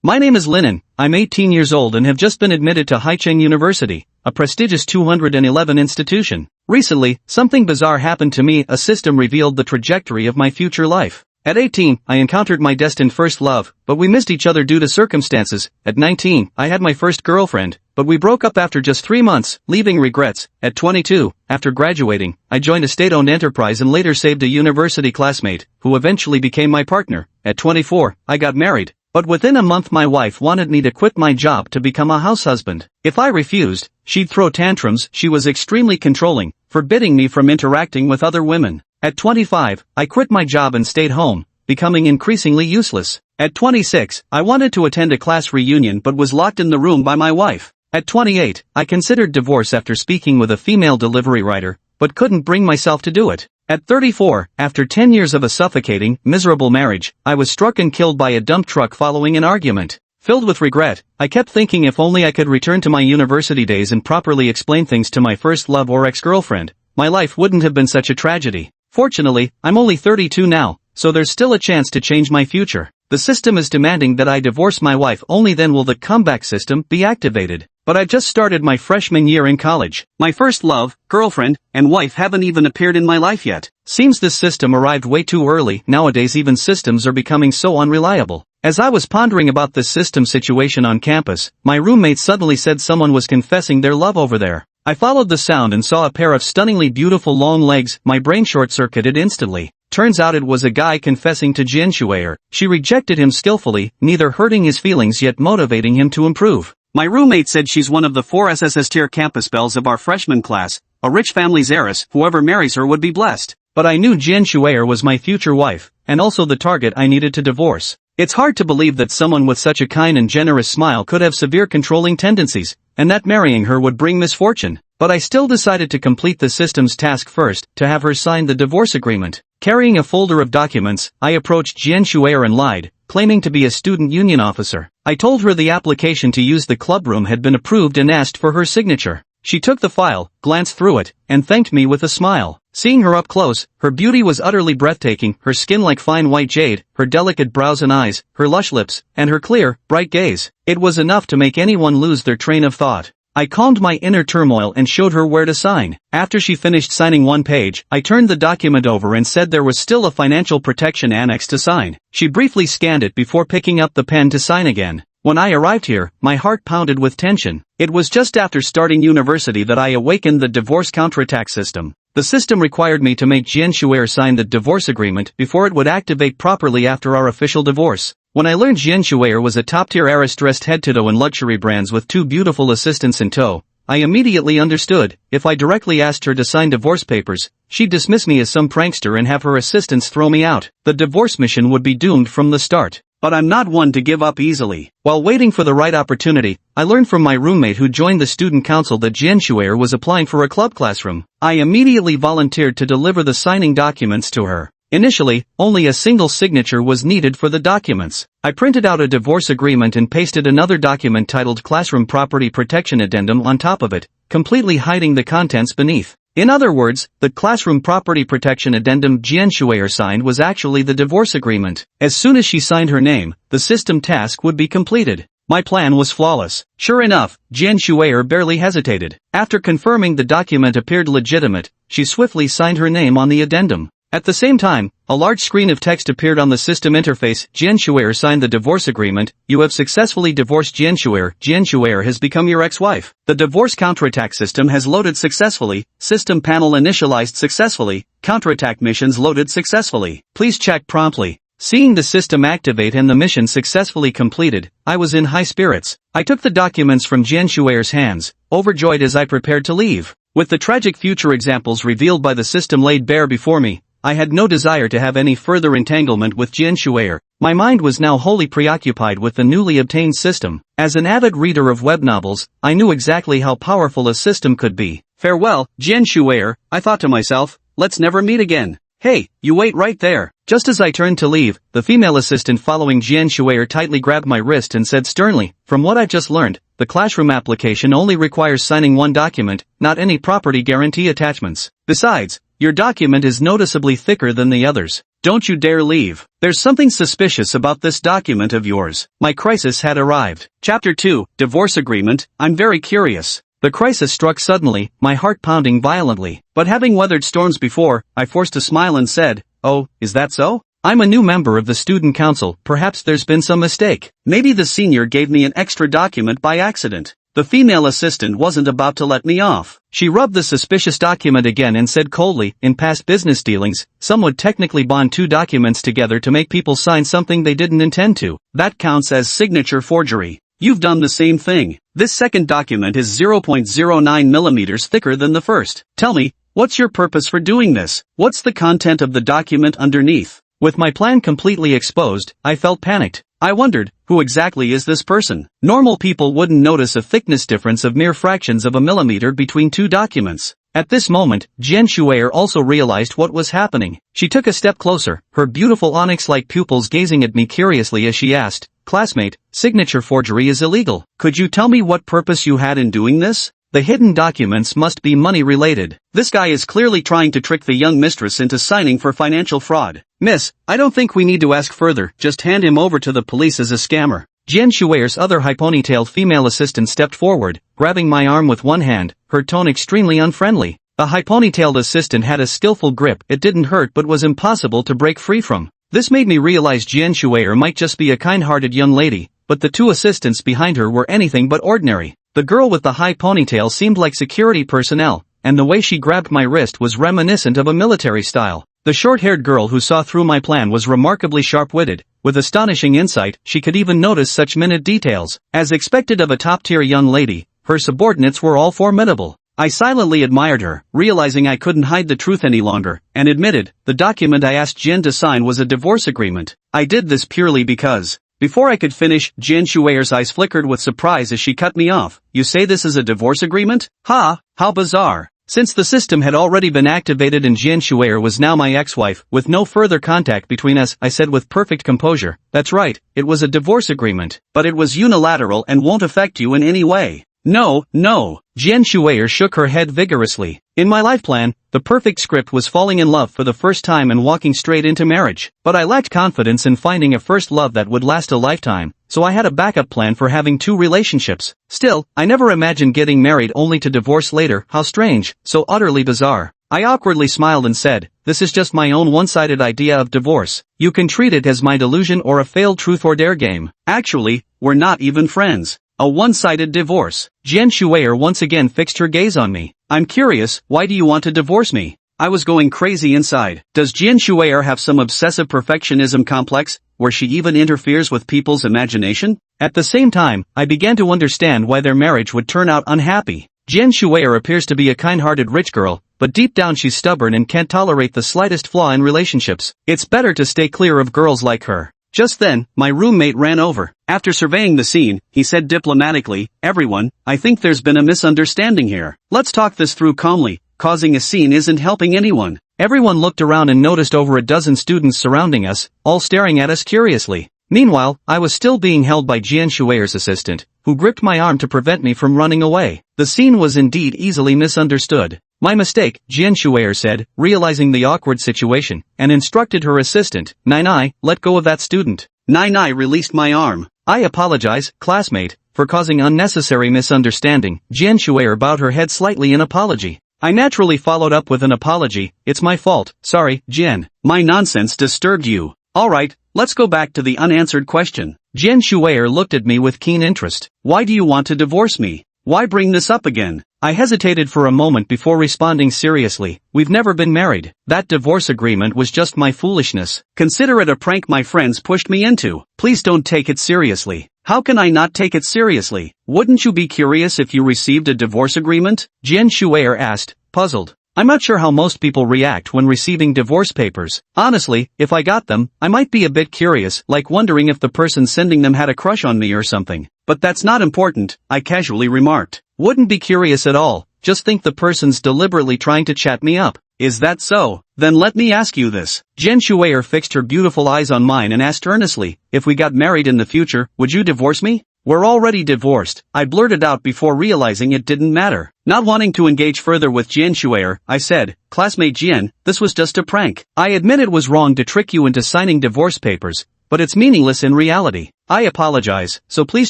My name is Linen, I'm 18 years old and have just been admitted to Haicheng University, a prestigious 211 institution. Recently, something bizarre happened to me. A system revealed the trajectory of my future life. At 18, I encountered my destined first love, but we missed each other due to circumstances. At 19, I had my first girlfriend, but we broke up after just 3 months, leaving regrets. At 22, after graduating, I joined a state-owned enterprise and later saved a university classmate, who eventually became my partner. At 24, I got married. But within a month my wife wanted me to quit my job to become a house husband. If I refused, she'd throw tantrums. She was extremely controlling, forbidding me from interacting with other women. At 25, I quit my job and stayed home, becoming increasingly useless. At 26, I wanted to attend a class reunion but was locked in the room by my wife. At 28, I considered divorce after speaking with a female delivery rider, but couldn't bring myself to do it. At 34, after 10 years of a suffocating, miserable marriage, I was struck and killed by a dump truck following an argument. Filled with regret, I kept thinking if only I could return to my university days and properly explain things to my first love or ex-girlfriend, my life wouldn't have been such a tragedy. Fortunately, I'm only 32 now, so there's still a chance to change my future. The system is demanding that I divorce my wife, only then will the comeback system be activated. But I just started my freshman year in college. My first love, girlfriend, and wife haven't even appeared in my life yet. Seems this system arrived way too early. Nowadays even systems are becoming so unreliable. As I was pondering about this system situation on campus, my roommate suddenly said someone was confessing their love over there. I followed the sound and saw a pair of stunningly beautiful long legs. My brain short-circuited instantly. Turns out it was a guy confessing to Jian Shuer. She rejected him skillfully, neither hurting his feelings yet motivating him to improve. My roommate said she's one of the 4 SSS-tier campus belles of our freshman class, a rich family's heiress. Whoever marries her would be blessed. But I knew Jian Shuer was my future wife, and also the target I needed to divorce. It's hard to believe that someone with such a kind and generous smile could have severe controlling tendencies, and that marrying her would bring misfortune. But I still decided to complete the system's task first, to have her sign the divorce agreement. Carrying a folder of documents, I approached Jian Shuer and lied, claiming to be a student union officer. I told her the application to use the clubroom had been approved and asked for her signature. She took the file, glanced through it, and thanked me with a smile. Seeing her up close, her beauty was utterly breathtaking, her skin like fine white jade, her delicate brows and eyes, her lush lips, and her clear, bright gaze. It was enough to make anyone lose their train of thought. I calmed my inner turmoil and showed her where to sign. After she finished signing one page, I turned the document over and said there was still a financial protection annex to sign. She briefly scanned it before picking up the pen to sign again. When I arrived here, my heart pounded with tension. It was just after starting university that I awakened the divorce counterattack system. The system required me to make Jian Shuer sign the divorce agreement before it would activate properly after our official divorce. When I learned Jian Shuer was a top-tier heiress dressed head to toe in luxury brands with 2 beautiful assistants in tow, I immediately understood. If I directly asked her to sign divorce papers, she'd dismiss me as some prankster and have her assistants throw me out. The divorce mission would be doomed from the start. But I'm not one to give up easily. While waiting for the right opportunity, I learned from my roommate who joined the student council that Jian Shuer was applying for a club classroom. I immediately volunteered to deliver the signing documents to her. Initially, only a single signature was needed for the documents. I printed out a divorce agreement and pasted another document titled Classroom Property Protection Addendum on top of it, completely hiding the contents beneath. In other words, the Classroom Property Protection Addendum Jian Shuer signed was actually the divorce agreement. As soon as she signed her name, the system task would be completed. My plan was flawless. Sure enough, Jian Shuer barely hesitated. After confirming the document appeared legitimate, she swiftly signed her name on the addendum. At the same time, a large screen of text appeared on the system interface. Jian Shuer signed the divorce agreement. You have successfully divorced Jian Shuer. Jian Shuer has become your ex-wife. The divorce counterattack system has loaded successfully. System panel initialized successfully. Counterattack missions loaded successfully. Please check promptly. Seeing the system activate and the mission successfully completed, I was in high spirits. I took the documents from Jian Shuer's hands, overjoyed as I prepared to leave. With the tragic future examples revealed by the system laid bare before me, I had no desire to have any further entanglement with Jian Shuer. My mind was now wholly preoccupied with the newly obtained system. As an avid reader of web novels, I knew exactly how powerful a system could be. Farewell, Jian Shuer, I thought to myself, let's never meet again. Hey, you wait right there. Just as I turned to leave, the female assistant following Jian Shuer tightly grabbed my wrist and said sternly, from what I've just learned, the classroom application only requires signing one document, not any property guarantee attachments. Besides, your document is noticeably thicker than the others. Don't you dare leave. There's something suspicious about this document of yours. My crisis had arrived. Chapter 2, Divorce Agreement. I'm very curious. The crisis struck suddenly, my heart pounding violently. But having weathered storms before, I forced a smile and said, "Oh, is that so? I'm a new member of the student council, perhaps there's been some mistake. Maybe the senior gave me an extra document by accident." The female assistant wasn't about to let me off. She rubbed the suspicious document again and said coldly, "In past business dealings, some would technically bond two documents together to make people sign something they didn't intend to. That counts as signature forgery. You've done the same thing. This second document is 0.09 millimeters thicker than the first. Tell me, what's your purpose for doing this? What's the content of the document underneath?" With my plan completely exposed, I felt panicked. I wondered, who exactly is this person? Normal people wouldn't notice a thickness difference of mere fractions of a millimeter between two documents. At this moment, Jian Shuer also realized what was happening. She took a step closer, her beautiful onyx-like pupils gazing at me curiously as she asked, "Classmate, signature forgery is illegal. Could you tell me what purpose you had in doing this?" The hidden documents must be money-related. This guy is clearly trying to trick the young mistress into signing for financial fraud. "Miss, I don't think we need to ask further, just hand him over to the police as a scammer." Jian Shuer's other high-ponytailed female assistant stepped forward, grabbing my arm with one hand, her tone extremely unfriendly. The high-ponytailed assistant had a skillful grip it didn't hurt but was impossible to break free from. This made me realize Jian Shuer might just be a kind-hearted young lady, but the two assistants behind her were anything but ordinary. The girl with the high ponytail seemed like security personnel, and the way she grabbed my wrist was reminiscent of a military style. The short-haired girl who saw through my plan was remarkably sharp-witted. With astonishing insight, she could even notice such minute details. As expected of a top-tier young lady, her subordinates were all formidable. I silently admired her, realizing I couldn't hide the truth any longer, and admitted, the document I asked Jian to sign was a divorce agreement. I did this purely because... Before I could finish, Jian Shuer's eyes flickered with surprise as she cut me off. "You say this is a divorce agreement? Ha, how bizarre." Since the system had already been activated and Jian Shuer was now my ex-wife, with no further contact between us, I said with perfect composure, "That's right, it was a divorce agreement, but it was unilateral and won't affect you in any way." "No, no." Jian Shuer shook her head vigorously. In my life plan, the perfect script was falling in love for the first time and walking straight into marriage. But I lacked confidence in finding a first love that would last a lifetime, so I had a backup plan for having two relationships. Still, I never imagined getting married only to divorce later. How strange, so utterly bizarre. I awkwardly smiled and said, "This is just my own one-sided idea of divorce. You can treat it as my delusion or a failed truth or dare game. Actually, we're not even friends. A one-sided divorce." Jian Shuer once again fixed her gaze on me. "I'm curious, why do you want to divorce me?" I was going crazy inside. Does Jian Shuer have some obsessive perfectionism complex, where she even interferes with people's imagination? At the same time, I began to understand why their marriage would turn out unhappy. Jian Shuer appears to be a kind-hearted rich girl, but deep down she's stubborn and can't tolerate the slightest flaw in relationships. It's better to stay clear of girls like her. Just then, my roommate ran over. After surveying the scene, he said diplomatically, "Everyone, I think there's been a misunderstanding here. Let's talk this through calmly. Causing a scene isn't helping anyone." Everyone looked around and noticed over a dozen students surrounding us, all staring at us curiously. Meanwhile, I was still being held by Jian Shuer's assistant, who gripped my arm to prevent me from running away. The scene was indeed easily misunderstood. "My mistake," Jian Shuer said, realizing the awkward situation, and instructed her assistant, "Nai, let go of that student." Nai released my arm. "I apologize, classmate, for causing unnecessary misunderstanding." Jian Shuer bowed her head slightly in apology. I naturally followed up with an apology. "It's my fault, sorry, Jian. My nonsense disturbed you. Alright, let's go back to the unanswered question." Jian Shuer looked at me with keen interest. "Why do you want to divorce me? Why bring this up again?" I hesitated for a moment before responding seriously. "We've never been married. That divorce agreement was just my foolishness. Consider it a prank my friends pushed me into. Please don't take it seriously." "How can I not take it seriously? Wouldn't you be curious if you received a divorce agreement?" Jian Shuer asked, puzzled. I'm not sure how most people react when receiving divorce papers. Honestly, if I got them, I might be a bit curious, like wondering if the person sending them had a crush on me or something. But that's not important, I casually remarked. Wouldn't be curious at all, just think the person's deliberately trying to chat me up. Is that so? Then let me ask you this. Jian Shuer fixed her beautiful eyes on mine and asked earnestly, if we got married in the future, would you divorce me? We're already divorced, I blurted out before realizing it didn't matter. Not wanting to engage further with Jian Shuer, I said, "Classmate Jian, this was just a prank. I admit it was wrong to trick you into signing divorce papers, but it's meaningless in reality. I apologize, so please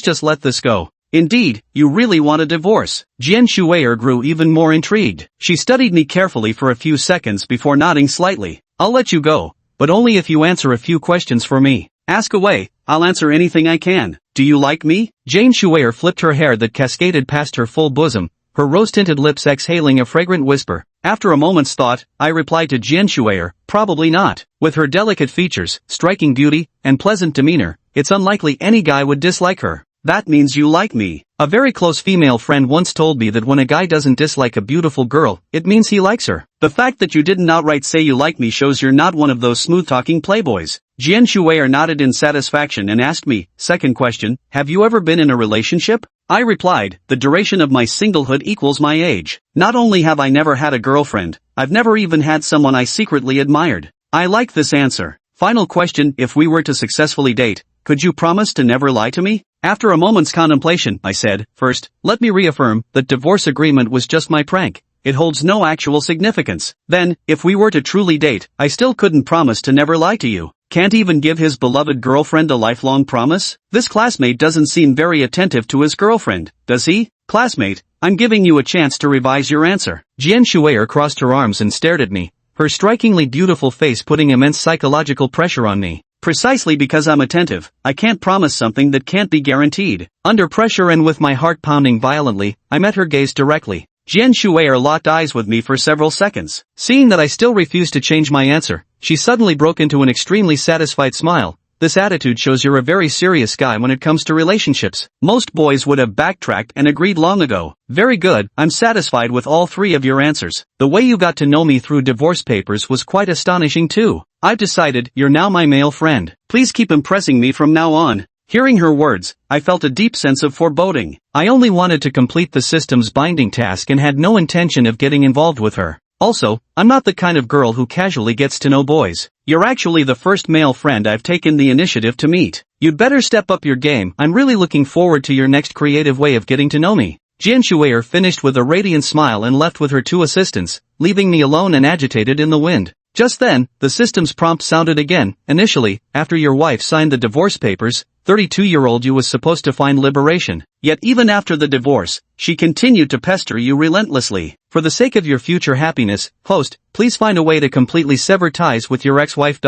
just let this go." "Indeed, you really want a divorce?" Jian Shuer grew even more intrigued. She studied me carefully for a few seconds before nodding slightly. "I'll let you go, but only if you answer a few questions for me." "Ask away, I'll answer anything I can." "Do you like me?" Jian Shuer flipped her hair that cascaded past her full bosom, her rose-tinted lips exhaling a fragrant whisper. After a moment's thought, I replied to Jian Shuer, "Probably not. With her delicate features, striking beauty, and pleasant demeanor, it's unlikely any guy would dislike her." "That means you like me." A very close female friend once told me that when a guy doesn't dislike a beautiful girl, it means he likes her. The fact that you didn't outright say you like me shows you're not one of those smooth-talking playboys. Jian Shuer nodded in satisfaction and asked me, "Second question, have you ever been in a relationship?" I replied, "The duration of my singlehood equals my age. Not only have I never had a girlfriend, I've never even had someone I secretly admired." I like this answer. Final question, if we were to successfully date, could you promise to never lie to me? After a moment's contemplation, I said, "First, let me reaffirm that divorce agreement was just my prank. It holds no actual significance. Then, if we were to truly date, I still couldn't promise to never lie to you." Can't even give his beloved girlfriend a lifelong promise? This classmate doesn't seem very attentive to his girlfriend, does he? "Classmate, I'm giving you a chance to revise your answer." Jian Shuer crossed her arms and stared at me, her strikingly beautiful face putting immense psychological pressure on me. "Precisely because I'm attentive, I can't promise something that can't be guaranteed." Under pressure and with my heart pounding violently, I met her gaze directly. Jian Shuer locked eyes with me for several seconds. Seeing that I still refused to change my answer, she suddenly broke into an extremely satisfied smile. "This attitude shows you're a very serious guy when it comes to relationships. Most boys would have backtracked and agreed long ago." "Very good, I'm satisfied with all three of your answers. The way you got to know me through divorce papers was quite astonishing too. I've decided you're now my male friend. Please keep impressing me from now on." Hearing her words, I felt a deep sense of foreboding. I only wanted to complete the system's binding task and had no intention of getting involved with her. Also, I'm not the kind of girl who casually gets to know boys. You're actually the first male friend I've taken the initiative to meet. You'd better step up your game. I'm really looking forward to your next creative way of getting to know me. Jian Shuer finished with a radiant smile and left with her two assistants, leaving me alone and agitated in the wind. Just then, the system's prompt sounded again. "Initially, after your wife signed the divorce papers, 32-year-old you was supposed to find liberation. Yet even after the divorce, she continued to pester you relentlessly. For the sake of your future happiness, host, please find a way to completely sever ties with your ex-wife.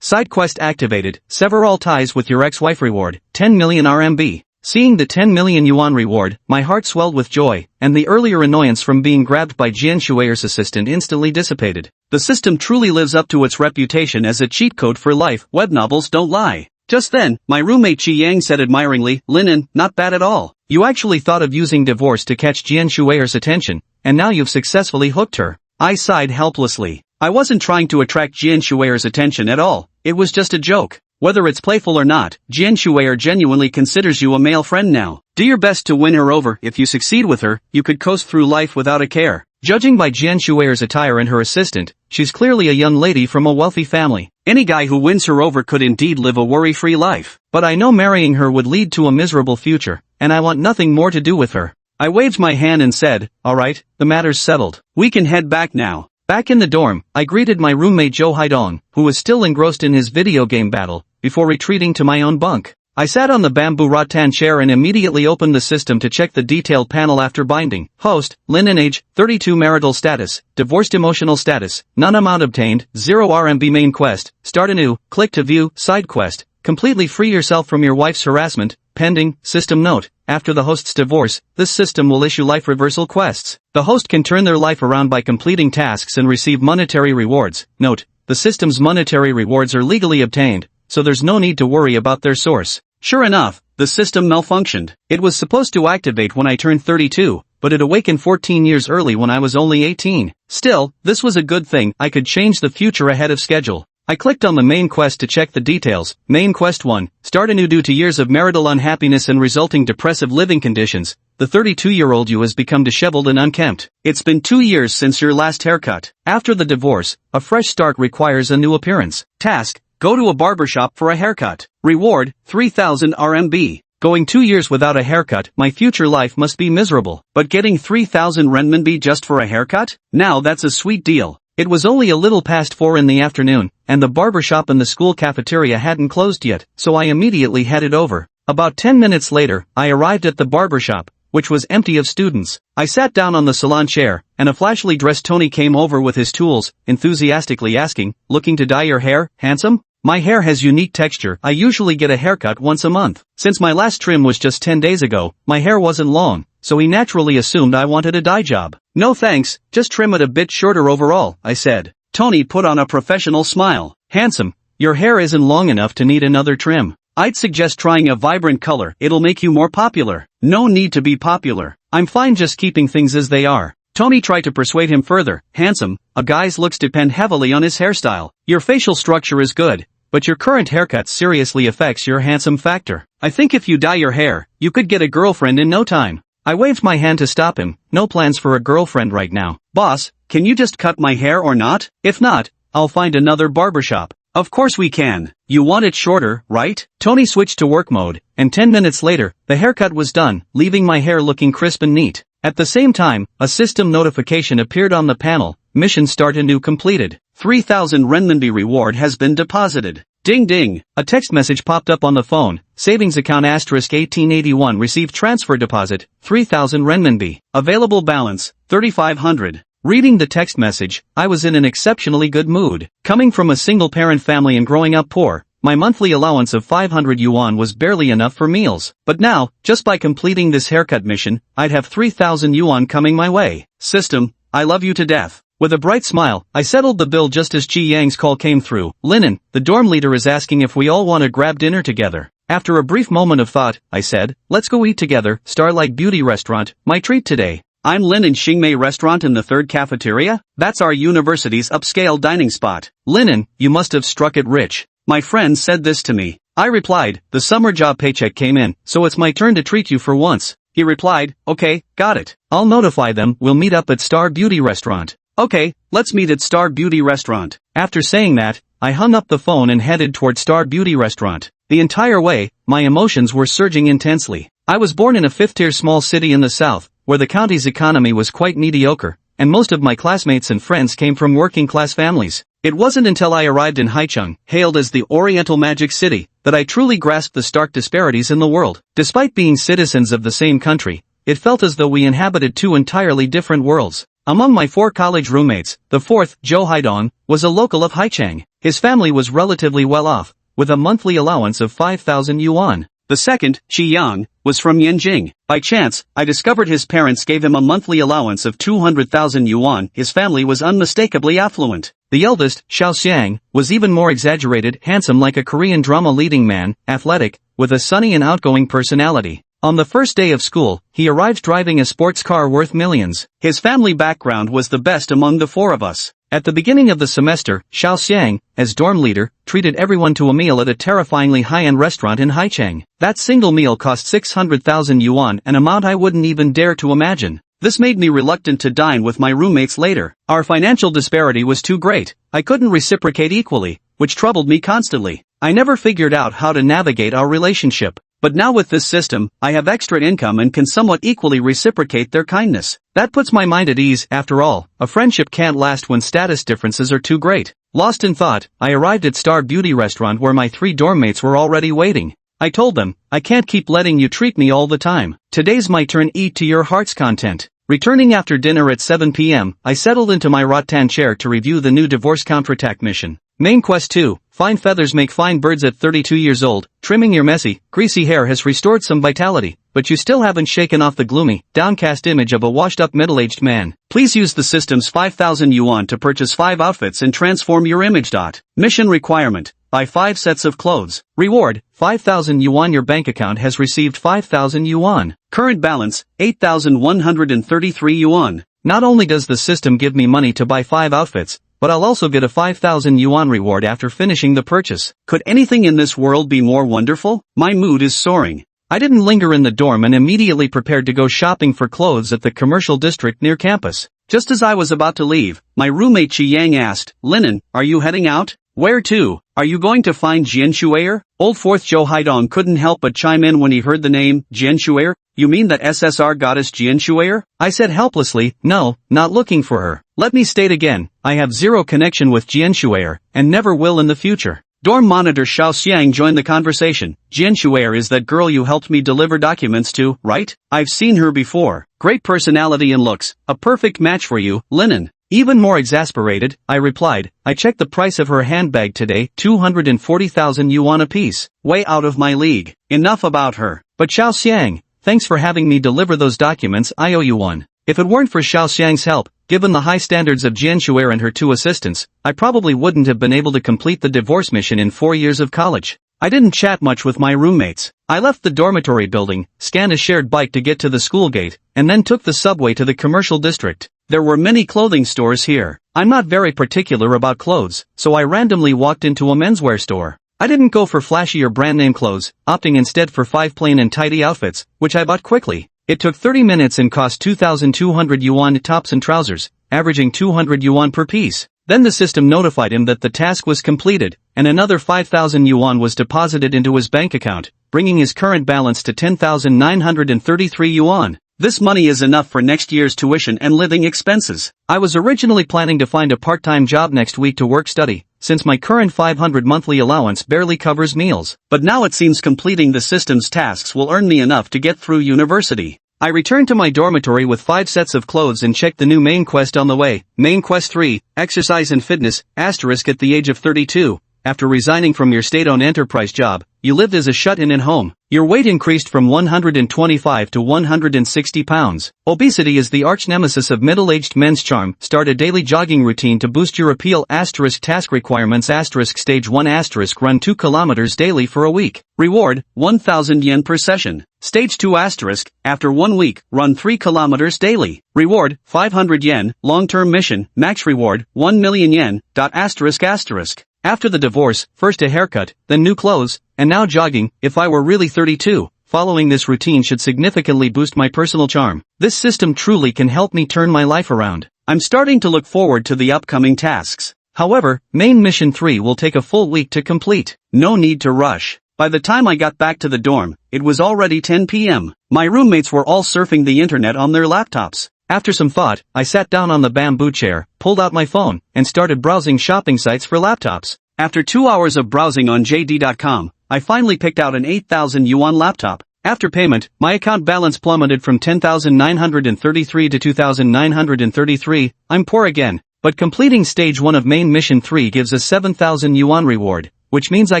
Side quest activated, sever all ties with your ex-wife reward, 10 million RMB. Seeing the 10 million yuan reward, my heart swelled with joy, and the earlier annoyance from being grabbed by Jian Shuer's assistant instantly dissipated. The system truly lives up to its reputation as a cheat code for life. Web novels don't lie. Just then, my roommate Chi Yang said admiringly, "Linen, not bad at all. You actually thought of using divorce to catch Jian Shuer's attention, and now you've successfully hooked her." I sighed helplessly. I wasn't trying to attract Jian Shuer's attention at all. It was just a joke. Whether it's playful or not, Jian Shuer genuinely considers you a male friend now. Do your best to win her over. If you succeed with her, you could coast through life without a care. Judging by Jian Shuer's attire and her assistant, she's clearly a young lady from a wealthy family. Any guy who wins her over could indeed live a worry-free life. But I know marrying her would lead to a miserable future, and I want nothing more to do with her. I waved my hand and said, "Alright, the matter's settled. We can head back now." Back in the dorm, I greeted my roommate Zhou Haidong, who was still engrossed in his video game battle, before retreating to my own bunk. I sat on the bamboo rattan chair and immediately opened the system to check the detailed panel after binding. Host, Linen age, 32 marital status, divorced emotional status, none amount obtained, 0 RMB main quest, start anew, click to view, side quest, completely free yourself from your wife's harassment, pending, system note, after the host's divorce, this system will issue life reversal quests. The host can turn their life around by completing tasks and receive monetary rewards. Note, the system's monetary rewards are legally obtained, so there's no need to worry about their source. Sure enough, the system malfunctioned. It was supposed to activate when I turned 32, but it awakened 14 years early when I was only 18. Still, this was a good thing. I could change the future ahead of schedule. I clicked on the main quest to check the details. Main quest 1, start anew. Due to years of marital unhappiness and resulting depressive living conditions, the 32-year-old you has become disheveled and unkempt. It's been 2 years since your last haircut. After the divorce, a fresh start requires a new appearance. Task, go to a barbershop for a haircut. Reward, 3,000 RMB. Going 2 years without a haircut, my future life must be miserable. But getting 3,000 renminbi just for a haircut? Now that's a sweet deal. It was only a little past 4 in the afternoon, and the barbershop in the school cafeteria hadn't closed yet, so I immediately headed over. About 10 minutes later, I arrived at the barbershop, which was empty of students. I sat down on the salon chair, and a flashily dressed Tony came over with his tools, enthusiastically asking, "Looking to dye your hair, handsome?" My hair has unique texture. I usually get a haircut once a month. Since my last trim was just 10 days ago, my hair wasn't long, so he naturally assumed I wanted a dye job. "No thanks, just trim it a bit shorter overall," I said. Tony put on a professional smile. "Handsome, your hair isn't long enough to need another trim. I'd suggest trying a vibrant color, it'll make you more popular." "No need to be popular. I'm fine just keeping things as they are." Tony tried to persuade him further. "Handsome, a guy's looks depend heavily on his hairstyle. Your facial structure is good, but your current haircut seriously affects your handsome factor. I think if you dye your hair, you could get a girlfriend in no time." I waved my hand to stop him. "No plans for a girlfriend right now." "Boss, can you just cut my hair or not? If not, I'll find another barbershop." "Of course we can. You want it shorter, right?" Tony switched to work mode, and 10 minutes later, the haircut was done, leaving my hair looking crisp and neat. At the same time, a system notification appeared on the panel. "Mission start anew completed. 3,000 renminbi reward has been deposited." Ding ding. A text message popped up on the phone. "Savings account *1881 received transfer deposit, 3,000 renminbi. Available balance, 3,500. Reading the text message, I was in an exceptionally good mood. Coming from a single-parent family and growing up poor, my monthly allowance of 500 yuan was barely enough for meals. But now, just by completing this haircut mission, I'd have 3,000 yuan coming my way. System, I love you to death. With a bright smile, I settled the bill just as Chi Yang's call came through. "Linen, the dorm leader is asking if we all want to grab dinner together." After a brief moment of thought, I said, "Let's go eat together, Starlight Beauty Restaurant, my treat today." "I'm Linen Xingmei Restaurant in the third cafeteria? That's our university's upscale dining spot." "Linen, you must have struck it rich. My friend said this to me." I replied, "The summer job paycheck came in, so it's my turn to treat you for once." He replied, "Okay, got it. I'll notify them, we'll meet up at Star Beauty Restaurant." "Okay, let's meet at Star Beauty Restaurant." After saying that, I hung up the phone and headed toward Star Beauty Restaurant. The entire way, my emotions were surging intensely. I was born in a fifth-tier small city in the south, where the county's economy was quite mediocre, and most of my classmates and friends came from working-class families. It wasn't until I arrived in Haicheng, hailed as the Oriental Magic City, that I truly grasped the stark disparities in the world. Despite being citizens of the same country, it felt as though we inhabited two entirely different worlds. Among my 4 college roommates, the fourth, Zhou Haidong, was a local of Haicheng. His family was relatively well off, with a monthly allowance of 5,000 yuan. The second, Qi Yang, was from Yanjing. By chance, I discovered his parents gave him a monthly allowance of 200,000 yuan. His family was unmistakably affluent. The eldest, Xiao Xiang, was even more exaggerated, handsome like a Korean drama leading man, athletic, with a sunny and outgoing personality. On the first day of school, he arrived driving a sports car worth millions. His family background was the best among the 4 of us. At the beginning of the semester, Xiao Xiang, as dorm leader, treated everyone to a meal at a terrifyingly high-end restaurant in Haicheng. That single meal cost 600,000 yuan, an amount I wouldn't even dare to imagine. This made me reluctant to dine with my roommates later. Our financial disparity was too great. I couldn't reciprocate equally, which troubled me constantly. I never figured out how to navigate our relationship. But now with this system, I have extra income and can somewhat equally reciprocate their kindness. That puts my mind at ease. After all, a friendship can't last when status differences are too great. Lost in thought, I arrived at Star Beauty Restaurant where my 3 dorm mates were already waiting. I told them, "I can't keep letting you treat me all the time. Today's my turn, eat to your heart's content." Returning after dinner at 7 p.m., I settled into my rattan chair to review the new divorce counterattack mission. Main quest 2, fine feathers make fine birds. At 32 years old, trimming your messy, greasy hair has restored some vitality, but you still haven't shaken off the gloomy, downcast image of a washed-up middle-aged man. Please use the system's 5,000 yuan to purchase 5 outfits and transform your image. Mission requirement, buy 5 sets of clothes. Reward, 5,000 yuan. Your bank account has received 5,000 yuan. Current balance, 8,133 yuan. Not only does the system give me money to buy 5 outfits, but I'll also get a 5,000 yuan reward after finishing the purchase. Could anything in this world be more wonderful? My mood is soaring. I didn't linger in the dorm and immediately prepared to go shopping for clothes at the commercial district near campus. Just as I was about to leave, my roommate Chi Yang asked, "Linen, are you heading out?" "Where to? Are you going to find Jian Shuer? Old 4th Zhou Haidong couldn't help but chime in when he heard the name, Jian Shuer. You mean that SSR goddess Jian Shuer? I said helplessly, no, not looking for her. Let me state again, I have zero connection with Jian Shuer, and never will in the future. Dorm monitor Xiao Xiang joined the conversation. Jian Shuer is that girl you helped me deliver documents to, right? I've seen her before. Great personality and looks, a perfect match for you, Linen. Even more exasperated, I replied, I checked the price of her handbag today, 240,000 yuan apiece. Way out of my league. Enough about her. But Xiao Xiang, thanks for having me deliver those documents, I owe you one. If it weren't for Xiao Xiang's help, given the high standards of Jian Shuer and her 2 assistants, I probably wouldn't have been able to complete the divorce mission in 4 years of college. I didn't chat much with my roommates. I left the dormitory building, scanned a shared bike to get to the school gate, and then took the subway to the commercial district. There were many clothing stores here. I'm not very particular about clothes, so I randomly walked into a menswear store. I didn't go for flashy or brand name clothes, opting instead for 5 plain and tidy outfits, which I bought quickly. It took 30 minutes and cost 2,200 yuan tops and trousers, averaging 200 yuan per piece. Then the system notified him that the task was completed, and another 5,000 yuan was deposited into his bank account, bringing his current balance to 10,933 yuan. This money is enough for next year's tuition and living expenses. I was originally planning to find a part-time job next week to work-study, since my current 500 monthly allowance barely covers meals. But now it seems completing the system's tasks will earn me enough to get through university. I returned to my dormitory with 5 sets of clothes and checked the new main quest on the way. Main quest 3, Exercise and Fitness, asterisk at the age of 32. After resigning from your state-owned enterprise job, you lived as a shut-in at home. Your weight increased from 125 to 160 pounds. Obesity is the arch-nemesis of middle-aged men's charm. Start a daily jogging routine to boost your appeal. Asterisk task requirements. Asterisk stage 1. Asterisk run 2 kilometers daily for a week. Reward, 1,000 yen per session. Stage 2. Asterisk, after 1 week, run 3 kilometers daily. Reward, 500 yen. Long-term mission, max reward, 1 million yen. Asterisk asterisk. After the divorce, first a haircut, then new clothes, and now jogging. If I were really 32, following this routine should significantly boost my personal charm. This system truly can help me turn my life around. I'm starting to look forward to the upcoming tasks. However, main mission 3 will take a full week to complete. No need to rush. By the time I got back to the dorm, it was already 10 p.m. My roommates were all surfing the internet on their laptops. After some thought, I sat down on the bamboo chair, pulled out my phone, and started browsing shopping sites for laptops. After 2 hours of browsing on JD.com, I finally picked out an 8,000 yuan laptop. After payment, my account balance plummeted from 10,933 to 2,933. I'm poor again, but completing stage 1 of main mission 3 gives a 7,000 yuan reward, which means I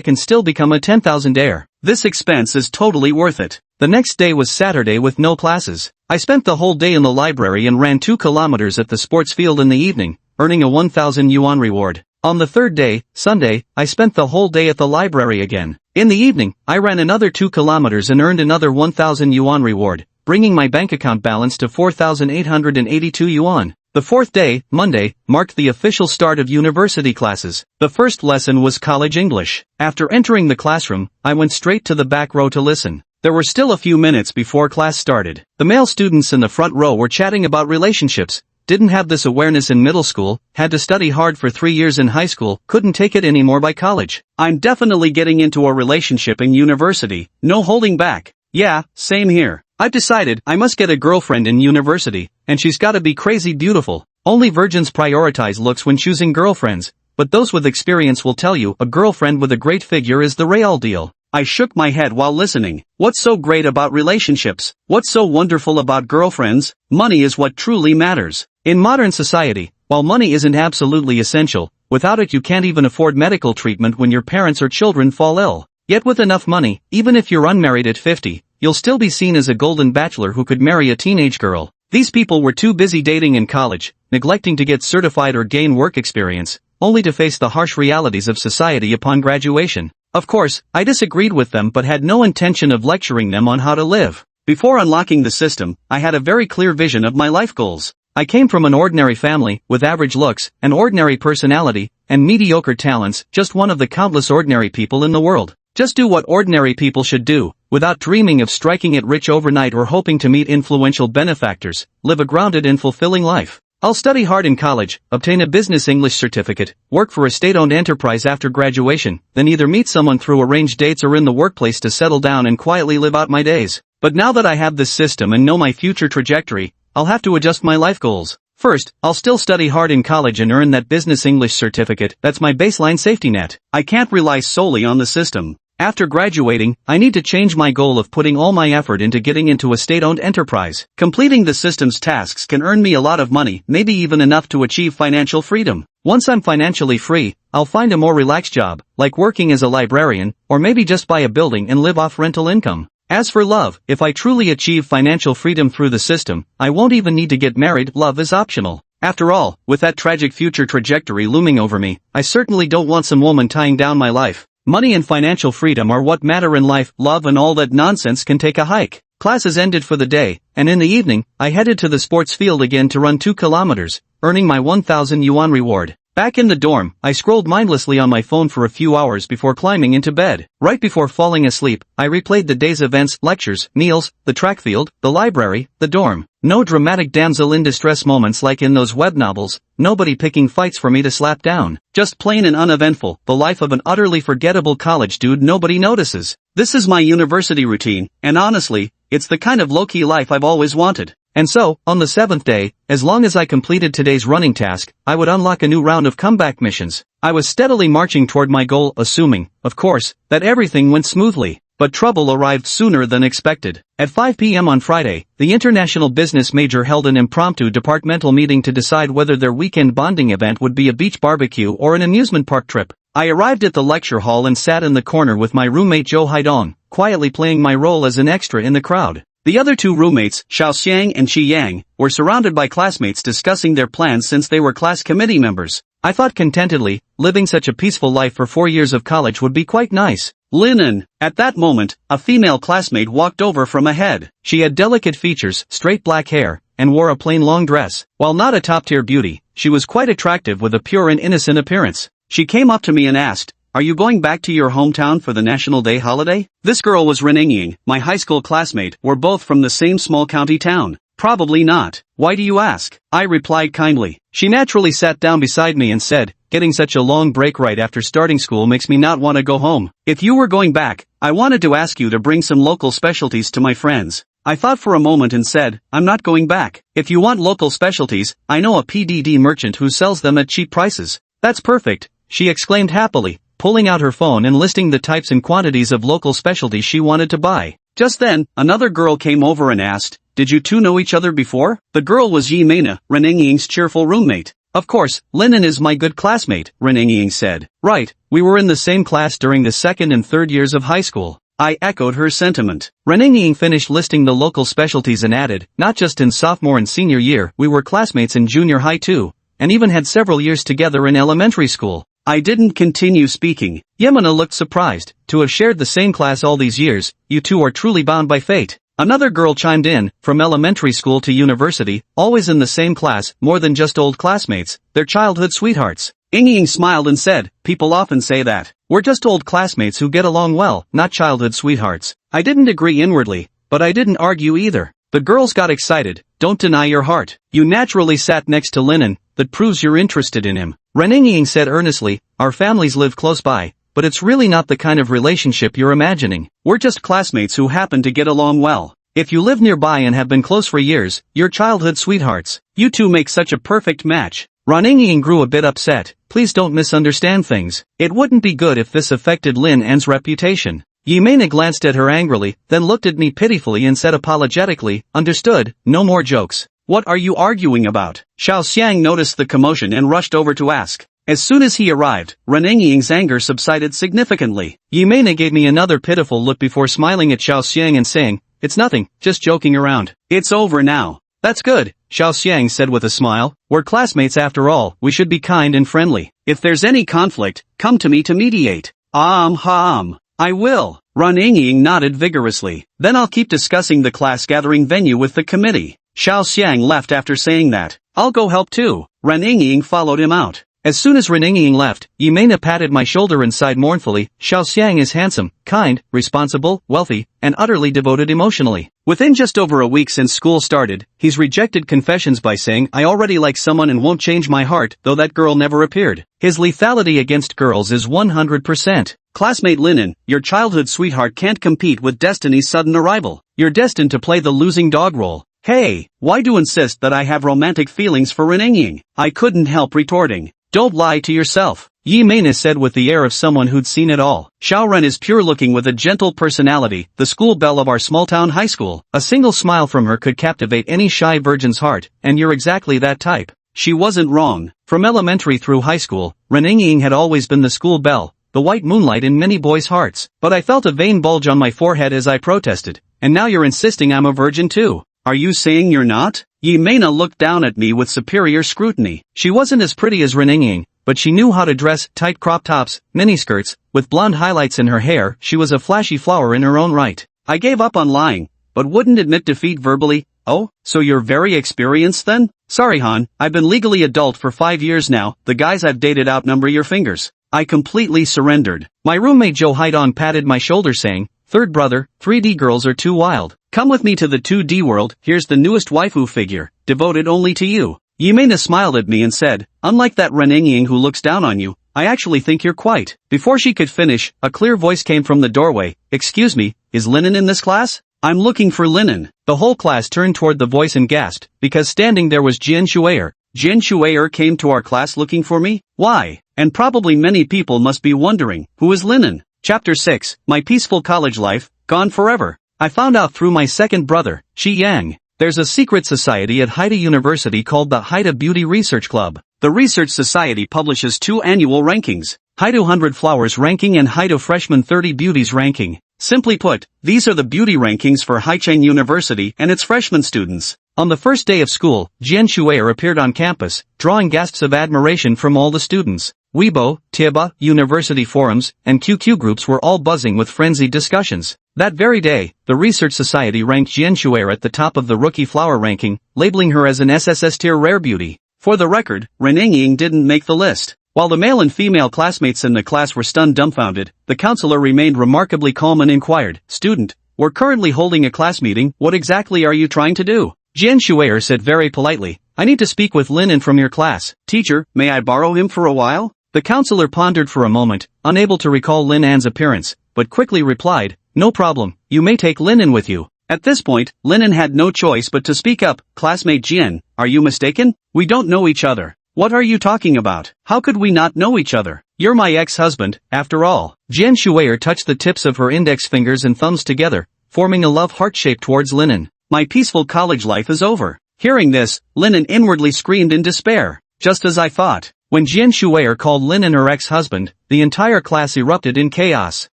can still become a 10,000-aire. This expense is totally worth it. The next day was Saturday with no classes. I spent the whole day in the library and ran 2 kilometers at the sports field in the evening, earning a 1,000 yuan reward. On the third day, Sunday, I spent the whole day at the library again. In the evening, I ran another 2 kilometers and earned another 1,000 yuan reward, bringing my bank account balance to 4,882 yuan. The fourth day, Monday, marked the official start of university classes. The first lesson was college English. After entering the classroom, I went straight to the back row to listen. There were still a few minutes before class started. The male students in the front row were chatting about relationships. Didn't have this awareness in middle school, had to study hard for 3 years in high school, couldn't take it anymore by college. I'm definitely getting into a relationship in university, no holding back. Yeah, same here. I've decided I must get a girlfriend in university, and she's gotta be crazy beautiful. Only virgins prioritize looks when choosing girlfriends, but those with experience will tell you a girlfriend with a great figure is the real deal. I shook my head while listening. What's so great about relationships? What's so wonderful about girlfriends? Money is what truly matters. In modern society, while money isn't absolutely essential, without it you can't even afford medical treatment when your parents or children fall ill. Yet with enough money, even if you're unmarried at 50, you'll still be seen as a golden bachelor who could marry a teenage girl. These people were too busy dating in college, neglecting to get certified or gain work experience, only to face the harsh realities of society upon graduation. Of course, I disagreed with them but had no intention of lecturing them on how to live. Before unlocking the system, I had a very clear vision of my life goals. I came from an ordinary family, with average looks, an ordinary personality, and mediocre talents, just one of the countless ordinary people in the world. Just do what ordinary people should do, without dreaming of striking it rich overnight or hoping to meet influential benefactors, live a grounded and fulfilling life. I'll study hard in college, obtain a business English certificate, work for a state-owned enterprise after graduation, then either meet someone through arranged dates or in the workplace to settle down and quietly live out my days. But now that I have this system and know my future trajectory, I'll have to adjust my life goals. First, I'll still study hard in college and earn that business English certificate. That's my baseline safety net. I can't rely solely on the system. After graduating, I need to change my goal of putting all my effort into getting into a state-owned enterprise. Completing the system's tasks can earn me a lot of money, maybe even enough to achieve financial freedom. Once I'm financially free, I'll find a more relaxed job, like working as a librarian, or maybe just buy a building and live off rental income. As for love, if I truly achieve financial freedom through the system, I won't even need to get married. Love is optional. After all, with that tragic future trajectory looming over me, I certainly don't want some woman tying down my life. Money and financial freedom are what matter in life. Love and all that nonsense can take a hike. Classes ended for the day, and in the evening, I headed to the sports field again to run 2 kilometers, earning my 1,000 yuan reward. Back in the dorm, I scrolled mindlessly on my phone for a few hours before climbing into bed. Right before falling asleep, I replayed the day's events, lectures, meals, the track field, the library, the dorm. No dramatic damsel in distress moments like in those web novels, nobody picking fights for me to slap down. Just plain and uneventful, the life of an utterly forgettable college dude nobody notices. This is my university routine, and honestly, it's the kind of low-key life I've always wanted. And so, on the 7th day, as long as I completed today's running task, I would unlock a new round of comeback missions. I was steadily marching toward my goal, assuming, of course, that everything went smoothly. But trouble arrived sooner than expected. At 5 p.m. on Friday, the international business major held an impromptu departmental meeting to decide whether their weekend bonding event would be a beach barbecue or an amusement park trip. I arrived at the lecture hall and sat in the corner with my roommate Zhou Haidong, quietly playing my role as an extra in the crowd. The other 2 roommates, Xiao Xiang and Qi Yang, were surrounded by classmates discussing their plans since they were class committee members. I thought contentedly, living such a peaceful life for 4 years of college would be quite nice. Linen. At that moment, a female classmate walked over from ahead. She had delicate features, straight black hair, and wore a plain long dress. While not a top-tier beauty, she was quite attractive with a pure and innocent appearance. She came up to me and asked, "Are you going back to your hometown for the National Day holiday?" This girl was Renengying, my high school classmate. We're both from the same small county town. Probably not. Why do you ask? I replied kindly. She naturally sat down beside me and said, "Getting such a long break right after starting school makes me not want to go home. If you were going back, I wanted to ask you to bring some local specialties to my friends." I thought for a moment and said, "I'm not going back. If you want local specialties, I know a PDD merchant who sells them at cheap prices." "That's perfect," she exclaimed happily, pulling out her phone and listing the types and quantities of local specialties she wanted to buy. Just then, another girl came over and asked, "Did you 2 know each other before?" The girl was Yi Mena, Renengying's cheerful roommate. "Of course, Linen is my good classmate," Renengying said. "Right, we were in the same class during the 2nd and 3rd years of high school." I echoed her sentiment. Renengying finished listing the local specialties and added, "Not just in sophomore and senior year, we were classmates in junior high too, and even had several years together in elementary school." I didn't continue speaking. Yemena looked surprised. "To have shared the same class all these years, you two are truly bound by fate." Another girl chimed in, "From elementary school to university, always in the same class, more than just old classmates, they're childhood sweethearts." Ying smiled and said, "People often say that. We're just old classmates who get along well, not childhood sweethearts." I didn't agree inwardly, but I didn't argue either. The girls got excited. "Don't deny your heart. You naturally sat next to Linen, that proves you're interested in him." Renengying said earnestly, "Our families live close by, but it's really not the kind of relationship you're imagining. We're just classmates who happen to get along well. If you live nearby and have been close for years, you're childhood sweethearts. You two make such a perfect match." Renengying grew a bit upset. "Please don't misunderstand things. It wouldn't be good if this affected Lin An's reputation." Yimena glanced at her angrily, then looked at me pitifully and said apologetically, "Understood, no more jokes." "What are you arguing about?" Xiao Xiang noticed the commotion and rushed over to ask. As soon as he arrived, Renengying's anger subsided significantly. Yimena gave me another pitiful look before smiling at Xiao Xiang and saying, "It's nothing, just joking around." "It's over now." "That's good," Xiao Xiang said with a smile. "We're classmates after all, we should be kind and friendly. If there's any conflict, come to me to mediate." I will." Renengying nodded vigorously. "Then I'll keep discussing the class gathering venue with the committee." Xiao Xiang left after saying that. "I'll go help too." Renengying followed him out. As soon as Renengying left, Yimena patted my shoulder and sighed mournfully, "Xiao Xiang is handsome, kind, responsible, wealthy, and utterly devoted emotionally." Within just over a week since school started, he's rejected confessions by saying I already like someone and won't change my heart, though that girl never appeared. His lethality against girls is 100%. Classmate Linen, your childhood sweetheart can't compete with Destiny's sudden arrival. You're destined to play the losing dog role. Hey, why do you insist that I have romantic feelings for Renengying? I couldn't help retorting. Don't lie to yourself. Yi Mena said with the air of someone who'd seen it all. Xiaoren is pure-looking with a gentle personality, the school belle of our small-town high school. A single smile from her could captivate any shy virgin's heart, and you're exactly that type. She wasn't wrong. From elementary through high school, Renengying had always been the school belle, the white moonlight in many boys' hearts. But I felt a vein bulge on my forehead as I protested. And now you're insisting I'm a virgin too. Are you saying you're not? Yi Mena looked down at me with superior scrutiny. She wasn't as pretty as Renengying, but she knew how to dress, tight crop tops, miniskirts, with blonde highlights in her hair. She was a flashy flower in her own right. I gave up on lying, but wouldn't admit defeat verbally. Oh, so you're very experienced then? Sorry Han, I've been legally adult for 5 years now, the guys I've dated outnumber your fingers. I completely surrendered. My roommate Joe Haidong patted my shoulder saying, third brother, 3D girls are too wild. Come with me to the 2D world, here's the newest waifu figure, devoted only to you. Yi Mena smiled at me and said, unlike that Renengying who looks down on you, I actually think you're quite. Before she could finish, a clear voice came from the doorway, excuse me, is Linen in this class? I'm looking for Linen. The whole class turned toward the voice and gasped, because standing there was Jian Shuer. Jian Shuer came to our class looking for me? Why? And probably many people must be wondering, who is Linen? Chapter 6, My Peaceful College Life, Gone Forever. I found out through my second brother, Shi Yang. There's a secret society at Haida University called the Haida Beauty Research Club. The Research Society publishes 2 annual rankings, Haida 100 Flowers Ranking and Haida Freshman 30 Beauties Ranking. Simply put, these are the beauty rankings for Haicheng University and its freshman students. On the first day of school, Jian Shuer appeared on campus, drawing gasps of admiration from all the students. Weibo, Tieba, university forums, and QQ groups were all buzzing with frenzied discussions. That very day, the Research Society ranked Jian Shuer at the top of the rookie flower ranking, labeling her as an SSS tier rare beauty. For the record, Renengying didn't make the list. While the male and female classmates in the class were stunned dumbfounded, the counselor remained remarkably calm and inquired, student, we're currently holding a class meeting, what exactly are you trying to do? Jian Shuer said very politely, I need to speak with Linen from your class. Teacher, may I borrow him for a while? The counselor pondered for a moment, unable to recall Lin An's appearance, but quickly replied, no problem, you may take Linen with you. At this point, Linen had no choice but to speak up, classmate Jian, are you mistaken? We don't know each other. What are you talking about? How could we not know each other? You're my ex-husband, after all. Jian Shuer touched the tips of her index fingers and thumbs together, forming a love heart shape towards Linen. My peaceful college life is over. Hearing this, Linen inwardly screamed in despair. Just as I thought. When Jian Shuer called Linen her ex-husband, the entire class erupted in chaos.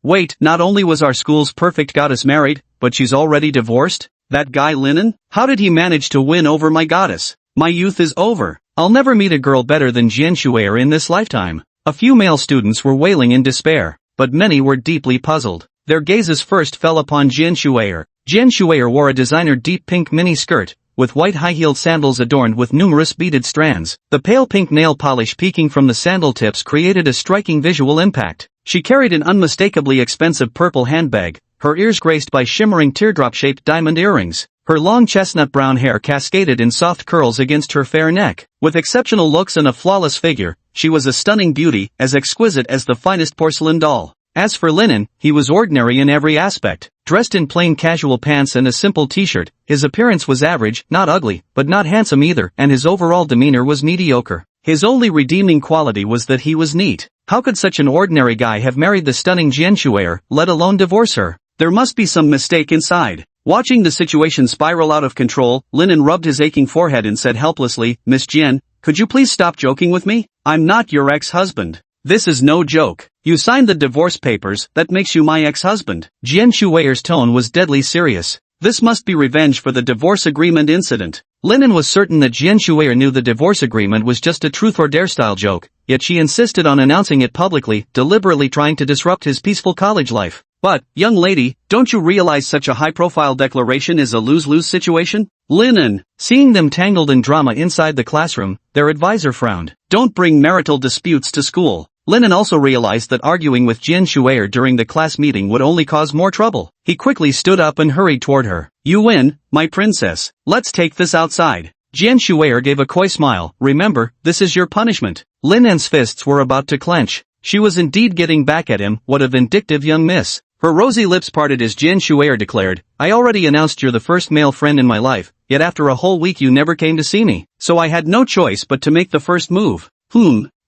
Wait, not only was our school's perfect goddess married, but she's already divorced? That guy Linen? How did he manage to win over my goddess? My youth is over. I'll never meet a girl better than Jian Shuer in this lifetime. A few male students were wailing in despair, but many were deeply puzzled. Their gazes first fell upon Jian Shuer. Jian Shuer wore a designer deep pink mini skirt, with white high-heeled sandals adorned with numerous beaded strands. The pale pink nail polish peeking from the sandal tips created a striking visual impact. She carried an unmistakably expensive purple handbag, her ears graced by shimmering teardrop-shaped diamond earrings. Her long chestnut brown hair cascaded in soft curls against her fair neck. With exceptional looks and a flawless figure, she was a stunning beauty, as exquisite as the finest porcelain doll. As for Linen, he was ordinary in every aspect. Dressed in plain casual pants and a simple t-shirt, his appearance was average, not ugly, but not handsome either, and his overall demeanor was mediocre. His only redeeming quality was that he was neat. How could such an ordinary guy have married the stunning Jian Shuer, let alone divorce her? There must be some mistake inside. Watching the situation spiral out of control, Linen rubbed his aching forehead and said helplessly, Miss Jian, could you please stop joking with me? I'm not your ex-husband. This is no joke. You signed the divorce papers, that makes you my ex-husband. Jian Shuer's tone was deadly serious. This must be revenge for the divorce agreement incident. Linen was certain that Jian Shuer knew the divorce agreement was just a truth or dare style joke, yet she insisted on announcing it publicly, deliberately trying to disrupt his peaceful college life. But, young lady, don't you realize such a high-profile declaration is a lose-lose situation? Linen. Seeing them tangled in drama inside the classroom, their advisor frowned. Don't bring marital disputes to school. Linen also realized that arguing with Jian Shuer during the class meeting would only cause more trouble. He quickly stood up and hurried toward her. "You win, my princess. Let's take this outside." Jian Shuer gave a coy smile. "Remember, this is your punishment." Linen's fists were about to clench. She was indeed getting back at him. What a vindictive young miss. Her rosy lips parted as Jian Shuer declared, "I already announced you're the first male friend in my life, yet after a whole week you never came to see me. So I had no choice but to make the first move."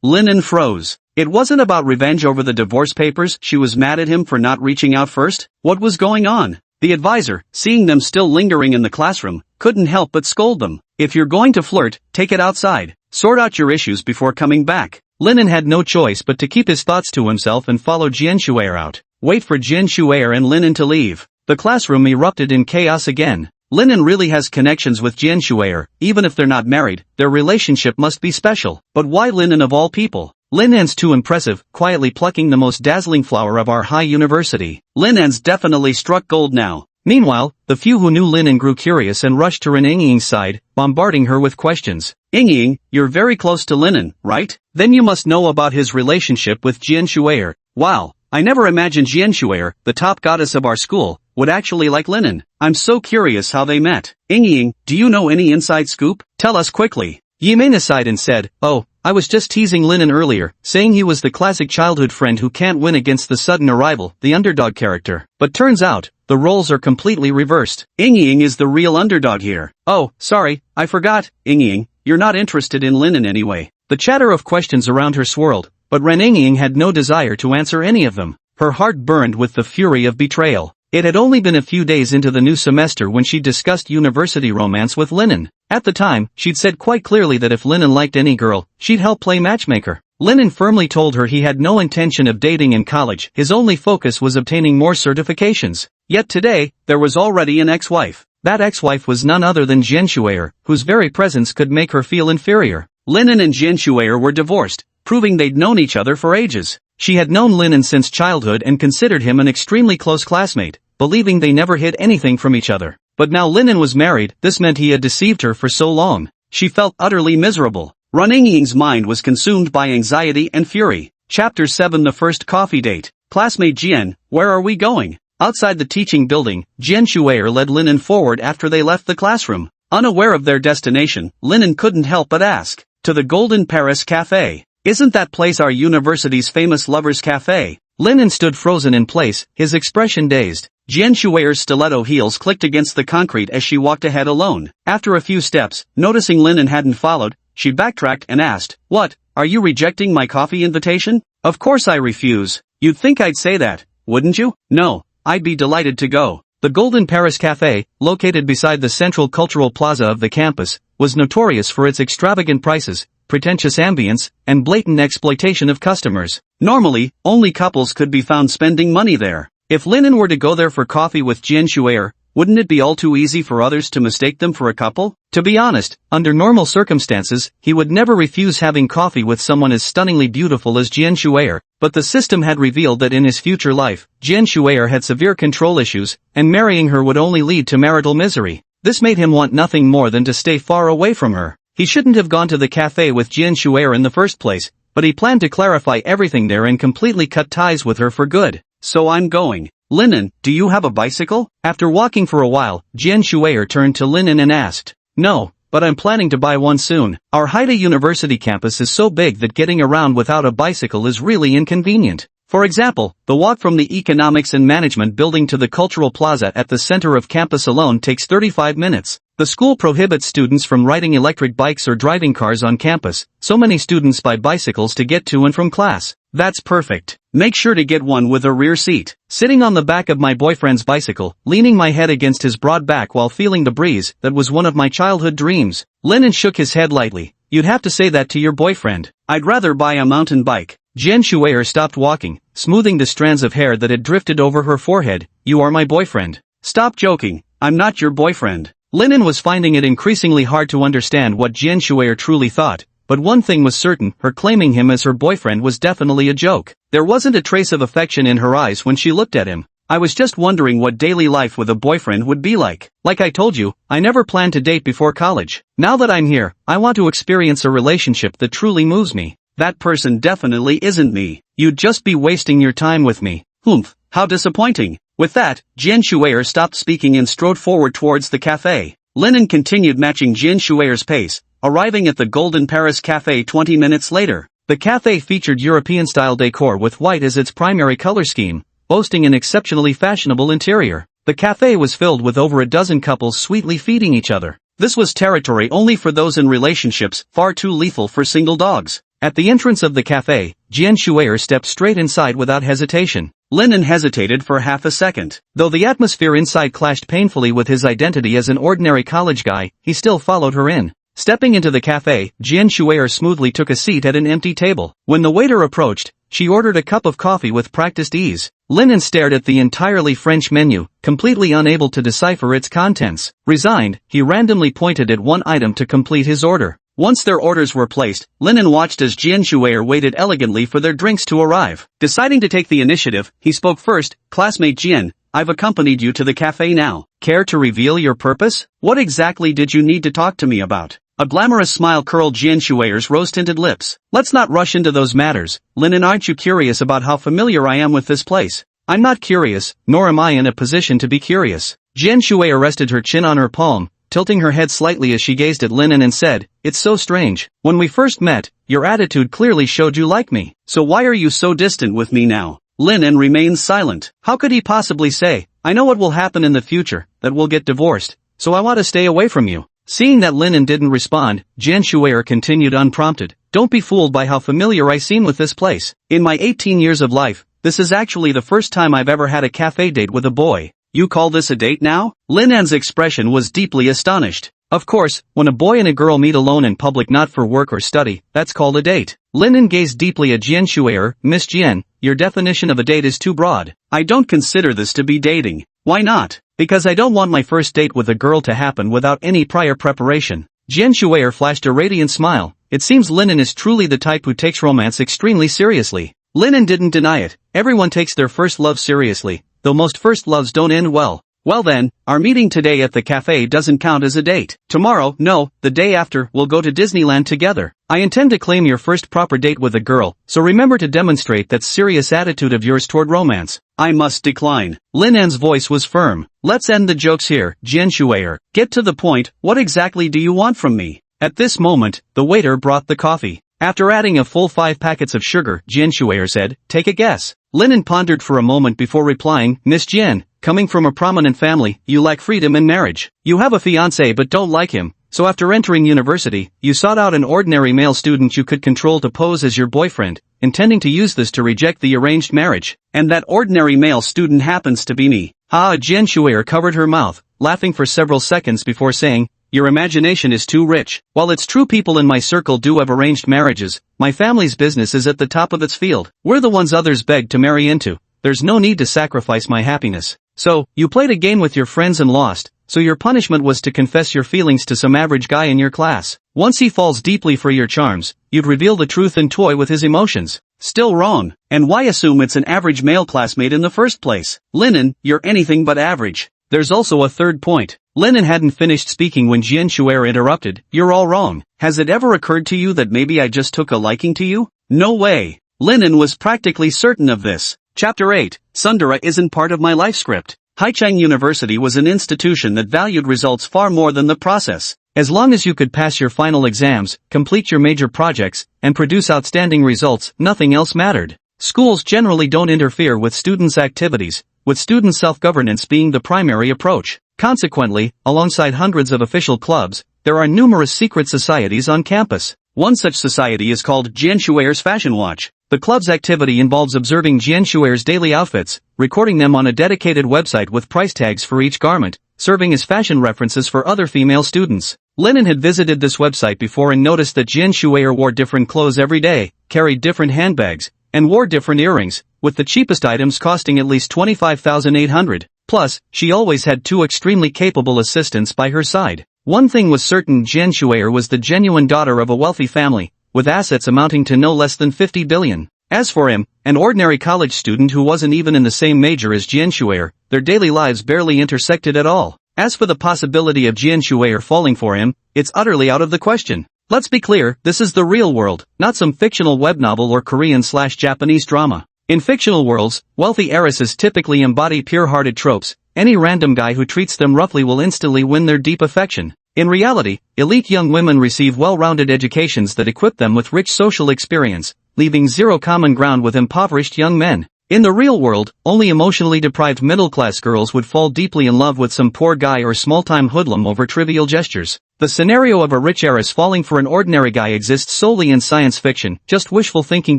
Linen froze. It wasn't about revenge over the divorce papers. She was mad at him for not reaching out first. What was going on? The advisor, seeing them still lingering in the classroom, couldn't help but scold them. "If you're going to flirt, take it outside. Sort out your issues before coming back." Linen had no choice but to keep his thoughts to himself and follow Jian Shuer out. Wait for Jian Shuer and Linen to leave. The classroom erupted in chaos again. Linen really has connections with Jian Shuer. Even if they're not married, their relationship must be special. But why Linen of all people? Linen's too impressive, quietly plucking the most dazzling flower of our high university. Linen's definitely struck gold now. Meanwhile, the few who knew Linen grew curious and rushed to Ying's side, bombarding her with questions. "Ying, you're very close to Linen, right? Then you must know about his relationship with Jian Shuer. Wow, I never imagined Jian Shuer, the top goddess of our school, would actually like Linen. I'm so curious how they met. Ying, do you know any inside scoop? Tell us quickly." Yimena sighed and said, "Oh, I was just teasing Linen earlier, saying he was the classic childhood friend who can't win against the sudden arrival, the underdog character. But turns out, the roles are completely reversed. Ying is the real underdog here." "Oh, sorry, I forgot. Ying, you're not interested in Linen anyway." The chatter of questions around her swirled, but Ren Ying had no desire to answer any of them. Her heart burned with the fury of betrayal. It had only been a few days into the new semester when she discussed university romance with Linen. At the time, she'd said quite clearly that if Linen liked any girl, she'd help play matchmaker. Linen firmly told her he had no intention of dating in college, his only focus was obtaining more certifications. Yet today, there was already an ex-wife. That ex-wife was none other than Jian Shuer, whose very presence could make her feel inferior. Linen and Jian Shuer were divorced, proving they'd known each other for ages. She had known Linen since childhood and considered him an extremely close classmate, believing they never hid anything from each other. But now Linen was married, this meant he had deceived her for so long. She felt utterly miserable. Ren Ying's mind was consumed by anxiety and fury. Chapter 7: The First Coffee Date. "Classmate Jian, where are we going?" Outside the teaching building, Jian Shuer led Linen forward after they left the classroom. Unaware of their destination, Linen couldn't help but ask, "To the Golden Paris Café. Isn't that place our university's famous lovers' cafe?" Linen stood frozen in place, his expression dazed. Jian Shuer's stiletto heels clicked against the concrete as she walked ahead alone. After a few steps, noticing Linen hadn't followed, she backtracked and asked, "What, are you rejecting my coffee invitation?" "Of course I refuse. You'd think I'd say that, wouldn't you?" "No, I'd be delighted to go." The Golden Paris Café, located beside the central cultural plaza of the campus, was notorious for its extravagant prices, pretentious ambience, and blatant exploitation of customers. Normally, only couples could be found spending money there. If Linen were to go there for coffee with Jian Shuer, wouldn't it be all too easy for others to mistake them for a couple? To be honest, under normal circumstances, he would never refuse having coffee with someone as stunningly beautiful as Jian Shuer, but the system had revealed that in his future life, Jian Shuer had severe control issues, and marrying her would only lead to marital misery. This made him want nothing more than to stay far away from her. He shouldn't have gone to the cafe with Jian Shuer in the first place, but he planned to clarify everything there and completely cut ties with her for good. "So I'm going. Linen, do you have a bicycle?" After walking for a while, Jian Shuer turned to Linen and asked. "No, but I'm planning to buy one soon. Our Haida University campus is so big that getting around without a bicycle is really inconvenient. For example, the walk from the Economics and Management building to the Cultural Plaza at the center of campus alone takes 35 minutes. The school prohibits students from riding electric bikes or driving cars on campus, so many students buy bicycles to get to and from class." "That's perfect. Make sure to get one with a rear seat." Sitting on the back of my boyfriend's bicycle, leaning my head against his broad back while feeling the breeze, that was one of my childhood dreams. Linen shook his head lightly. "You'd have to say that to your boyfriend. I'd rather buy a mountain bike." Jian Shuer stopped walking, smoothing the strands of hair that had drifted over her forehead. "You are my boyfriend." "Stop joking, I'm not your boyfriend." Linen was finding it increasingly hard to understand what Jian Shuer truly thought, but one thing was certain, her claiming him as her boyfriend was definitely a joke. There wasn't a trace of affection in her eyes when she looked at him. "I was just wondering what daily life with a boyfriend would be like. Like I told you, I never planned to date before college. Now that I'm here, I want to experience a relationship that truly moves me." That person definitely isn't me. You'd just be wasting your time with me. Humph, how disappointing. With that, Jian Shuer stopped speaking and strode forward towards the cafe. Linen continued matching Jian Shuer's pace, arriving at the Golden Paris Cafe 20 minutes later. The cafe featured European-style decor with white as its primary color scheme, boasting an exceptionally fashionable interior. The cafe was filled with over a dozen couples sweetly feeding each other. This was territory only for those in relationships, far too lethal for single dogs. At the entrance of the cafe, Jian Shuer stepped straight inside without hesitation. Linen hesitated for half a second. Though the atmosphere inside clashed painfully with his identity as an ordinary college guy, he still followed her in. Stepping into the cafe, Jian Shuer smoothly took a seat at an empty table. When the waiter approached, she ordered a cup of coffee with practiced ease. Linen stared at the entirely French menu, completely unable to decipher its contents. Resigned, he randomly pointed at one item to complete his order. Once their orders were placed, Linen watched as Jian Shuer waited elegantly for their drinks to arrive. Deciding to take the initiative, he spoke first. Classmate Jian, I've accompanied you to the cafe now. Care to reveal your purpose? What exactly did you need to talk to me about? A glamorous smile curled Jian Shuer's rose-tinted lips. Let's not rush into those matters. Linen, aren't you curious about how familiar I am with this place? I'm not curious, nor am I in a position to be curious. Jian Shuer rested her chin on her palm, tilting her head slightly as she gazed at Linen and said, "It's so strange. When we first met, your attitude clearly showed you like me. So why are you so distant with me now?" Linen remained silent. How could he possibly say, "I know what will happen in the future, that we'll get divorced, so I want to stay away from you"? Seeing that Linen didn't respond, Jian Shuer continued unprompted. "Don't be fooled by how familiar I seem with this place. In my 18 years of life, this is actually the first time I've ever had a cafe date with a boy." "You call this a date now?" Linen's expression was deeply astonished. Of course, when a boy and a girl meet alone in public not for work or study, that's called a date. Linen gazed deeply at Jian Shuer. "Miss Jian, your definition of a date is too broad. I don't consider this to be dating." "Why not?" "Because I don't want my first date with a girl to happen without any prior preparation." Jian Shuer flashed a radiant smile. It seems Linen is truly the type who takes romance extremely seriously. Linen didn't deny it. Everyone takes their first love seriously, though most first loves don't end well. "Well then, our meeting today at the cafe doesn't count as a date. Tomorrow, no, the day after, we'll go to Disneyland together. I intend to claim your first proper date with a girl, so remember to demonstrate that serious attitude of yours toward romance." "I must decline." Linen's voice was firm. "Let's end the jokes here, Jian Shuer. Get to the point, what exactly do you want from me?" At this moment, the waiter brought the coffee. After adding a full 5 packets of sugar, Jian Shuer said, "Take a guess." Linen pondered for a moment before replying, "Miss Jian, coming from a prominent family, you lack freedom in marriage. You have a fiancé but don't like him, so after entering university, you sought out an ordinary male student you could control to pose as your boyfriend, intending to use this to reject the arranged marriage. And that ordinary male student happens to be me." Jian Shuer covered her mouth, laughing for several seconds before saying, "Your imagination is too rich. While it's true people in my circle do have arranged marriages, my family's business is at the top of its field. We're the ones others beg to marry into. There's no need to sacrifice my happiness. So, you played a game with your friends and lost, so your punishment was to confess your feelings to some average guy in your class. Once he falls deeply for your charms, you'd reveal the truth and toy with his emotions." "Still wrong. And why assume it's an average male classmate in the first place? Linen, you're anything but average. There's also a third point." Linen hadn't finished speaking when Jian Shuer interrupted. "You're all wrong. Has it ever occurred to you that maybe I just took a liking to you?" "No way." Linen was practically certain of this. Chapter 8, Sundara isn't part of my life script. Haicheng University was an institution that valued results far more than the process. As long as you could pass your final exams, complete your major projects, and produce outstanding results, nothing else mattered. Schools generally don't interfere with students' activities, with student self-governance being the primary approach. Consequently, alongside hundreds of official clubs, there are numerous secret societies on campus. One such society is called Jian Shuer's Fashion Watch. The club's activity involves observing Jian Shuer's daily outfits, recording them on a dedicated website with price tags for each garment, serving as fashion references for other female students. Linen had visited this website before and noticed that Jian Shuer wore different clothes every day, carried different handbags, and wore different earrings, with the cheapest items costing at least 25,800. Plus, she always had 2 extremely capable assistants by her side. One thing was certain: Jian Shuer was the genuine daughter of a wealthy family, with assets amounting to no less than 50 billion. As for him, an ordinary college student who wasn't even in the same major as Jian Shuer, their daily lives barely intersected at all. As for the possibility of Jian Shuer falling for him, it's utterly out of the question. Let's be clear, this is the real world, not some fictional web novel or Korean/Japanese drama. In fictional worlds, wealthy heiresses typically embody pure-hearted tropes. Any random guy who treats them roughly will instantly win their deep affection. In reality, elite young women receive well-rounded educations that equip them with rich social experience, leaving zero common ground with impoverished young men. In the real world, only emotionally deprived middle-class girls would fall deeply in love with some poor guy or small-time hoodlum over trivial gestures. The scenario of a rich heiress falling for an ordinary guy exists solely in science fiction, just wishful thinking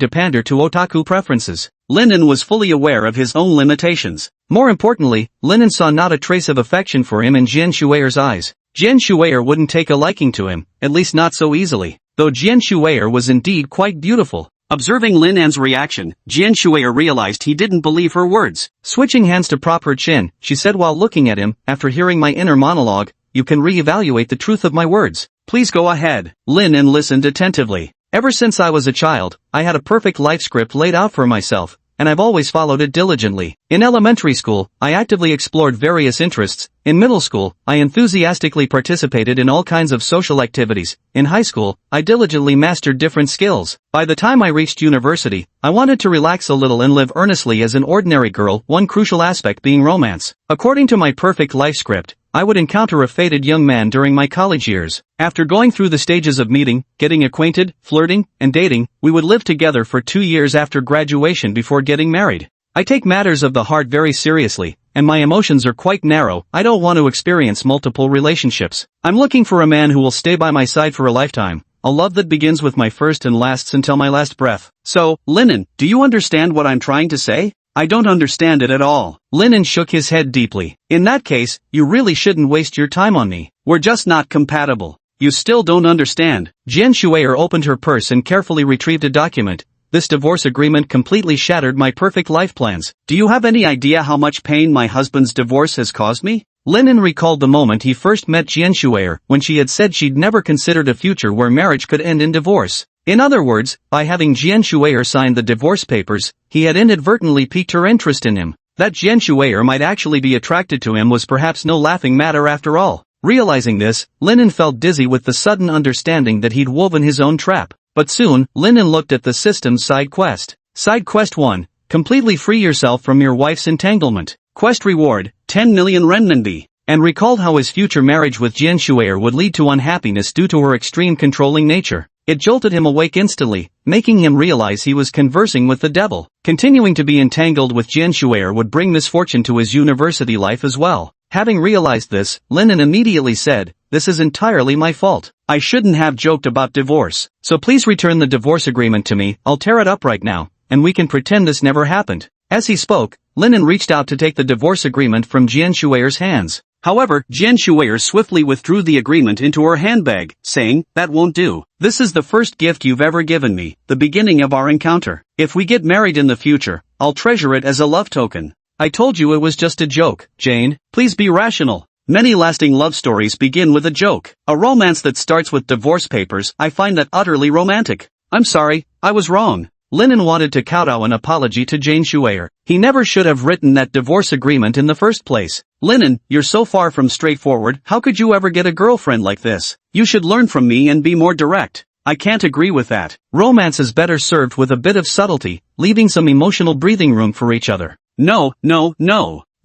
to pander to otaku preferences. Linen was fully aware of his own limitations. More importantly, Linen saw not a trace of affection for him in Jian Shuer's eyes. Jian Shuer wouldn't take a liking to him, at least not so easily, though Jian Shuer was indeed quite beautiful. Observing Linan's reaction, Jian Shuer realized he didn't believe her words. Switching hands to prop her chin, she said while looking at him, after hearing my inner monologue, "You can re-evaluate the truth of my words." Please go ahead. Linan listened attentively. Ever since I was a child, I had a perfect life script laid out for myself, and I've always followed it diligently. In elementary school, I actively explored various interests. In middle school, I enthusiastically participated in all kinds of social activities. In high school, I diligently mastered different skills. By the time I reached university, I wanted to relax a little and live earnestly as an ordinary girl, one crucial aspect being romance. According to my perfect life script, I would encounter a fated young man during my college years. After going through the stages of meeting, getting acquainted, flirting, and dating, we would live together for 2 years after graduation before getting married. I take matters of the heart very seriously, and my emotions are quite narrow. I don't want to experience multiple relationships. I'm looking for a man who will stay by my side for a lifetime, a love that begins with my first and lasts until my last breath. So, Linen, do you understand what I'm trying to say? I don't understand it at all. Linen shook his head deeply. In that case, you really shouldn't waste your time on me. We're just not compatible. You still don't understand. Jian Shuer opened her purse and carefully retrieved a document. This divorce agreement completely shattered my perfect life plans. Do you have any idea how much pain my husband's divorce has caused me? Linen recalled the moment he first met Jian Shuer, when she had said she'd never considered a future where marriage could end in divorce. In other words, by having Jian Shuer sign the divorce papers, he had inadvertently piqued her interest in him. That Jian Shuer might actually be attracted to him was perhaps no laughing matter after all. Realizing this, Linen felt dizzy with the sudden understanding that he'd woven his own trap. But soon, Linen looked at the system's side quest. Side quest 1. Completely free yourself from your wife's entanglement. Quest reward, 10 million renminbi. And recalled how his future marriage with Jian Shuer would lead to unhappiness due to her extreme controlling nature. It jolted him awake instantly, making him realize he was conversing with the devil. Continuing to be entangled with Jian Shuer would bring misfortune to his university life as well. Having realized this, Linen immediately said, "This is entirely my fault. I shouldn't have joked about divorce. So please return the divorce agreement to me. I'll tear it up right now, and we can pretend this never happened." As he spoke, Linen reached out to take the divorce agreement from Jian Shuer's hands. However, Jian Shuer swiftly withdrew the agreement into her handbag, saying, "That won't do. This is the first gift you've ever given me, the beginning of our encounter. If we get married in the future, I'll treasure it as a love token." "I told you it was just a joke, Jane. Please be rational. Many lasting love stories begin with a joke. A romance that starts with divorce papers, I find that utterly romantic. I'm sorry, I was wrong." Linen wanted to kowtow an apology to Jian Shuer. He never should have written that divorce agreement in the first place. "Linen, you're so far from straightforward. How could you ever get a girlfriend like this? You should learn from me and be more direct." "I can't agree with that. Romance is better served with a bit of subtlety, leaving some emotional breathing room for each other." No.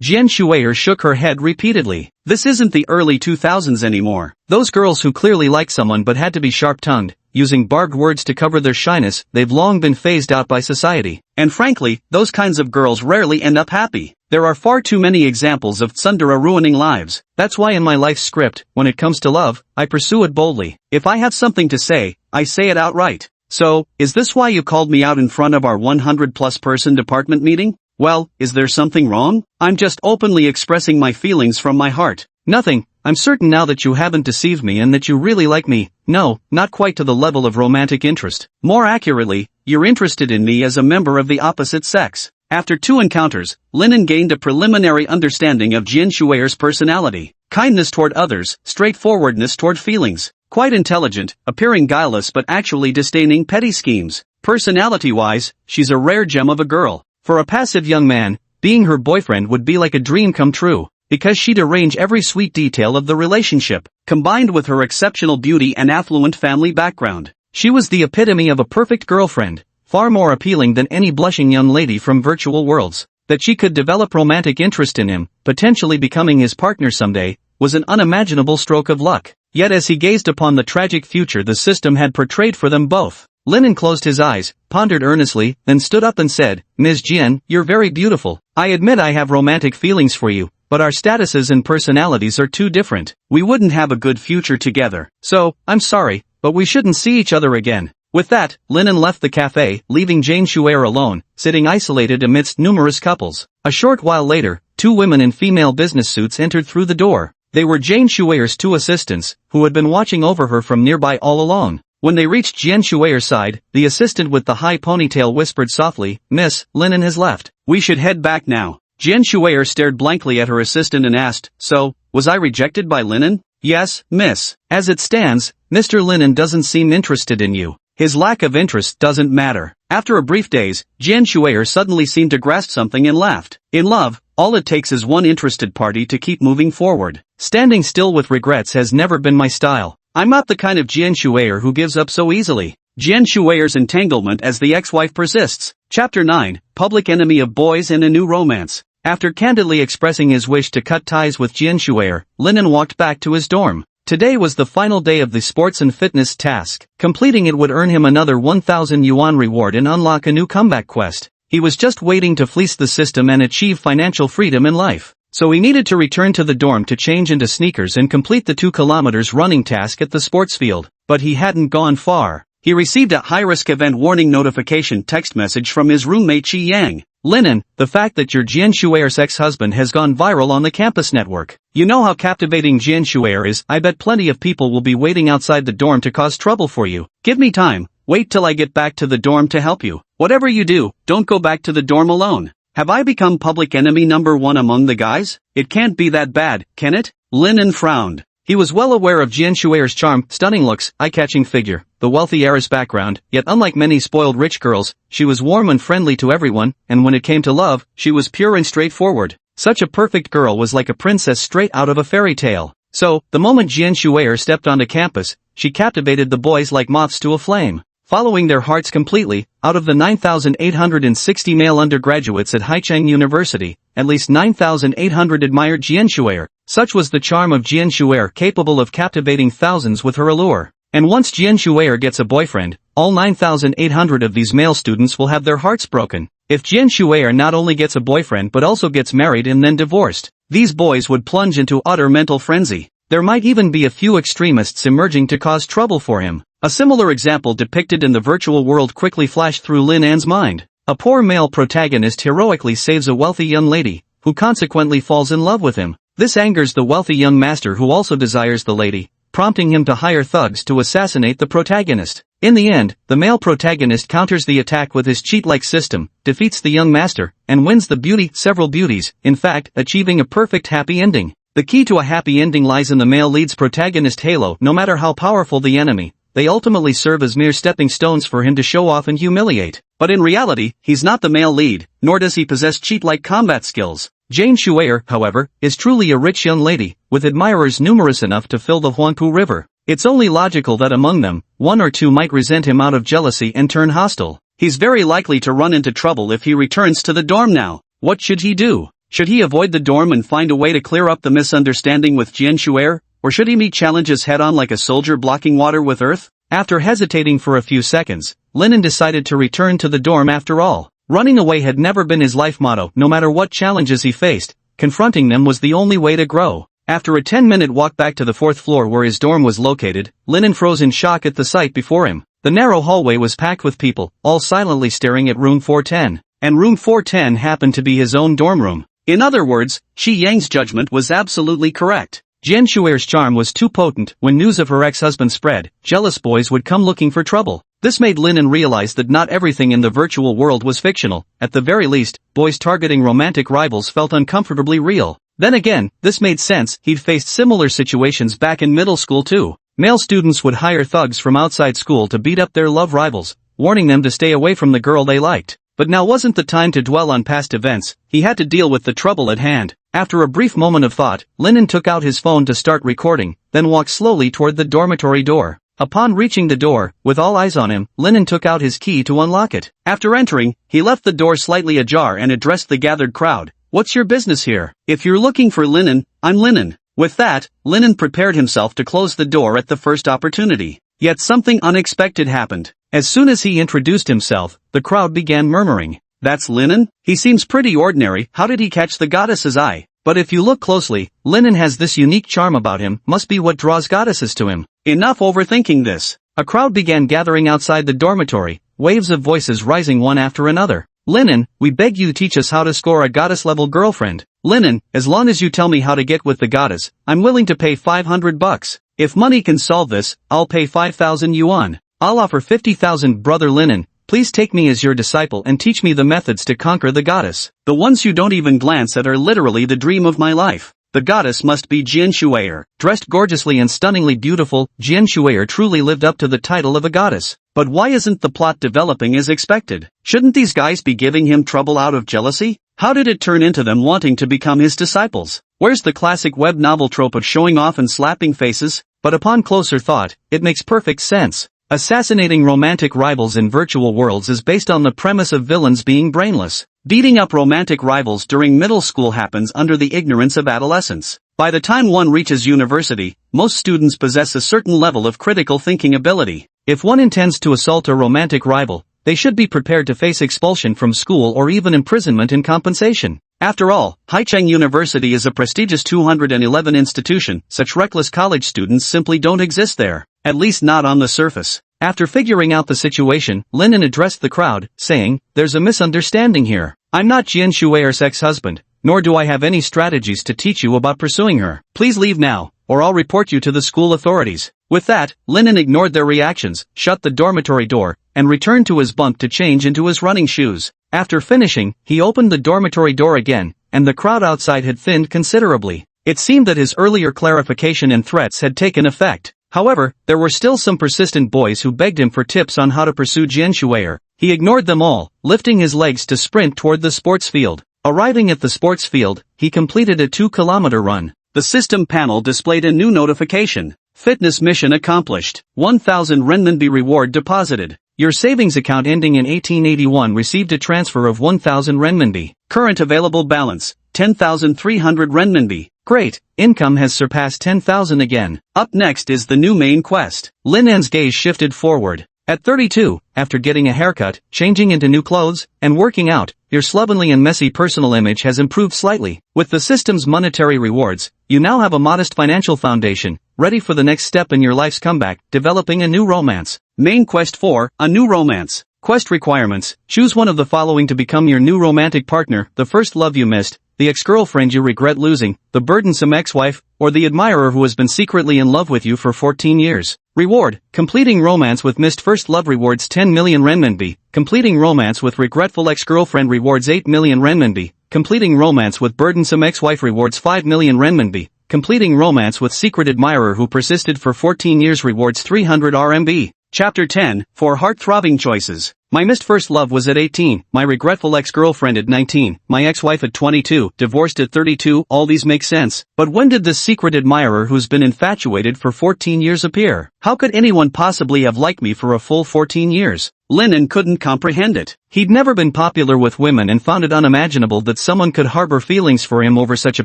Jian Shuer shook her head repeatedly. This isn't the early 2000s anymore. Those girls who clearly like someone but had to be sharp-tongued, using barbed words to cover their shyness, they've long been phased out by society. And frankly, those kinds of girls rarely end up happy. There are far too many examples of tsundere ruining lives. That's why in my life script, when it comes to love, I pursue it boldly. If I have something to say, I say it outright. So, is this why you called me out in front of our 100-plus person department meeting? Well, is there something wrong? I'm just openly expressing my feelings from my heart. Nothing. I'm certain now that you haven't deceived me and that you really like me. No, not quite to the level of romantic interest. More accurately, you're interested in me as a member of the opposite sex. After 2 encounters, Linen gained a preliminary understanding of Jian Shuer's personality. Kindness toward others, straightforwardness toward feelings. Quite intelligent, appearing guileless but actually disdaining petty schemes. Personality-wise, she's a rare gem of a girl. For a passive young man, being her boyfriend would be like a dream come true. because she'd arrange every sweet detail of the relationship, combined with her exceptional beauty and affluent family background. She was the epitome of a perfect girlfriend, far more appealing than any blushing young lady from virtual worlds. That she could develop romantic interest in him, potentially becoming his partner someday, was an unimaginable stroke of luck. Yet as he gazed upon the tragic future the system had portrayed for them both, Linen closed his eyes, pondered earnestly, then stood up and said, "Ms. Jian, you're very beautiful. I admit I have romantic feelings for you, but our statuses and personalities are too different. We wouldn't have a good future together. So, I'm sorry, but we shouldn't see each other again." With that, Linen left the cafe, leaving Jian Shuer alone, sitting isolated amidst numerous couples. A short while later, two women in female business suits entered through the door. They were Jian Shuer's two assistants, who had been watching over her from nearby all along. When they reached Jian Shuer's side, the assistant with the high ponytail whispered softly, "Miss, Linen has left. We should head back now." Jian Shuer stared blankly at her assistant and asked, "So, was I rejected by Linen?" "Yes, miss. As it stands, Mr. Linen doesn't seem interested in you. His lack of interest doesn't matter." After a brief daze, Jian Shuer suddenly seemed to grasp something and laughed. In love, all it takes is one interested party to keep moving forward. Standing still with regrets has never been my style. I'm not the kind of Jian Shuer who gives up so easily. Jian Shuer's entanglement as the ex-wife persists. Chapter 9, Public Enemy of Boys and a New Romance. After candidly expressing his wish to cut ties with Jian Shuer, Linen walked back to his dorm. Today was the final day of the sports and fitness task. Completing it would earn him another 1,000 yuan reward and unlock a new comeback quest. He was just waiting to fleece the system and achieve financial freedom in life. So he needed to return to the dorm to change into sneakers and complete the 2 kilometers running task at the sports field. But he hadn't gone far. He received a high-risk event warning notification text message from his roommate Qi Yang. "Linen, the fact that your Jian Shuer's ex-husband has gone viral on the campus network. You know how captivating Jian Shuer is. I bet plenty of people will be waiting outside the dorm to cause trouble for you. Give me time. Wait till I get back to the dorm to help you. Whatever you do, don't go back to the dorm alone." Have I become public enemy number 1 among the guys? It can't be that bad, can it? Linen frowned. He was well aware of Jian Shuer's charm, stunning looks, eye-catching figure, the wealthy heiress background, yet unlike many spoiled rich girls, she was warm and friendly to everyone, and when it came to love, she was pure and straightforward. Such a perfect girl was like a princess straight out of a fairy tale. So, the moment Jian Shuer stepped onto campus, she captivated the boys like moths to a flame. Following their hearts completely, out of the 9,860 male undergraduates at Haicheng University, at least 9,800 admired Jian Shuer. Such was the charm of Jian Shuer, capable of captivating thousands with her allure. And once Jian Shuer gets a boyfriend, all 9,800 of these male students will have their hearts broken. If Jian Shuer not only gets a boyfriend but also gets married and then divorced, these boys would plunge into utter mental frenzy. There might even be a few extremists emerging to cause trouble for him. A similar example depicted in the virtual world quickly flashed through Lin An's mind. A poor male protagonist heroically saves a wealthy young lady, who consequently falls in love with him. This angers the wealthy young master who also desires the lady, prompting him to hire thugs to assassinate the protagonist. In the end, the male protagonist counters the attack with his cheat-like system, defeats the young master, and wins the several beauties, in fact, achieving a perfect happy ending. The key to a happy ending lies in the male lead's protagonist halo. No matter how powerful the enemy, they ultimately serve as mere stepping stones for him to show off and humiliate. But in reality, he's not the male lead, nor does he possess cheat-like combat skills. Jian Shuer, however, is truly a rich young lady, with admirers numerous enough to fill the Huangpu River. It's only logical that among them, 1 or 2 might resent him out of jealousy and turn hostile. He's very likely to run into trouble if he returns to the dorm now. What should he do? Should he avoid the dorm and find a way to clear up the misunderstanding with Jian Shuer? Or should he meet challenges head-on like a soldier blocking water with earth? After hesitating for a few seconds, Linen decided to return to the dorm after all. Running away had never been his life motto. No matter what challenges he faced, confronting them was the only way to grow. After a 10-minute walk back to the 4th floor where his dorm was located, Linen froze in shock at the sight before him. The narrow hallway was packed with people, all silently staring at room 410. And room 410 happened to be his own dorm room. In other words, Qi Yang's judgment was absolutely correct. Jian Shuer's charm was too potent. When news of her ex-husband spread, jealous boys would come looking for trouble. This made Linen realize that not everything in the virtual world was fictional. At the very least, boys targeting romantic rivals felt uncomfortably real. Then again, this made sense. He'd faced similar situations back in middle school too. Male students would hire thugs from outside school to beat up their love rivals, warning them to stay away from the girl they liked. But now wasn't the time to dwell on past events. He had to deal with the trouble at hand. After a brief moment of thought, Linen took out his phone to start recording, then walked slowly toward the dormitory door. Upon reaching the door, with all eyes on him, Linen took out his key to unlock it. After entering, he left the door slightly ajar and addressed the gathered crowd. "What's your business here? If you're looking for Linen, I'm Linen." With that, Linen prepared himself to close the door at the first opportunity. Yet something unexpected happened. As soon as he introduced himself, the crowd began murmuring, "That's Linen? He seems pretty ordinary, how did he catch the goddess's eye?" But if you look closely, Linen has this unique charm about him, must be what draws goddesses to him. Enough overthinking this. A crowd began gathering outside the dormitory, waves of voices rising one after another. "Linen, we beg you teach us how to score a goddess-level girlfriend. Linen, as long as you tell me how to get with the goddess, I'm willing to pay 500 bucks. If money can solve this, I'll pay 5,000 yuan. I'll offer 50,000 brother Linen. Please take me as your disciple and teach me the methods to conquer the goddess. The ones you don't even glance at are literally the dream of my life. The goddess must be Jian Shuer." Dressed gorgeously and stunningly beautiful, Jian Shuer truly lived up to the title of a goddess. But why isn't the plot developing as expected? Shouldn't these guys be giving him trouble out of jealousy? How did it turn into them wanting to become his disciples? Where's the classic web novel trope of showing off and slapping faces? But upon closer thought, it makes perfect sense. Assassinating romantic rivals in virtual worlds is based on the premise of villains being brainless. Beating up romantic rivals during middle school happens under the ignorance of adolescence. By the time one reaches university, most students possess a certain level of critical thinking ability. If one intends to assault a romantic rival, they should be prepared to face expulsion from school or even imprisonment in compensation. After all, Haicheng University is a prestigious 211 institution, such reckless college students simply don't exist there. At least not on the surface. After figuring out the situation, Linen addressed the crowd, saying, "There's a misunderstanding here. I'm not Jian Shuer's ex-husband, nor do I have any strategies to teach you about pursuing her. Please leave now, or I'll report you to the school authorities." With that, Linen ignored their reactions, shut the dormitory door, and returned to his bunk to change into his running shoes. After finishing, he opened the dormitory door again, and the crowd outside had thinned considerably. It seemed that his earlier clarification and threats had taken effect. However, there were still some persistent boys who begged him for tips on how to pursue Jian Shuer. He ignored them all, lifting his legs to sprint toward the sports field. Arriving at the sports field, he completed a 2-kilometer run. The system panel displayed a new notification. Fitness mission accomplished. 1,000 renminbi reward deposited. Your savings account ending in 1881 received a transfer of 1,000 renminbi. Current available balance, 10,300 renminbi. Great, income has surpassed 10,000 again. Up next is the new main quest. Linen's gaze shifted forward. At 32, after getting a haircut, changing into new clothes, and working out, your slovenly and messy personal image has improved slightly. With the system's monetary rewards, you now have a modest financial foundation, ready for the next step in your life's comeback, developing a new romance. Main Quest 4, a new romance. Quest requirements, choose one of the following to become your new romantic partner: the first love you missed, the ex-girlfriend you regret losing, the burdensome ex-wife, or the admirer who has been secretly in love with you for 14 years. Reward, completing romance with missed first love rewards 10 million renminbi, completing romance with regretful ex-girlfriend rewards 8 million renminbi, completing romance with burdensome ex-wife rewards 5 million renminbi, completing romance with secret admirer who persisted for 14 years rewards 300 RMB. Chapter 10, for heart-throbbing choices. My missed first love was at 18, my regretful ex-girlfriend at 19, my ex-wife at 22, divorced at 32, all these make sense. But when did this secret admirer who's been infatuated for 14 years appear? How could anyone possibly have liked me for a full 14 years? Linen couldn't comprehend it. He'd never been popular with women and found it unimaginable that someone could harbor feelings for him over such a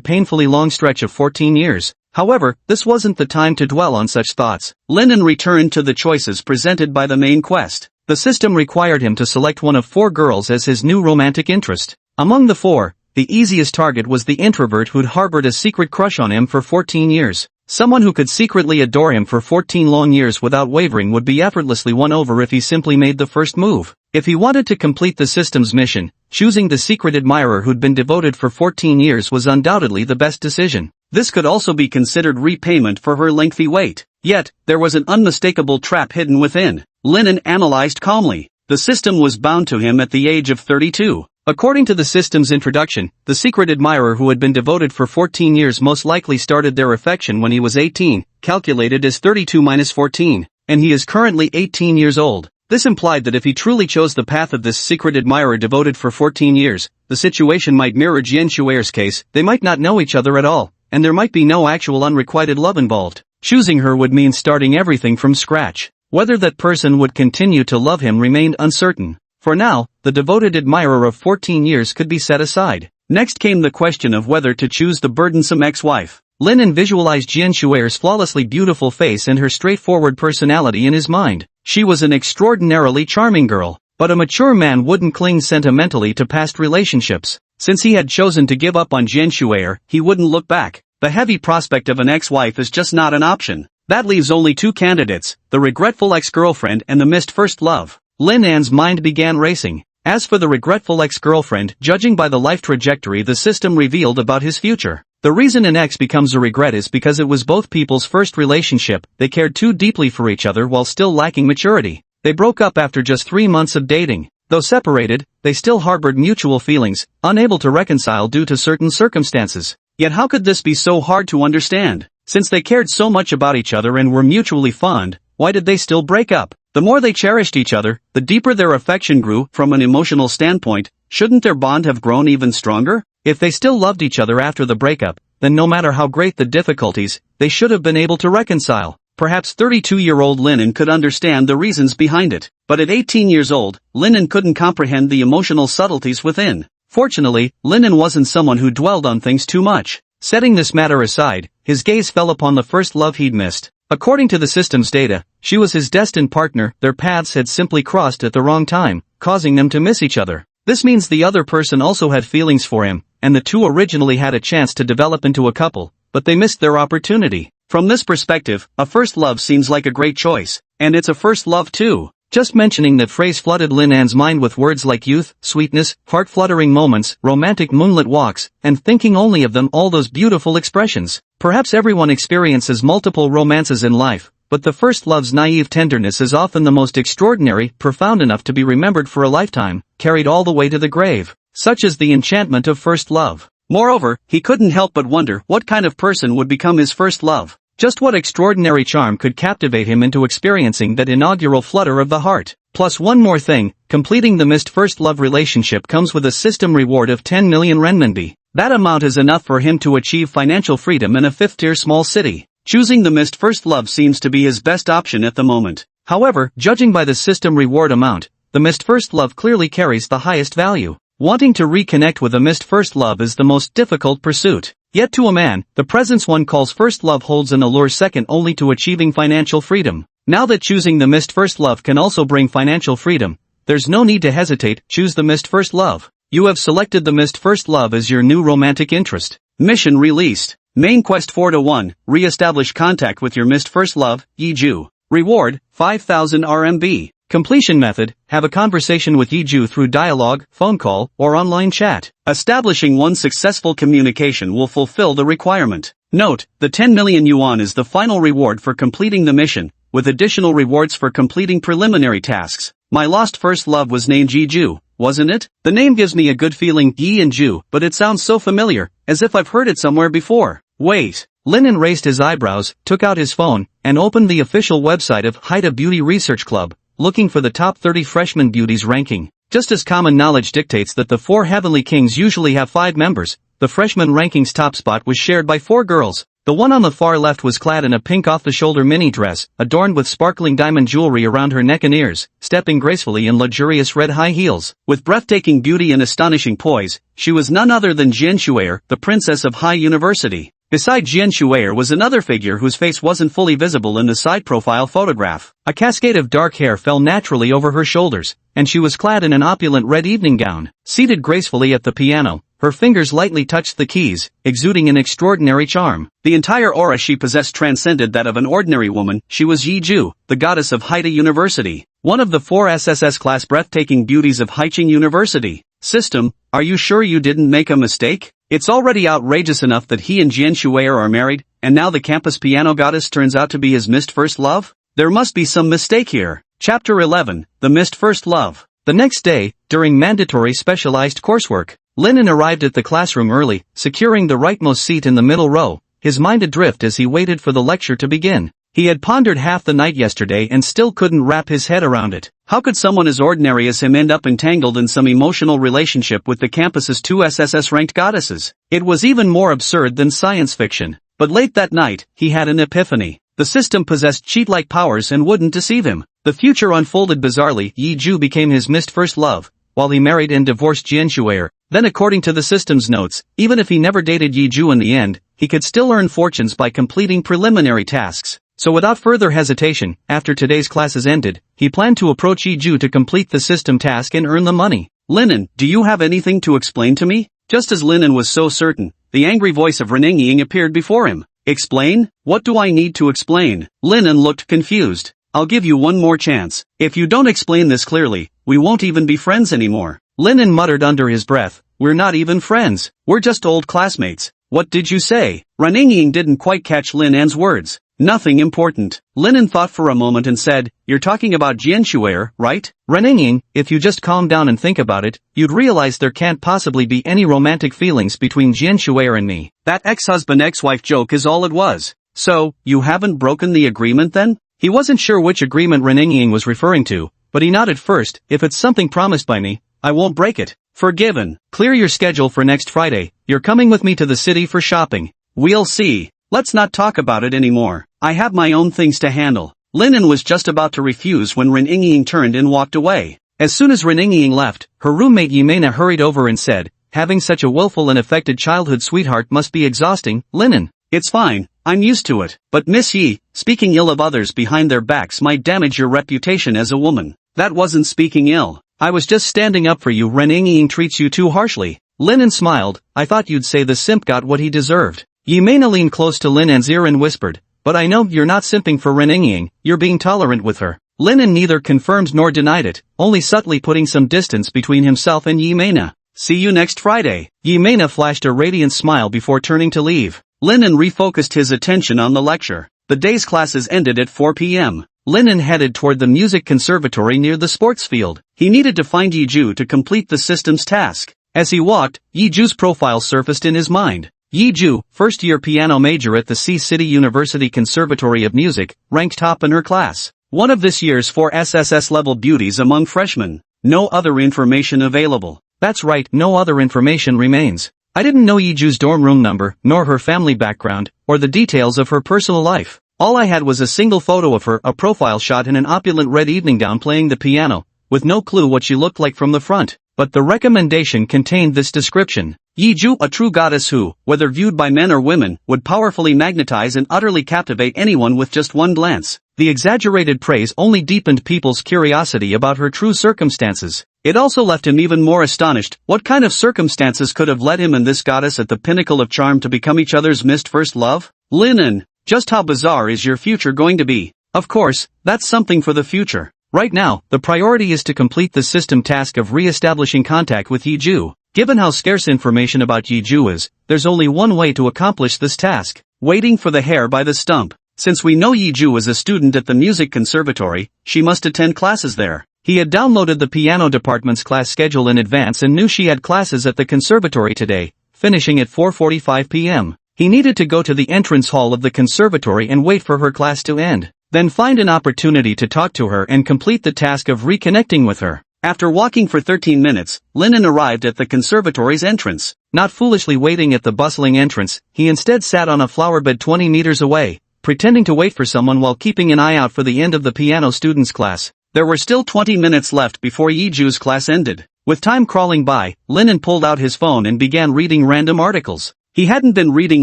painfully long stretch of 14 years. However, this wasn't the time to dwell on such thoughts. Linen returned to the choices presented by the main quest. The system required him to select one of 4 girls as his new romantic interest. Among the 4, the easiest target was the introvert who'd harbored a secret crush on him for 14 years. Someone who could secretly adore him for 14 long years without wavering would be effortlessly won over if he simply made the first move. If he wanted to complete the system's mission, choosing the secret admirer who'd been devoted for 14 years was undoubtedly the best decision. This could also be considered repayment for her lengthy wait. Yet, there was an unmistakable trap hidden within. Linen analyzed calmly. The system was bound to him at the age of 32. According to the system's introduction, the secret admirer who had been devoted for 14 years most likely started their affection when he was 18, calculated as 32 minus 14, and he is currently 18 years old. This implied that if he truly chose the path of this secret admirer devoted for 14 years, the situation might mirror Jian Shuer's case. They might not know each other at all, and there might be no actual unrequited love involved. Choosing her would mean starting everything from scratch. Whether that person would continue to love him remained uncertain. For now, the devoted admirer of 14 years could be set aside. Next came the question of whether to choose the burdensome ex-wife. Lin visualized Jian Shuer's flawlessly beautiful face and her straightforward personality in his mind. She was an extraordinarily charming girl, but a mature man wouldn't cling sentimentally to past relationships. Since he had chosen to give up on Jian Shuer, he wouldn't look back. The heavy prospect of an ex-wife is just not an option. That leaves only two candidates, the regretful ex-girlfriend and the missed first love. Lin An's mind began racing. As for the regretful ex-girlfriend, judging by the life trajectory the system revealed about his future, the reason an ex becomes a regret is because it was both people's first relationship. They cared too deeply for each other while still lacking maturity. They broke up after just 3 months of dating. Though separated, they still harbored mutual feelings, unable to reconcile due to certain circumstances. Yet how could this be so hard to understand? Since they cared so much about each other and were mutually fond, why did they still break up? The more they cherished each other, the deeper their affection grew. From an emotional standpoint, shouldn't their bond have grown even stronger? If they still loved each other after the breakup, then no matter how great the difficulties, they should have been able to reconcile. Perhaps 32-year-old Lin could understand the reasons behind it, but at 18 years old, Lin couldn't comprehend the emotional subtleties within. Fortunately, Lin wasn't someone who dwelled on things too much. Setting this matter aside, his gaze fell upon the first love he'd missed. According to the system's data, she was his destined partner. Their paths had simply crossed at the wrong time, causing them to miss each other. This means the other person also had feelings for him, and the two originally had a chance to develop into a couple, but they missed their opportunity. From this perspective, a first love seems like a great choice, and it's a first love too. Just mentioning that phrase flooded Lin An's mind with words like youth, sweetness, heart-fluttering moments, romantic moonlit walks, and thinking only of them, all those beautiful expressions. Perhaps everyone experiences multiple romances in life, but the first love's naive tenderness is often the most extraordinary, profound enough to be remembered for a lifetime, carried all the way to the grave. Such is the enchantment of first love. Moreover, he couldn't help but wonder what kind of person would become his first love. Just what extraordinary charm could captivate him into experiencing that inaugural flutter of the heart. Plus one more thing, completing the missed first love relationship comes with a system reward of 10 million renminbi. That amount is enough for him to achieve financial freedom in a fifth-tier small city. Choosing the missed first love seems to be his best option at the moment. However, judging by the system reward amount, the missed first love clearly carries the highest value. Wanting to reconnect with a missed first love is the most difficult pursuit. Yet to a man, the presence one calls first love holds an allure second only to achieving financial freedom. Now that choosing the missed first love can also bring financial freedom, there's no need to hesitate. Choose the missed first love. You have selected the missed first love as your new romantic interest. Mission released. Main quest 4-1, re-establish contact with your missed first love, Yiju. Reward, 5,000 RMB. Completion method, have a conversation with Yiju through dialogue, phone call, or online chat. Establishing one successful communication will fulfill the requirement. Note, the 10 million yuan is the final reward for completing the mission, with additional rewards for completing preliminary tasks. My lost first love was named Yiju, wasn't it? The name gives me a good feeling, Yi and Ju, but it sounds so familiar, as if I've heard it somewhere before. Wait. Lin raised his eyebrows, took out his phone, and opened the official website of Haida Beauty Research Club, looking for the top 30 freshman beauties ranking. Just as common knowledge dictates that the 4 heavenly kings usually have 5 members, the freshman ranking's top spot was shared by 4 girls. The one on the far left was clad in a pink off-the-shoulder mini dress, adorned with sparkling diamond jewelry around her neck and ears, stepping gracefully in luxurious red high heels. With breathtaking beauty and astonishing poise, she was none other than Jian Shuer, the princess of High University. Beside Jian Shuer was another figure whose face wasn't fully visible in the side profile photograph. A cascade of dark hair fell naturally over her shoulders, and she was clad in an opulent red evening gown. Seated gracefully at the piano, her fingers lightly touched the keys, exuding an extraordinary charm. The entire aura she possessed transcended that of an ordinary woman. She was Yiju, the goddess of Haida University, one of the 4 SSS-class breathtaking beauties of Haicheng University. System, are you sure you didn't make a mistake? It's already outrageous enough that he and Jian Shuer are married, and now the campus piano goddess turns out to be his missed first love? There must be some mistake here. Chapter 11, The Missed First Love. The next day, during mandatory specialized coursework, Lin arrived at the classroom early, securing the rightmost seat in the middle row, his mind adrift as he waited for the lecture to begin. He had pondered half the night yesterday and still couldn't wrap his head around it. How could someone as ordinary as him end up entangled in some emotional relationship with the campus's two SSS-ranked goddesses? It was even more absurd than science fiction. But late that night, he had an epiphany. The system possessed cheat-like powers and wouldn't deceive him. The future unfolded bizarrely. Yiju became his missed first love, while he married and divorced Jian Shuer. Then according to the system's notes, even if he never dated Yiju in the end, he could still earn fortunes by completing preliminary tasks. So without further hesitation, after today's classes ended, he planned to approach Yiju to complete the system task and earn the money. Linen, do you have anything to explain to me? Just as Linen was so certain, the angry voice of Reningiying appeared before him. Explain? What do I need to explain? Linen looked confused. I'll give you one more chance. If you don't explain this clearly, we won't even be friends anymore. Linen muttered under his breath, we're not even friends. We're just old classmates. What did you say? Reningiying didn't quite catch Linen's words. Nothing important. Linen thought for a moment and said, you're talking about Jian Shuer, right? Reningiying, if you just calm down and think about it, you'd realize there can't possibly be any romantic feelings between Jian Shuer and me. That ex-husband-ex-wife joke is all it was. So, you haven't broken the agreement then? He wasn't sure which agreement Reningiying was referring to, but he nodded first. If it's something promised by me, I won't break it. Forgiven. Clear your schedule for next Friday. You're coming with me to the city for shopping. We'll see. Let's not talk about it anymore. I have my own things to handle. Linen was just about to refuse when Reningiying turned and walked away. As soon as Reningiying left, her roommate Yimena hurried over and said, having such a willful and affected childhood sweetheart must be exhausting. Linen. It's fine, I'm used to it. But Miss Yi, speaking ill of others behind their backs might damage your reputation as a woman. That wasn't speaking ill. I was just standing up for you. Reningiying treats you too harshly. Linen smiled. I thought you'd say the simp got what he deserved. Yimena leaned close to Linen's ear and whispered, but I know you're not simping for Reningiying, you're being tolerant with her. Linen neither confirmed nor denied it, only subtly putting some distance between himself and Yimena. See you next Friday. Yimena flashed a radiant smile before turning to leave. Linen refocused his attention on the lecture. The day's classes ended at 4 p.m. Linen headed toward the music conservatory near the sports field. He needed to find Yiju to complete the system's task. As he walked, Yiju's profile surfaced in his mind. Yiju, first-year piano major at the City University Conservatory of Music, ranked top in her class. One of this year's 4 SSS-level beauties among freshmen. No other information available. That's right, no other information remains. I didn't know Yiju's dorm room number, nor her family background, or the details of her personal life. All I had was a single photo of her, a profile shot in an opulent red evening gown playing the piano, with no clue what she looked like from the front. But the recommendation contained this description. Yiju, a true goddess who, whether viewed by men or women, would powerfully magnetize and utterly captivate anyone with just one glance. The exaggerated praise only deepened people's curiosity about her true circumstances. It also left him even more astonished. What kind of circumstances could have led him and this goddess at the pinnacle of charm to become each other's missed first love? Linen, just how bizarre is your future going to be? Of course, that's something for the future. Right now, the priority is to complete the system task of re-establishing contact with Yiju. Given how scarce information about Yiju is, there's only one way to accomplish this task. Waiting for the hare by the stump. Since we know Yiju is a student at the music conservatory, she must attend classes there. He had downloaded the piano department's class schedule in advance and knew she had classes at the conservatory today, finishing at 4:45 p.m. He needed to go to the entrance hall of the conservatory and wait for her class to end. Then find an opportunity to talk to her and complete the task of reconnecting with her. After walking for 13 minutes, Linen arrived at the conservatory's entrance. Not foolishly waiting at the bustling entrance, he instead sat on a flower bed 20 meters away, pretending to wait for someone while keeping an eye out for the end of the piano students' class. There were still 20 minutes left before Yiju's class ended. With time crawling by, Linen pulled out his phone and began reading random articles. He hadn't been reading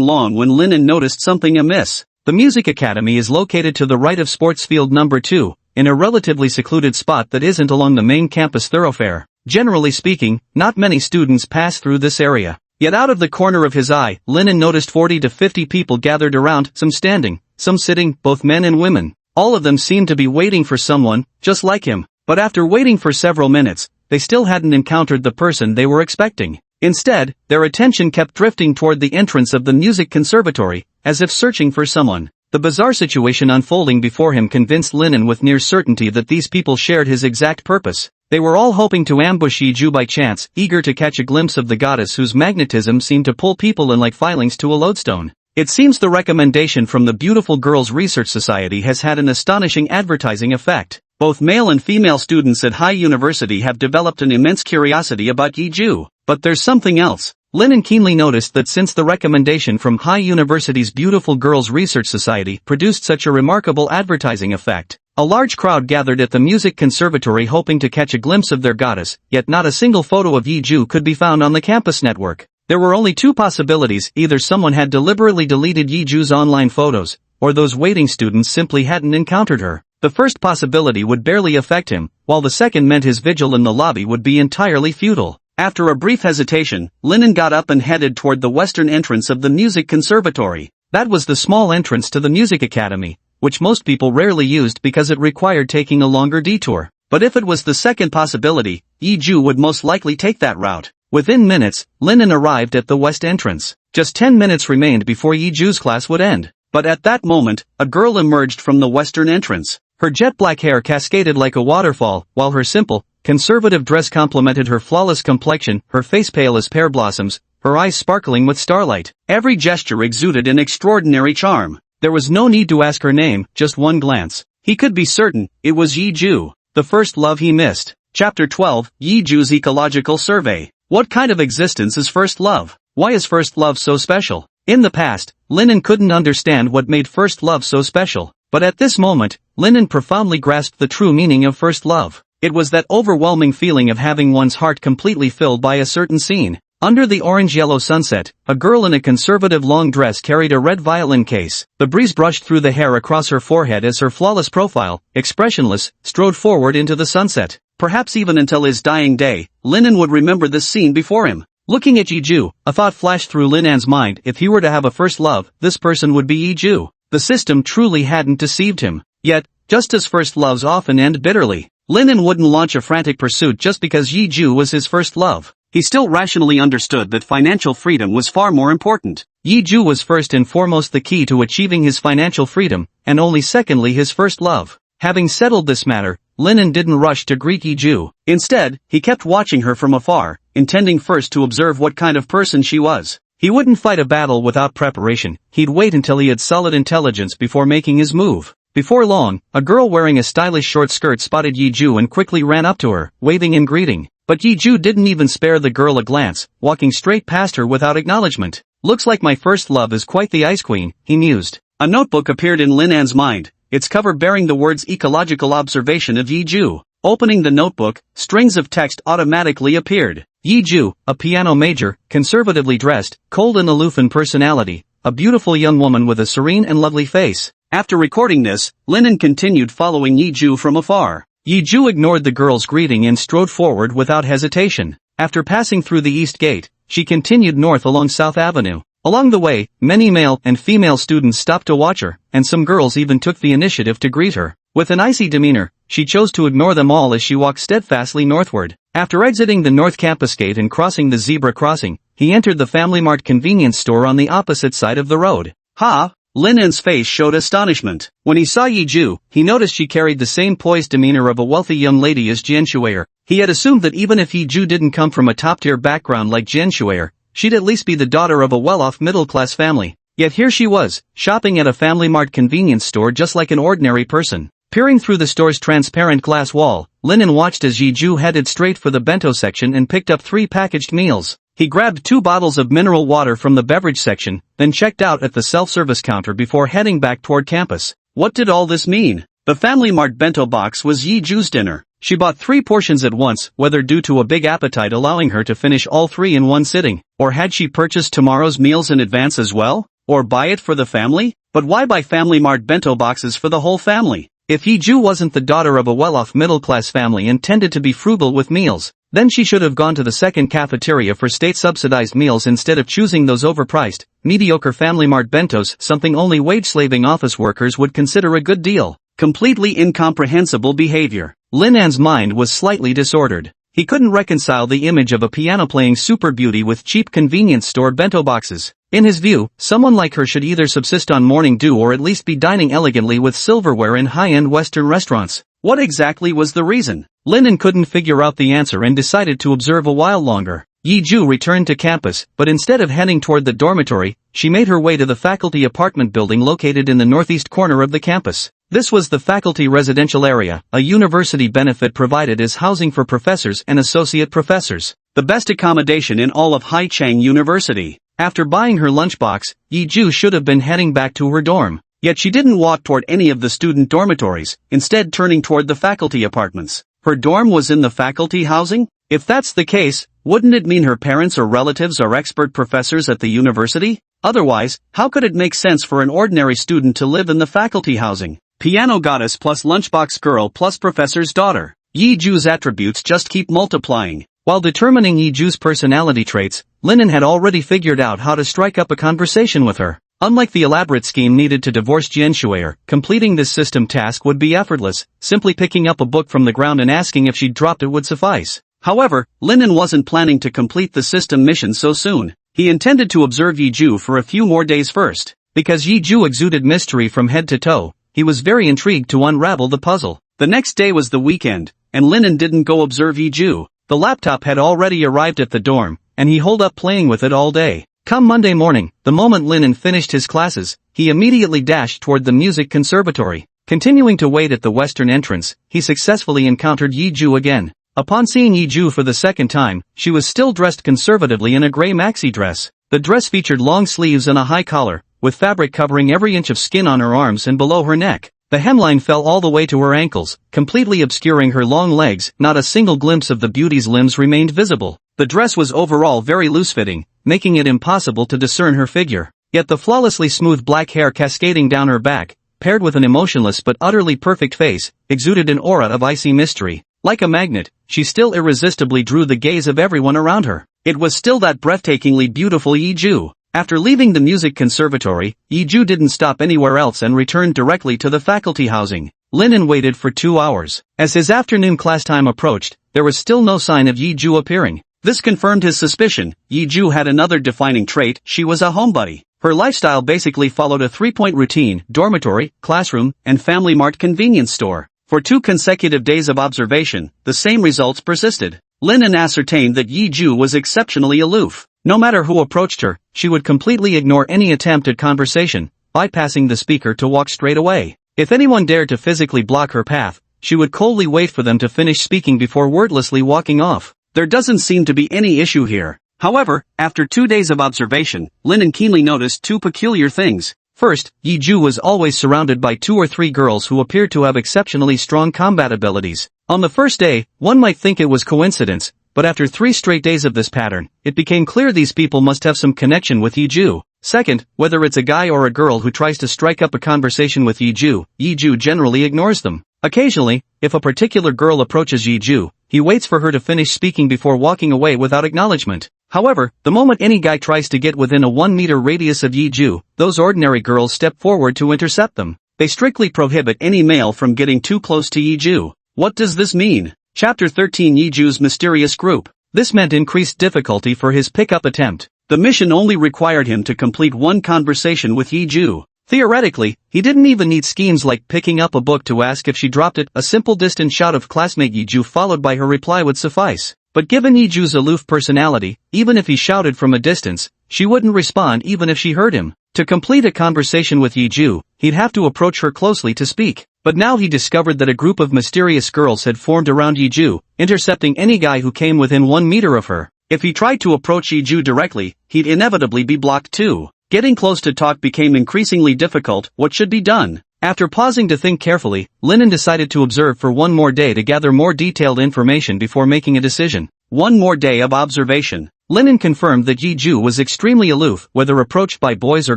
long when Linen noticed something amiss. The Music Academy is located to the right of Sports Field number 2, in a relatively secluded spot that isn't along the main campus thoroughfare. Generally speaking, not many students pass through this area. Yet out of the corner of his eye, Linen noticed 40 to 50 people gathered around, some standing, some sitting, both men and women. All of them seemed to be waiting for someone, just like him. But after waiting for several minutes, they still hadn't encountered the person they were expecting. Instead, their attention kept drifting toward the entrance of the music conservatory, as if searching for someone. The bizarre situation unfolding before him convinced Linen with near certainty that these people shared his exact purpose. They were all hoping to ambush Yiju by chance, eager to catch a glimpse of the goddess whose magnetism seemed to pull people in like filings to a lodestone. It seems the recommendation from the Beautiful Girls Research Society has had an astonishing advertising effect. Both male and female students at High University have developed an immense curiosity about Yiju. But there's something else. Linen keenly noticed that since the recommendation from High University's Beautiful Girls Research Society produced such a remarkable advertising effect, a large crowd gathered at the music conservatory hoping to catch a glimpse of their goddess, yet not a single photo of Yiju could be found on the campus network. There were only two possibilities: either someone had deliberately deleted Yiju's online photos, or those waiting students simply hadn't encountered her. The first possibility would barely affect him, while the second meant his vigil in the lobby would be entirely futile. After a brief hesitation, Linen got up and headed toward the western entrance of the music conservatory. That was the small entrance to the music academy, which most people rarely used because it required taking a longer detour. But if it was the second possibility, Yiju would most likely take that route. Within minutes, Linen arrived at the west entrance. Just 10 minutes remained before Yiju's class would end. But at that moment, a girl emerged from the western entrance. Her jet black hair cascaded like a waterfall, while her simple, conservative dress complemented her flawless complexion, her face pale as pear blossoms, her eyes sparkling with starlight. Every gesture exuded an extraordinary charm. There was no need to ask her name, just one glance. He could be certain, it was Yiju, the first love he missed. Chapter 12, Yiju's Ecological Survey. What kind of existence is first love? Why is first love so special? In the past, Linen couldn't understand what made first love so special. But at this moment, Linen profoundly grasped the true meaning of first love. It was that overwhelming feeling of having one's heart completely filled by a certain scene. Under the orange-yellow sunset, a girl in a conservative long dress carried a red violin case. The breeze brushed through the hair across her forehead as her flawless profile, expressionless, strode forward into the sunset. Perhaps even until his dying day, Linen would remember this scene before him. Looking at Yiju, a thought flashed through Linan's mind: if he were to have a first love, this person would be Yiju. The system truly hadn't deceived him. Yet, just as first loves often end bitterly, Linen wouldn't launch a frantic pursuit just because Yiju was his first love. He still rationally understood that financial freedom was far more important. Yiju was first and foremost the key to achieving his financial freedom, and only secondly his first love. Having settled this matter, Linen didn't rush to greet Yiju. Instead, he kept watching her from afar, intending first to observe what kind of person she was. He wouldn't fight a battle without preparation. He'd wait until he had solid intelligence before making his move. Before long, a girl wearing a stylish short skirt spotted Yiju and quickly ran up to her, waving in greeting. But Yiju didn't even spare the girl a glance, walking straight past her without acknowledgement. Looks like my first love is quite the ice queen, he mused. A notebook appeared in Linan's mind, its cover bearing the words ecological observation of Yiju. Opening the notebook, strings of text automatically appeared. Yiju, a piano major, conservatively dressed, cold and aloof in personality, a beautiful young woman with a serene and lovely face. After recording this, Linen continued following Yiju from afar. Yiju ignored the girl's greeting and strode forward without hesitation. After passing through the east gate, she continued north along South Avenue. Along the way, many male and female students stopped to watch her, and some girls even took the initiative to greet her. With an icy demeanor, she chose to ignore them all as she walked steadfastly northward. After exiting the North Campus gate and crossing the zebra crossing, he entered the Family Mart convenience store on the opposite side of the road. Ha! Linan's face showed astonishment. When he saw Yiju, he noticed she carried the same poised demeanor of a wealthy young lady as Jian Shuer. He had assumed that even if Yiju didn't come from a top-tier background like Jian Shuer, she'd at least be the daughter of a well-off middle-class family. Yet here she was, shopping at a Family Mart convenience store just like an ordinary person. Peering through the store's transparent glass wall, Linen watched as Yiju headed straight for the bento section and picked up 3 packaged meals. He grabbed 2 bottles of mineral water from the beverage section, then checked out at the self-service counter before heading back toward campus. What did all this mean? The Family Mart bento box was Yiju's dinner. She bought 3 portions at once, whether due to a big appetite allowing her to finish all 3 in one sitting, or had she purchased tomorrow's meals in advance as well? Or buy it for the family? But why buy Family Mart bento boxes for the whole family? If Yiju wasn't the daughter of a well-off middle-class family and tended to be frugal with meals, then she should have gone to the second cafeteria for state-subsidized meals instead of choosing those overpriced, mediocre Family Mart bentos, something only wage-slaving office workers would consider a good deal. Completely incomprehensible behavior. Linan's mind was slightly disordered. He couldn't reconcile the image of a piano-playing super beauty with cheap convenience store bento boxes. In his view, someone like her should either subsist on morning dew or at least be dining elegantly with silverware in high-end Western restaurants. What exactly was the reason? Linen couldn't figure out the answer and decided to observe a while longer. Yiju returned to campus, but instead of heading toward the dormitory, she made her way to the faculty apartment building located in the northeast corner of the campus. This was the faculty residential area, a university benefit provided as housing for professors and associate professors. The best accommodation in all of Haicheng University. After buying her lunchbox, Yiju should have been heading back to her dorm. Yet she didn't walk toward any of the student dormitories, instead turning toward the faculty apartments. Her dorm was in the faculty housing? If that's the case, wouldn't it mean her parents or relatives are expert professors at the university? Otherwise, how could it make sense for an ordinary student to live in the faculty housing? Piano goddess plus lunchbox girl plus professor's daughter. Yiju's attributes just keep multiplying. While determining Yiju's personality traits, Linen had already figured out how to strike up a conversation with her. Unlike the elaborate scheme needed to divorce Jian Shuer, completing this system task would be effortless. Simply picking up a book from the ground and asking if she'd dropped it would suffice. However, Linen wasn't planning to complete the system mission so soon. He intended to observe Yiju for a few more days first. Because Yiju exuded mystery from head to toe, he was very intrigued to unravel the puzzle. The next day was the weekend, and Linen didn't go observe Yiju. The laptop had already arrived at the dorm, and he holed up playing with it all day. Come Monday morning, the moment Linen finished his classes, he immediately dashed toward the music conservatory. Continuing to wait at the western entrance, he successfully encountered Yiju again. Upon seeing Yiju for the second time, she was still dressed conservatively in a gray maxi dress. The dress featured long sleeves and a high collar, with fabric covering every inch of skin on her arms and below her neck. The hemline fell all the way to her ankles, completely obscuring her long legs. Not a single glimpse of the beauty's limbs remained visible. The dress was overall very loose-fitting, making it impossible to discern her figure. Yet the flawlessly smooth black hair cascading down her back, paired with an emotionless but utterly perfect face, exuded an aura of icy mystery. Like a magnet, she still irresistibly drew the gaze of everyone around her. It was still that breathtakingly beautiful Yiju. After leaving the music conservatory, Yiju didn't stop anywhere else and returned directly to the faculty housing. Linen waited for 2 hours. As his afternoon class time approached, there was still no sign of Yiju appearing. This confirmed his suspicion. Yiju had another defining trait: she was a homebody. Her lifestyle basically followed a 3-point routine: dormitory, classroom, and Family Mart convenience store. For 2 consecutive days of observation, the same results persisted. Linen ascertained that Yiju was exceptionally aloof. No matter who approached her, she would completely ignore any attempt at conversation, bypassing the speaker to walk straight away. If anyone dared to physically block her path, she would coldly wait for them to finish speaking before wordlessly walking off. There doesn't seem to be any issue here. However, after 2 days of observation, Linen keenly noticed 2 peculiar things. First, Yiju was always surrounded by 2 or 3 girls who appeared to have exceptionally strong combat abilities. On the first day, one might think it was coincidence, but after 3 straight days of this pattern, it became clear these people must have some connection with Yiju. Second, whether it's a guy or a girl who tries to strike up a conversation with Yiju, Yiju generally ignores them. Occasionally, if a particular girl approaches Yiju, he waits for her to finish speaking before walking away without acknowledgement. However, the moment any guy tries to get within a 1-meter radius of Yiju, those ordinary girls step forward to intercept them. They strictly prohibit any male from getting too close to Yiju. What does this mean? Chapter 13: Yiju's Mysterious Group. This meant increased difficulty for his pickup attempt. The mission only required him to complete 1 conversation with Yiju. Theoretically, he didn't even need schemes like picking up a book to ask if she dropped it. A simple distant shout of classmate Yiju followed by her reply would suffice. But given Yiju's aloof personality, even if he shouted from a distance, she wouldn't respond even if she heard him. To complete a conversation with Yiju, he'd have to approach her closely to speak. But now he discovered that a group of mysterious girls had formed around Yiju, intercepting any guy who came within 1 meter of her. If he tried to approach Yiju directly, he'd inevitably be blocked too. Getting close to talk became increasingly difficult. What should be done? After pausing to think carefully, Linen decided to observe for 1 more day to gather more detailed information before making a decision. 1 more day of observation. Linen confirmed that Yiju was extremely aloof. Whether approached by boys or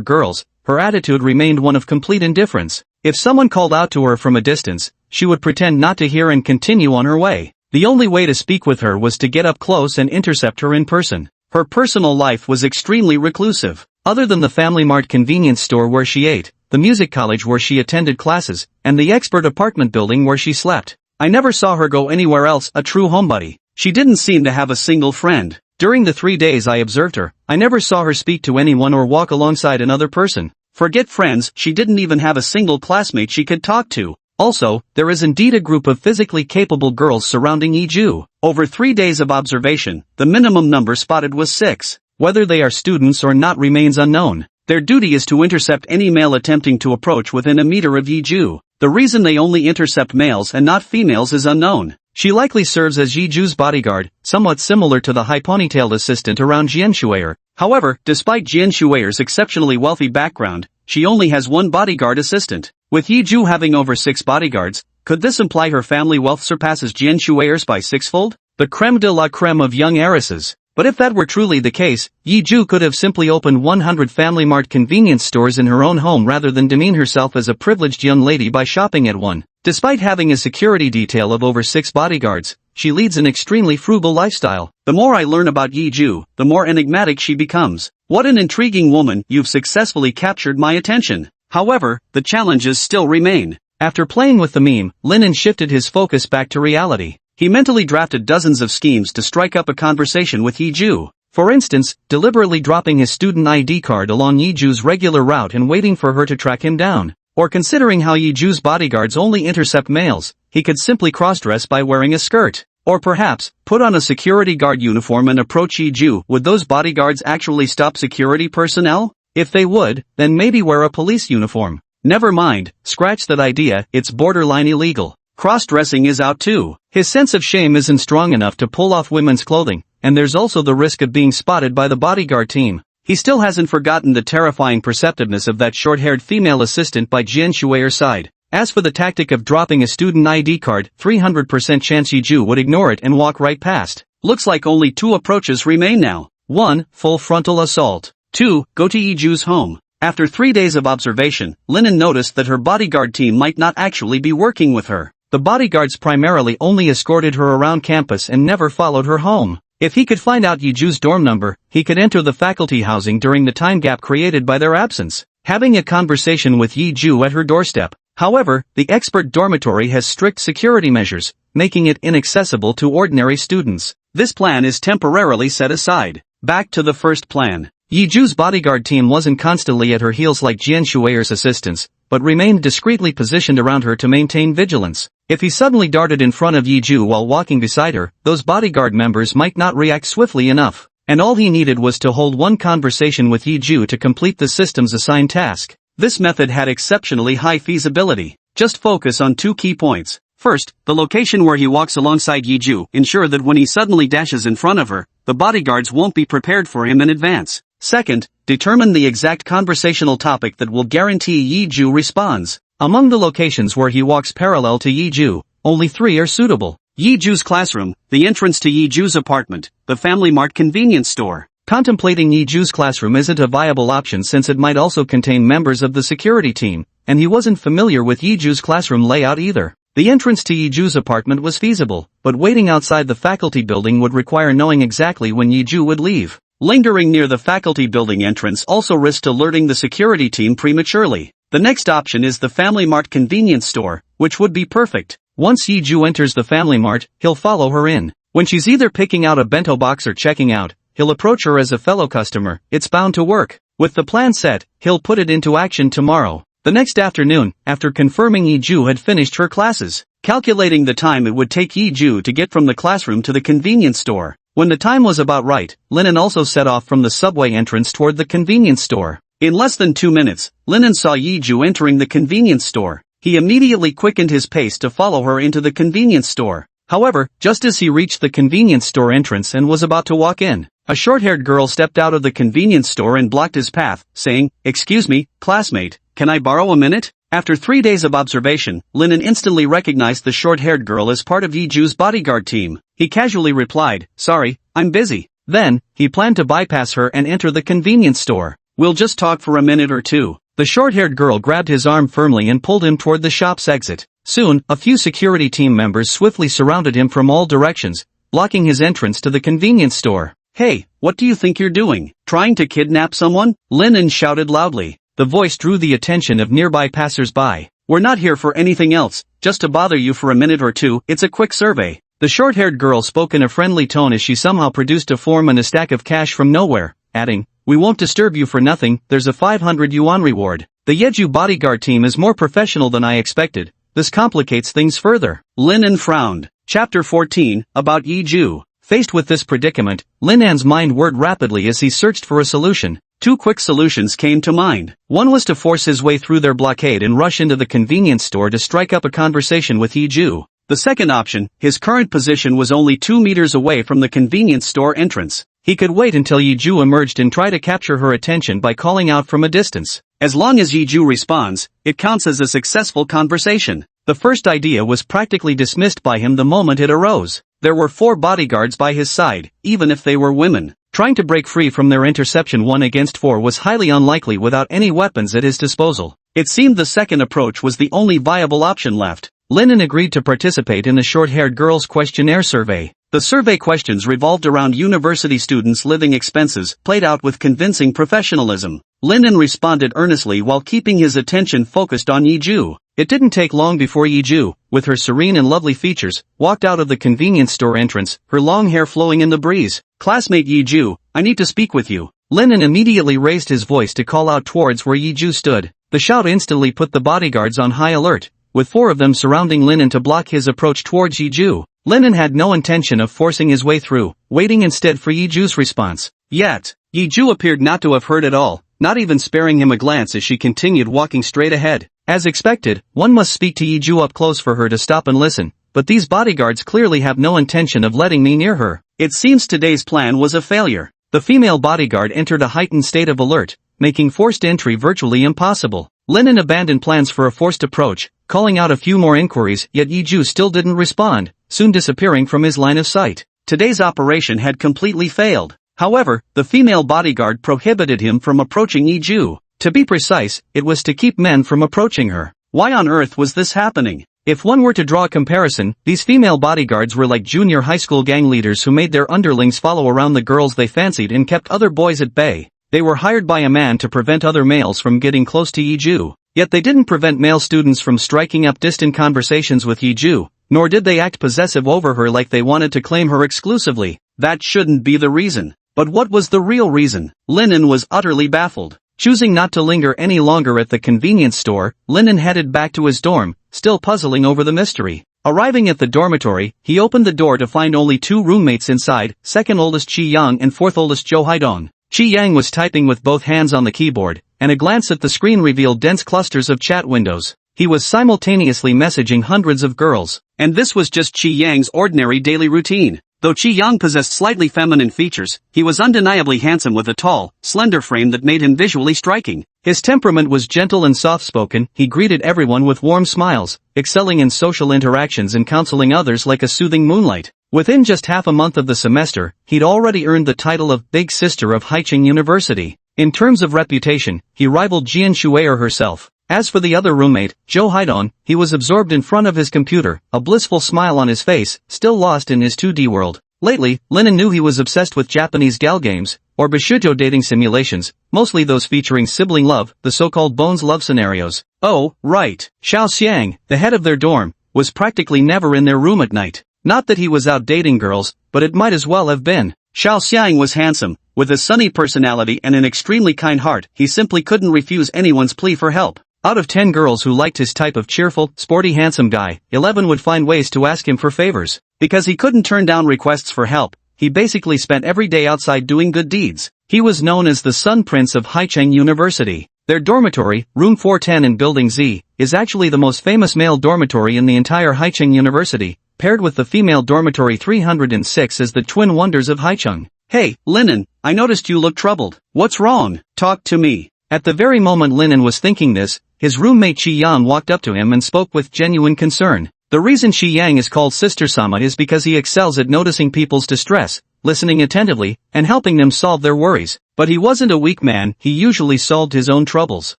girls, her attitude remained one of complete indifference. If someone called out to her from a distance, she would pretend not to hear and continue on her way. The only way to speak with her was to get up close and intercept her in person. Her personal life was extremely reclusive. Other than the Family Mart convenience store where she ate, the music college where she attended classes, and the expert apartment building where she slept, I never saw her go anywhere else. A true homebody. She didn't seem to have a single friend. During the 3 days I observed her, I never saw her speak to anyone or walk alongside another person. Forget friends, she didn't even have a single classmate she could talk to. Also, there is indeed a group of physically capable girls surrounding Yiju. Over 3 days of observation, the minimum number spotted was 6. Whether they are students or not remains unknown. Their duty is to intercept any male attempting to approach within a meter of Yiju. The reason they only intercept males and not females is unknown. She likely serves as Yiju's bodyguard, somewhat similar to the high ponytailed assistant around Jian Shuer. However, despite Jian Shuer's exceptionally wealthy background, she only has one bodyguard assistant. With Yiju having over 6 bodyguards, could this imply her family wealth surpasses Jian Shuer's by 6-fold? The creme de la creme of young heiresses. But if that were truly the case, Yiju could have simply opened 100 Family Mart convenience stores in her own home rather than demean herself as a privileged young lady by shopping at one. Despite having a security detail of over 6 bodyguards, she leads an extremely frugal lifestyle. The more I learn about Yiju, the more enigmatic she becomes. What an intriguing woman, you've successfully captured my attention. However, the challenges still remain. After playing with the meme, Linen shifted his focus back to reality. He mentally drafted dozens of schemes to strike up a conversation with Yiju. For instance, deliberately dropping his student ID card along Yiju's regular route and waiting for her to track him down. Or considering how Yiju's bodyguards only intercept males, he could simply cross-dress by wearing a skirt. Or perhaps, put on a security guard uniform and approach Yiju. Would those bodyguards actually stop security personnel? If they would, then maybe wear a police uniform. Never mind, scratch that idea, it's borderline illegal. Cross-dressing is out too. His sense of shame isn't strong enough to pull off women's clothing, and there's also the risk of being spotted by the bodyguard team. He still hasn't forgotten the terrifying perceptiveness of that short-haired female assistant by Jian Shuer's side. As for the tactic of dropping a student ID card, 300% chance Yiju would ignore it and walk right past. Looks like only 2 approaches remain now. 1. Full frontal assault. 2. Go to Yiju's home. After 3 days of observation, Linen noticed that her bodyguard team might not actually be working with her. The bodyguards primarily only escorted her around campus and never followed her home. If he could find out Yiju's dorm number, he could enter the faculty housing during the time gap created by their absence, having a conversation with Yiju at her doorstep. However, the expert dormitory has strict security measures, making it inaccessible to ordinary students. This plan is temporarily set aside. Back to the first plan. Yiju's bodyguard team wasn't constantly at her heels like Jian Shuer's assistants, but remained discreetly positioned around her to maintain vigilance. If he suddenly darted in front of Yiju while walking beside her, those bodyguard members might not react swiftly enough, and all he needed was to hold one conversation with Yiju to complete the system's assigned task. This method had exceptionally high feasibility. Just focus on 2 key points. First, the location where he walks alongside Yiju. Ensure that when he suddenly dashes in front of her, the bodyguards won't be prepared for him in advance. Second, determine the exact conversational topic that will guarantee Yiju responds. Among the locations where he walks parallel to Yiju, only 3 are suitable. Yiju's classroom, the entrance to Yiju's apartment, the Family Mart convenience store. Contemplating Yiju's classroom isn't a viable option since it might also contain members of the security team, and he wasn't familiar with Yiju's classroom layout either. The entrance to Yiju's apartment was feasible, but waiting outside the faculty building would require knowing exactly when Yiju would leave. Lingering near the faculty building entrance also risked alerting the security team prematurely. The next option is the Family Mart convenience store, which would be perfect. Once Yiju enters the Family Mart, he'll follow her in. When she's either picking out a bento box or checking out, he'll approach her as a fellow customer. It's bound to work. With the plan set, he'll put it into action tomorrow. The next afternoon, after confirming Yiju had finished her classes, calculating the time it would take Yiju to get from the classroom to the convenience store. When the time was about right, Linen also set off from the subway entrance toward the convenience store. In less than 2 minutes, Linen saw Yiju entering the convenience store. He immediately quickened his pace to follow her into the convenience store. However, just as he reached the convenience store entrance and was about to walk in, a short-haired girl stepped out of the convenience store and blocked his path, saying, "Excuse me, classmate, can I borrow a minute?" After 3 days of observation, Linen instantly recognized the short-haired girl as part of Yiju's bodyguard team. He casually replied, "Sorry, I'm busy." Then, he planned to bypass her and enter the convenience store. "We'll just talk for a minute or two." The short-haired girl grabbed his arm firmly and pulled him toward the shop's exit. Soon, a few security team members swiftly surrounded him from all directions, blocking his entrance to the convenience store. "Hey, what do you think you're doing? Trying to kidnap someone?" Linen shouted loudly. The voice drew the attention of nearby passers-by. "We're not here for anything else, just to bother you for a minute or two. It's a quick survey." The short-haired girl spoke in a friendly tone as she somehow produced a form and a stack of cash from nowhere, adding, "We won't disturb you for nothing, there's a 500 yuan reward." The Yiju bodyguard team is more professional than I expected. This complicates things further. Linen frowned. Chapter 14, about Yiju. Faced with this predicament, Lin An's mind whirled rapidly as he searched for a solution. Two quick solutions came to mind. One was to force his way through their blockade and rush into the convenience store to strike up a conversation with Yiju. The second option, his current position was only 2 meters away from the convenience store entrance. He could wait until Yiju emerged and try to capture her attention by calling out from a distance. As long as Yiju responds, it counts as a successful conversation. The first idea was practically dismissed by him the moment it arose. There were 4 bodyguards by his side, even if they were women. Trying to break free from their interception 1 against 4 was highly unlikely without any weapons at his disposal. It seemed the second approach was the only viable option left. Lin agreed to participate in the short-haired girl's questionnaire survey. The survey questions revolved around university students' living expenses, played out with convincing professionalism. Lin responded earnestly while keeping his attention focused on Yiju. It didn't take long before Yiju, with her serene and lovely features, walked out of the convenience store entrance, her long hair flowing in the breeze. "Classmate Yiju, I need to speak with you." Lin immediately raised his voice to call out towards where Yiju stood. The shout instantly put the bodyguards on high alert, with 4 of them surrounding Lin to block his approach towards Yiju. Lin had no intention of forcing his way through, waiting instead for Yiju's response. Yet, Yiju appeared not to have heard at all, not even sparing him a glance as she continued walking straight ahead. As expected, one must speak to Yiju up close for her to stop and listen, but these bodyguards clearly have no intention of letting me near her. It seems today's plan was a failure. The female bodyguard entered a heightened state of alert, making forced entry virtually impossible. Lin abandoned plans for a forced approach, calling out a few more inquiries, yet Yiju still didn't respond, soon disappearing from his line of sight. Today's operation had completely failed. However, the female bodyguard prohibited him from approaching Yiju. To be precise, it was to keep men from approaching her. Why on earth was this happening? If one were to draw a comparison, these female bodyguards were like junior high school gang leaders who made their underlings follow around the girls they fancied and kept other boys at bay. They were hired by a man to prevent other males from getting close to Yiju. Yet they didn't prevent male students from striking up distant conversations with Yiju, nor did they act possessive over her like they wanted to claim her exclusively. That shouldn't be the reason. But what was the real reason? Lin was utterly baffled. Choosing not to linger any longer at the convenience store, Lin headed back to his dorm, still puzzling over the mystery. Arriving at the dormitory, he opened the door to find only 2 roommates inside, second oldest Qi Yang and fourth oldest Zhou Haidong. Qi Yang was typing with both hands on the keyboard, and a glance at the screen revealed dense clusters of chat windows. He was simultaneously messaging hundreds of girls. And this was just Qi Yang's ordinary daily routine. Though Qi Yang possessed slightly feminine features, he was undeniably handsome with a tall, slender frame that made him visually striking. His temperament was gentle and soft-spoken, he greeted everyone with warm smiles, excelling in social interactions and counseling others like a soothing moonlight. Within just half a month of the semester, he'd already earned the title of Big Sister of Haicheng University. In terms of reputation, he rivaled Jian Shuer herself. As for the other roommate, Zhou Haidong, he was absorbed in front of his computer, a blissful smile on his face, still lost in his 2D world. Lately, Lin knew he was obsessed with Japanese gal games, or bishoujo dating simulations, mostly those featuring sibling love, the so-called Bones love scenarios. Oh, right. Xiao Xiang, the head of their dorm, was practically never in their room at night. Not that he was out dating girls, but it might as well have been. Xiao Xiang was handsome, with a sunny personality and an extremely kind heart. He simply couldn't refuse anyone's plea for help. Out of 10 girls who liked his type of cheerful, sporty handsome guy, 11 would find ways to ask him for favors. Because he couldn't turn down requests for help, he basically spent every day outside doing good deeds. He was known as the Sun Prince of Haicheng University. Their dormitory, room 410 in Building Z, is actually the most famous male dormitory in the entire Haicheng University, paired with the female dormitory 306 as the twin wonders of Haicheng. Hey, Lin, I noticed you look troubled. What's wrong? Talk to me. At the very moment Lin was thinking this, his roommate Qi Yang walked up to him and spoke with genuine concern. The reason Qi Yang is called Sister-sama is because he excels at noticing people's distress, listening attentively, and helping them solve their worries. But he wasn't a weak man, he usually solved his own troubles.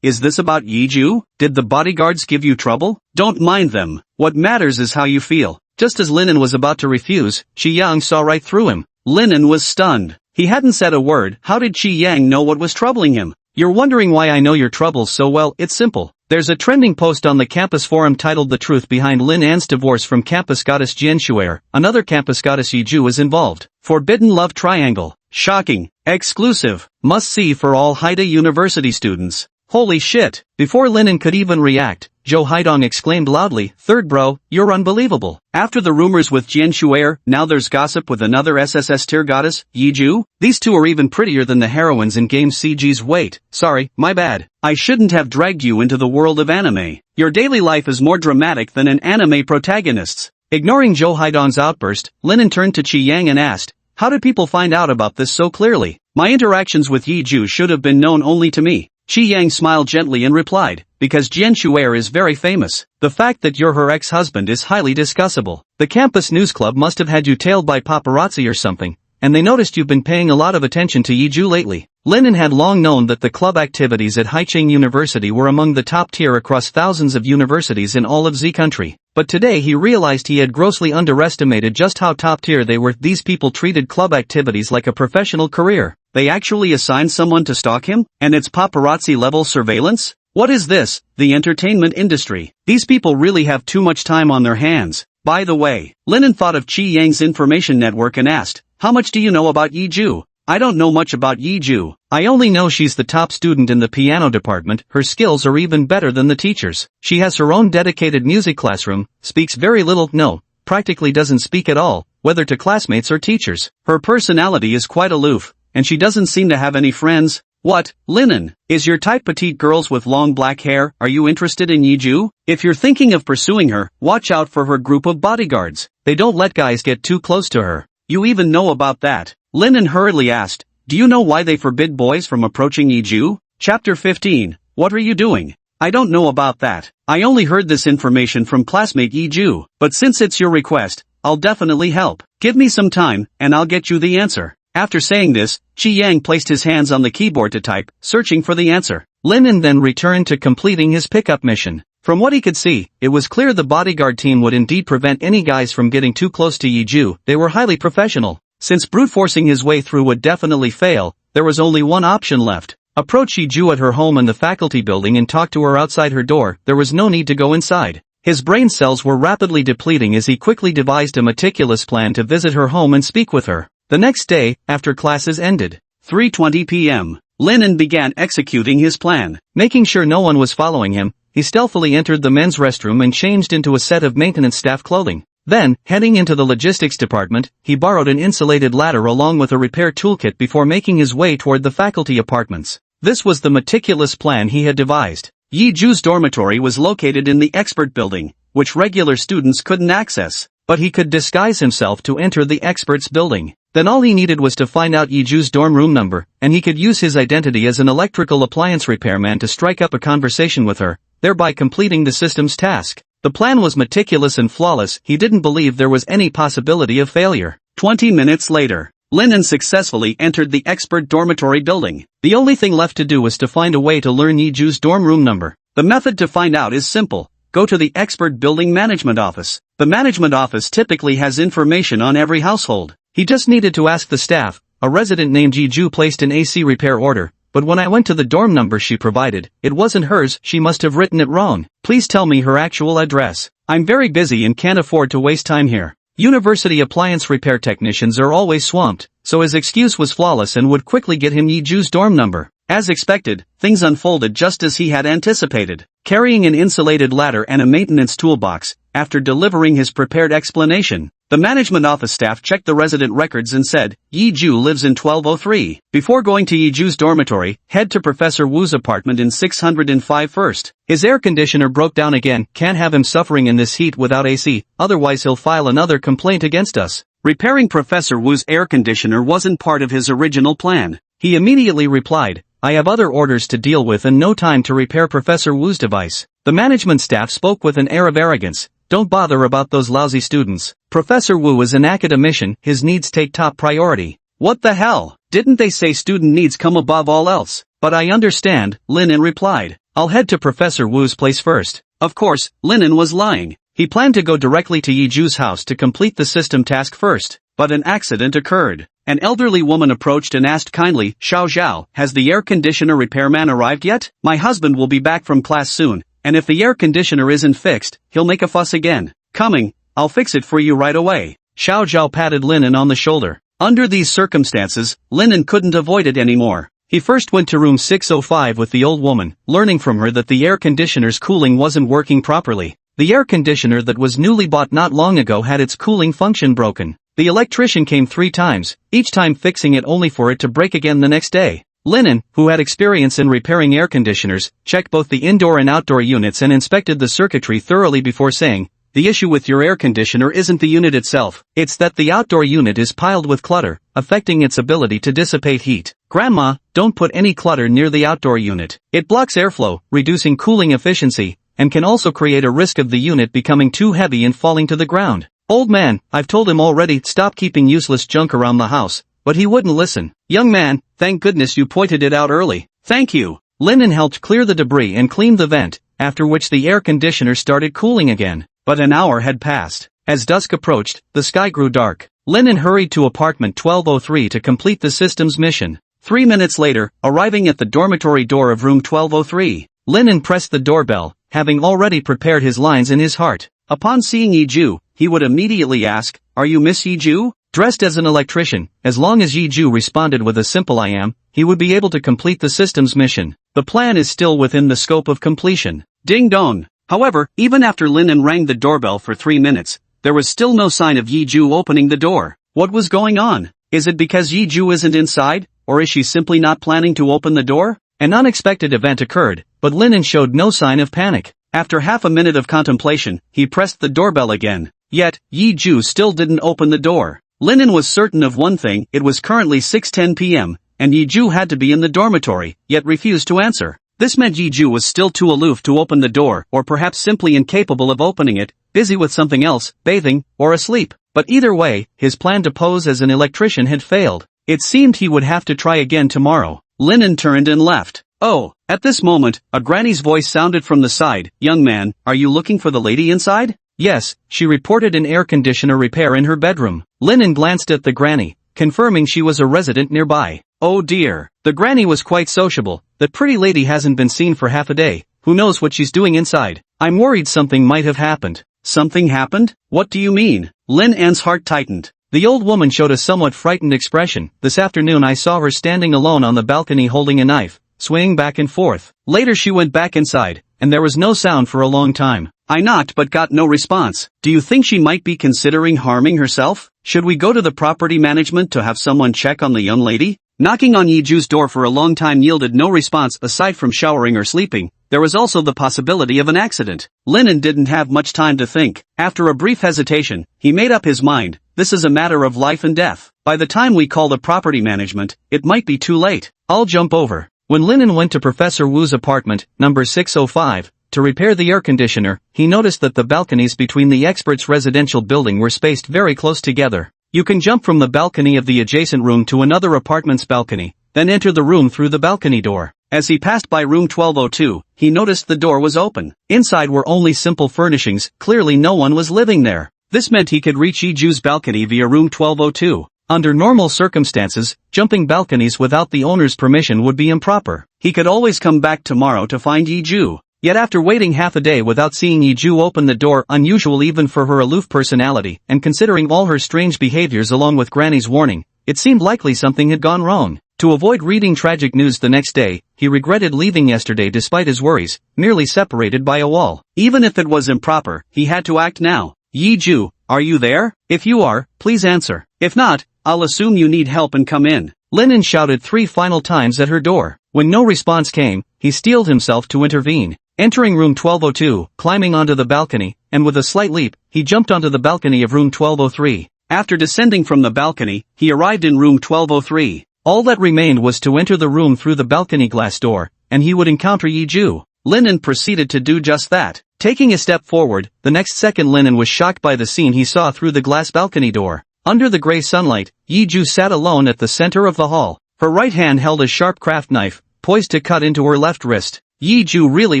Is this about Yiju? Did the bodyguards give you trouble? Don't mind them. What matters is how you feel. Just as Lin was about to refuse, Qi Yang saw right through him. Lin was stunned. He hadn't said a word. How did Qi Yang know what was troubling him? You're wondering why I know your troubles so well. It's simple. There's a trending post on the campus forum titled "The Truth Behind Lin An's Divorce from Campus Goddess Jian Shuer." Another campus goddess Yiju is involved. Forbidden love triangle. Shocking. Exclusive. Must see for all Haida University students. Holy shit. Before Lin could even react, Zhou Haidong exclaimed loudly, "Third bro, you're unbelievable." After the rumors with Jian Shuer, now there's gossip with another SSS tier goddess, Yiju? These two are even prettier than the heroines in game CG's. Wait, sorry, my bad. I shouldn't have dragged you into the world of anime. Your daily life is more dramatic than an anime protagonist's. Ignoring Zhou Haidong's outburst, Linen turned to Qi Yang and asked, "How did people find out about this so clearly? My interactions with Yiju should have been known only to me." Qi Yang smiled gently and replied, "Because Jian Shuer is very famous. The fact that you're her ex-husband is highly discussable. The campus news club must have had you tailed by paparazzi or something, and they noticed you've been paying a lot of attention to Yiju lately." Linen had long known that the club activities at Haicheng University were among the top tier across thousands of universities in all of Z country. But today he realized he had grossly underestimated just how top tier they were. These people treated club activities like a professional career. They actually assigned someone to stalk him? And it's paparazzi-level surveillance? What is this? The entertainment industry. These people really have too much time on their hands. By the way, Linen thought of Qi Yang's information network and asked, "How much do you know about Yiju?" "I don't know much about Yiju. I only know she's the top student in the piano department. Her skills are even better than the teachers. She has her own dedicated music classroom, speaks very little, no, practically doesn't speak at all, whether to classmates or teachers. Her personality is quite aloof, and she doesn't seem to have any friends." "What, Linen? Is your type petite girls with long black hair? Are you interested in Yiju? If you're thinking of pursuing her, watch out for her group of bodyguards. They don't let guys get too close to her." "You even know about that?" Linen hurriedly asked, "Do you know why they forbid boys from approaching Yiju?" Chapter 15, What are you doing? "I don't know about that. I only heard this information from classmate Yiju, but since it's your request, I'll definitely help. Give me some time, and I'll get you the answer." After saying this, Qi Yang placed his hands on the keyboard to type, searching for the answer. Linen then returned to completing his pickup mission. From what he could see, it was clear the bodyguard team would indeed prevent any guys from getting too close to Yiju. They were highly professional. Since brute forcing his way through would definitely fail, there was only one option left. Approach Yiju at her home in the faculty building and talk to her outside her door. There was no need to go inside. His brain cells were rapidly depleting as he quickly devised a meticulous plan to visit her home and speak with her. The next day, after classes ended, 3:20 p.m., Linen began executing his plan. Making sure no one was following him, he stealthily entered the men's restroom and changed into a set of maintenance staff clothing. Then, heading into the logistics department, he borrowed an insulated ladder along with a repair toolkit before making his way toward the faculty apartments. This was the meticulous plan he had devised. Yiju's dormitory was located in the expert building, which regular students couldn't access. But he could disguise himself to enter the experts building. Then all he needed was to find out Yiju's dorm room number, and he could use his identity as an electrical appliance repairman to strike up a conversation with her, thereby completing the system's task. The plan was meticulous and flawless. He didn't believe there was any possibility of failure. 20 minutes later, Linen successfully entered the expert dormitory building. The only thing left to do was to find a way to learn Yiju's dorm room number. The method to find out is simple. Go to the expert building management office. The management office typically has information on every household. He just needed to ask the staff. A resident named Yiju placed an AC repair order, but when I went to the dorm number she provided, it wasn't hers. She must have written it wrong. Please tell me her actual address. I'm very busy and can't afford to waste time here. University appliance repair technicians are always swamped, so his excuse was flawless and would quickly get him Yiju's dorm number. As expected, things unfolded just as he had anticipated. Carrying an insulated ladder and a maintenance toolbox, after delivering his prepared explanation, the management office staff checked the resident records and said, Yiju lives in 1203. Before going to Yiju's dormitory, head to Professor Wu's apartment in 605 first. His air conditioner broke down again. Can't have him suffering in this heat without AC, otherwise he'll file another complaint against us. Repairing Professor Wu's air conditioner wasn't part of his original plan. He immediately replied, I have other orders to deal with and no time to repair Professor Wu's device. The management staff spoke with an air of arrogance. Don't bother about those lousy students. Professor Wu is an academician, his needs take top priority. What the hell? Didn't they say student needs come above all else? But I understand, Linen replied. I'll head to Professor Wu's place first. Of course, Linen was lying. He planned to go directly to Yiju's house to complete the system task first. But an accident occurred. An elderly woman approached and asked kindly, Xiao Zhao, has the air conditioner repairman arrived yet? My husband will be back from class soon, and if the air conditioner isn't fixed, he'll make a fuss again. Coming, I'll fix it for you right away. Xiao Zhao patted Linen on the shoulder. Under these circumstances, Linen couldn't avoid it anymore. He first went to room 605 with the old woman, learning from her that the air conditioner's cooling wasn't working properly. The air conditioner that was newly bought not long ago had its cooling function broken. The electrician came 3 times, each time fixing it only for it to break again the next day. Linen, who had experience in repairing air conditioners, checked both the indoor and outdoor units and inspected the circuitry thoroughly before saying, "The issue with your air conditioner isn't the unit itself, it's that the outdoor unit is piled with clutter, affecting its ability to dissipate heat. Grandma, don't put any clutter near the outdoor unit. It blocks airflow, reducing cooling efficiency, and can also create a risk of the unit becoming too heavy and falling to the ground." Old man, I've told him already, stop keeping useless junk around the house, but he wouldn't listen. Young man, thank goodness you pointed it out early. Thank you. Linen helped clear the debris and clean the vent, after which the air conditioner started cooling again. But an hour had passed. As dusk approached, the sky grew dark. Linen hurried to apartment 1203 to complete the system's mission. 3 minutes later, arriving at the dormitory door of room 1203, Linen pressed the doorbell, having already prepared his lines in his heart. Upon seeing Yiju, he would immediately ask, "Are you Miss Yiju?" Dressed as an electrician, as long as Yiju responded with a simple "I am," he would be able to complete the system's mission. The plan is still within the scope of completion. Ding dong. However, even after Linen rang the doorbell for 3 minutes, there was still no sign of Yiju opening the door. What was going on? Is it because Yiju isn't inside, or is she simply not planning to open the door? An unexpected event occurred, but Linen showed no sign of panic. After half a minute of contemplation, he pressed the doorbell again. Yet, Yiju still didn't open the door. Linen was certain of one thing, it was currently 6:10 p.m., and Yiju had to be in the dormitory, yet refused to answer. This meant Yiju was still too aloof to open the door, or perhaps simply incapable of opening it, busy with something else, bathing, or asleep. But either way, his plan to pose as an electrician had failed. It seemed he would have to try again tomorrow. Linen turned and left. Oh, at this moment, a granny's voice sounded from the side. "Young man, are you looking for the lady inside?" Yes, she reported an air conditioner repair in her bedroom. Linen glanced at the granny, confirming she was a resident nearby. Oh dear. The granny was quite sociable. "That pretty lady hasn't been seen for half a day. Who knows what she's doing inside? I'm worried something might have happened." Something happened? What do you mean? Lin An's heart tightened. The old woman showed a somewhat frightened expression. "This afternoon I saw her standing alone on the balcony holding a knife, swaying back and forth. Later she went back inside, and there was no sound for a long time. I knocked but got no response. Do you think she might be considering harming herself? Should we go to the property management to have someone check on the young lady?" Knocking on Yiju's door for a long time yielded no response aside from showering or sleeping. There was also the possibility of an accident. Linen didn't have much time to think. After a brief hesitation, he made up his mind. This is a matter of life and death. By the time we call the property management, it might be too late. I'll jump over. When Linen went to Professor Wu's apartment, number 605, to repair the air conditioner, he noticed that the balconies between the expert's residential building were spaced very close together. You can jump from the balcony of the adjacent room to another apartment's balcony, then enter the room through the balcony door. As he passed by room 1202, he noticed the door was open. Inside were only simple furnishings, clearly no one was living there. This meant he could reach Yiju's balcony via room 1202. Under normal circumstances, jumping balconies without the owner's permission would be improper. He could always come back tomorrow to find Yiju. Yet after waiting half a day without seeing Yiju open the door, unusual even for her aloof personality, and considering all her strange behaviors along with Granny's warning, it seemed likely something had gone wrong. To avoid reading tragic news the next day, he regretted leaving yesterday despite his worries, merely separated by a wall. Even if it was improper, he had to act now. Yiju, are you there? If you are, please answer. If not, I'll assume you need help and come in. Linen shouted 3 final times at her door. When no response came, he steeled himself to intervene. Entering room 1202, climbing onto the balcony, and with a slight leap, he jumped onto the balcony of room 1203. After descending from the balcony, he arrived in room 1203. All that remained was to enter the room through the balcony glass door, and he would encounter Yiju. Linen proceeded to do just that. Taking a step forward, the next second Linen was shocked by the scene he saw through the glass balcony door. Under the gray sunlight, Yiju sat alone at the center of the hall. Her right hand held a sharp craft knife, poised to cut into her left wrist. Yiju really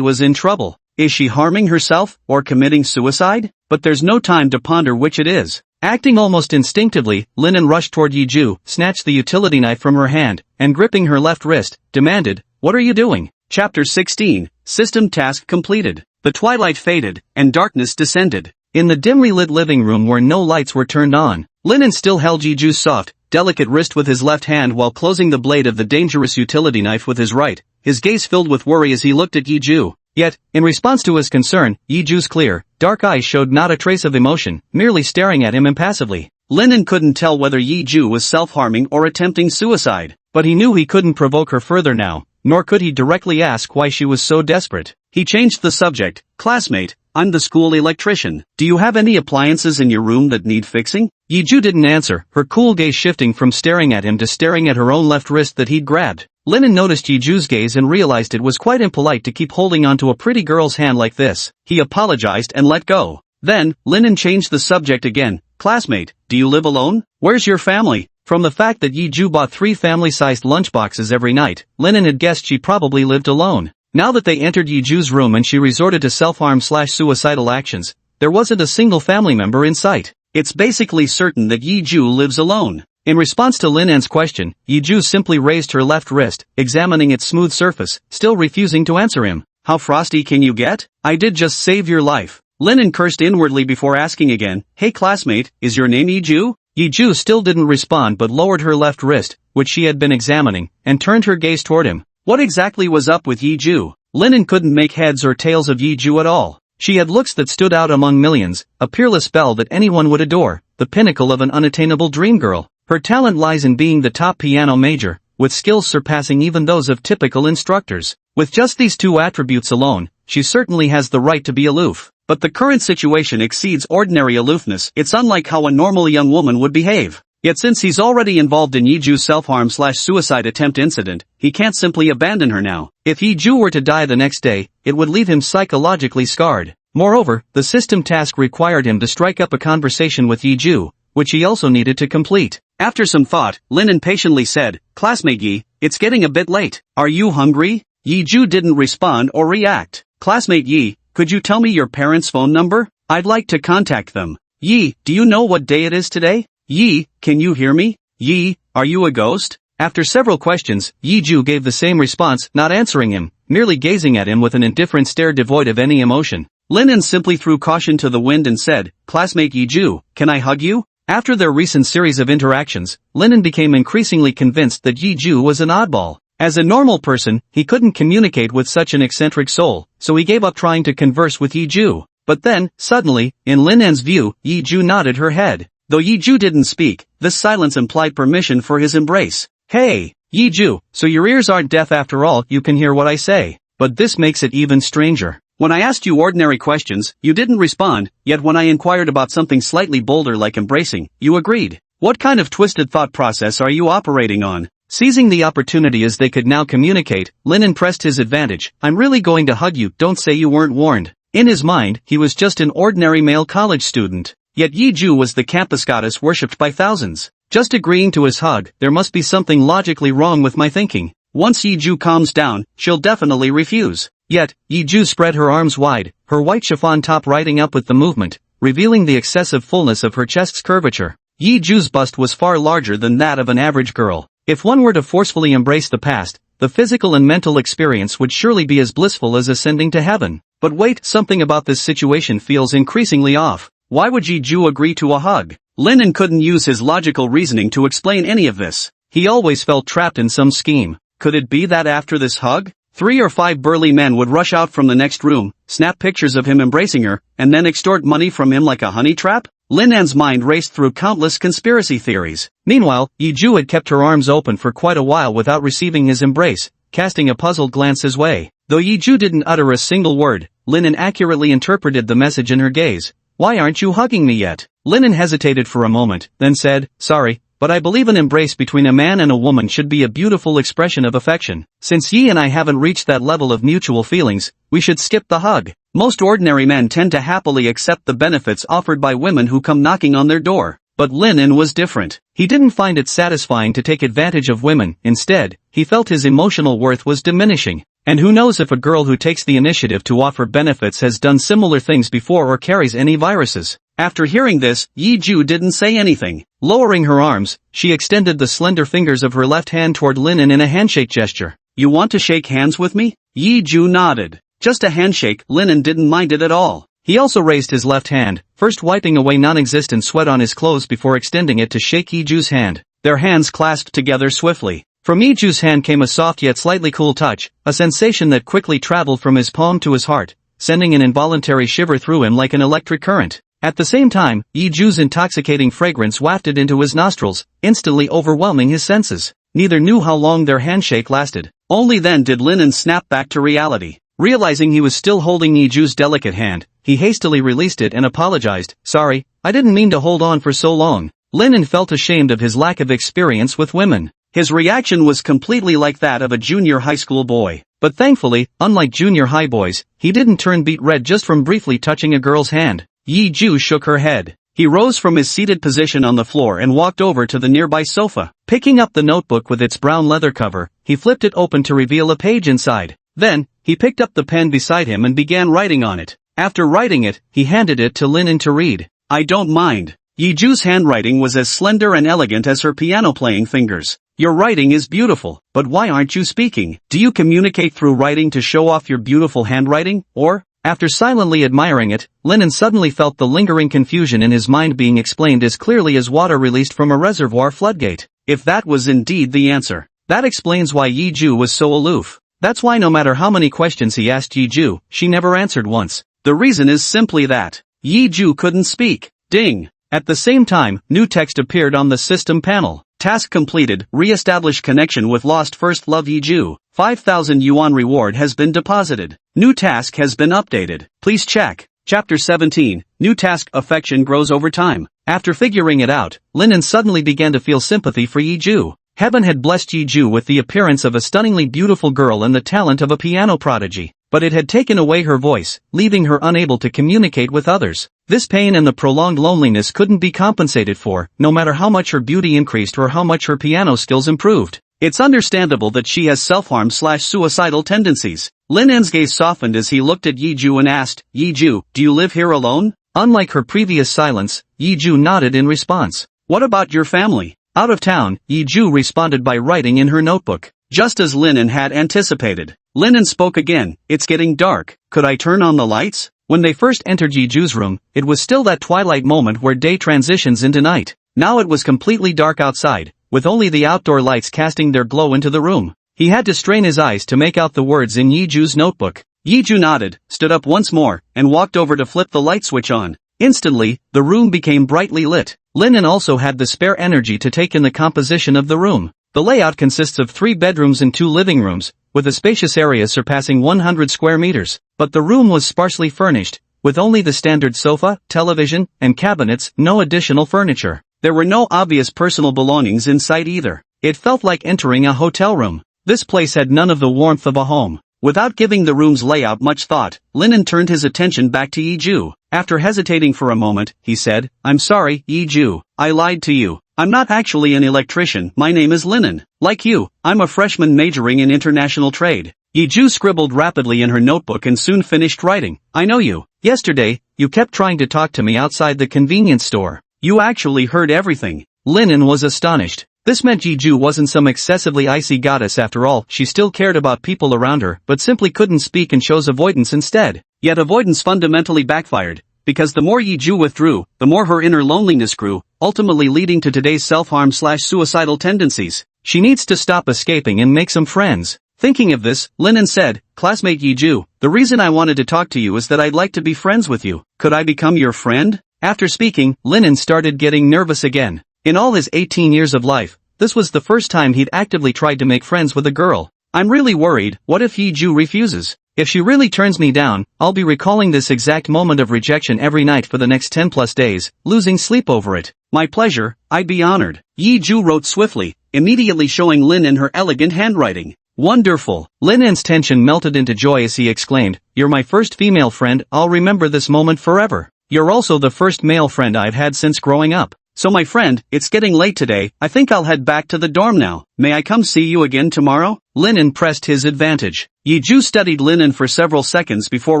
was in trouble. Is she harming herself, or committing suicide? But there's no time to ponder which it is. Acting almost instinctively, Linen rushed toward Yiju, snatched the utility knife from her hand, and gripping her left wrist, demanded, "What are you doing?" Chapter 16, System Task Completed. The twilight faded, and darkness descended. In the dimly lit living room where no lights were turned on, Linen still held Yiju's soft, delicate wrist with his left hand while closing the blade of the dangerous utility knife with his right, his gaze filled with worry as he looked at Yiju. Yet, in response to his concern, Yiju's clear, dark eyes showed not a trace of emotion, merely staring at him impassively. Linen couldn't tell whether Yiju was self-harming or attempting suicide, but he knew he couldn't provoke her further now, nor could he directly ask why she was so desperate. He changed the subject. Classmate, I'm the school electrician. Do you have any appliances in your room that need fixing? Yiju didn't answer, her cool gaze shifting from staring at him to staring at her own left wrist that he'd grabbed. Linen noticed Yiju's gaze and realized it was quite impolite to keep holding onto a pretty girl's hand like this. He apologized and let go. Then, Linen changed the subject again. Classmate, do you live alone? Where's your family? From the fact that Yiju bought 3 family-sized lunchboxes every night, Linen had guessed she probably lived alone. Now that they entered Yiju's room and she resorted to self-harm/suicidal actions, there wasn't a single family member in sight. It's basically certain that Yiju lives alone. In response to Linan's question, Yiju simply raised her left wrist, examining its smooth surface, still refusing to answer him. How frosty can you get? I did just save your life. Linen cursed inwardly before asking again, hey classmate, is your name Yiju? Yiju still didn't respond but lowered her left wrist, which she had been examining, and turned her gaze toward him. What exactly was up with Yiju? Linen couldn't make heads or tails of Yiju at all. She had looks that stood out among millions, a peerless belle that anyone would adore, the pinnacle of an unattainable dream girl. Her talent lies in being the top piano major, with skills surpassing even those of typical instructors. With just these 2 attributes alone, she certainly has the right to be aloof. But the current situation exceeds ordinary aloofness. It's unlike how a normal young woman would behave. Yet since he's already involved in Yiju's self-harm/suicide attempt incident, he can't simply abandon her now. If Yiju were to die the next day, it would leave him psychologically scarred. Moreover, the system task required him to strike up a conversation with Yiju, which he also needed to complete. After some thought, Lin impatiently said, Classmate Yi, it's getting a bit late. Are you hungry? Yiju didn't respond or react. Classmate Yi, could you tell me your parents' phone number? I'd like to contact them. Yi, do you know what day it is today? Yi, can you hear me? Yi, are you a ghost? After several questions, Yiju gave the same response, not answering him, merely gazing at him with an indifferent stare devoid of any emotion. Linen simply threw caution to the wind and said, Classmate Yiju, can I hug you? After their recent series of interactions, Linen became increasingly convinced that Yiju was an oddball. As a normal person, he couldn't communicate with such an eccentric soul, so he gave up trying to converse with Yiju. But then, suddenly, in Linan's view, Yiju nodded her head. Though Yiju didn't speak, this silence implied permission for his embrace. Hey, Yiju, so your ears aren't deaf after all, you can hear what I say. But this makes it even stranger. When I asked you ordinary questions, you didn't respond, yet when I inquired about something slightly bolder like embracing, you agreed. What kind of twisted thought process are you operating on? Seizing the opportunity as they could now communicate, Linen pressed his advantage. I'm really going to hug you, don't say you weren't warned. In his mind, he was just an ordinary male college student. Yet Yiju was the campus goddess worshipped by thousands. Just agreeing to his hug, there must be something logically wrong with my thinking. Once Yiju calms down, she'll definitely refuse. Yet, Yiju spread her arms wide, her white chiffon top riding up with the movement, revealing the excessive fullness of her chest's curvature. Yiju's bust was far larger than that of an average girl. If one were to forcefully embrace the past, the physical and mental experience would surely be as blissful as ascending to heaven. But wait, something about this situation feels increasingly off. Why would Yiju agree to a hug? Linen couldn't use his logical reasoning to explain any of this. He always felt trapped in some scheme. Could it be that after this hug, 3 or 5 burly men would rush out from the next room, snap pictures of him embracing her, and then extort money from him like a honey trap? Linan's mind raced through countless conspiracy theories. Meanwhile, Yiju had kept her arms open for quite a while without receiving his embrace, casting a puzzled glance his way. Though Yiju didn't utter a single word, Linen accurately interpreted the message in her gaze. Why aren't you hugging me yet? Linen hesitated for a moment, then said, sorry, but I believe an embrace between a man and a woman should be a beautiful expression of affection. Since Yi and I haven't reached that level of mutual feelings, we should skip the hug. Most ordinary men tend to happily accept the benefits offered by women who come knocking on their door. But Linen was different. He didn't find it satisfying to take advantage of women. Instead, he felt his emotional worth was diminishing. And who knows if a girl who takes the initiative to offer benefits has done similar things before or carries any viruses. After hearing this, Yiju didn't say anything. Lowering her arms, she extended the slender fingers of her left hand toward Linen in a handshake gesture. You want to shake hands with me? Yiju nodded. Just a handshake, Linen didn't mind it at all. He also raised his left hand, first wiping away non-existent sweat on his clothes before extending it to shake Yiju's hand. Their hands clasped together swiftly. From Yiju's hand came a soft yet slightly cool touch, a sensation that quickly traveled from his palm to his heart, sending an involuntary shiver through him like an electric current. At the same time, Yiju's intoxicating fragrance wafted into his nostrils, instantly overwhelming his senses. Neither knew how long their handshake lasted. Only then did Linen snap back to reality. Realizing he was still holding Yiju's delicate hand, he hastily released it and apologized. "Sorry, I didn't mean to hold on for so long." Linen felt ashamed of his lack of experience with women. His reaction was completely like that of a junior high school boy. But thankfully, unlike junior high boys, he didn't turn beet red just from briefly touching a girl's hand. Yiju shook her head. He rose from his seated position on the floor and walked over to the nearby sofa. Picking up the notebook with its brown leather cover, he flipped it open to reveal a page inside. Then, he picked up the pen beside him and began writing on it. After writing it, he handed it to Linen to read. "I don't mind." Yiju's handwriting was as slender and elegant as her piano-playing fingers. "Your writing is beautiful, but why aren't you speaking? Do you communicate through writing to show off your beautiful handwriting, or?" After silently admiring it, Linen suddenly felt the lingering confusion in his mind being explained as clearly as water released from a reservoir floodgate. If that was indeed the answer, that explains why Yiju was so aloof. That's why no matter how many questions he asked Yiju, she never answered once. The reason is simply that Yiju couldn't speak. Ding! At the same time, new text appeared on the system panel. Task completed, re-establish connection with lost first love Yiju. 5,000 yuan reward has been deposited. New task has been updated. Please check. Chapter 17, New task affection grows over time. After figuring it out, Linen suddenly began to feel sympathy for Yiju. Heaven had blessed Yiju with the appearance of a stunningly beautiful girl and the talent of a piano prodigy. But it had taken away her voice, leaving her unable to communicate with others. This pain and the prolonged loneliness couldn't be compensated for, no matter how much her beauty increased or how much her piano skills improved. It's understandable that she has self-harm/suicidal tendencies. Linen's gaze softened as he looked at Yiju and asked, "Yiju, do you live here alone?" Unlike her previous silence, Yiju nodded in response. "What about your family?" Out of town, Yiju responded by writing in her notebook. Just as Linen had anticipated. Linen spoke again, "It's getting dark. Could I turn on the lights?" When they first entered Yiju's room, it was still that twilight moment where day transitions into night. Now it was completely dark outside, with only the outdoor lights casting their glow into the room. He had to strain his eyes to make out the words in Yiju's notebook. Yiju nodded, stood up once more, and walked over to flip the light switch on. Instantly, the room became brightly lit. Linen also had the spare energy to take in the composition of the room. The layout consists of 3 bedrooms and 2 living rooms, with a spacious area surpassing 100 square meters. But the room was sparsely furnished, with only the standard sofa, television, and cabinets, no additional furniture. There were no obvious personal belongings in sight either. It felt like entering a hotel room. This place had none of the warmth of a home. Without giving the room's layout much thought, Linen turned his attention back to Yiju. After hesitating for a moment, he said, "I'm sorry, Yiju, I lied to you. I'm not actually an electrician, my name is Linen. Like you, I'm a freshman majoring in international trade." Yiju scribbled rapidly in her notebook and soon finished writing. "I know you. Yesterday, you kept trying to talk to me outside the convenience store. You actually heard everything." Linen was astonished. This meant Yiju wasn't some excessively icy goddess after all. She still cared about people around her, but simply couldn't speak and chose avoidance instead. Yet avoidance fundamentally backfired, because the more Yiju withdrew, the more her inner loneliness grew, ultimately leading to today's self-harm/suicidal tendencies. She needs to stop escaping and make some friends. Thinking of this, Linen said, "Classmate Yiju, the reason I wanted to talk to you is that I'd like to be friends with you. Could I become your friend?" After speaking, Linen started getting nervous again. In all his 18 years of life, this was the first time he'd actively tried to make friends with a girl. "I'm really worried, what if Yiju refuses? If she really turns me down, I'll be recalling this exact moment of rejection every night for the next 10 plus days, losing sleep over it." "My pleasure, I'd be honored." Yiju wrote swiftly, immediately showing Linen her elegant handwriting. "Wonderful." Linen's tension melted into joy as he exclaimed, "You're my first female friend, I'll remember this moment forever. You're also the first male friend I've had since growing up. So my friend, it's getting late today, I think I'll head back to the dorm now. May I come see you again tomorrow?" Linen pressed his advantage. Yiju studied Linen for several seconds before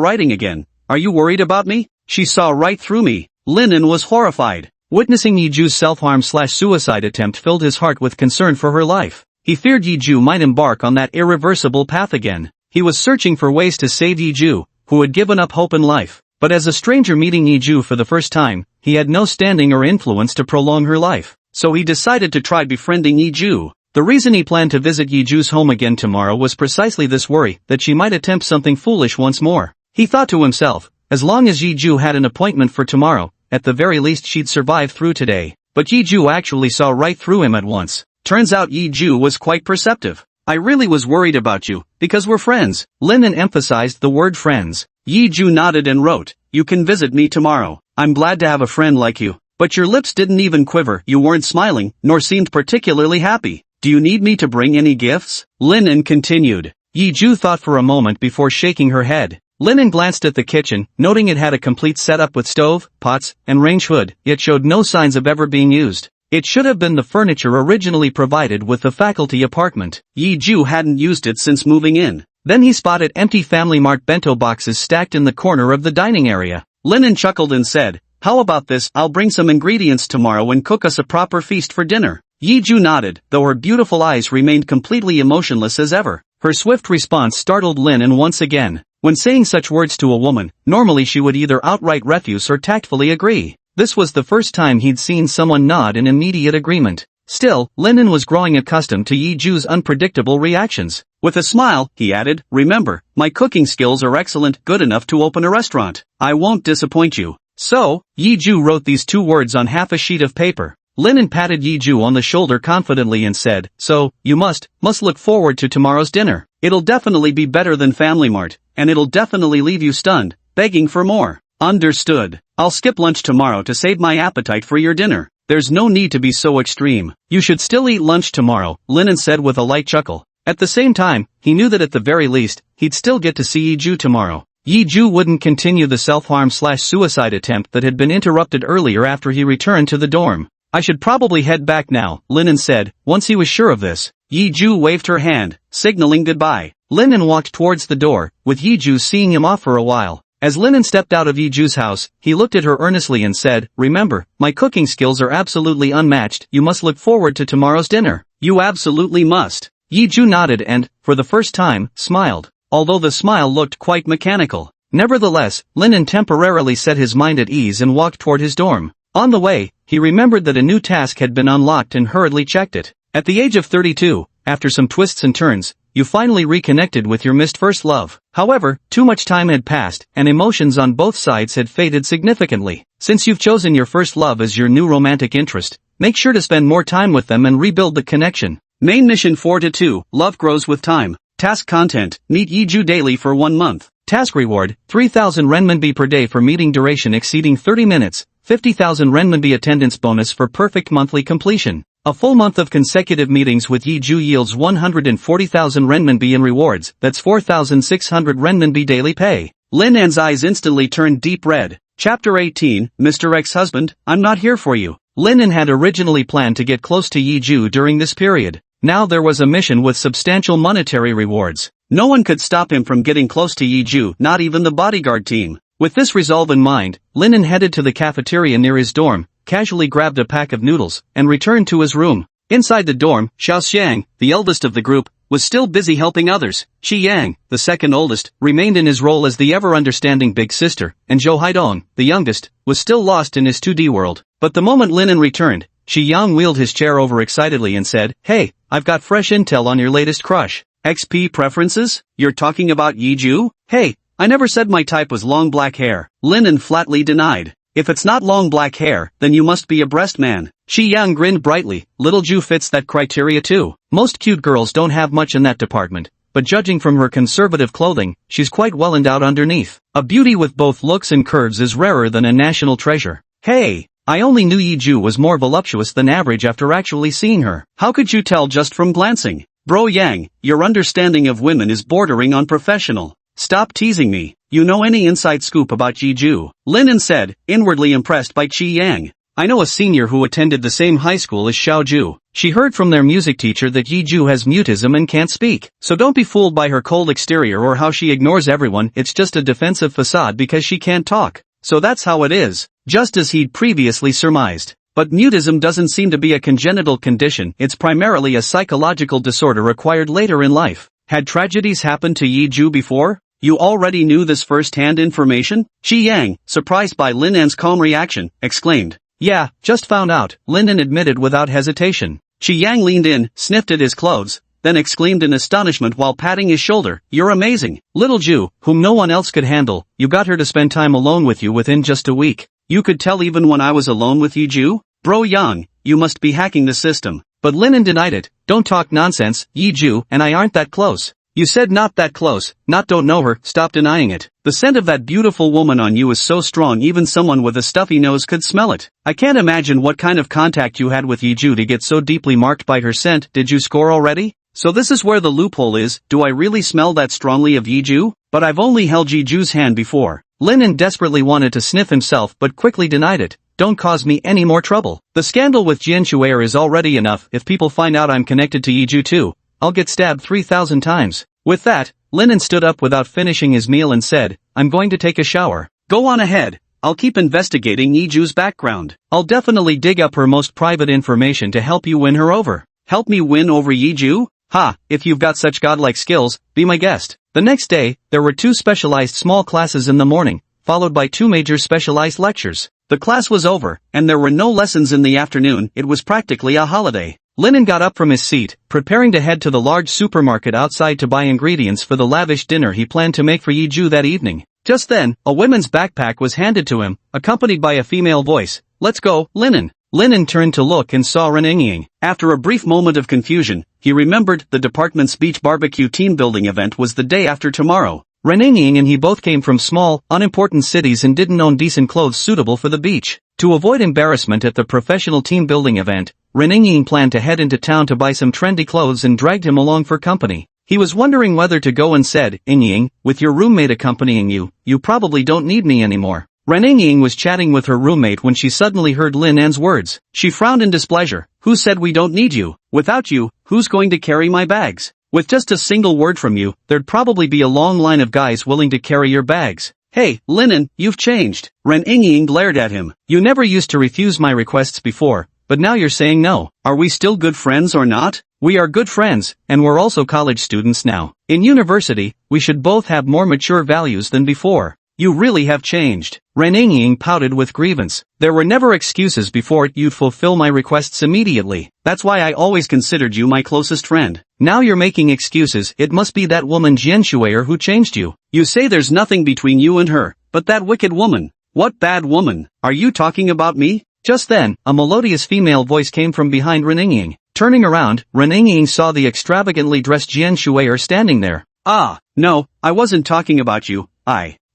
writing again. "Are you worried about me?" She saw right through me. Linen was horrified. Witnessing Yiju's self-harm/suicide attempt filled his heart with concern for her life. He feared Yiju might embark on that irreversible path again. He was searching for ways to save Yiju, who had given up hope in life. But as a stranger meeting Yiju for the first time, he had no standing or influence to prolong her life. so he decided to try befriending Yiju. The reason he planned to visit Yiju's home again tomorrow was precisely this worry that she might attempt something foolish once more. He thought to himself, as long as Yiju had an appointment for tomorrow, at the very least she'd survive through today. But Yiju actually saw right through him at once. Turns out Yiju was quite perceptive. I really was worried about you, because we're friends. Linen emphasized the word friends. Yiju nodded and wrote, you can visit me tomorrow. I'm glad to have a friend like you. But your lips didn't even quiver, you weren't smiling, nor seemed particularly happy. Do you need me to bring any gifts? Linen continued. Yiju thought for a moment before shaking her head. Linen glanced at the kitchen, noting it had a complete setup with stove, pots, and range hood, yet showed no signs of ever being used. It should have been the furniture originally provided with the faculty apartment. Yiju hadn't used it since moving in. Then he spotted empty Family Mart bento boxes stacked in the corner of the dining area. Linen chuckled and said, how about this, I'll bring some ingredients tomorrow and cook us a proper feast for dinner. Yiju nodded, though her beautiful eyes remained completely emotionless as ever. Her swift response startled Linen once again. When saying such words to a woman, normally she would either outright refuse or tactfully agree. This was the first time he'd seen someone nod in immediate agreement. Still, Linen was growing accustomed to Yiju's unpredictable reactions. With a smile, he added, remember, my cooking skills are excellent, good enough to open a restaurant. I won't disappoint you. So, Yiju wrote these 2 words on half a sheet of paper. Linen patted Yiju on the shoulder confidently and said, so, you must look forward to tomorrow's dinner. It'll definitely be better than Family Mart, and it'll definitely leave you stunned, begging for more. Understood. I'll skip lunch tomorrow to save my appetite for your dinner. There's no need to be so extreme. You should still eat lunch tomorrow, Linen said with a light chuckle. At the same time, he knew that at the very least, he'd still get to see Yiju tomorrow. Yiju wouldn't continue the self-harm/suicide attempt that had been interrupted earlier after he returned to the dorm. I should probably head back now, Linen said, once he was sure of this. Yiju waved her hand, signaling goodbye. Linen walked towards the door, with Yiju seeing him off for a while. As Linen stepped out of Yiju's house, he looked at her earnestly and said, remember, my cooking skills are absolutely unmatched, you must look forward to tomorrow's dinner. You absolutely must. Yiju nodded and, for the first time, smiled, although the smile looked quite mechanical. Nevertheless, Linen temporarily set his mind at ease and walked toward his dorm. On the way, he remembered that a new task had been unlocked and hurriedly checked it. At the age of 32, after some twists and turns, you finally reconnected with your missed first love. However, too much time had passed, and emotions on both sides had faded significantly. Since you've chosen your first love as your new romantic interest, make sure to spend more time with them and rebuild the connection. Main mission 4-2, Love Grows with Time. Task content, meet Yiju daily for 1 month. Task reward, 3,000 renminbi per day for meeting duration exceeding 30 minutes, 50,000 renminbi attendance bonus for perfect monthly completion. A full month of consecutive meetings with Yiju yields 140,000 renminbi in rewards, that's 4,600 renminbi daily pay. Lin An's eyes instantly turned deep red. Chapter 18, Mr. Ex-Husband, I'm not here for you. Lin An had originally planned to get close to Yiju during this period. Now there was a mission with substantial monetary rewards. No one could stop him from getting close to Yiju, not even the bodyguard team. With this resolve in mind, Lin An headed to the cafeteria near his dorm, casually grabbed a pack of noodles, and returned to his room. Inside the dorm, Xiaoxiang, the eldest of the group, was still busy helping others. Shi Yang, the second oldest, remained in his role as the ever-understanding big sister, and Zhou Haidong, the youngest, was still lost in his 2D world. But the moment Lin An returned, Shi Yang wheeled his chair over excitedly and said, "Hey, I've got fresh intel on your latest crush." XP preferences? You're talking about Yiju? Hey, I never said my type was long black hair. Lin An flatly denied. If it's not long black hair, then you must be a breast man. Shi Yang grinned brightly. Little Ju fits that criteria too. Most cute girls don't have much in that department, but judging from her conservative clothing, she's quite well endowed underneath. A beauty with both looks and curves is rarer than a national treasure. Hey, I only knew Yiju was more voluptuous than average after actually seeing her. How could you tell just from glancing? Bro Yang, your understanding of women is bordering on professional. Stop teasing me. You know any inside scoop about Yiju? Lin An said, inwardly impressed by Qi Yang. I know a senior who attended the same high school as Xiaoju. She heard from their music teacher that Yiju has mutism and can't speak. So don't be fooled by her cold exterior or how she ignores everyone. It's just a defensive facade because she can't talk. So that's how it is. Just as he'd previously surmised. But mutism doesn't seem to be a congenital condition. It's primarily a psychological disorder acquired later in life. Had tragedies happened to Yiju before? You already knew this first-hand information? Shi Yang, surprised by Lin An's calm reaction, exclaimed. Yeah, just found out, Linden admitted without hesitation. Chi Yang leaned in, sniffed at his clothes, then exclaimed in astonishment while patting his shoulder, "You're amazing. Little Ju, whom no one else could handle, you got her to spend time alone with you within just a week. You could tell even when I was alone with Yiju? Bro Yang, you must be hacking the system." But Linden denied it. Don't talk nonsense, Yiju and I aren't that close. You said not that close, not don't know her, stop denying it. The scent of that beautiful woman on you is so strong even someone with a stuffy nose could smell it. I can't imagine what kind of contact you had with Yiju to get so deeply marked by her scent. Did you score already? So this is where the loophole is. Do I really smell that strongly of Yiju? But I've only held Yiju's hand before. Linden desperately wanted to sniff himself but quickly denied it. Don't cause me any more trouble. The scandal with Jian Shuer is already enough. If people find out I'm connected to Yiju too, I'll get stabbed 3,000 times. With that, Linden stood up without finishing his meal and said, I'm going to take a shower. Go on ahead. I'll keep investigating Yiju's background. I'll definitely dig up her most private information to help you win her over. Help me win over Yiju? Ha, if you've got such godlike skills, be my guest. The next day, there were 2 specialized small classes in the morning, followed by 2 major specialized lectures. The class was over, and there were no lessons in the afternoon. It was practically a holiday. Linden got up from his seat, preparing to head to the large supermarket outside to buy ingredients for the lavish dinner he planned to make for Yiju that evening. Just then, a women's backpack was handed to him, accompanied by a female voice. Let's go, Linden. Linden turned to look and saw Renengying. After a brief moment of confusion, he remembered the department's beach barbecue team building event was the day after tomorrow. Renengying and he both came from small, unimportant cities and didn't own decent clothes suitable for the beach. To avoid embarrassment at the professional team building event, Renengying planned to head into town to buy some trendy clothes and dragged him along for company. He was wondering whether to go and said, Ying, with your roommate accompanying you, you probably don't need me anymore. Renengying was chatting with her roommate when she suddenly heard Lin An's words. She frowned in displeasure. Who said we don't need you? Without you, who's going to carry my bags? With just a single word from you, there'd probably be a long line of guys willing to carry your bags. Hey, Linden, you've changed. Renengying glared at him. You never used to refuse my requests before, but now you're saying no. Are we still good friends or not? We are good friends, and we're also college students now. In university, we should both have more mature values than before. You really have changed. Renengying pouted with grievance. There were never excuses before. You'd fulfill my requests immediately. That's why I always considered you my closest friend. Now you're making excuses. It must be that woman Jian Shuer who changed you. You say there's nothing between you and her, but that wicked woman. What bad woman? Are you talking about me? Just then, a melodious female voice came from behind Renengying. Turning around, Renengying saw the extravagantly dressed Jian Shuer standing there. Ah, no, I wasn't talking about you.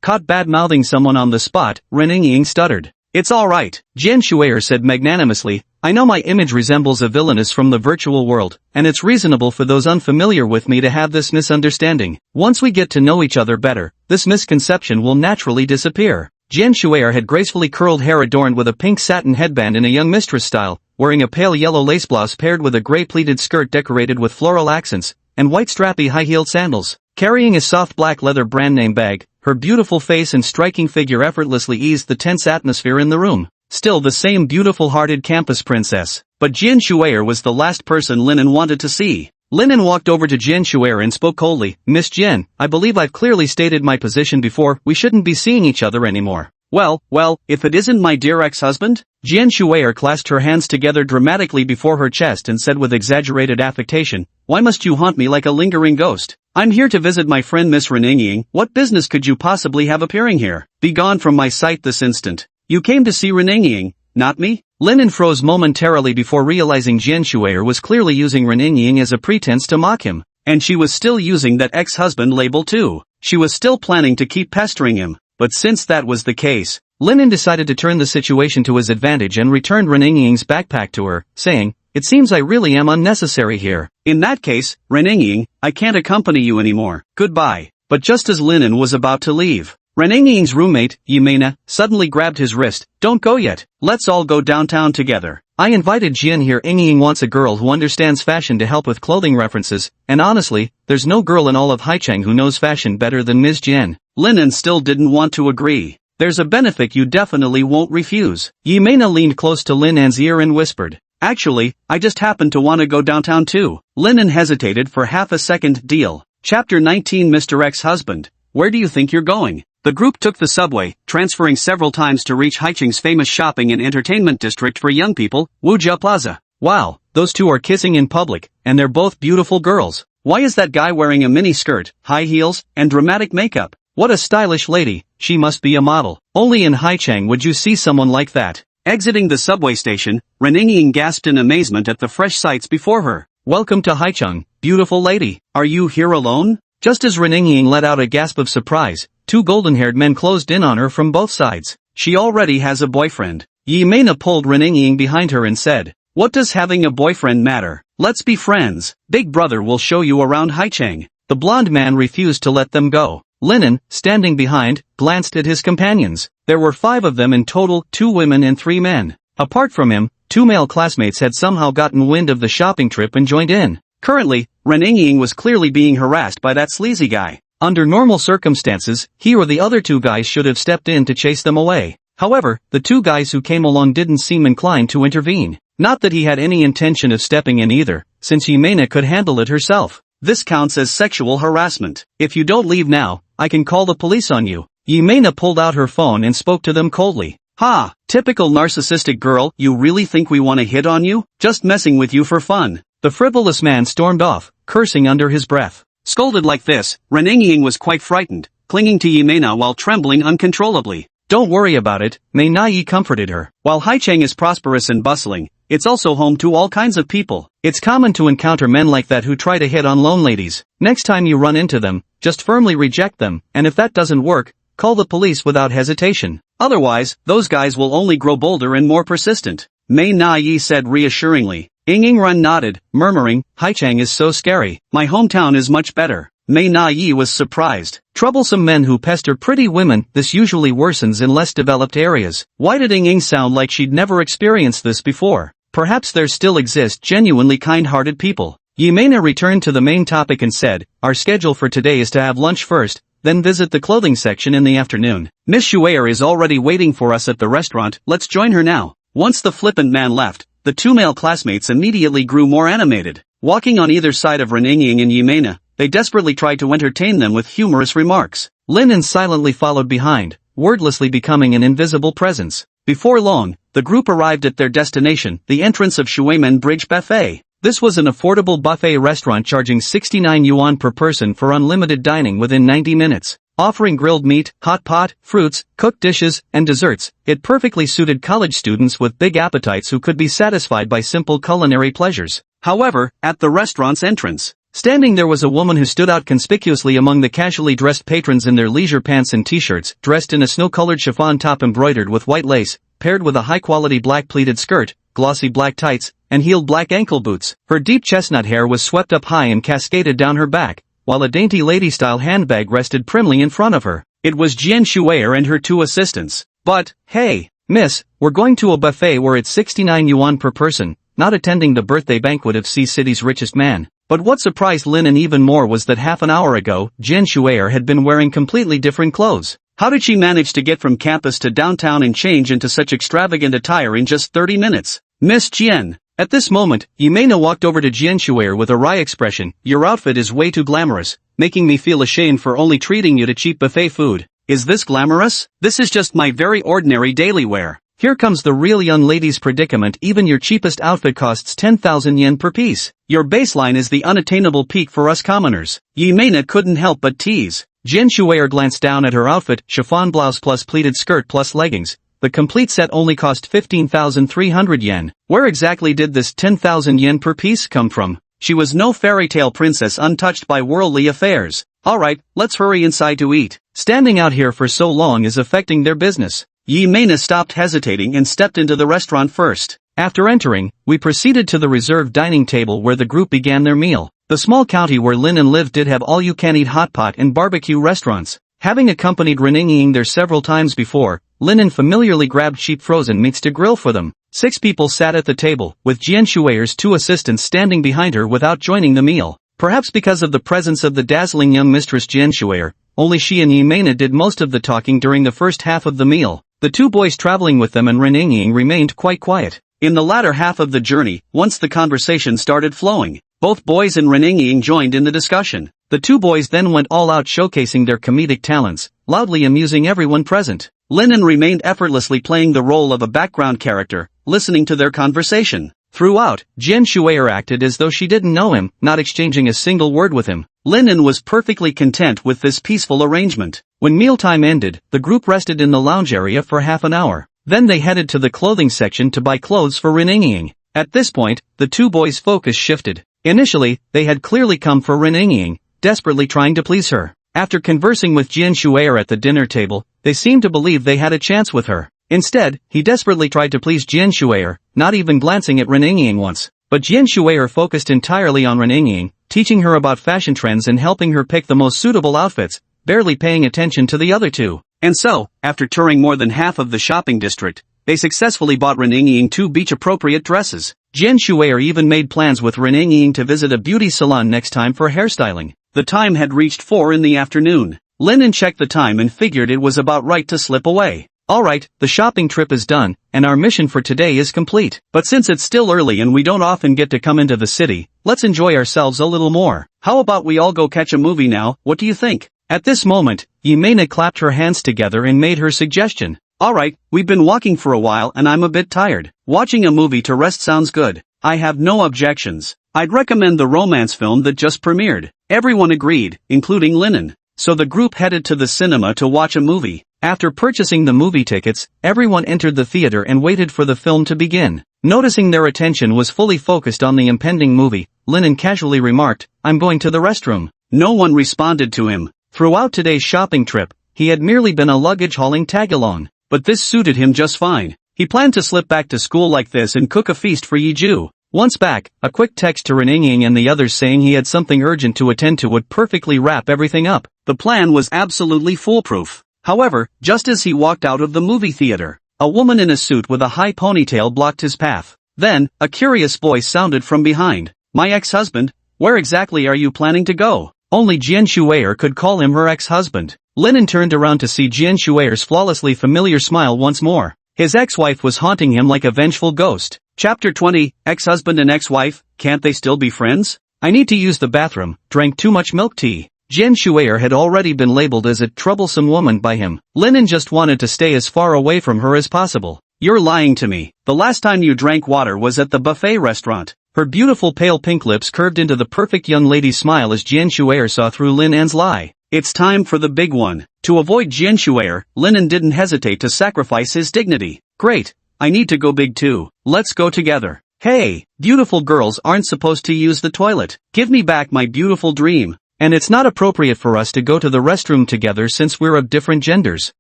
Caught bad-mouthing someone on the spot, Renengying stuttered. It's alright, Jian Shuer said magnanimously. I know my image resembles a villainess from the virtual world, and it's reasonable for those unfamiliar with me to have this misunderstanding. Once we get to know each other better, this misconception will naturally disappear. Jian Shuer had gracefully curled hair adorned with a pink satin headband in a young mistress style, wearing a pale yellow lace blouse paired with a gray pleated skirt decorated with floral accents, and white strappy high-heeled sandals. Carrying a soft black leather brand name bag, her beautiful face and striking figure effortlessly eased the tense atmosphere in the room. Still the same beautiful-hearted campus princess. But Jian Shuer was the last person Linden wanted to see. Linden walked over to Jian Shuer and spoke coldly. Miss Jian, I believe I've clearly stated my position before. We shouldn't be seeing each other anymore. Well, if it isn't my dear ex-husband? Jian Shuer clasped her hands together dramatically before her chest and said with exaggerated affectation, why must you haunt me like a lingering ghost? I'm here to visit my friend Miss Renengying. What business could you possibly have appearing here? Be gone from my sight this instant. You came to see Renengying, not me? Linden froze momentarily before realizing Jian Shuer was clearly using Renengying as a pretense to mock him. And she was still using that ex-husband label too. She was still planning to keep pestering him. But since that was the case, Linden decided to turn the situation to his advantage and returned Renengying's backpack to her, saying, it seems I really am unnecessary here. In that case, Renengying, I can't accompany you anymore. Goodbye. But just as Linden was about to leave, Renengying's roommate, Yimena, suddenly grabbed his wrist. Don't go yet. Let's all go downtown together. I invited Jian here. Ying wants a girl who understands fashion to help with clothing references, and honestly, there's no girl in all of Haicheng who knows fashion better than Ms. Jian. Linden still didn't want to agree. There's a benefit you definitely won't refuse. Yimena leaned close to Lin An's ear and whispered. Actually, I just happen to want to go downtown too. Linden hesitated for half a second. Deal. Chapter 19 Mr. Ex-Husband. Where do you think you're going? The group took the subway, transferring several times to reach Haicheng's famous shopping and entertainment district for young people, Wujia Plaza. Wow, those two are kissing in public, and they're both beautiful girls. Why is that guy wearing a mini skirt, high heels, and dramatic makeup? What a stylish lady, she must be a model. Only in Haicheng would you see someone like that. Exiting the subway station, Ren Yingying gasped in amazement at the fresh sights before her. Welcome to Haicheng, beautiful lady. Are you here alone? Just as Ren Yingying let out a gasp of surprise, two golden-haired men closed in on her from both sides. She already has a boyfriend. Yimena pulled Ren Yingying behind her and said, "What does having a boyfriend matter? Let's be friends. Big brother will show you around Haicheng." The blonde man refused to let them go. Linen, standing behind, glanced at his companions. There were 5 of them in total, 2 women and 3 men. Apart from him, 2 male classmates had somehow gotten wind of the shopping trip and joined in. Currently, Ren Yingying was clearly being harassed by that sleazy guy. Under normal circumstances, he or the other 2 guys should have stepped in to chase them away. However, the 2 guys who came along didn't seem inclined to intervene. Not that he had any intention of stepping in either, since Yimena could handle it herself. This counts as sexual harassment. If you don't leave now, I can call the police on you. Yimena pulled out her phone and spoke to them coldly. Ha! Typical narcissistic girl, you really think we want to hit on you? Just messing with you for fun. The frivolous man stormed off, cursing under his breath. Scolded like this, Ren Yingying was quite frightened, clinging to Yimena while trembling uncontrollably. Don't worry about it, Mei Nai comforted her. While Haicheng is prosperous and bustling, it's also home to all kinds of people. It's common to encounter men like that who try to hit on lone ladies. Next time you run into them, just firmly reject them, and if that doesn't work, call the police without hesitation. Otherwise, those guys will only grow bolder and more persistent. Mei Nai said reassuringly. Yingying nodded, murmuring, Haicheng is so scary. My hometown is much better. Mei Nai was surprised. Troublesome men who pester pretty women, this usually worsens in less developed areas. Why did Yingying sound like she'd never experienced this before? Perhaps there still exist genuinely kind-hearted people. Yimena returned to the main topic and said, our schedule for today is to have lunch first, then visit the clothing section in the afternoon. Miss Shuer is already waiting for us at the restaurant, let's join her now. Once the flippant man left, the 2 male classmates immediately grew more animated. Walking on either side of Ren Yingying and Yimena, they desperately tried to entertain them with humorous remarks. Linen silently followed behind, wordlessly becoming an invisible presence. Before long, the group arrived at their destination, the entrance of Shuimen Bridge Buffet. This was an affordable buffet restaurant charging 69 yuan per person for unlimited dining within 90 minutes. Offering grilled meat, hot pot, fruits, cooked dishes, and desserts, it perfectly suited college students with big appetites who could be satisfied by simple culinary pleasures. However, at the restaurant's entrance, standing there was a woman who stood out conspicuously among the casually dressed patrons in their leisure pants and t-shirts, dressed in a snow-colored chiffon top embroidered with white lace, paired with a high-quality black pleated skirt, glossy black tights, and heeled black ankle boots. Her deep chestnut hair was swept up high and cascaded down her back, while a dainty lady-style handbag rested primly in front of her. It was Jian Shuer and her 2 assistants. But, hey, miss, we're going to a buffet where it's 69 yuan per person, not attending the birthday banquet of C-City's richest man. But what surprised Linen even more was that half an hour ago, Jian Shuer had been wearing completely different clothes. How did she manage to get from campus to downtown and change into such extravagant attire in just 30 minutes? Miss Jian. At this moment, Yimena walked over to Jian Shuer with a wry expression. Your outfit is way too glamorous, making me feel ashamed for only treating you to cheap buffet food. Is this glamorous? This is just my very ordinary daily wear. Here comes the real young lady's predicament. Even your cheapest outfit costs 10,000 yen per piece. Your baseline is the unattainable peak for us commoners. Yimena couldn't help but tease. Jian Shuer glanced down at her outfit, chiffon blouse plus pleated skirt plus leggings. The complete set only cost 15,300 yen. Where exactly did this 10,000 yen per piece come from? She was no fairy tale princess untouched by worldly affairs. Alright, let's hurry inside to eat. Standing out here for so long is affecting their business. Yimena stopped hesitating and stepped into the restaurant first. After entering, we proceeded to the reserved dining table where the group began their meal. The small county where Linen lived did have all-you-can-eat hot pot and barbecue restaurants. Having accompanied Ren Yingying there several times before, Linen familiarly grabbed cheap frozen meats to grill for them. 6 people sat at the table, with Jian Shuer's 2 assistants standing behind her without joining the meal. Perhaps because of the presence of the dazzling young mistress Jian Shuer, only she and Yimena did most of the talking during the first half of the meal. The 2 boys traveling with them and Ren Yingying remained quite quiet. In the latter half of the journey, once the conversation started flowing, both boys and Ren Yingying joined in the discussion. The two boys then went all out showcasing their comedic talents, loudly amusing everyone present. Linen remained effortlessly playing the role of a background character, listening to their conversation. Throughout, Jian Shuer acted as though she didn't know him, not exchanging a single word with him. Linen was perfectly content with this peaceful arrangement. When mealtime ended, the group rested in the lounge area for half an hour. Then they headed to the clothing section to buy clothes for Rin. At this point, the two boys' focus shifted. Initially, they had clearly come for Rin, desperately trying to please her. After conversing with Jian Shuer at the dinner table, they seemed to believe they had a chance with her. Instead, he desperately tried to please Jian Shuer, not even glancing at Rin once. But Jian Shuer focused entirely on Rin, teaching her about fashion trends and helping her pick the most suitable outfits, barely paying attention to the other two. And so, after touring more than half of the shopping district, they successfully bought Rin 2 beach-appropriate dresses. Jian Shuer even made plans with Rin to visit a beauty salon next time for hairstyling. The time had reached 4 in the afternoon. Linen checked the time and figured it was about right to slip away. Alright, the shopping trip is done, and our mission for today is complete. But since it's still early and we don't often get to come into the city, let's enjoy ourselves a little more. How about we all go catch a movie now, what do you think? At this moment, Yimena clapped her hands together and made her suggestion. Alright, we've been walking for a while and I'm a bit tired. Watching a movie to rest sounds good. I have no objections. I'd recommend the romance film that just premiered. Everyone agreed, including Linen. So the group headed to the cinema to watch a movie. After purchasing the movie tickets, everyone entered the theater and waited for the film to begin. Noticing their attention was fully focused on the impending movie, Linen casually remarked, "I'm going to the restroom." No one responded to him. Throughout today's shopping trip, he had merely been a luggage-hauling tag-along. But this suited him just fine. He planned to slip back to school like this and cook a feast for Yiju. Once back, a quick text to Rin and the others saying he had something urgent to attend to would perfectly wrap everything up. The plan was absolutely foolproof. However, just as he walked out of the movie theater, a woman in a suit with a high ponytail blocked his path. Then, a curious voice sounded from behind. "My ex-husband, where exactly are you planning to go?" Only Jian Shuer could call him her ex-husband. Linen turned around to see Jian Shuer's flawlessly familiar smile once more. His ex-wife was haunting him like a vengeful ghost. Chapter 20, Ex-husband and ex-wife, can't they still be friends? "I need to use the bathroom, drank too much milk tea." Jian Shuer had already been labeled as a troublesome woman by him. Linen just wanted to stay as far away from her as possible. "You're lying to me. The last time you drank water was at the buffet restaurant." Her beautiful pale pink lips curved into the perfect young lady's smile as Jian Shuer saw through Linen's lie. It's time for the big one. To avoid Jian Shuer, Linen didn't hesitate to sacrifice his dignity. "Great. I need to go big too. Let's go together." "Hey, beautiful girls aren't supposed to use the toilet. Give me back my beautiful dream. And it's not appropriate for us to go to the restroom together since we're of different genders."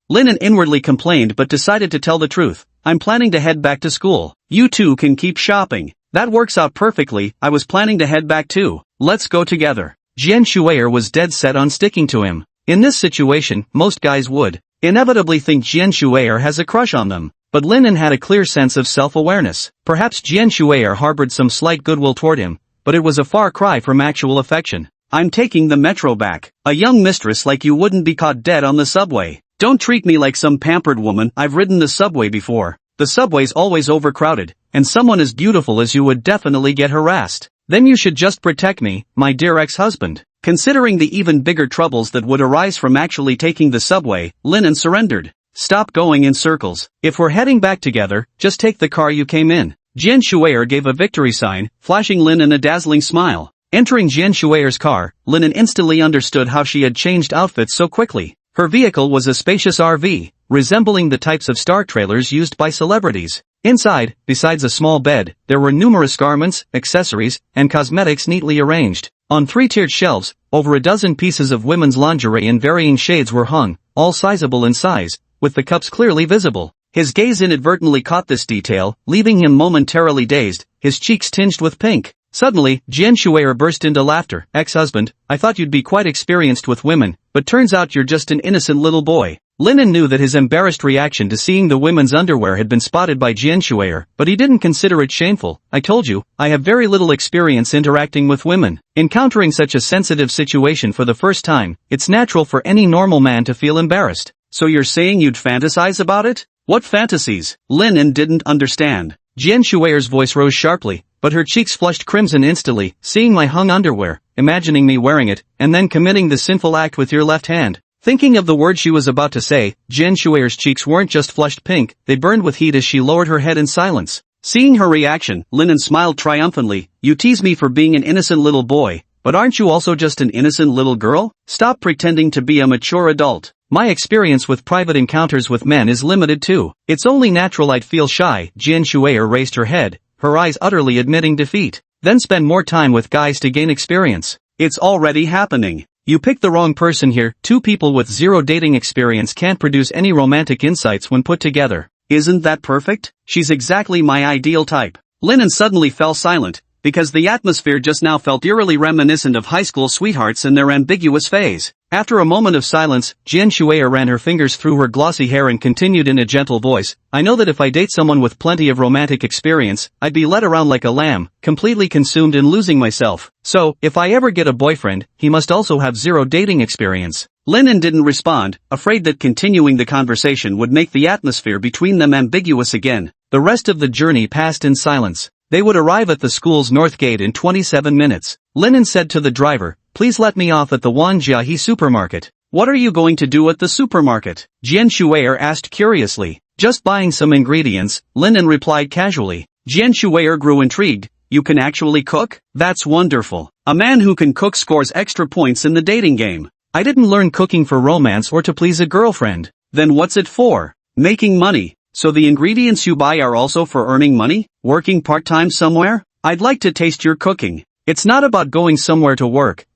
Linen inwardly complained but decided to tell the truth. "I'm planning to head back to school. You two can keep shopping." "That works out perfectly, I was planning to head back too. Let's go together." Jian Shuer was dead set on sticking to him. In this situation, most guys would inevitably think Jian Shuer has a crush on them. But Linen had a clear sense of self-awareness. Perhaps Jian Shuer harbored some slight goodwill toward him, but it was a far cry from actual affection. "I'm taking the metro back. A young mistress like you wouldn't be caught dead on the subway. Don't treat me like some pampered woman. I've ridden the subway before. The subway's always overcrowded, and someone as beautiful as you would definitely get harassed." "Then you should just protect me, my dear ex-husband." Considering the even bigger troubles that would arise from actually taking the subway, Linen surrendered. "Stop going in circles. If we're heading back together, just take the car you came in." Jian Shuer gave a victory sign, flashing Linen a dazzling smile. Entering Jian Shuer's car, Linen instantly understood how she had changed outfits so quickly. Her vehicle was a spacious RV, resembling the types of star trailers used by celebrities. Inside, besides a small bed, there were numerous garments, accessories, and cosmetics neatly arranged. On three-tiered shelves, over a dozen pieces of women's lingerie in varying shades were hung, all sizable in size, with the cups clearly visible. His gaze inadvertently caught this detail, leaving him momentarily dazed, his cheeks tinged with pink. Suddenly, Jian Shuer burst into laughter. "Ex-husband, I thought you'd be quite experienced with women, but turns out you're just an innocent little boy." Linen knew that his embarrassed reaction to seeing the women's underwear had been spotted by Jian Shuer, but he didn't consider it shameful. "I told you, I have very little experience interacting with women. Encountering such a sensitive situation for the first time, it's natural for any normal man to feel embarrassed." "So you're saying you'd fantasize about it? What fantasies?" Linen didn't understand. Jian Shuer's voice rose sharply, but her cheeks flushed crimson instantly. "Seeing my hung underwear, imagining me wearing it, and then committing the sinful act with your left hand. Thinking of the word she was about to say, Jian Shuer's cheeks weren't just flushed pink, they burned with heat as she lowered her head in silence. Seeing her reaction, Linen smiled triumphantly. You tease me for being an innocent little boy, but aren't you also just an innocent little girl? Stop pretending to be a mature adult. My experience with private encounters with men is limited too. It's only natural I'd feel shy. Jian Shuer raised her head, her eyes utterly admitting defeat. Then spend more time with guys to gain experience. It's already happening. You picked the wrong person here. Two people with zero dating experience can't produce any romantic insights when put together. Isn't that perfect? She's exactly my ideal type. Linen suddenly fell silent, because the atmosphere just now felt eerily reminiscent of high school sweethearts in their ambiguous phase. After a moment of silence, Jian Shuer ran her fingers through her glossy hair and continued in a gentle voice, I know that if I date someone with plenty of romantic experience, I'd be led around like a lamb, completely consumed in losing myself. So, if I ever get a boyfriend, he must also have zero dating experience. Linen didn't respond, afraid that continuing the conversation would make the atmosphere between them ambiguous again. The rest of the journey passed in silence. They would arrive at the school's north gate in 27 minutes. Linen said to the driver, please let me off at the Wanjiahe supermarket. What are you going to do at the supermarket? Jian Shuer asked curiously. Just buying some ingredients, Linen replied casually. Jian Shuer grew intrigued. You can actually cook? That's wonderful. A man who can cook scores extra points in the dating game. I didn't learn cooking for romance or to please a girlfriend. Then what's it for? Making money. So the ingredients you buy are also for earning money? Working part-time somewhere? I'd like to taste your cooking. It's not about going somewhere to work,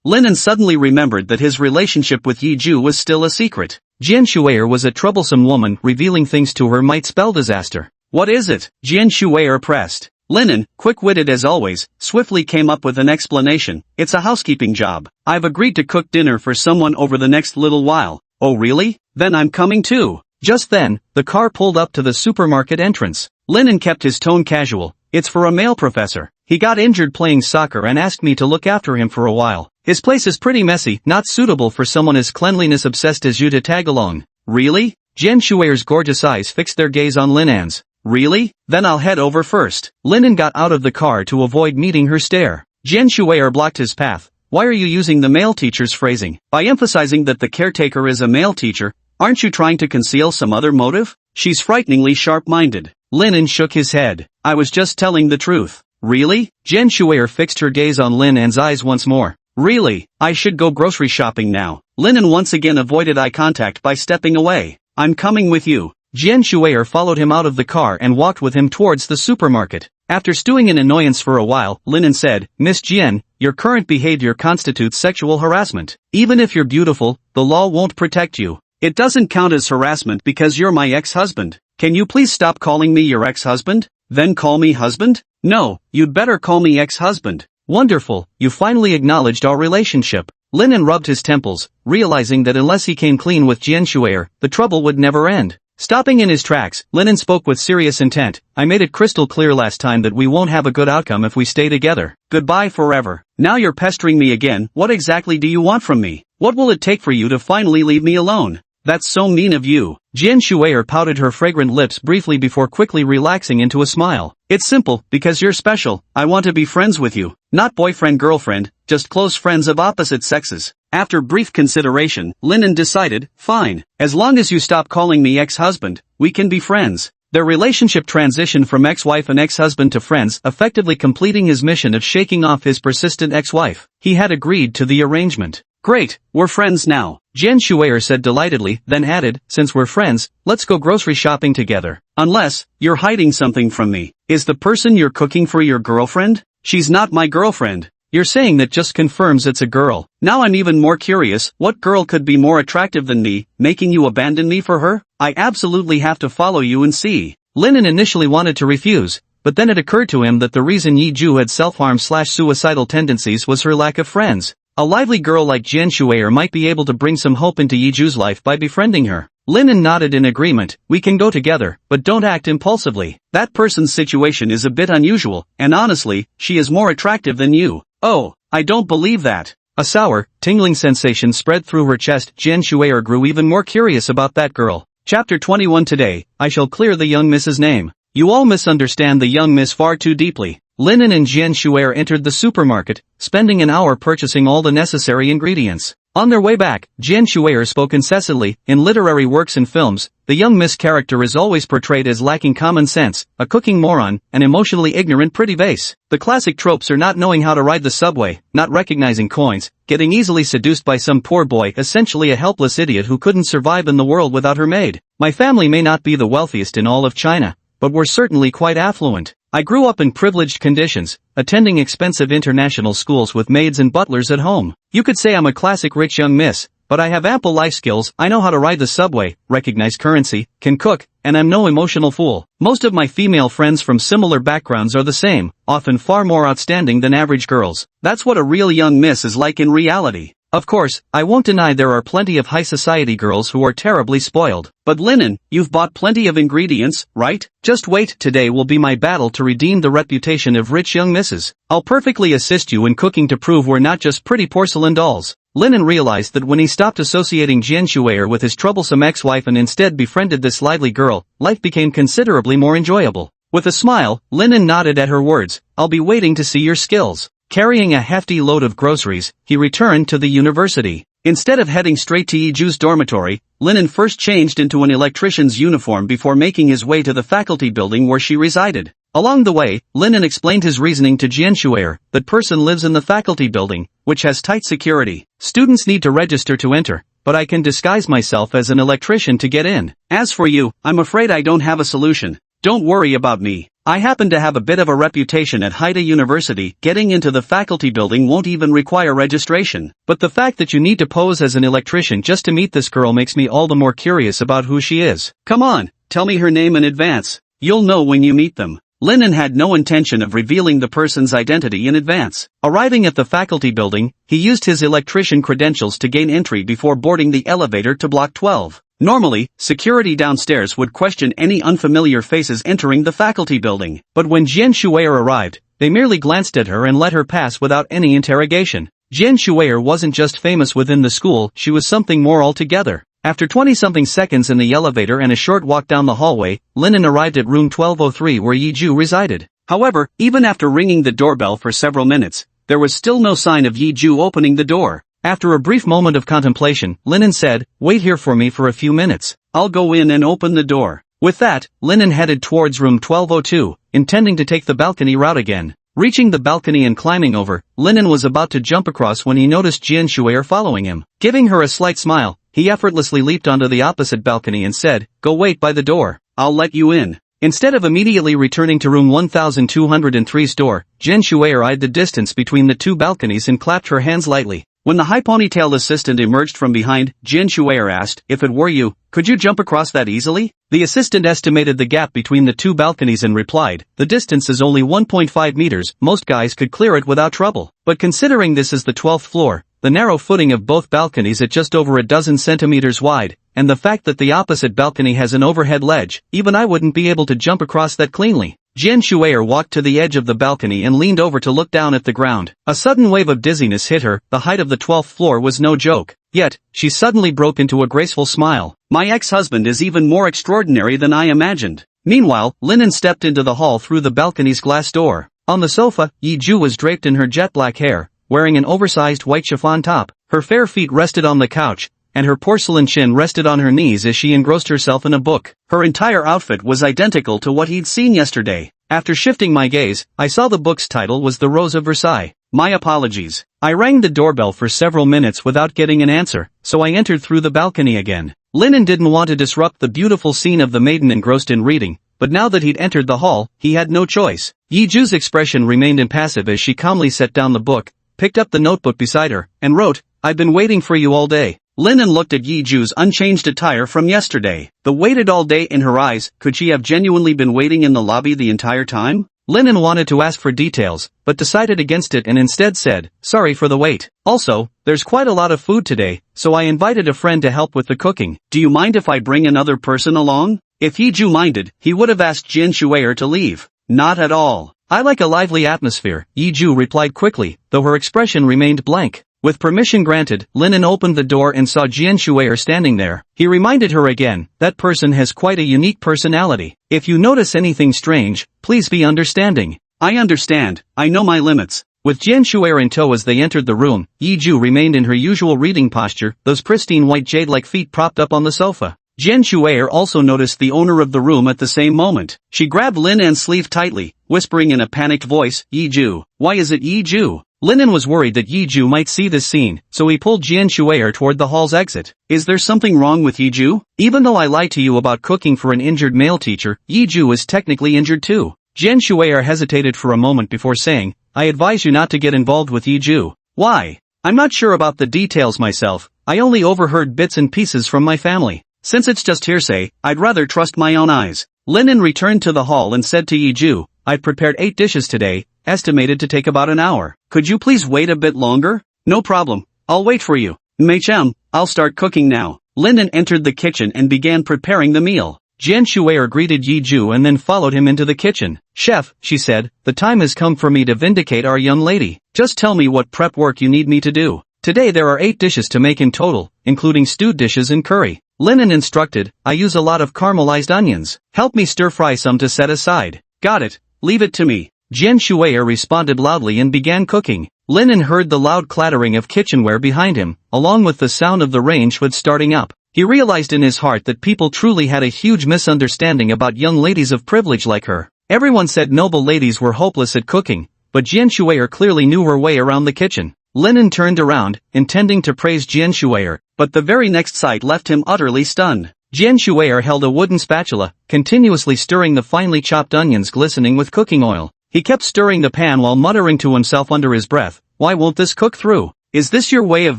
Linen suddenly remembered that his relationship with Yiju was still a secret. Jian Shuer was a troublesome woman, revealing things to her might spell disaster. What is it? Jian Shuer pressed. Linen, quick-witted as always, swiftly came up with an explanation. It's a housekeeping job. I've agreed to cook dinner for someone over the next little while. Oh really? Then I'm coming too. Just then, the car pulled up to the supermarket entrance. Linen kept his tone casual. It's for a male professor. He got injured playing soccer and asked me to look after him for a while. His place is pretty messy, not suitable for someone as cleanliness-obsessed as you to tag along. Really? Jian Shuer's gorgeous eyes fixed their gaze on Linan's. Really? Then I'll head over first. Linen got out of the car to avoid meeting her stare. Jian Shuer blocked his path. Why are you using the male teacher's phrasing? By emphasizing that the caretaker is a male teacher, aren't you trying to conceal some other motive? She's frighteningly sharp-minded. Linen shook his head. I was just telling the truth. Really? Jian Shuer fixed her gaze on Linan's eyes once more. Really? I should go grocery shopping now. Linen once again avoided eye contact by stepping away. I'm coming with you. Jian Shuer followed him out of the car and walked with him towards the supermarket. After stewing in annoyance for a while, Linen said, Miss Jian, your current behavior constitutes sexual harassment. Even if you're beautiful, the law won't protect you. It doesn't count as harassment because you're my ex-husband. Can you please stop calling me your ex-husband? Then call me husband? No, you'd better call me ex-husband. Wonderful, you finally acknowledged our relationship. Linen rubbed his temples, realizing that unless he came clean with Jian Shuer, the trouble would never end. Stopping in his tracks, Linen spoke with serious intent. I made it crystal clear last time that we won't have a good outcome if we stay together. Goodbye forever. Now you're pestering me again. What exactly do you want from me? What will it take for you to finally leave me alone? That's so mean of you. Jian Shuer pouted her fragrant lips briefly before quickly relaxing into a smile. It's simple, because you're special. I want to be friends with you. Not boyfriend-girlfriend, just close friends of opposite sexes. After brief consideration, Linen decided, fine. As long as you stop calling me ex-husband, we can be friends. Their relationship transitioned from ex-wife and ex-husband to friends, effectively completing his mission of shaking off his persistent ex-wife. He had agreed to the arrangement. Great, we're friends now. Jian Shuer said delightedly, then added, since we're friends, let's go grocery shopping together. Unless, you're hiding something from me. Is the person you're cooking for your girlfriend? She's not my girlfriend. You're saying that just confirms it's a girl. Now I'm even more curious, what girl could be more attractive than me, making you abandon me for her? I absolutely have to follow you and see. Linen initially wanted to refuse, but then it occurred to him that the reason Yiju had self-harm/suicidal tendencies was her lack of friends. A lively girl like Jian Shuer might be able to bring some hope into Yiju's life by befriending her. Linen nodded in agreement. We can go together, but don't act impulsively. That person's situation is a bit unusual, and honestly, she is more attractive than you. Oh, I don't believe that. A sour, tingling sensation spread through her chest. Jian Shuer grew even more curious about that girl. Chapter 21 Today, I shall clear the young miss's name. You all misunderstand the young miss far too deeply. Linen and Jian Shuer entered the supermarket, spending an hour purchasing all the necessary ingredients. On their way back, Jian Shuer spoke incessantly. In literary works and films, the young Miss character is always portrayed as lacking common sense, a cooking moron, an emotionally ignorant pretty vase. The classic tropes are not knowing how to ride the subway, not recognizing coins, getting easily seduced by some poor boy, essentially a helpless idiot who couldn't survive in the world without her maid. My family may not be the wealthiest in all of China, but we're certainly quite affluent. I grew up in privileged conditions, attending expensive international schools with maids and butlers at home. You could say I'm a classic rich young miss, but I have ample life skills. I know how to ride the subway, recognize currency, can cook, and I'm no emotional fool. Most of my female friends from similar backgrounds are the same, often far more outstanding than average girls. That's what a real young miss is like in reality. Of course, I won't deny there are plenty of high society girls who are terribly spoiled. But Linen, you've bought plenty of ingredients, right? Just wait, today will be my battle to redeem the reputation of rich young misses. I'll perfectly assist you in cooking to prove we're not just pretty porcelain dolls. Linen realized that when he stopped associating Jian Shuer with his troublesome ex-wife and instead befriended this lively girl, life became considerably more enjoyable. With a smile, Linen nodded at her words. I'll be waiting to see your skills. Carrying a hefty load of groceries, he returned to the university. Instead of heading straight to Yiju's dormitory, Linen first changed into an electrician's uniform before making his way to the faculty building where she resided. Along the way, Linen explained his reasoning to Jian Shuer. That person lives in the faculty building, which has tight security. Students need to register to enter, but I can disguise myself as an electrician to get in. As for you, I'm afraid I don't have a solution. Don't worry about me. I happen to have a bit of a reputation at Haida University. Getting into the faculty building won't even require registration. But the fact that you need to pose as an electrician just to meet this girl makes me all the more curious about who she is. Come on, tell me her name in advance. You'll know when you meet them. Linen had no intention of revealing the person's identity in advance. Arriving at the faculty building, he used his electrician credentials to gain entry before boarding the elevator to block 12. Normally, security downstairs would question any unfamiliar faces entering the faculty building, but when Jian Shuer arrived, they merely glanced at her and let her pass without any interrogation. Jian Shuer wasn't just famous within the school, she was something more altogether. After 20-something seconds in the elevator and a short walk down the hallway, Linen arrived at room 1203 where Yiju resided. However, even after ringing the doorbell for several minutes, there was still no sign of Yiju opening the door. After a brief moment of contemplation, Linen said, "Wait here for me for a few minutes. I'll go in and open the door." With that, Linen headed towards room 1202, intending to take the balcony route again. Reaching the balcony and climbing over, Linen was about to jump across when he noticed Jian Shuer following him. Giving her a slight smile, he effortlessly leaped onto the opposite balcony and said, "Go wait by the door. I'll let you in." Instead of immediately returning to room 1203's door, Jian Shuer eyed the distance between the two balconies and clapped her hands lightly. When the high ponytailed assistant emerged from behind, Jian Shuer asked, "If it were you, could you jump across that easily?" The assistant estimated the gap between the two balconies and replied, "The distance is only 1.5 meters, most guys could clear it without trouble. But considering this is the 12th floor, the narrow footing of both balconies at just over a dozen centimeters wide, and the fact that the opposite balcony has an overhead ledge, even I wouldn't be able to jump across that cleanly." Jian Shuer walked to the edge of the balcony and leaned over to look down at the ground. A sudden wave of dizziness hit her. The height of the 12th floor was no joke. Yet, she suddenly broke into a graceful smile. "My ex-husband is even more extraordinary than I imagined." Meanwhile, Linen stepped into the hall through the balcony's glass door. On the sofa, Yiju was draped in her jet black hair, wearing an oversized white chiffon top. Her fair feet rested on the couch, and her porcelain chin rested on her knees as she engrossed herself in a book. Her entire outfit was identical to what he'd seen yesterday. After shifting my gaze, I saw the book's title was The Rose of Versailles. My apologies. I rang the doorbell for several minutes without getting an answer, so I entered through the balcony again. Linen didn't want to disrupt the beautiful scene of the maiden engrossed in reading, but now that he'd entered the hall, he had no choice. Yiju's expression remained impassive as she calmly set down the book, picked up the notebook beside her, and wrote, "I've been waiting for you all day." Linen looked at Yiju's unchanged attire from yesterday. The waited all day in her eyes. Could she have genuinely been waiting in the lobby the entire time? Linen wanted to ask for details, but decided against it and instead said, "Sorry for the wait. Also, there's quite a lot of food today, so I invited a friend to help with the cooking. Do you mind if I bring another person along?" If Yiju minded, he would have asked Jian Shuer to leave. "Not at all. I like a lively atmosphere," Yiju replied quickly, though her expression remained blank. With permission granted, Linen opened the door and saw Jian Shuer standing there. He reminded her again, "That person has quite a unique personality. If you notice anything strange, please be understanding." I understand, I know my limits. With Jian Shuer in tow as they entered the room, Yiju remained in her usual reading posture, those pristine white jade-like feet propped up on the sofa. Jian Shuer also noticed the owner of the room at the same moment. She grabbed Lin An's sleeve tightly, whispering in a panicked voice, Yiju, why is it Yiju? Lin An was worried that Yiju might see this scene, so he pulled Jian Shuer toward the hall's exit. Is there something wrong with Yiju? Even though I lied to you about cooking for an injured male teacher, Yiju is technically injured too. Jian Shuer hesitated for a moment before saying, I advise you not to get involved with Yiju. Why? I'm not sure about the details myself, I only overheard bits and pieces from my family. Since it's just hearsay, I'd rather trust my own eyes. Lin An returned to the hall and said to Yiju, I've prepared 8 dishes today, estimated to take about an hour. Could you please wait a bit longer? No problem, I'll wait for you. Mei Cham, I'll start cooking now. Lin An entered the kitchen and began preparing the meal. Jian Shuer greeted Yiju and then followed him into the kitchen. Chef, she said, the time has come for me to vindicate our young lady. Just tell me what prep work you need me to do. Today there are 8 dishes to make in total, including stewed dishes and curry. Lin An instructed, I use a lot of caramelized onions. Help me stir-fry some to set aside. Got it, leave it to me. Jian Shuer responded loudly and began cooking. Lin An heard the loud clattering of kitchenware behind him, along with the sound of the range hood starting up. He realized in his heart that people truly had a huge misunderstanding about young ladies of privilege like her. Everyone said noble ladies were hopeless at cooking, but Jian Shuer clearly knew her way around the kitchen. Lin An turned around, intending to praise Jian Shuer, but the very next sight left him utterly stunned. Jian Shuer held a wooden spatula, continuously stirring the finely chopped onions glistening with cooking oil. He kept stirring the pan while muttering to himself under his breath, why won't this cook through? Is this your way of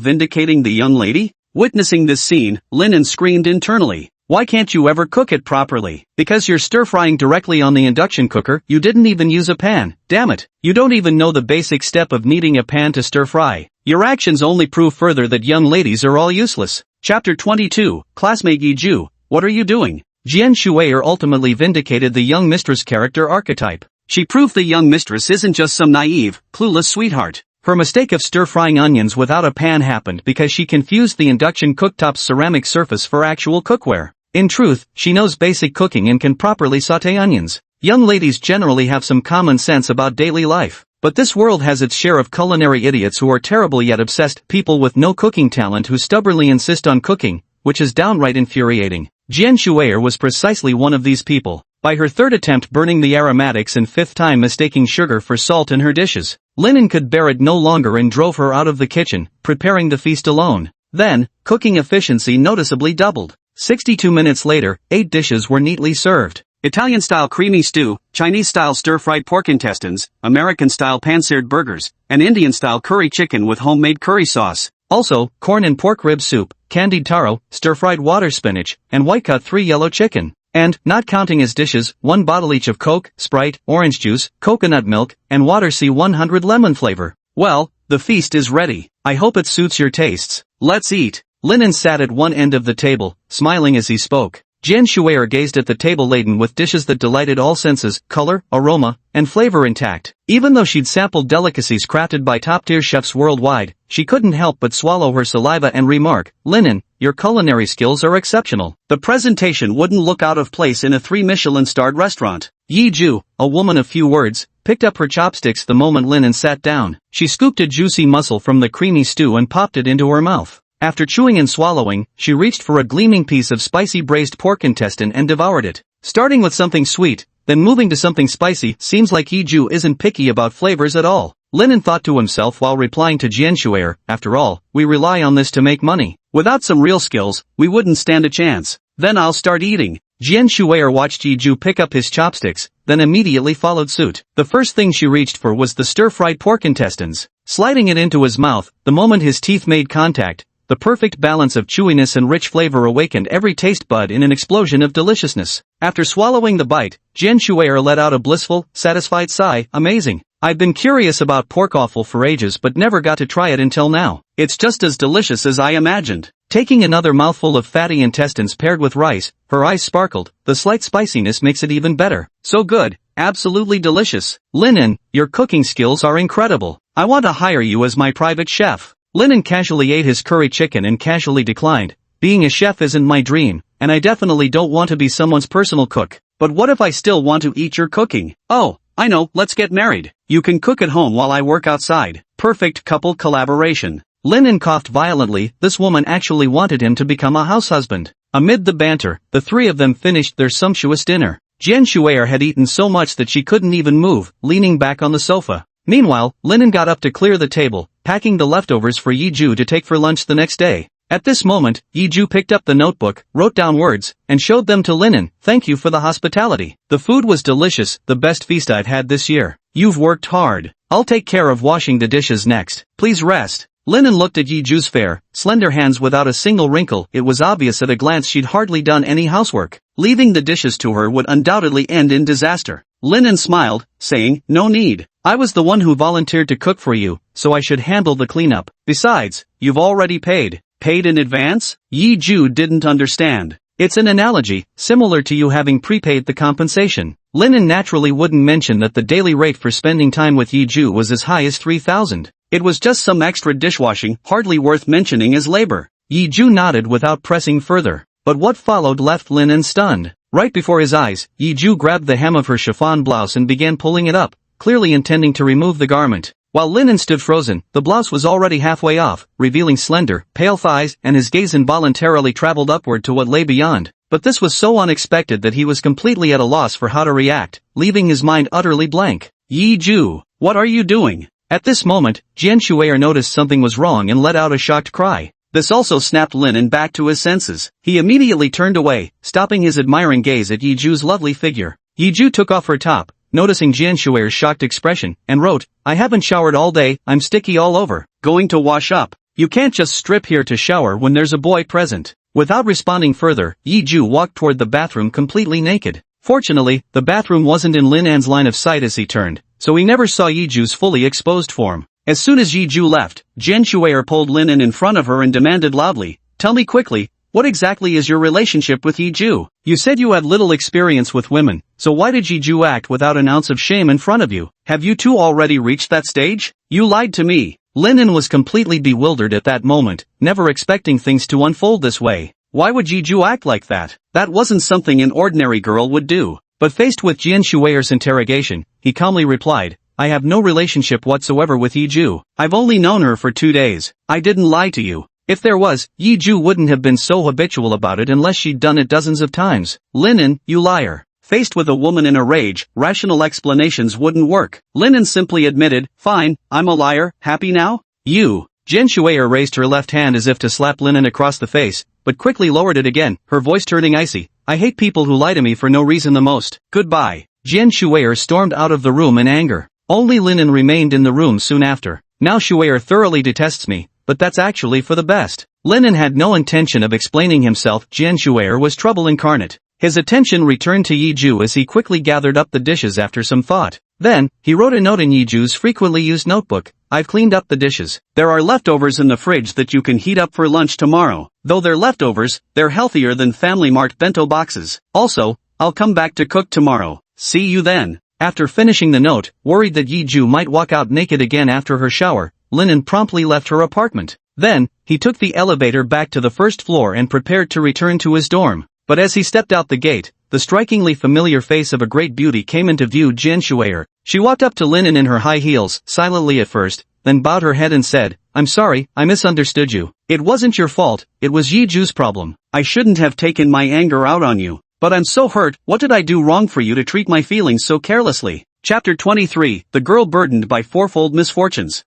vindicating the young lady? Witnessing this scene, Lin An screamed internally. Why can't you ever cook it properly? Because you're stir-frying directly on the induction cooker, you didn't even use a pan. Damn it. You don't even know the basic step of needing a pan to stir-fry. Your actions only prove further that young ladies are all useless. Chapter 22, Classmate Yiju, what are you doing? Jian Shuer ultimately vindicated the young mistress character archetype. She proved the young mistress isn't just some naive, clueless sweetheart. Her mistake of stir-frying onions without a pan happened because she confused the induction cooktop's ceramic surface for actual cookware. In truth, she knows basic cooking and can properly sauté onions. Young ladies generally have some common sense about daily life. But this world has its share of culinary idiots who are terrible yet obsessed, people with no cooking talent who stubbornly insist on cooking, which is downright infuriating. Jian Shuer was precisely one of these people. By her 3rd attempt burning the aromatics and 5th time mistaking sugar for salt in her dishes, Lin An could bear it no longer and drove her out of the kitchen, preparing the feast alone. Then, cooking efficiency noticeably doubled. 62 minutes later, 8 dishes were neatly served. Italian-style creamy stew, Chinese-style stir-fried pork intestines, American-style pan-seared burgers, and Indian-style curry chicken with homemade curry sauce. Also, corn and pork rib soup, candied taro, stir-fried water spinach, and white-cut 3 yellow chicken. And, not counting as dishes, 1 bottle each of Coke, Sprite, orange juice, coconut milk, and water C100 lemon flavor. Well, the feast is ready. I hope it suits your tastes. Let's eat. Lin An sat at one end of the table, smiling as he spoke. Jian Shuer gazed at the table laden with dishes that delighted all senses, color, aroma, and flavor intact. Even though she'd sampled delicacies crafted by top-tier chefs worldwide, she couldn't help but swallow her saliva and remark, Lin An, your culinary skills are exceptional. The presentation wouldn't look out of place in a 3 Michelin-starred restaurant. Yiju, a woman of few words, picked up her chopsticks the moment Lin An sat down. She scooped a juicy mussel from the creamy stew and popped it into her mouth. After chewing and swallowing, she reached for a gleaming piece of spicy braised pork intestine and devoured it. Starting with something sweet, then moving to something spicy, seems like Yiju isn't picky about flavors at all. Lin An thought to himself while replying to Jian Shuer, after all, we rely on this to make money. Without some real skills, we wouldn't stand a chance. Then I'll start eating. Jian Shuer watched Yiju pick up his chopsticks, then immediately followed suit. The first thing she reached for was the stir-fried pork intestines. Sliding it into his mouth, the moment his teeth made contact, the perfect balance of chewiness and rich flavor awakened every taste bud in an explosion of deliciousness. After swallowing the bite, Jian Shuer let out a blissful, satisfied sigh, amazing. I've been curious about pork offal for ages but never got to try it until now. It's just as delicious as I imagined. Taking another mouthful of fatty intestines paired with rice, her eyes sparkled, the slight spiciness makes it even better. So good, absolutely delicious. Lin An, your cooking skills are incredible. I want to hire you as my private chef. Lin An casually ate his curry chicken and casually declined. Being a chef isn't my dream, and I definitely don't want to be someone's personal cook. But what if I still want to eat your cooking? Oh, I know, let's get married. You can cook at home while I work outside. Perfect couple collaboration. Linen coughed violently. This woman actually wanted him to become a house husband. Amid the banter, the three of them finished their sumptuous dinner. Jian Shuer had eaten so much that she couldn't even move, leaning back on the sofa. Meanwhile, Linen got up to clear the table, packing the leftovers for Yiju to take for lunch the next day. At this moment, Yiju picked up the notebook, wrote down words, and showed them to Linen. Thank you for the hospitality. The food was delicious, the best feast I've had this year. You've worked hard. I'll take care of washing the dishes next. Please rest. Linen looked at Yiju's fair, slender hands without a single wrinkle. It was obvious at a glance she'd hardly done any housework. Leaving the dishes to her would undoubtedly end in disaster. Linen smiled, saying, no need. I was the one who volunteered to cook for you, so I should handle the cleanup. Besides, you've already paid. Paid in advance? Yiju didn't understand. It's an analogy, similar to you having prepaid the compensation. Linen naturally wouldn't mention that the daily rate for spending time with Yiju was as high as 3,000. It was just some extra dishwashing, hardly worth mentioning as labor. Yiju nodded without pressing further. But what followed left Linen stunned. Right before his eyes, Yiju grabbed the hem of her chiffon blouse and began pulling it up, clearly intending to remove the garment. While Linen stood frozen, the blouse was already halfway off, revealing slender, pale thighs, and his gaze involuntarily traveled upward to what lay beyond. But this was so unexpected that he was completely at a loss for how to react, leaving his mind utterly blank. Yiju, what are you doing? At this moment, Jian Shuer noticed something was wrong and let out a shocked cry. This also snapped Linen back to his senses. He immediately turned away, stopping his admiring gaze at Yiju's lovely figure. Yiju took off her top, noticing Jian Shuer's shocked expression, and wrote, I haven't showered all day, I'm sticky all over. Going to wash up. You can't just strip here to shower when there's a boy present. Without responding further, Yiju walked toward the bathroom completely naked. Fortunately, the bathroom wasn't in Linan's line of sight as he turned, so he never saw Yiju's fully exposed form. As soon as Yiju left, Jian Shuer pulled Linen in front of her and demanded loudly, tell me quickly, what exactly is your relationship with Yiju? You said you had little experience with women, so why did Yiju act without an ounce of shame in front of you? Have you two already reached that stage? You lied to me. Linen was completely bewildered at that moment, never expecting things to unfold this way. Why would Yiju act like that? That wasn't something an ordinary girl would do. But faced with Jian Shuer's interrogation, he calmly replied, I have no relationship whatsoever with Yiju. I've only known her for 2 days. I didn't lie to you. If there was, Yiju wouldn't have been so habitual about it unless she'd done it dozens of times. Linen, you liar. Faced with a woman in a rage, rational explanations wouldn't work. Linen simply admitted, fine, I'm a liar, happy now? You. Jian Shuer raised her left hand as if to slap Linen across the face, but quickly lowered it again, her voice turning icy. I hate people who lie to me for no reason the most. Goodbye. Jian Shuer stormed out of the room in anger. Only Linen remained in the room soon after. Now Shuer thoroughly detests me, but that's actually for the best. Linen had no intention of explaining himself. Jian Shuer was trouble incarnate. His attention returned to Yiju as he quickly gathered up the dishes after some thought. Then, he wrote a note in Yiju's frequently used notebook. I've cleaned up the dishes. There are leftovers in the fridge that you can heat up for lunch tomorrow. Though they're leftovers, they're healthier than Family Mart bento boxes. Also, I'll come back to cook tomorrow. See you then. After finishing the note, worried that Yiju might walk out naked again after her shower, Linen promptly left her apartment. Then, he took the elevator back to the first floor and prepared to return to his dorm. But as he stepped out the gate, the strikingly familiar face of a great beauty came into view. Jian Shuer. She walked up to Linen in her high heels, silently at first, then bowed her head and said, I'm sorry, I misunderstood you. It wasn't your fault, it was Yiju's problem. I shouldn't have taken my anger out on you. But I'm so hurt, what did I do wrong for you to treat my feelings so carelessly? Chapter 23, The Girl Burdened by Fourfold Misfortunes.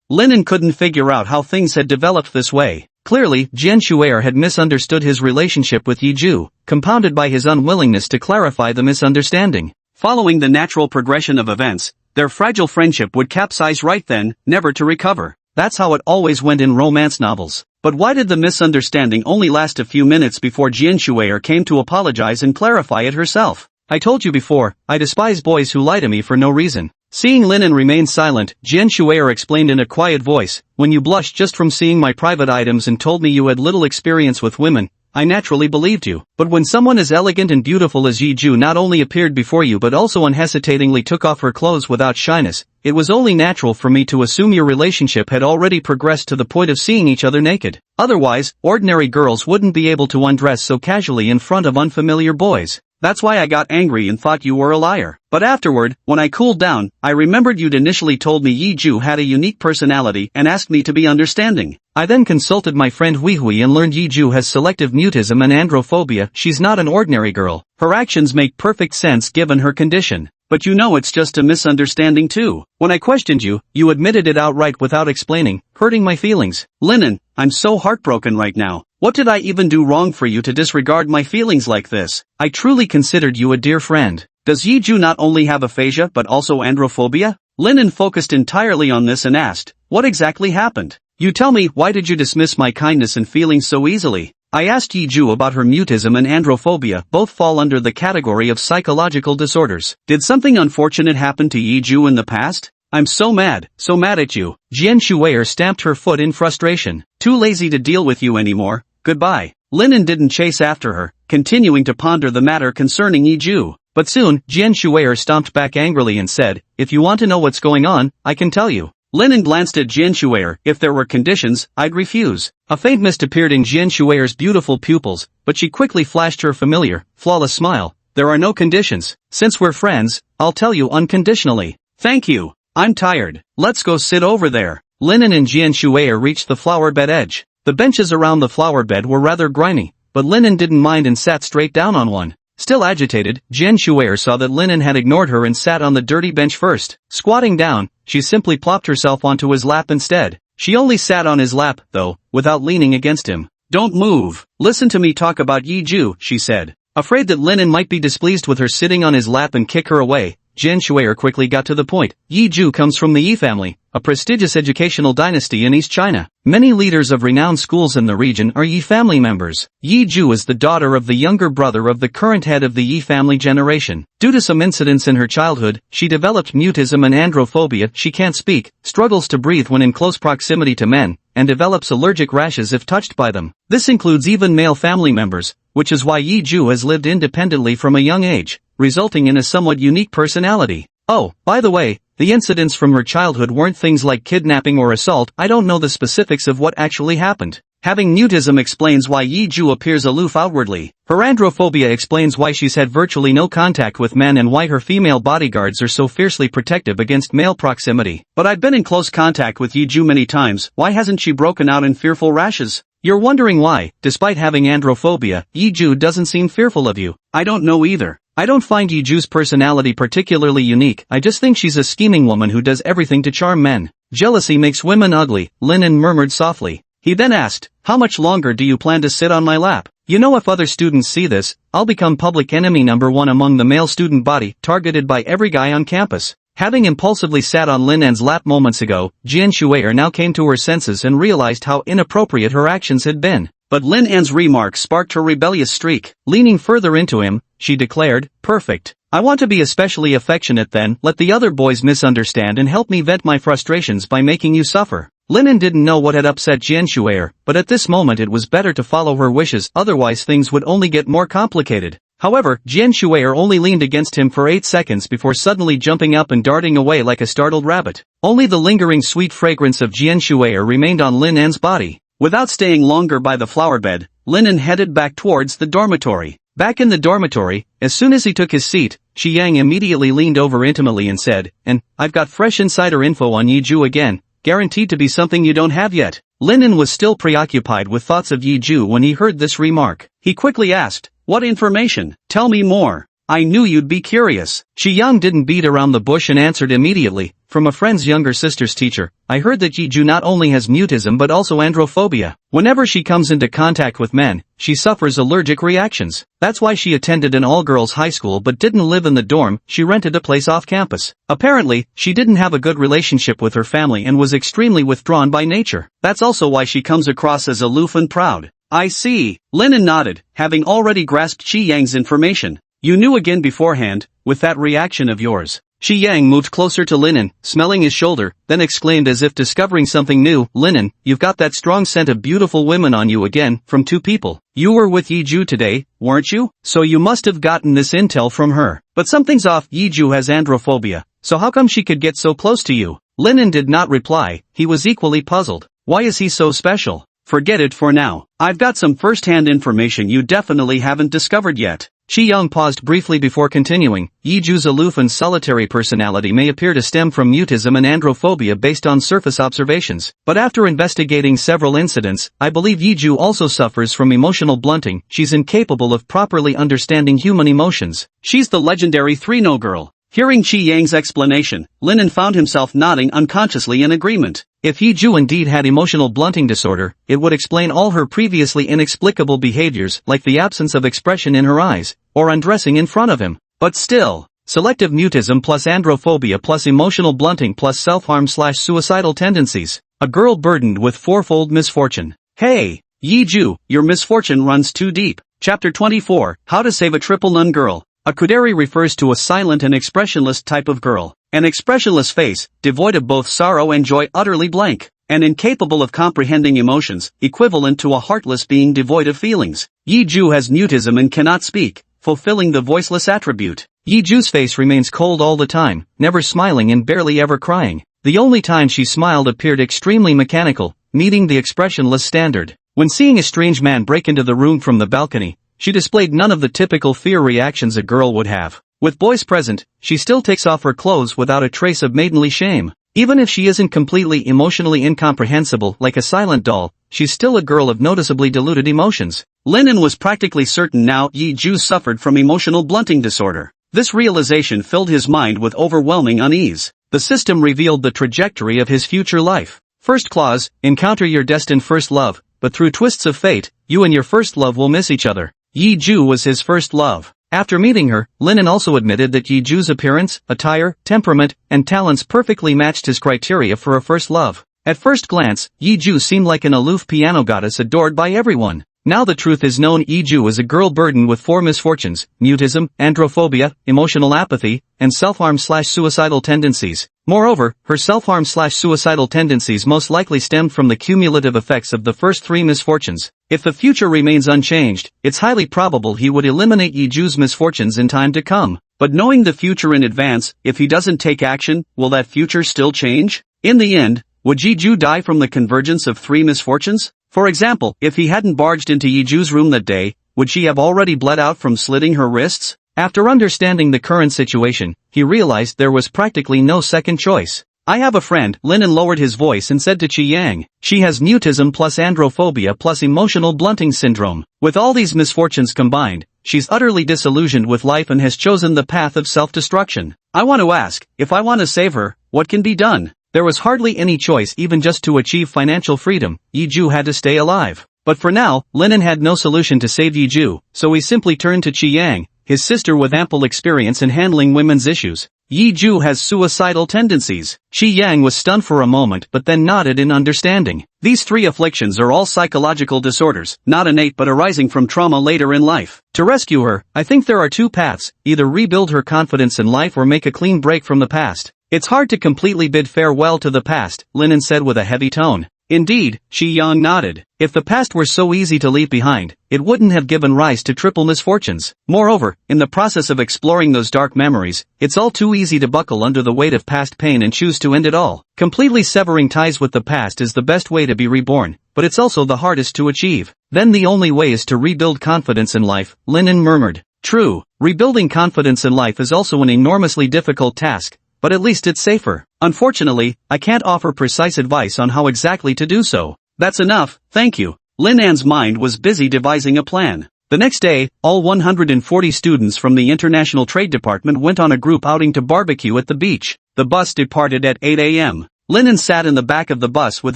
Linen couldn't figure out how things had developed this way. Clearly, Jian Shuer had misunderstood his relationship with Yiju, compounded by his unwillingness to clarify the misunderstanding. Following the natural progression of events, their fragile friendship would capsize right then, never to recover. That's how it always went in romance novels. But why did the misunderstanding only last a few minutes before Jian Shuer came to apologize and clarify it herself? I told you before, I despise boys who lie to me for no reason. Seeing Linen remain silent, Jian Shuer explained in a quiet voice, when you blushed just from seeing my private items and told me you had little experience with women, I naturally believed you. But when someone as elegant and beautiful as Yiju not only appeared before you but also unhesitatingly took off her clothes without shyness, it was only natural for me to assume your relationship had already progressed to the point of seeing each other naked. Otherwise, ordinary girls wouldn't be able to undress so casually in front of unfamiliar boys. That's why I got angry and thought you were a liar. But afterward, when I cooled down, I remembered you'd initially told me Yiju had a unique personality and asked me to be understanding. I then consulted my friend Hui and learned Yiju has selective mutism and androphobia. She's not an ordinary girl. Her actions make perfect sense given her condition. But you know it's just a misunderstanding too. When I questioned you, you admitted it outright without explaining, hurting my feelings. Linen, I'm so heartbroken right now. What did I even do wrong for you to disregard my feelings like this? I truly considered you a dear friend. Does Yiju not only have aphasia but also androphobia? Linen focused entirely on this and asked, what exactly happened? You tell me, why did you dismiss my kindness and feelings so easily? I asked Yiju about her mutism and androphobia. Both fall under the category of psychological disorders. Did something unfortunate happen to Yiju in the past? I'm so mad at you. Jian Shuer stamped her foot in frustration. Too lazy to deal with you anymore. Goodbye. Linen didn't chase after her, continuing to ponder the matter concerning Yiju. But soon, Jian Shuer stomped back angrily and said, if you want to know what's going on, I can tell you. Linen glanced at Jian Shuer. If there were conditions, I'd refuse. A faint mist appeared in Jian Shuer's beautiful pupils, but she quickly flashed her familiar, flawless smile. There are no conditions. Since we're friends, I'll tell you unconditionally. Thank you. I'm tired. Let's go sit over there. Linen and Jian Shuer reached the flower bed edge. The benches around the flower bed were rather grimy, but Linen didn't mind and sat straight down on one. Still agitated, Jian Shuer saw that Linen had ignored her and sat on the dirty bench first. Squatting down, she simply plopped herself onto his lap instead. She only sat on his lap, though, without leaning against him. Don't move. Listen to me talk about Yiju, she said. Afraid that Linen might be displeased with her sitting on his lap and kick her away, Jian Shuer quickly got to the point. Yiju comes from the Yi family, a prestigious educational dynasty in East China. Many leaders of renowned schools in the region are Yi family members. Yiju is the daughter of the younger brother of the current head of the Yi family generation. Due to some incidents in her childhood, she developed mutism and androphobia. She can't speak, struggles to breathe when in close proximity to men, and develops allergic rashes if touched by them. This includes even male family members, which is why Yiju has lived independently from a young age, resulting in a somewhat unique personality. Oh, by the way, the incidents from her childhood weren't things like kidnapping or assault. I don't know the specifics of what actually happened. Having mutism explains why Yiju appears aloof outwardly. Her androphobia explains why she's had virtually no contact with men and why her female bodyguards are so fiercely protective against male proximity. But I've been in close contact with Yiju many times. Why hasn't she broken out in fearful rashes? You're wondering why, despite having androphobia, Yiju doesn't seem fearful of you. I don't know either. I don't find Yiju's personality particularly unique. I just think she's a scheming woman who does everything to charm men. Jealousy makes women ugly, Linen murmured softly. He then asked, how much longer do you plan to sit on my lap? You know, if other students see this, I'll become public enemy number one among the male student body, targeted by every guy on campus. Having impulsively sat on Linen's lap moments ago, Jian Shuer now came to her senses and realized how inappropriate her actions had been. But Lin An's remark sparked her rebellious streak. Leaning further into him, she declared, perfect. I want to be especially affectionate then. Let the other boys misunderstand and help me vent my frustrations by making you suffer. Linen didn't know what had upset Jian Shuer, but at this moment it was better to follow her wishes, otherwise things would only get more complicated. However, Jian Shuer only leaned against him for 8 seconds before suddenly jumping up and darting away like a startled rabbit. Only the lingering sweet fragrance of Jian Shuer remained on Lin An's body. Without staying longer by the flower bed, Linen headed back towards the dormitory. Back in the dormitory, as soon as he took his seat, Shi Yang immediately leaned over intimately and said, and, I've got fresh insider info on Yiju again, guaranteed to be something you don't have yet. Linen was still preoccupied with thoughts of Yiju when he heard this remark. He quickly asked, what information? Tell me more. I knew you'd be curious. Shi Yang didn't beat around the bush and answered immediately, from a friend's younger sister's teacher, I heard that Yiju not only has mutism but also androphobia. Whenever she comes into contact with men, she suffers allergic reactions. That's why she attended an all-girls high school but didn't live in the dorm. She rented a place off campus. Apparently, she didn't have a good relationship with her family and was extremely withdrawn by nature. That's also why she comes across as aloof and proud. I see. Linen nodded, having already grasped Shi Yang's information. You knew again beforehand, with that reaction of yours. Shi Yang moved closer to Linen, smelling his shoulder, then exclaimed as if discovering something new, Linen, you've got that strong scent of beautiful women on you again, from 2 people. You were with Yiju today, weren't you? So you must have gotten this intel from her. But something's off. Yiju has androphobia, so how come she could get so close to you? Linen did not reply. He was equally puzzled. Why is he so special? Forget it for now. I've got some first-hand information you definitely haven't discovered yet. Qi Yang paused briefly before continuing. Yiju's aloof and solitary personality may appear to stem from mutism and androphobia based on surface observations, but after investigating several incidents, I believe Yiju also suffers from emotional blunting. She's incapable of properly understanding human emotions. She's the legendary 3-No girl. Hearing Qi Yang's explanation, Linen found himself nodding unconsciously in agreement. If Yiju indeed had emotional blunting disorder, it would explain all her previously inexplicable behaviors, like the absence of expression in her eyes, or undressing in front of him. But still, selective mutism plus androphobia plus emotional blunting plus self-harm/suicidal tendencies. A girl burdened with fourfold misfortune. Hey, Yiju, your misfortune runs too deep. Chapter 24, How to Save a Triple Nun Girl. A kuderi refers to a silent and expressionless type of girl. An expressionless face, devoid of both sorrow and joy, utterly blank, and incapable of comprehending emotions, equivalent to a heartless being devoid of feelings. Yiju has mutism and cannot speak, fulfilling the voiceless attribute. Yiju's face remains cold all the time, never smiling and barely ever crying. The only time she smiled appeared extremely mechanical, meeting the expressionless standard. When seeing a strange man break into the room from the balcony, she displayed none of the typical fear reactions a girl would have. With boys present, she still takes off her clothes without a trace of maidenly shame. Even if she isn't completely emotionally incomprehensible like a silent doll, she's still a girl of noticeably diluted emotions. Linen was practically certain now Yiju suffered from emotional blunting disorder. This realization filled his mind with overwhelming unease. The system revealed the trajectory of his future life. First clause, encounter your destined first love, but through twists of fate, you and your first love will miss each other. Yiju was his first love. After meeting her, Linen also admitted that Yiju's appearance, attire, temperament, and talents perfectly matched his criteria for a first love. At first glance, Yiju seemed like an aloof piano goddess adored by everyone. Now the truth is known. Yiju is a girl burdened with 4 misfortunes: mutism, androphobia, emotional apathy, and self-harm/suicidal tendencies. Moreover, her self-harm/suicidal tendencies most likely stemmed from the cumulative effects of the first 3 misfortunes. If the future remains unchanged, it's highly probable he would eliminate Yiju's misfortunes in time to come. But knowing the future in advance, if he doesn't take action, will that future still change? In the end, would Yiju die from the convergence of 3 misfortunes? For example, if he hadn't barged into Yiju's room that day, would she have already bled out from slitting her wrists? After understanding the current situation, he realized there was practically no second choice. I have a friend. Linen lowered his voice and said to Qi Yang. She has mutism plus androphobia plus emotional blunting syndrome. With all these misfortunes combined, she's utterly disillusioned with life and has chosen the path of self-destruction. I want to ask, if I want to save her, what can be done? There was hardly any choice. Even just to achieve financial freedom, Yiju had to stay alive. But for now, Linen had no solution to save Yiju, so he simply turned to Qi Yang, his sister with ample experience in handling women's issues. Yiju has suicidal tendencies. Qi Yang was stunned for a moment but then nodded in understanding. These 3 afflictions are all psychological disorders, not innate but arising from trauma later in life. To rescue her, I think there are 2 paths: either rebuild her confidence in life or make a clean break from the past. It's hard to completely bid farewell to the past, Linen said with a heavy tone. Indeed, Qi Yang nodded. If the past were so easy to leave behind, it wouldn't have given rise to triple misfortunes. Moreover, in the process of exploring those dark memories, it's all too easy to buckle under the weight of past pain and choose to end it all. Completely severing ties with the past is the best way to be reborn, but it's also the hardest to achieve. Then the only way is to rebuild confidence in life, Linen murmured. True, rebuilding confidence in life is also an enormously difficult task, but at least it's safer. Unfortunately, I can't offer precise advice on how exactly to do so. That's enough, thank you. Linan's mind was busy devising a plan. The next day, all 140 students from the International Trade Department went on a group outing to barbecue at the beach. The bus departed at 8 a.m. Linen sat in the back of the bus with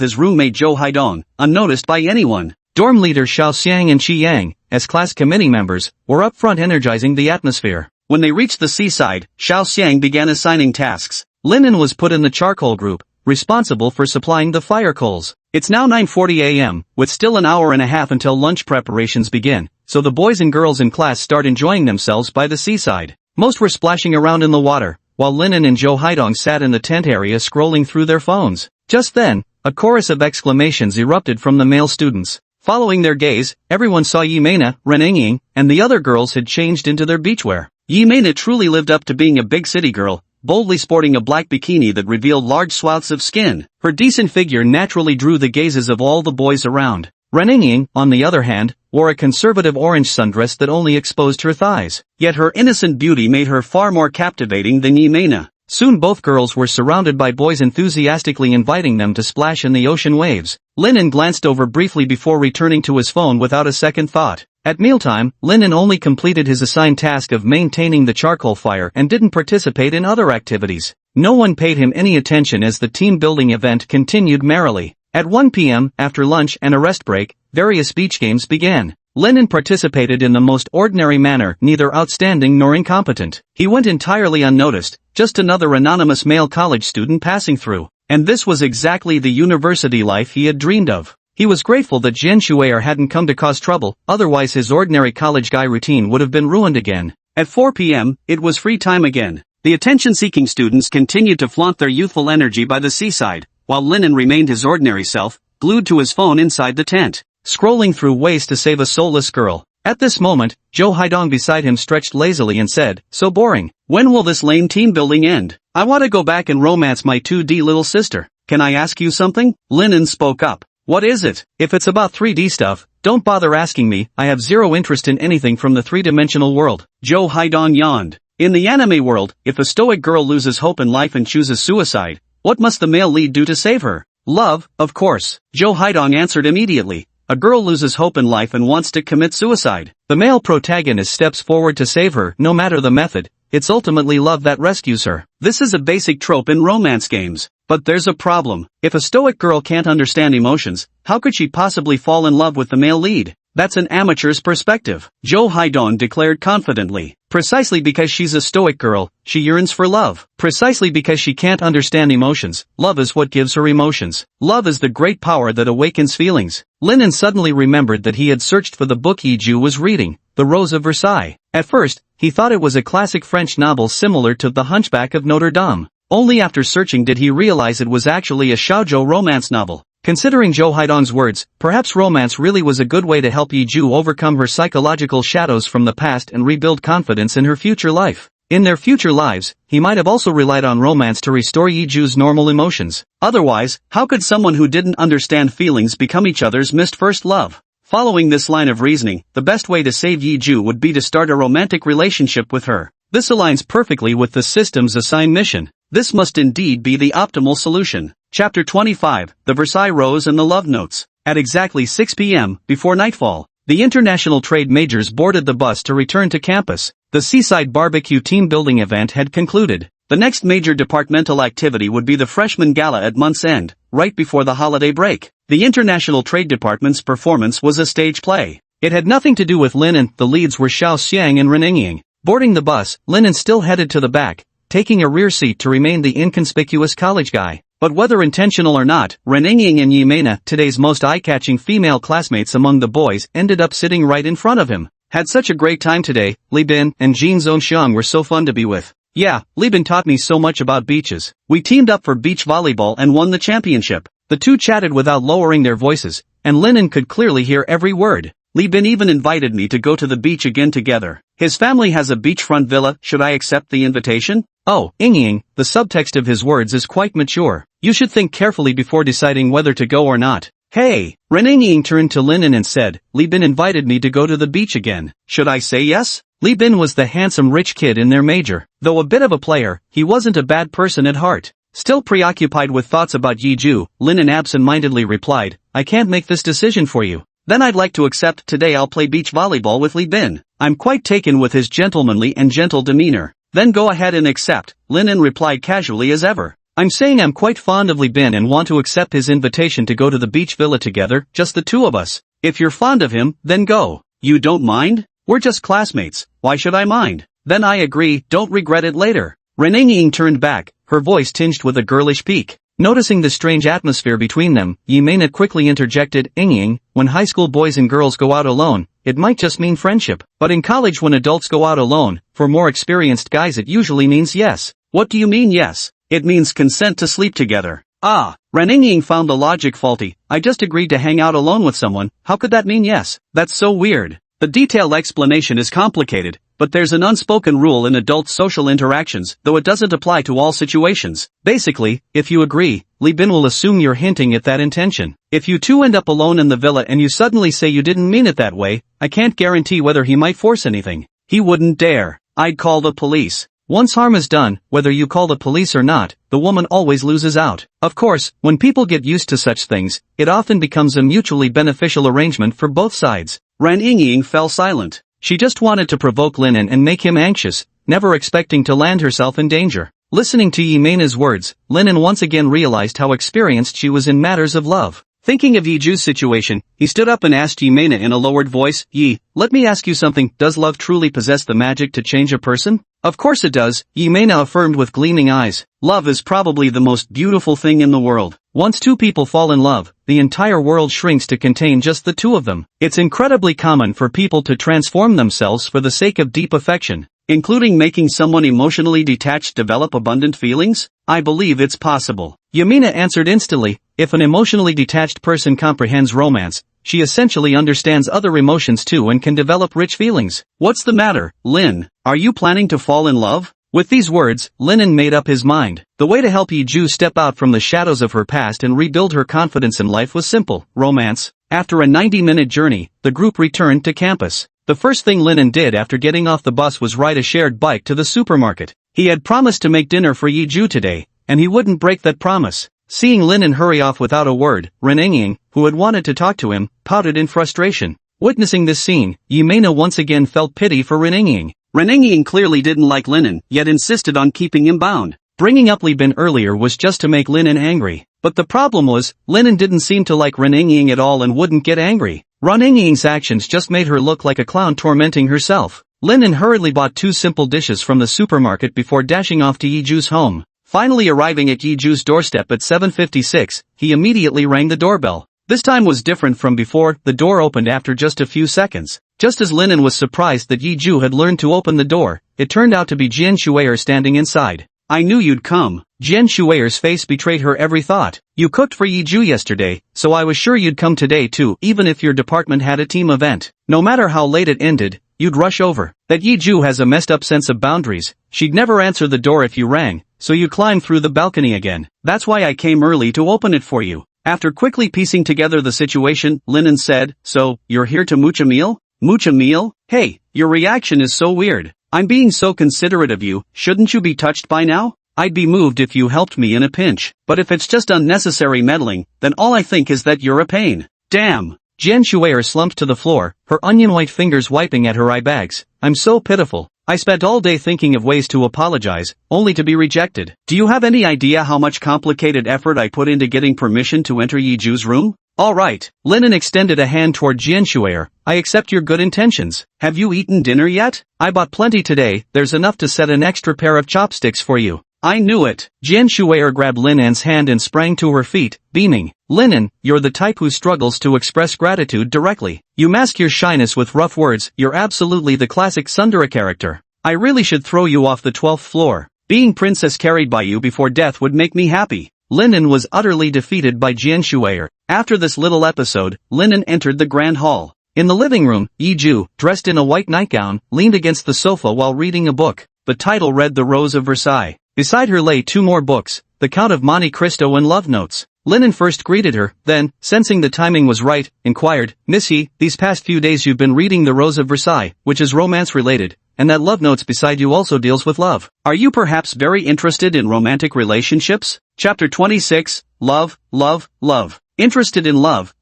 his roommate Zhou Haidong, unnoticed by anyone. Dorm leader Xiao Xiang and Qi Yang, as class committee members, were up front energizing the atmosphere. When they reached the seaside, Xiao Xiang began assigning tasks. Linen was put in the charcoal group, responsible for supplying the fire coals. It's now 9:40 a.m., with still an hour and a half until lunch preparations begin, so the boys and girls in class start enjoying themselves by the seaside. Most were splashing around in the water, while Linen and Zhou Haidong sat in the tent area scrolling through their phones. Just then, a chorus of exclamations erupted from the male students. Following their gaze, everyone saw Yimena, Renying, and the other girls had changed into their beachwear. Yimena truly lived up to being a big city girl, boldly sporting a black bikini that revealed large swaths of skin. Her decent figure naturally drew the gazes of all the boys around. Ren Ying, on the other hand, wore a conservative orange sundress that only exposed her thighs. Yet her innocent beauty made her far more captivating than Yimena. Soon both girls were surrounded by boys enthusiastically inviting them to splash in the ocean waves. Linen glanced over briefly before returning to his phone without a second thought. At mealtime, Linen only completed his assigned task of maintaining the charcoal fire and didn't participate in other activities. No one paid him any attention as the team-building event continued merrily. At 1 p.m., after lunch and a rest break, various beach games began. Lennon participated in the most ordinary manner, neither outstanding nor incompetent. He went entirely unnoticed, just another anonymous male college student passing through. And this was exactly the university life he had dreamed of. He was grateful that Jian Shuer hadn't come to cause trouble, otherwise his ordinary college guy routine would have been ruined again. At 4 p.m., it was free time again. The attention-seeking students continued to flaunt their youthful energy by the seaside, while Lennon remained his ordinary self, glued to his phone inside the tent, scrolling through ways to save a soulless girl. At this moment, Zhou Haidong beside him stretched lazily and said, "So boring. When will this lame team building end? I want to go back and romance my 2D little sister. Can I ask you something?" Lennon spoke up. "What is it?" "If it's about 3D stuff, don't bother asking me. I have zero interest in anything from the three-dimensional world." Zhou Haidong yawned. In the anime world, if a stoic girl loses hope in life and chooses suicide, what must the male lead do to save her? "Love, of course," Zhou Haidong answered immediately. A girl loses hope in life and wants to commit suicide. The male protagonist steps forward to save her, no matter the method. It's ultimately love that rescues her. This is a basic trope in romance games. But there's a problem. If a stoic girl can't understand emotions, how could she possibly fall in love with the male lead? That's an amateur's perspective, Zhou Haidong declared confidently. Precisely because she's a stoic girl, she yearns for love. Precisely because she can't understand emotions, love is what gives her emotions. Love is the great power that awakens feelings. Lennon suddenly remembered that he had searched for the book Yiju was reading, The Rose of Versailles. At first, he thought it was a classic French novel similar to The Hunchback of Notre Dame. Only after searching did he realize it was actually a shoujo romance novel. Considering Zhou Haidong's words, perhaps romance really was a good way to help Yiju overcome her psychological shadows from the past and rebuild confidence in her future life. In their future lives, he might have also relied on romance to restore Yiju's normal emotions. Otherwise, how could someone who didn't understand feelings become each other's missed first love? Following this line of reasoning, the best way to save Yiju would be to start a romantic relationship with her. This aligns perfectly with the system's assigned mission. This must indeed be the optimal solution. Chapter 25, The Versailles Rose and the Love Notes. At exactly 6 p.m., before nightfall, the international trade majors boarded the bus to return to campus. The seaside barbecue team-building event had concluded. The next major departmental activity would be the freshman gala at month's end, right before the holiday break. The international trade department's performance was a stage play. It had nothing to do with Lennon. The leads were Xiao Xiang and Ren Ying. Boarding the bus, Lennon still headed to the back, taking a rear seat to remain the inconspicuous college guy. But whether intentional or not, Ren Ying and Yimena, today's most eye-catching female classmates among the boys, ended up sitting right in front of him. Had such a great time today. Li Bin and Jin Zhongxiang were so fun to be with. Yeah, Li Bin taught me so much about beaches. We teamed up for beach volleyball and won the championship. The two chatted without lowering their voices, and Lennon could clearly hear every word. Li Bin even invited me to go to the beach again together. His family has a beachfront villa. Should I accept the invitation? Oh, Ying, the subtext of his words is quite mature. You should think carefully before deciding whether to go or not. Hey, Ren Ying turned to Lennon and said, Li Bin invited me to go to the beach again. Should I say yes? Li Bin was the handsome rich kid in their major. Though a bit of a player, he wasn't a bad person at heart. Still preoccupied with thoughts about Yiju, Lennon absent-mindedly replied, I can't make this decision for you. Then I'd like to accept. Today I'll play beach volleyball with Li Bin. I'm quite taken with his gentlemanly and gentle demeanor. Then go ahead and accept, Lennon replied casually as ever. I'm saying I'm quite fond of Li Bin and want to accept his invitation to go to the beach villa together, just the two of us. If you're fond of him, then go. You don't mind? We're just classmates, why should I mind? Then I agree, don't regret it later. Ren Ying turned back, her voice tinged with a girlish pique. Noticing the strange atmosphere between them, Yimena quickly interjected, Ying, when high school boys and girls go out alone, it might just mean friendship. But in college when adults go out alone, for more experienced guys it usually means yes. What do you mean yes? It means consent to sleep together. Ah, Ren Ying found the logic faulty. I just agreed to hang out alone with someone, how could that mean yes? That's so weird. The detailed explanation is complicated, but there's an unspoken rule in adult social interactions, though it doesn't apply to all situations. Basically, if you agree, Li Bin will assume you're hinting at that intention. If you two end up alone in the villa and you suddenly say you didn't mean it that way, I can't guarantee whether he might force anything. He wouldn't dare. I'd call the police. Once harm is done, whether you call the police or not, the woman always loses out. Of course, when people get used to such things, it often becomes a mutually beneficial arrangement for both sides. Ran Yingying fell silent. She just wanted to provoke Linen and make him anxious, never expecting to land herself in danger. Listening to Yimena's words, Linen once again realized how experienced she was in matters of love. Thinking of Yiju's situation, he stood up and asked Yimena in a lowered voice, "Yi, let me ask you something, does love truly possess the magic to change a person?" "Of course it does," Yimena affirmed with gleaming eyes. "Love is probably the most beautiful thing in the world. Once two people fall in love, the entire world shrinks to contain just the two of them. It's incredibly common for people to transform themselves for the sake of deep affection, including making someone emotionally detached develop abundant feelings. I believe it's possible." Yamina answered instantly. If an emotionally detached person comprehends romance, she essentially understands other emotions too and can develop rich feelings. "What's the matter, Lin? Are you planning to fall in love?" With these words, Linen made up his mind. The way to help Yiju step out from the shadows of her past and rebuild her confidence in life was simple: romance. After a 90-minute journey, the group returned to campus. The first thing Linen did after getting off the bus was ride a shared bike to the supermarket. He had promised to make dinner for Yiju today, and he wouldn't break that promise. Seeing Linen hurry off without a word, Renengying, who had wanted to talk to him, pouted in frustration. Witnessing this scene, Yimena once again felt pity for Renengying. Renengying clearly didn't like Linen, yet insisted on keeping him bound. Bringing up Li Bin earlier was just to make Linen angry. But the problem was, Linen didn't seem to like Renengying at all and wouldn't get angry. Renengying's actions just made her look like a clown tormenting herself. Linen hurriedly bought 2 simple dishes from the supermarket before dashing off to Yiju's home. Finally arriving at Yiju's doorstep at 7:56, he immediately rang the doorbell. This time was different from before. The door opened after just a few seconds. Just as Linen was surprised that Yiju had learned to open the door, it turned out to be Jian Shuer standing inside. "I knew you'd come." Jian Shuer's face betrayed her every thought. "You cooked for Yiju yesterday, so I was sure you'd come today too, even if your department had a team event. No matter how late it ended, you'd rush over. That Yiju has a messed up sense of boundaries. She'd never answer the door if you rang, so you climbed through the balcony again. That's why I came early to open it for you." After quickly piecing together the situation, Linen said, "So, you're here to mooch a meal? Mooch a meal? Hey, your reaction is so weird. I'm being so considerate of you, shouldn't you be touched by now? I'd be moved if you helped me in a pinch. But if it's just unnecessary meddling, then all I think is that you're a pain. Damn." Jian Shuer slumped to the floor, her onion-white fingers wiping at her eye bags. "I'm so pitiful. I spent all day thinking of ways to apologize, only to be rejected. Do you have any idea how much complicated effort I put into getting permission to enter Yiju's room?" "Alright." Linen extended a hand toward Jian Shuer. "I accept your good intentions. Have you eaten dinner yet? I bought plenty today, there's enough to set an extra pair of chopsticks for you." "I knew it." Jian Shuer grabbed Linen's hand and sprang to her feet, beaming. "Linen, you're the type who struggles to express gratitude directly. You mask your shyness with rough words, you're absolutely the classic tsundere character. I really should throw you off the 12th floor. Being princess carried by you before death would make me happy." Linen was utterly defeated by Jian Shuer. After this little episode, Linen entered the grand hall. In the living room, Yiju, dressed in a white nightgown, leaned against the sofa while reading a book. The title read The Rose of Versailles. Beside her lay 2 more books, The Count of Monte Cristo and Love Notes. Linen first greeted her, then, sensing the timing was right, inquired, "Miss Yi, these past few days you've been reading The Rose of Versailles, which is romance-related, and that Love Notes beside you also deals with love. Are you perhaps very interested in romantic relationships?" Chapter 26, Love, Love, Love. Interested in love,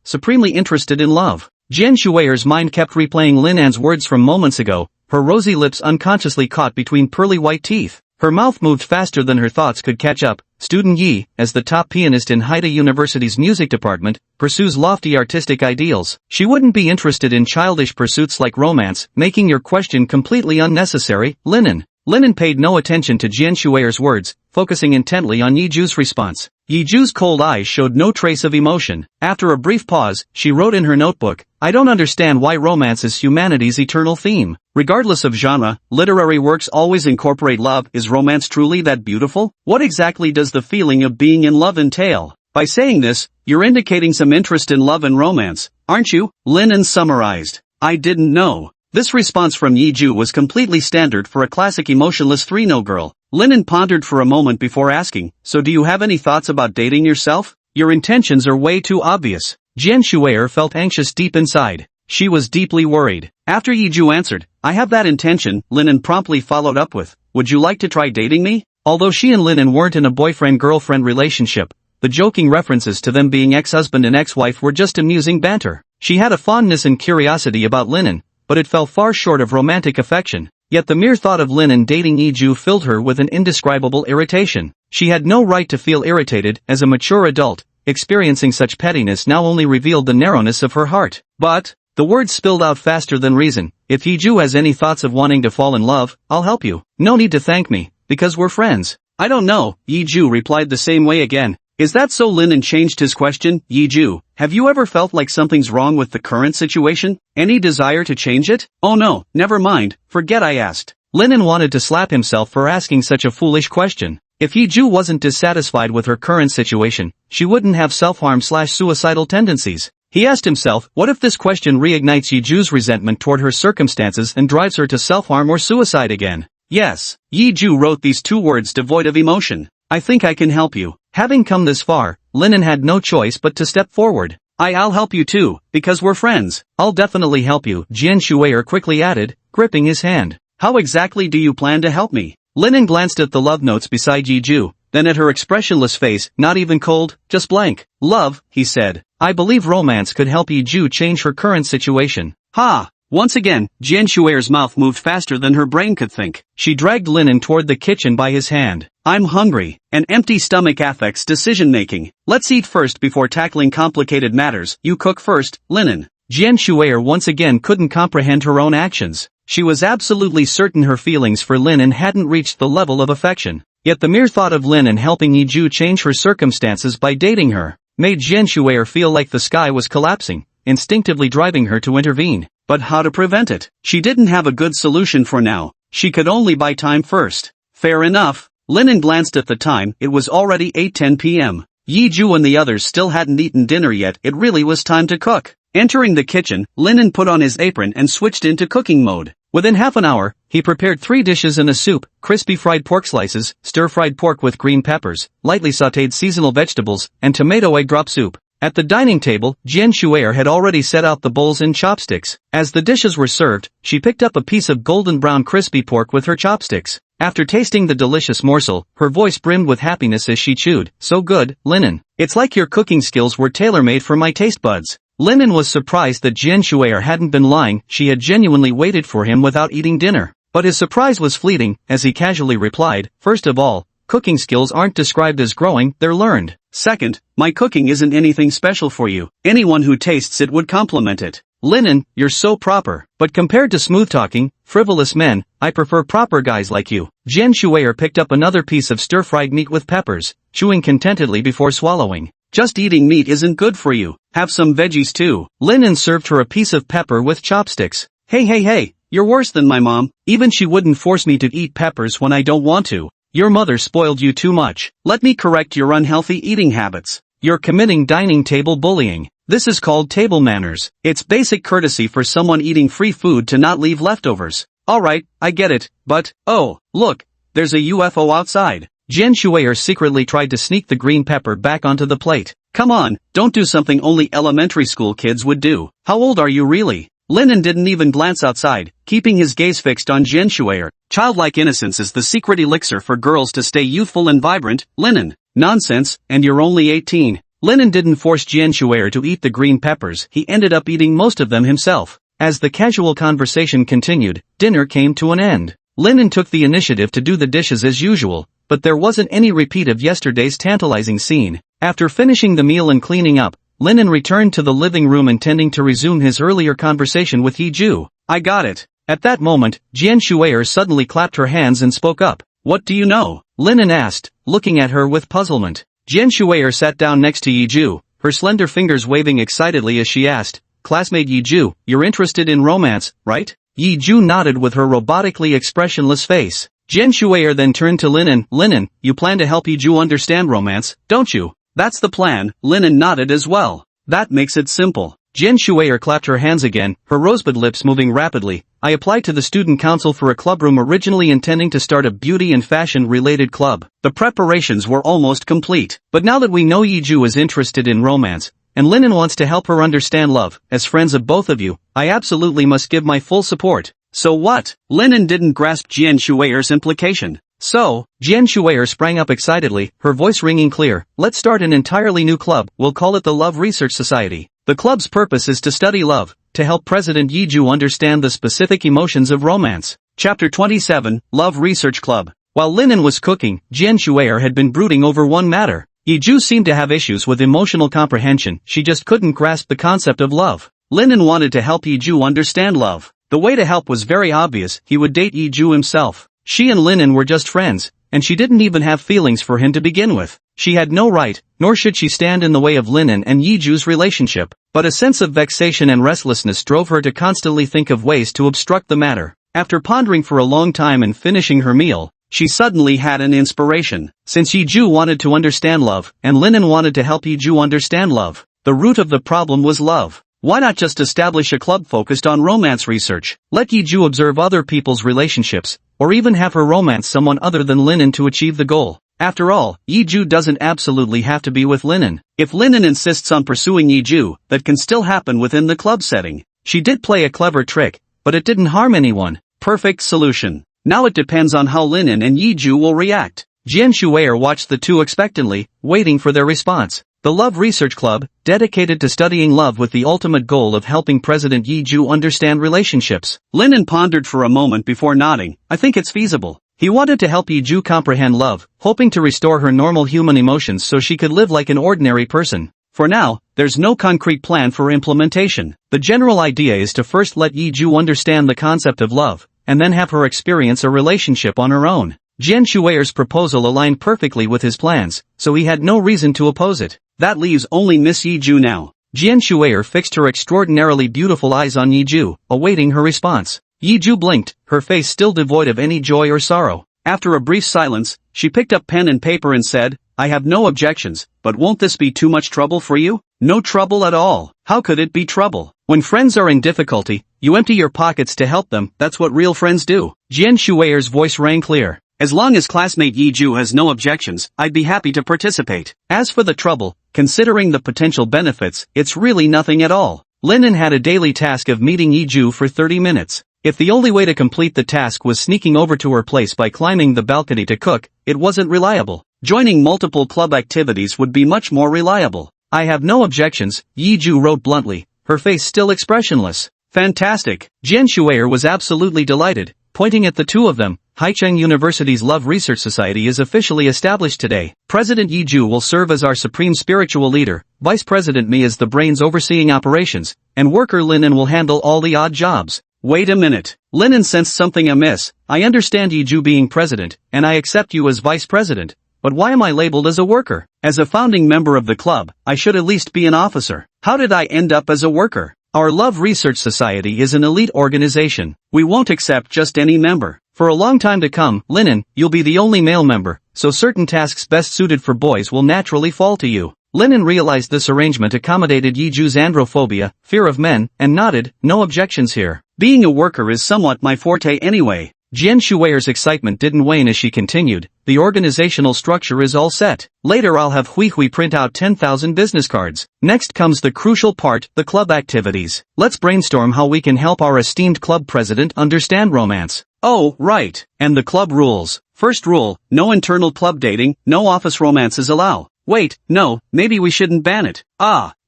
supremely interested in love. Jian Shuer's mind kept replaying Linan's words from moments ago, her rosy lips unconsciously caught between pearly white teeth. Her mouth moved faster than her thoughts could catch up. Student Yi, as the top pianist in Haida University's music department, pursues lofty artistic ideals. She wouldn't be interested in childish pursuits like romance, making your question completely unnecessary, Linen. Linen paid no attention to Jian Shuer's words, focusing intently on Yiju's response. Yiju's cold eyes showed no trace of emotion. After a brief pause, she wrote in her notebook, "I don't understand why romance is humanity's eternal theme. Regardless of genre, literary works always incorporate love. Is romance truly that beautiful? What exactly does the feeling of being in love entail?" By saying this, you're indicating some interest in love and romance, aren't you? Linen summarized. "I didn't know." This response from Yiju was completely standard for a classic emotionless 3-no girl. Linen pondered for a moment before asking, so do you have any thoughts about dating yourself? Your intentions are way too obvious. Jian Shuer felt anxious deep inside. She was deeply worried. After Yiju answered, I have that intention, Linen promptly followed up with, would you like to try dating me? Although she and Linen weren't in a boyfriend-girlfriend relationship, the joking references to them being ex-husband and ex-wife were just amusing banter. She had a fondness and curiosity about Linen, but it fell far short of romantic affection. Yet the mere thought of Linen dating Yiju filled her with an indescribable irritation. She had no right to feel irritated. As a mature adult, experiencing such pettiness now only revealed the narrowness of her heart. But the words spilled out faster than reason. If Yiju has any thoughts of wanting to fall in love, I'll help you. No need to thank me, because we're friends. I don't know, Yiju replied the same way again. Is that so? Linen changed his question. Yiju, have you ever felt like something's wrong with the current situation? Any desire to change it? Oh no, never mind, forget I asked. Linen wanted to slap himself for asking such a foolish question. If Yiju wasn't dissatisfied with her current situation, she wouldn't have self-harm/suicidal tendencies. He asked himself, what if this question reignites Yiju's resentment toward her circumstances and drives her to self-harm or suicide again? Yes, Yiju wrote these 2 words devoid of emotion. I think I can help you. Having come this far, Linen had no choice but to step forward. I'll help you too, because we're friends. I'll definitely help you, Jian Shuer quickly added, gripping his hand. How exactly do you plan to help me? Linen glanced at the love notes beside Yiju, then at her expressionless face, not even cold, just blank. Love, he said. I believe romance could help Yiju change her current situation. Ha! Once again, Jian Shuer's mouth moved faster than her brain could think. She dragged Linen toward the kitchen by his hand. I'm hungry. An empty stomach affects decision-making. Let's eat first before tackling complicated matters. You cook first, Linen. Jian Shuer once again couldn't comprehend her own actions. She was absolutely certain her feelings for Linen hadn't reached the level of affection. Yet the mere thought of Linen helping Yiju change her circumstances by dating her made Jian Shuer feel like the sky was collapsing, instinctively driving her to intervene. But how to prevent it? She didn't have a good solution for now. She could only buy time first. Fair enough. Linen glanced at the time. It was already 8:10 p.m. Yiju and the others still hadn't eaten dinner yet. It really was time to cook. Entering the kitchen, Linen put on his apron and switched into cooking mode. Within half an hour, he prepared 3 dishes and a soup: crispy fried pork slices, stir-fried pork with green peppers, lightly sautéed seasonal vegetables, and tomato egg drop soup. At the dining table, Jian Shuer had already set out the bowls and chopsticks. As the dishes were served, she picked up a piece of golden brown crispy pork with her chopsticks. After tasting the delicious morsel, her voice brimmed with happiness as she chewed. So good, Linen. It's like your cooking skills were tailor-made for my taste buds. Linen was surprised that Jian Shuer hadn't been lying. She had genuinely waited for him without eating dinner. But his surprise was fleeting, as he casually replied, first of all, cooking skills aren't described as growing, they're learned. Second, my cooking isn't anything special for you. Anyone who tastes it would compliment it. Linen, you're so proper. But compared to smooth-talking, frivolous men, I prefer proper guys like you. Jian Shuer picked up another piece of stir-fried meat with peppers, chewing contentedly before swallowing. Just eating meat isn't good for you. Have some veggies too. Linen served her a piece of pepper with chopsticks. Hey, you're worse than my mom. Even she wouldn't force me to eat peppers when I don't want to. Your mother spoiled you too much. Let me correct your unhealthy eating habits. You're committing dining table bullying. This is called table manners. It's basic courtesy for someone eating free food to not leave leftovers. Alright, I get it, but, oh, look, there's a UFO outside. Jian Shuer secretly tried to sneak the green pepper back onto the plate. Come on, don't do something only elementary school kids would do. How old are you really? Linen didn't even glance outside, keeping his gaze fixed on Jian Shuer. Childlike innocence is the secret elixir for girls to stay youthful and vibrant. Linen. Nonsense, and you're only 18. Linen didn't force Jian Shuer to eat the green peppers. He ended up eating most of them himself. As the casual conversation continued, dinner came to an end. Linen took the initiative to do the dishes as usual, but there wasn't any repeat of yesterday's tantalizing scene. After finishing the meal and cleaning up, Linen returned to the living room intending to resume his earlier conversation with Yiju. I got it. At that moment, Jian Shuer suddenly clapped her hands and spoke up. What do you know? Linen asked, looking at her with puzzlement. Jian Shuer sat down next to Yiju, her slender fingers waving excitedly as she asked, Classmate Yiju, you're interested in romance, right? Yiju nodded with her robotically expressionless face. Jian Shuer then turned to Linen. Linen, you plan to help Yiju understand romance, don't you? That's the plan. Linen nodded as well. That makes it simple. Jian Shuer clapped her hands again, her rosebud lips moving rapidly. I applied to the student council for a clubroom originally intending to start a beauty and fashion-related club. The preparations were almost complete. But now that we know Yiju is interested in romance, and Linen wants to help her understand love, as friends of both of you, I absolutely must give my full support. So what? Linen didn't grasp Jian Shuer's implication. So, Jian Shuer sprang up excitedly, her voice ringing clear. Let's start an entirely new club, we'll call it the Love Research Society. The club's purpose is to study love, to help President Yiju understand the specific emotions of romance. Chapter 27, Love Research Club. While Linen was cooking, Jian Shuer had been brooding over one matter. Yiju seemed to have issues with emotional comprehension, she just couldn't grasp the concept of love. Linen wanted to help Yiju understand love. The way to help was very obvious, he would date Yiju himself. She and Linen were just friends, and she didn't even have feelings for him to begin with. She had no right, nor should she stand in the way of Linen and Yiju's relationship, but a sense of vexation and restlessness drove her to constantly think of ways to obstruct the matter. After pondering for a long time and finishing her meal, she suddenly had an inspiration. Since Yiju wanted to understand love, and Linen wanted to help Yiju understand love, the root of the problem was love. Why not just establish a club focused on romance research? Let Yiju observe other people's relationships, or even have her romance someone other than Linen to achieve the goal. After all, Yiju doesn't absolutely have to be with Linen. If Linen insists on pursuing Yiju, that can still happen within the club setting. She did play a clever trick, but it didn't harm anyone. Perfect solution. Now it depends on how Linen and Yiju will react. Jian Shuer watched the two expectantly, waiting for their response. The Love Research Club, dedicated to studying love with the ultimate goal of helping President Yiju understand relationships. Linen pondered for a moment before nodding. I think it's feasible. He wanted to help Yiju comprehend love, hoping to restore her normal human emotions so she could live like an ordinary person. For now, there's no concrete plan for implementation. The general idea is to first let Yiju understand the concept of love, and then have her experience a relationship on her own. Jian Shuer's proposal aligned perfectly with his plans, so he had no reason to oppose it. That leaves only Miss Yiju now. Jian Shuer fixed her extraordinarily beautiful eyes on Yiju, awaiting her response. Yiju blinked, her face still devoid of any joy or sorrow. After a brief silence, she picked up pen and paper and said, I have no objections, but won't this be too much trouble for you? No trouble at all. How could it be trouble? When friends are in difficulty, you empty your pockets to help them, that's what real friends do. Jian Shuer's voice rang clear. As long as classmate Yiju has no objections, I'd be happy to participate. As for the trouble, considering the potential benefits, it's really nothing at all. Linen had a daily task of meeting Yiju for 30 minutes. If the only way to complete the task was sneaking over to her place by climbing the balcony to cook, it wasn't reliable. Joining multiple club activities would be much more reliable. I have no objections, Yiju wrote bluntly, her face still expressionless. Fantastic. Jian Shuer was absolutely delighted, pointing at the two of them. Haicheng University's Love Research Society is officially established today. President Yiju will serve as our supreme spiritual leader, Vice President Mi is the brains overseeing operations, and worker Linen will handle all the odd jobs. Wait a minute. Linen sensed something amiss. I understand Yiju being president, and I accept you as vice president, but why am I labeled as a worker? As a founding member of the club, I should at least be an officer. How did I end up as a worker? Our Love Research Society is an elite organization. We won't accept just any member. For a long time to come, Linen, you'll be the only male member, so certain tasks best suited for boys will naturally fall to you. Linen realized this arrangement accommodated Yiju's androphobia, fear of men, and nodded, no objections here. Being a worker is somewhat my forte anyway. Jian Shuer's excitement didn't wane as she continued, the organizational structure is all set. Later I'll have Hui print out 10,000 business cards. Next comes the crucial part, the club activities. Let's brainstorm how we can help our esteemed club president understand romance. Oh, right. And the club rules. First rule, no internal club dating, no office romances allow. Wait, no, maybe we shouldn't ban it.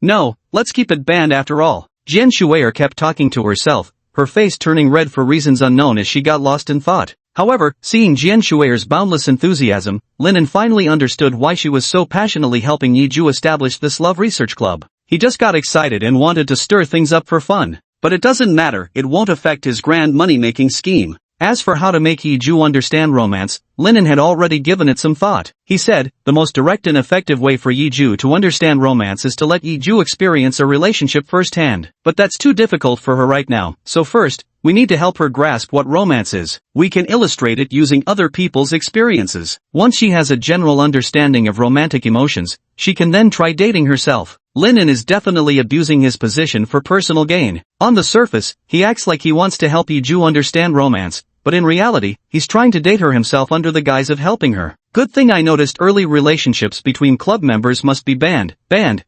No, let's keep it banned after all. Jian Shuer kept talking to herself, her face turning red for reasons unknown as she got lost in thought. However, seeing Jian Shuer's boundless enthusiasm, Linen finally understood why she was so passionately helping Yiju establish this love research club. He just got excited and wanted to stir things up for fun. But it doesn't matter, it won't affect his grand money-making scheme. As for how to make Yiju understand romance, Linen had already given it some thought. He said, the most direct and effective way for Yiju to understand romance is to let Yiju experience a relationship firsthand. But that's too difficult for her right now, so first, we need to help her grasp what romance is. We can illustrate it using other people's experiences. Once she has a general understanding of romantic emotions, she can then try dating herself. Linen is definitely abusing his position for personal gain. On the surface, he acts like he wants to help Yiju understand romance, but in reality, he's trying to date her himself under the guise of helping her. Good thing I noticed early relationships between club members must be banned. Jian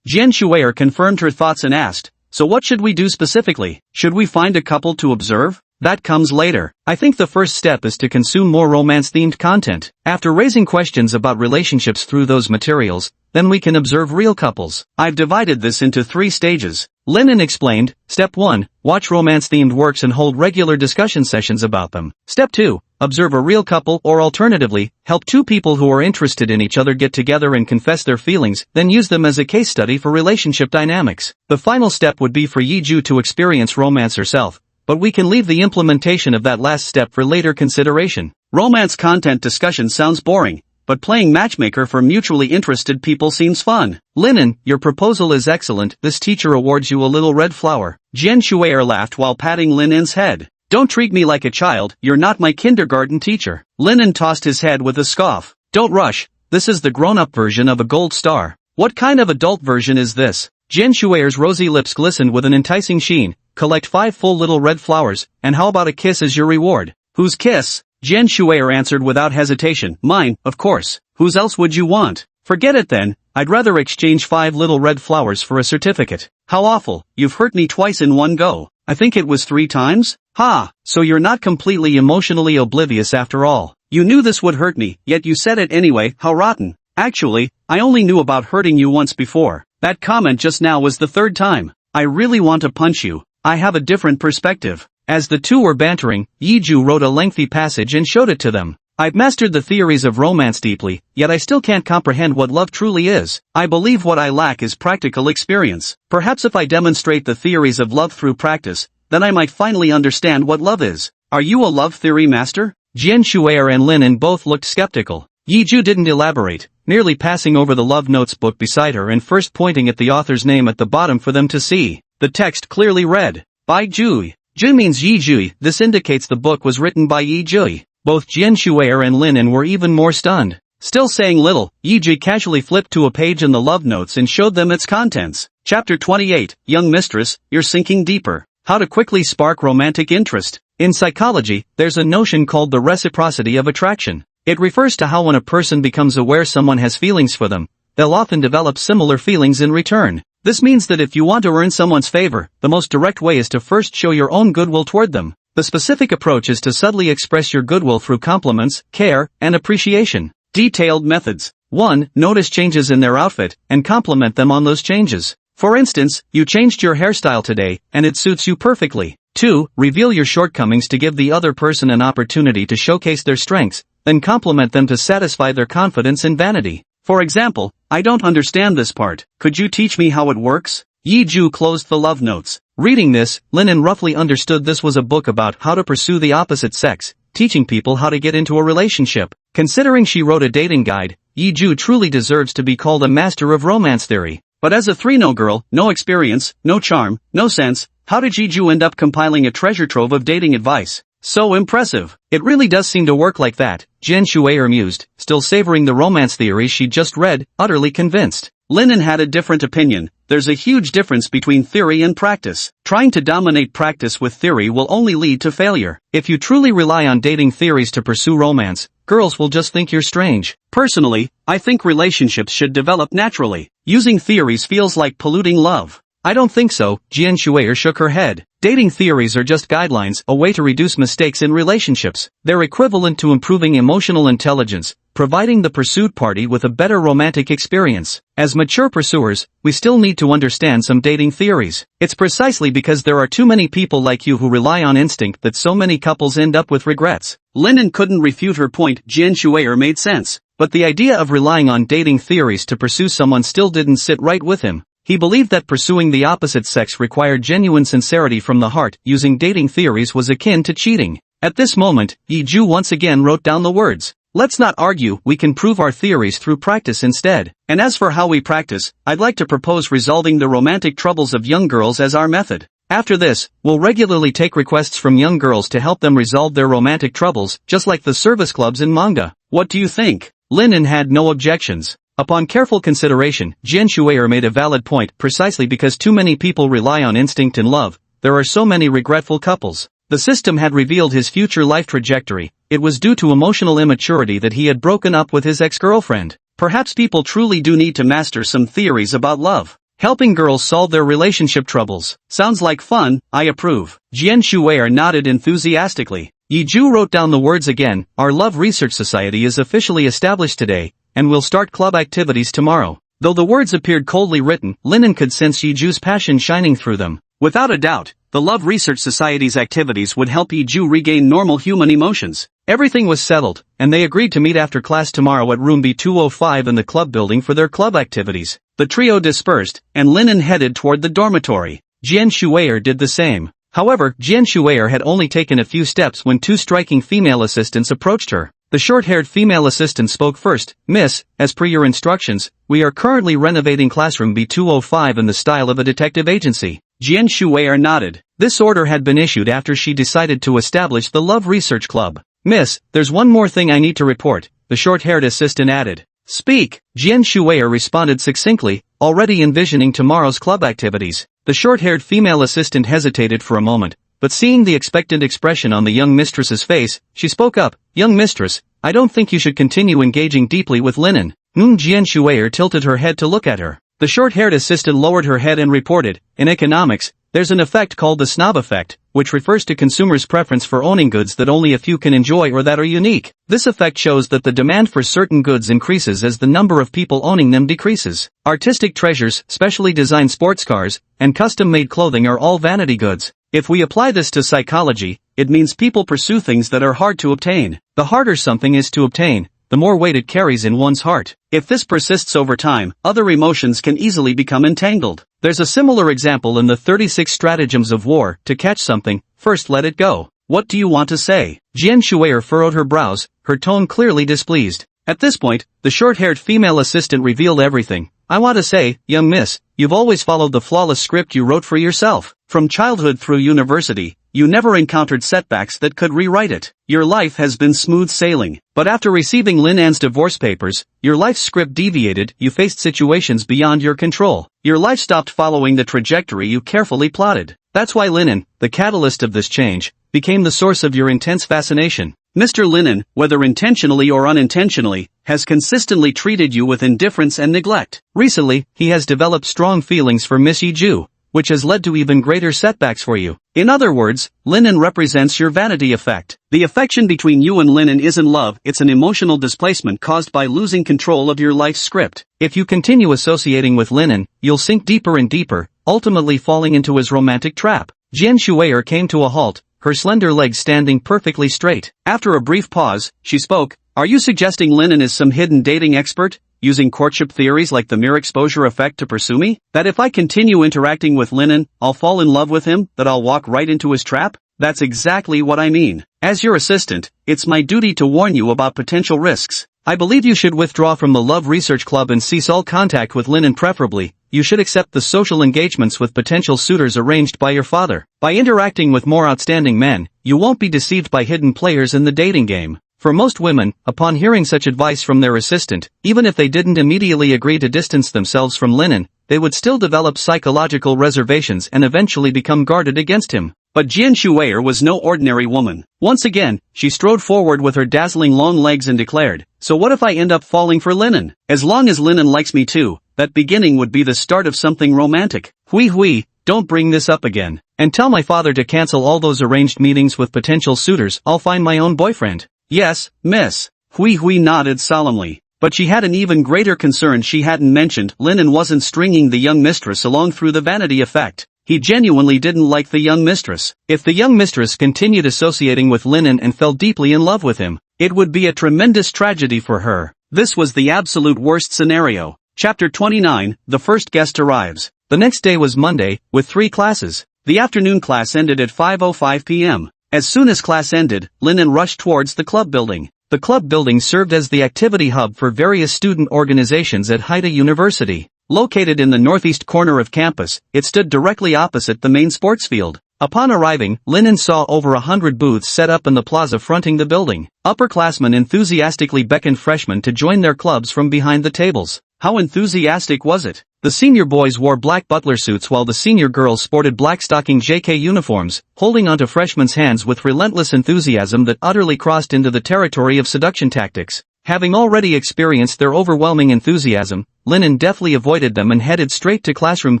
Shuer confirmed her thoughts and asked, so what should we do specifically? Should we find a couple to observe? That comes later. I think the first step is to consume more romance-themed content. After raising questions about relationships through those materials, then we can observe real couples. I've divided this into 3 stages. Linen explained, Step 1, watch romance-themed works and hold regular discussion sessions about them. Step 2, observe a real couple or alternatively, help 2 people who are interested in each other get together and confess their feelings, then use them as a case study for relationship dynamics. The final step would be for Yiju to experience romance herself, but we can leave the implementation of that last step for later consideration. Romance content discussion sounds boring, but playing matchmaker for mutually interested people seems fun. Linen, your proposal is excellent. This teacher awards you a little red flower. Jian Shuer laughed while patting Linen's head. Don't treat me like a child, you're not my kindergarten teacher. Linen tossed his head with a scoff. Don't rush, this is the grown-up version of a gold star. What kind of adult version is this? Jian Shuer's rosy lips glistened with an enticing sheen. Collect 5 full little red flowers, and how about a kiss as your reward? Whose kiss? Jian Shuer answered without hesitation. Mine, of course. Whose else would you want? Forget it then, I'd rather exchange 5 little red flowers for a certificate. How awful, you've hurt me twice in one go. I think it was 3 times? Ha, so you're not completely emotionally oblivious after all. You knew this would hurt me, yet you said it anyway, how rotten. Actually, I only knew about hurting you once before. That comment just now was the 3rd time. I really want to punch you. I have a different perspective. As the 2 were bantering, Yiju wrote a lengthy passage and showed it to them. I've mastered the theories of romance deeply, yet I still can't comprehend what love truly is. I believe what I lack is practical experience. Perhaps if I demonstrate the theories of love through practice, then I might finally understand what love is. Are you a love theory master? Jian Shuer and Linen both looked skeptical. Yiju didn't elaborate, merely passing over the love notes book beside her and first pointing at the author's name at the bottom for them to see. The text clearly read, by Jui. Jui means Yiju. This indicates the book was written by Yiju. Both Jian Shuer and Linen were even more stunned. Still saying little, Yiju casually flipped to a page in the love notes and showed them its contents. Chapter 28, Young Mistress, you're sinking deeper. How to quickly spark romantic interest. In psychology, there's a notion called the reciprocity of attraction. It refers to how when a person becomes aware someone has feelings for them, they'll often develop similar feelings in return. This means that if you want to earn someone's favor, the most direct way is to first show your own goodwill toward them. The specific approach is to subtly express your goodwill through compliments, care, and appreciation. Detailed methods. 1. Notice changes in their outfit, and compliment them on those changes. For instance, you changed your hairstyle today, and it suits you perfectly. 2. Reveal your shortcomings to give the other person an opportunity to showcase their strengths, then compliment them to satisfy their confidence and vanity. For example, I don't understand this part. Could you teach me how it works? Yiju closed the love notes. Reading this, Linen roughly understood this was a book about how to pursue the opposite sex, teaching people how to get into a relationship. Considering she wrote a dating guide, Yiju truly deserves to be called a master of romance theory. But as a 3-no girl, no experience, no charm, no sense, how did Yiju end up compiling a treasure trove of dating advice? So impressive. It really does seem to work like that, Jian Shuer mused, still savoring the romance theories she'd just read, utterly convinced. Linen had a different opinion. There's a huge difference between theory and practice. Trying to dominate practice with theory will only lead to failure. If you truly rely on dating theories to pursue romance, girls will just think you're strange. Personally, I think relationships should develop naturally. Using theories feels like polluting love. I don't think so, Jian Shuer shook her head. Dating theories are just guidelines, a way to reduce mistakes in relationships. They're equivalent to improving emotional intelligence, providing the pursued party with a better romantic experience. As mature pursuers, we still need to understand some dating theories. It's precisely because there are too many people like you who rely on instinct that so many couples end up with regrets. Linen couldn't refute her point. Jian Shuer made sense. But the idea of relying on dating theories to pursue someone still didn't sit right with him. He believed that pursuing the opposite sex required genuine sincerity from the heart. Using dating theories was akin to cheating. At this moment, Yiju once again wrote down the words. Let's not argue, we can prove our theories through practice instead. And as for how we practice, I'd like to propose resolving the romantic troubles of young girls as our method. After this, we'll regularly take requests from young girls to help them resolve their romantic troubles, just like the service clubs in manga. What do you think? Linen had no objections. Upon careful consideration, Jian Shuer made a valid point. Precisely because too many people rely on instinct and love, there are so many regretful couples. The system had revealed his future life trajectory. It was due to emotional immaturity that he had broken up with his ex-girlfriend. Perhaps people truly do need to master some theories about love. Helping girls solve their relationship troubles. Sounds like fun, I approve. Jian Shuer nodded enthusiastically. Yiju wrote down the words again. Our Love Research Society is officially established today, and we'll start club activities tomorrow. Though the words appeared coldly written, Linen could sense Yiju's passion shining through them. Without a doubt, the Love Research Society's activities would help Yiju regain normal human emotions. Everything was settled, and they agreed to meet after class tomorrow at room B205 in the club building for their club activities. The trio dispersed, and Linen headed toward the dormitory. Jian Shuer did the same. However, Jian Shuer had only taken a few steps when two striking female assistants approached her. The short-haired female assistant spoke first. Miss, as per your instructions, we are currently renovating classroom B205 in the style of a detective agency. Jian Shuer nodded. This order had been issued after she decided to establish the Love Research Club. Miss, there's one more thing I need to report, the short-haired assistant added. Speak. Jian Shuer responded succinctly, already envisioning tomorrow's club activities. The short-haired female assistant hesitated for a moment, but seeing the expectant expression on the young mistress's face, she spoke up. Young mistress, I don't think you should continue engaging deeply with Linen. Jian Shuer tilted her head to look at her. The short-haired assistant lowered her head and reported, in economics, there's an effect called the snob effect, which refers to consumers' preference for owning goods that only a few can enjoy or that are unique. This effect shows that the demand for certain goods increases as the number of people owning them decreases. Artistic treasures, specially designed sports cars, and custom-made clothing are all vanity goods. If we apply this to psychology, it means people pursue things that are hard to obtain. The harder something is to obtain, the more weight it carries in one's heart. If this persists over time, other emotions can easily become entangled. There's a similar example in the 36 stratagems of war. To catch something, first let it go. What do you want to say? Jian Shuer furrowed her brows, her tone clearly displeased. At this point, the short-haired female assistant revealed everything. I want to say, young miss, you've always followed the flawless script you wrote for yourself. From childhood through university, you never encountered setbacks that could rewrite it. Your life has been smooth sailing. But after receiving Lin An's divorce papers, your life's script deviated. You faced situations beyond your control. Your life stopped following the trajectory you carefully plotted. That's why Lin An, the catalyst of this change, became the source of your intense fascination. Mr. Lin An, whether intentionally or unintentionally, has consistently treated you with indifference and neglect. Recently, he has developed strong feelings for Miss Yiju, which has led to even greater setbacks for you. In other words, Lin An represents your vanity effect. The affection between you and Lin An isn't love, it's an emotional displacement caused by losing control of your life's script. If you continue associating with Lin An, you'll sink deeper and deeper, ultimately falling into his romantic trap. Jian Shuer came to a halt, her slender legs standing perfectly straight. After a brief pause, she spoke. Are you suggesting Lin An is some hidden dating expert, using courtship theories like the mere exposure effect to pursue me? That if I continue interacting with Lin An, I'll fall in love with him, that I'll walk right into his trap? That's exactly what I mean. As your assistant, it's my duty to warn you about potential risks. I believe you should withdraw from the Love Research Club and cease all contact with Lin An. Preferably, you should accept the social engagements with potential suitors arranged by your father. By interacting with more outstanding men, you won't be deceived by hidden players in the dating game. For most women, upon hearing such advice from their assistant, even if they didn't immediately agree to distance themselves from Lin An, they would still develop psychological reservations and eventually become guarded against him. But Jian Shuer was no ordinary woman. Once again, she strode forward with her dazzling long legs and declared, so what if I end up falling for Lin An? As long as Lin An likes me too, that beginning would be the start of something romantic. Hui, don't bring this up again. And tell my father to cancel all those arranged meetings with potential suitors. I'll find my own boyfriend. Yes, miss. Hui nodded solemnly. But she had an even greater concern she hadn't mentioned. Lin An wasn't stringing the young mistress along through the vanity effect. He genuinely didn't like the young mistress. If the young mistress continued associating with Lin An and fell deeply in love with him, it would be a tremendous tragedy for her. This was the absolute worst scenario. Chapter 29, The First Guest Arrives. The next day was Monday, with 3 classes. The afternoon class ended at 5:05 p.m. As soon as class ended, Linen rushed towards the club building. The club building served as the activity hub for various student organizations at Haida University. Located in the northeast corner of campus, it stood directly opposite the main sports field. Upon arriving, Linen saw over 100 booths set up in the plaza fronting the building. Upperclassmen enthusiastically beckoned freshmen to join their clubs from behind the tables. How enthusiastic was it? The senior boys wore black butler suits while the senior girls sported black stocking JK uniforms, holding onto freshmen' hands with relentless enthusiasm that utterly crossed into the territory of seduction tactics. Having already experienced their overwhelming enthusiasm, Linen deftly avoided them and headed straight to classroom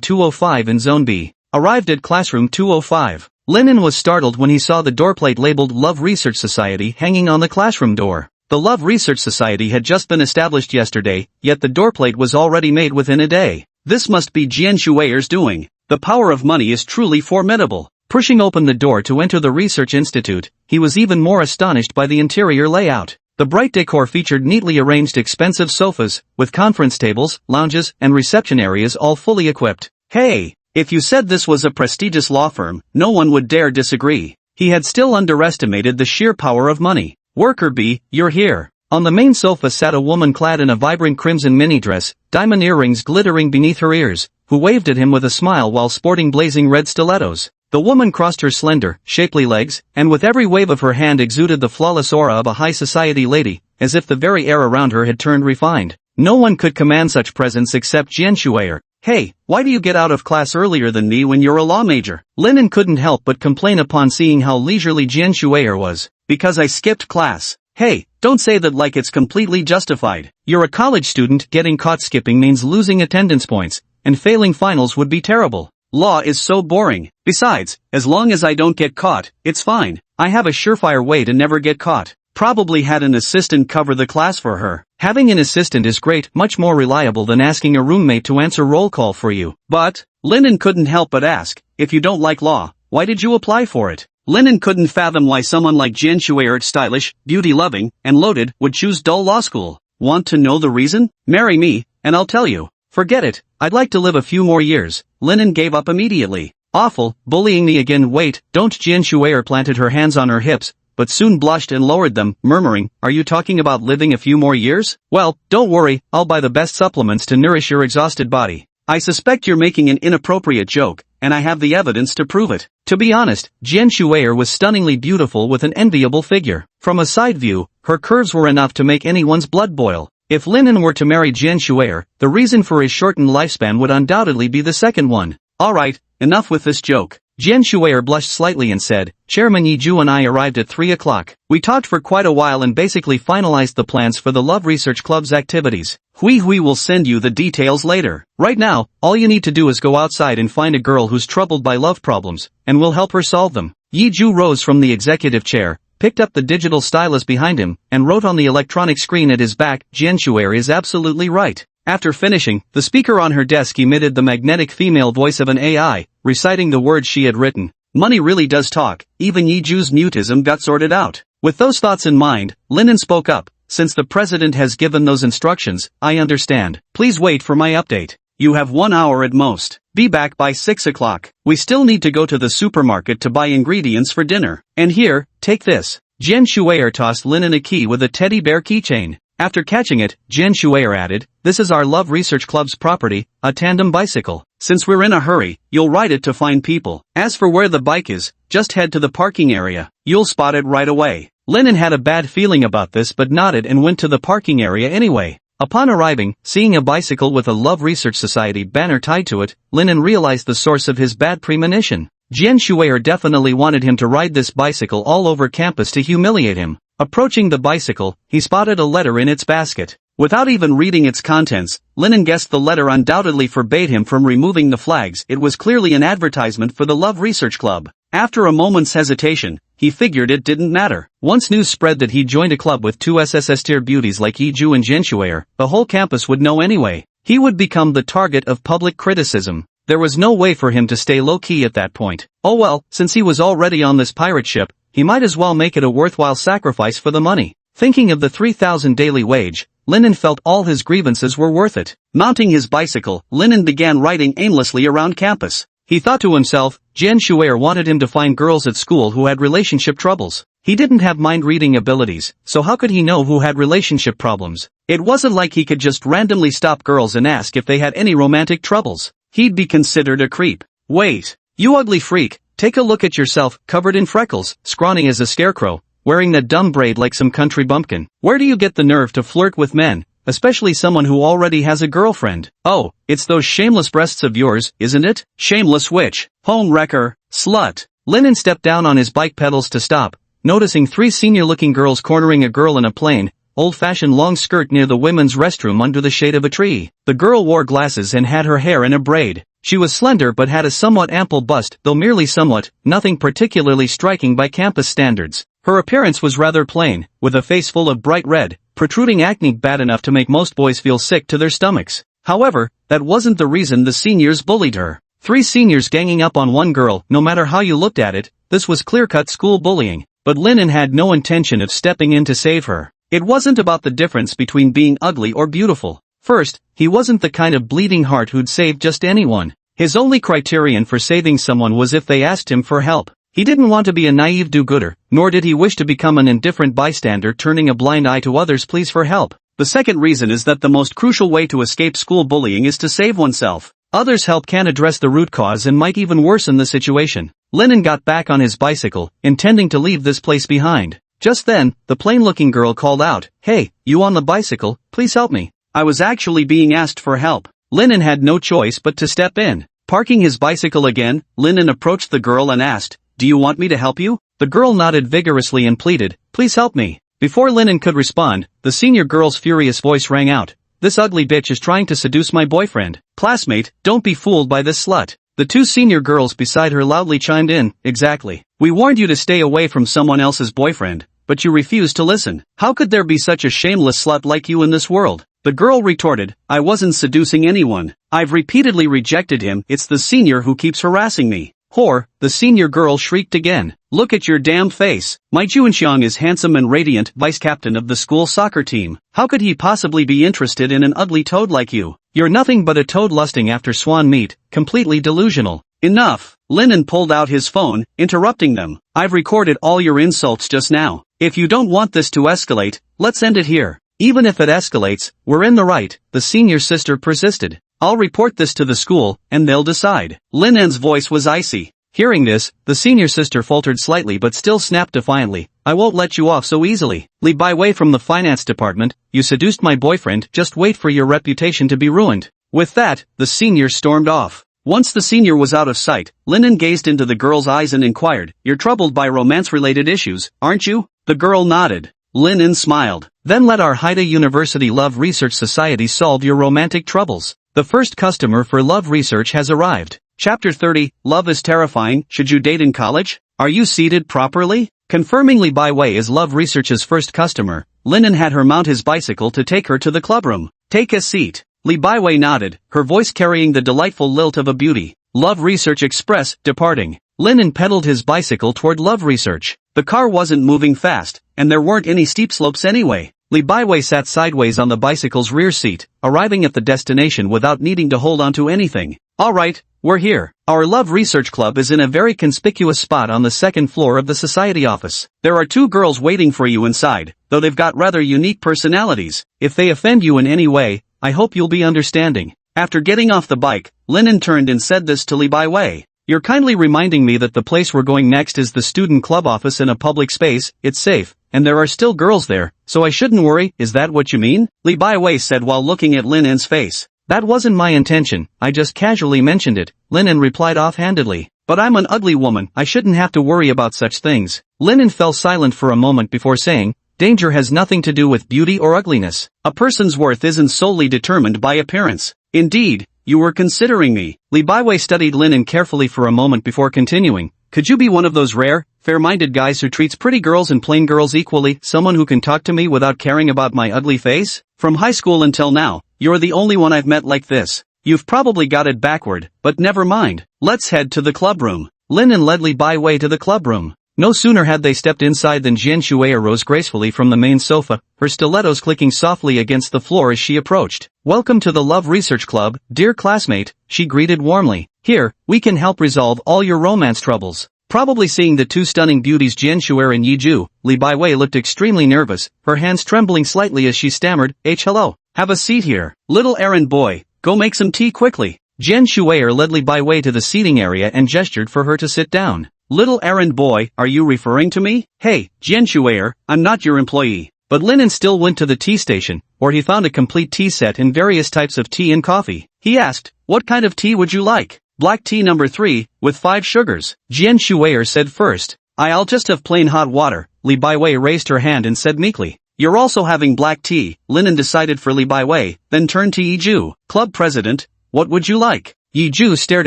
205 in Zone B. Arrived at classroom 205. Linen was startled when he saw the doorplate labeled Love Research Society hanging on the classroom door. The Love Research Society had just been established yesterday, yet the doorplate was already made within a day. This must be Jian Shuer's doing. The power of money is truly formidable. Pushing open the door to enter the research institute, he was even more astonished by the interior layout. The bright decor featured neatly arranged expensive sofas, with conference tables, lounges, and reception areas all fully equipped. Hey! If you said this was a prestigious law firm, no one would dare disagree. He had still underestimated the sheer power of money. Worker B, you're here. On the main sofa sat a woman clad in a vibrant crimson mini-dress, diamond earrings glittering beneath her ears, who waved at him with a smile while sporting blazing red stilettos. The woman crossed her slender, shapely legs, and with every wave of her hand exuded the flawless aura of a high society lady, as if the very air around her had turned refined. No one could command such presence except Jian Shuer. Hey, why do you get out of class earlier than me when you're a law major? Linen couldn't help but complain upon seeing how leisurely Jian Shuer was. Because I skipped class. Hey, don't say that like it's completely justified. You're a college student, getting caught skipping means losing attendance points, and failing finals would be terrible. Law is so boring. Besides, as long as I don't get caught, it's fine. I have a surefire way to never get caught. Probably had an assistant cover the class for her. Having an assistant is great, much more reliable than asking a roommate to answer roll call for you. But, Linen couldn't help but ask, if you don't like law, why did you apply for it? Linen couldn't fathom why someone like Jian Shuer, stylish, beauty-loving, and loaded, would choose dull law school. Want to know the reason? Marry me, and I'll tell you. Forget it, I'd like to live a few more years. Linen gave up immediately. Awful, bullying me again. Wait, don't. Jian Shuer planted her hands on her hips, but soon blushed and lowered them, murmuring, are you talking about living a few more years? Well, don't worry, I'll buy the best supplements to nourish your exhausted body. I suspect you're making an inappropriate joke, and I have the evidence to prove it. To be honest, Jian Shuer was stunningly beautiful with an enviable figure. From a side view, her curves were enough to make anyone's blood boil. If Linen were to marry Jian Shuer, the reason for his shortened lifespan would undoubtedly be the second one. Alright, enough with this joke. Jian Shuer blushed slightly and said, Chairman Yiju and I arrived at 3 o'clock. We talked for quite a while and basically finalized the plans for the Love Research Club's activities. We will send you the details later. Right now, all you need to do is go outside and find a girl who's troubled by love problems, and we'll help her solve them. Yiju rose from the executive chair, picked up the digital stylus behind him, and wrote on the electronic screen at his back, Jian Shuer is absolutely right. After finishing, the speaker on her desk emitted the magnetic female voice of an AI, reciting the words she had written. Money really does talk. Even Yiju's mutism got sorted out. With those thoughts in mind, Linen spoke up. Since the president has given those instructions, I understand. Please wait for my update. You have 1 hour at most. Be back by 6 o'clock. We still need to go to the supermarket to buy ingredients for dinner. And here, take this. Jian Shuer tossed Linen a key with a teddy bear keychain. After catching it, Jian Shuer added, this is our Love Research Club's property, a tandem bicycle. Since we're in a hurry, you'll ride it to find people. As for where the bike is, just head to the parking area. You'll spot it right away. Linen had a bad feeling about this but nodded and went to the parking area anyway. Upon arriving, seeing a bicycle with a Love Research Society banner tied to it, Linen realized the source of his bad premonition. Jian Shuer definitely wanted him to ride this bicycle all over campus to humiliate him. Approaching the bicycle, he spotted a letter in its basket. Without even reading its contents, Linen guessed the letter undoubtedly forbade him from removing the flags. It was clearly an advertisement for the Love Research Club. After a moment's hesitation, he figured it didn't matter. Once news spread that he joined a club with two SSS-tier beauties like Yiju and Jian Shuer, the whole campus would know anyway. He would become the target of public criticism. There was no way for him to stay low-key at that point. Oh well, since he was already on this pirate ship, he might as well make it a worthwhile sacrifice for the money. Thinking of the 3,000 daily wage, Linen felt all his grievances were worth it. Mounting his bicycle, Linen began riding aimlessly around campus. He thought to himself, Jian Shuer wanted him to find girls at school who had relationship troubles. He didn't have mind-reading abilities, so how could he know who had relationship problems? It wasn't like he could just randomly stop girls and ask if they had any romantic troubles. He'd be considered a creep. Wait, you ugly freak, take a look at yourself, covered in freckles, scrawny as a scarecrow, wearing that dumb braid like some country bumpkin. Where do you get the nerve to flirt with men, especially someone who already has a girlfriend? Oh, it's those shameless breasts of yours, isn't it? Shameless witch, home wrecker, slut. Linen stepped down on his bike pedals to stop, noticing three senior-looking girls cornering a girl in a plain, old-fashioned long skirt near the women's restroom under the shade of a tree. The girl wore glasses and had her hair in a braid. She was slender but had a somewhat ample bust, though merely somewhat, nothing particularly striking by campus standards. Her appearance was rather plain, with a face full of bright red, protruding acne bad enough to make most boys feel sick to their stomachs. However, that wasn't the reason the seniors bullied her. Three seniors ganging up on one girl, no matter how you looked at it, this was clear-cut school bullying. But Linen had no intention of stepping in to save her. It wasn't about the difference between being ugly or beautiful. First, he wasn't the kind of bleeding heart who'd save just anyone. His only criterion for saving someone was if they asked him for help. He didn't want to be a naive do-gooder, nor did he wish to become an indifferent bystander turning a blind eye to others' pleas for help. The second reason is that the most crucial way to escape school bullying is to save oneself. Others' help can address the root cause and might even worsen the situation. Linen got back on his bicycle, intending to leave this place behind. Just then, the plain-looking girl called out, "Hey, you on the bicycle, please help me." I was actually being asked for help. Linen had no choice but to step in. Parking his bicycle again, Linen approached the girl and asked, "Do you want me to help you?" The girl nodded vigorously and pleaded, "Please help me." Before Linen could respond, the senior girl's furious voice rang out, "This ugly bitch is trying to seduce my boyfriend. Classmate, don't be fooled by this slut." The two senior girls beside her loudly chimed in, "Exactly. We warned you to stay away from someone else's boyfriend, but you refused to listen. How could there be such a shameless slut like you in this world?" The girl retorted, "I wasn't seducing anyone. I've repeatedly rejected him. It's the senior who keeps harassing me." "Whore," the senior girl shrieked again. "Look at your damn face. My Jian is handsome and radiant, vice-captain of the school soccer team. How could he possibly be interested in an ugly toad like you? You're nothing but a toad lusting after swan meat, completely delusional." "Enough." Linen pulled out his phone, interrupting them. "I've recorded all your insults just now. If you don't want this to escalate, let's end it here." "Even if it escalates, we're in the right," the senior sister persisted. "I'll report this to the school, and they'll decide." Linen's voice was icy. Hearing this, the senior sister faltered slightly but still snapped defiantly, "I won't let you off so easily. Lee by way from the finance department, you seduced my boyfriend, just wait for your reputation to be ruined." With that, the senior stormed off. Once the senior was out of sight, Linen gazed into the girl's eyes and inquired, "You're troubled by romance-related issues, aren't you?" The girl nodded. Linen smiled. "Then let our Haida University Love Research Society solve your romantic troubles. The first customer for Love Research has arrived." Chapter 30, Love is Terrifying, Should You Date in College? Are you seated properly? Confirming Lee Bai Wei as Love Research's first customer, Linen had her mount his bicycle to take her to the clubroom. "Take a seat." Lee Bai Wei nodded, her voice carrying the delightful lilt of a beauty. Love Research Express, departing. Linen pedaled his bicycle toward Love Research. The car wasn't moving fast, and there weren't any steep slopes anyway. Lee Bai Wei sat sideways on the bicycle's rear seat, arriving at the destination without needing to hold onto anything. "All right, we're here. Our Love Research Club is in a very conspicuous spot on the second floor of the society office. There are two girls waiting for you inside, though they've got rather unique personalities. If they offend you in any way, I hope you'll be understanding." After getting off the bike, Linen turned and said this to Lee Bai Wei. "You're kindly reminding me that the place we're going next is the student club office in a public space. It's safe, and there are still girls there, so I shouldn't worry. Is that what you mean?" Lee Bai Wei said while looking at Linen's face. "That wasn't my intention, I just casually mentioned it," Linen replied offhandedly. "But I'm an ugly woman, I shouldn't have to worry about such things." Linen fell silent for a moment before saying, "Danger has nothing to do with beauty or ugliness. A person's worth isn't solely determined by appearance." "Indeed, you were considering me." Lee Bai Wei studied Linen carefully for a moment before continuing. "Could you be one of those rare, fair-minded guys who treats pretty girls and plain girls equally, someone who can talk to me without caring about my ugly face? From high school until now, you're the only one I've met like this. You've probably got it backward, but never mind. Let's head to the clubroom." Linen led Lee Bai Wei to the clubroom. No sooner had they stepped inside than Jian Shuer rose gracefully from the main sofa, her stilettos clicking softly against the floor as she approached. "Welcome to the Love Research Club, dear classmate," she greeted warmly. Here, we can help resolve all your romance troubles. Probably seeing the two stunning beauties Jian Shuer and Yiju, Li Baiwei looked extremely nervous, her hands trembling slightly as she stammered, hello. Have a seat here. Little errand boy, go make some tea quickly. Jian Shuer led Li Baiwei to the seating area and gestured for her to sit down. Little errand boy, are you referring to me? Hey, Jian Shuer, I'm not your employee. But Linen still went to the tea station, where he found a complete tea set and various types of tea and coffee. He asked, what kind of tea would you like? Black tea number 3, with 5 sugars. Jian Shuer said first. I'll just have plain hot water. Li Baiwei raised her hand and said meekly. You're also having black tea. Linen decided for Li Baiwei, then turned to Yiju. Club president, what would you like? Yiju stared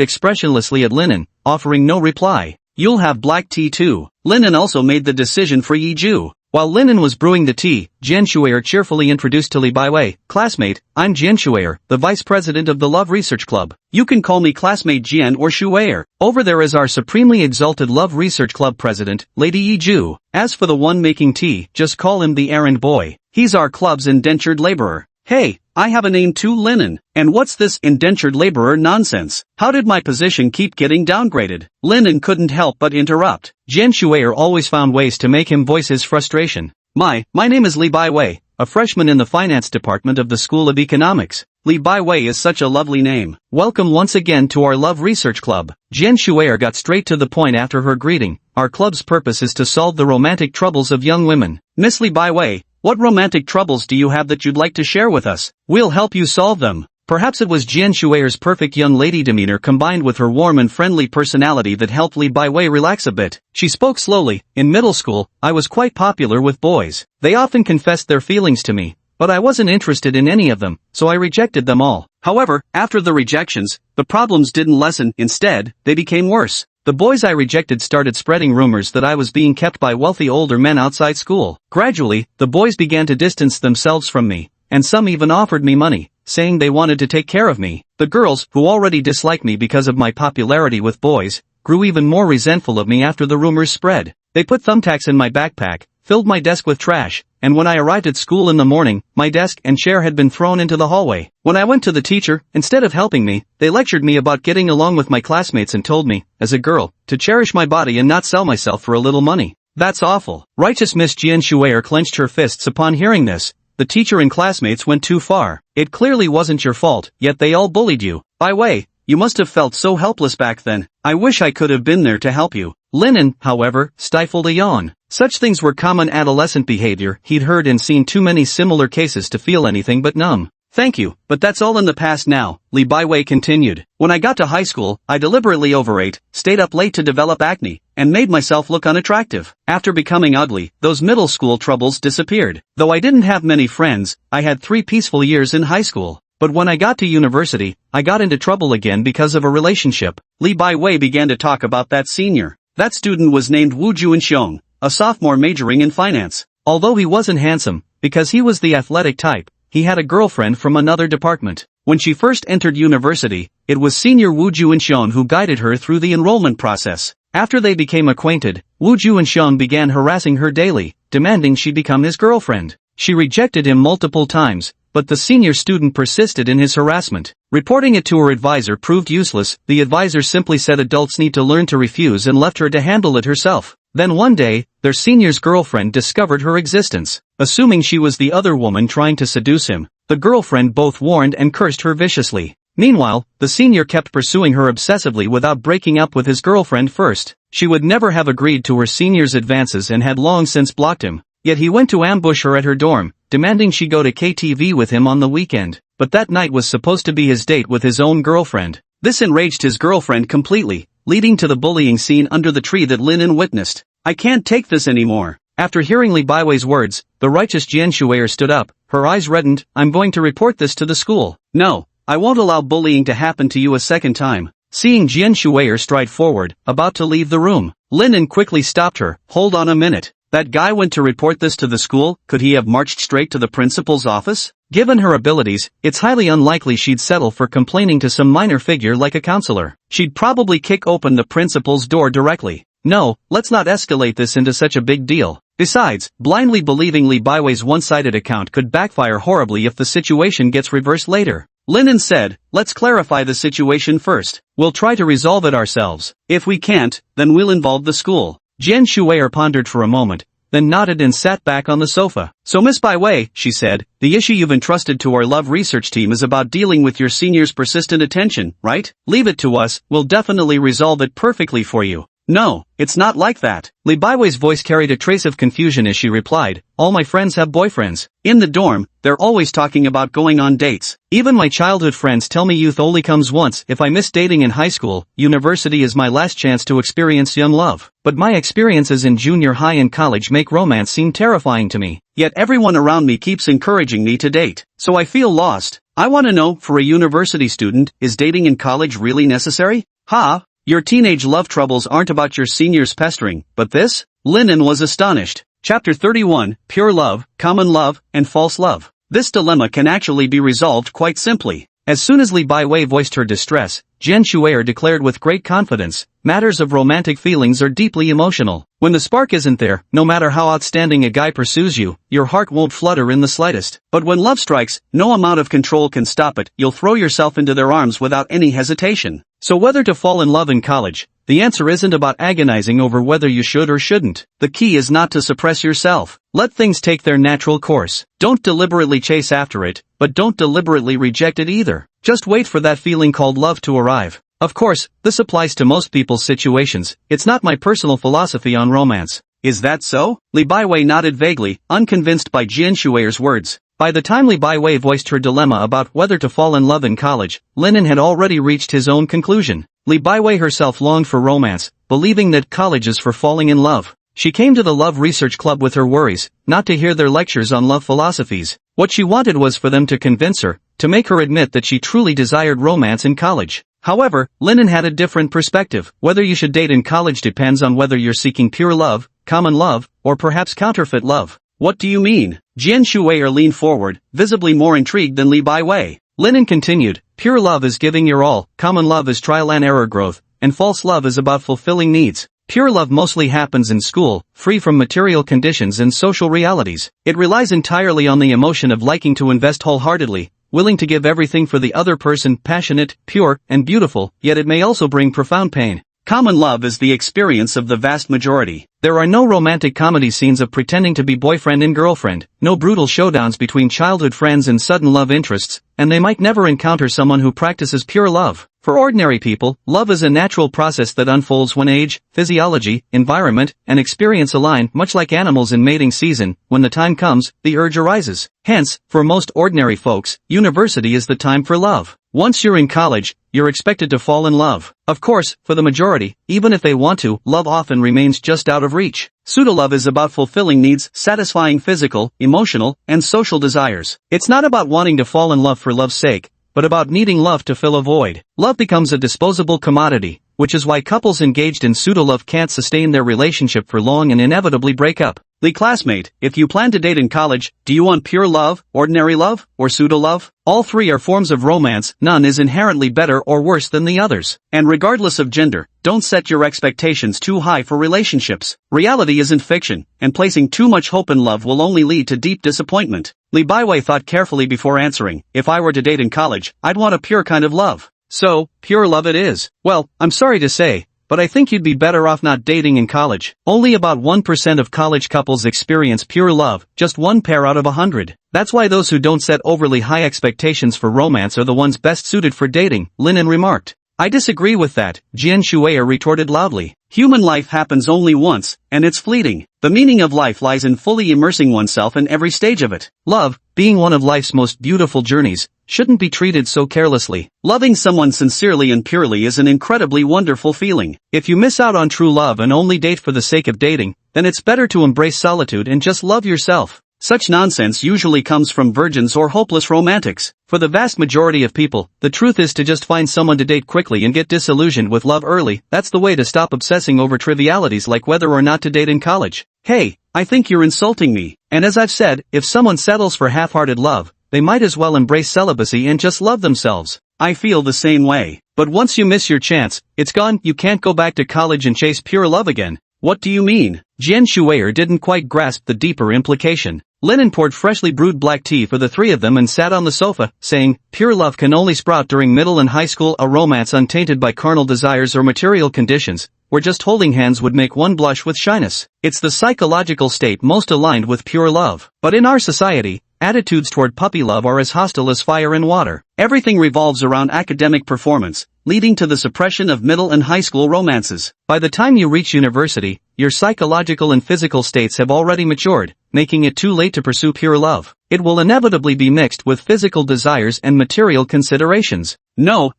expressionlessly at Linen, offering no reply. You'll have black tea too. Linen also made the decision for Yiju. While Linen was brewing the tea, Jian Shuer cheerfully introduced to Li Baiwei, classmate, I'm Jian Shuer, the vice president of the Love Research Club. You can call me classmate Jian or Shuer. Over there is our supremely exalted Love Research Club president, Lady Yiju. As for the one making tea, just call him the errand boy. He's our club's indentured laborer. Hey, I have a name too, Linen. And what's this indentured laborer nonsense? How did my position keep getting downgraded? Linen couldn't help but interrupt. Jian Shuer always found ways to make him voice his frustration. My name is Li Baiwei, a freshman in the finance department of the School of Economics. Li Baiwei is such a lovely name. Welcome once again to our Love Research Club. Jian Shuer got straight to the point after her greeting. Our club's purpose is to solve the romantic troubles of young women. Miss Li Baiwei, what romantic troubles do you have that you'd like to share with us? We'll help you solve them. Perhaps it was Jian Shuer's perfect young lady demeanor combined with her warm and friendly personality that helped Li Baiwei relax a bit. She spoke slowly. In middle school, I was quite popular with boys. They often confessed their feelings to me, but I wasn't interested in any of them, so I rejected them all. However, after the rejections, the problems didn't lessen. Instead, they became worse. The boys I rejected started spreading rumors that I was being kept by wealthy older men outside school. Gradually, the boys began to distance themselves from me, and some even offered me money, saying they wanted to take care of me. The girls, who already disliked me because of my popularity with boys, grew even more resentful of me after the rumors spread. They put thumbtacks in my backpack, filled my desk with trash, and when I arrived at school in the morning, my desk and chair had been thrown into the hallway. When I went to the teacher, instead of helping me, they lectured me about getting along with my classmates and told me, as a girl, to cherish my body and not sell myself for a little money. That's awful. Righteous Miss Jian Shuer clenched her fists upon hearing this. The teacher and classmates went too far. It clearly wasn't your fault, yet they all bullied you. Baiwei, you must have felt so helpless back then. I wish I could have been there to help you. Linen, however, stifled a yawn. Such things were common adolescent behavior. He'd heard and seen too many similar cases to feel anything but numb. Thank you, but that's all in the past now, Li Baiwei continued. When I got to high school, I deliberately overate, stayed up late to develop acne, and made myself look unattractive. After becoming ugly, those middle school troubles disappeared. Though I didn't have many friends, I had 3 peaceful years in high school. But when I got to university, I got into trouble again because of a relationship. Li Baiwei began to talk about that senior. That student was named Wu Juanxiong, a sophomore majoring in finance. Although he wasn't handsome, because he was the athletic type, he had a girlfriend from another department. When she first entered university, it was senior Wu Juanxiong who guided her through the enrollment process. After they became acquainted, Wu Juanxiong began harassing her daily, demanding she become his girlfriend. She rejected him multiple times, but the senior student persisted in his harassment. Reporting it to her advisor proved useless. The advisor simply said adults need to learn to refuse and left her to handle it herself. Then one day, their senior's girlfriend discovered her existence. Assuming she was the other woman trying to seduce him, the girlfriend both warned and cursed her viciously. Meanwhile, the senior kept pursuing her obsessively without breaking up with his girlfriend first. She would never have agreed to her senior's advances and had long since blocked him. Yet he went to ambush her at her dorm, demanding she go to KTV with him on the weekend. But that night was supposed to be his date with his own girlfriend. This enraged his girlfriend completely, leading to the bullying scene under the tree that Linen witnessed. I can't take this anymore. After hearing Li Baiwei's words, the righteous Jian Shuer stood up, her eyes reddened. I'm going to report this to the school. No, I won't allow bullying to happen to you a second time. Seeing Jian Shuer stride forward, about to leave the room, Linen quickly stopped her. Hold on a minute. That guy went to report this to the school. Could he have marched straight to the principal's office? Given her abilities, it's highly unlikely she'd settle for complaining to some minor figure like a counselor. She'd probably kick open the principal's door directly. No, let's not escalate this into such a big deal. Besides, blindly believing Li Baiwei's one-sided account could backfire horribly if the situation gets reversed later. Linen said, let's clarify the situation first. We'll try to resolve it ourselves. If we can't, then we'll involve the school. Jian Shuer pondered for a moment, then nodded and sat back on the sofa. So Miss Bai Wei, she said, the issue you've entrusted to our love research team is about dealing with your senior's persistent attention, right? Leave it to us, we'll definitely resolve it perfectly for you. No, it's not like that. Li Baiwei's voice carried a trace of confusion as she replied, all my friends have boyfriends. In the dorm, they're always talking about going on dates. Even my childhood friends tell me youth only comes once. If I miss dating in high school, university is my last chance to experience young love. But my experiences in junior high and college make romance seem terrifying to me. Yet everyone around me keeps encouraging me to date. So I feel lost. I want to know, for a university student, is dating in college really necessary? Ha! Your teenage love troubles aren't about your seniors pestering, but this? Linen was astonished. Chapter 31, Pure Love, Common Love, and False Love. This dilemma can actually be resolved quite simply. As soon as Li Baiwei voiced her distress, Jian Shuer declared with great confidence, matters of romantic feelings are deeply emotional. When the spark isn't there, no matter how outstanding a guy pursues you, your heart won't flutter in the slightest. But when love strikes, no amount of control can stop it. You'll throw yourself into their arms without any hesitation. So whether to fall in love in college, the answer isn't about agonizing over whether you should or shouldn't. The key is not to suppress yourself. Let things take their natural course. Don't deliberately chase after it, but don't deliberately reject it either. Just wait for that feeling called love to arrive. Of course, this applies to most people's situations. It's not my personal philosophy on romance. Is that so? Li Baiwei nodded vaguely, unconvinced by Jian Shuer's words. By the time Li Baiwei voiced her dilemma about whether to fall in love in college, Linen had already reached his own conclusion. Li Baiwei herself longed for romance, believing that college is for falling in love. She came to the Love Research Club with her worries, not to hear their lectures on love philosophies. What she wanted was for them to convince her, to make her admit that she truly desired romance in college. However, Linen had a different perspective. Whether you should date in college depends on whether you're seeking pure love, common love, or perhaps counterfeit love. What do you mean? Jian Shuer leaned forward, visibly more intrigued than Li Baiwei. Linen continued, pure love is giving your all, common love is trial and error growth, and false love is about fulfilling needs. Pure love mostly happens in school, free from material conditions and social realities. It relies entirely on the emotion of liking to invest wholeheartedly, willing to give everything for the other person, passionate, pure, and beautiful, yet it may also bring profound pain. Common love is the experience of the vast majority. There are no romantic comedy scenes of pretending to be boyfriend and girlfriend, no brutal showdowns between childhood friends and sudden love interests, and they might never encounter someone who practices pure love. For ordinary people, love is a natural process that unfolds when age, physiology, environment, and experience align. Much like animals in mating season, when the time comes, the urge arises. Hence, for most ordinary folks, university is the time for love. Once you're in college, you're expected to fall in love. Of course, for the majority, even if they want to, love often remains just out of reach. Pseudolove is about fulfilling needs, satisfying physical, emotional, and social desires. It's not about wanting to fall in love for love's sake, but about needing love to fill a void. Love becomes a disposable commodity, which is why couples engaged in pseudolove can't sustain their relationship for long and inevitably break up. The classmate, if you plan to date in college, do you want pure love, ordinary love, or pseudo-love? All three are forms of romance, none is inherently better or worse than the others. And regardless of gender, don't set your expectations too high for relationships. Reality isn't fiction, and placing too much hope in love will only lead to deep disappointment. Li Baiwei thought carefully before answering, if I were to date in college, I'd want a pure kind of love. So, pure love it is. Well, I'm sorry to say, but I think you'd be better off not dating in college. Only about 1% of college couples experience pure love, just 1 pair out of 100. That's why those who don't set overly high expectations for romance are the ones best suited for dating, Linen remarked. I disagree with that, Jian Shuer retorted loudly. Human life happens only once, and it's fleeting. The meaning of life lies in fully immersing oneself in every stage of it. Love, being one of life's most beautiful journeys, shouldn't be treated so carelessly. Loving someone sincerely and purely is an incredibly wonderful feeling. If you miss out on true love and only date for the sake of dating, then it's better to embrace solitude and just love yourself. Such nonsense usually comes from virgins or hopeless romantics. For the vast majority of people, the truth is to just find someone to date quickly and get disillusioned with love early. That's the way to stop obsessing over trivialities like whether or not to date in college. Hey, I think you're insulting me. And as I've said, if someone settles for half-hearted love, they might as well embrace celibacy and just love themselves. I feel the same way. But once you miss your chance, it's gone. You can't go back to college and chase pure love again. What do you mean? Jian Shuer didn't quite grasp the deeper implication. Lin poured freshly brewed black tea for the three of them and sat on the sofa, saying, "Pure love can only sprout during middle and high school, a romance untainted by carnal desires or material conditions, where just holding hands would make one blush with shyness. It's the psychological state most aligned with pure love. But in our society, attitudes toward puppy love are as hostile as fire and water. Everything revolves around academic performance, leading to the suppression of middle and high school romances. By the time you reach university, your psychological and physical states have already matured, making it too late to pursue pure love. It will inevitably be mixed with physical desires and material considerations." No.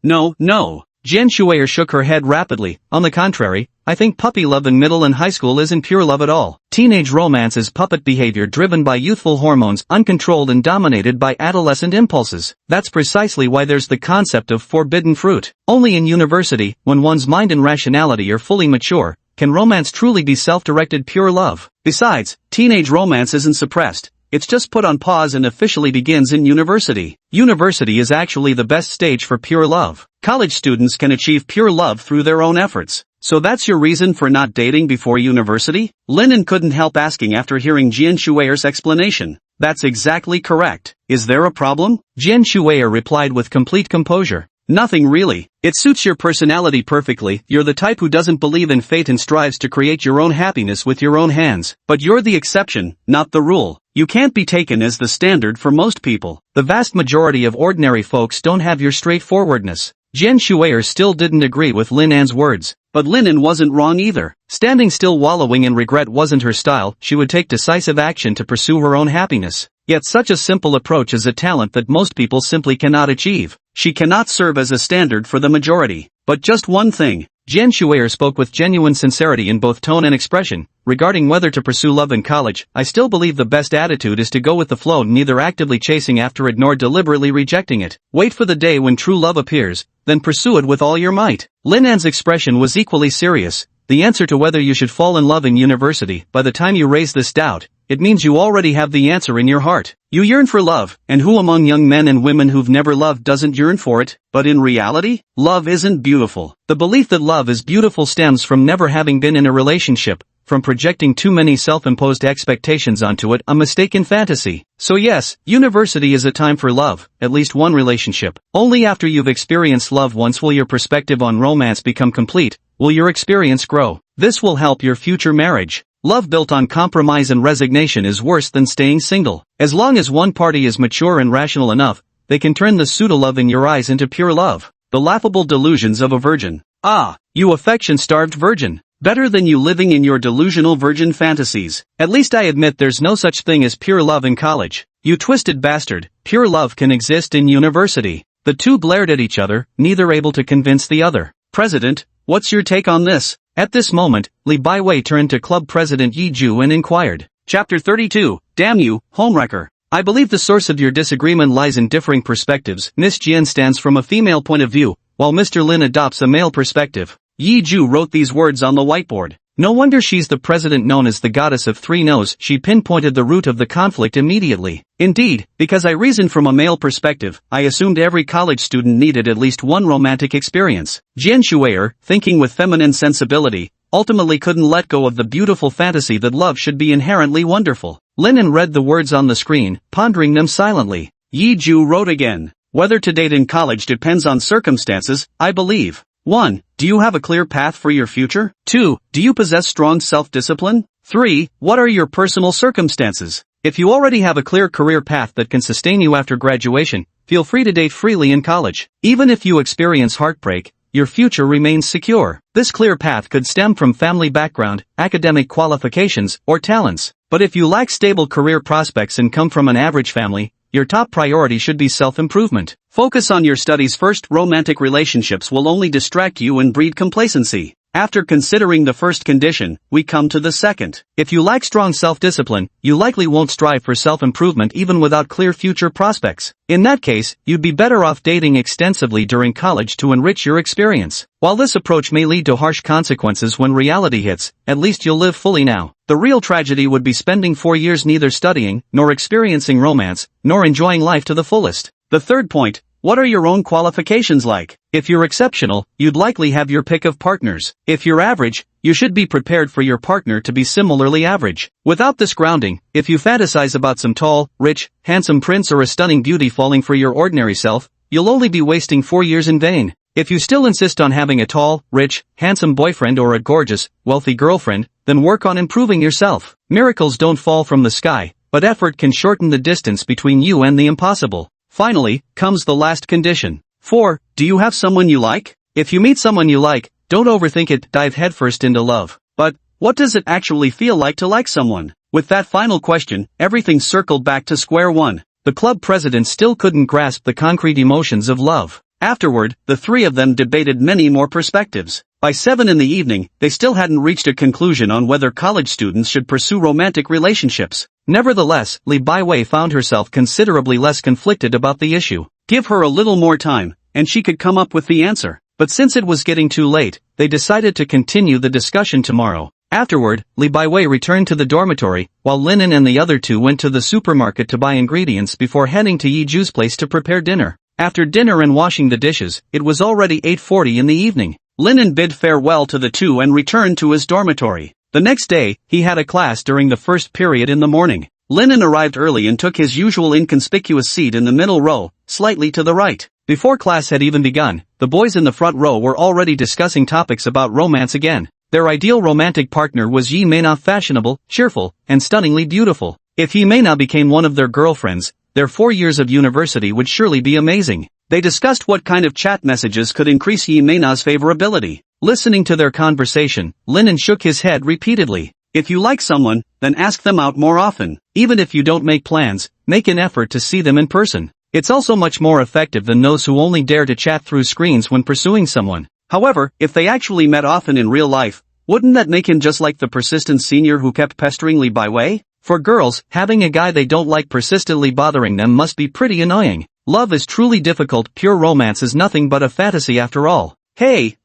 Jian Shuer shook her head rapidly. "On the contrary, I think puppy love in middle and high school isn't pure love at all. Teenage romance is puppet behavior driven by youthful hormones, uncontrolled and dominated by adolescent impulses. That's precisely why there's the concept of forbidden fruit. Only in university, when one's mind and rationality are fully mature, can romance truly be self-directed pure love. Besides, teenage romance isn't suppressed. It's just put on pause and officially begins in university. University is actually the best stage for pure love. College students can achieve pure love through their own efforts. So that's your reason for not dating before university?" Lin couldn't help asking after hearing Jian Shuer's explanation. "That's exactly correct. Is there a problem?" Jian Shuer replied with complete composure. "Nothing really. It suits your personality perfectly. You're the type who doesn't believe in fate and strives to create your own happiness with your own hands. But you're the exception, not the rule. You can't be taken as the standard for most people. The vast majority of ordinary folks don't have your straightforwardness." Jian Shuer still didn't agree with Lin's words. But Lin wasn't wrong either. Standing still wallowing in regret wasn't her style. She would take decisive action to pursue her own happiness. Yet such a simple approach is a talent that most people simply cannot achieve. She cannot serve as a standard for the majority. But just one thing. Jian Shuer spoke with genuine sincerity in both tone and expression. "Regarding whether to pursue love in college, I still believe the best attitude is to go with the flow, neither actively chasing after it nor deliberately rejecting it. Wait for the day when true love appears, then pursue it with all your might." Lin's expression was equally serious. The answer to whether you should fall in love in university, by the time you raise this doubt, it means you already have the answer in your heart. You yearn for love, and who among young men and women who've never loved doesn't yearn for it? But in reality, love isn't beautiful. The belief that love is beautiful stems from never having been in a relationship, from projecting too many self-imposed expectations onto it, a mistaken fantasy. So yes, university is a time for love, at least one relationship. Only after you've experienced love once will your perspective on romance become complete, will your experience grow. This will help your future marriage. Love built on compromise and resignation is worse than staying single. As long as one party is mature and rational enough, they can turn the pseudo-love in your eyes into pure love. The laughable delusions of a virgin. Ah, you affection-starved virgin. Better than you living in your delusional virgin fantasies. At least I admit there's no such thing as pure love in college. You twisted bastard, pure love can exist in university. The two glared at each other, neither able to convince the other. "President, what's your take on this?" At this moment, Li Baiwei turned to Club President Yiju and inquired. Chapter 32, Damn you, homewrecker. "I believe the source of your disagreement lies in differing perspectives. Miss Jian stands from a female point of view, while Mr. Lin adopts a male perspective." Yiju wrote these words on the whiteboard. No wonder she's the president known as the goddess of three no's. She pinpointed the root of the conflict immediately. "Indeed, because I reasoned from a male perspective, I assumed every college student needed at least one romantic experience." Jian Shuer, thinking with feminine sensibility, ultimately couldn't let go of the beautiful fantasy that love should be inherently wonderful. Lin read the words on the screen, pondering them silently. Yiju wrote again. "Whether to date in college depends on circumstances, I believe. 1. Do you have a clear path for your future? 2. Do you possess strong self-discipline? 3. What are your personal circumstances? If you already have a clear career path that can sustain you after graduation, feel free to date freely in college. Even if you experience heartbreak, your future remains secure. This clear path could stem from family background, academic qualifications, or talents. But if you lack stable career prospects and come from an average family, your top priority should be self-improvement. Focus on your studies first. Romantic relationships will only distract you and breed complacency. After considering the first condition, we come to the second. If you lack strong self-discipline, you likely won't strive for self-improvement even without clear future prospects. In that case, you'd be better off dating extensively during college to enrich your experience. While this approach may lead to harsh consequences when reality hits, at least you'll live fully now. The real tragedy would be spending 4 years neither studying, nor experiencing romance, nor enjoying life to the fullest. The third point, What are your own qualifications like? If you're exceptional, you'd likely have your pick of partners. If you're average, you should be prepared for your partner to be similarly average. Without this grounding, if you fantasize about some tall, rich, handsome prince or a stunning beauty falling for your ordinary self, you'll only be wasting 4 years in vain. If you still insist on having a tall, rich, handsome boyfriend or a gorgeous, wealthy girlfriend, then work on improving yourself. Miracles don't fall from the sky, but effort can shorten the distance between you and the impossible. Finally, comes the last condition. 4. Do you have someone you like? If you meet someone you like, don't overthink it, dive headfirst into love. But, what does it actually feel like to like someone? With that final question, everything circled back to square one. The club president still couldn't grasp the concrete emotions of love. Afterward, the three of them debated many more perspectives. By 7 in the evening, they still hadn't reached a conclusion on whether college students should pursue romantic relationships. Nevertheless, Li Baiwei found herself considerably less conflicted about the issue. Give her a little more time, and she could come up with the answer. But since it was getting too late, they decided to continue the discussion tomorrow. Afterward, Li Baiwei returned to the dormitory, while Linen and the other two went to the supermarket to buy ingredients before heading to Yiju's place to prepare dinner. After dinner and washing the dishes, it was already 8:40 in the evening. Linen bid farewell to the two and returned to his dormitory. The next day, he had a class during the first period in the morning. Linen arrived early and took his usual inconspicuous seat in the middle row, slightly to the right. Before class had even begun, the boys in the front row were already discussing topics about romance again. Their ideal romantic partner was Yi Meina, fashionable, cheerful, and stunningly beautiful. If Yi Meina became one of their girlfriends, their 4 years of university would surely be amazing. They discussed what kind of chat messages could increase Yi Meina's favorability. Listening to their conversation, Linen shook his head repeatedly. If you like someone, then ask them out more often. Even if you don't make plans, make an effort to see them in person. It's also much more effective than those who only dare to chat through screens when pursuing someone. However, if they actually met often in real life, wouldn't that make him just like the persistent senior who kept pestering Li Baiwei? For girls, having a guy they don't like persistently bothering them must be pretty annoying. Love is truly difficult. Pure romance is nothing but a fantasy after all. Hey,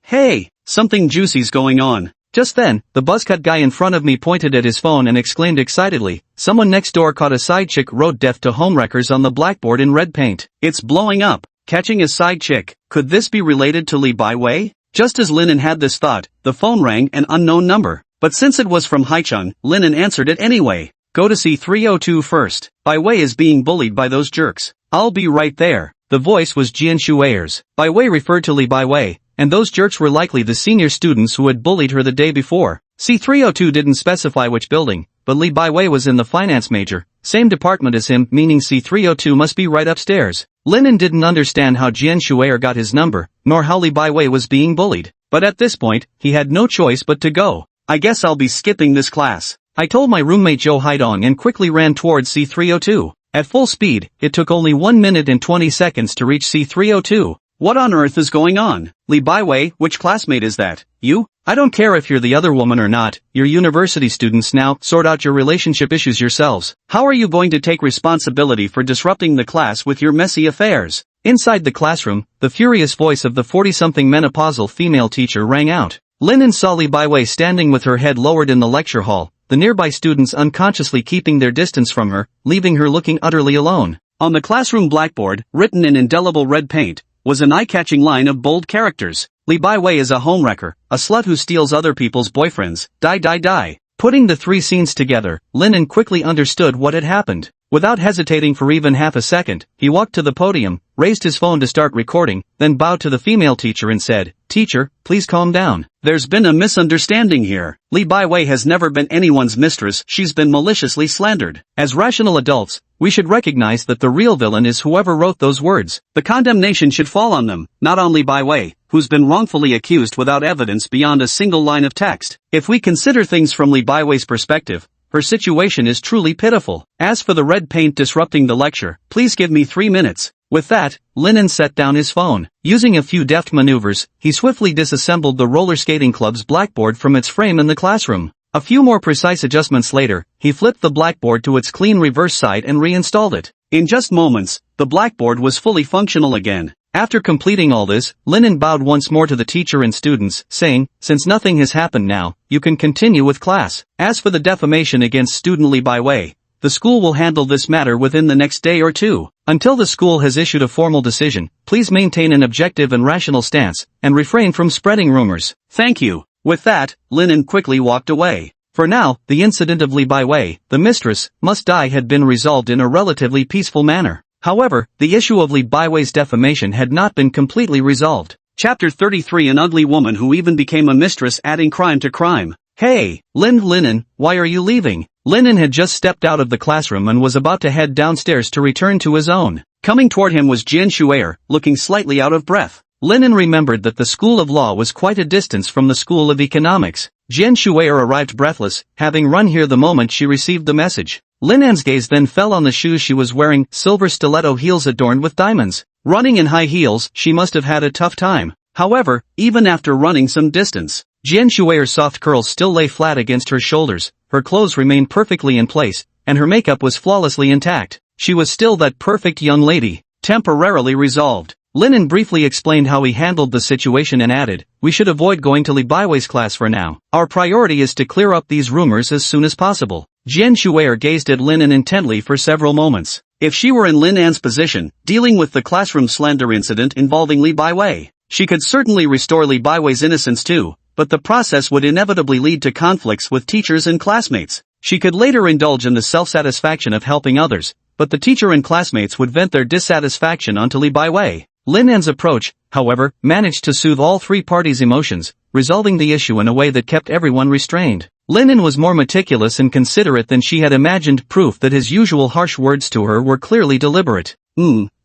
something juicy's going on. Just then, the buzzcut guy in front of me pointed at his phone and exclaimed excitedly, someone next door caught a side chick, wrote death to homewreckers on the blackboard in red paint. It's blowing up. Catching a side chick. Could this be related to Li Baiwei? Just as Linen had this thought, the phone rang, an unknown number. But since it was from Haicheng, Linen answered it anyway. Go to C302 first. Baiwei is being bullied by those jerks. I'll be right there. The voice was Jian Shuer's. Baiwei referred to Li Baiwei, and those jerks were likely the senior students who had bullied her the day before. C302 didn't specify which building, but Li Baiwei was in the finance major, same department as him, meaning C302 must be right upstairs. Linen didn't understand how Jian Shuer got his number, nor how Li Baiwei was being bullied. But at this point, he had no choice but to go. I guess I'll be skipping this class. I told my roommate Zhou Haidong and quickly ran towards C302. At full speed, it took only 1 minute and 20 seconds to reach C302. What on earth is going on? Li Baiwei, which classmate is that? You? I don't care if you're the other woman or not, you're university students now, sort out your relationship issues yourselves. How are you going to take responsibility for disrupting the class with your messy affairs? Inside the classroom, the furious voice of the 40-something menopausal female teacher rang out. Linen saw Li Baiwei standing with her head lowered in the lecture hall, the nearby students unconsciously keeping their distance from her, leaving her looking utterly alone. On the classroom blackboard, written in indelible red paint, was an eye-catching line of bold characters. Li Baiwei is a homewrecker, a slut who steals other people's boyfriends. Die. Putting the three scenes together, Linen quickly understood what had happened. Without hesitating for even half a second, he walked to the podium, raised his phone to start recording, then bowed to the female teacher and said, "Teacher, please calm down. There's been a misunderstanding here. Li Baiwei has never been anyone's mistress, she's been maliciously slandered. As rational adults, we should recognize that the real villain is whoever wrote those words. The condemnation should fall on them, not on Li Baiwei, who's been wrongfully accused without evidence beyond a single line of text. If we consider things from Li Baiwei's perspective, her situation is truly pitiful. As for the red paint disrupting the lecture, please give me 3 minutes." With that, Linen set down his phone. Using a few deft maneuvers, he swiftly disassembled the roller skating club's blackboard from its frame in the classroom. A few more precise adjustments later, he flipped the blackboard to its clean reverse side and reinstalled it. In just moments, the blackboard was fully functional again. After completing all this, Linen bowed once more to the teacher and students, saying, "Since nothing has happened now, you can continue with class." As for the defamation against student Li Baiwei, The school will handle this matter within the next day or two. Until the school has issued a formal decision, please maintain an objective and rational stance, and refrain from spreading rumors. Thank you. With that, Linen quickly walked away. For now, the incident of Li Baiwei, the mistress, must die had been resolved in a relatively peaceful manner. However, the issue of Li Baiwei's defamation had not been completely resolved. Chapter 33 An ugly woman who even became a mistress, adding crime to crime. Hey, Linen, why are you leaving? Linen had just stepped out of the classroom and was about to head downstairs to return to his own. Coming toward him was Jian Shuer, looking slightly out of breath. Linen remembered that the School of Law was quite a distance from the School of Economics. Jian Shuer arrived breathless, having run here the moment she received the message. Linan's gaze then fell on the shoes she was wearing, silver stiletto heels adorned with diamonds. Running in high heels, she must have had a tough time. However, even after running some distance, Jian Shuer's soft curls still lay flat against her shoulders, her clothes remained perfectly in place, and her makeup was flawlessly intact. She was still that perfect young lady, temporarily resolved. Linen briefly explained how he handled the situation and added, "We should avoid going to Li Baiwei's class for now. Our priority is to clear up these rumors as soon as possible." Jian Shuer gazed at Linen intently for several moments. If she were in Linan's position, dealing with the classroom slander incident involving Li Baiwei, she could certainly restore Li Baiwei's innocence too, but the process would inevitably lead to conflicts with teachers and classmates. She could later indulge in the self-satisfaction of helping others, but the teacher and classmates would vent their dissatisfaction onto Li Baiwei. Linan's approach, however, managed to soothe all three parties' emotions, resolving the issue in a way that kept everyone restrained. Linen was more meticulous and considerate than she had imagined, proof that his usual harsh words to her were clearly deliberate.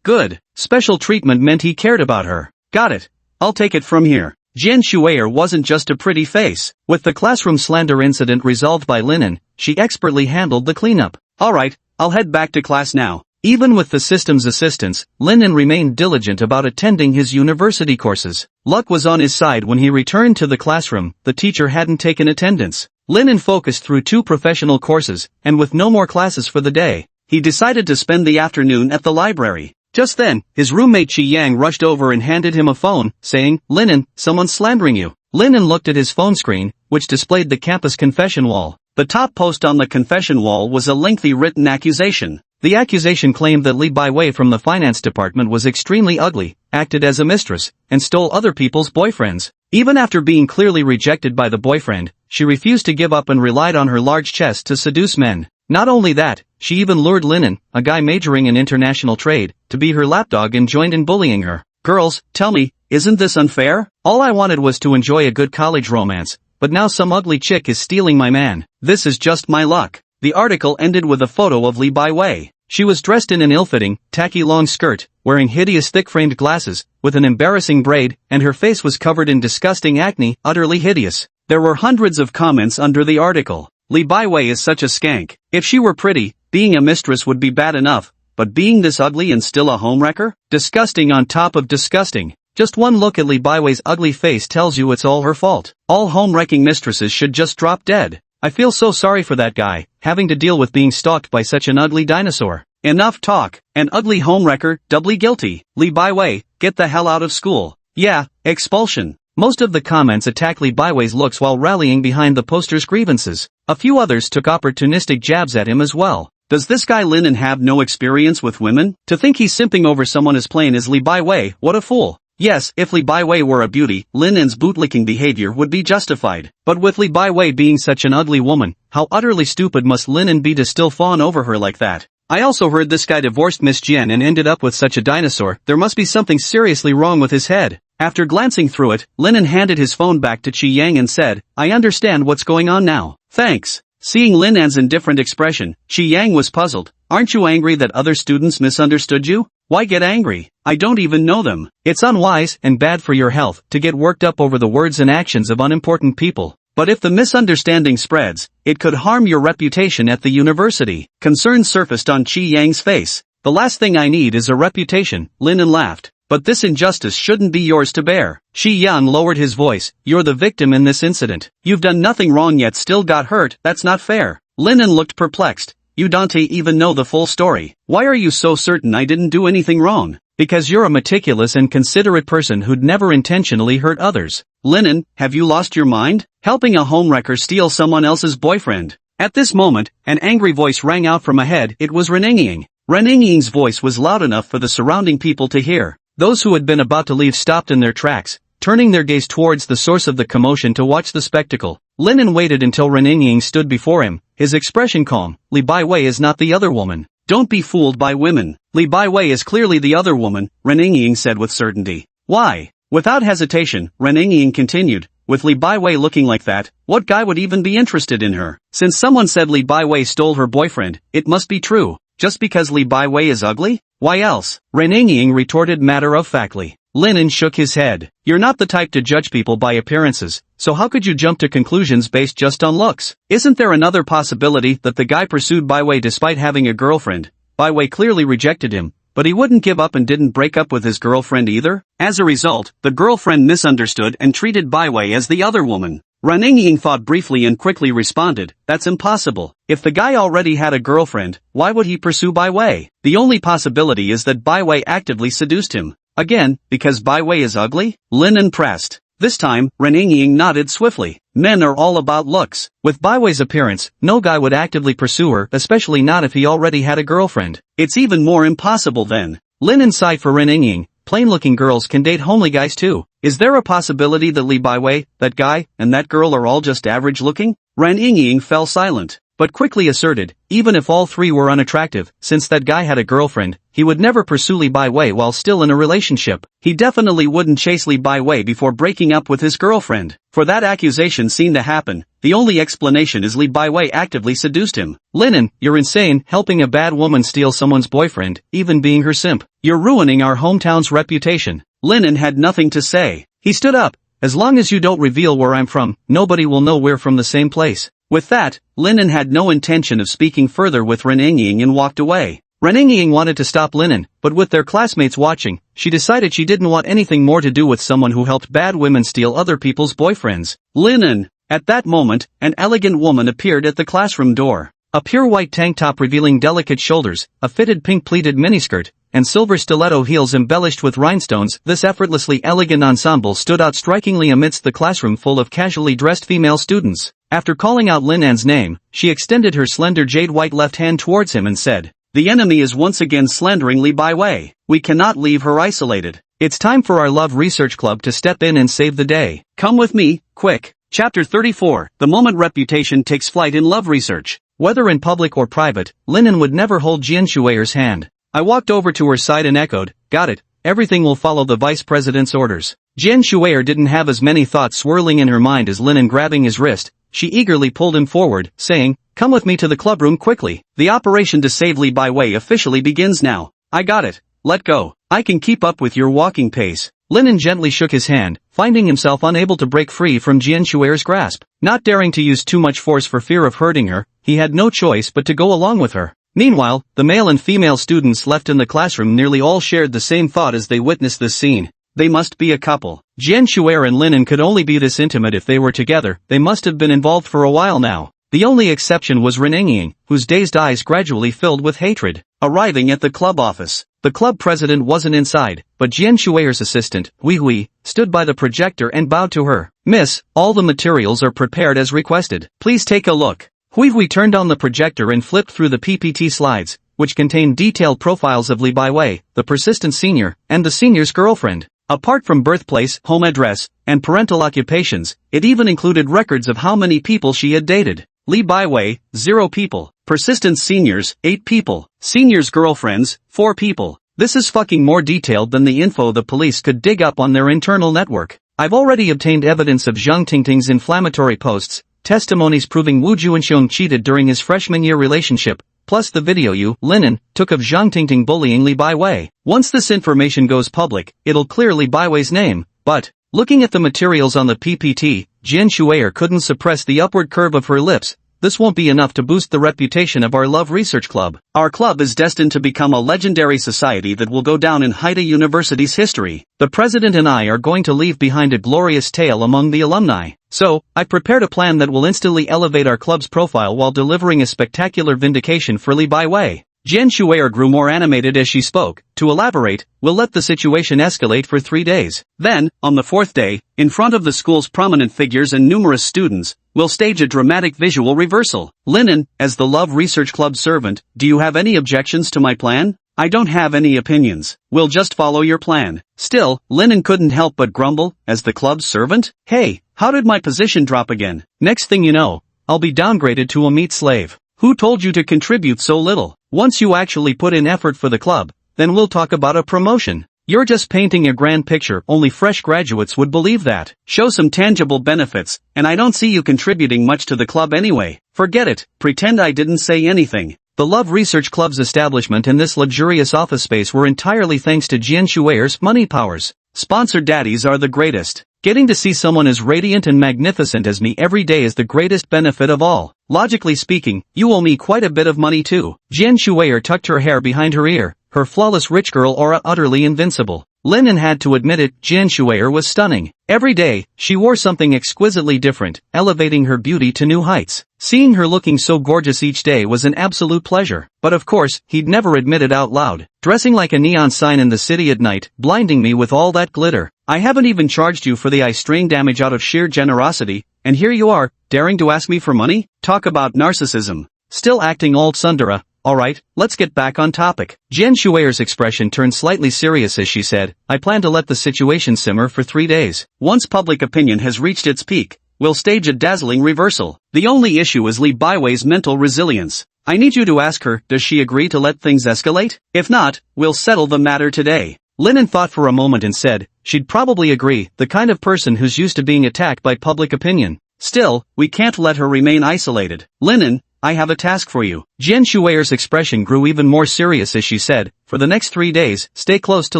Good. Special treatment meant he cared about her. Got it. I'll take it from here. Jian Shuer wasn't just a pretty face. With the classroom slander incident resolved by Linen, she expertly handled the cleanup. Alright, I'll head back to class now. Even with the system's assistance, Linen remained diligent about attending his university courses. Luck was on his side when he returned to the classroom. The teacher hadn't taken attendance. Linen focused through 2 professional courses, and with no more classes for the day, he decided to spend the afternoon at the library. Just then, his roommate Qi Yang rushed over and handed him a phone, saying, "Linen, someone's slandering you." Linen looked at his phone screen, which displayed the campus confession wall. The top post on the confession wall was a lengthy written accusation. The accusation claimed that Li Baiwei from the finance department was extremely ugly, acted as a mistress, and stole other people's boyfriends. Even after being clearly rejected by the boyfriend, she refused to give up and relied on her large chest to seduce men. Not only that, she even lured Linen, a guy majoring in international trade, to be her lapdog and joined in bullying her. Girls, tell me, isn't this unfair? All I wanted was to enjoy a good college romance, but now some ugly chick is stealing my man. This is just my luck. The article ended with a photo of Li Baiwei. She was dressed in an ill-fitting, tacky long skirt, wearing hideous thick-framed glasses, with an embarrassing braid, and her face was covered in disgusting acne, utterly hideous. There were hundreds of comments under the article. Li Baiwei is such a skank. If she were pretty, being a mistress would be bad enough, but being this ugly and still a homewrecker? Disgusting on top of disgusting. Just one look at Li Baiwei's ugly face tells you it's all her fault. All home-wrecking mistresses should just drop dead. I feel so sorry for that guy, having to deal with being stalked by such an ugly dinosaur. Enough talk. An ugly homewrecker, doubly guilty. Li Baiwei, get the hell out of school. Yeah, expulsion. Most of the comments attacked Li Baiwei's looks while rallying behind the poster's grievances. A few others took opportunistic jabs at him as well. Does this guy Linen have no experience with women? To think he's simping over someone as plain as Li Baiwei, what a fool. Yes, if Li Baiwei were a beauty, Linen's bootlicking behavior would be justified. But with Li Baiwei being such an ugly woman, how utterly stupid must Linen be to still fawn over her like that? I also heard this guy divorced Miss Jian and ended up with such a dinosaur. There must be something seriously wrong with his head. After glancing through it, Linen handed his phone back to Qi Yang and said, "I understand what's going on now. Thanks." Seeing Linen's indifferent expression, Qi Yang was puzzled. Aren't you angry that other students misunderstood you? Why get angry? I don't even know them. It's unwise and bad for your health to get worked up over the words and actions of unimportant people. But if the misunderstanding spreads, it could harm your reputation at the university. Concern surfaced on Qi Yang's face. The last thing I need is a reputation, Linen laughed. But this injustice shouldn't be yours to bear. Qi Yang lowered his voice. You're the victim in this incident. You've done nothing wrong yet still got hurt. That's not fair. Linen looked perplexed. You don't even know the full story. Why are you so certain I didn't do anything wrong? Because you're a meticulous and considerate person who'd never intentionally hurt others. Linen, have you lost your mind? Helping a homewrecker steal someone else's boyfriend. At this moment, an angry voice rang out from ahead. It was Reninging. Reninging's voice was loud enough for the surrounding people to hear. Those who had been about to leave stopped in their tracks, turning their gaze towards the source of the commotion to watch the spectacle. Linen waited until Reninging stood before him, his expression calm. Li Baiwei is not the other woman. Don't be fooled by women. Li Baiwei is clearly the other woman, Reninging said with certainty. Why? Without hesitation, Reninging continued. With Li Baiwei looking like that, what guy would even be interested in her? Since someone said Li Baiwei stole her boyfriend, it must be true. Just because Li Baiwei is ugly? Why else? Reninging retorted matter-of-factly. Linen shook his head. You're not the type to judge people by appearances, so how could you jump to conclusions based just on looks? Isn't there another possibility that the guy pursued Baiwei despite having a girlfriend? Baiwei clearly rejected him, but he wouldn't give up and didn't break up with his girlfriend either? As a result, the girlfriend misunderstood and treated Baiwei as the other woman. Reninging thought briefly and quickly responded, that's impossible. If the guy already had a girlfriend, why would he pursue Baiwei? The only possibility is that Baiwei actively seduced him. Again, because Baiwei is ugly? Linen pressed. This time, Reninging nodded swiftly. Men are all about looks. With Baiwei's appearance, no guy would actively pursue her, especially not if he already had a girlfriend. It's even more impossible then. Linen sighed for Reninging. Plain-looking girls can date homely guys too. Is there a possibility that Li Baiwei, that guy, and that girl are all just average-looking? Reninging fell silent, but quickly asserted, even if all three were unattractive, since that guy had a girlfriend, he would never pursue Li Baiwei while still in a relationship. He definitely wouldn't chase Li Baiwei before breaking up with his girlfriend. For that accusation seen to happen, the only explanation is Li Baiwei actively seduced him. Linen, you're insane, helping a bad woman steal someone's boyfriend, even being her simp. You're ruining our hometown's reputation. Linen had nothing to say. He stood up. As long as you don't reveal where I'm from, nobody will know we're from the same place. With that, Linen had no intention of speaking further with Reninging and walked away. Reninging wanted to stop Linen, but with their classmates watching, she decided she didn't want anything more to do with someone who helped bad women steal other people's boyfriends. Linen! At that moment, an elegant woman appeared at the classroom door. A pure white tank top revealing delicate shoulders, a fitted pink pleated miniskirt, and silver stiletto heels embellished with rhinestones, this effortlessly elegant ensemble stood out strikingly amidst the classroom full of casually dressed female students. After calling out Linan's name, she extended her slender jade-white left hand towards him and said, the enemy is once again slandering Li Baiwei. We cannot leave her isolated. It's time for our Love Research Club to step in and save the day. Come with me, quick. Chapter 34, The Moment Reputation Takes Flight in Love Research. Whether in public or private, Linen would never hold Jian Shuer's hand. I walked over to her side and echoed, got it, everything will follow the vice president's orders. Jian Shuer didn't have as many thoughts swirling in her mind as Linen grabbing his wrist. She eagerly pulled him forward, saying, come with me to the clubroom quickly. The operation to save Li Baiwei officially begins now. I got it. Let go. I can keep up with your walking pace. Linen gently shook his hand, finding himself unable to break free from Jian Shuer's grasp. Not daring to use too much force for fear of hurting her, he had no choice but to go along with her. Meanwhile, the male and female students left in the classroom nearly all shared the same thought as they witnessed this scene. They must be a couple. Jian Shuer and Linen could only be this intimate if they were together. They must have been involved for a while now. The only exception was Reninging, whose dazed eyes gradually filled with hatred. Arriving at the club office, the club president wasn't inside, but Jian Shuer's assistant, Hui, stood by the projector and bowed to her. Miss, all the materials are prepared as requested. Please take a look. Hui turned on the projector and flipped through the PPT slides, which contained detailed profiles of Li Baiwei, the persistent senior, and the senior's girlfriend. Apart from birthplace, home address, and parental occupations, it even included records of how many people she had dated. Li Baiwei, 0 people. Persistent seniors, 8 people. Seniors' girlfriends, 4 people. This is fucking more detailed than the info the police could dig up on their internal network. I've already obtained evidence of Zhang Tingting's inflammatory posts, testimonies proving Wu Juanxiong cheated during his freshman year relationship, plus the video you, Linen, took of Zhang Tingting bullying Li Baiwei. Once this information goes public, it'll clear Li Baiwei's name, but, looking at the materials on the PPT, Jian Shuer couldn't suppress the upward curve of her lips. This won't be enough to boost the reputation of our Love Research Club. Our club is destined to become a legendary society that will go down in Haida University's history. The president and I are going to leave behind a glorious tale among the alumni. So, I prepared a plan that will instantly elevate our club's profile while delivering a spectacular vindication for Li Baiwei. Jian Shuer grew more animated as she spoke. To elaborate, we'll let the situation escalate for 3 days. Then, on the 4th day, in front of the school's prominent figures and numerous students, we'll stage a dramatic visual reversal. Linen, as the Love Research Club servant, do you have any objections to my plan? I don't have any opinions. We'll just follow your plan. Still, Linen couldn't help but grumble, as the club's servant? Hey, how did my position drop again? Next thing you know, I'll be downgraded to a meat slave. Who told you to contribute so little? Once you actually put in effort for the club, then we'll talk about a promotion. You're just painting a grand picture, only fresh graduates would believe that. Show some tangible benefits, and I don't see you contributing much to the club anyway. Forget it, pretend I didn't say anything. The Love Research Club's establishment and this luxurious office space were entirely thanks to Jian Shuer's money powers. Sponsored daddies are the greatest. Getting to see someone as radiant and magnificent as me every day is the greatest benefit of all. Logically speaking, you owe me quite a bit of money too. Jian Shuer tucked her hair behind her ear, her flawless rich girl aura utterly invincible. Linen had to admit it, Jian Shuer was stunning. Every day, she wore something exquisitely different, elevating her beauty to new heights. Seeing her looking so gorgeous each day was an absolute pleasure. But of course, he'd never admit it out loud. Dressing like a neon sign in the city at night, blinding me with all that glitter. I haven't even charged you for the eye strain damage out of sheer generosity, and here you are, daring to ask me for money? Talk about narcissism. Still acting all tsundere. Alright, let's get back on topic. Jian Shuer's expression turned slightly serious as she said, I plan to let the situation simmer for 3 days. Once public opinion has reached its peak, we'll stage a dazzling reversal. The only issue is Li Baiwei's mental resilience. I need you to ask her, does she agree to let things escalate? If not, we'll settle the matter today. Linen thought for a moment and said, she'd probably agree, the kind of person who's used to being attacked by public opinion. Still, we can't let her remain isolated. Linen, I have a task for you. Jian Shuer's expression grew even more serious as she said, for the next 3 days, stay close to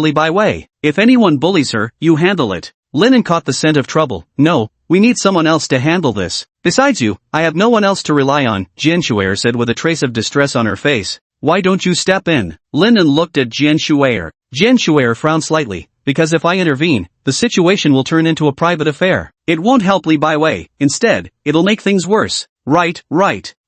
Li Baiwei. If anyone bullies her, you handle it. Linen caught the scent of trouble. No, we need someone else to handle this. Besides you, I have no one else to rely on, Jian Shuer said with a trace of distress on her face. Why don't you step in? Linen looked at Jian Shuer. Jian Shuer frowned slightly, because if I intervene, the situation will turn into a private affair. It won't help Li Baiwei. Instead, it'll make things worse. Right.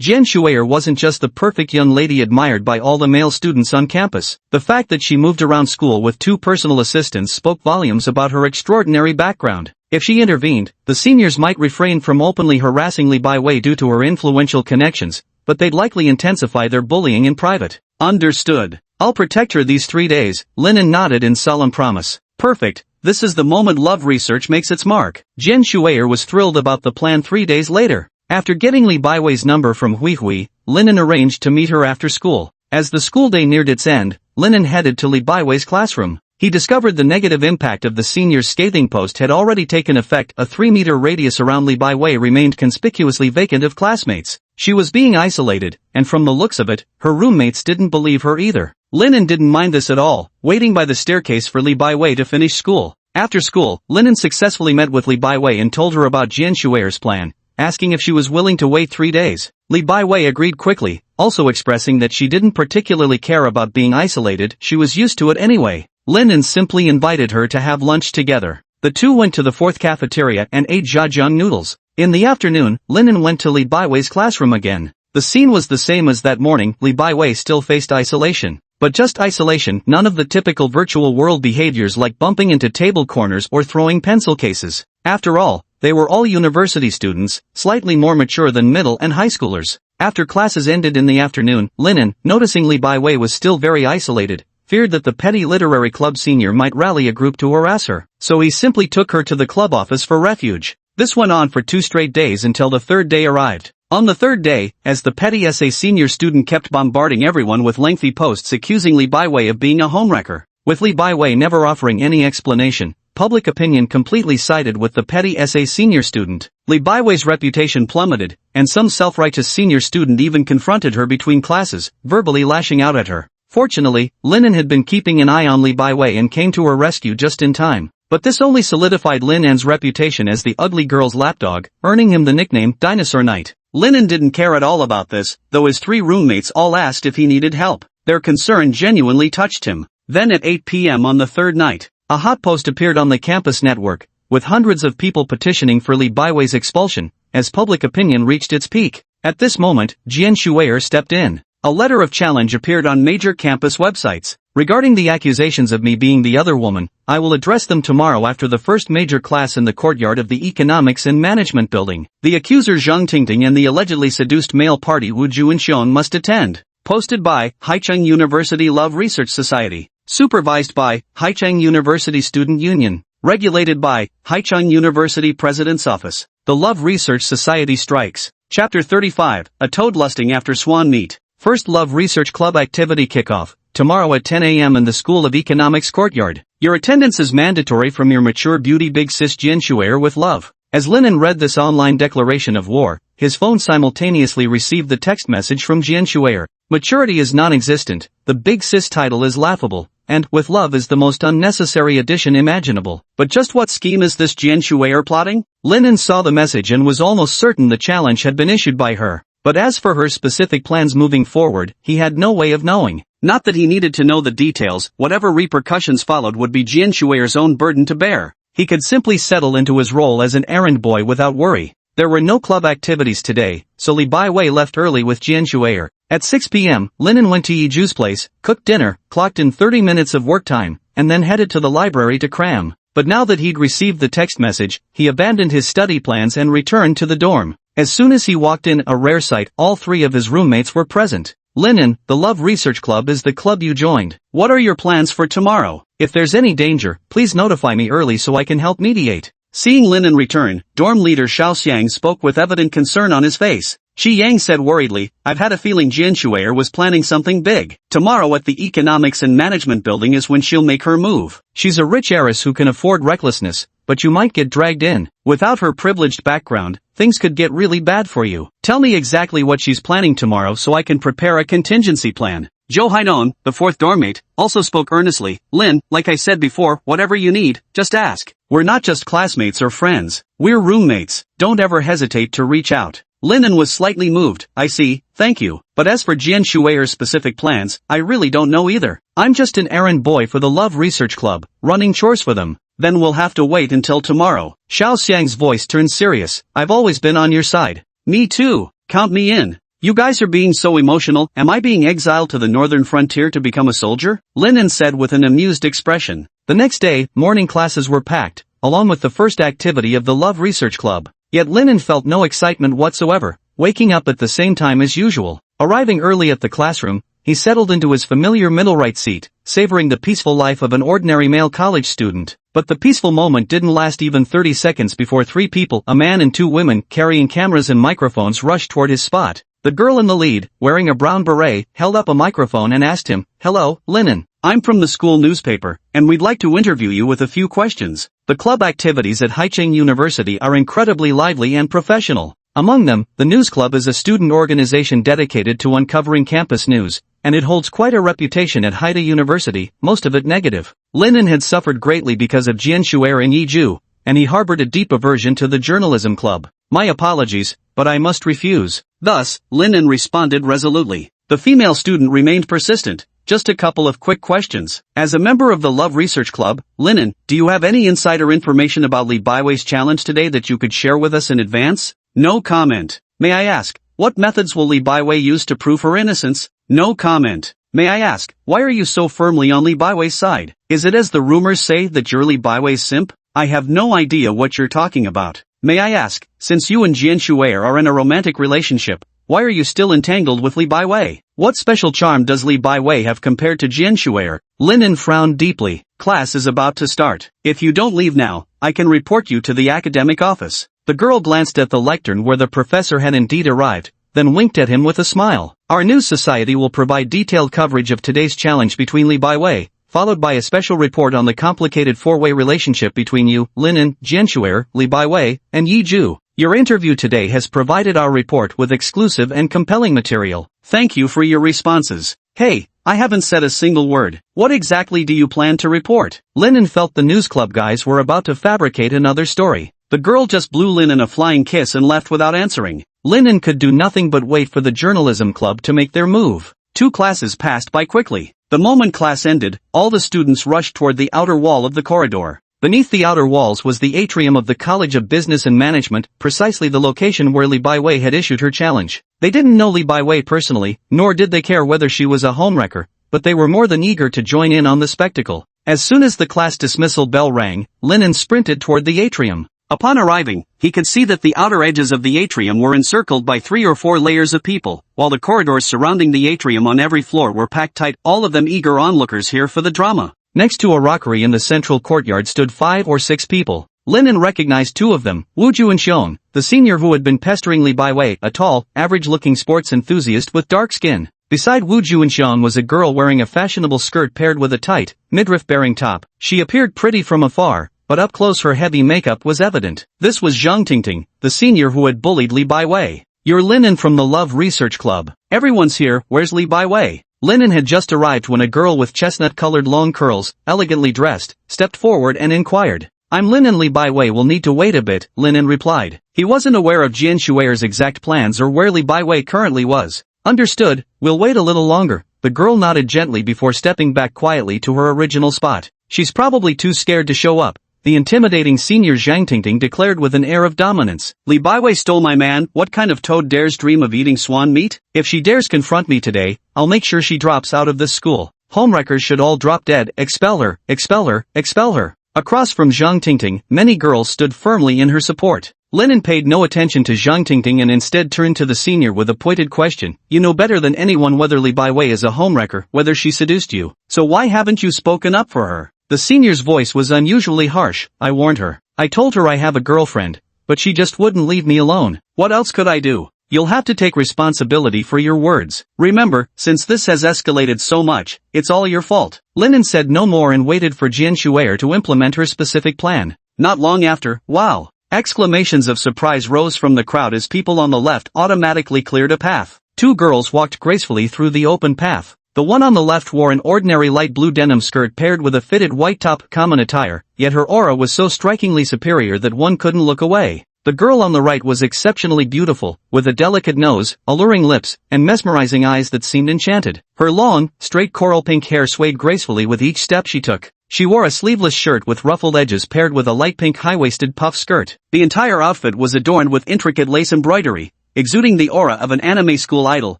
Jian Shuer wasn't just the perfect young lady admired by all the male students on campus. The fact that she moved around school with 2 personal assistants spoke volumes about her extraordinary background. If she intervened, the seniors might refrain from openly harassing Li Baiwei due to her influential connections, but they'd likely intensify their bullying in private. Understood. I'll protect her these 3 days, Linen nodded in solemn promise. Perfect. This is the moment Love Research makes its mark. Jian Shuer was thrilled about the plan 3 days later. After getting Li Baiwei's number from Hui, Linen arranged to meet her after school. As the school day neared its end, Linen headed to Li Baiwei's classroom. He discovered the negative impact of the senior's scathing post had already taken effect. A 3-meter radius around Li Baiwei remained conspicuously vacant of classmates. She was being isolated, and from the looks of it, her roommates didn't believe her either. Linen didn't mind this at all, waiting by the staircase for Li Baiwei to finish school. After school, Linen successfully met with Li Baiwei and told her about Jian Shuer's plan, asking if she was willing to wait 3 days. Li Baiwei agreed quickly, also expressing that she didn't particularly care about being isolated, she was used to it anyway. Linen simply invited her to have lunch together. The two went to the 4th cafeteria and ate jajang noodles. In the afternoon, Linen went to Li Baiwei's classroom again. The scene was the same as that morning. Li Baiwei still faced isolation. But just isolation, none of the typical virtual world behaviors like bumping into table corners or throwing pencil cases. After all, they were all university students, slightly more mature than middle and high schoolers. After classes ended in the afternoon, Linen, noticing Li Baiwei was still very isolated, feared that the petty literary club senior might rally a group to harass her, so he simply took her to the club office for refuge. This went on for 2 straight days until the 3rd day arrived. On the 3rd day, as the petty essay senior student kept bombarding everyone with lengthy posts accusing Li Baiwei of being a homewrecker, with Li Baiwei never offering any explanation, public opinion completely sided with the petty essay senior student. Li Baiwei's reputation plummeted, and some self-righteous senior student even confronted her between classes, verbally lashing out at her. Fortunately, Linen had been keeping an eye on Li Baiwei and came to her rescue just in time. But this only solidified Linen's reputation as the ugly girl's lapdog, earning him the nickname Dinosaur Knight. Linen didn't care at all about this, though his 3 roommates all asked if he needed help. Their concern genuinely touched him. Then at 8 p.m. on the 3rd night, a hot post appeared on the campus network, with hundreds of people petitioning for Li Baiwei's expulsion, as public opinion reached its peak. At this moment, Jian Shuer stepped in. A letter of challenge appeared on major campus websites. Regarding the accusations of me being the other woman, I will address them tomorrow after the first major class in the courtyard of the Economics and Management building. The accuser Zhang Tingting and the allegedly seduced male party Wu Ju and Xiong must attend. Posted by Haicheng University Love Research Society. Supervised by Haicheng University Student Union. Regulated by Haicheng University President's Office. The Love Research Society strikes. Chapter 35, A Toad Lusting After Swan Meat. First Love Research Club activity kickoff. Tomorrow at 10 a.m. in the School of Economics courtyard. Your attendance is mandatory from your mature beauty big sis Jian Shuer with love. As Linen read this online declaration of war, his phone simultaneously received the text message from Jian Shuer. Maturity is non-existent, the big sis title is laughable, and with love is the most unnecessary addition imaginable. But just what scheme is this Jian Shuer plotting? Linen saw the message and was almost certain the challenge had been issued by her. But as for her specific plans moving forward, he had no way of knowing. Not that he needed to know the details, whatever repercussions followed would be Jian Shuer's own burden to bear. He could simply settle into his role as an errand boy without worry. There were no club activities today, so Li Baiwei left early with Jian Shuer. At 6 p.m., Linen went to Yiju's place, cooked dinner, clocked in 30 minutes of work time, and then headed to the library to cram. But now that he'd received the text message, he abandoned his study plans and returned to the dorm. As soon as he walked in, a rare sight, all three of his roommates were present. Linen, the Love Research Club is the club you joined. What are your plans for tomorrow? If there's any danger, please notify me early so I can help mediate. Seeing Linen return, dorm leader Xiao Xiang spoke with evident concern on his face. Shi Yang said worriedly, I've had a feeling Jian Shuer was planning something big. Tomorrow at the Economics and Management building is when she'll make her move. She's a rich heiress who can afford recklessness, but you might get dragged in. Without her privileged background, things could get really bad for you. Tell me exactly what she's planning tomorrow so I can prepare a contingency plan. Zhou Hainon, the fourth dormmate, also spoke earnestly. Lin, like I said before, whatever you need, just ask. We're not just classmates or friends. We're roommates. Don't ever hesitate to reach out. Linen was slightly moved. I see, thank you. But as for Jian Shuer's specific plans, I really don't know either. I'm just an errand boy for the Love Research Club, running chores for them. Then we'll have to wait until tomorrow. Xiao Xiang's voice turned serious. I've always been on your side. Me too. Count me in. You guys are being so emotional. Am I being exiled to the northern frontier to become a soldier? Linen said with an amused expression. The next day, morning classes were packed, along with the first activity of the Love Research Club. Yet Linen felt no excitement whatsoever, waking up at the same time as usual. Arriving early at the classroom, he settled into his familiar middle right seat, savoring the peaceful life of an ordinary male college student. But the peaceful moment didn't last even 30 seconds before three people, a man and two women carrying cameras and microphones, rushed toward his spot. The girl in the lead, wearing a brown beret, held up a microphone and asked him, Hello, Linen. I'm from the school newspaper, and we'd like to interview you with a few questions. The club activities at Haicheng University are incredibly lively and professional. Among them, the News Club is a student organization dedicated to uncovering campus news, and it holds quite a reputation at Haida University, most of it negative. Linen had suffered greatly because of Jian Shuer and Yiju, and he harbored a deep aversion to the journalism club. My apologies, but I must refuse. Thus, Linen responded resolutely. The female student remained persistent. Just a couple of quick questions. As a member of the Love Research Club, Linen, do you have any insider information about Li Baiwei's challenge today that you could share with us in advance? No comment. May I ask, what methods will Li Baiwei use to prove her innocence? No comment. May I ask, why are you so firmly on Li Baiwei's side? Is it as the rumors say that you're Li Baiwei's simp? I have no idea what you're talking about. May I ask, since you and Jian Shuer are in a romantic relationship, why are you still entangled with Li Baiwei? What special charm does Li Baiwei have compared to Jian Shuer? Linen frowned deeply. Class is about to start. If you don't leave now, I can report you to the academic office. The girl glanced at the lectern where the professor had indeed arrived, then winked at him with a smile. Our news society will provide detailed coverage of today's challenge between Li Baiwei, followed by a special report on the complicated four-way relationship between you, Linen, Jian Shuer, Li Baiwei, and Yiju. Your interview today has provided our report with exclusive and compelling material. Thank you for your responses. Hey, I haven't said a single word. What exactly do you plan to report? Linen felt the news club guys were about to fabricate another story. The girl just blew Linen a flying kiss and left without answering. Linen could do nothing but wait for the journalism club to make their move. 2 classes passed by quickly. The moment class ended, all the students rushed toward the outer wall of the corridor. Beneath the outer walls was the atrium of the College of Business and Management, precisely the location where Li Baiwei had issued her challenge. They didn't know Li Baiwei personally, nor did they care whether she was a homewrecker, but they were more than eager to join in on the spectacle. As soon as the class dismissal bell rang, Linen sprinted toward the atrium. Upon arriving, he could see that the outer edges of the atrium were encircled by 3 or 4 layers of people, while the corridors surrounding the atrium on every floor were packed tight, all of them eager onlookers here for the drama. Next to a rockery in the central courtyard stood 5 or 6 people. Linen recognized 2 of them, Wu Juanxiong, the senior who had been pestering Li Baiwei, a tall, average-looking sports enthusiast with dark skin. Beside Wu Juanxiong was a girl wearing a fashionable skirt paired with a tight, midriff-bearing top. She appeared pretty from afar, but up close her heavy makeup was evident. This was Zhang Tingting, the senior who had bullied Li Baiwei. "You're Linen from the Love Research Club. Everyone's here, where's Li Baiwei?" Linen had just arrived when a girl with chestnut-colored long curls, elegantly dressed, stepped forward and inquired. "I'm Linen. Li Baiwei will need to wait a bit," Linen replied. He wasn't aware of Jian Shuer's exact plans or where Li Baiwei currently was. "Understood, we'll wait a little longer." The girl nodded gently before stepping back quietly to her original spot. "She's probably too scared to show up," the intimidating senior Zhang Tingting declared with an air of dominance. "Li Baiwei stole my man. What kind of toad dares dream of eating swan meat? If she dares confront me today, I'll make sure she drops out of this school. Homewreckers should all drop dead. Expel her, expel her, expel her." Across from Zhang Tingting, many girls stood firmly in her support. Linen paid no attention to Zhang Tingting and instead turned to the senior with a pointed question. "You know better than anyone whether Li Baiwei is a homewrecker, whether she seduced you. So why haven't you spoken up for her?" The senior's voice was unusually harsh. "I warned her. I told her I have a girlfriend, but she just wouldn't leave me alone. What else could I do? You'll have to take responsibility for your words. Remember, since this has escalated so much, it's all your fault." Linen said no more and waited for Jian Shuer to implement her specific plan. Not long after, "Wow!" exclamations of surprise rose from the crowd as people on the left automatically cleared a path. 2 girls walked gracefully through the open path. The one on the left wore an ordinary light blue denim skirt paired with a fitted white top, common attire, yet her aura was so strikingly superior that one couldn't look away. The girl on the right was exceptionally beautiful, with a delicate nose, alluring lips, and mesmerizing eyes that seemed enchanted. Her long, straight coral pink hair swayed gracefully with each step she took. She wore a sleeveless shirt with ruffled edges paired with a light pink high-waisted puff skirt. The entire outfit was adorned with intricate lace embroidery, exuding the aura of an anime school idol,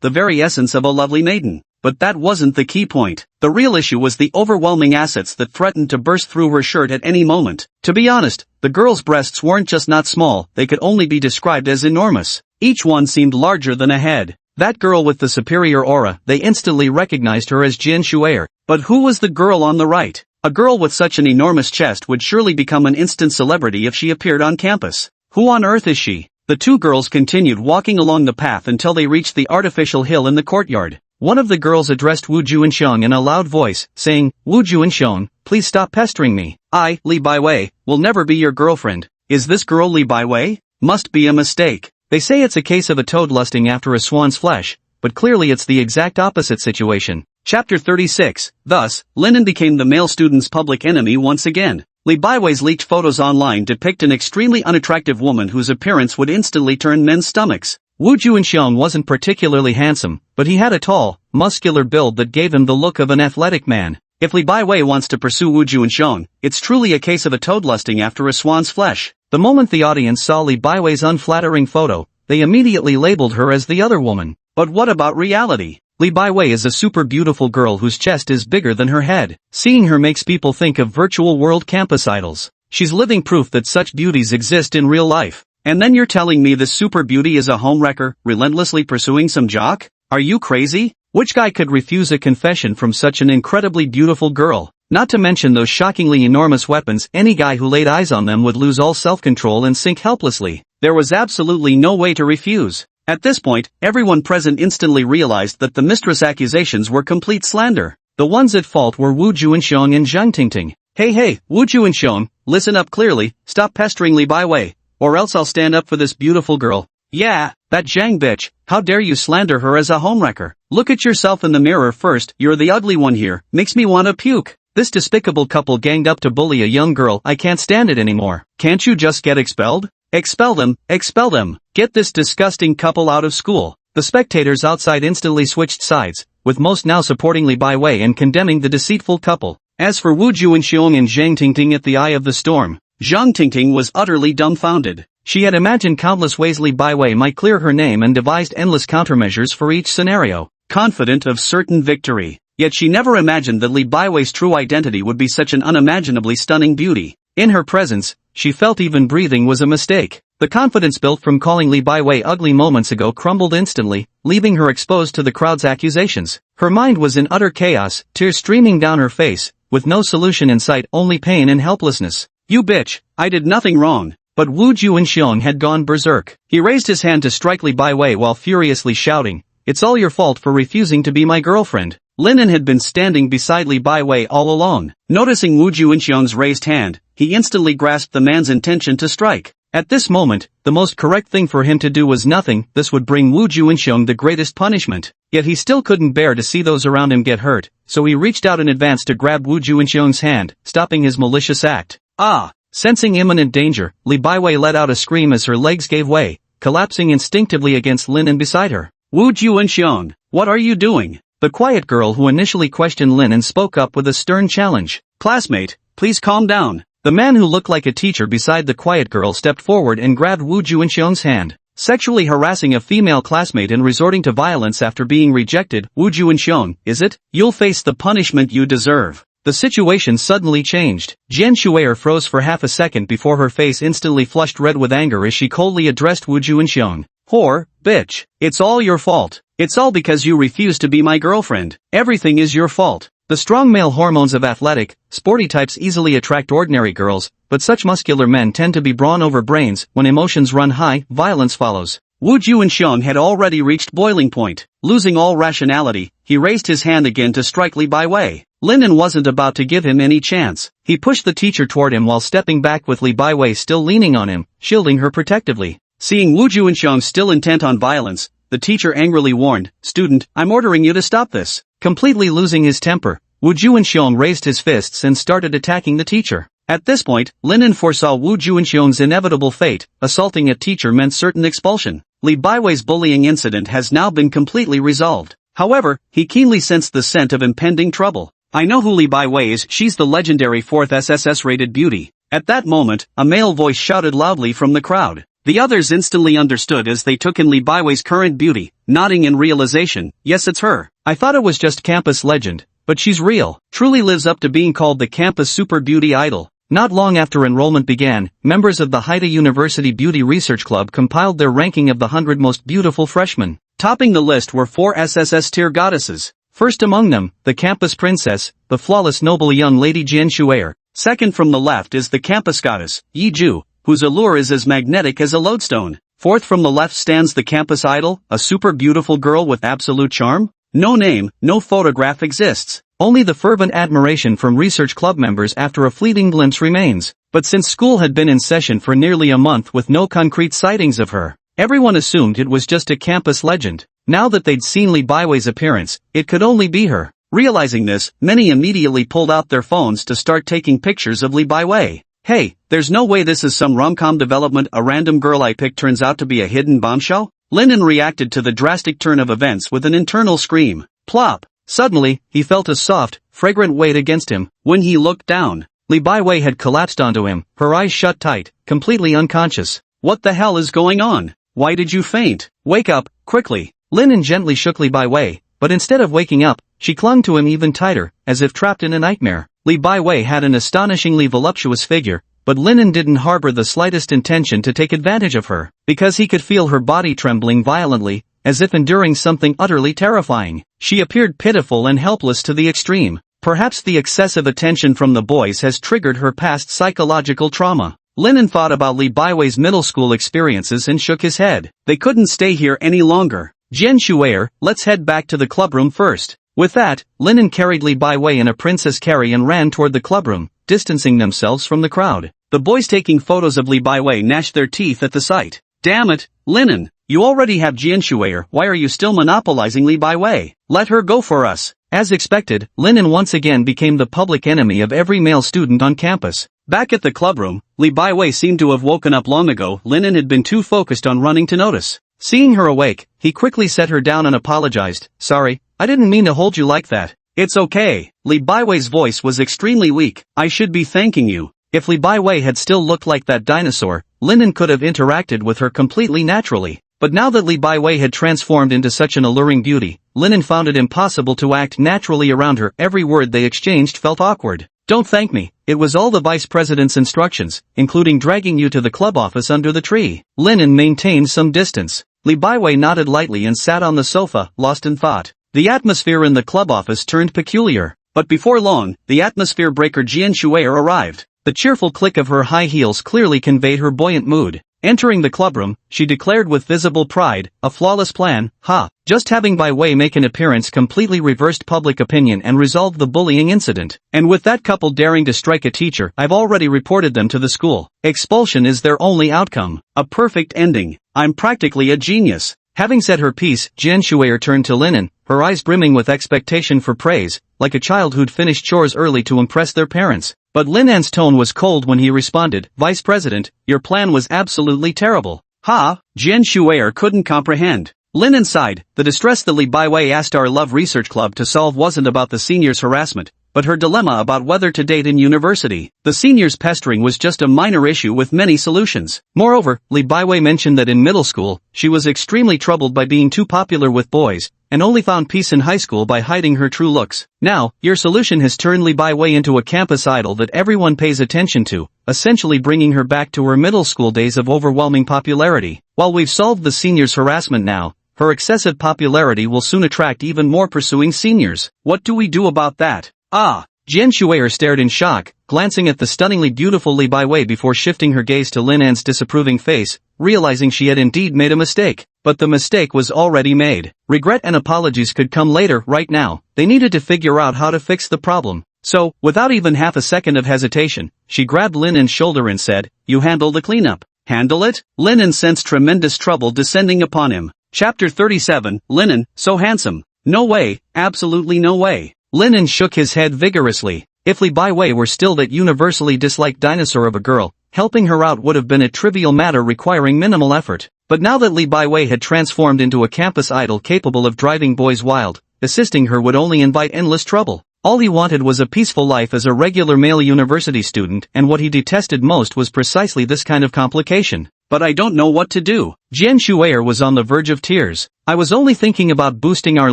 the very essence of a lovely maiden. But that wasn't the key point. The real issue was the overwhelming assets that threatened to burst through her shirt at any moment. To be honest, the girl's breasts weren't just not small, they could only be described as enormous. Each one seemed larger than a head. That girl with the superior aura, they instantly recognized her as Jian Shuer. But who was the girl on the right? A girl with such an enormous chest would surely become an instant celebrity if she appeared on campus. Who on earth is she? The 2 girls continued walking along the path until they reached the artificial hill in the courtyard. One of the girls addressed Wu Juanxiong in a loud voice, saying, "Wu Juanxiong, please stop pestering me. I, Li Baiwei, will never be your girlfriend." Is this girl Li Baiwei? Must be a mistake. They say it's a case of a toad lusting after a swan's flesh, but clearly it's the exact opposite situation. Chapter 36. Thus, Linen became the male student's public enemy once again. Li Baiwei's leaked photos online depict an extremely unattractive woman whose appearance would instantly turn men's stomachs. Wu Juanxiong wasn't particularly handsome, but he had a tall, muscular build that gave him the look of an athletic man. If Li Baiwei wants to pursue Wu Juanxiong, it's truly a case of a toad lusting after a swan's flesh. The moment the audience saw Li Baiwei's unflattering photo, they immediately labeled her as the other woman. But what about reality? Li Baiwei is a super beautiful girl whose chest is bigger than her head. Seeing her makes people think of virtual world campus idols. She's living proof that such beauties exist in real life. And then you're telling me this super beauty is a homewrecker, relentlessly pursuing some jock? Are you crazy? Which guy could refuse a confession from such an incredibly beautiful girl? Not to mention those shockingly enormous weapons, any guy who laid eyes on them would lose all self-control and sink helplessly. There was absolutely no way to refuse. At this point, everyone present instantly realized that the mistress accusations were complete slander. The ones at fault were Wu Juanxiong and Zhang Tingting. Hey, Wu Juanxiong, listen up clearly, stop pestering Li Baiwei, or else I'll stand up for this beautiful girl. Yeah, that Zhang bitch, how dare you slander her as a homewrecker? Look at yourself in the mirror first, you're the ugly one here, makes me wanna puke. This despicable couple ganged up to bully a young girl, I can't stand it anymore. Can't you just get expelled? Expel them, get this disgusting couple out of school. The spectators outside instantly switched sides, with most now supporting Li Baiwei and condemning the deceitful couple. As for Wu Juanxiong and Zhang Tingting at the eye of the storm, Zhang Tingting was utterly dumbfounded. She had imagined countless ways Li Baiwei might clear her name and devised endless countermeasures for each scenario, confident of certain victory. Yet she never imagined that Li Baiwei's true identity would be such an unimaginably stunning beauty. In her presence, she felt even breathing was a mistake. The confidence built from calling Li Baiwei ugly moments ago crumbled instantly, leaving her exposed to the crowd's accusations. Her mind was in utter chaos, tears streaming down her face, with no solution in sight, only pain and helplessness. You bitch, I did nothing wrong. But Wu Juanxiong had gone berserk. He raised his hand to strike Li Baiwei while furiously shouting, "It's all your fault for refusing to be my girlfriend." Linen had been standing beside Li Baiwei all along. Noticing Wu Juanxiong's raised hand, he instantly grasped the man's intention to strike. At this moment, the most correct thing for him to do was nothing. This would bring Wu Juanxiong the greatest punishment. Yet he still couldn't bear to see those around him get hurt, so he reached out in advance to grab Wu Juanxiong's hand, stopping his malicious act. Ah! Sensing imminent danger, Li Baiwei let out a scream as her legs gave way, collapsing instinctively against Lin and beside her. Wu Juanxiong, what are you doing? The quiet girl who initially questioned Lin and spoke up with a stern challenge. Classmate, please calm down. The man who looked like a teacher beside the quiet girl stepped forward and grabbed Wu Juanxiong's hand. Sexually harassing a female classmate and resorting to violence after being rejected, Wu Juanxiong, is it? You'll face the punishment you deserve. The situation suddenly changed. Jian Shuer froze for half a second before her face instantly flushed red with anger as she coldly addressed Wu Juanxiong. Whore, bitch, it's all your fault. It's all because you refuse to be my girlfriend. Everything is your fault. The strong male hormones of athletic, sporty types easily attract ordinary girls, but such muscular men tend to be brawn over brains. When emotions run high, violence follows. Wu Juanxiong had already reached boiling point. Losing all rationality, he raised his hand again to strike Li Baiwei. Linen wasn't about to give him any chance. He pushed the teacher toward him while stepping back with Li Baiwei still leaning on him, shielding her protectively. Seeing Wu Juanxiong still intent on violence, the teacher angrily warned, "Student, I'm ordering you to stop this." Completely losing his temper, Wu Juanxiong raised his fists and started attacking the teacher. At this point, Linen foresaw Wu Juanxiong's inevitable fate. Assaulting a teacher meant certain expulsion. Li Baiwei's bullying incident has now been completely resolved. However, he keenly sensed the scent of impending trouble. I know who Li Baiwei is, she's the legendary 4th SSS-rated beauty. At that moment, a male voice shouted loudly from the crowd. The others instantly understood as they took in Li Baiwei's current beauty, nodding in realization, yes it's her. I thought it was just campus legend, but she's real, truly lives up to being called the campus super beauty idol. Not long after enrollment began, members of the Haida University Beauty Research Club compiled their ranking of the 100 most beautiful freshmen. Topping the list were 4 SSS-tier goddesses. First among them, the campus princess, the flawless noble young lady Jian Shuer. Second from the left is the campus goddess, Yiju, whose allure is as magnetic as a lodestone. Fourth from the left stands the campus idol, a super beautiful girl with absolute charm. No name, no photograph exists. Only the fervent admiration from research club members after a fleeting glimpse remains. But since school had been in session for nearly a month with no concrete sightings of her, everyone assumed it was just a campus legend. Now that they'd seen Li Baiwei's appearance, it could only be her. Realizing this, many immediately pulled out their phones to start taking pictures of Li Baiwei. Hey, there's no way this is some rom-com development a random girl I picked turns out to be a hidden bombshell? Linen reacted to the drastic turn of events with an internal scream. Plop! Suddenly, he felt a soft, fragrant weight against him. When he looked down, Li Baiwei had collapsed onto him, her eyes shut tight, completely unconscious. What the hell is going on? Why did you faint? Wake up, quickly. Linen gently shook Li Baiwei, but instead of waking up, she clung to him even tighter, as if trapped in a nightmare. Li Baiwei had an astonishingly voluptuous figure, but Linen didn't harbor the slightest intention to take advantage of her, because he could feel her body trembling violently, as if enduring something utterly terrifying. She appeared pitiful and helpless to the extreme. Perhaps the excessive attention from the boys has triggered her past psychological trauma. Linen thought about Li Baiwei's middle school experiences and shook his head. They couldn't stay here any longer. Jian Shuer, let's head back to the clubroom first. With that, Linen carried Li Baiwei in a princess carry and ran toward the clubroom, distancing themselves from the crowd. The boys taking photos of Li Baiwei gnashed their teeth at the sight. Damn it, Linen, you already have Jian Shuer, why are you still monopolizing Li Baiwei? Let her go for us. As expected, Linen once again became the public enemy of every male student on campus. Back at the clubroom, Li Baiwei seemed to have woken up long ago. Linen had been too focused on running to notice. Seeing her awake, he quickly set her down and apologized. Sorry, I didn't mean to hold you like that. It's okay. Li Baiwei's voice was extremely weak. I should be thanking you. If Li Baiwei had still looked like that dinosaur, Linen could have interacted with her completely naturally. But now that Li Baiwei had transformed into such an alluring beauty, Linen found it impossible to act naturally around her. Every word they exchanged felt awkward. Don't thank me, it was all the vice president's instructions, including dragging you to the club office under the tree. Linen maintained some distance. Li Baiwei nodded lightly and sat on the sofa, lost in thought. The atmosphere in the club office turned peculiar. But before long, the atmosphere breaker Jian Shuer arrived. The cheerful click of her high heels clearly conveyed her buoyant mood. Entering the clubroom, she declared with visible pride, a flawless plan, ha! Just having Baiwei make an appearance completely reversed public opinion and resolved the bullying incident. And with that couple daring to strike a teacher, I've already reported them to the school. Expulsion is their only outcome. A perfect ending. I'm practically a genius. Having said her piece, Jian Shuer turned to Linen, her eyes brimming with expectation for praise, like a child who'd finished chores early to impress their parents. But Linan's tone was cold when he responded, Vice President, your plan was absolutely terrible. Ha! Jian Shuer couldn't comprehend. Linen sighed. The distress that Li Baiwei asked our Love Research Club to solve wasn't about the seniors' harassment, but her dilemma about whether to date in university. The seniors' pestering was just a minor issue with many solutions. Moreover, Li Baiwei mentioned that in middle school, she was extremely troubled by being too popular with boys, and only found peace in high school by hiding her true looks. Now, your solution has turned Li Baiwei into a campus idol that everyone pays attention to, essentially bringing her back to her middle school days of overwhelming popularity. While we've solved the seniors' harassment now, her excessive popularity will soon attract even more pursuing seniors. What do we do about that? Ah! Jian Shuer stared in shock, glancing at the stunningly beautiful Li Baiwei before shifting her gaze to Linan's disapproving face, realizing she had indeed made a mistake. But the mistake was already made. Regret and apologies could come later. Right now, they needed to figure out how to fix the problem. So, without even half a second of hesitation, she grabbed Linan's shoulder and said, You handle the cleanup. Handle it? Linan sensed tremendous trouble descending upon him. Chapter 37, Linan, so handsome. No way, absolutely no way. Linan shook his head vigorously. If Li Baiwei were still that universally disliked dinosaur of a girl, helping her out would have been a trivial matter requiring minimal effort. But now that Li Baiwei had transformed into a campus idol capable of driving boys wild, assisting her would only invite endless trouble. All he wanted was a peaceful life as a regular male university student, and what he detested most was precisely this kind of complication. But I don't know what to do. Jian Shuer was on the verge of tears. I was only thinking about boosting our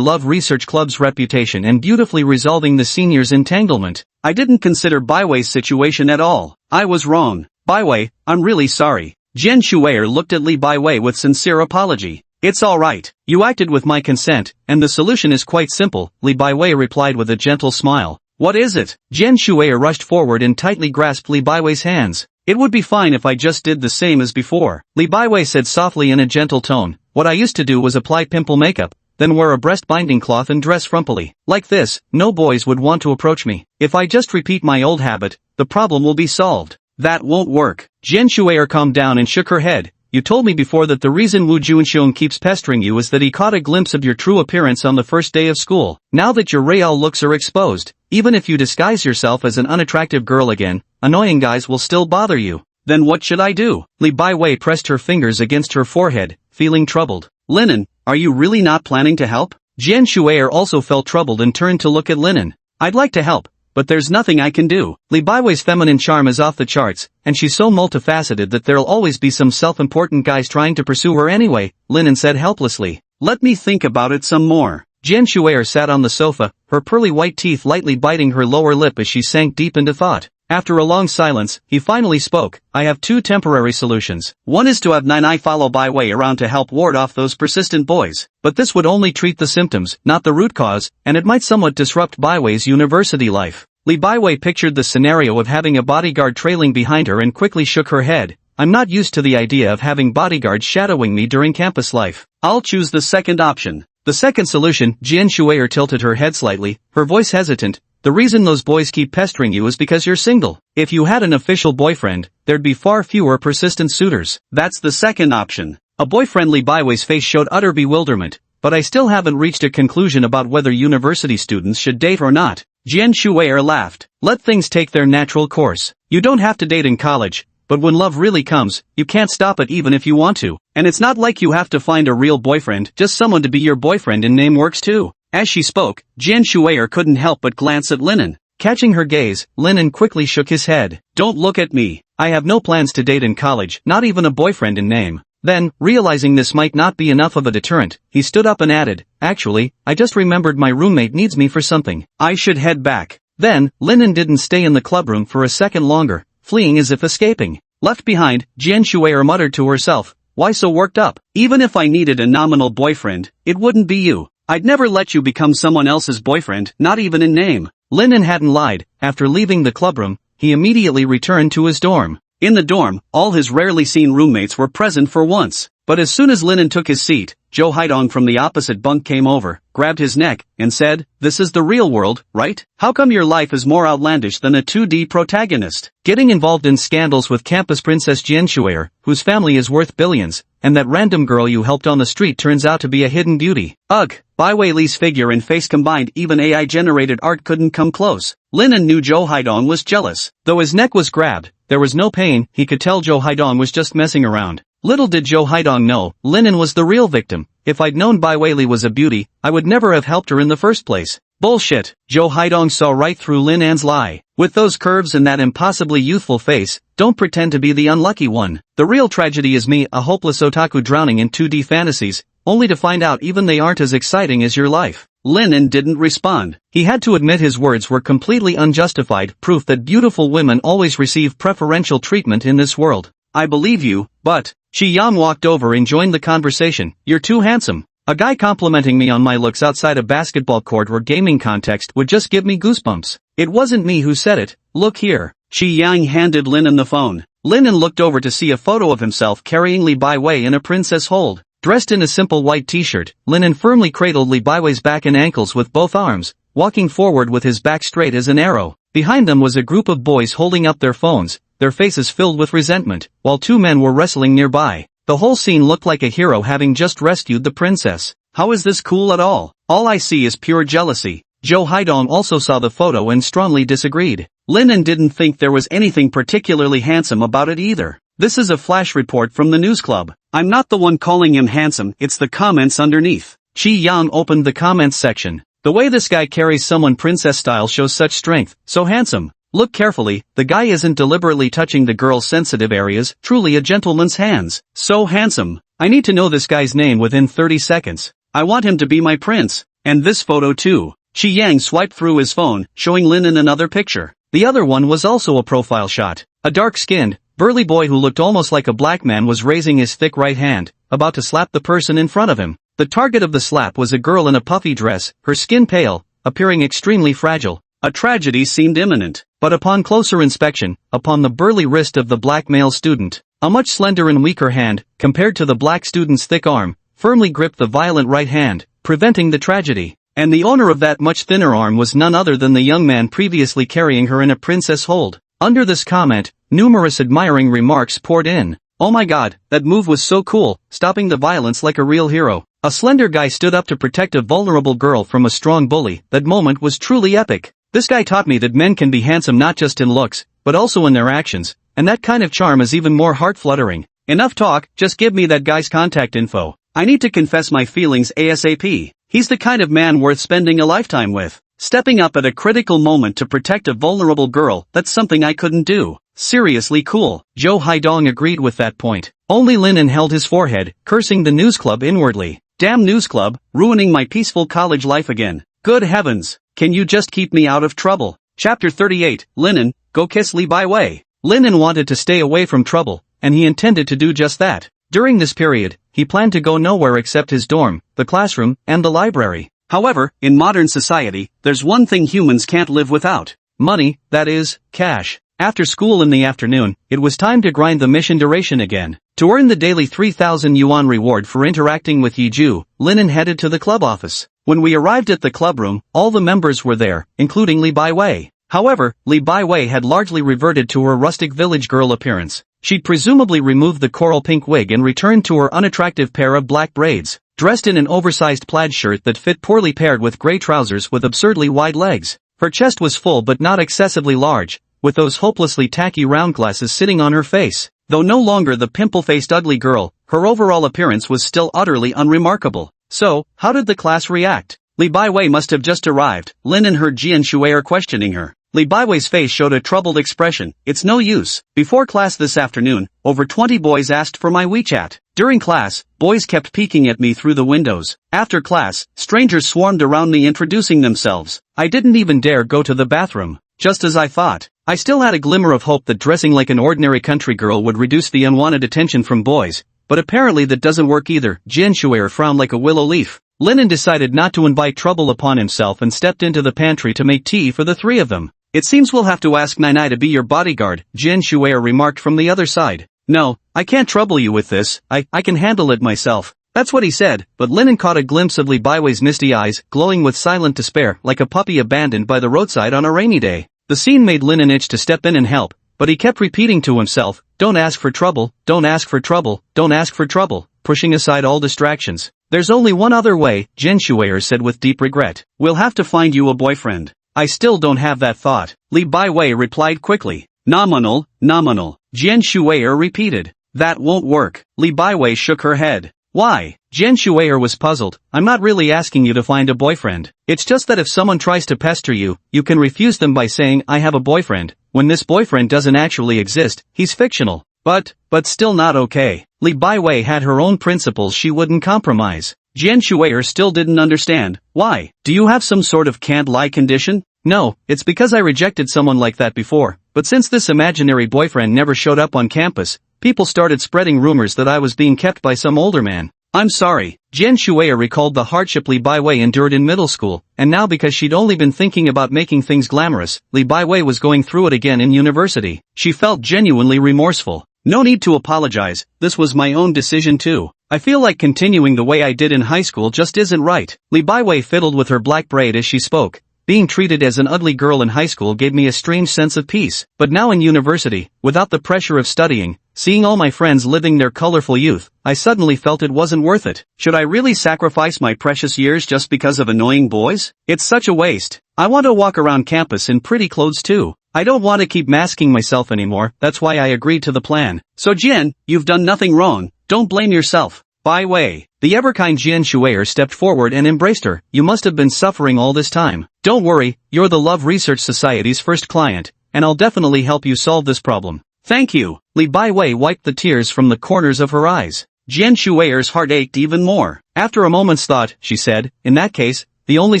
Love Research Club's reputation and beautifully resolving the seniors' entanglement. I didn't consider Baiwei's situation at all. I was wrong. Baiwei, I'm really sorry. Jian Shuer looked at Li Baiwei with sincere apology. It's alright. You acted with my consent, and the solution is quite simple, Li Baiwei replied with a gentle smile. What is it? Jian Shuer rushed forward and tightly grasped Li Baiwei's hands. It would be fine if I just did the same as before, Li Baiwei said softly in a gentle tone. What I used to do was apply pimple makeup, then wear a breast binding cloth and dress frumpily. Like this, no boys would want to approach me. If I just repeat my old habit, the problem will be solved. That won't work. Jian Shuer calmed down and shook her head. You told me before that the reason Wu Junxiong keeps pestering you is that he caught a glimpse of your true appearance on the first day of school. Now that your real looks are exposed, even if you disguise yourself as an unattractive girl again, annoying guys will still bother you. Then what should I do? Li Baiwei pressed her fingers against her forehead, feeling troubled. Linan, are you really not planning to help? Jian Shuer also felt troubled and turned to look at Linan. I'd like to help, but there's nothing I can do. Li Baiwei's feminine charm is off the charts, and she's so multifaceted that there'll always be some self-important guys trying to pursue her anyway, Linan said helplessly. Let me think about it some more. Jian Shuer sat on the sofa, her pearly white teeth lightly biting her lower lip as she sank deep into thought. After a long silence, he finally spoke. I have two temporary solutions. One is to have Nai follow Baiwei around to help ward off those persistent boys. But this would only treat the symptoms, not the root cause, and it might somewhat disrupt Baiwei's university life. Li Baiwei pictured the scenario of having a bodyguard trailing behind her and quickly shook her head. I'm not used to the idea of having bodyguards shadowing me during campus life. I'll choose the second option. The second solution, Jian Shuer tilted her head slightly, her voice hesitant. The reason those boys keep pestering you is because you're single. If you had an official boyfriend, there'd be far fewer persistent suitors. That's the second option. A boyfriend. Li Baiwei's face showed utter bewilderment. But I still haven't reached a conclusion about whether university students should date or not. Jian Shuer laughed. Let things take their natural course. You don't have to date in college, but when love really comes, you can't stop it even if you want to. And it's not like you have to find a real boyfriend, just someone to be your boyfriend in name works too. As she spoke, Jian Shuer couldn't help but glance at Linen. Catching her gaze, Linen quickly shook his head. Don't look at me. I have no plans to date in college, not even a boyfriend in name. Then, realizing this might not be enough of a deterrent, he stood up and added, actually, I just remembered my roommate needs me for something. I should head back. Then, Linen didn't stay in the clubroom for a second longer, fleeing as if escaping. Left behind, Jian Shuer muttered to herself, why so worked up? Even if I needed a nominal boyfriend, it wouldn't be you. I'd never let you become someone else's boyfriend, not even in name. Linen hadn't lied. After leaving the clubroom, he immediately returned to his dorm. In the dorm, all his rarely seen roommates were present for once. But as soon as Linen took his seat, Joe Haidong from the opposite bunk came over, grabbed his neck, and said, this is the real world, right? How come your life is more outlandish than a 2D protagonist? Getting involved in scandals with campus princess Jian Shuer, whose family is worth billions, and that random girl you helped on the street turns out to be a hidden beauty. Ugh, Bai Weilei's figure and face combined, even AI-generated art couldn't come close. Linen knew Joe Haidong was jealous. Though his neck was grabbed, there was no pain. He could tell Joe Haidong was just messing around. Little did Joe Haidong know, Linen was the real victim. If I'd known Bai Weili was a beauty, I would never have helped her in the first place. Bullshit. Joe Haidong saw right through Lin An's lie. With those curves and that impossibly youthful face, don't pretend to be the unlucky one. The real tragedy is me, a hopeless otaku drowning in 2D fantasies, only to find out even they aren't as exciting as your life. Linen didn't respond. He had to admit his words were completely unjustified, proof that beautiful women always receive preferential treatment in this world. I believe you, but... Shi Yang walked over and joined the conversation. You're too handsome. A guy complimenting me on my looks outside a basketball court or gaming context would just give me goosebumps. It wasn't me who said it. Look here. Shi Yang handed Linen the phone. Linen looked over to see a photo of himself carrying Li Baiwei in a princess hold. Dressed in a simple white t-shirt, Linen firmly cradled Li Baiwei's back and ankles with both arms, walking forward with his back straight as an arrow. Behind them was a group of boys holding up their phones, their faces filled with resentment, while two men were wrestling nearby. The whole scene looked like a hero having just rescued the princess. How is this cool at all? All I see is pure jealousy. Joe Haidong also saw the photo and strongly disagreed. Linen didn't think there was anything particularly handsome about it either. This is a flash report from the news club. I'm not the one calling him handsome, it's the comments underneath. Shi Yang opened the comments section. The way this guy carries someone princess style shows such strength, so handsome. Look carefully, the guy isn't deliberately touching the girl's sensitive areas, truly a gentleman's hands. So handsome. I need to know this guy's name within 30 seconds. I want him to be my prince. And this photo too. Shi Yang swiped through his phone, showing Linen another picture. The other one was also a profile shot. A dark-skinned, burly boy who looked almost like a black man was raising his thick right hand, about to slap the person in front of him. The target of the slap was a girl in a puffy dress, her skin pale, appearing extremely fragile. A tragedy seemed imminent. But upon closer inspection, upon the burly wrist of the black male student, a much slender and weaker hand, compared to the black student's thick arm, firmly gripped the violent right hand, preventing the tragedy. And the owner of that much thinner arm was none other than the young man previously carrying her in a princess hold. Under this comment, numerous admiring remarks poured in. Oh my god, that move was so cool, stopping the violence like a real hero. A slender guy stood up to protect a vulnerable girl from a strong bully. That moment was truly epic. This guy taught me that men can be handsome not just in looks, but also in their actions, and that kind of charm is even more heart-fluttering. Enough talk, just give me that guy's contact info. I need to confess my feelings ASAP. He's the kind of man worth spending a lifetime with. Stepping up at a critical moment to protect a vulnerable girl, that's something I couldn't do. Seriously cool. Joe Haidong agreed with that point. Only Linen held his forehead, cursing the news club inwardly. Damn news club, ruining my peaceful college life again. Good heavens. Can you just keep me out of trouble? Chapter 38, Linen, go kiss Li Baiwei. Linen wanted to stay away from trouble, and he intended to do just that. During this period, he planned to go nowhere except his dorm, the classroom, and the library. However, in modern society, there's one thing humans can't live without. Money, that is, cash. After school in the afternoon, it was time to grind the mission duration again. To earn the daily 3,000 yuan reward for interacting with Yiju, Linen headed to the club office. When we arrived at the clubroom, all the members were there, including Li Baiwei. However, Li Baiwei had largely reverted to her rustic village girl appearance. She'd presumably removed the coral pink wig and returned to her unattractive pair of black braids. Dressed in an oversized plaid shirt that fit poorly paired with gray trousers with absurdly wide legs. Her chest was full but not excessively large, with those hopelessly tacky round glasses sitting on her face. Though no longer the pimple-faced ugly girl, her overall appearance was still utterly unremarkable. So, how did the class react? Li Baiwei must have just arrived. Lin and her Jian Shuer questioning her. Li Baiwei's face showed a troubled expression. It's no use. Before class this afternoon, over 20 boys asked for my WeChat. During class, boys kept peeking at me through the windows. After class, strangers swarmed around me introducing themselves. I didn't even dare go to the bathroom. Just as I thought. I still had a glimmer of hope that dressing like an ordinary country girl would reduce the unwanted attention from boys. But apparently that doesn't work either. Jian Shuer frowned like a willow leaf. Linen decided not to invite trouble upon himself and stepped into the pantry to make tea for the three of them. It seems we'll have to ask Nai to be your bodyguard, Jian Shuer remarked from the other side. No, I can't trouble you with this, I can handle it myself. That's what he said, but Linen caught a glimpse of Li Baiwei's misty eyes, glowing with silent despair, like a puppy abandoned by the roadside on a rainy day. The scene made Linen itch to step in and help, but he kept repeating to himself, don't ask for trouble, don't ask for trouble, don't ask for trouble, pushing aside all distractions. There's only one other way, Jian Shuer said with deep regret. We'll have to find you a boyfriend. I still don't have that thought. Li Baiwei replied quickly. Nominal. Jian Shuer repeated. That won't work. Li Baiwei shook her head. Why? Jian Shuer was puzzled. I'm not really asking you to find a boyfriend. It's just that if someone tries to pester you, you can refuse them by saying I have a boyfriend. When this boyfriend doesn't actually exist, he's fictional. But still not okay. Li Baiwei had her own principles she wouldn't compromise. Jian Shuer still didn't understand. Why? Do you have some sort of can't lie condition? No, it's because I rejected someone like that before, but since this imaginary boyfriend never showed up on campus, people started spreading rumors that I was being kept by some older man. I'm sorry. Jian Shuer recalled the hardship Li Baiwei endured in middle school, and now because she'd only been thinking about making things glamorous, Li Baiwei was going through it again in university. She felt genuinely remorseful. No need to apologize, this was my own decision too. I feel like continuing the way I did in high school just isn't right. Li Baiwei fiddled with her black braid as she spoke. Being treated as an ugly girl in high school gave me a strange sense of peace. But now in university, without the pressure of studying, seeing all my friends living their colorful youth, I suddenly felt it wasn't worth it. Should I really sacrifice my precious years just because of annoying boys? It's such a waste. I want to walk around campus in pretty clothes too. I don't want to keep masking myself anymore, that's why I agreed to the plan. So Jian, you've done nothing wrong, don't blame yourself. Baiwei. The ever-kind Jian Shuer stepped forward and embraced her. You must have been suffering all this time. Don't worry, you're the Love Research Society's first client, and I'll definitely help you solve this problem. Thank you. Li Baiwei wiped the tears from the corners of her eyes. Jian Shuer's heart ached even more. After a moment's thought, she said, in that case, the only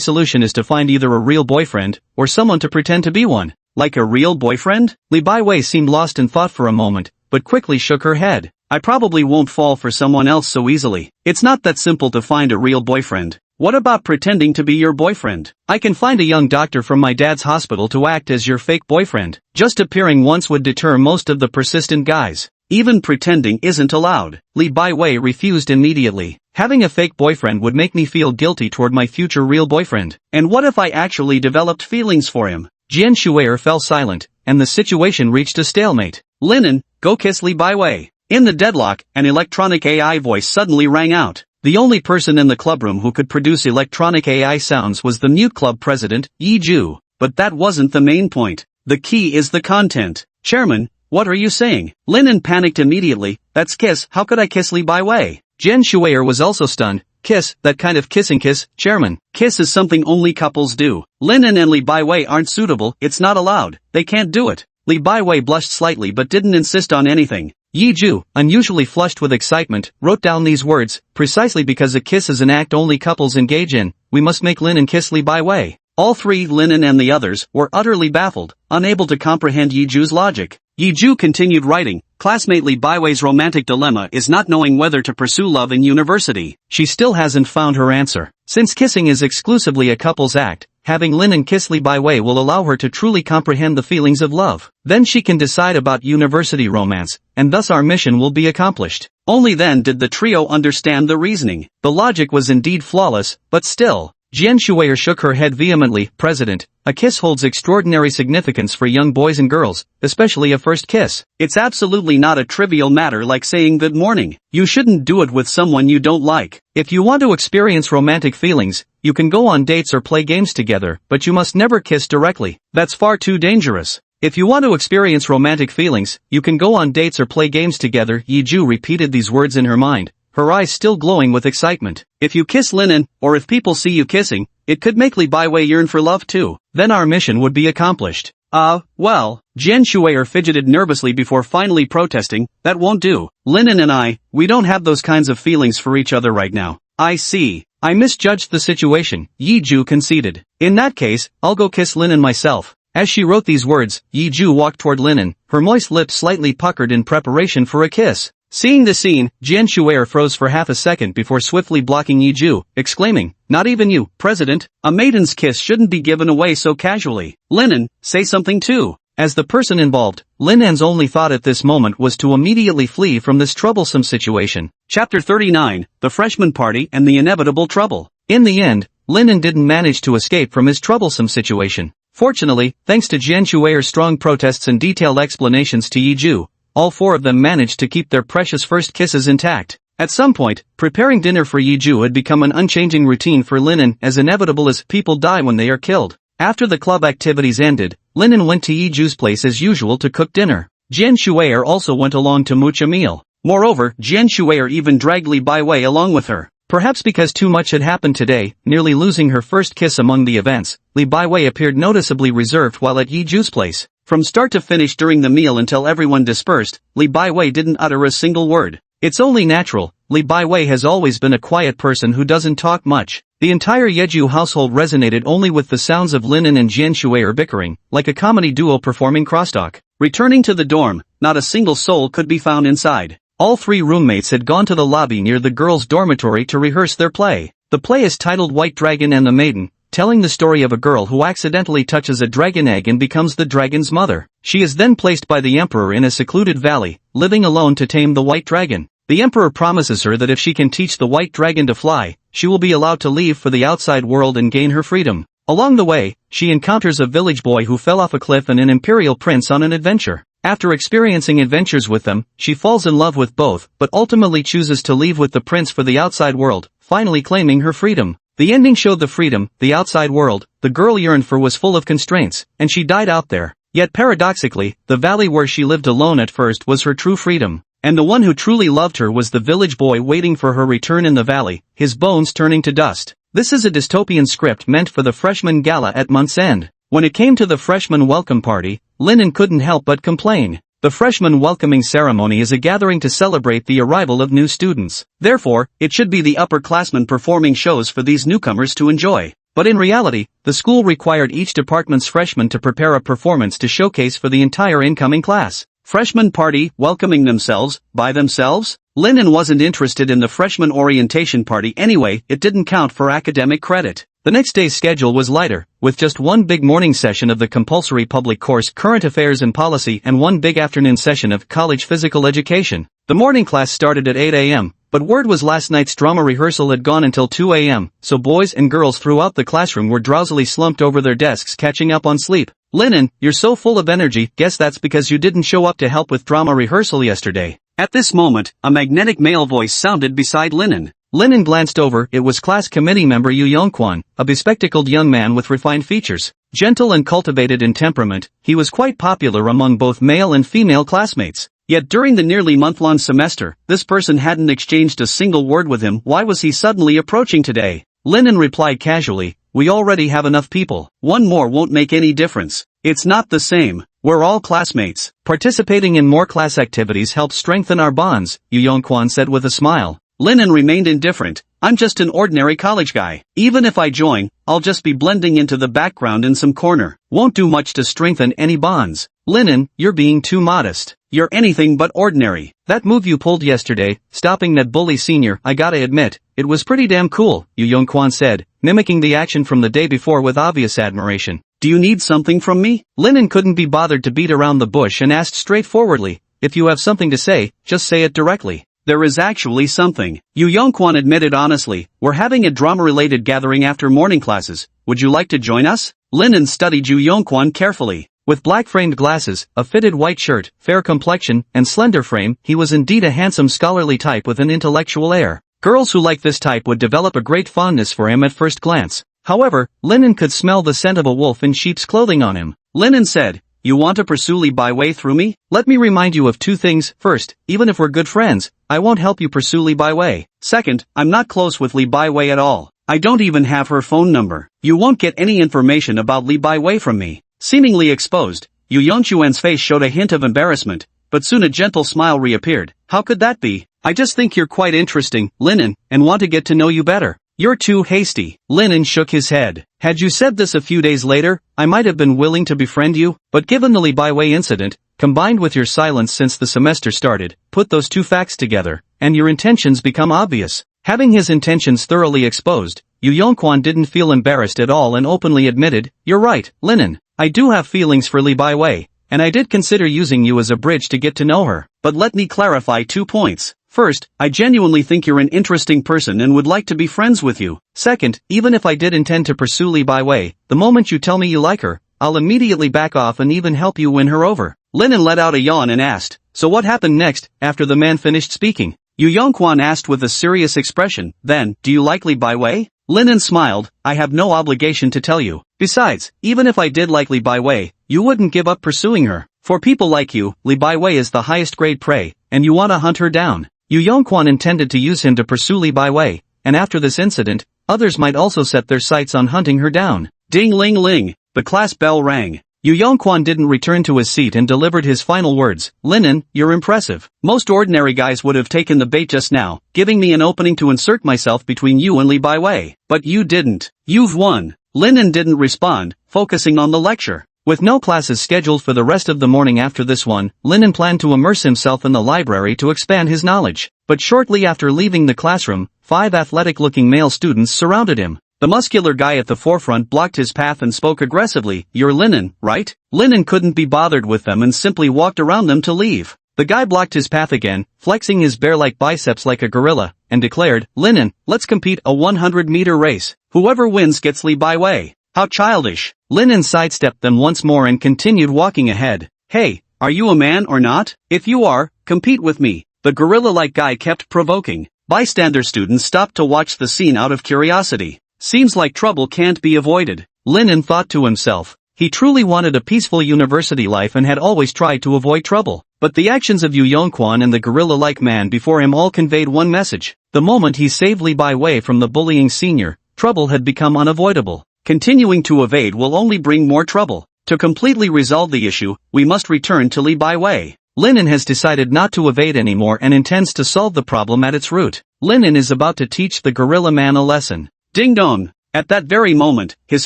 solution is to find either a real boyfriend, or someone to pretend to be one. Like a real boyfriend? Li Baiwei seemed lost in thought for a moment, but quickly shook her head. I probably won't fall for someone else so easily. It's not that simple to find a real boyfriend. What about pretending to be your boyfriend? I can find a young doctor from my dad's hospital to act as your fake boyfriend. Just appearing once would deter most of the persistent guys. Even pretending isn't allowed. Li Baiwei refused immediately. Having a fake boyfriend would make me feel guilty toward my future real boyfriend. And what if I actually developed feelings for him? Jian Shuer fell silent, and the situation reached a stalemate. Linen, go kiss Li Baiwei. In the deadlock, an electronic AI voice suddenly rang out. The only person in the clubroom who could produce electronic AI sounds was the mute club president, Yiju. But that wasn't the main point. The key is the content. Chairman, what are you saying? Linen panicked immediately. That's kiss, how could I kiss Li Baiwei? Jian Shuer was also stunned. Kiss, that kind of kissing kiss, chairman. Kiss is something only couples do. Linen and Li Baiwei aren't suitable, it's not allowed. They can't do it. Li Baiwei blushed slightly but didn't insist on anything. Yiju, unusually flushed with excitement, wrote down these words, precisely because a kiss is an act only couples engage in, we must make Linen kiss Li Baiwei. All three, Linen and the others, were utterly baffled, unable to comprehend Yiju's logic. Yiju continued writing, classmate Li Baiwei's romantic dilemma is not knowing whether to pursue love in university. She still hasn't found her answer. Since kissing is exclusively a couple's act, having Linen kiss Li Baiwei will allow her to truly comprehend the feelings of love. Then she can decide about university romance, and thus our mission will be accomplished. Only then did the trio understand the reasoning. The logic was indeed flawless, but still. Jian Shuer shook her head vehemently. President, a kiss holds extraordinary significance for young boys and girls, especially a first kiss. It's absolutely not a trivial matter like saying good morning. You shouldn't do it with someone you don't like. If you want to experience romantic feelings, you can go on dates or play games together, but you must never kiss directly. That's far too dangerous. If you want to experience romantic feelings, you can go on dates or play games together. Yiju repeated these words in her mind, her eyes still glowing with excitement. If you kiss Linen, or if people see you kissing, it could make Li Baiwei yearn for love too. Then our mission would be accomplished. Well, Jian Shuer fidgeted nervously before finally protesting, that won't do. Linen and we don't have those kinds of feelings for each other right now. I see. I misjudged the situation, Yiju conceded. In that case, I'll go kiss Linen myself. As she wrote these words, Yiju walked toward Linen, her moist lips slightly puckered in preparation for a kiss. Seeing the scene, Jian Shuer froze for half a second before swiftly blocking Yiju, exclaiming, "Not even you, President. A maiden's kiss shouldn't be given away so casually. Linen, say something too." As the person involved, Linen's only thought at this moment was to immediately flee from this troublesome situation. Chapter 39, The Freshman Party and the Inevitable Trouble. In the end, Linen didn't manage to escape from his troublesome situation. Fortunately, thanks to Jian Shuer's strong protests and detailed explanations to Yiju, all four of them managed to keep their precious first kisses intact. At some point, preparing dinner for Yiju had become an unchanging routine for Linen, as inevitable as people die when they are killed. After the club activities ended, Linen went to Yiju's place as usual to cook dinner. Jian Shuer also went along to mooch a meal. Moreover, Jian Shuer even dragged Li Baiwei along with her. Perhaps because too much had happened today, nearly losing her first kiss among the events, Li Baiwei appeared noticeably reserved while at Yiju's place. From start to finish during the meal until everyone dispersed, Li Baiwei didn't utter a single word. It's only natural, Li Baiwei has always been a quiet person who doesn't talk much. The entire Yiju household resonated only with the sounds of Linen and Jian Shuer bickering, like a comedy duo performing crosstalk. Returning to the dorm, not a single soul could be found inside. All three roommates had gone to the lobby near the girls' dormitory to rehearse their play. The play is titled White Dragon and the Maiden, telling the story of a girl who accidentally touches a dragon egg and becomes the dragon's mother. She is then placed by the emperor in a secluded valley, living alone to tame the white dragon. The emperor promises her that if she can teach the white dragon to fly, she will be allowed to leave for the outside world and gain her freedom. Along the way, she encounters a village boy who fell off a cliff and an imperial prince on an adventure. After experiencing adventures with them, she falls in love with both, but ultimately chooses to leave with the prince for the outside world, finally claiming her freedom. The ending showed the freedom, the outside world, the girl yearned for was full of constraints, and she died out there. Yet paradoxically, the valley where she lived alone at first was her true freedom. And the one who truly loved her was the village boy waiting for her return in the valley, his bones turning to dust. This is a dystopian script meant for the freshman gala at month's end. When it came to the freshman welcome party, Linen couldn't help but complain. The freshman welcoming ceremony is a gathering to celebrate the arrival of new students. Therefore, it should be the upperclassmen performing shows for these newcomers to enjoy. But in reality, the school required each department's freshmen to prepare a performance to showcase for the entire incoming class. Freshman party, welcoming themselves, by themselves? Linen wasn't interested in the freshman orientation party anyway, it didn't count for academic credit. The next day's schedule was lighter, with just one big morning session of the compulsory public course Current Affairs and Policy and one big afternoon session of college physical education. The morning class started at 8 a.m., but word was last night's drama rehearsal had gone until 2 a.m., so boys and girls throughout the classroom were drowsily slumped over their desks catching up on sleep. Linen, you're so full of energy, guess that's because you didn't show up to help with drama rehearsal yesterday. At this moment, a magnetic male voice sounded beside Linen. Linen glanced over, it was class committee member Yu Yongquan, a bespectacled young man with refined features. Gentle and cultivated in temperament, he was quite popular among both male and female classmates. Yet during the nearly month-long semester, this person hadn't exchanged a single word with him. Why was he suddenly approaching today? Linen replied casually, we already have enough people. One more won't make any difference. It's not the same. We're all classmates. Participating in more class activities helps strengthen our bonds, Yu Yongquan said with a smile. Linen remained indifferent. I'm just an ordinary college guy. Even if I join, I'll just be blending into the background in some corner. Won't do much to strengthen any bonds. Linen, you're being too modest. You're anything but ordinary. That move you pulled yesterday, stopping that bully senior, I gotta admit, it was pretty damn cool, Yu Yongquan said, mimicking the action from the day before with obvious admiration. Do you need something from me? Linen couldn't be bothered to beat around the bush and asked straightforwardly, if you have something to say, just say it directly. There is actually something. Yu Yongquan admitted honestly, we're having a drama-related gathering after morning classes. Would you like to join us? Linen studied Yu Yongquan carefully. With black-framed glasses, a fitted white shirt, fair complexion, and slender frame, he was indeed a handsome scholarly type with an intellectual air. Girls who like this type would develop a great fondness for him at first glance. However, Linen could smell the scent of a wolf in sheep's clothing on him. Linen said, You want to pursue Li Baiwei through me? Let me remind you of two things. First, even if we're good friends, I won't help you pursue Li Baiwei. Second, I'm not close with Li Baiwei at all. I don't even have her phone number. You won't get any information about Li Baiwei from me. Seemingly exposed, Yu Yongquan's face showed a hint of embarrassment, but soon a gentle smile reappeared. How could that be? I just think you're quite interesting, Linen, and want to get to know you better. You're too hasty. Linen shook his head. Had you said this a few days later, I might have been willing to befriend you, but given the Li Baiwei incident, combined with your silence since the semester started, put those two facts together, and your intentions become obvious. Having his intentions thoroughly exposed, Yu Yongquan didn't feel embarrassed at all and openly admitted, "You're right, Linen. I do have feelings for Li Baiwei, and I did consider using you as a bridge to get to know her. But let me clarify 2 points. First, I genuinely think you're an interesting person and would like to be friends with you. Second, even if I did intend to pursue Li Baiwei, the moment you tell me you like her, I'll immediately back off and even help you win her over." Linen let out a yawn and asked, "So what happened next, after the man finished speaking?" Yu Yongquan asked with a serious expression. "Then, do you like Li Baiwei?" Linen smiled. "I have no obligation to tell you. Besides, even if I did like Li Baiwei, you wouldn't give up pursuing her. For people like you, Li Baiwei is the highest grade prey, and you want to hunt her down." Yu Yongquan intended to use him to pursue Li Baiwei, and after this incident, others might also set their sights on hunting her down. Ding-ling-ling, the class bell rang. Yu Yongquan didn't return to his seat and delivered his final words. "Linen, you're impressive. Most ordinary guys would have taken the bait just now, giving me an opening to insert myself between you and Li Baiwei. But you didn't. You've won." Linen didn't respond, focusing on the lecture. With no classes scheduled for the rest of the morning after this one, Linen planned to immerse himself in the library to expand his knowledge. But shortly after leaving the classroom, 5 athletic-looking male students surrounded him. The muscular guy at the forefront blocked his path and spoke aggressively. "You're Linen, right?" Linen couldn't be bothered with them and simply walked around them to leave. The guy blocked his path again, flexing his bear-like biceps like a gorilla, and declared, "Linen, let's compete a 100-meter race. Whoever wins gets Li Baiwei." How childish. Linen sidestepped them once more and continued walking ahead. "Hey, are you a man or not? If you are, compete with me." The gorilla-like guy kept provoking. Bystander students stopped to watch the scene out of curiosity. Seems like trouble can't be avoided. Linen thought to himself. He truly wanted a peaceful university life and had always tried to avoid trouble. But the actions of Yu Yongquan and the gorilla-like man before him all conveyed one message. The moment he saved Li Baiwei from the bullying senior, trouble had become unavoidable. Continuing to evade will only bring more trouble. To completely resolve the issue, we must return to Li Baiwei. Linen has decided not to evade anymore and intends to solve the problem at its root. Linen is about to teach the gorilla man a lesson. Ding-dong! At that very moment, his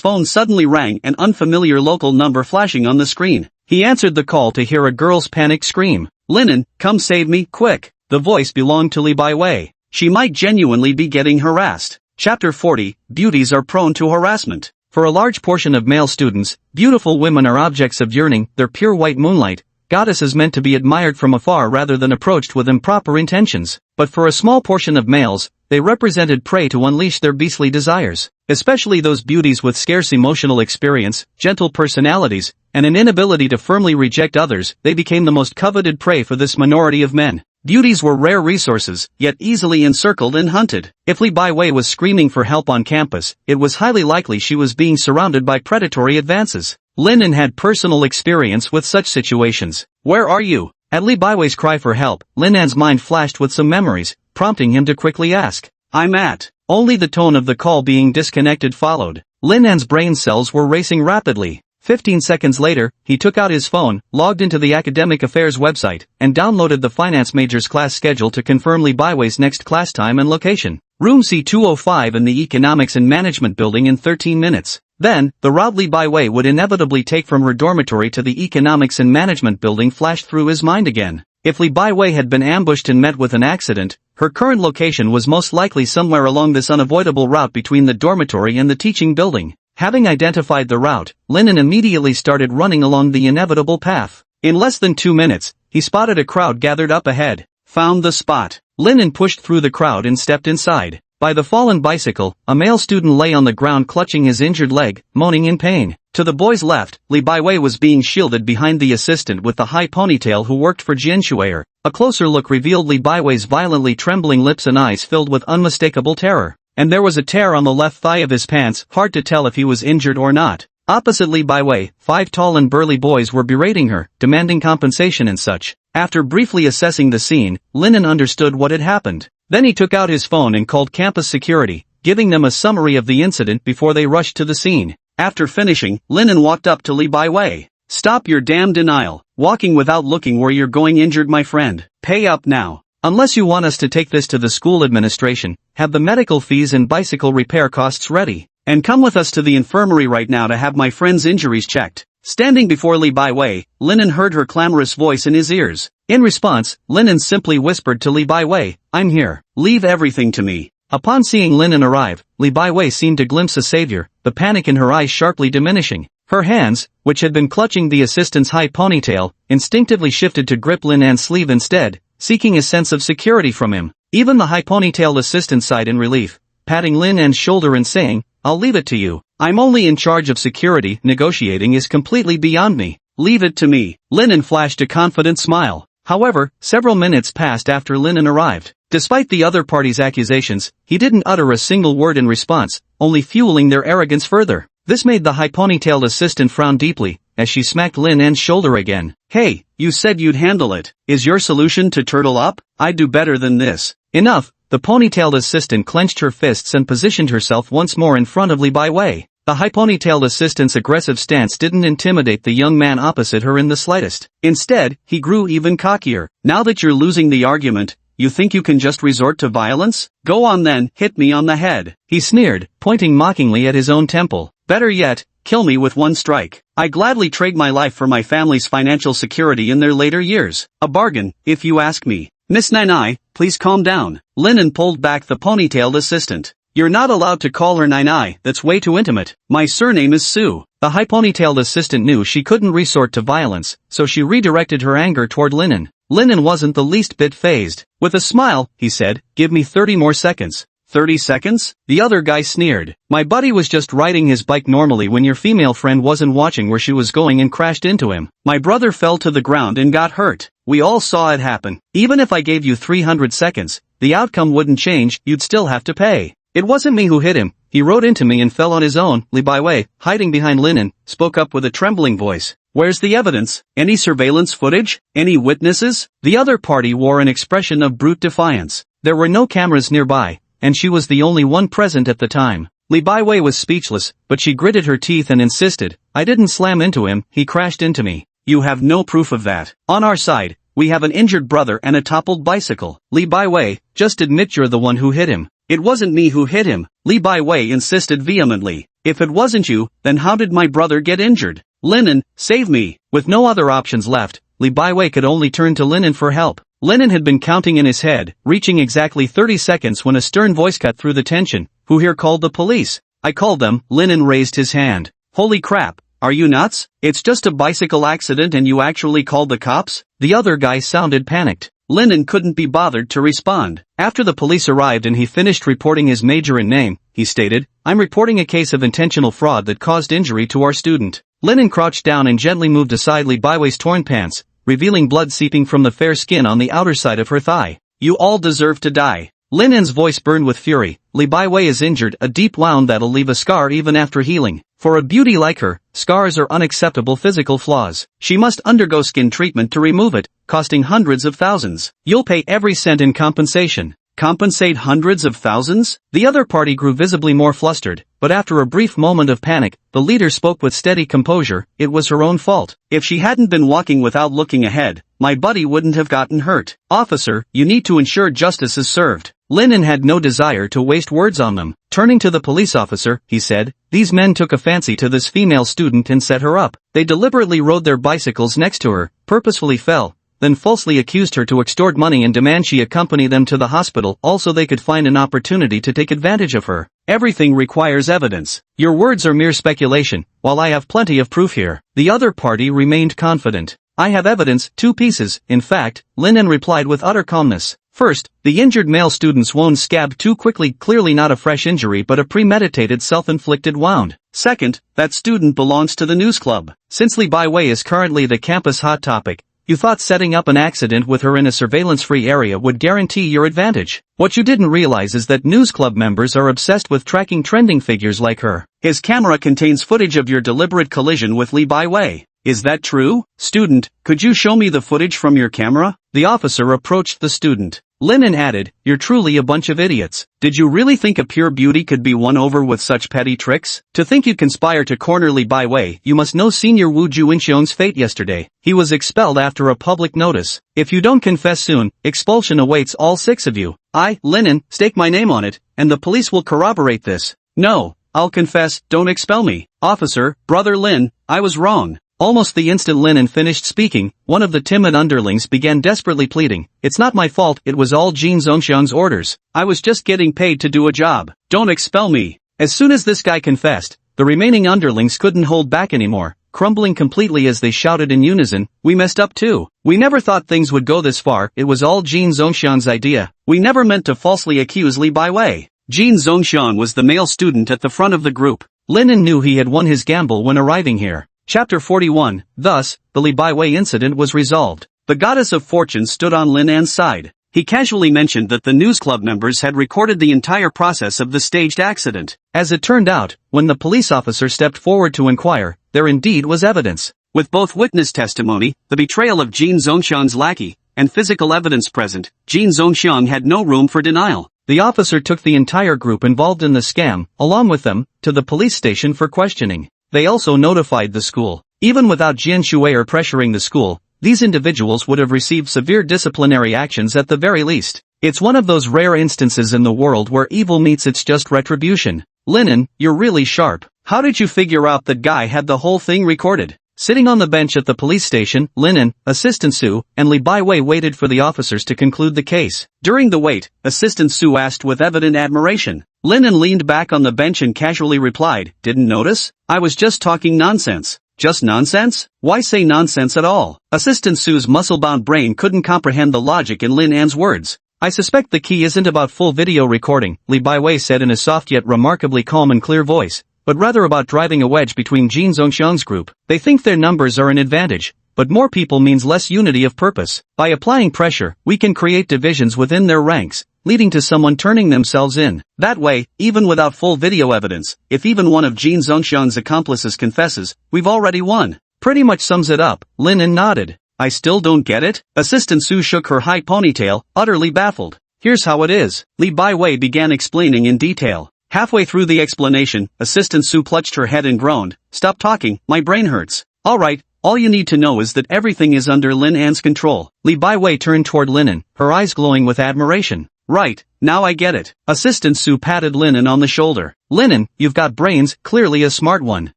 phone suddenly rang, an unfamiliar local number flashing on the screen. He answered the call to hear a girl's panicked scream. "Linen, come save me, quick." The voice belonged to Li Baiwei. She might genuinely be getting harassed. Chapter 40, Beauties are prone to harassment. For a large portion of male students, beautiful women are objects of yearning, their pure white moonlight, goddesses meant to be admired from afar rather than approached with improper intentions. But for a small portion of males, they represented prey to unleash their beastly desires. Especially those beauties with scarce emotional experience, gentle personalities, and an inability to firmly reject others, they became the most coveted prey for this minority of men. Beauties were rare resources, yet easily encircled and hunted. If Li Baiwei was screaming for help on campus, it was highly likely she was being surrounded by predatory advances. Linen had personal experience with such situations. "Where are you?" At Li Baiwei's cry for help, Linan's mind flashed with some memories, prompting him to quickly ask, "I'm at." Only the tone of the call being disconnected followed. Linan's brain cells were racing rapidly. 15 seconds later, he took out his phone, logged into the academic affairs website, and downloaded the finance major's class schedule to confirm Li Baiwei's next class time and location. Room C205 in the Economics and Management building in 13 minutes. Then, the route Li Baiwei would inevitably take from her dormitory to the Economics and Management building flashed through his mind again. If Li Baiwei had been ambushed and met with an accident, her current location was most likely somewhere along this unavoidable route between the dormitory and the teaching building. Having identified the route, Linen immediately started running along the inevitable path. In less than 2 minutes, he spotted a crowd gathered up ahead. Found the spot. Linen pushed through the crowd and stepped inside. By the fallen bicycle, a male student lay on the ground clutching his injured leg, moaning in pain. To the boy's left, Li Baiwei was being shielded behind the assistant with the high ponytail who worked for Jian Shuer. A closer look revealed Li Baiwei's violently trembling lips and eyes filled with unmistakable terror. And there was a tear on the left thigh of his pants, hard to tell if he was injured or not. Opposite Li Baiwei, 5 tall and burly boys were berating her, demanding compensation and such. After briefly assessing the scene, Linen understood what had happened. Then he took out his phone and called campus security, giving them a summary of the incident before they rushed to the scene. After finishing, Linen walked up to Li Baiwei. "Stop your damn denial. Walking without looking where you're going injured my friend. Pay up now. Unless you want us to take this to the school administration, have the medical fees and bicycle repair costs ready. And come with us to the infirmary right now to have my friend's injuries checked." Standing before Li Baiwei, Linen heard her clamorous voice in his ears. In response, Linen simply whispered to Li Baiwei, "I'm here. Leave everything to me." Upon seeing Linen arrive, Li Baiwei seemed to glimpse a savior, the panic in her eyes sharply diminishing. Her hands, which had been clutching the assistant's high ponytail, instinctively shifted to grip Linan's sleeve instead, seeking a sense of security from him. Even the high ponytailed assistant sighed in relief, patting Linan's shoulder and saying, "I'll leave it to you. I'm only in charge of security, negotiating is completely beyond me. Leave it to me." Linan flashed a confident smile. However, several minutes passed after Linan arrived. Despite the other party's accusations, he didn't utter a single word in response, only fueling their arrogance further. This made the high ponytailed assistant frown deeply, as she smacked Linan's shoulder again. "Hey, you said you'd handle it. Is your solution to turtle up? I'd do better than this." "Enough." The ponytailed assistant clenched her fists and positioned herself once more in front of Li Baiwei. The high ponytailed assistant's aggressive stance didn't intimidate the young man opposite her in the slightest. Instead, he grew even cockier. "Now that you're losing the argument, you think you can just resort to violence? Go on then, hit me on the head." He sneered, pointing mockingly at his own temple. "Better yet, kill me with one strike. I gladly trade my life for my family's financial security in their later years. A bargain, if you ask me." "Miss Nainai, please calm down." Linan pulled back the ponytailed assistant. "You're not allowed to call her Nainai, that's way too intimate. My surname is Su." The high ponytailed assistant knew she couldn't resort to violence, so she redirected her anger toward Linan. Linan wasn't the least bit fazed. With a smile, he said, "Give me 30 more seconds." 30 seconds? The other guy sneered. "My buddy was just riding his bike normally when your female friend wasn't watching where she was going and crashed into him. My brother fell to the ground and got hurt. We all saw it happen. Even if I gave you 300 seconds, the outcome wouldn't change, you'd still have to pay. It wasn't me who hit him, he rode into me and fell on his own." Li Baiwei, hiding behind Linan, spoke up with a trembling voice. "Where's the evidence? Any surveillance footage? Any witnesses?" The other party wore an expression of brute defiance. There were no cameras nearby, and she was the only one present at the time. Li Baiwei was speechless, but she gritted her teeth and insisted, "I didn't slam into him, he crashed into me." "You have no proof of that. On our side, we have an injured brother and a toppled bicycle." "Li Baiwei, just admit you're the one who hit him." "It wasn't me who hit him," Li Baiwei insisted vehemently. "If it wasn't you, then how did my brother get injured? Linan, save me." With no other options left, Li Baiwei could only turn to Linan for help. Linan had been counting in his head, reaching exactly 30 seconds when a stern voice cut through the tension. "Who here called the police?" "I called them." Linan raised his hand. "Holy crap, are you nuts? It's just a bicycle accident and you actually called the cops?" The other guy sounded panicked. Linan couldn't be bothered to respond. After the police arrived and he finished reporting his major and name, he stated, "I'm reporting a case of intentional fraud that caused injury to our student." Linan crouched down and gently moved aside Li Baiwei's torn pants, revealing blood seeping from the fair skin on the outer side of her thigh. "You all deserve to die." Linan's voice burned with fury. "Li Baiwei is injured, a deep wound that'll leave a scar even after healing. For a beauty like her, scars are unacceptable physical flaws. She must undergo skin treatment to remove it, costing hundreds of thousands. You'll pay every cent in compensation." "Compensate hundreds of thousands?" The other party grew visibly more flustered, but after a brief moment of panic, the leader spoke with steady composure. "It was her own fault. If she hadn't been walking without looking ahead, my buddy wouldn't have gotten hurt. Officer, you need to ensure justice is served." Linan had no desire to waste words on them. Turning to the police officer, he said, "These men took a fancy to this female student and set her up. They deliberately rode their bicycles next to her, purposefully fell, then falsely accused her to extort money and demand she accompany them to the hospital, also they could find an opportunity to take advantage of her. Everything requires evidence. Your words are mere speculation, while I have plenty of proof here." The other party remained confident. "I have evidence, 2 pieces, in fact," Linan replied with utter calmness. "First, the injured male student's wound scabbed too quickly, clearly not a fresh injury but a premeditated self-inflicted wound. Second, that student belongs to the news club. Since Li Baiwei is currently the campus hot topic, you thought setting up an accident with her in a surveillance-free area would guarantee your advantage. What you didn't realize is that news club members are obsessed with tracking trending figures like her. His camera contains footage of your deliberate collision with Li Baiwei. Is that true? Student, could you show me the footage from your camera? The officer approached the student. Linen added, you're truly a bunch of idiots. Did you really think a pure beauty could be won over with such petty tricks? To think you'd conspire to corner Li Baiwei, you must know Senior Wu Juinxiong's fate yesterday. He was expelled after a public notice. If you don't confess soon, expulsion awaits all 6 of you. I, Linen, stake my name on it, and the police will corroborate this. No, I'll confess, don't expel me. Officer, Brother Lin, I was wrong. Almost the instant Linen finished speaking, one of the timid underlings began desperately pleading, it's not my fault, it was all Jian Shuer's orders. I was just getting paid to do a job. Don't expel me. As soon as this guy confessed, the remaining underlings couldn't hold back anymore, crumbling completely as they shouted in unison, we messed up too. We never thought things would go this far, it was all Jian Shuer's idea. We never meant to falsely accuse Li Baiwei. Jian Shuer was the male student at the front of the group. Linen knew he had won his gamble when arriving here. Chapter 41, thus, the Li Baiwei incident was resolved. The goddess of fortune stood on Lin An's side. He casually mentioned that the news club members had recorded the entire process of the staged accident. As it turned out, when the police officer stepped forward to inquire, there indeed was evidence. With both witness testimony, the betrayal of Jian Shuer's lackey, and physical evidence present, Jian Shuer had no room for denial. The officer took the entire group involved in the scam, along with them, to the police station for questioning. They also notified the school. Even without Jian Shuer pressuring the school, these individuals would have received severe disciplinary actions at the very least. It's one of those rare instances in the world where evil meets its just retribution. Linen, you're really sharp. How did you figure out that guy had the whole thing recorded? Sitting on the bench at the police station, Linen, Assistant Su, and Li Baiwei waited for the officers to conclude the case. During the wait, Assistant Su asked with evident admiration. Linen leaned back on the bench and casually replied, didn't notice? I was just talking nonsense. Just nonsense? Why say nonsense at all? Assistant Su's muscle-bound brain couldn't comprehend the logic in Lin An's words. I suspect the key isn't about full video recording, Li Baiwei said in a soft yet remarkably calm and clear voice, but rather about driving a wedge between Jian Shuer's group. They think their numbers are an advantage, but more people means less unity of purpose. By applying pressure, we can create divisions within their ranks, leading to someone turning themselves in. That way, even without full video evidence, if even one of Jian Shuer's accomplices confesses, we've already won. Pretty much sums it up. Linen nodded. I still don't get it? Assistant Su shook her high ponytail, utterly baffled. Here's how it is. Li Baiwei began explaining in detail. Halfway through the explanation, Assistant Su clutched her head and groaned, stop talking, my brain hurts. Alright, all you need to know is that everything is under Lin An's control. Li Baiwei turned toward Linen, her eyes glowing with admiration. Right, now I get it. Assistant Su patted Linen on the shoulder. Linen, you've got brains, clearly a smart one.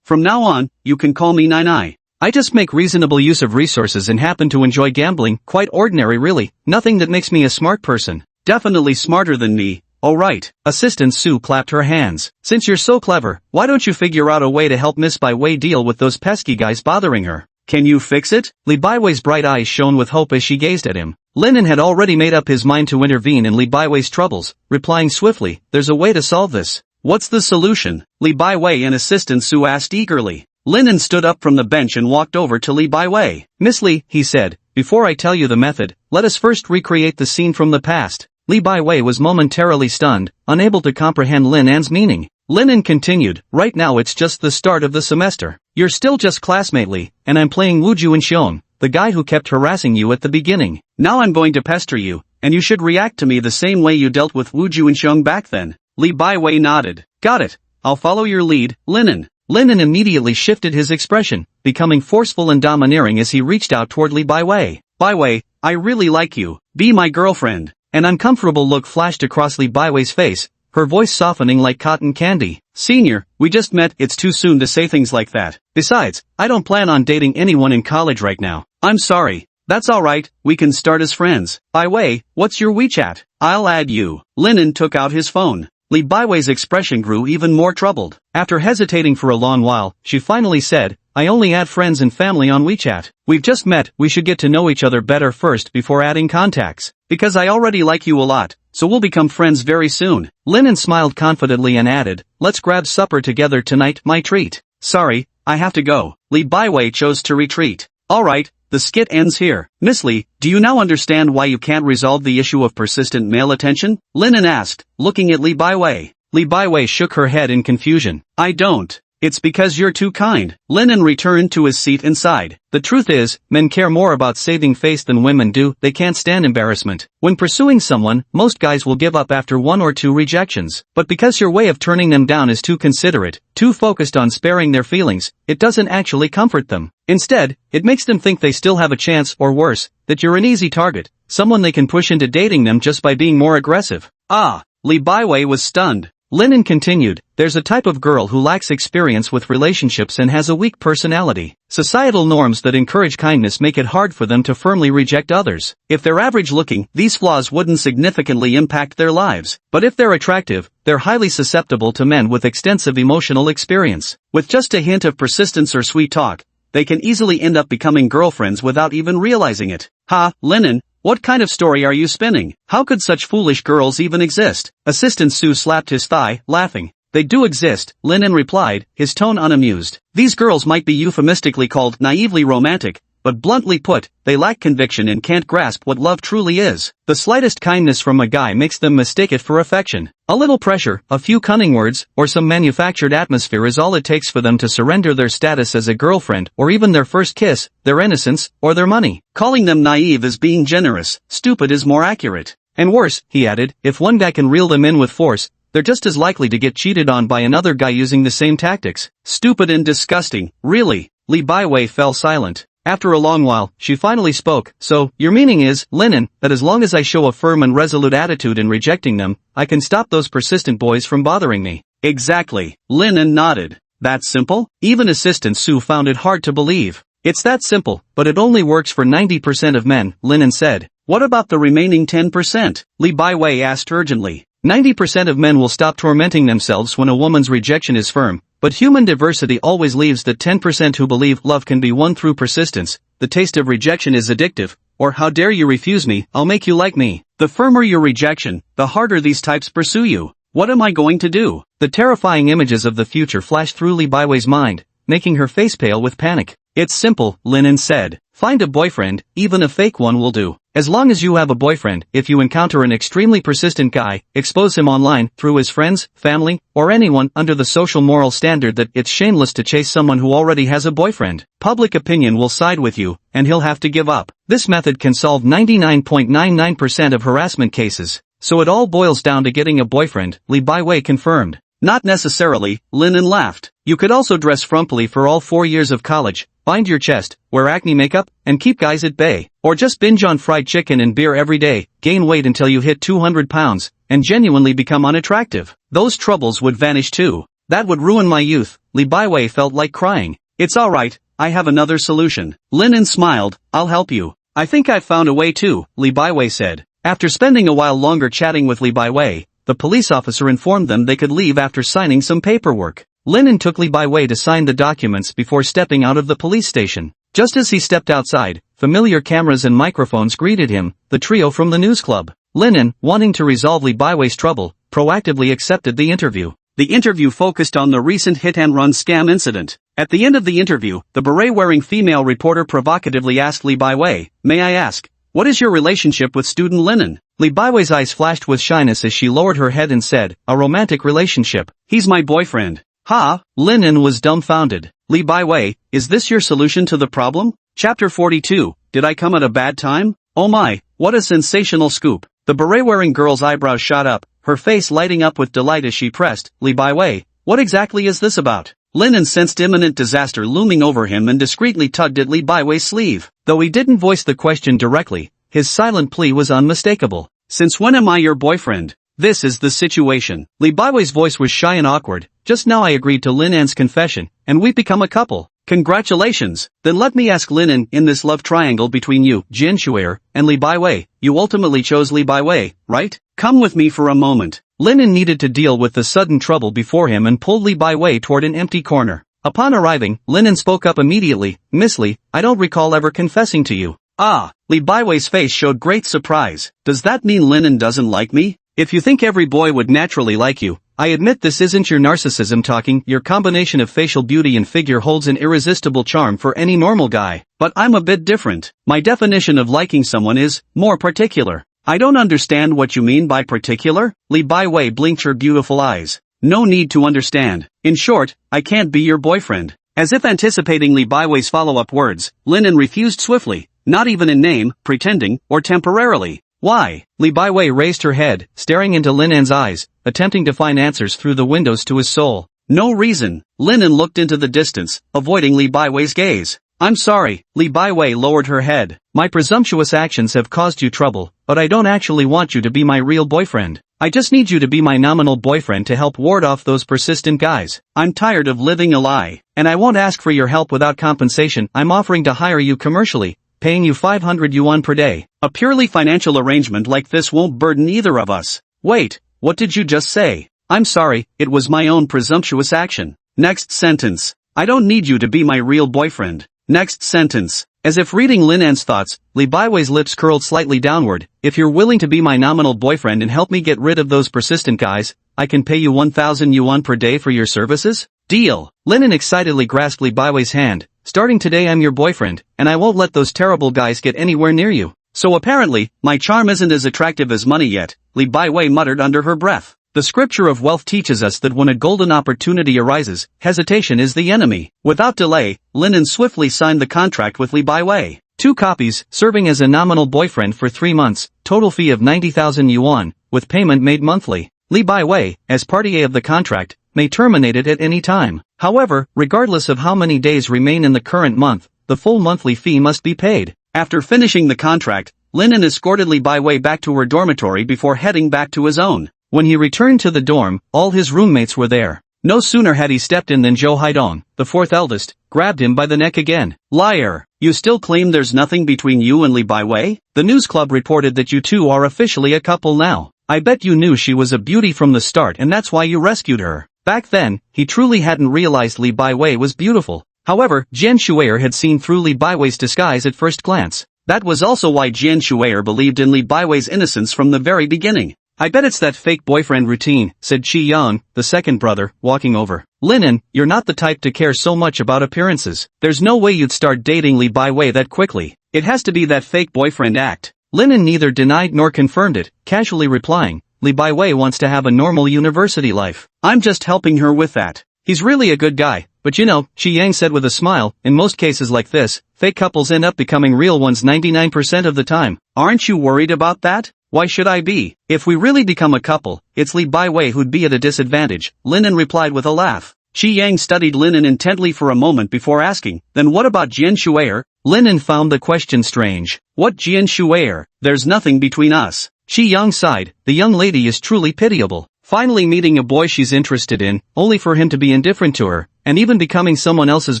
From now on, you can call me Nai. I just make reasonable use of resources and happen to enjoy gambling, quite ordinary really, nothing that makes me a smart person. Definitely smarter than me. Oh right. Assistant Su clapped her hands. Since you're so clever, why don't you figure out a way to help Miss Baiwei deal with those pesky guys bothering her? Can you fix it? Li Baiwei's bright eyes shone with hope as she gazed at him. Linen had already made up his mind to intervene in Li Baiwei's troubles, replying swiftly, there's a way to solve this. What's the solution? Li Baiwei and Assistant Su asked eagerly. Linen stood up from the bench and walked over to Li Baiwei. Miss Li, he said, before I tell you the method, let us first recreate the scene from the past. Li Baiwei was momentarily stunned, unable to comprehend Lin An's meaning. Linen continued, right now it's just the start of the semester. You're still just classmate Li, and I'm playing Wu Juinxiong, the guy who kept harassing you at the beginning. Now I'm going to pester you, and you should react to me the same way you dealt with Wu Juinxiong back then. Li Baiwei nodded. Got it. I'll follow your lead, Linen. Linen immediately shifted his expression, becoming forceful and domineering as he reached out toward Li Baiwei. Baiwei, I really like you. Be my girlfriend. An uncomfortable look flashed across Li Baiwei's face, her voice softening like cotton candy. Senior, we just met, it's too soon to say things like that. Besides, I don't plan on dating anyone in college right now. I'm sorry. That's alright, we can start as friends. Baiwei, what's your WeChat? I'll add you. Linen took out his phone. Li Baiwei's expression grew even more troubled. After hesitating for a long while, she finally said, I only add friends and family on WeChat. We've just met, we should get to know each other better first before adding contacts. Because I already like you a lot, so we'll become friends very soon. Linen smiled confidently and added, let's grab supper together tonight, my treat. Sorry, I have to go. Li Baiwei chose to retreat. Alright, the skit ends here. Miss Li, do you now understand why you can't resolve the issue of persistent male attention? Linen asked, looking at Li Baiwei. Li Baiwei shook her head in confusion. I don't. It's because you're too kind. Linen returned to his seat inside. The truth is, men care more about saving face than women do. They can't stand embarrassment. When pursuing someone, most guys will give up after 1 or 2 rejections. But because your way of turning them down is too considerate, too focused on sparing their feelings, it doesn't actually comfort them. Instead, it makes them think they still have a chance, or worse, that you're an easy target, someone they can push into dating them just by being more aggressive. Ah, Li Baiwei was stunned. Linen continued, there's a type of girl who lacks experience with relationships and has a weak personality. Societal norms that encourage kindness make it hard for them to firmly reject others. If they're average looking, these flaws wouldn't significantly impact their lives. But if they're attractive, they're highly susceptible to men with extensive emotional experience. With just a hint of persistence or sweet talk, they can easily end up becoming girlfriends without even realizing it. Ha, Linen, what kind of story are you spinning? How could such foolish girls even exist? Assistant Su slapped his thigh, laughing. They do exist, Linen replied, his tone unamused. These girls might be euphemistically called naively romantic, but bluntly put, they lack conviction and can't grasp what love truly is. The slightest kindness from a guy makes them mistake it for affection. A little pressure, a few cunning words, or some manufactured atmosphere is all it takes for them to surrender their status as a girlfriend, or even their first kiss, their innocence, or their money. Calling them naive is being generous, stupid is more accurate. And worse, he added, if one guy can reel them in with force, they're just as likely to get cheated on by another guy using the same tactics. Stupid and disgusting, really. Li Baiwei fell silent. After a long while, she finally spoke. So, your meaning is, Linen, that as long as I show a firm and resolute attitude in rejecting them, I can stop those persistent boys from bothering me. Exactly. Linen nodded. That simple? Even Assistant Su found it hard to believe. It's that simple, but it only works for 90% of men, Linen said. What about the remaining 10%? Li Baiwei asked urgently. 90% of men will stop tormenting themselves when a woman's rejection is firm. But human diversity always leaves that 10% who believe love can be won through persistence, the taste of rejection is addictive, or how dare you refuse me, I'll make you like me. The firmer your rejection, the harder these types pursue you. What am I going to do? The terrifying images of the future flashed through Li Baiwei's mind, making her face pale with panic. It's simple, Linen said. Find a boyfriend, even a fake one will do. As long as you have a boyfriend, if you encounter an extremely persistent guy, expose him online, through his friends, family, or anyone under the social moral standard that it's shameless to chase someone who already has a boyfriend. Public opinion will side with you, and he'll have to give up. This method can solve 99.99% of harassment cases. So it all boils down to getting a boyfriend, Li Baiwei confirmed. Not necessarily, Linen laughed. You could also dress frumpily for all 4 years of college, bind your chest, wear acne makeup, and keep guys at bay. Or just binge on fried chicken and beer every day, gain weight until you hit 200 pounds, and genuinely become unattractive. Those troubles would vanish too. That would ruin my youth. Li Baiwei felt like crying. It's alright, I have another solution. Linen smiled, I'll help you. I think I've found a way too, Li Baiwei said. After spending a while longer chatting with Li Baiwei, the police officer informed them they could leave after signing some paperwork. Linen took Li Baiwei to sign the documents before stepping out of the police station. Just as he stepped outside, familiar cameras and microphones greeted him, the trio from the news club. Linen, wanting to resolve Li Baiwei's trouble, proactively accepted the interview. The interview focused on the recent hit-and-run scam incident. At the end of the interview, the beret-wearing female reporter provocatively asked Li Baiwei, "May I ask, what is your relationship with student Linen?" Li Baiwei's eyes flashed with shyness as she lowered her head and said, "A romantic relationship. He's my boyfriend." Ha! Linen was dumbfounded. Li Baiwei, is this your solution to the problem? Chapter 42, Did I come at a bad time? Oh my, what a sensational scoop. The beret-wearing girl's eyebrows shot up, her face lighting up with delight as she pressed, Li Baiwei, what exactly is this about? Linen sensed imminent disaster looming over him and discreetly tugged at Li Baiwei's sleeve. Though he didn't voice the question directly, his silent plea was unmistakable. Since when am I your boyfriend? This is the situation. Li Baiwei's voice was shy and awkward. Just now I agreed to Linan's confession, and we've become a couple. Congratulations. Then let me ask Linan, in this love triangle between you, Jian Shuer, and Li Baiwei, you ultimately chose Li Baiwei, right? Come with me for a moment. Linan needed to deal with the sudden trouble before him and pulled Li Baiwei toward an empty corner. Upon arriving, Linan spoke up immediately, Miss Li, I don't recall ever confessing to you. Ah, Li Baiwei's face showed great surprise. Does that mean Linan doesn't like me? If you think every boy would naturally like you, I admit this isn't your narcissism talking, your combination of facial beauty and figure holds an irresistible charm for any normal guy. But I'm a bit different. My definition of liking someone is more particular. I don't understand what you mean by particular. Li Baiwei blinked her beautiful eyes. No need to understand. In short, I can't be your boyfriend. As if anticipating Li Baiwei's follow-up words, Linen refused swiftly, not even in name, pretending, or temporarily. Why? Li Baiwei raised her head, staring into Linan's eyes, attempting to find answers through the windows to his soul. No reason. Linen looked into the distance, avoiding Li Baiwei's gaze. I'm sorry. Li Baiwei lowered her head. My presumptuous actions have caused you trouble, but I don't actually want you to be my real boyfriend. I just need you to be my nominal boyfriend to help ward off those persistent guys. I'm tired of living a lie. And I won't ask for your help without compensation. I'm offering to hire you commercially, paying you 500 yuan per day. A purely financial arrangement like this won't burden either of us. Wait, what did you just say? I'm sorry, it was my own presumptuous action. Next sentence. I don't need you to be my real boyfriend. Next sentence. As if reading Linan's thoughts, Li Baiwei's lips curled slightly downward. If you're willing to be my nominal boyfriend and help me get rid of those persistent guys, I can pay you 1,000 yuan per day for your services? Deal. Linan excitedly grasped Li Baiwei's hand. Starting today I'm your boyfriend, and I won't let those terrible guys get anywhere near you. So apparently, my charm isn't as attractive as money yet, Li Baiwei muttered under her breath. The scripture of wealth teaches us that when a golden opportunity arises, hesitation is the enemy. Without delay, Linen swiftly signed the contract with Li Baiwei. 2 copies, serving as a nominal boyfriend for 3 months, total fee of 90,000 yuan, with payment made monthly. Li Baiwei, as party A of the contract, may terminate it at any time. However, regardless of how many days remain in the current month, the full monthly fee must be paid. After finishing the contract, Linen escorted Li Baiwei back to her dormitory before heading back to his own. When he returned to the dorm, all his roommates were there. No sooner had he stepped in than Zhou Haidong, the 4th eldest, grabbed him by the neck again. Liar! You still claim there's nothing between you and Li Baiwei? The news club reported that you two are officially a couple now. I bet you knew she was a beauty from the start and that's why you rescued her. Back then, he truly hadn't realized Li Baiwei was beautiful. However, Jian Shuer had seen through Li Baiwei's disguise at first glance. That was also why Jian Shuer believed in Li Baiwei's innocence from the very beginning. I bet it's that fake boyfriend routine, said Qi Yang, the second brother, walking over. Linen, you're not the type to care so much about appearances. There's no way you'd start dating Li Baiwei that quickly. It has to be that fake boyfriend act. Linen neither denied nor confirmed it, casually replying, Li Baiwei wants to have a normal university life. I'm just helping her with that. He's really a good guy, but you know, Qi Yang said with a smile, in most cases like this, fake couples end up becoming real ones 99% of the time. Aren't you worried about that? Why should I be? If we really become a couple, it's Li Baiwei who'd be at a disadvantage, Linen replied with a laugh. Qi Yang studied Linen intently for a moment before asking, then what about Jian Shuer? Linen found the question strange. What Jian Shuer? There's nothing between us. Qi Yang sighed, the young lady is truly pitiable. Finally meeting a boy she's interested in, only for him to be indifferent to her, and even becoming someone else's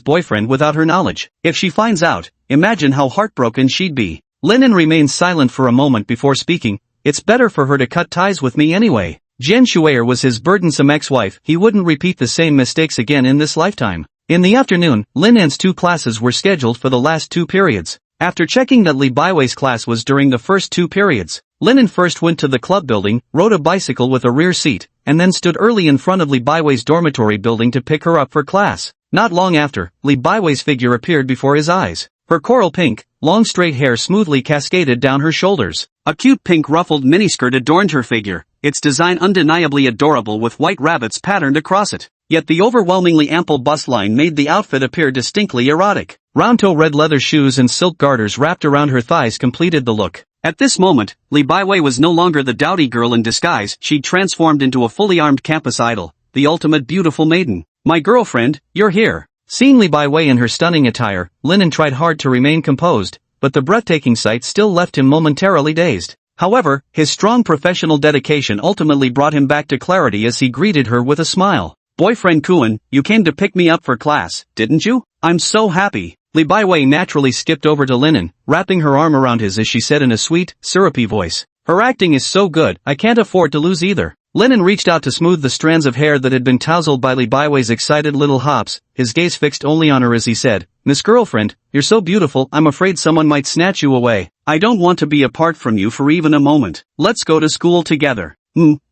boyfriend without her knowledge. If she finds out, imagine how heartbroken she'd be. Linen remained silent for a moment before speaking. It's better for her to cut ties with me anyway. Jian Shuer was his burdensome ex-wife, he wouldn't repeat the same mistakes again in this lifetime. In the afternoon, Linan's 2 classes were scheduled for the last 2 periods. After checking that Li Baiwei's class was during the first 2 periods, Linen first went to the club building, rode a bicycle with a rear seat, and then stood early in front of Li Baiwei's dormitory building to pick her up for class. Not long after, Li Baiwei's figure appeared before his eyes. Her coral pink, long straight hair smoothly cascaded down her shoulders. A cute pink ruffled miniskirt adorned her figure, its design undeniably adorable with white rabbits patterned across it. Yet the overwhelmingly ample bust line made the outfit appear distinctly erotic. Round-toe red leather shoes and silk garters wrapped around her thighs completed the look. At this moment, Li Baiwei was no longer the dowdy girl in disguise, she'd transformed into a fully armed campus idol, the ultimate beautiful maiden. My girlfriend, you're here. Seeing Li Baiwei in her stunning attire, Linen tried hard to remain composed, but the breathtaking sight still left him momentarily dazed. However, his strong professional dedication ultimately brought him back to clarity as he greeted her with a smile. Boyfriend Kuan, you came to pick me up for class, didn't you? I'm so happy. Li Baiwei naturally skipped over to Linen, wrapping her arm around his as she said in a sweet, syrupy voice. Her acting is so good, I can't afford to lose either. Linen reached out to smooth the strands of hair that had been tousled by Li Baiwei's excited little hops, his gaze fixed only on her as he said, Miss Girlfriend, you're so beautiful, I'm afraid someone might snatch you away. I don't want to be apart from you for even a moment. Let's go to school together.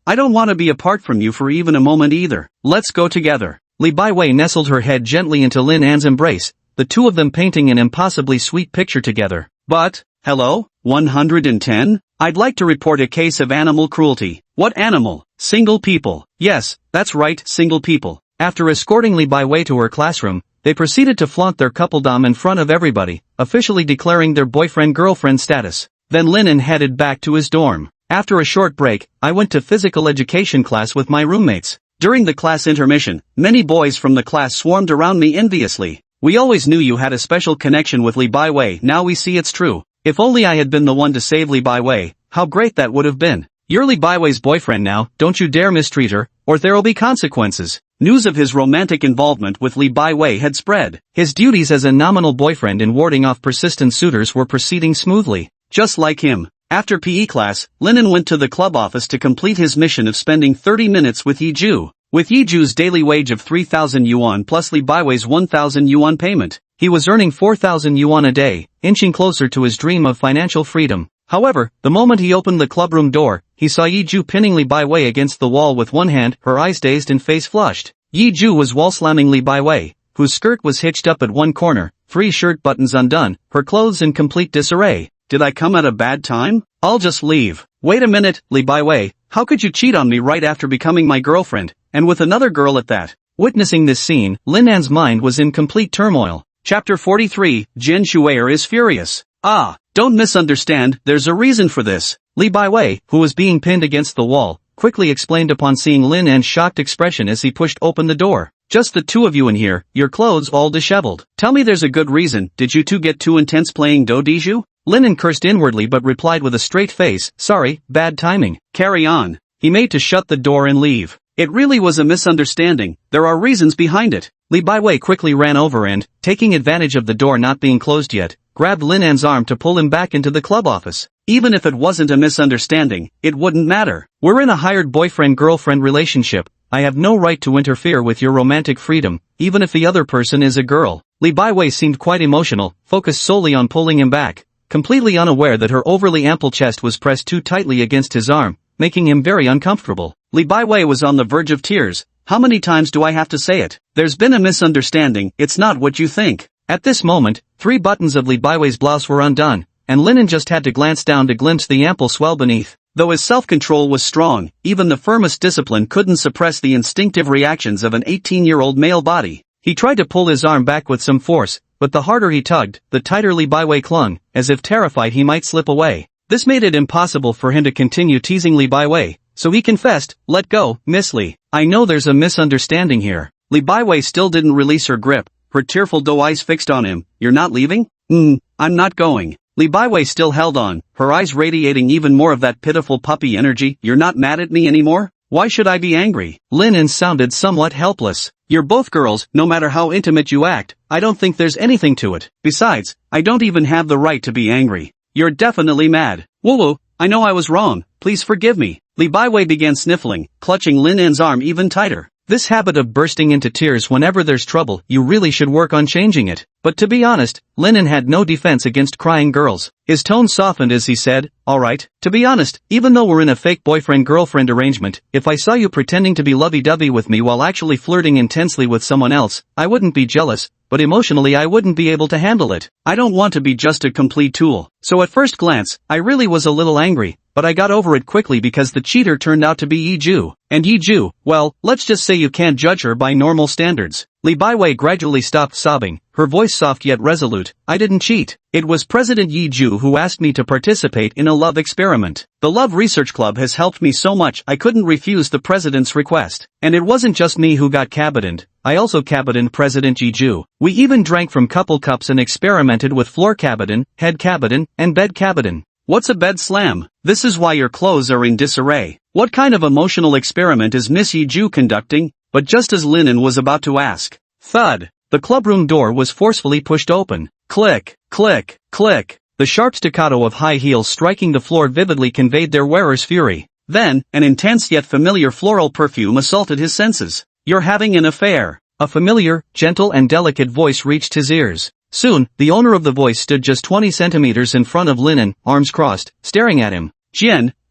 I don't want to be apart from you for even a moment either. Let's go together. Li Baiwei nestled her head gently into Lin An's embrace, the two of them painting an impossibly sweet picture together. But, Hello? 110? I'd like to report a case of animal cruelty. What animal? Single people. Yes, that's right, single people. After escorting Li Baiwei to her classroom, they proceeded to flaunt their coupledom in front of everybody, officially declaring their boyfriend-girlfriend status. Then Linen headed back to his dorm. After a short break, I went to physical education class with my roommates. During the class intermission, many boys from the class swarmed around me enviously. We always knew you had a special connection with Li Baiwei, now we see it's true. If only I had been the one to save Li Baiwei, how great that would have been. You're Li Baiwei's boyfriend now, don't you dare mistreat her, or there'll be consequences. News of his romantic involvement with Li Baiwei had spread. His duties as a nominal boyfriend in warding off persistent suitors were proceeding smoothly. Just like him. After PE class, Linen went to the club office to complete his mission of spending 30 minutes with Yiju. With Yiju's daily wage of 3,000 yuan plus Li Baiwei's 1,000 yuan payment, he was earning 4,000 yuan a day, inching closer to his dream of financial freedom. However, the moment he opened the clubroom door, he saw Yiju pinning Li Baiwei against the wall with one hand, her eyes dazed and face flushed. Yiju was wall-slamming Li Baiwei, whose skirt was hitched up at one corner, 3 shirt buttons undone, her clothes in complete disarray. Did I come at a bad time? I'll just leave. Wait a minute, Li Baiwei, how could you cheat on me right after becoming my girlfriend, and with another girl at that? Witnessing this scene, Linan's mind was in complete turmoil. Chapter 43, Jian Shuer is furious. Ah, don't misunderstand, there's a reason for this. Li Baiwei, who was being pinned against the wall, quickly explained upon seeing Linan's shocked expression as he pushed open the door. Just the two of you in here, your clothes all disheveled. Tell me there's a good reason, did you two get too intense playing Dodiju? Linen cursed inwardly but replied with a straight face, sorry, bad timing. Carry on. He made to shut the door and leave. It really was a misunderstanding, there are reasons behind it. Li Baiwei quickly ran over and, taking advantage of the door not being closed yet, grabbed Linan's arm to pull him back into the club office. Even if it wasn't a misunderstanding, it wouldn't matter. We're in a hired boyfriend-girlfriend relationship. I have no right to interfere with your romantic freedom, even if the other person is a girl. Li Baiwei seemed quite emotional, focused solely on pulling him back, completely unaware that her overly ample chest was pressed too tightly against his arm, making him very uncomfortable. Li Baiwei was on the verge of tears. How many times do I have to say it? There's been a misunderstanding, it's not what you think. At this moment, 3 buttons of Li Baiwei's blouse were undone, and Linen just had to glance down to glimpse the ample swell beneath. Though his self-control was strong, even the firmest discipline couldn't suppress the instinctive reactions of an 18-year-old male body. He tried to pull his arm back with some force, but the harder he tugged, the tighter Li Baiwei clung, as if terrified he might slip away. This made it impossible for him to continue teasing Li Baiwei, so he confessed, let go, Miss Li. I know there's a misunderstanding here. Li Baiwei still didn't release her grip, her tearful doe eyes fixed on him. You're not leaving? I'm not going. Li Baiwei still held on, her eyes radiating even more of that pitiful puppy energy. You're not mad at me anymore? Why should I be angry? Linen sounded somewhat helpless. You're both girls, no matter how intimate you act, I don't think there's anything to it. Besides, I don't even have the right to be angry. You're definitely mad. Woo, I know I was wrong, please forgive me. Li Baiwei began sniffling, clutching Linan's arm even tighter. This habit of bursting into tears whenever there's trouble, you really should work on changing it. But to be honest, Linen had no defense against crying girls. His tone softened as he said, alright, to be honest, even though we're in a fake boyfriend-girlfriend arrangement, if I saw you pretending to be lovey-dovey with me while actually flirting intensely with someone else, I wouldn't be jealous, but emotionally I wouldn't be able to handle it. I don't want to be just a complete tool. So at first glance, I really was a little angry, but I got over it quickly because the cheater turned out to be Yiju. And Yiju, well, let's just say you can't judge her by normal standards. Li Baiwei gradually stopped sobbing, her voice soft yet resolute. I didn't cheat. It was President Yiju who asked me to participate in a love experiment. The Love Research Club has helped me so much I couldn't refuse the president's request. And it wasn't just me who got cabined. I also cabined President Yiju. We even drank from couple cups and experimented with floor cabin, head cabin, and bed cabin. What's a bed slam? This is why your clothes are in disarray. What kind of emotional experiment is Miss Yiju conducting? But just as Linen was about to ask, thud, the clubroom door was forcefully pushed open. Click, click, click. The sharp staccato of high heels striking the floor vividly conveyed their wearer's fury. Then, an intense yet familiar floral perfume assaulted his senses. You're having an affair. A familiar, gentle and delicate voice reached his ears. Soon, the owner of the voice stood just 20 centimeters in front of Linen, arms crossed, staring at him.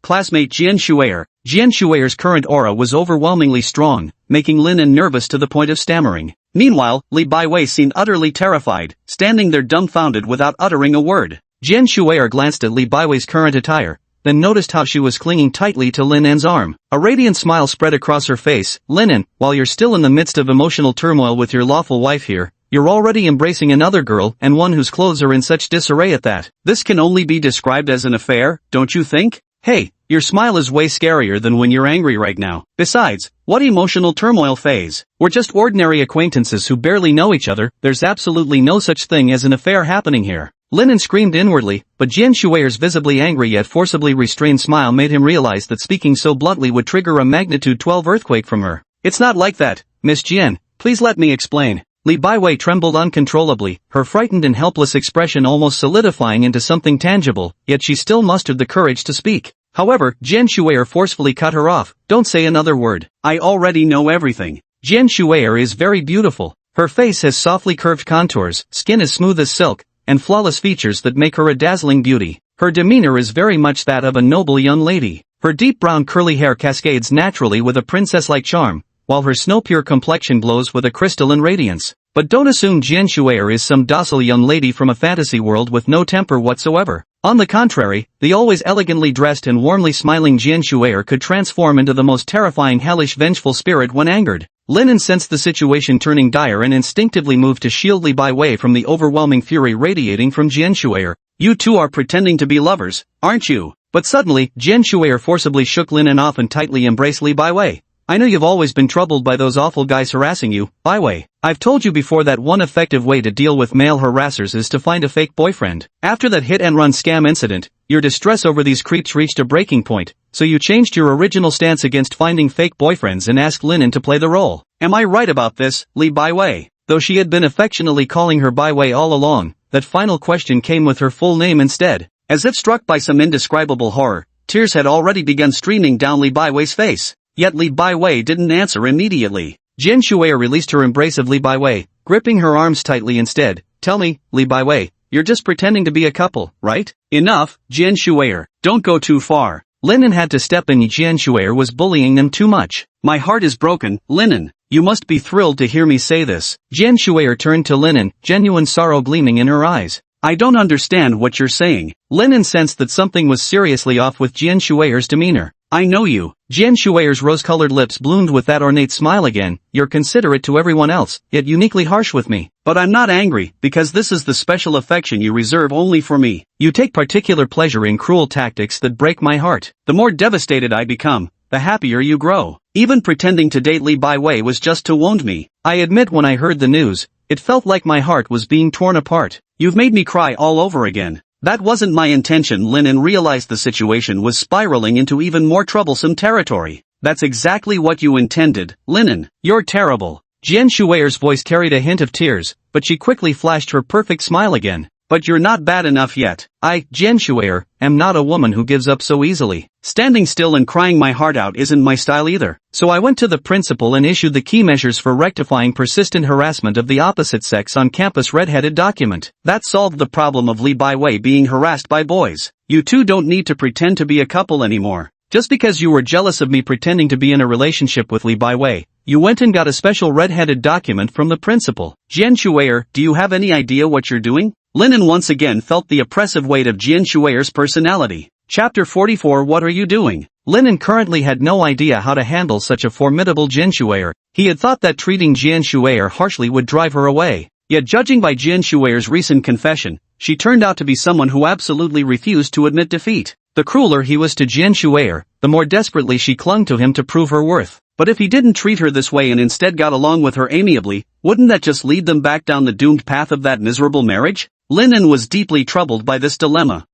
Classmate Jian Shuer. Jian Shuer's current aura was overwhelmingly strong, making Linen nervous to the point of stammering. Meanwhile, Li Baiwei seemed utterly terrified, standing there dumbfounded without uttering a word. Jian Shuer glanced at Li Baiwei's current attire, then noticed how she was clinging tightly to Lin En's arm. A radiant smile spread across her face. Lin En, while you're still in the midst of emotional turmoil with your lawful wife here, you're already embracing another girl and one whose clothes are in such disarray at that. This can only be described as an affair, don't you think? Hey, your smile is way scarier than when you're angry right now. Besides, what emotional turmoil phase? We're just ordinary acquaintances who barely know each other. There's absolutely no such thing as an affair happening here. Lin En screamed inwardly, but Jian Shuer's visibly angry yet forcibly restrained smile made him realize that speaking so bluntly would trigger a magnitude 12 earthquake from her. It's not like that, Miss Jian, please let me explain. Li Baiwei trembled uncontrollably, her frightened and helpless expression almost solidifying into something tangible, yet she still mustered the courage to speak. However, Jian Shuer forcefully cut her off. Don't say another word. I already know everything. Jian Shuer is very beautiful. Her face has softly curved contours, skin as smooth as silk, and flawless features that make her a dazzling beauty. Her demeanor is very much that of a noble young lady. Her deep brown curly hair cascades naturally with a princess-like charm, while her snow-pure complexion glows with a crystalline radiance. But don't assume Jian Shuer is some docile young lady from a fantasy world with no temper whatsoever. On the contrary, the always elegantly dressed and warmly smiling Jian Shuer could transform into the most terrifying hellish vengeful spirit when angered. Lin En sensed the situation turning dire and instinctively moved to shield Li Baiwei from the overwhelming fury radiating from Jian Shuer. You two are pretending to be lovers, aren't you? But suddenly, Jian Shuer forcibly shook Lin En off and tightly embraced Li Baiwei. I know you've always been troubled by those awful guys harassing you, Baiwei. I've told you before that one effective way to deal with male harassers is to find a fake boyfriend. After that hit-and-run scam incident, your distress over these creeps reached a breaking point, so you changed your original stance against finding fake boyfriends and asked Lin En to play the role. Am I right about this, Li Baiwei? Though she had been affectionately calling her Baiwei all along, that final question came with her full name instead. As if struck by some indescribable horror, tears had already begun streaming down Li Baiwei's face. Yet Li Baiwei didn't answer immediately. Jian Shuer released her embrace of Li Baiwei, gripping her arms tightly instead. Tell me, Li Baiwei, you're just pretending to be a couple, right? Enough, Jian Shuer, don't go too far. Lin En had to step in. Jian Shuer was bullying them too much. My heart is broken, Lin En. You must be thrilled to hear me say this. Jian Shuer turned to Lin En, genuine sorrow gleaming in her eyes. I don't understand what you're saying. Lin En sensed that something was seriously off with Jian Shuer's demeanor. I know you. Jian Shuer's rose-colored lips bloomed with that ornate smile again. You're considerate to everyone else, yet uniquely harsh with me. But I'm not angry, because this is the special affection you reserve only for me. You take particular pleasure in cruel tactics that break my heart. The more devastated I become, the happier you grow. Even pretending to date Li Baiwei was just to wound me. I admit when I heard the news, it felt like my heart was being torn apart. You've made me cry all over again. That wasn't my intention. Lin En realized the situation was spiraling into even more troublesome territory. That's exactly what you intended, Lin En. You're terrible. Jian Shuer's voice carried a hint of tears, but she quickly flashed her perfect smile again. But you're not bad enough yet. I, Jian Shuer, am not a woman who gives up so easily. Standing still and crying my heart out isn't my style either. So I went to the principal and issued the key measures for rectifying persistent harassment of the opposite sex on campus red-headed document. That solved the problem of Li Baiwei being harassed by boys. You two don't need to pretend to be a couple anymore. Just because you were jealous of me pretending to be in a relationship with Li Baiwei, you went and got a special red-headed document from the principal. Jian Shuer, do you have any idea what you're doing? Lin En once again felt the oppressive weight of Jian Shuer's personality. Chapter 44. What are you doing? Lin En currently had no idea how to handle such a formidable Jian Shuer. He had thought that treating Jian Shuer harshly would drive her away. Yet judging by Jian Shuer's recent confession, she turned out to be someone who absolutely refused to admit defeat. The crueler he was to Jian Shuer, the more desperately she clung to him to prove her worth. But if he didn't treat her this way and instead got along with her amiably, wouldn't that just lead them back down the doomed path of that miserable marriage? Lin En was deeply troubled by this dilemma.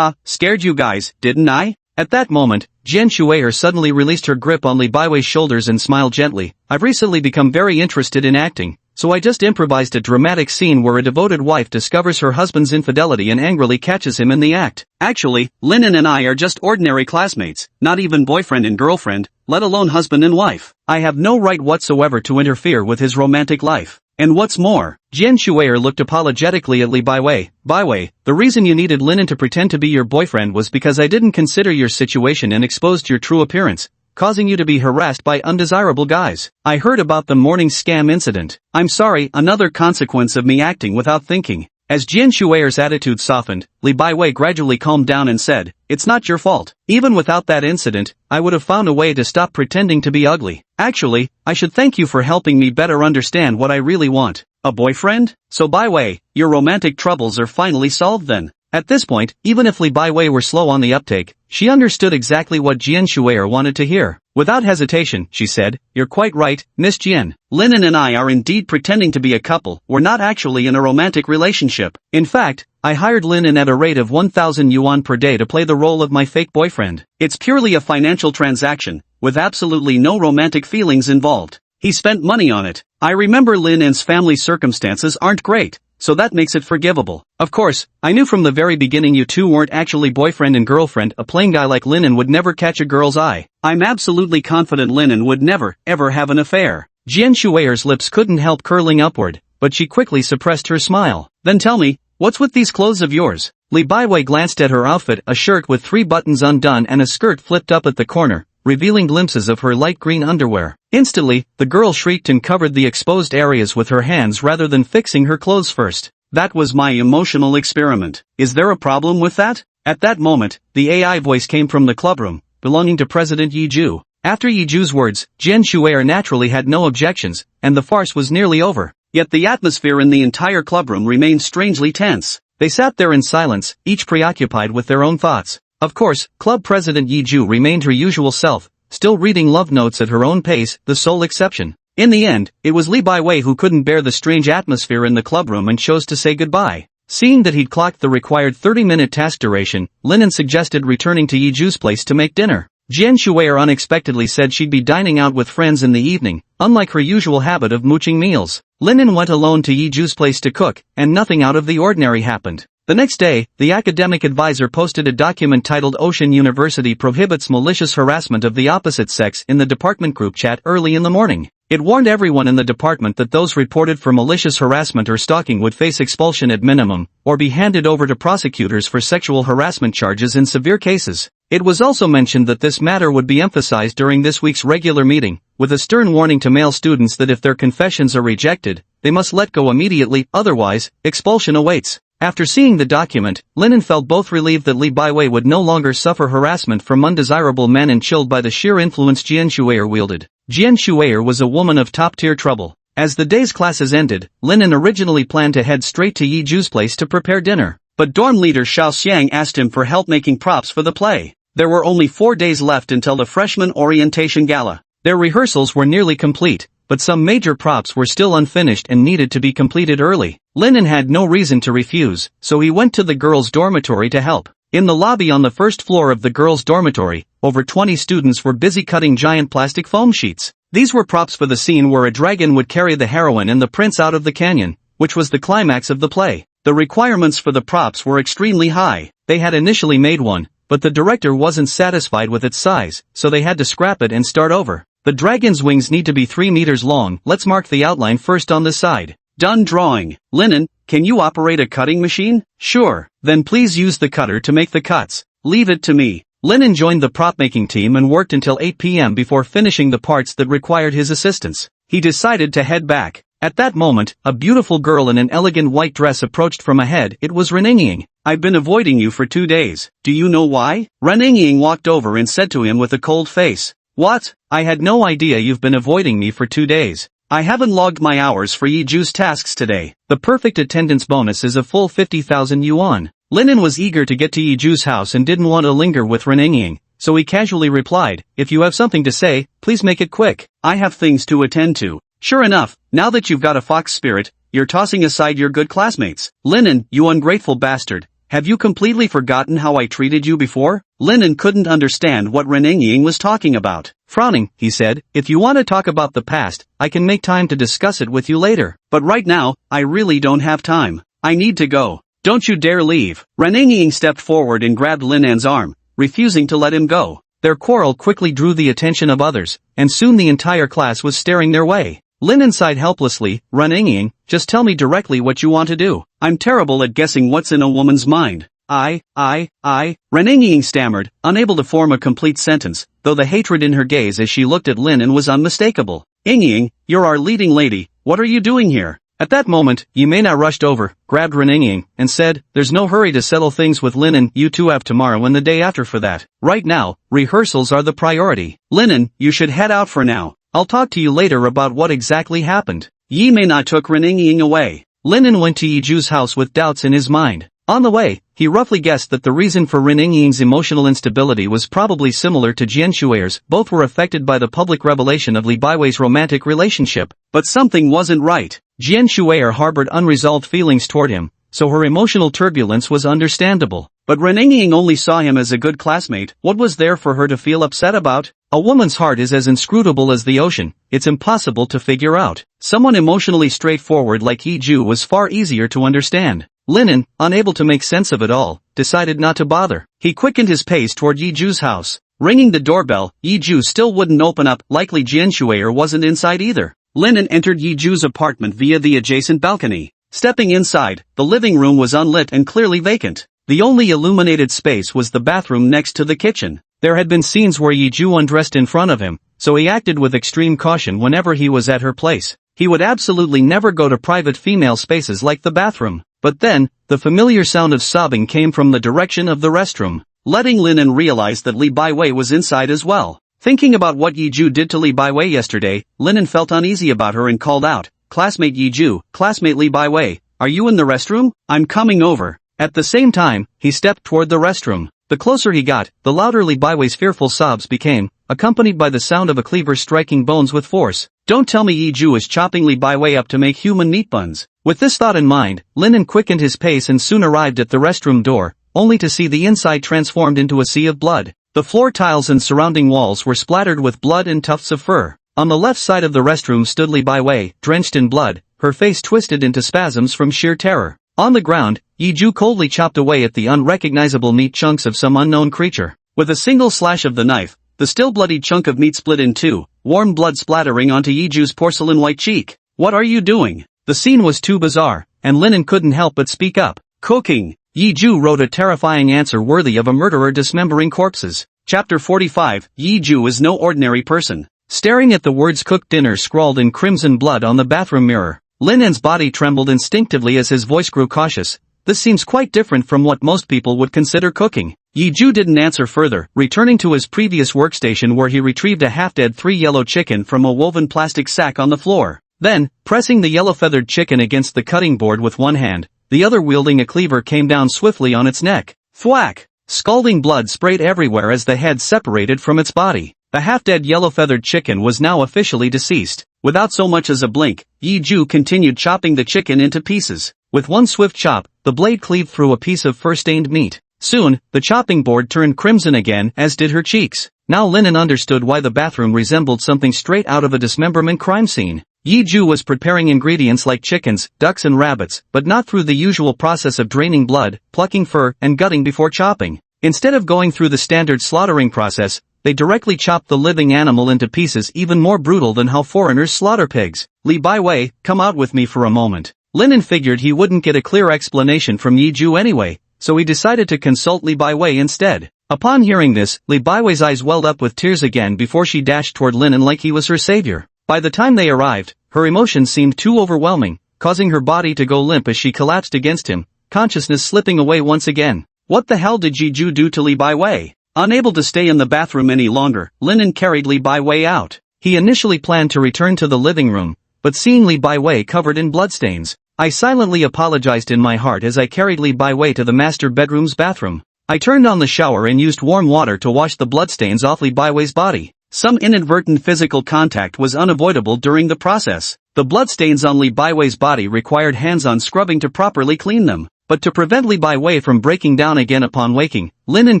Scared you guys, didn't I? At that moment, Jian Shuer suddenly released her grip on Li Baiwei's shoulders and smiled gently. I've recently become very interested in acting, so I just improvised a dramatic scene where a devoted wife discovers her husband's infidelity and angrily catches him in the act. Actually, Lin En and I are just ordinary classmates, not even boyfriend and girlfriend, let alone husband and wife. I have no right whatsoever to interfere with his romantic life. And what's more, Jian Shuer looked apologetically at Li Baiwei. Baiwei, the reason you needed Lin En to pretend to be your boyfriend was because I didn't consider your situation and exposed your true appearance, causing you to be harassed by undesirable guys. I heard about the morning scam incident. I'm sorry, another consequence of me acting without thinking. As Jian Shuer's attitude softened, Li Baiwei gradually calmed down and said, "It's not your fault. Even without that incident, I would have found a way to stop pretending to be ugly. Actually, I should thank you for helping me better understand what I really want. A boyfriend? So Baiwei, your romantic troubles are finally solved then." At this point, even if Li Baiwei were slow on the uptake, she understood exactly what Jian Shuer wanted to hear. Without hesitation, she said, "You're quite right, Miss Jian. Linen and I are indeed pretending to be a couple. We're not actually in a romantic relationship. In fact, I hired Linen at a rate of 1,000 yuan per day to play the role of my fake boyfriend. It's purely a financial transaction, with absolutely no romantic feelings involved. He spent money on it. I remember Linen's family circumstances aren't great, so that makes it forgivable. Of course, I knew from the very beginning you two weren't actually boyfriend and girlfriend. A plain guy like Linen would never catch a girl's eye. I'm absolutely confident Linen would never, ever have an affair." Jian Shuer's lips couldn't help curling upward, but she quickly suppressed her smile. "Then tell me, what's with these clothes of yours?" Li Baiwei glanced at her outfit, a shirt with 3 buttons undone and a skirt flipped up at the corner, revealing glimpses of her light green underwear. Instantly, the girl shrieked and covered the exposed areas with her hands rather than fixing her clothes first. "That was my emotional experiment. Is there a problem with that?" At that moment, the AI voice came from the clubroom, belonging to President Yiju. After Yiju's words, Jian Shuer naturally had no objections, and the farce was nearly over. Yet the atmosphere in the entire clubroom remained strangely tense. They sat there in silence, each preoccupied with their own thoughts. Of course, Club President Yiju remained her usual self, still reading love notes at her own pace, the sole exception. In the end, it was Li Baiwei who couldn't bear the strange atmosphere in the clubroom and chose to say goodbye. Seeing that he'd clocked the required 30-minute task duration, Linen suggested returning to Yiju's place to make dinner. Jian Shuer unexpectedly said she'd be dining out with friends in the evening, unlike her usual habit of mooching meals. Linen went alone to Yiju's place to cook, and nothing out of the ordinary happened. The next day, the academic advisor posted a document titled "Ocean University Prohibits Malicious Harassment of the Opposite Sex" in the department group chat early in the morning. It warned everyone in the department that those reported for malicious harassment or stalking would face expulsion at minimum, or be handed over to prosecutors for sexual harassment charges in severe cases. It was also mentioned that this matter would be emphasized during this week's regular meeting, with a stern warning to male students that if their confessions are rejected, they must let go immediately, otherwise, expulsion awaits. After seeing the document, Linen felt both relieved that Li Baiwei would no longer suffer harassment from undesirable men and chilled by the sheer influence Jian Shuer wielded. Jian Shuer was a woman of top-tier trouble. As the day's classes ended, Linen originally planned to head straight to Yiju's place to prepare dinner. But dorm leader Xiao Xiang asked him for help making props for the play. There were only 4 days left until the freshman orientation gala. Their rehearsals were nearly complete, but some major props were still unfinished and needed to be completed early. Linen had no reason to refuse, so he went to the girls' dormitory to help. In the lobby on the first floor of the girls' dormitory, over 20 students were busy cutting giant plastic foam sheets. These were props for the scene where a dragon would carry the heroine and the prince out of the canyon, which was the climax of the play. The requirements for the props were extremely high. They had initially made one, but the director wasn't satisfied with its size, so they had to scrap it and start over. The dragon's wings need to be 3 meters long. Let's mark the outline first on this side. Done drawing. Linen, can you operate a cutting machine? Sure. Then please use the cutter to make the cuts. Leave it to me. Linen joined the prop-making team and worked until 8 p.m. before finishing the parts that required his assistance. He decided to head back. At that moment, a beautiful girl in an elegant white dress approached from ahead. It was Reningiying. I've been avoiding you for 2 days. Do you know why? Reningiying walked over and said to him with a cold face. What? I had no idea you've been avoiding me for 2 days. I haven't logged my hours for Yiju's tasks today. The perfect attendance bonus is a full 50,000 yuan. Linen was eager to get to Yiju's house and didn't want to linger with Reningiying, so he casually replied, if you have something to say, please make it quick. I have things to attend to. Sure enough, now that you've got a fox spirit, you're tossing aside your good classmates. Linen, you ungrateful bastard. Have you completely forgotten how I treated you before? Linen couldn't understand what Reningiying was talking about. Frowning, he said, if you want to talk about the past, I can make time to discuss it with you later. But right now, I really don't have time. I need to go. Don't you dare leave. Reningiying stepped forward and grabbed Linen's arm, refusing to let him go. Their quarrel quickly drew the attention of others, and soon the entire class was staring their way. Linen sighed helplessly, Reningiying, just tell me directly what you want to do. I'm terrible at guessing what's in a woman's mind. Reningiying stammered, unable to form a complete sentence, though the hatred in her gaze as she looked at Linen was unmistakable. Ying, you're our leading lady, what are you doing here? At that moment, Yimena rushed over, grabbed Reninging, and said, "There's no hurry to settle things with Linen, you two have tomorrow and the day after for that. Right now, rehearsals are the priority. Linen, you should head out for now. I'll talk to you later about what exactly happened." Yimena took Reninging away. Linen went to Yiju's house with doubts in his mind. On the way, he roughly guessed that the reason for Reninging's emotional instability was probably similar to Jian Shuer's. Both were affected by the public revelation of Li Baiwei's romantic relationship. But something wasn't right. Jian Shuer harbored unresolved feelings toward him, so her emotional turbulence was understandable. But Reninging only saw him as a good classmate. What was there for her to feel upset about? A woman's heart is as inscrutable as the ocean, it's impossible to figure out. Someone emotionally straightforward like Yiju was far easier to understand. Linen, unable to make sense of it all, decided not to bother. He quickened his pace toward Yiju's house. Ringing the doorbell, Yiju still wouldn't open up, likely Jian Shuer wasn't inside either. Linen entered Yiju's apartment via the adjacent balcony. Stepping inside, the living room was unlit and clearly vacant. The only illuminated space was the bathroom next to the kitchen. There had been scenes where Yiju undressed in front of him, so he acted with extreme caution whenever he was at her place. He would absolutely never go to private female spaces like the bathroom. But then, the familiar sound of sobbing came from the direction of the restroom, letting Linen realize that Li Baiwei was inside as well. Thinking about what Yiju did to Li Baiwei yesterday, Linen felt uneasy about her and called out, "Classmate Yiju, classmate Li Baiwei, are you in the restroom? I'm coming over." At the same time, he stepped toward the restroom. The closer he got, the louder Li Baiwei's fearful sobs became, accompanied by the sound of a cleaver striking bones with force. Don't tell me Yiju is chopping Li Baiwei up to make human meat buns. With this thought in mind, Linen quickened his pace and soon arrived at the restroom door, only to see the inside transformed into a sea of blood. The floor tiles and surrounding walls were splattered with blood and tufts of fur. On the left side of the restroom stood Li Baiwei, drenched in blood, her face twisted into spasms from sheer terror. On the ground, Yiju coldly chopped away at the unrecognizable meat chunks of some unknown creature. With a single slash of the knife, the still bloody chunk of meat split in two, warm blood splattering onto Yiju's porcelain white cheek. "What are you doing?" The scene was too bizarre, and Linen couldn't help but speak up. "Cooking." Yiju wrote a terrifying answer worthy of a murderer dismembering corpses. Chapter 45, Yiju is no ordinary person. Staring at the words "cooked dinner" scrawled in crimson blood on the bathroom mirror, Linen's body trembled instinctively as his voice grew cautious. "This seems quite different from what most people would consider cooking." Yiju didn't answer further, returning to his previous workstation where he retrieved a half-dead 3-yellow chicken from a woven plastic sack on the floor. Then, pressing the yellow-feathered chicken against the cutting board with one hand, the other wielding a cleaver came down swiftly on its neck. Thwack! Scalding blood sprayed everywhere as the head separated from its body. The half-dead yellow-feathered chicken was now officially deceased. Without so much as a blink, Yiju continued chopping the chicken into pieces. With one swift chop, the blade cleaved through a piece of fur-stained meat. Soon, the chopping board turned crimson again, as did her cheeks. Now Linen understood why the bathroom resembled something straight out of a dismemberment crime scene. Yiju was preparing ingredients like chickens, ducks and rabbits, but not through the usual process of draining blood, plucking fur, and gutting before chopping. Instead of going through the standard slaughtering process, they directly chopped the living animal into pieces even more brutal than how foreigners slaughter pigs. "Li Baiwei, come out with me for a moment." Linen figured he wouldn't get a clear explanation from Yiju anyway, so he decided to consult Li Baiwei instead. Upon hearing this, Li Baiwei's eyes welled up with tears again before she dashed toward Linen like he was her savior. By the time they arrived, her emotions seemed too overwhelming, causing her body to go limp as she collapsed against him, consciousness slipping away once again. What the hell did Yiju do to Li Baiwei? Unable to stay in the bathroom any longer, Linen carried Li Baiwei out. He initially planned to return to the living room, but seeing Li Baiwei covered in bloodstains, I silently apologized in my heart as I carried Li Baiwei to the master bedroom's bathroom. I turned on the shower and used warm water to wash the bloodstains off Li Baiwei's body. Some inadvertent physical contact was unavoidable during the process. The bloodstains on Li Baiwei's body required hands-on scrubbing to properly clean them. But to prevent Li Baiwei from breaking down again upon waking, Linen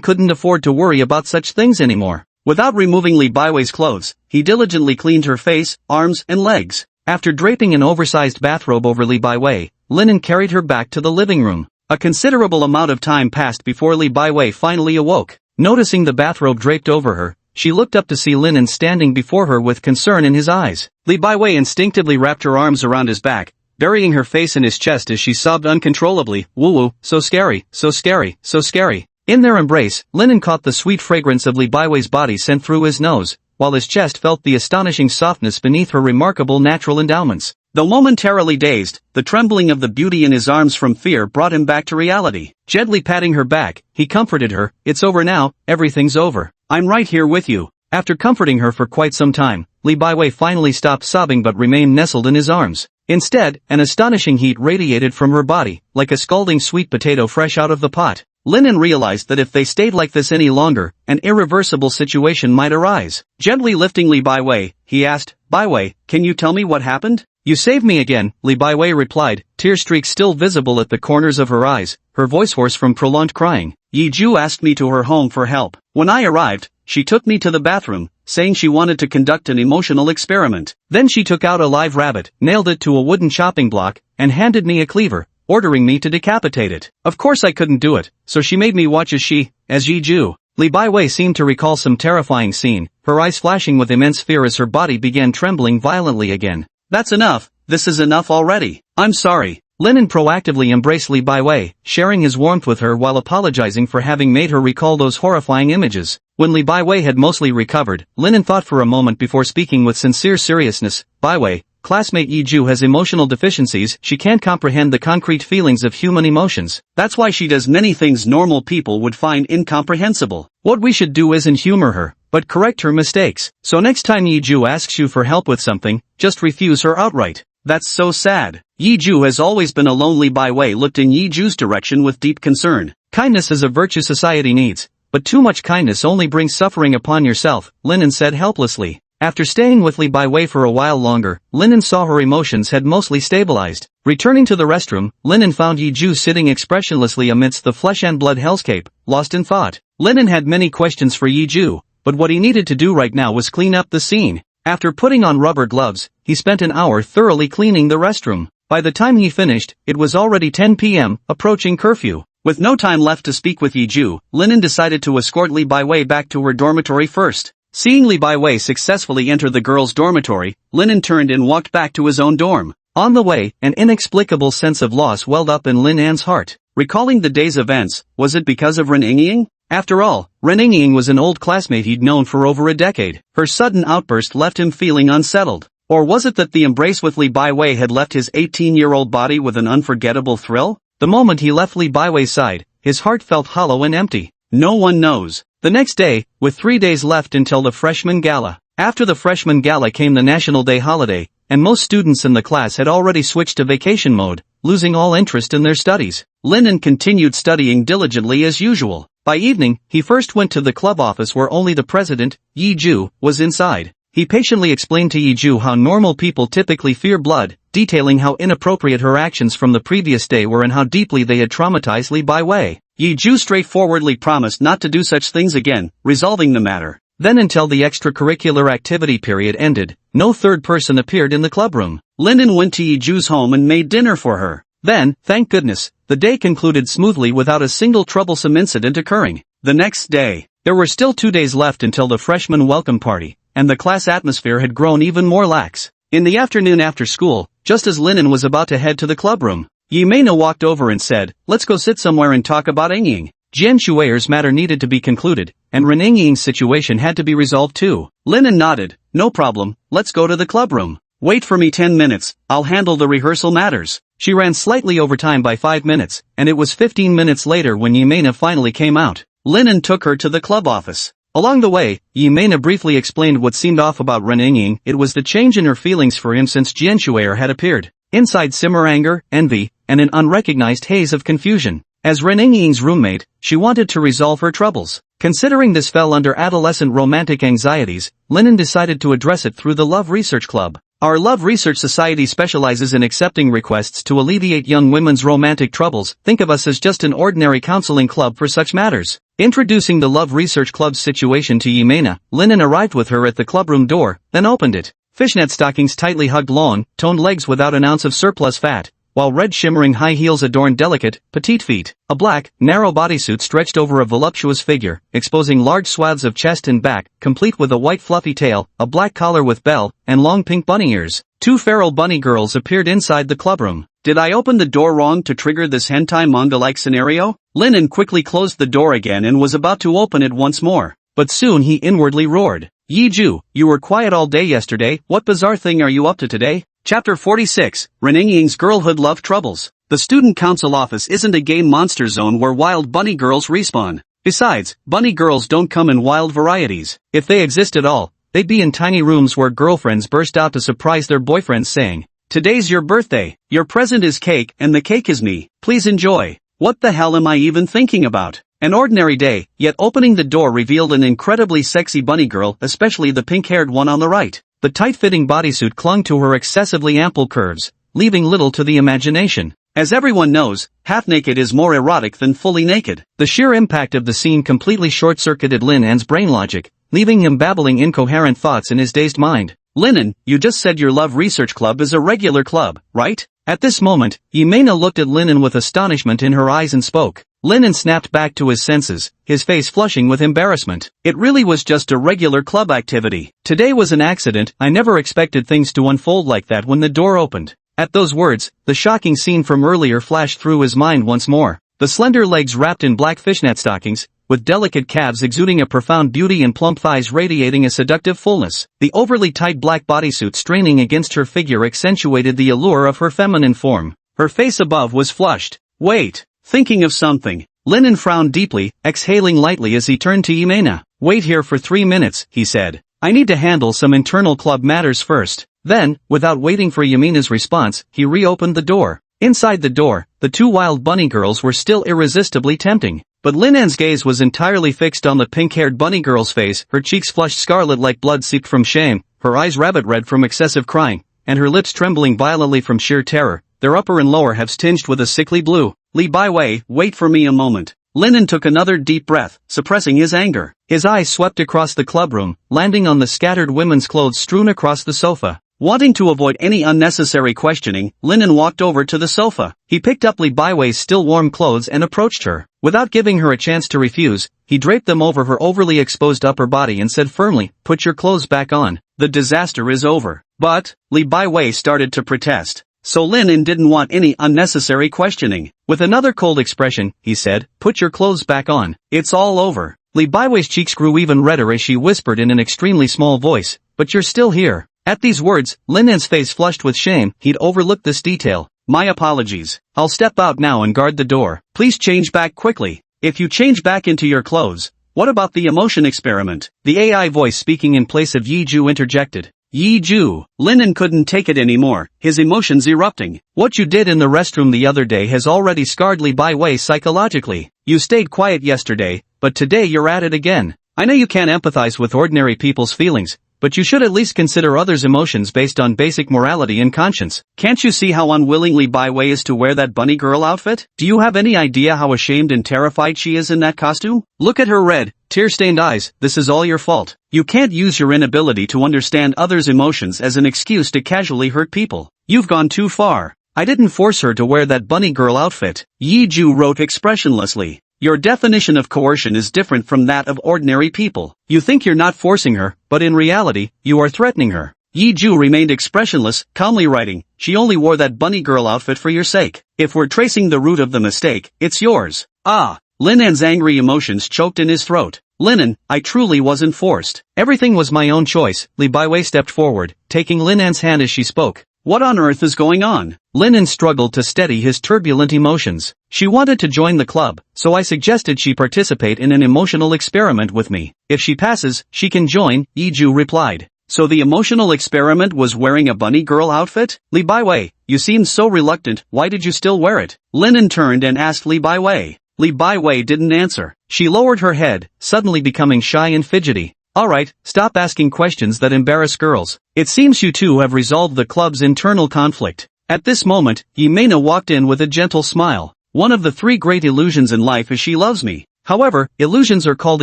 couldn't afford to worry about such things anymore. Without removing Li Baiwei's clothes, he diligently cleaned her face, arms, and legs. After draping an oversized bathrobe over Li Baiwei, Linen carried her back to the living room. A considerable amount of time passed before Li Baiwei finally awoke. Noticing the bathrobe draped over her, she looked up to see Linen standing before her with concern in his eyes. Li Baiwei instinctively wrapped her arms around his back, burying her face in his chest as she sobbed uncontrollably. "Woo-woo, so scary, so scary, so scary." In their embrace, Linen caught the sweet fragrance of Li Baiwei's body sent through his nose, while his chest felt the astonishing softness beneath her remarkable natural endowments. Though momentarily dazed, the trembling of the beauty in his arms from fear brought him back to reality. Gently patting her back, he comforted her. "It's over now, everything's over. I'm right here with you." After comforting her for quite some time, Li Baiwei finally stopped sobbing but remained nestled in his arms. Instead, an astonishing heat radiated from her body, like a scalding sweet potato fresh out of the pot. Linen realized that if they stayed like this any longer, an irreversible situation might arise. Gently lifting Li Baiwei, he asked, "Baiwei, can you tell me what happened?" "You saved me again," Li Baiwei replied, tear streaks still visible at the corners of her eyes, her voice hoarse from prolonged crying. "Yiju asked me to her home for help. When I arrived, she took me to the bathroom, saying she wanted to conduct an emotional experiment. Then she took out a live rabbit, nailed it to a wooden chopping block, and handed me a cleaver, ordering me to decapitate it. Of course I couldn't do it, so she made me watch as Yiju." Li Baiwei seemed to recall some terrifying scene, her eyes flashing with immense fear as her body began trembling violently again. "That's enough, this is enough already. I'm sorry." Linen proactively embraced Li Baiwei, sharing his warmth with her while apologizing for having made her recall those horrifying images. When Li Baiwei had mostly recovered, Linen thought for a moment before speaking with sincere seriousness. "Baiwei, classmate Yiju has emotional deficiencies. She can't comprehend the concrete feelings of human emotions. That's why she does many things normal people would find incomprehensible. What we should do isn't humor her, but correct her mistakes. So next time Yiju asks you for help with something, just refuse her outright." "That's so sad." Yiju has always been a lonely. Baiwei looked in Yiju's direction with deep concern. "Kindness is a virtue society needs, but too much kindness only brings suffering upon yourself," Linen said helplessly. After staying with Li Baiwei for a while longer, Linen saw her emotions had mostly stabilized. Returning to the restroom, Linen found Yiju sitting expressionlessly amidst the flesh and blood hellscape, lost in thought. Linen had many questions for Yiju, but what he needed to do right now was clean up the scene. After putting on rubber gloves, he spent an hour thoroughly cleaning the restroom. By the time he finished, it was already 10 p.m., approaching curfew. With no time left to speak with Yiju, Linen decided to escort Li Baiwei back to her dormitory first. Seeing Li Baiwei successfully enter the girls' dormitory, Linen turned and walked back to his own dorm. On the way, an inexplicable sense of loss welled up in Lin An's heart. Recalling the day's events, was it because of Ren Yingying? After all, Ren Yingying was an old classmate he'd known for over a decade. Her sudden outburst left him feeling unsettled. Or was it that the embrace with Li Baiwei had left his 18-year-old body with an unforgettable thrill? The moment he left Li Baiwei's side, his heart felt hollow and empty. No one knows. The next day, with 3 days left until the freshman gala. After the freshman gala came the National Day holiday, and most students in the class had already switched to vacation mode, losing all interest in their studies. Linen continued studying diligently as usual. By evening, he first went to the club office where only the president, Yiju, was inside. He patiently explained to Yiju how normal people typically fear blood, detailing how inappropriate her actions from the previous day were and how deeply they had traumatized Li Baiwei. Yiju straightforwardly promised not to do such things again, resolving the matter. Then until the extracurricular activity period ended, no third person appeared in the clubroom. Linen went to Yiju's home and made dinner for her. Then, thank goodness, the day concluded smoothly without a single troublesome incident occurring. The next day, there were still 2 days left until the freshman welcome party, and the class atmosphere had grown even more lax. In the afternoon after school, just as Linen was about to head to the clubroom, Yimena walked over and said, "Let's go sit somewhere and talk about Yingying." Jian Shuer's matter needed to be concluded, and Ren Yingying's situation had to be resolved too. Linen nodded. "No problem, let's go to the clubroom. Wait for me 10 minutes, I'll handle the rehearsal matters." She ran slightly over time by 5 minutes, and it was 15 minutes later when Yimena finally came out. Linen took her to the club office. Along the way, Yimena briefly explained what seemed off about Ren Yingying. It was the change in her feelings for him since Jian Shuer had appeared. Inside simmer anger, envy, and an unrecognized haze of confusion. As Ren Yingying's roommate, she wanted to resolve her troubles. Considering this fell under adolescent romantic anxieties, Linen decided to address it through the Love Research Club. Our Love Research Society specializes in accepting requests to alleviate young women's romantic troubles. Think of us as just an ordinary counseling club for such matters. Introducing the Love Research Club's situation to Yimena, Linen arrived with her at the clubroom door, then opened it. Fishnet stockings tightly hugged long, toned legs without an ounce of surplus fat, while red shimmering high heels adorned delicate, petite feet. A black, narrow bodysuit stretched over a voluptuous figure, exposing large swaths of chest and back, complete with a white fluffy tail, a black collar with bell, and long pink bunny ears. 2 feral bunny girls appeared inside the clubroom. Did I open the door wrong to trigger this hentai manga-like scenario? Linen quickly closed the door again and was about to open it once more. But soon he inwardly roared. Yiju, you were quiet all day yesterday, what bizarre thing are you up to today? Chapter 46, Reningying's Girlhood Love Troubles. The student council office isn't a game monster zone where wild bunny girls respawn. Besides, bunny girls don't come in wild varieties. If they exist at all, they'd be in tiny rooms where girlfriends burst out to surprise their boyfriends saying, "Today's your birthday, your present is cake and the cake is me, please enjoy." What the hell am I even thinking about? An ordinary day, yet opening the door revealed an incredibly sexy bunny girl, especially the pink-haired one on the right. The tight-fitting bodysuit clung to her excessively ample curves, leaving little to the imagination. As everyone knows, half-naked is more erotic than fully naked. The sheer impact of the scene completely short-circuited Lin An's brain logic, leaving him babbling incoherent thoughts in his dazed mind. Linen, you just said your love research club is a regular club, right? At this moment, Yimena looked at Linen with astonishment in her eyes and spoke. Linen snapped back to his senses, his face flushing with embarrassment. It really was just a regular club activity. Today was an accident, I never expected things to unfold like that when the door opened. At those words, the shocking scene from earlier flashed through his mind once more. The slender legs wrapped in black fishnet stockings, with delicate calves exuding a profound beauty and plump thighs radiating a seductive fullness. The overly tight black bodysuit straining against her figure accentuated the allure of her feminine form. Her face above was flushed. Wait. Thinking of something, Linen frowned deeply, exhaling lightly as he turned to Yimena. Wait here for 3 minutes, he said. I need to handle some internal club matters first. Then, without waiting for Yimena's response, he reopened the door. Inside the door, the two wild bunny girls were still irresistibly tempting. But Lin An's gaze was entirely fixed on the pink-haired bunny girl's face, her cheeks flushed scarlet like blood seeped from shame, her eyes rabbit red from excessive crying, and her lips trembling violently from sheer terror, their upper and lower halves tinged with a sickly blue. Li Baiwei, wait for me a moment. Linen took another deep breath, suppressing his anger. His eyes swept across the clubroom, landing on the scattered women's clothes strewn across the sofa. Wanting to avoid any unnecessary questioning, Linen walked over to the sofa. He picked up Li Baiwei's still warm clothes and approached her. Without giving her a chance to refuse, he draped them over her overly exposed upper body and said firmly, "Put your clothes back on. The disaster is over." But, Li Baiwei started to protest. So Linen didn't want any unnecessary questioning. With another cold expression, he said, "Put your clothes back on. It's all over." Li Baiwei's cheeks grew even redder as she whispered in an extremely small voice, "But you're still here." At these words, Lin An's face flushed with shame. He'd overlooked this detail. "My apologies. I'll step out now and guard the door. Please change back quickly. If you change back into your clothes, what about the emotion experiment?" The AI voice speaking in place of Yiju interjected. Yiju, Linen couldn't take it anymore, his emotions erupting. "What you did in the restroom the other day has already scarred Li Baiwei psychologically. You stayed quiet yesterday, but today you're at it again. I know you can't empathize with ordinary people's feelings, but you should at least consider others' emotions based on basic morality and conscience. Can't you see how unwilling Li Baiwei is to wear that bunny girl outfit? Do you have any idea how ashamed and terrified she is in that costume? Look at her red, tear-stained eyes. This is all your fault. You can't use your inability to understand others' emotions as an excuse to casually hurt people. You've gone too far. I didn't force her to wear that bunny girl outfit." Yiju wrote expressionlessly. "Your definition of coercion is different from that of ordinary people. You think you're not forcing her, but in reality, you are threatening her." Yiju remained expressionless, calmly writing, "She only wore that bunny girl outfit for your sake. If we're tracing the root of the mistake, it's yours." Ah! Lin An's angry emotions choked in his throat. "Linen, I truly wasn't forced. Everything was my own choice." Li Baiwei stepped forward, taking Lin An's hand as she spoke. "What on earth is going on?" Linen struggled to steady his turbulent emotions. "She wanted to join the club, so I suggested she participate in an emotional experiment with me. If she passes, she can join," Yiju replied. "So the emotional experiment was wearing a bunny girl outfit? Li Baiwei, you seemed so reluctant, why did you still wear it?" Linen turned and asked Li Baiwei. Li Baiwei didn't answer. She lowered her head, suddenly becoming shy and fidgety. "Alright, stop asking questions that embarrass girls. It seems you two have resolved the club's internal conflict." At this moment, Yimena walked in with a gentle smile. "One of the 3 great illusions in life is she loves me. However, illusions are called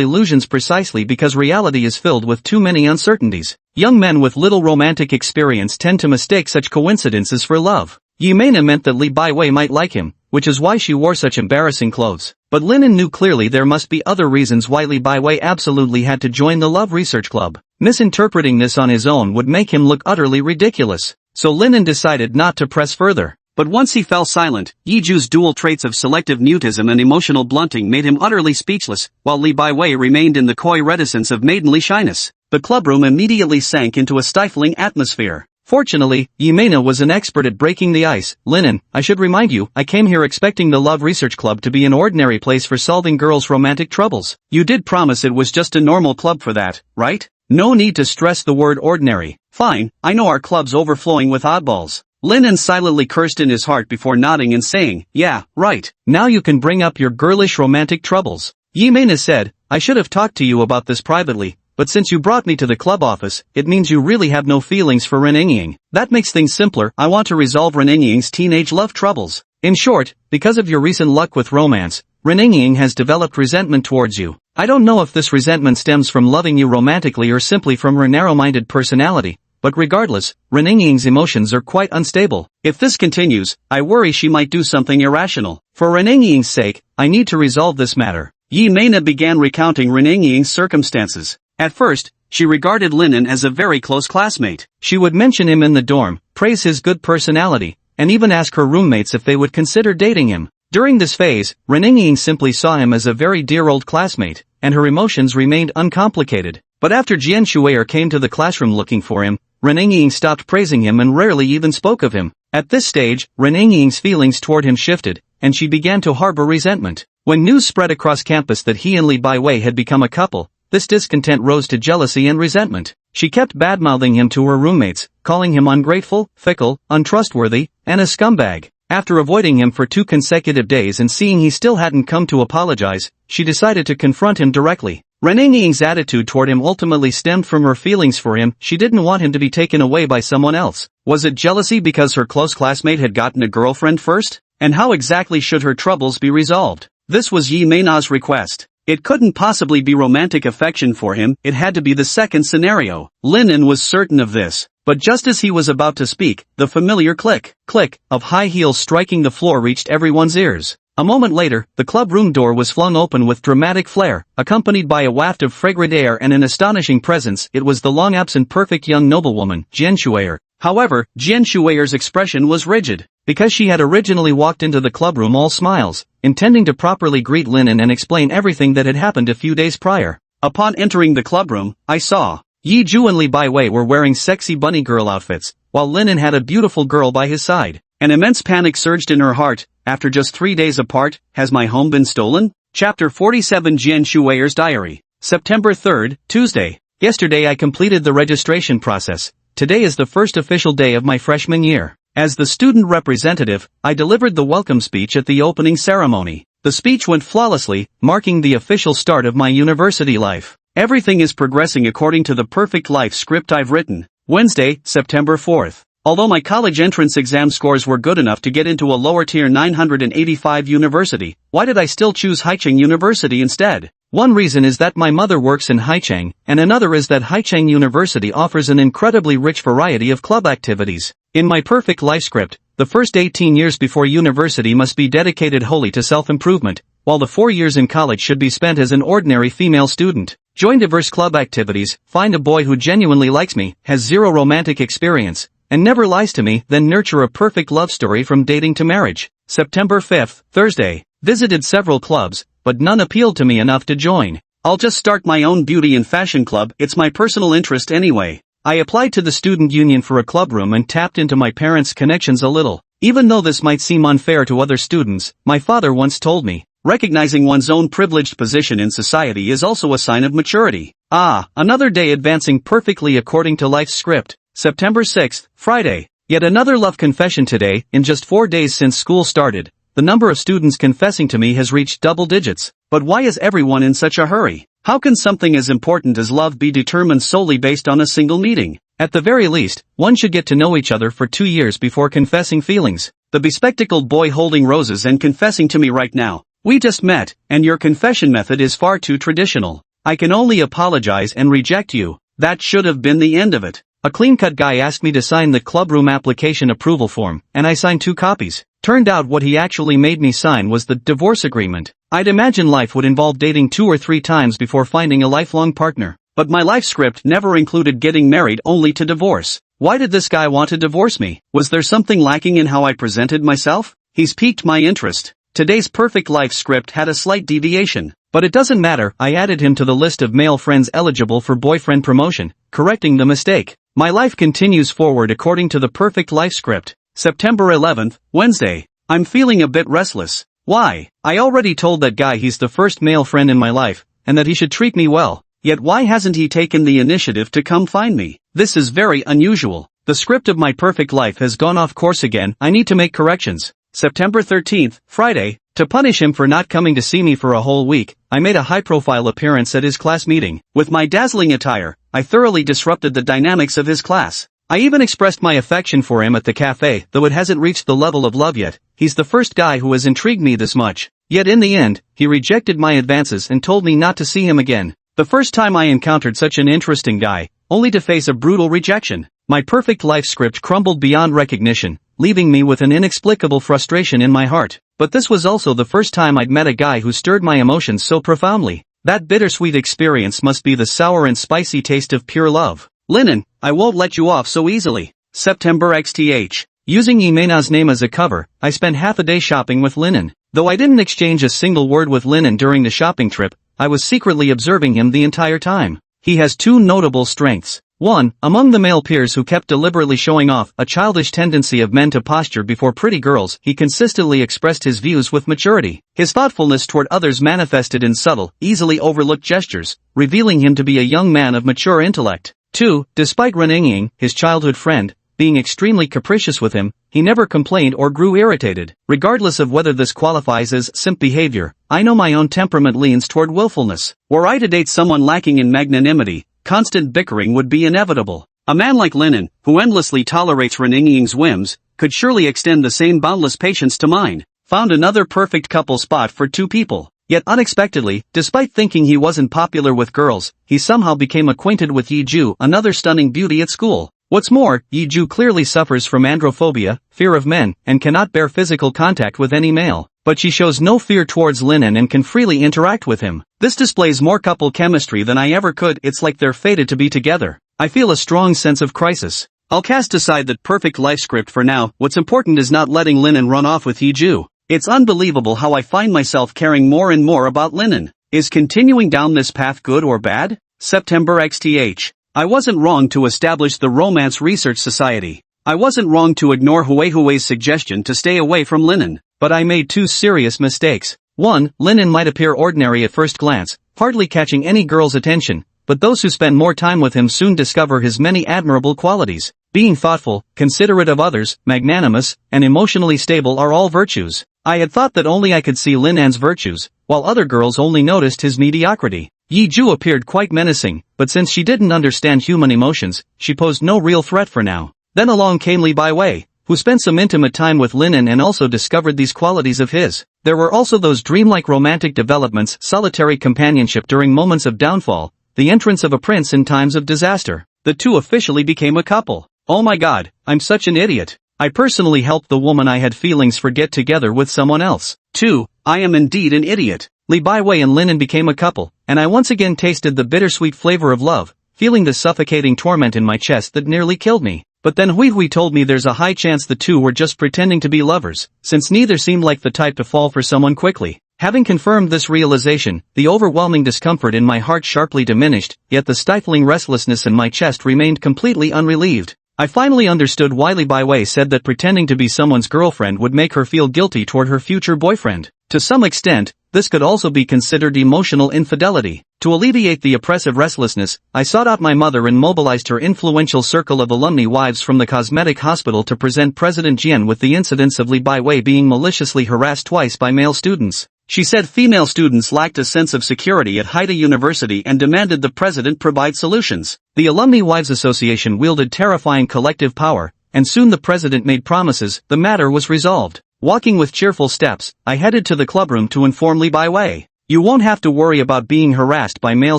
illusions precisely because reality is filled with too many uncertainties. Young men with little romantic experience tend to mistake such coincidences for love." Yimena meant that Li Baiwei might like him, which is why she wore such embarrassing clothes. But Linen knew clearly there must be other reasons why Li Baiwei absolutely had to join the Love Research Club. Misinterpreting this on his own would make him look utterly ridiculous. So Linen decided not to press further. But once he fell silent, Yiju's dual traits of selective mutism and emotional blunting made him utterly speechless, while Li Baiwei remained in the coy reticence of maidenly shyness. The clubroom immediately sank into a stifling atmosphere. Fortunately, Yimena was an expert at breaking the ice. Linen, I should remind you, I came here expecting the Love Research Club to be an ordinary place for solving girls' romantic troubles. You did promise it was just a normal club for that, right? No need to stress the word ordinary. Fine, I know our club's overflowing with oddballs. Linen silently cursed in his heart before nodding and saying, yeah, right. Now you can bring up your girlish romantic troubles. Yimena said, I should have talked to you about this privately, but since you brought me to the club office, it means you really have no feelings for Reningying. That makes things simpler. I want to resolve Reningying's teenage love troubles. In short, because of your recent luck with romance, Reningying has developed resentment towards you. I don't know if this resentment stems from loving you romantically or simply from her narrow-minded personality, but regardless, Reningying's emotions are quite unstable. If this continues, I worry she might do something irrational. For Reningying's sake, I need to resolve this matter. Yimena began recounting Reningying's circumstances. At first, she regarded Linen as a very close classmate. She would mention him in the dorm, praise his good personality, and even ask her roommates if they would consider dating him. During this phase, Reningying simply saw him as a very dear old classmate, and her emotions remained uncomplicated. But after Jian Shuer came to the classroom looking for him, Reningying stopped praising him and rarely even spoke of him. At this stage, Reningying's feelings toward him shifted, and she began to harbor resentment. When news spread across campus that he and Li Baiwei had become a couple, this discontent rose to jealousy and resentment. She kept badmouthing him to her roommates, calling him ungrateful, fickle, untrustworthy, and a scumbag. After avoiding him for 2 consecutive days and seeing he still hadn't come to apologize, she decided to confront him directly. Reningying's attitude toward him ultimately stemmed from her feelings for him. She didn't want him to be taken away by someone else. Was it jealousy because her close classmate had gotten a girlfriend first? And how exactly should her troubles be resolved? This was Yimena's request. It couldn't possibly be romantic affection for him, it had to be the second scenario. Linen was certain of this. But just as he was about to speak, the familiar click, click, of high heels striking the floor reached everyone's ears. A moment later, the club room door was flung open with dramatic flair, accompanied by a waft of fragrant air and an astonishing presence. It was the long-absent perfect young noblewoman, Jian Shuer. However, Jian Shuer's expression was rigid. Because she had originally walked into the clubroom all smiles, intending to properly greet Linen and explain everything that had happened a few days prior. Upon entering the clubroom, I saw Yiju and Li Baiwei were wearing sexy bunny girl outfits, while Linen had a beautiful girl by his side. An immense panic surged in her heart. After just 3 days apart, has my home been stolen? Chapter 47 Jian Shuer's Diary. September 3rd, Tuesday. Yesterday I completed the registration process. Today is the first official day of my freshman year. As the student representative, I delivered the welcome speech at the opening ceremony. The speech went flawlessly, marking the official start of my university life. Everything is progressing according to the perfect life script I've written. Wednesday, September 4th. Although my college entrance exam scores were good enough to get into a lower tier 985 university, why did I still choose Haicheng University instead? One reason is that my mother works in Haicheng, and another is that Haicheng University offers an incredibly rich variety of club activities. In my perfect life script, the first 18 years before university must be dedicated wholly to self-improvement, while the 4 years in college should be spent as an ordinary female student. Join diverse club activities, find a boy who genuinely likes me, has zero romantic experience, and never lies to me, then nurture a perfect love story from dating to marriage. September 5th, Thursday. Visited several clubs, but none appealed to me enough to join. I'll just start my own beauty and fashion club, it's my personal interest anyway. I applied to the student union for a club room and tapped into my parents' connections a little. Even though this might seem unfair to other students, my father once told me, recognizing one's own privileged position in society is also a sign of maturity. Another day advancing perfectly according to life's script. September 6th, Friday. Yet another love confession today. In just 4 days since school started, the number of students confessing to me has reached double digits. But why is everyone in such a hurry? How can something as important as love be determined solely based on a single meeting? At the very least, one should get to know each other for 2 years before confessing feelings. The bespectacled boy holding roses and confessing to me right now. We just met, and your confession method is far too traditional. I can only apologize and reject you. That should have been the end of it. A clean-cut guy asked me to sign the clubroom application approval form, and I signed 2 copies. Turned out what he actually made me sign was the divorce agreement. I'd imagine life would involve dating 2 or 3 times before finding a lifelong partner. But my life script never included getting married only to divorce. Why did this guy want to divorce me? Was there something lacking in how I presented myself? He's piqued my interest. Today's perfect life script had a slight deviation. But it doesn't matter, I added him to the list of male friends eligible for boyfriend promotion, correcting the mistake. My life continues forward according to the perfect life script. September 11th, Wednesday. I'm feeling a bit restless. Why? I already told that guy he's the first male friend in my life, and that he should treat me well. Yet why hasn't he taken the initiative to come find me? This is very unusual. The script of my perfect life has gone off course again, I need to make corrections. September 13th, Friday. To punish him for not coming to see me for a whole week, I made a high-profile appearance at his class meeting. With my dazzling attire, I thoroughly disrupted the dynamics of his class. I even expressed my affection for him at the cafe, though it hasn't reached the level of love yet. He's the first guy who has intrigued me this much. Yet in the end, he rejected my advances and told me not to see him again. The first time I encountered such an interesting guy, only to face a brutal rejection. My perfect life script crumbled beyond recognition, leaving me with an inexplicable frustration in my heart. But this was also the first time I'd met a guy who stirred my emotions so profoundly. That bittersweet experience must be the sour and spicy taste of pure love. Linen, I won't let you off so easily. September XTH. Using Yimena's name as a cover, I spent half a day shopping with Linen. Though I didn't exchange a single word with Linen during the shopping trip, I was secretly observing him the entire time. He has two notable strengths. 1. Among the male peers who kept deliberately showing off a childish tendency of men to posture before pretty girls, he consistently expressed his views with maturity. His thoughtfulness toward others manifested in subtle, easily overlooked gestures, revealing him to be a young man of mature intellect. 2. Despite Reningying, his childhood friend, being extremely capricious with him, he never complained or grew irritated. Regardless of whether this qualifies as simp behavior, I know my own temperament leans toward willfulness. Were I to date someone lacking in magnanimity, constant bickering would be inevitable. A man like Linen, who endlessly tolerates Reningying's whims, could surely extend the same boundless patience to mine. Found another perfect couple spot for two people. Yet unexpectedly, despite thinking he wasn't popular with girls, he somehow became acquainted with Yiju, another stunning beauty at school. What's more, Yiju clearly suffers from androphobia, fear of men, and cannot bear physical contact with any male. But she shows no fear towards Linen and can freely interact with him. This displays more couple chemistry than I ever could. It's like they're fated to be together. I feel a strong sense of crisis. I'll cast aside that perfect life script for now. What's important is not letting Linen run off with Yiju. It's unbelievable how I find myself caring more and more about Linen. Is continuing down this path good or bad? September XTH. I wasn't wrong to establish the Romance Research Society. I wasn't wrong to ignore Hui's suggestion to stay away from Linen. But I made two serious mistakes. 1. Linen might appear ordinary at first glance, hardly catching any girl's attention, but those who spend more time with him soon discover his many admirable qualities. Being thoughtful, considerate of others, magnanimous, and emotionally stable are all virtues. I had thought that only I could see Linan's virtues, while other girls only noticed his mediocrity. Yiju appeared quite menacing, but since she didn't understand human emotions, she posed no real threat for now. Then along came Li Baiwei, who spent some intimate time with Linen and also discovered these qualities of his. There were also those dreamlike romantic developments, solitary companionship during moments of downfall, the entrance of a prince in times of disaster. The two officially became a couple. Oh my god, I'm such an idiot. I personally helped the woman I had feelings for get together with someone else. 2. I am indeed an idiot. Li Baiwei and Linen became a couple, and I once again tasted the bittersweet flavor of love, feeling the suffocating torment in my chest that nearly killed me. But then Hui told me there's a high chance the two were just pretending to be lovers, since neither seemed like the type to fall for someone quickly. Having confirmed this realization, the overwhelming discomfort in my heart sharply diminished, yet the stifling restlessness in my chest remained completely unrelieved. I finally understood why Li Baiwei said that pretending to be someone's girlfriend would make her feel guilty toward her future boyfriend. To some extent, this could also be considered emotional infidelity. To alleviate the oppressive restlessness, I sought out my mother and mobilized her influential circle of alumni wives from the cosmetic hospital to present President Jian with the incidents of Li Baiwei being maliciously harassed twice by male students. She said female students lacked a sense of security at Haida University and demanded the president provide solutions. The Alumni Wives Association wielded terrifying collective power, and soon the president made promises. The matter was resolved. Walking with cheerful steps, I headed to the clubroom to inform Li Baiwei. You won't have to worry about being harassed by male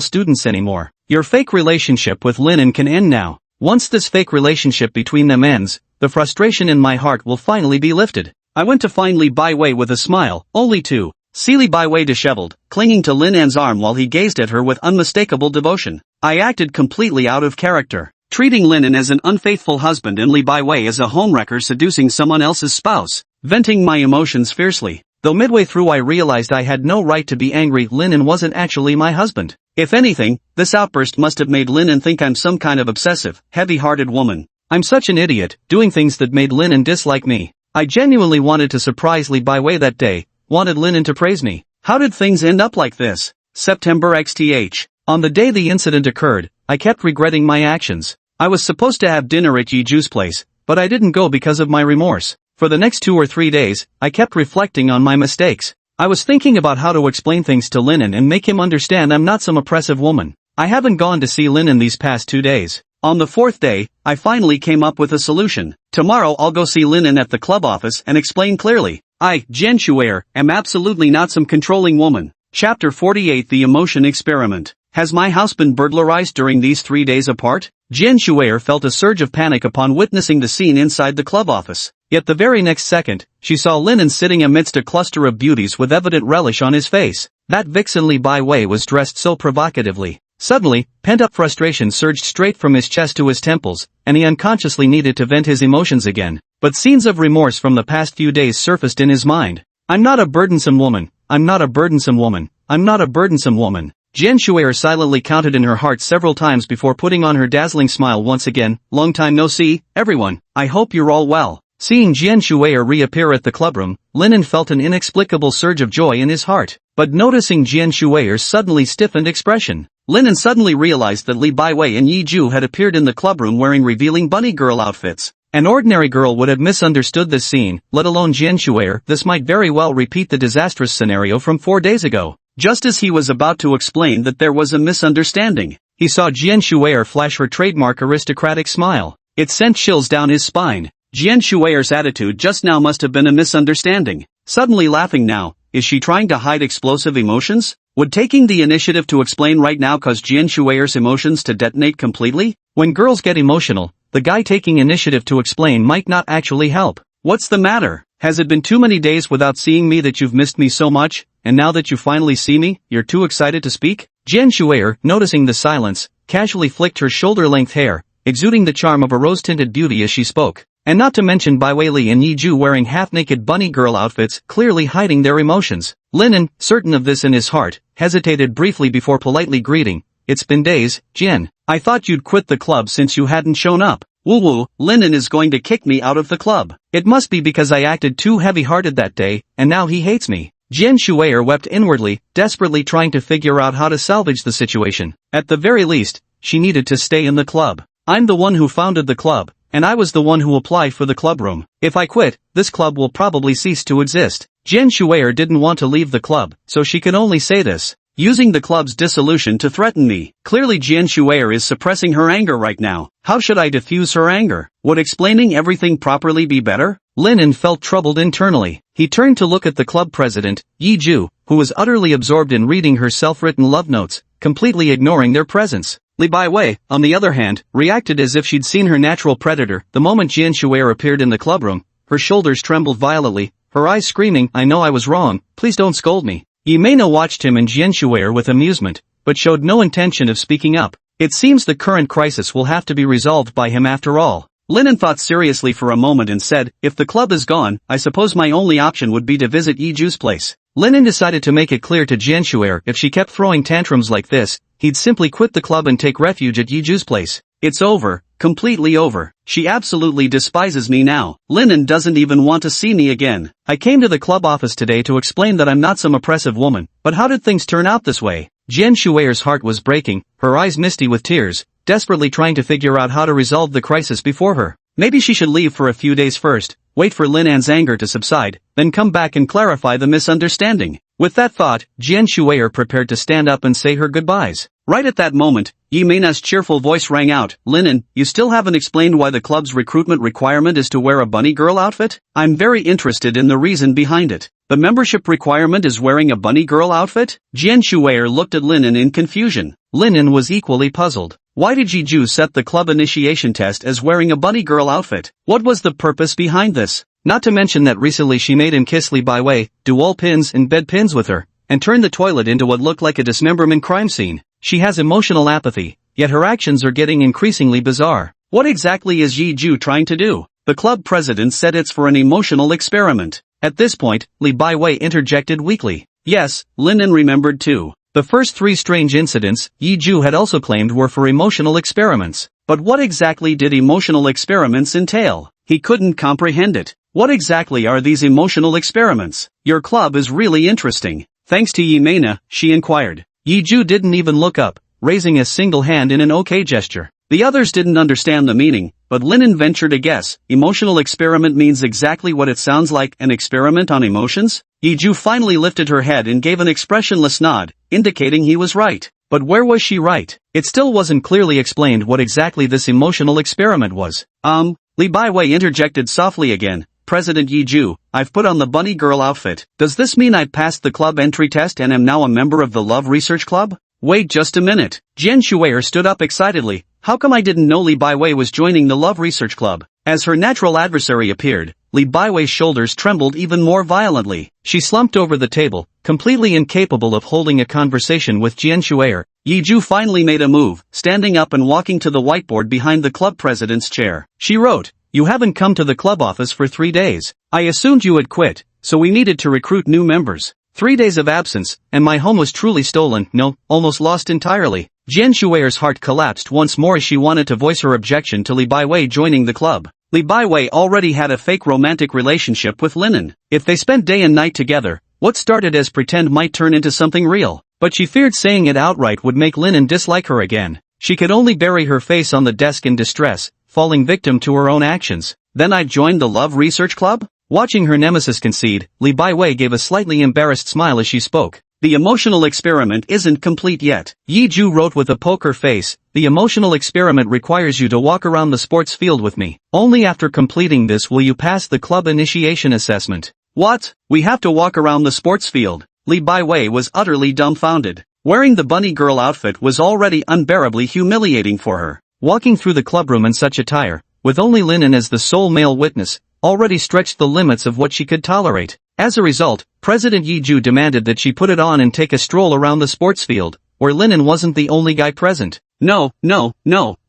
students anymore. Your fake relationship with Linen can end now. Once this fake relationship between them ends, the frustration in my heart will finally be lifted. I went to find Li Baiwei with a smile, only to see Li Baiwei disheveled, clinging to Linan's arm while he gazed at her with unmistakable devotion. I acted completely out of character. treating Linen as an unfaithful husband and Li Baiwei as a homewrecker seducing someone else's spouse, venting my emotions fiercely. Though midway through I realized I had no right to be angry. Linen wasn't actually my husband. If anything, this outburst must have made Linen think I'm some kind of obsessive, heavy-hearted woman. I'm such an idiot, doing things that made Linen dislike me. I genuinely wanted to surprise Li Baiwei that day, wanted Linen to praise me. How did things end up like this? September XTH. On the day the incident occurred, I kept regretting my actions. I was supposed to have dinner at Yiju's place, but I didn't go because of my remorse. For the next 2 or 3 days, I kept reflecting on my mistakes. I was thinking about how to explain things to Linen and make him understand I'm not some oppressive woman. I haven't gone to see Linen these past 2 days. On the 4th day, I finally came up with a solution. Tomorrow I'll go see Linen at the club office and explain clearly. I, Jian Shuer, am absolutely not some controlling woman. Chapter 48 The Emotion Experiment. Has my house been burglarized during these 3 days apart? Jian Shuer felt a surge of panic upon witnessing the scene inside the club office. Yet the very next second, she saw Linen sitting amidst a cluster of beauties with evident relish on his face. That vixen Li Baiwei was dressed so provocatively. Suddenly, pent-up frustration surged straight from his chest to his temples, and he unconsciously needed to vent his emotions again. But scenes of remorse from the past few days surfaced in his mind. I'm not a burdensome woman. I'm not a burdensome woman. I'm not a burdensome woman. Jian Shuer silently counted in her heart several times before putting on her dazzling smile once again. Long time no see, everyone. I hope you're all well. Seeing Jian Shuer reappear at the clubroom, Linen felt an inexplicable surge of joy in his heart. But noticing Jian Shuer's suddenly stiffened expression, Linen suddenly realized that Li Baiwei and Yiju had appeared in the clubroom wearing revealing bunny girl outfits. An ordinary girl would have misunderstood this scene, let alone Jian Shuer. This might very well repeat the disastrous scenario from 4 days ago. Just as he was about to explain that there was a misunderstanding, he saw Jian Shuer flash her trademark aristocratic smile. It sent chills down his spine. Jian Shuer's attitude just now must have been a misunderstanding. Suddenly laughing now, is she trying to hide explosive emotions? Would taking the initiative to explain right now cause Jian Shuer's emotions to detonate completely? When girls get emotional, the guy taking initiative to explain might not actually help. What's the matter? Has it been too many days without seeing me that you've missed me so much, and now that you finally see me, you're too excited to speak? Jian Shuer, noticing the silence, casually flicked her shoulder-length hair, exuding the charm of a rose-tinted beauty as she spoke. And not to mention Baiwei Li and Yiju wearing half-naked bunny girl outfits, clearly hiding their emotions. Linen, certain of this in his heart, hesitated briefly before politely greeting. It's been days, Jian. I thought you'd quit the club since you hadn't shown up. Woo-woo, Linen is going to kick me out of the club. It must be because I acted too heavy-hearted that day, and now he hates me. Jian Shuer wept inwardly, desperately trying to figure out how to salvage the situation. At the very least, she needed to stay in the club. I'm the one who founded the club, and I was the one who applied for the club room. If I quit, this club will probably cease to exist. Jian Shuer didn't want to leave the club, so she could only say this, using the club's dissolution to threaten me. Clearly Jian Shuer is suppressing her anger right now. How should I diffuse her anger? Would explaining everything properly be better? Linen felt troubled internally. He turned to look at the club president, Yiju, who was utterly absorbed in reading her self-written love notes, completely ignoring their presence. Li Baiwei, on the other hand, reacted as if she'd seen her natural predator. The moment Jian Shuer appeared in the clubroom, her shoulders trembled violently, her eyes screaming, I know I was wrong, please don't scold me. Yi Meina watched him and Jian Shuer with amusement, but showed no intention of speaking up. It seems the current crisis will have to be resolved by him after all. Linen thought seriously for a moment and said, if the club is gone, I suppose my only option would be to visit Yiju's place. Linen decided to make it clear to Jian Shuer if she kept throwing tantrums like this, he'd simply quit the club and take refuge at Yiju's place. It's over, completely over. She absolutely despises me now. Linen doesn't even want to see me again. I came to the club office today to explain that I'm not some oppressive woman, but how did things turn out this way? Jian Shuer's heart was breaking, her eyes misty with tears, desperately trying to figure out how to resolve the crisis before her. Maybe she should leave for a few days first, wait for Linan's anger to subside, then come back and clarify the misunderstanding. With that thought, Jian Shuer prepared to stand up and say her goodbyes. Right at that moment, Yi Meina's cheerful voice rang out, Linen, you still haven't explained why the club's recruitment requirement is to wear a bunny girl outfit? I'm very interested in the reason behind it. The membership requirement is wearing a bunny girl outfit? Jian Shuer looked at Linen in confusion. Linen was equally puzzled. Why did Yiju set the club initiation test as wearing a bunny girl outfit? What was the purpose behind this? Not to mention that recently she made him kiss Li Baiwei, do wall pins and bed pins with her, and turn the toilet into what looked like a dismemberment crime scene. She has emotional apathy, yet her actions are getting increasingly bizarre. What exactly is Yiju trying to do? The club president said it's for an emotional experiment. At this point, Li Baiwei interjected weakly. Yes, Linen remembered too. The first 3 strange incidents, Yiju had also claimed were for emotional experiments. But what exactly did emotional experiments entail? He couldn't comprehend it. What exactly are these emotional experiments? Your club is really interesting. Thanks to Yimena, she inquired. Yiju didn't even look up, raising a single hand in an okay gesture. The others didn't understand the meaning, but Linen ventured a guess. Emotional experiment means exactly what it sounds like, an experiment on emotions? Yiju finally lifted her head and gave an expressionless nod, indicating he was right. But where was she right? It still wasn't clearly explained what exactly this emotional experiment was. Li Baiwei interjected softly again. President Yiju, I've put on the bunny girl outfit. Does this mean I passed the club entry test and am now a member of the Love Research Club? Wait just a minute. Jian Shuer stood up excitedly. How come I didn't know Li Baiwei was joining the Love Research Club? As her natural adversary appeared, Li Baiwei's shoulders trembled even more violently. She slumped over the table, completely incapable of holding a conversation with Jian Shuer. Yiju finally made a move, standing up and walking to the whiteboard behind the club president's chair. She wrote, "You haven't come to the club office for 3 days. I assumed you had quit, so we needed to recruit new members. 3 days of absence, and my home was truly stolen, no, almost lost entirely." Jian Shuer's heart collapsed once more as she wanted to voice her objection to Li Baiwei joining the club. Li Baiwei already had a fake romantic relationship with Linen. If they spent day and night together, what started as pretend might turn into something real. But she feared saying it outright would make Linen dislike her again. She could only bury her face on the desk in distress, falling victim to her own actions. Then I'd joined the Love Research Club? Watching her nemesis concede, Li Baiwei gave a slightly embarrassed smile as she spoke. The emotional experiment isn't complete yet. Yiju wrote with a poker face, "The emotional experiment requires you to walk around the sports field with me. Only after completing this will you pass the club initiation assessment." What? We have to walk around the sports field? Li Baiwei was utterly dumbfounded. Wearing the bunny girl outfit was already unbearably humiliating for her. Walking through the clubroom in such attire, with only Linen as the sole male witness, already stretched the limits of what she could tolerate. As a result, President Yiju demanded that she put it on and take a stroll around the sports field, where Linen wasn't the only guy present. No,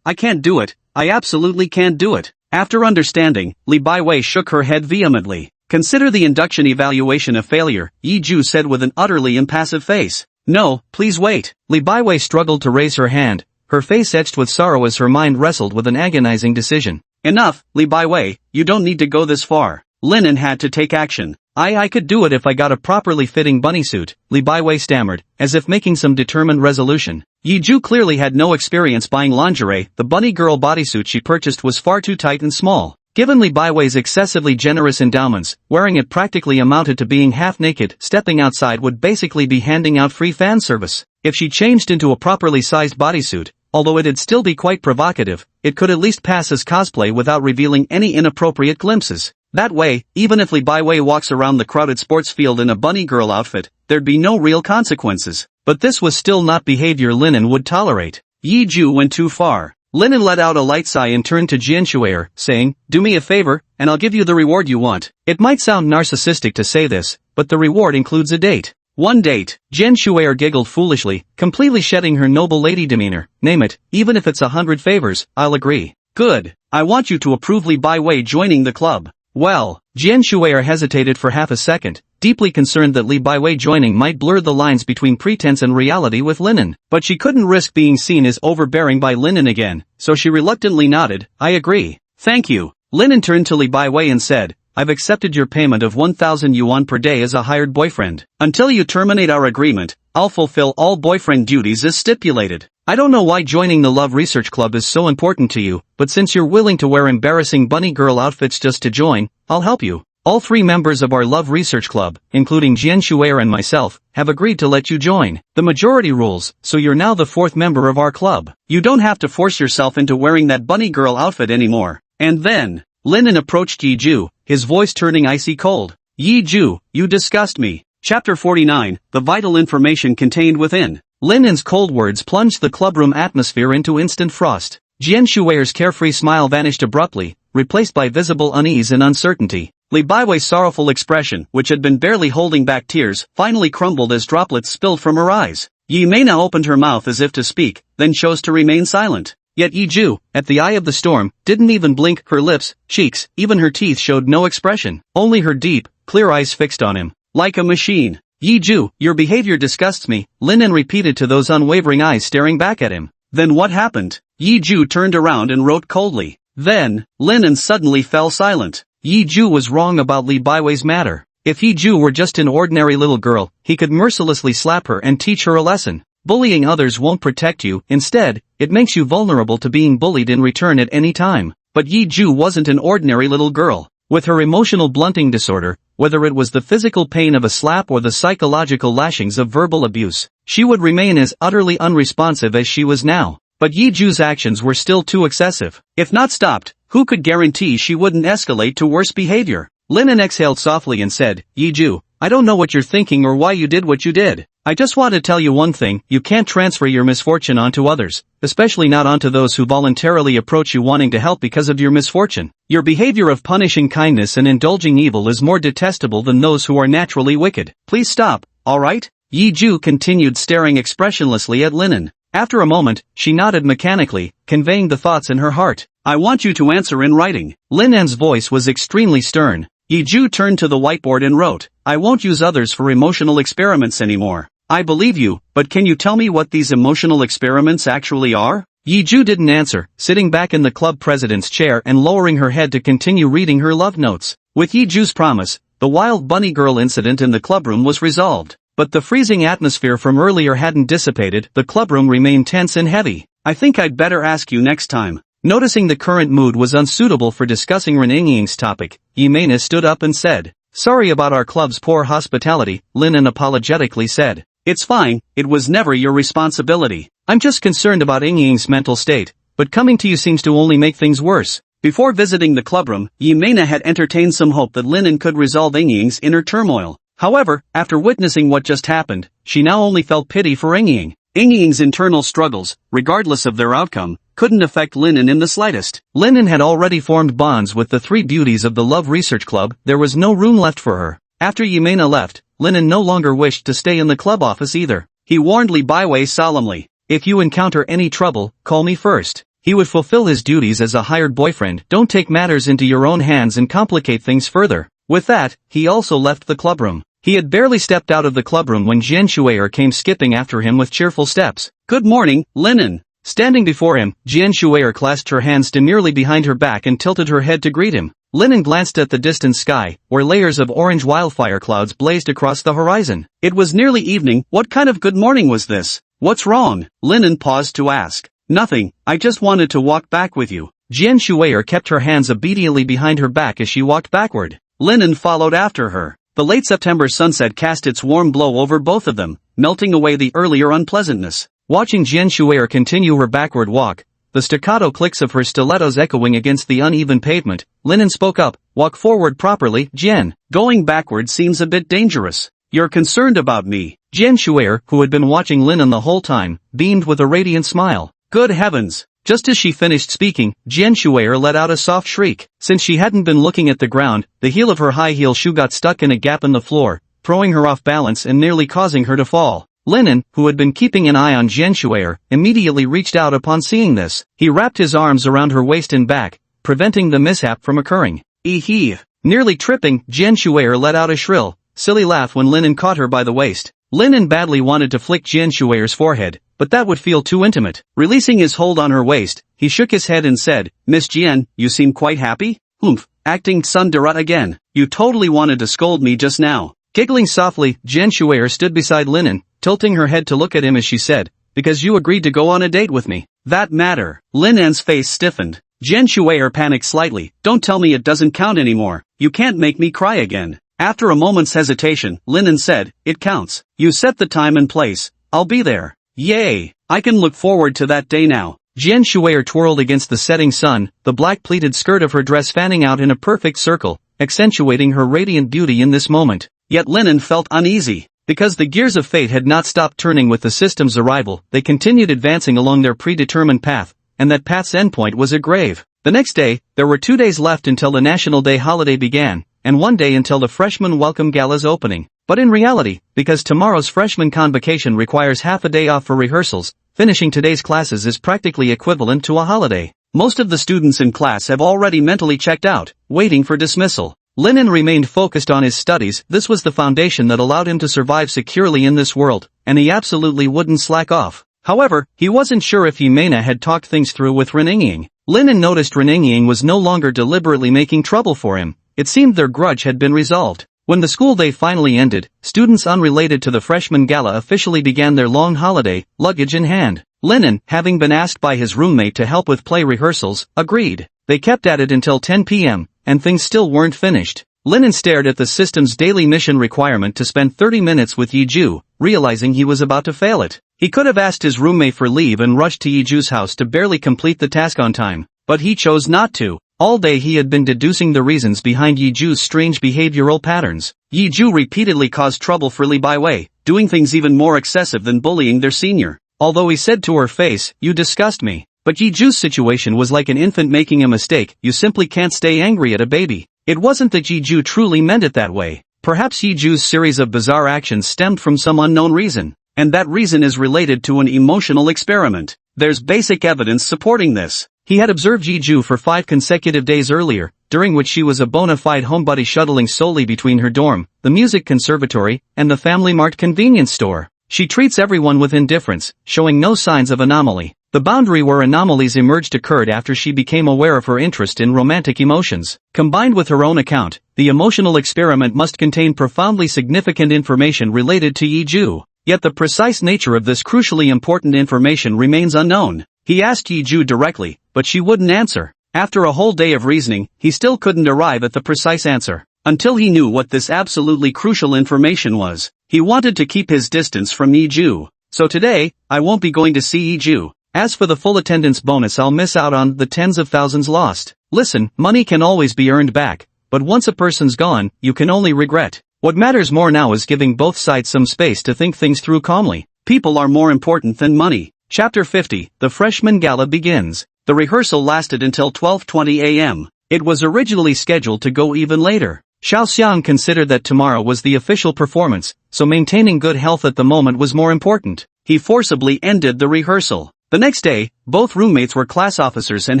I can't do it. I absolutely can't do it. After understanding, Li Baiwei shook her head vehemently. Consider the induction evaluation a failure, Yiju said with an utterly impassive face. No, please wait. Li Baiwei struggled to raise her hand, her face etched with sorrow as her mind wrestled with an agonizing decision. Enough, Li Baiwei, you don't need to go this far. Linen had to take action. I could do it if I got a properly fitting bunny suit, Li Baiwei stammered, as if making some determined resolution. Yiju clearly had no experience buying lingerie. The bunny girl bodysuit she purchased was far too tight and small. Given Li Baiwei's excessively generous endowments, wearing it practically amounted to being half naked. Stepping outside would basically be handing out free fan service. If she changed into a properly sized bodysuit, although it'd still be quite provocative, it could at least pass as cosplay without revealing any inappropriate glimpses. That way, even if Li Baiwei walks around the crowded sports field in a bunny girl outfit, there'd be no real consequences. But this was still not behavior Linen would tolerate. Yiju went too far. Linen let out a light sigh and turned to Jian Shuer, saying, "Do me a favor, and I'll give you the reward you want." It might sound narcissistic to say this, but the reward includes a date. One date. Jian Shuer giggled foolishly, completely shedding her noble lady demeanor. Name it, even if it's 100 favors, I'll agree. Good. I want you to approve Li Baiwei joining the club. Well, Jian Shuer hesitated for half a second, deeply concerned that Li Baiwei joining might blur the lines between pretense and reality with Linen. But she couldn't risk being seen as overbearing by Linen again, so she reluctantly nodded, "I agree." "Thank you." Linen turned to Li Baiwei and said, "I've accepted your payment of 1,000 yuan per day as a hired boyfriend. Until you terminate our agreement, I'll fulfill all boyfriend duties as stipulated." I don't know why joining the Love Research Club is so important to you, but since you're willing to wear embarrassing bunny girl outfits just to join, I'll help you. All 3 members of our Love Research Club, including Jian Shuer and myself, have agreed to let you join. The majority rules, so you're now the 4th member of our club. You don't have to force yourself into wearing that bunny girl outfit anymore. And then, Linen approached Yiju, his voice turning icy cold. "Yiju, you disgust me." Chapter 49, the vital information contained within. Linen's cold words plunged the clubroom atmosphere into instant frost. Jian Shuer's carefree smile vanished abruptly, replaced by visible unease and uncertainty. Li Baiwei's sorrowful expression, which had been barely holding back tears, finally crumbled as droplets spilled from her eyes. Yimena opened her mouth as if to speak, then chose to remain silent. Yet Yiju, at the eye of the storm, didn't even blink. Her lips, cheeks, even her teeth showed no expression, only her deep, clear eyes fixed on him, like a machine. Yiju, your behavior disgusts me, Linen repeated to those unwavering eyes staring back at him. Then what happened? Yiju turned around and wrote coldly. Then, Linen suddenly fell silent. Yiju was wrong about Li Baiwei's matter. If Yiju were just an ordinary little girl, he could mercilessly slap her and teach her a lesson. Bullying others won't protect you, instead, it makes you vulnerable to being bullied in return at any time. But Yiju wasn't an ordinary little girl. With her emotional blunting disorder, whether it was the physical pain of a slap or the psychological lashings of verbal abuse, she would remain as utterly unresponsive as she was now. But Yiju's actions were still too excessive. If not stopped, who could guarantee she wouldn't escalate to worse behavior? Linen exhaled softly and said, Yiju, I don't know what you're thinking or why you did what you did. I just want to tell you one thing, you can't transfer your misfortune onto others, especially not onto those who voluntarily approach you wanting to help because of your misfortune. Your behavior of punishing kindness and indulging evil is more detestable than those who are naturally wicked. Please stop, alright? Yiju continued staring expressionlessly at Linen. After a moment, she nodded mechanically, conveying the thoughts in her heart. I want you to answer in writing. Linen's voice was extremely stern. Yiju turned to the whiteboard and wrote, I won't use others for emotional experiments anymore. I believe you, but can you tell me what these emotional experiments actually are? Yiju didn't answer, sitting back in the club president's chair and lowering her head to continue reading her love notes. With Yiju's promise, the wild bunny girl incident in the clubroom was resolved. But the freezing atmosphere from earlier hadn't dissipated, the clubroom remained tense and heavy. I think I'd better ask you next time. Noticing the current mood was unsuitable for discussing Reningying's topic, Yimena stood up and said, Sorry about our club's poor hospitality, Linen apologetically said. It's fine, it was never your responsibility. I'm just concerned about Yingying's mental state, but coming to you seems to only make things worse. Before visiting the clubroom, Yimena had entertained some hope that Linen could resolve Yingying's inner turmoil. However, after witnessing what just happened, she now only felt pity for Yingying. Yingying's internal struggles, regardless of their outcome, couldn't affect Linen in the slightest. Linen had already formed bonds with the three beauties of the Love Research Club, there was no room left for her. After Yimena left, Linen no longer wished to stay in the club office either. He warned Li Baiwei solemnly, if you encounter any trouble, call me first. He would fulfill his duties as a hired boyfriend. Don't take matters into your own hands and complicate things further. With that, he also left the clubroom. He had barely stepped out of the clubroom when Jian Shuer came skipping after him with cheerful steps. Good morning, Linen. Standing before him, Jian Shuer clasped her hands demurely behind her back and tilted her head to greet him. Linen glanced at the distant sky, where layers of orange wildfire clouds blazed across the horizon. It was nearly evening. What kind of good morning was this? What's wrong? Linen paused to ask. Nothing, I just wanted to walk back with you. Jian Shuer kept her hands obediently behind her back as she walked backward. Linen followed after her. The late September sunset cast its warm glow over both of them, melting away the earlier unpleasantness. Watching Jian Shuer continue her backward walk, the staccato clicks of her stilettos echoing against the uneven pavement, Linen spoke up, walk forward properly, Jian. Going backward seems a bit dangerous. You're concerned about me. Jian Shuer, who had been watching Linen the whole time, beamed with a radiant smile. Good heavens! Just as she finished speaking, Jian Shuer let out a soft shriek. Since she hadn't been looking at the ground, the heel of her high heel shoe got stuck in a gap in the floor, throwing her off balance and nearly causing her to fall. Linen, who had been keeping an eye on Jian Shuer, immediately reached out upon seeing this. He wrapped his arms around her waist and back, preventing the mishap from occurring. Eehee! Nearly tripping, Jian Shuer let out a shrill, silly laugh when Linen caught her by the waist. Linen badly wanted to flick Jian Shuer's forehead, but that would feel too intimate. Releasing his hold on her waist, he shook his head and said, Miss Jian, you seem quite happy? Humph, acting tsundere again. You totally wanted to scold me just now. Giggling softly, Jian Shuer stood beside Linen, tilting her head to look at him as she said, because you agreed to go on a date with me. That matter. Linen's face stiffened. Jian Shuer panicked slightly. Don't tell me it doesn't count anymore. You can't make me cry again. After a moment's hesitation, Linen said, it counts. You set the time and place. I'll be there. Yay! I can look forward to that day now. Jian Shuer twirled against the setting sun, the black pleated skirt of her dress fanning out in a perfect circle, accentuating her radiant beauty in this moment. Yet Linen felt uneasy. Because the gears of fate had not stopped turning with the system's arrival, they continued advancing along their predetermined path, and that path's endpoint was a grave. The next day, there were 2 days left until the National Day holiday began, and 1 day until the freshman welcome gala's opening. But in reality, because tomorrow's freshman convocation requires half a day off for rehearsals, finishing today's classes is practically equivalent to a holiday. Most of the students in class have already mentally checked out, waiting for dismissal. Linen remained focused on his studies. This was the foundation that allowed him to survive securely in this world, and he absolutely wouldn't slack off. However, he wasn't sure if Yimena had talked things through with Reningying. Linen noticed Reningying was no longer deliberately making trouble for him. It seemed their grudge had been resolved. When the school day finally ended, students unrelated to the freshman gala officially began their long holiday, luggage in hand. Linen, having been asked by his roommate to help with play rehearsals, agreed. They kept at it until 10 p.m., and things still weren't finished. Linen stared at the system's daily mission requirement to spend 30 minutes with Yiju, realizing he was about to fail it. He could have asked his roommate for leave and rushed to Yiju's house to barely complete the task on time, but he chose not to. All day he had been deducing the reasons behind Yiju's strange behavioral patterns. Yiju repeatedly caused trouble for Li Baiwei, doing things even more excessive than bullying their senior. Although he said to her face, "You disgust me." But Yiju's situation was like an infant making a mistake. You simply can't stay angry at a baby. It wasn't that Yiju truly meant it that way. Perhaps Yiju's series of bizarre actions stemmed from some unknown reason, and that reason is related to an emotional experiment. There's basic evidence supporting this. He had observed Yiju for 5 consecutive days earlier, during which she was a bona fide homebody shuttling solely between her dorm, the music conservatory, and the Family Mart convenience store. She treats everyone with indifference, showing no signs of anomaly. The boundary where anomalies emerged occurred after she became aware of her interest in romantic emotions. Combined with her own account, the emotional experiment must contain profoundly significant information related to Yiju. Yet the precise nature of this crucially important information remains unknown. He asked Yiju directly, but she wouldn't answer. After a whole day of reasoning, he still couldn't arrive at the precise answer. Until he knew what this absolutely crucial information was. He wanted to keep his distance from Yiju. So today, I won't be going to see Yiju. As for the full attendance bonus, I'll miss out on the tens of thousands lost. Listen, money can always be earned back, but once a person's gone, you can only regret. What matters more now is giving both sides some space to think things through calmly. People are more important than money. Chapter 50, The Freshman Gala begins. The rehearsal lasted until 12:20 a.m. It was originally scheduled to go even later. Xiaoxiang considered that tomorrow was the official performance, so maintaining good health at the moment was more important. He forcibly ended the rehearsal. The next day, both roommates were class officers and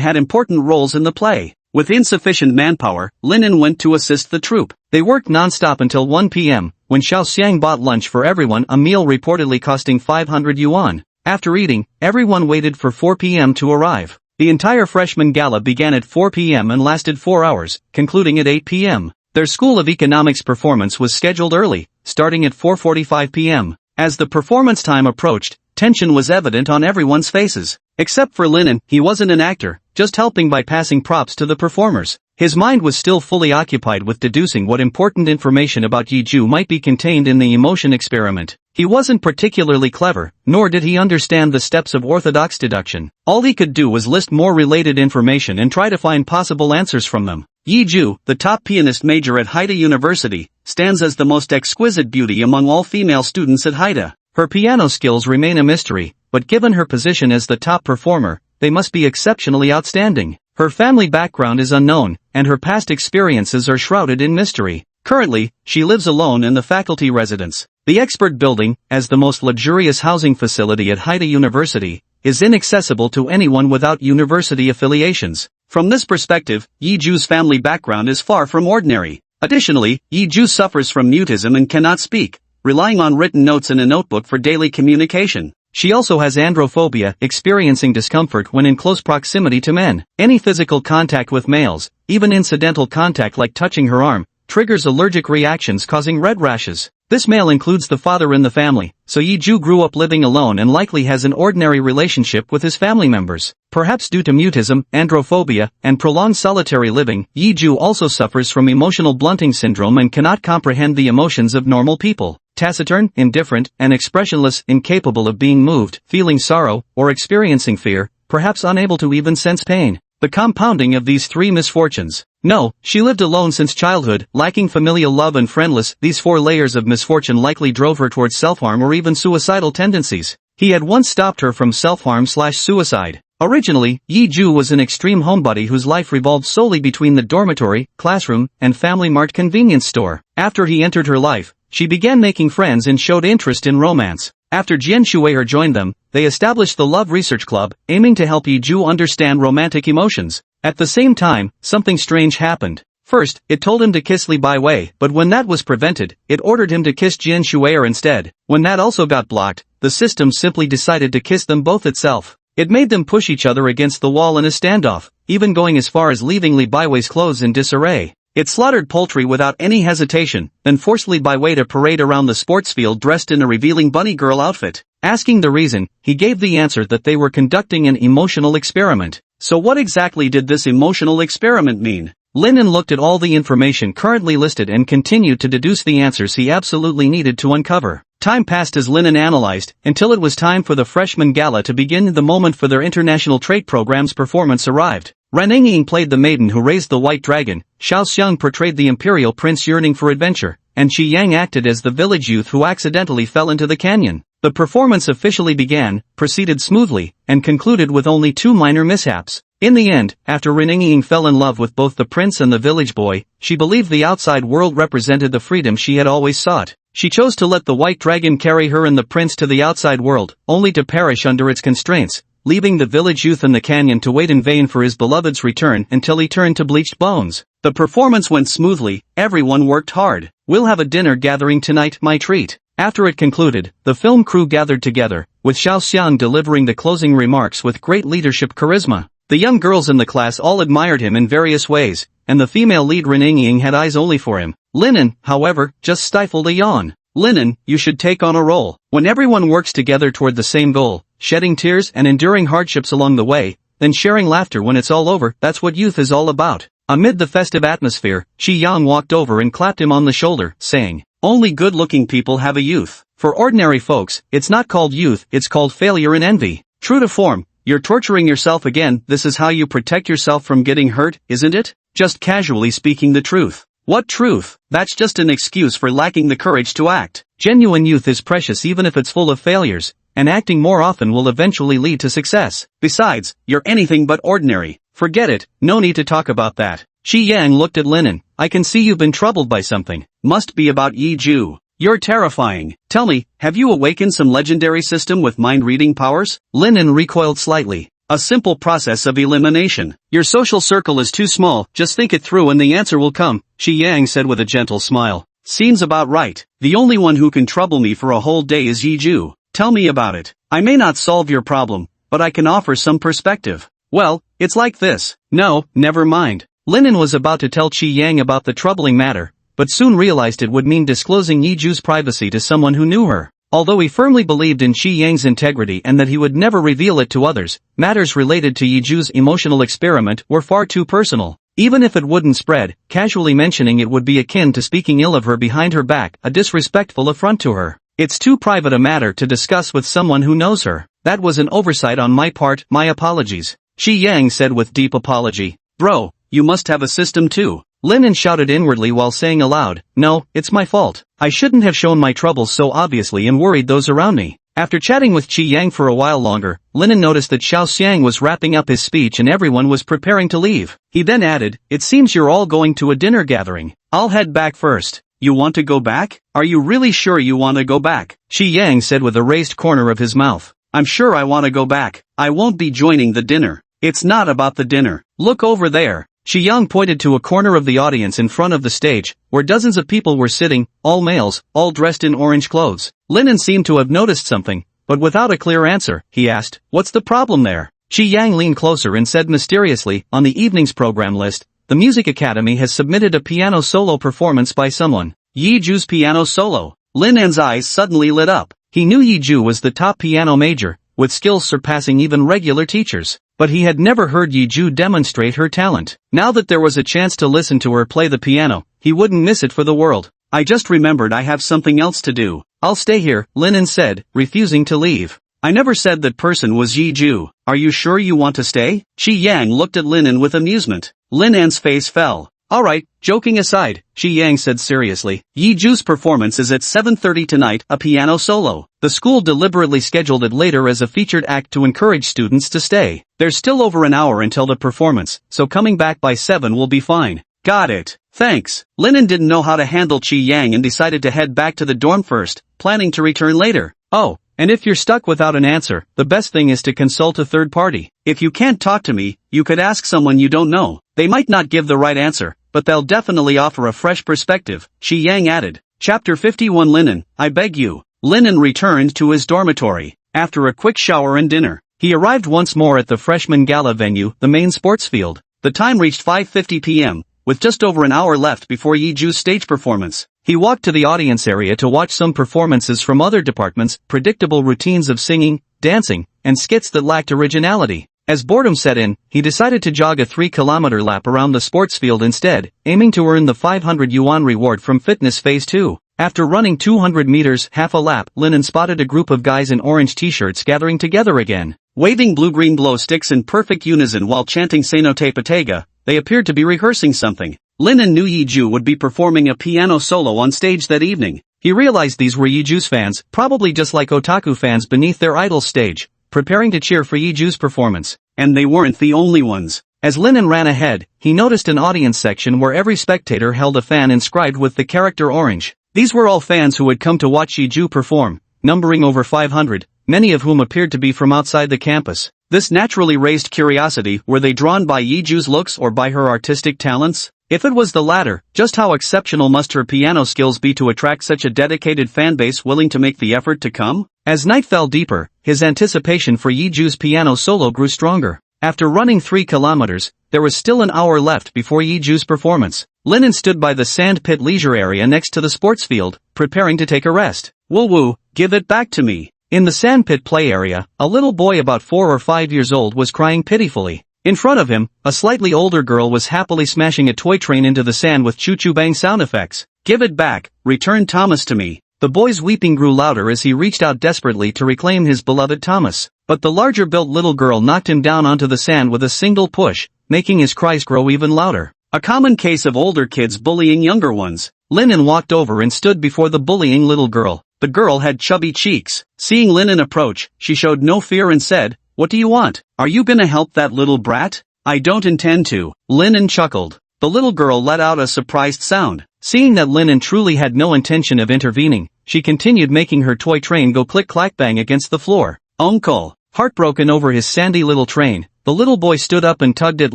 had important roles in the play. With insufficient manpower, Linen went to assist the troupe. They worked non-stop until 1 p.m., when Xiaoxiang bought lunch for everyone, a meal reportedly costing 500 yuan. After eating, everyone waited for 4 p.m. to arrive. The entire freshman gala began at 4 p.m. and lasted 4 hours, concluding at 8 p.m. Their School of Economics performance was scheduled early, starting at 4:45 p.m. As the performance time approached, tension was evident on everyone's faces. Except for Linen, he wasn't an actor, just helping by passing props to the performers. His mind was still fully occupied with deducing what important information about Yiju might be contained in the emotion experiment. He wasn't particularly clever, nor did he understand the steps of orthodox deduction. All he could do was list more related information and try to find possible answers from them. Yiju, the top pianist major at Haida University, stands as the most exquisite beauty among all female students at Haida. Her piano skills remain a mystery, but given her position as the top performer, they must be exceptionally outstanding. Her family background is unknown, and her past experiences are shrouded in mystery. Currently, she lives alone in the faculty residence. The expert building, as the most luxurious housing facility at Haida University, is inaccessible to anyone without university affiliations. From this perspective, Yiju's family background is far from ordinary. Additionally, Yiju suffers from mutism and cannot speak, relying on written notes in a notebook for daily communication. She also has androphobia, experiencing discomfort when in close proximity to men. Any physical contact with males, even incidental contact like touching her arm, triggers allergic reactions causing red rashes. This male includes the father in the family, so Yiju grew up living alone and likely has an ordinary relationship with his family members. Perhaps due to mutism, androphobia, and prolonged solitary living, Yiju also suffers from emotional blunting syndrome and cannot comprehend the emotions of normal people. Taciturn, indifferent, and expressionless, incapable of being moved, feeling sorrow, or experiencing fear, perhaps unable to even sense pain. The compounding of these three misfortunes. No, she lived alone since childhood, lacking familial love and friendless. These 4 layers of misfortune likely drove her towards self-harm or even suicidal tendencies. He had once stopped her from self-harm/suicide. Originally, Yiju was an extreme homebody whose life revolved solely between the dormitory, classroom, and Family Mart convenience store. After he entered her life, she began making friends and showed interest in romance. After Jian Shuer joined them, they established the Love Research Club, aiming to help Yiju understand romantic emotions. At the same time, something strange happened. First, it told him to kiss Li Baiwei, but when that was prevented, it ordered him to kiss Jian Shuer instead. When that also got blocked, the system simply decided to kiss them both itself. It made them push each other against the wall in a standoff, even going as far as leaving Li Baiwei's clothes in disarray. It slaughtered poultry without any hesitation, then forced Li Baiwei to parade around the sports field dressed in a revealing bunny girl outfit. Asking the reason, he gave the answer that they were conducting an emotional experiment. So what exactly did this emotional experiment mean? Linen looked at all the information currently listed and continued to deduce the answers he absolutely needed to uncover. Time passed as Linen analyzed, until it was time for the freshman gala to begin. The moment for their international trait program's performance arrived. Ren Yingying played the maiden who raised the white dragon, Xiao Xiang portrayed the imperial prince yearning for adventure, and Qi Yang acted as the village youth who accidentally fell into the canyon. The performance officially began, proceeded smoothly, and concluded with only 2 minor mishaps. In the end, after Ren Yingying fell in love with both the prince and the village boy, she believed the outside world represented the freedom she had always sought. She chose to let the white dragon carry her and the prince to the outside world, only to perish under its constraints, leaving the village youth in the canyon to wait in vain for his beloved's return until he turned to bleached bones. The performance went smoothly, everyone worked hard. We'll have a dinner gathering tonight, my treat. After it concluded, the film crew gathered together, with Xiao Xiang delivering the closing remarks with great leadership charisma. The young girls in the class all admired him in various ways, and the female lead Ren Yingying had eyes only for him. Linen, however, just stifled a yawn. Linen, you should take on a role. When everyone works together toward the same goal, shedding tears and enduring hardships along the way, then sharing laughter when it's all over, that's what youth is all about. Amid the festive atmosphere, Qi Yang walked over and clapped him on the shoulder, saying, "Only good-looking people have a youth. For ordinary folks, it's not called youth, it's called failure and envy. True to form, you're torturing yourself again. This is how you protect yourself from getting hurt, isn't it? Just casually speaking the truth." What truth? That's just an excuse for lacking the courage to act. Genuine youth is precious even if it's full of failures, and acting more often will eventually lead to success. Besides, you're anything but ordinary. Forget it, no need to talk about that. Qi Yang looked at Linen. I can see you've been troubled by something. Must be about Yiju. You're terrifying. Tell me, have you awakened some legendary system with mind-reading powers? Linen recoiled slightly. A simple process of elimination. Your social circle is too small, just think it through and the answer will come, Qi Yang said with a gentle smile. Seems about right. The only one who can trouble me for a whole day is Yiju. Tell me about it. I may not solve your problem, but I can offer some perspective. Well, it's like this. No, never mind. Linen was about to tell Qi Yang about the troubling matter, but soon realized it would mean disclosing Yiju's privacy to someone who knew her. Although he firmly believed in Qi Yang's integrity and that he would never reveal it to others, matters related to Yiju's emotional experiment were far too personal. Even if it wouldn't spread, casually mentioning it would be akin to speaking ill of her behind her back, a disrespectful affront to her. It's too private a matter to discuss with someone who knows her. That was an oversight on my part, my apologies. Qi Yang said with deep apology. Bro, you must have a system too. Linen shouted inwardly while saying aloud, no, it's my fault. I shouldn't have shown my troubles so obviously and worried those around me. After chatting with Qi Yang for a while longer, Linen noticed that Xiao Xiang was wrapping up his speech and everyone was preparing to leave. He then added, it seems you're all going to a dinner gathering. I'll head back first. You want to go back? Are you really sure you want to go back? Qi Yang said with a raised corner of his mouth. I'm sure I want to go back. I won't be joining the dinner. It's not about the dinner. Look over there. Qi Yang pointed to a corner of the audience in front of the stage, where dozens of people were sitting, all males, all dressed in orange clothes. Linen seemed to have noticed something, but without a clear answer, he asked, what's the problem there? Qi Yang leaned closer and said mysteriously, on the evening's program list, the Music Academy has submitted a piano solo performance by someone. Yiju's piano solo. Linen's eyes suddenly lit up. He knew Yiju was the top piano major, with skills surpassing even regular teachers. But he had never heard Yiju demonstrate her talent. Now that there was a chance to listen to her play the piano, he wouldn't miss it for the world. I just remembered I have something else to do. I'll stay here, Linen said, refusing to leave. I never said that person was Yiju. Are you sure you want to stay? Qi Yang looked at Linen with amusement. Linen's face fell. Alright, joking aside, Qi Yang said seriously, Yiju's performance is at 7:30 tonight, a piano solo. The school deliberately scheduled it later as a featured act to encourage students to stay. There's still over an hour until the performance, so coming back by 7 will be fine. Got it. Thanks. Linen didn't know how to handle Qi Yang and decided to head back to the dorm first, planning to return later. Oh, and if you're stuck without an answer, the best thing is to consult a third party. If you can't talk to me, you could ask someone you don't know. They might not give the right answer, but they'll definitely offer a fresh perspective, Qi Yang added. Chapter 51 Linen, I beg you. Linen returned to his dormitory. After a quick shower and dinner, he arrived once more at the freshman gala venue, the main sports field. The time reached 5:50 p.m., with just over an hour left before Yiju's stage performance. He walked to the audience area to watch some performances from other departments, predictable routines of singing, dancing, and skits that lacked originality. As boredom set in, he decided to jog a 3-kilometer lap around the sports field instead, aiming to earn the 500 yuan reward from Fitness Phase 2. After running 200 meters, half a lap, Linen spotted a group of guys in orange t-shirts gathering together again. Waving blue-green glow sticks in perfect unison while chanting Seinote Patega, they appeared to be rehearsing something. Linen knew Yiju would be performing a piano solo on stage that evening. He realized these were Yiju's fans, probably just like otaku fans beneath their idol's stage, preparing to cheer for Yiju's performance. And they weren't the only ones. As Linen ran ahead, he noticed an audience section where every spectator held a fan inscribed with the character orange. These were all fans who had come to watch Yiju perform, numbering over 500, many of whom appeared to be from outside the campus. This naturally raised curiosity. Were they drawn by Yiju's looks or by her artistic talents? If it was the latter, just how exceptional must her piano skills be to attract such a dedicated fanbase willing to make the effort to come? As night fell deeper, his anticipation for Yiju's piano solo grew stronger. After running 3 kilometers, there was still an hour left before Yiju's performance. Linen stood by the sand pit leisure area next to the sports field, preparing to take a rest. Woo, give it back to me. In the sandpit play area, a little boy about 4 or 5 years old was crying pitifully. In front of him, a slightly older girl was happily smashing a toy train into the sand with choo-choo bang sound effects. Give it back, return Thomas to me. The boy's weeping grew louder as he reached out desperately to reclaim his beloved Thomas. But the larger-built little girl knocked him down onto the sand with a single push, making his cries grow even louder. A common case of older kids bullying younger ones. Linen walked over and stood before the bullying little girl. The girl had chubby cheeks. Seeing Linen approach, she showed no fear and said, "What do you want? Are you gonna help that little brat?" "I don't intend to." Linen chuckled. The little girl let out a surprised sound. Seeing that Linen truly had no intention of intervening, she continued making her toy train go click-clack-bang against the floor. "Uncle." Heartbroken over his sandy little train, the little boy stood up and tugged at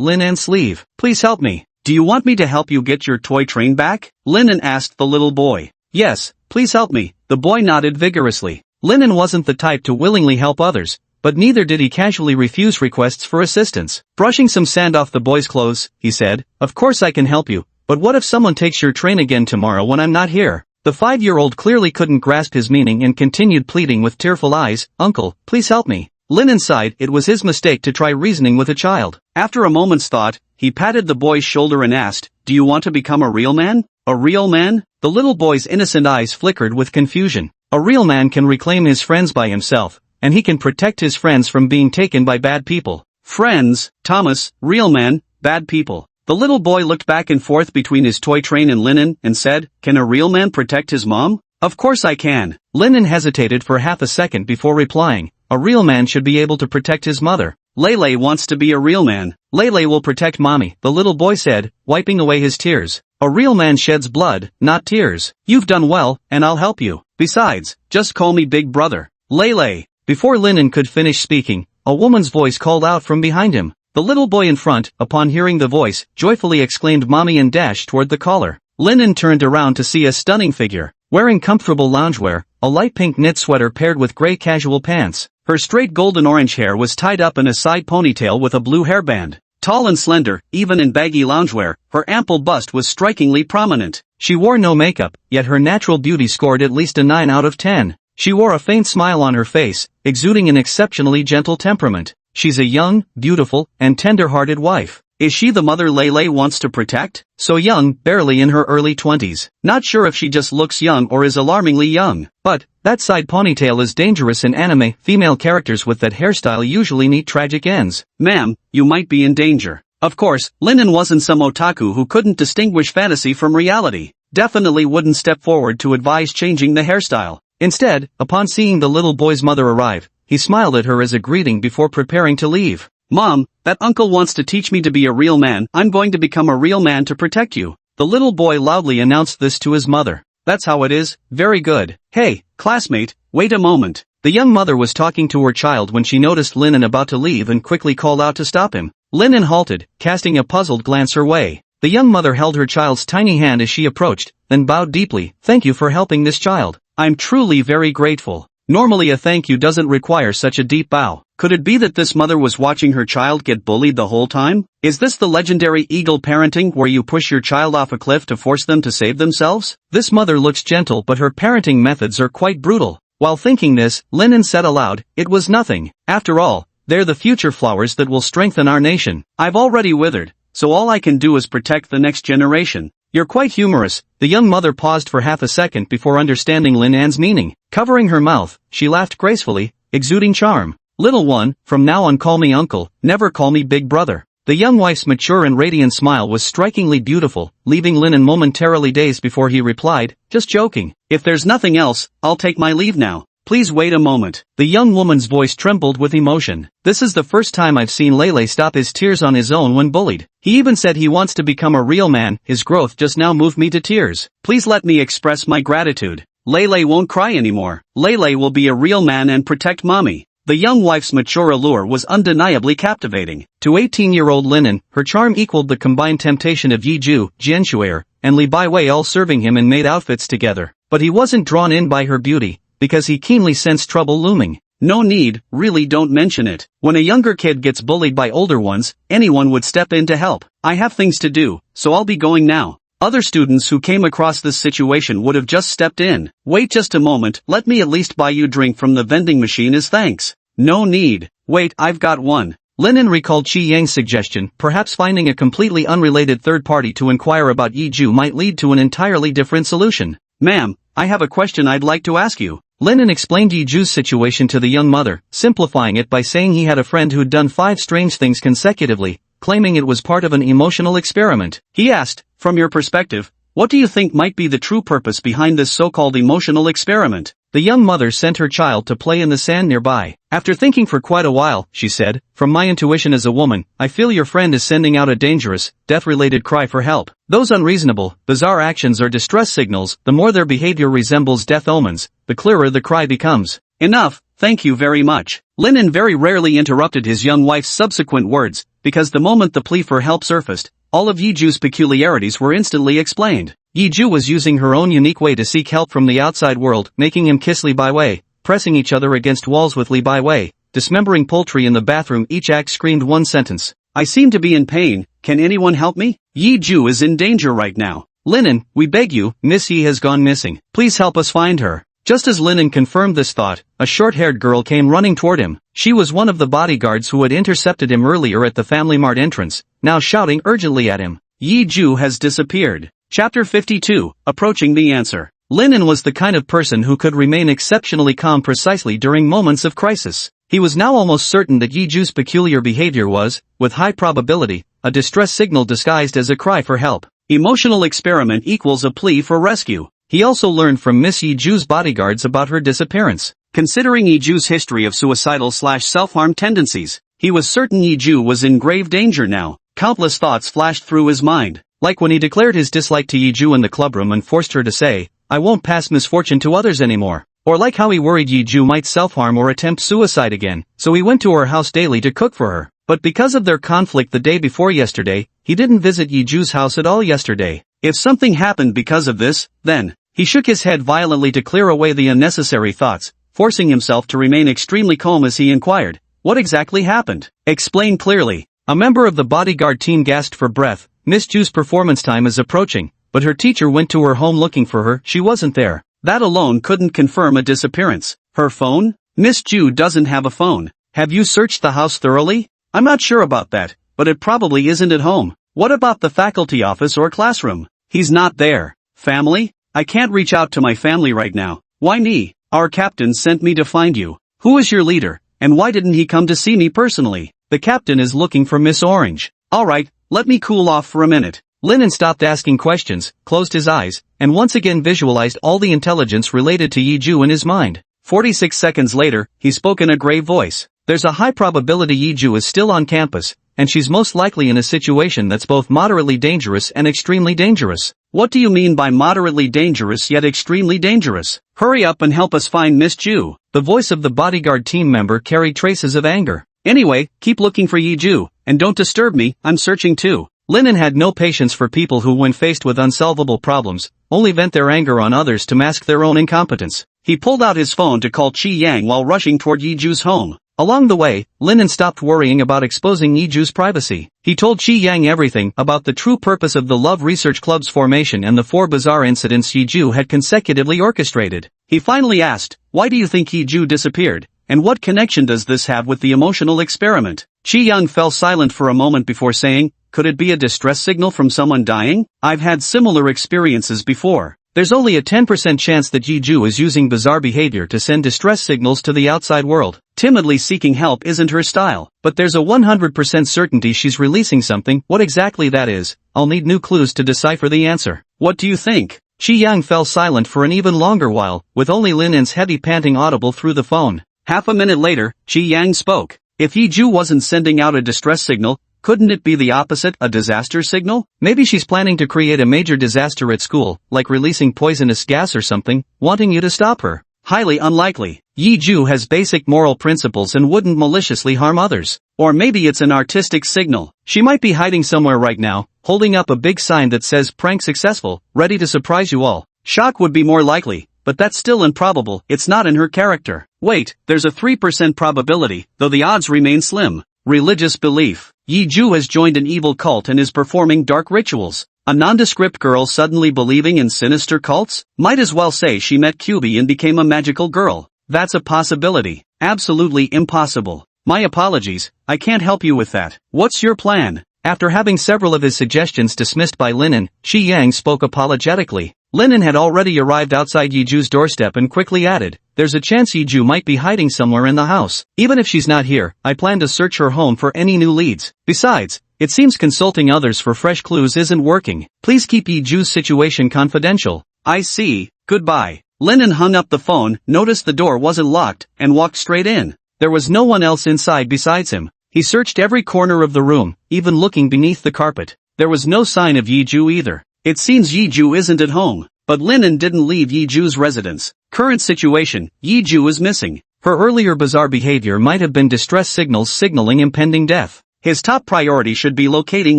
Linen's sleeve. "Please help me." "Do you want me to help you get your toy train back?" Linen asked the little boy. "Yes, please help me." The boy nodded vigorously. Linen wasn't the type to willingly help others, but neither did he casually refuse requests for assistance. Brushing some sand off the boy's clothes, he said, "Of course I can help you, but what if someone takes your train again tomorrow when I'm not here?" The 5-year-old clearly couldn't grasp his meaning and continued pleading with tearful eyes, "Uncle, please help me." Linen sighed. It was his mistake to try reasoning with a child. After a moment's thought, he patted the boy's shoulder and asked, "Do you want to become a real man?" "A real man?" The little boy's innocent eyes flickered with confusion. A real man can reclaim his friends by himself, and he can protect his friends from being taken by bad people. Friends, Thomas, real man, bad people. The little boy looked back and forth between his toy train and Linen and said, "Can a real man protect his mom?" "Of course I can." Linen hesitated for half a second before replying, "A real man should be able to protect his mother." "Lele wants to be a real man." "Lele will protect mommy," the little boy said, wiping away his tears. "A real man sheds blood, not tears. You've done well, and I'll help you. Besides, just call me Big Brother." "Lele." Before Linen could finish speaking, a woman's voice called out from behind him. The little boy in front, upon hearing the voice, joyfully exclaimed "Mommy" and dashed toward the caller. Linen turned around to see a stunning figure, wearing comfortable loungewear, a light pink knit sweater paired with gray casual pants. Her straight golden-orange hair was tied up in a side ponytail with a blue hairband. Tall and slender, even in baggy loungewear, her ample bust was strikingly prominent. She wore no makeup, yet her natural beauty scored at least a 9 out of 10. She wore a faint smile on her face, exuding an exceptionally gentle temperament. She's a young, beautiful, and tender-hearted wife. Is she the mother Lele wants to protect? So young, barely in her early 20s. Not sure if she just looks young or is alarmingly young. But, that side ponytail is dangerous in anime. Female characters with that hairstyle usually meet tragic ends. "Ma'am, you might be in danger." Of course, Linen wasn't some otaku who couldn't distinguish fantasy from reality. Definitely wouldn't step forward to advise changing the hairstyle. Instead, upon seeing the little boy's mother arrive, he smiled at her as a greeting before preparing to leave. Mom, that uncle wants to teach me to be a real man. I'm going to become a real man to protect you. The little boy loudly announced this to his mother. That's how it is, very good. Hey, classmate, wait a moment. The young mother was talking to her child when she noticed Linen about to leave and quickly called out to stop him. Linen halted, casting a puzzled glance her way. The young mother held her child's tiny hand as she approached, then bowed deeply. Thank you for helping this child. I'm truly very grateful. Normally a thank you doesn't require such a deep bow. Could it be that this mother was watching her child get bullied the whole time? Is this the legendary eagle parenting where you push your child off a cliff to force them to save themselves? This mother looks gentle but her parenting methods are quite brutal. While thinking this, Linen said aloud, it was nothing. After all, they're the future flowers that will strengthen our nation. I've already withered, so all I can do is protect the next generation. You're quite humorous. The young mother paused for half a second before understanding Linan's meaning. Covering her mouth, she laughed gracefully, exuding charm. Little one, from now on call me uncle, never call me big brother. The young wife's mature and radiant smile was strikingly beautiful, leaving Linen momentarily dazed before he replied, just joking. If there's nothing else, I'll take my leave now. Please wait a moment. The young woman's voice trembled with emotion. This is the first time I've seen Lele stop his tears on his own when bullied. He even said he wants to become a real man. His growth just now moved me to tears. Please let me express my gratitude. Lele won't cry anymore. Lele will be a real man and protect mommy. The young wife's mature allure was undeniably captivating. To 18-year-old Linen, her charm equaled the combined temptation of Yiju, Jian Shuer, and Li Baiwei all serving him in maid outfits together. But he wasn't drawn in by her beauty, because he keenly sensed trouble looming. No need, really don't mention it. When a younger kid gets bullied by older ones, anyone would step in to help. I have things to do, so I'll be going now. Other students who came across this situation would have just stepped in. Wait just a moment, let me at least buy you drink from the vending machine as thanks. No need. Wait, I've got one. Linen recalled Qi Yang's suggestion, perhaps finding a completely unrelated third party to inquire about Yiju might lead to an entirely different solution. Ma'am, I have a question I'd like to ask you. Linen explained Yiju's situation to the young mother, simplifying it by saying he had a friend who'd done 5 strange things consecutively, claiming it was part of an emotional experiment. He asked, from your perspective, what do you think might be the true purpose behind this so-called emotional experiment? The young mother sent her child to play in the sand nearby. After thinking for quite a while, she said, from my intuition as a woman, I feel your friend is sending out a dangerous, death-related cry for help. Those unreasonable, bizarre actions are distress signals. The more their behavior resembles death omens, the clearer the cry becomes. Enough, thank you very much. Linen very rarely interrupted his young wife's subsequent words, because the moment the plea for help surfaced, all of Yiju's peculiarities were instantly explained. Yiju was using her own unique way to seek help from the outside world, making him kiss Li Baiwei, pressing each other against walls with Li Baiwei, dismembering poultry in the bathroom. Each act screamed one sentence. I seem to be in pain, can anyone help me? Yiju is in danger right now. Linen, we beg you, Miss Yi has gone missing. Please help us find her. Just as Linen confirmed this thought, a short-haired girl came running toward him. She was one of the bodyguards who had intercepted him earlier at the Family Mart entrance, now shouting urgently at him. Yiju has disappeared. Chapter 52, Approaching the Answer. Linen was the kind of person who could remain exceptionally calm precisely during moments of crisis. He was now almost certain that Yiju's peculiar behavior was, with high probability, a distress signal disguised as a cry for help. Emotional experiment equals a plea for rescue. He also learned from Miss Yiju's bodyguards about her disappearance. Considering Yiju's history of suicidal/self-harm tendencies, he was certain Yiju was in grave danger now. Countless thoughts flashed through his mind. Like when he declared his dislike to Yiju in the clubroom and forced her to say, I won't pass misfortune to others anymore. Or like how he worried Yiju might self-harm or attempt suicide again, so he went to her house daily to cook for her. But because of their conflict the day before yesterday, he didn't visit Yiju's house at all yesterday. If something happened because of this, then, he shook his head violently to clear away the unnecessary thoughts, forcing himself to remain extremely calm as he inquired, what exactly happened? Explain clearly. A member of the bodyguard team gasped for breath. Miss Ju's performance time is approaching, but her teacher went to her home looking for her. She wasn't there. That alone couldn't confirm a disappearance. Her phone? Miss Ju doesn't have a phone. Have you searched the house thoroughly? I'm not sure about that, but it probably isn't at home. What about the faculty office or classroom? He's not there. Family? I can't reach out to my family right now. Why me? Our captain sent me to find you. Who is your leader, and why didn't he come to see me personally? The captain is looking for Miss Orange. Alright, let me cool off for a minute. Linen stopped asking questions, closed his eyes, and once again visualized all the intelligence related to Yiju in his mind. 46 seconds later, he spoke in a grave voice. There's a high probability Yiju is still on campus, and she's most likely in a situation that's both moderately dangerous and extremely dangerous. What do you mean by moderately dangerous yet extremely dangerous? Hurry up and help us find Miss Ju. The voice of the bodyguard team member carried traces of anger. Anyway, keep looking for Yiju, and don't disturb me, I'm searching too. Linen had no patience for people who, when faced with unsolvable problems, only vent their anger on others to mask their own incompetence. He pulled out his phone to call Chi Yang while rushing toward Yiju's home. Along the way, Linen stopped worrying about exposing Yiju's privacy. He told Chi Yang everything about the true purpose of the Love Research Club's formation and the 4 bizarre incidents Yiju had consecutively orchestrated. He finally asked, "Why do you think Yiju disappeared, and what connection does this have with the emotional experiment?" Chi Yang fell silent for a moment before saying, "Could it be a distress signal from someone dying? I've had similar experiences before." There's only a 10% chance that Yiju is using bizarre behavior to send distress signals to the outside world. Timidly seeking help isn't her style. But there's a 100% certainty she's releasing something. What exactly that is, I'll need new clues to decipher the answer. What do you think? Chi Yang fell silent for an even longer while, with only Linen's heavy panting audible through the phone. Half a minute later, Chi Yang spoke. If Yiju wasn't sending out a distress signal, couldn't it be the opposite, a disaster signal? Maybe she's planning to create a major disaster at school, like releasing poisonous gas or something, wanting you to stop her. Highly unlikely. Yiju has basic moral principles and wouldn't maliciously harm others. Or maybe it's an artistic signal. She might be hiding somewhere right now, holding up a big sign that says prank successful, ready to surprise you all. Shock would be more likely, but that's still improbable. It's not in her character. Wait, there's a 3% probability, though the odds remain slim. Religious belief. Yiju has joined an evil cult and is performing dark rituals. A nondescript girl suddenly believing in sinister cults? Might as well say she met QB and became a magical girl. That's a possibility. Absolutely impossible. My apologies, I can't help you with that. What's your plan? After having several of his suggestions dismissed by Linen, Chi Yang spoke apologetically. Linen had already arrived outside Yiju's doorstep and quickly added, "There's a chance Yiju might be hiding somewhere in the house. Even if she's not here, I plan to search her home for any new leads. Besides, it seems consulting others for fresh clues isn't working. Please keep Yiju's situation confidential." I see, goodbye. Linen hung up the phone, noticed the door wasn't locked, and walked straight in. There was no one else inside besides him. He searched every corner of the room, even looking beneath the carpet. There was no sign of Yiju either. It seems Yiju isn't at home, but Linen didn't leave Yiju's residence. Current situation, Yiju is missing. Her earlier bizarre behavior might have been distress signals signaling impending death. His top priority should be locating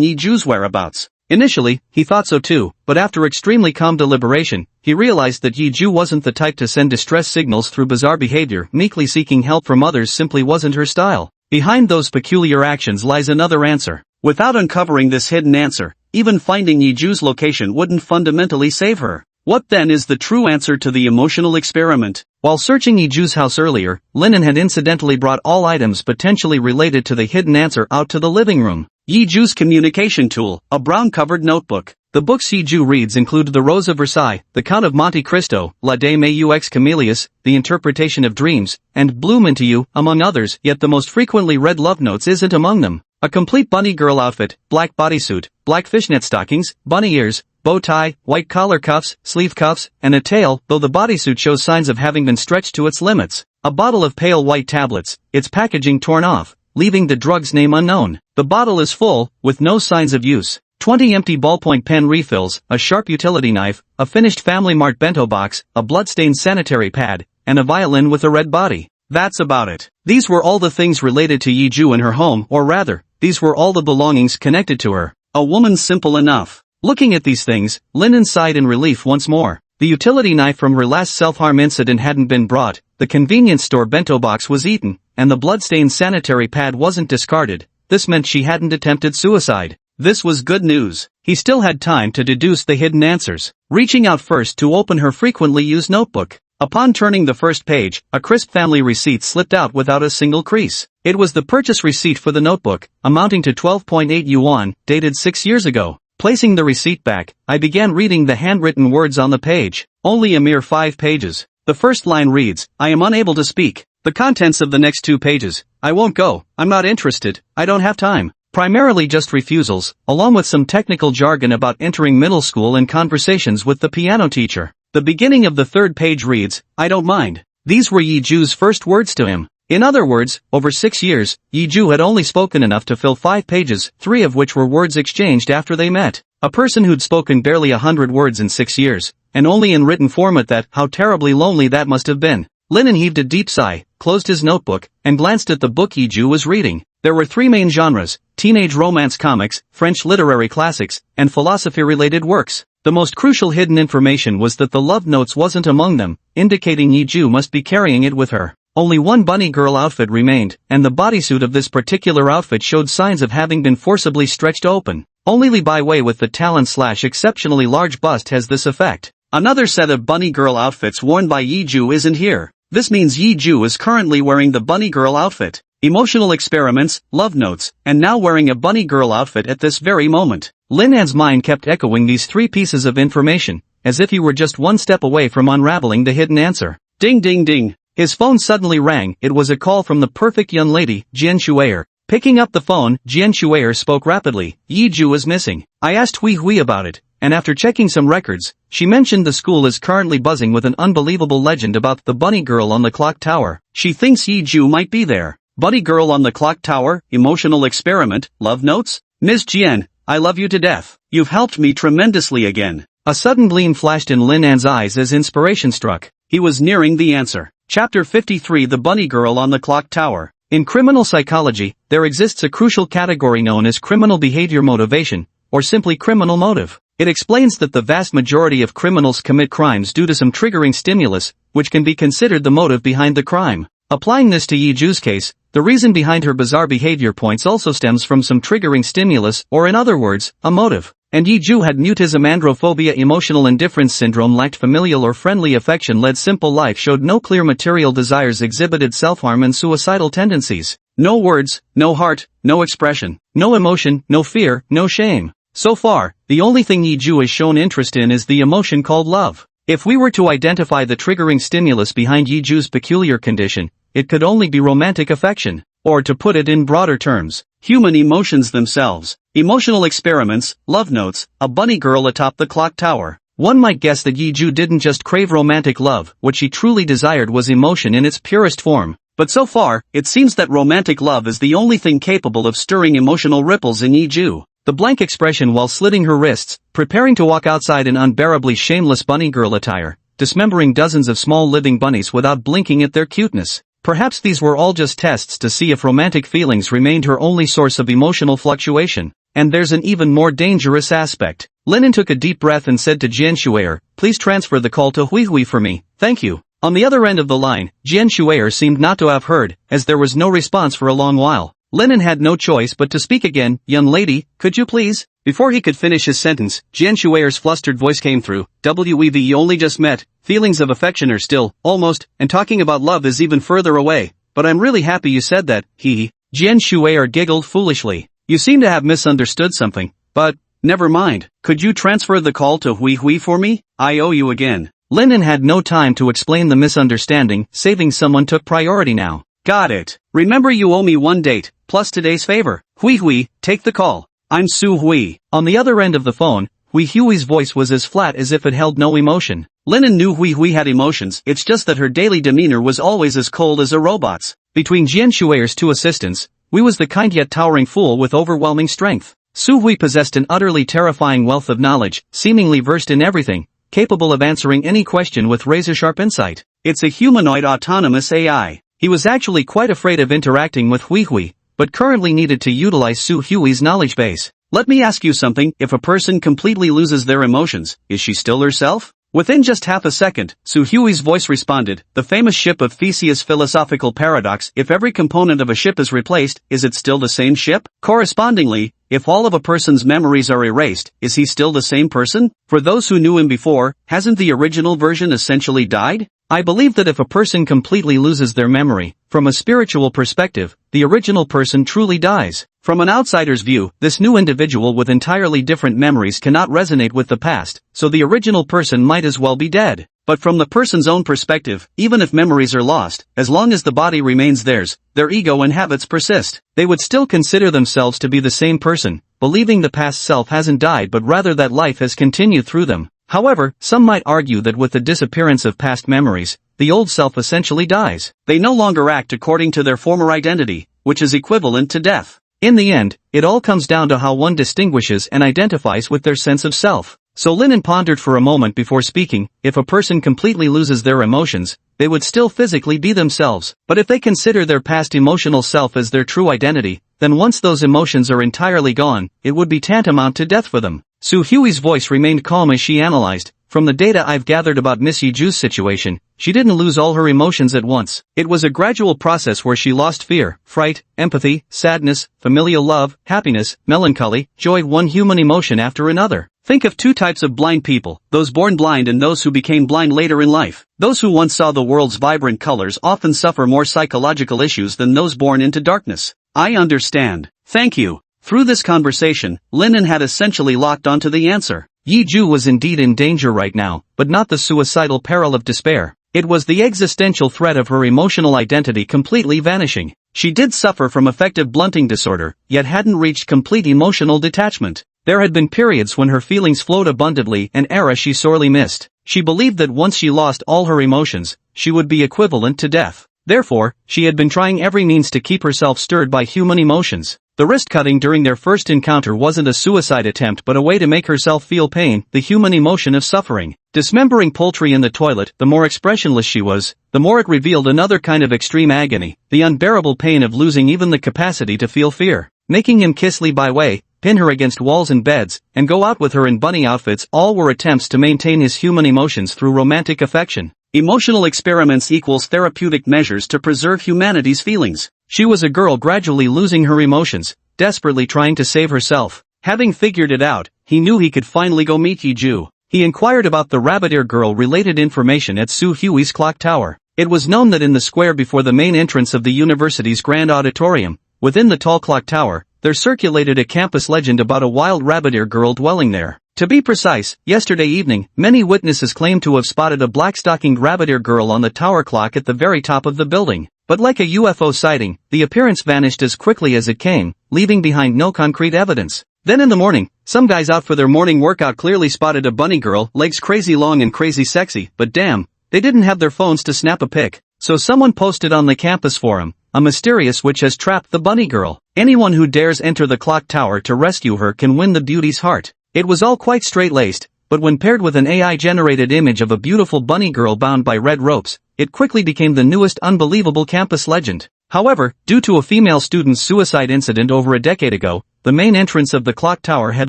Yiju's whereabouts. Initially, he thought so too, but after extremely calm deliberation, he realized that Yiju wasn't the type to send distress signals through bizarre behavior. Meekly seeking help from others simply wasn't her style. Behind those peculiar actions lies another answer. Without uncovering this hidden answer, even finding Yiju's location wouldn't fundamentally save her. What then is the true answer to the emotional experiment? While searching Yiju's house earlier, Linen had incidentally brought all items potentially related to the hidden answer out to the living room. Yiju's communication tool, a brown-covered notebook. The books Yiju reads include The Rose of Versailles, The Count of Monte Cristo, La Dame aux Camélias, The Interpretation of Dreams, and Bloom into You, among others, yet the most frequently read love notes isn't among them. A complete bunny girl outfit, black bodysuit, black fishnet stockings, bunny ears, bow tie, white collar cuffs, sleeve cuffs, and a tail, though the bodysuit shows signs of having been stretched to its limits. A bottle of pale white tablets, its packaging torn off, leaving the drug's name unknown. The bottle is full, with no signs of use. 20 empty ballpoint pen refills, a sharp utility knife, a finished Family Mart bento box, a bloodstained sanitary pad, and a violin with a red body. That's about it. These were all the things related to Yiju in her home, or rather, these were all the belongings connected to her. A woman simple enough. Looking at these things, Linen sighed in relief once more. The utility knife from her last self-harm incident hadn't been brought, the convenience store bento box was eaten, and the bloodstained sanitary pad wasn't discarded. This meant she hadn't attempted suicide. This was good news. He still had time to deduce the hidden answers, reaching out first to open her frequently used notebook. Upon turning the first page, a crisp family receipt slipped out without a single crease. It was the purchase receipt for the notebook, amounting to 12.8 yuan, dated 6 years ago. Placing the receipt back, I began reading the handwritten words on the page. Only a mere 5 pages. The first line reads, "I am unable to speak." The contents of the next 2 pages, "I won't go, I'm not interested, I don't have time." Primarily just refusals, along with some technical jargon about entering middle school and conversations with the piano teacher. The beginning of the 3rd page reads, "I don't mind." These were Yiju's first words to him. In other words, over 6 years, Yiju had only spoken enough to fill 5 pages, 3 of which were words exchanged after they met. A person who'd spoken barely 100 words in 6 years, and only in written format, that how terribly lonely that must have been. Linen heaved a deep sigh, closed his notebook, and glanced at the book Yiju was reading. There were 3 main genres: teenage romance comics, French literary classics, and philosophy-related works. The most crucial hidden information was that the love notes wasn't among them, indicating Yiju must be carrying it with her. Only one bunny girl outfit remained, and the bodysuit of this particular outfit showed signs of having been forcibly stretched open. Only Li Bai Wei with the talon/exceptionally large bust has this effect. Another set of bunny girl outfits worn by Yiju isn't here. This means Yiju is currently wearing the bunny girl outfit. Emotional experiments, love notes, and now wearing a bunny girl outfit at this very moment. Lin An's mind kept echoing these 3 pieces of information, as if he were just one step away from unraveling the hidden answer. Ding ding ding. His phone suddenly rang. It was a call from the perfect young lady, Jian Shuer. Picking up the phone, Jian Shuer spoke rapidly. Yiju is missing. I asked Hui about it, and after checking some records, she mentioned the school is currently buzzing with an unbelievable legend about the bunny girl on the clock tower. She thinks Yiju might be there. Bunny girl on the clock tower, emotional experiment, love notes? Ms. Jian, I love you to death. You've helped me tremendously again. A sudden gleam flashed in Lin An's eyes as inspiration struck. He was nearing the answer. Chapter 53: The Bunny Girl on the Clock Tower. In criminal psychology, there exists a crucial category known as criminal behavior motivation, or simply criminal motive. It explains that the vast majority of criminals commit crimes due to some triggering stimulus, which can be considered the motive behind the crime. Applying this to Yiju's case, the reason behind her bizarre behavior points also stems from some triggering stimulus, or in other words, a motive. And Yiju had mutism, androphobia, emotional indifference syndrome, lacked familial or friendly affection, led simple life, showed no clear material desires, exhibited self-harm and suicidal tendencies. No words, no heart, no expression, no emotion, no fear, no shame. So far, the only thing Yiju has shown interest in is the emotion called love. If we were to identify the triggering stimulus behind Yiju's peculiar condition, it could only be romantic affection. Or to put it in broader terms, human emotions themselves. Emotional experiments, love notes, a bunny girl atop the clock tower. One might guess that Yiju didn't just crave romantic love, what she truly desired was emotion in its purest form. But so far, it seems that romantic love is the only thing capable of stirring emotional ripples in Yiju. The blank expression while slitting her wrists, preparing to walk outside in unbearably shameless bunny girl attire, dismembering dozens of small living bunnies without blinking at their cuteness. Perhaps these were all just tests to see if romantic feelings remained her only source of emotional fluctuation. And there's an even more dangerous aspect. Linen took a deep breath and said to Jian Shuer, please transfer the call to Hui for me, thank you. On the other end of the line, Jian Shuer seemed not to have heard, as there was no response for a long while. Linen had no choice but to speak again. Young lady, could you please? Before he could finish his sentence, Jian Shuer's flustered voice came through. We've only just met. Feelings of affection are still, almost, and talking about love is even further away. But I'm really happy you said that, Jian Shuer giggled foolishly. You seem to have misunderstood something, but, never mind. Could you transfer the call to Hui for me? I owe you again. Linen had no time to explain the misunderstanding, saving someone took priority now. Got it. Remember, you owe me one date, plus today's favor. Hui, take the call. I'm Su Hui. On the other end of the phone, Hui's voice was as flat as if it held no emotion. Linen knew Hui had emotions, it's just that her daily demeanor was always as cold as a robot's. Between Jian Shuer's 2 assistants, Hui was the kind yet towering fool with overwhelming strength. Su Hui possessed an utterly terrifying wealth of knowledge, seemingly versed in everything, capable of answering any question with razor-sharp insight. It's a humanoid autonomous AI. He was actually quite afraid of interacting with Hui, but currently needed to utilize Su Hui's knowledge base. Let me ask you something, if a person completely loses their emotions, is she still herself? Within just half a second, Su Hui's voice responded, the famous ship of Theseus' philosophical paradox, if every component of a ship is replaced, is it still the same ship? Correspondingly, if all of a person's memories are erased, is he still the same person? For those who knew him before, hasn't the original version essentially died? I believe that if a person completely loses their memory, from a spiritual perspective, the original person truly dies. From an outsider's view, this new individual with entirely different memories cannot resonate with the past, so the original person might as well be dead. But from the person's own perspective, even if memories are lost, as long as the body remains theirs, their ego and habits persist. They would still consider themselves to be the same person, believing the past self hasn't died but rather that life has continued through them. However, some might argue that with the disappearance of past memories, the old self essentially dies. They no longer act according to their former identity, which is equivalent to death. In the end, it all comes down to how one distinguishes and identifies with their sense of self. So Linen pondered for a moment before speaking. If a person completely loses their emotions, they would still physically be themselves. But if they consider their past emotional self as their true identity, then once those emotions are entirely gone, it would be tantamount to death for them. Su Hui's voice remained calm as she analyzed. From the data I've gathered about Miss Yiju's situation, she didn't lose all her emotions at once. It was a gradual process where she lost fear, fright, empathy, sadness, familial love, happiness, melancholy, joy, one human emotion after another. Think of two types of blind people, those born blind and those who became blind later in life. Those who once saw the world's vibrant colors often suffer more psychological issues than those born into darkness. I understand. Thank you. Through this conversation, Linen had essentially locked onto the answer. Yiju was indeed in danger right now, but not the suicidal peril of despair. It was the existential threat of her emotional identity completely vanishing. She did suffer from affective blunting disorder, yet hadn't reached complete emotional detachment. There had been periods when her feelings flowed abundantly, an era she sorely missed. She believed that once she lost all her emotions, she would be equivalent to death. Therefore, she had been trying every means to keep herself stirred by human emotions. The wrist-cutting during their first encounter wasn't a suicide attempt but a way to make herself feel pain, the human emotion of suffering. Dismembering poultry in the toilet, the more expressionless she was, the more it revealed another kind of extreme agony, the unbearable pain of losing even the capacity to feel fear. Making him kiss Li by way, pin her against walls and beds, and go out with her in bunny outfits all were attempts to maintain his human emotions through romantic affection. Emotional experiments equals therapeutic measures to preserve humanity's feelings. She was a girl gradually losing her emotions, desperately trying to save herself. Having figured it out, he knew he could finally go meet Yiju. He inquired about the rabbit-ear girl-related information at Su Hui's clock tower. It was known that in the square before the main entrance of the university's grand auditorium, within the tall clock tower, there circulated a campus legend about a wild rabbit-ear girl dwelling there. To be precise, yesterday evening, many witnesses claimed to have spotted a black-stockinged rabbit-ear girl on the tower clock at the very top of the building. But like a UFO sighting, the appearance vanished as quickly as it came, leaving behind no concrete evidence. Then in the morning, some guys out for their morning workout clearly spotted a bunny girl, legs crazy long and crazy sexy, but damn, they didn't have their phones to snap a pic. So someone posted on the campus forum, a mysterious witch has trapped the bunny girl. Anyone who dares enter the clock tower to rescue her can win the beauty's heart. It was all quite straight-laced, but when paired with an AI-generated image of a beautiful bunny girl bound by red ropes, it quickly became the newest unbelievable campus legend. However, due to a female student's suicide incident over a decade ago, the main entrance of the clock tower had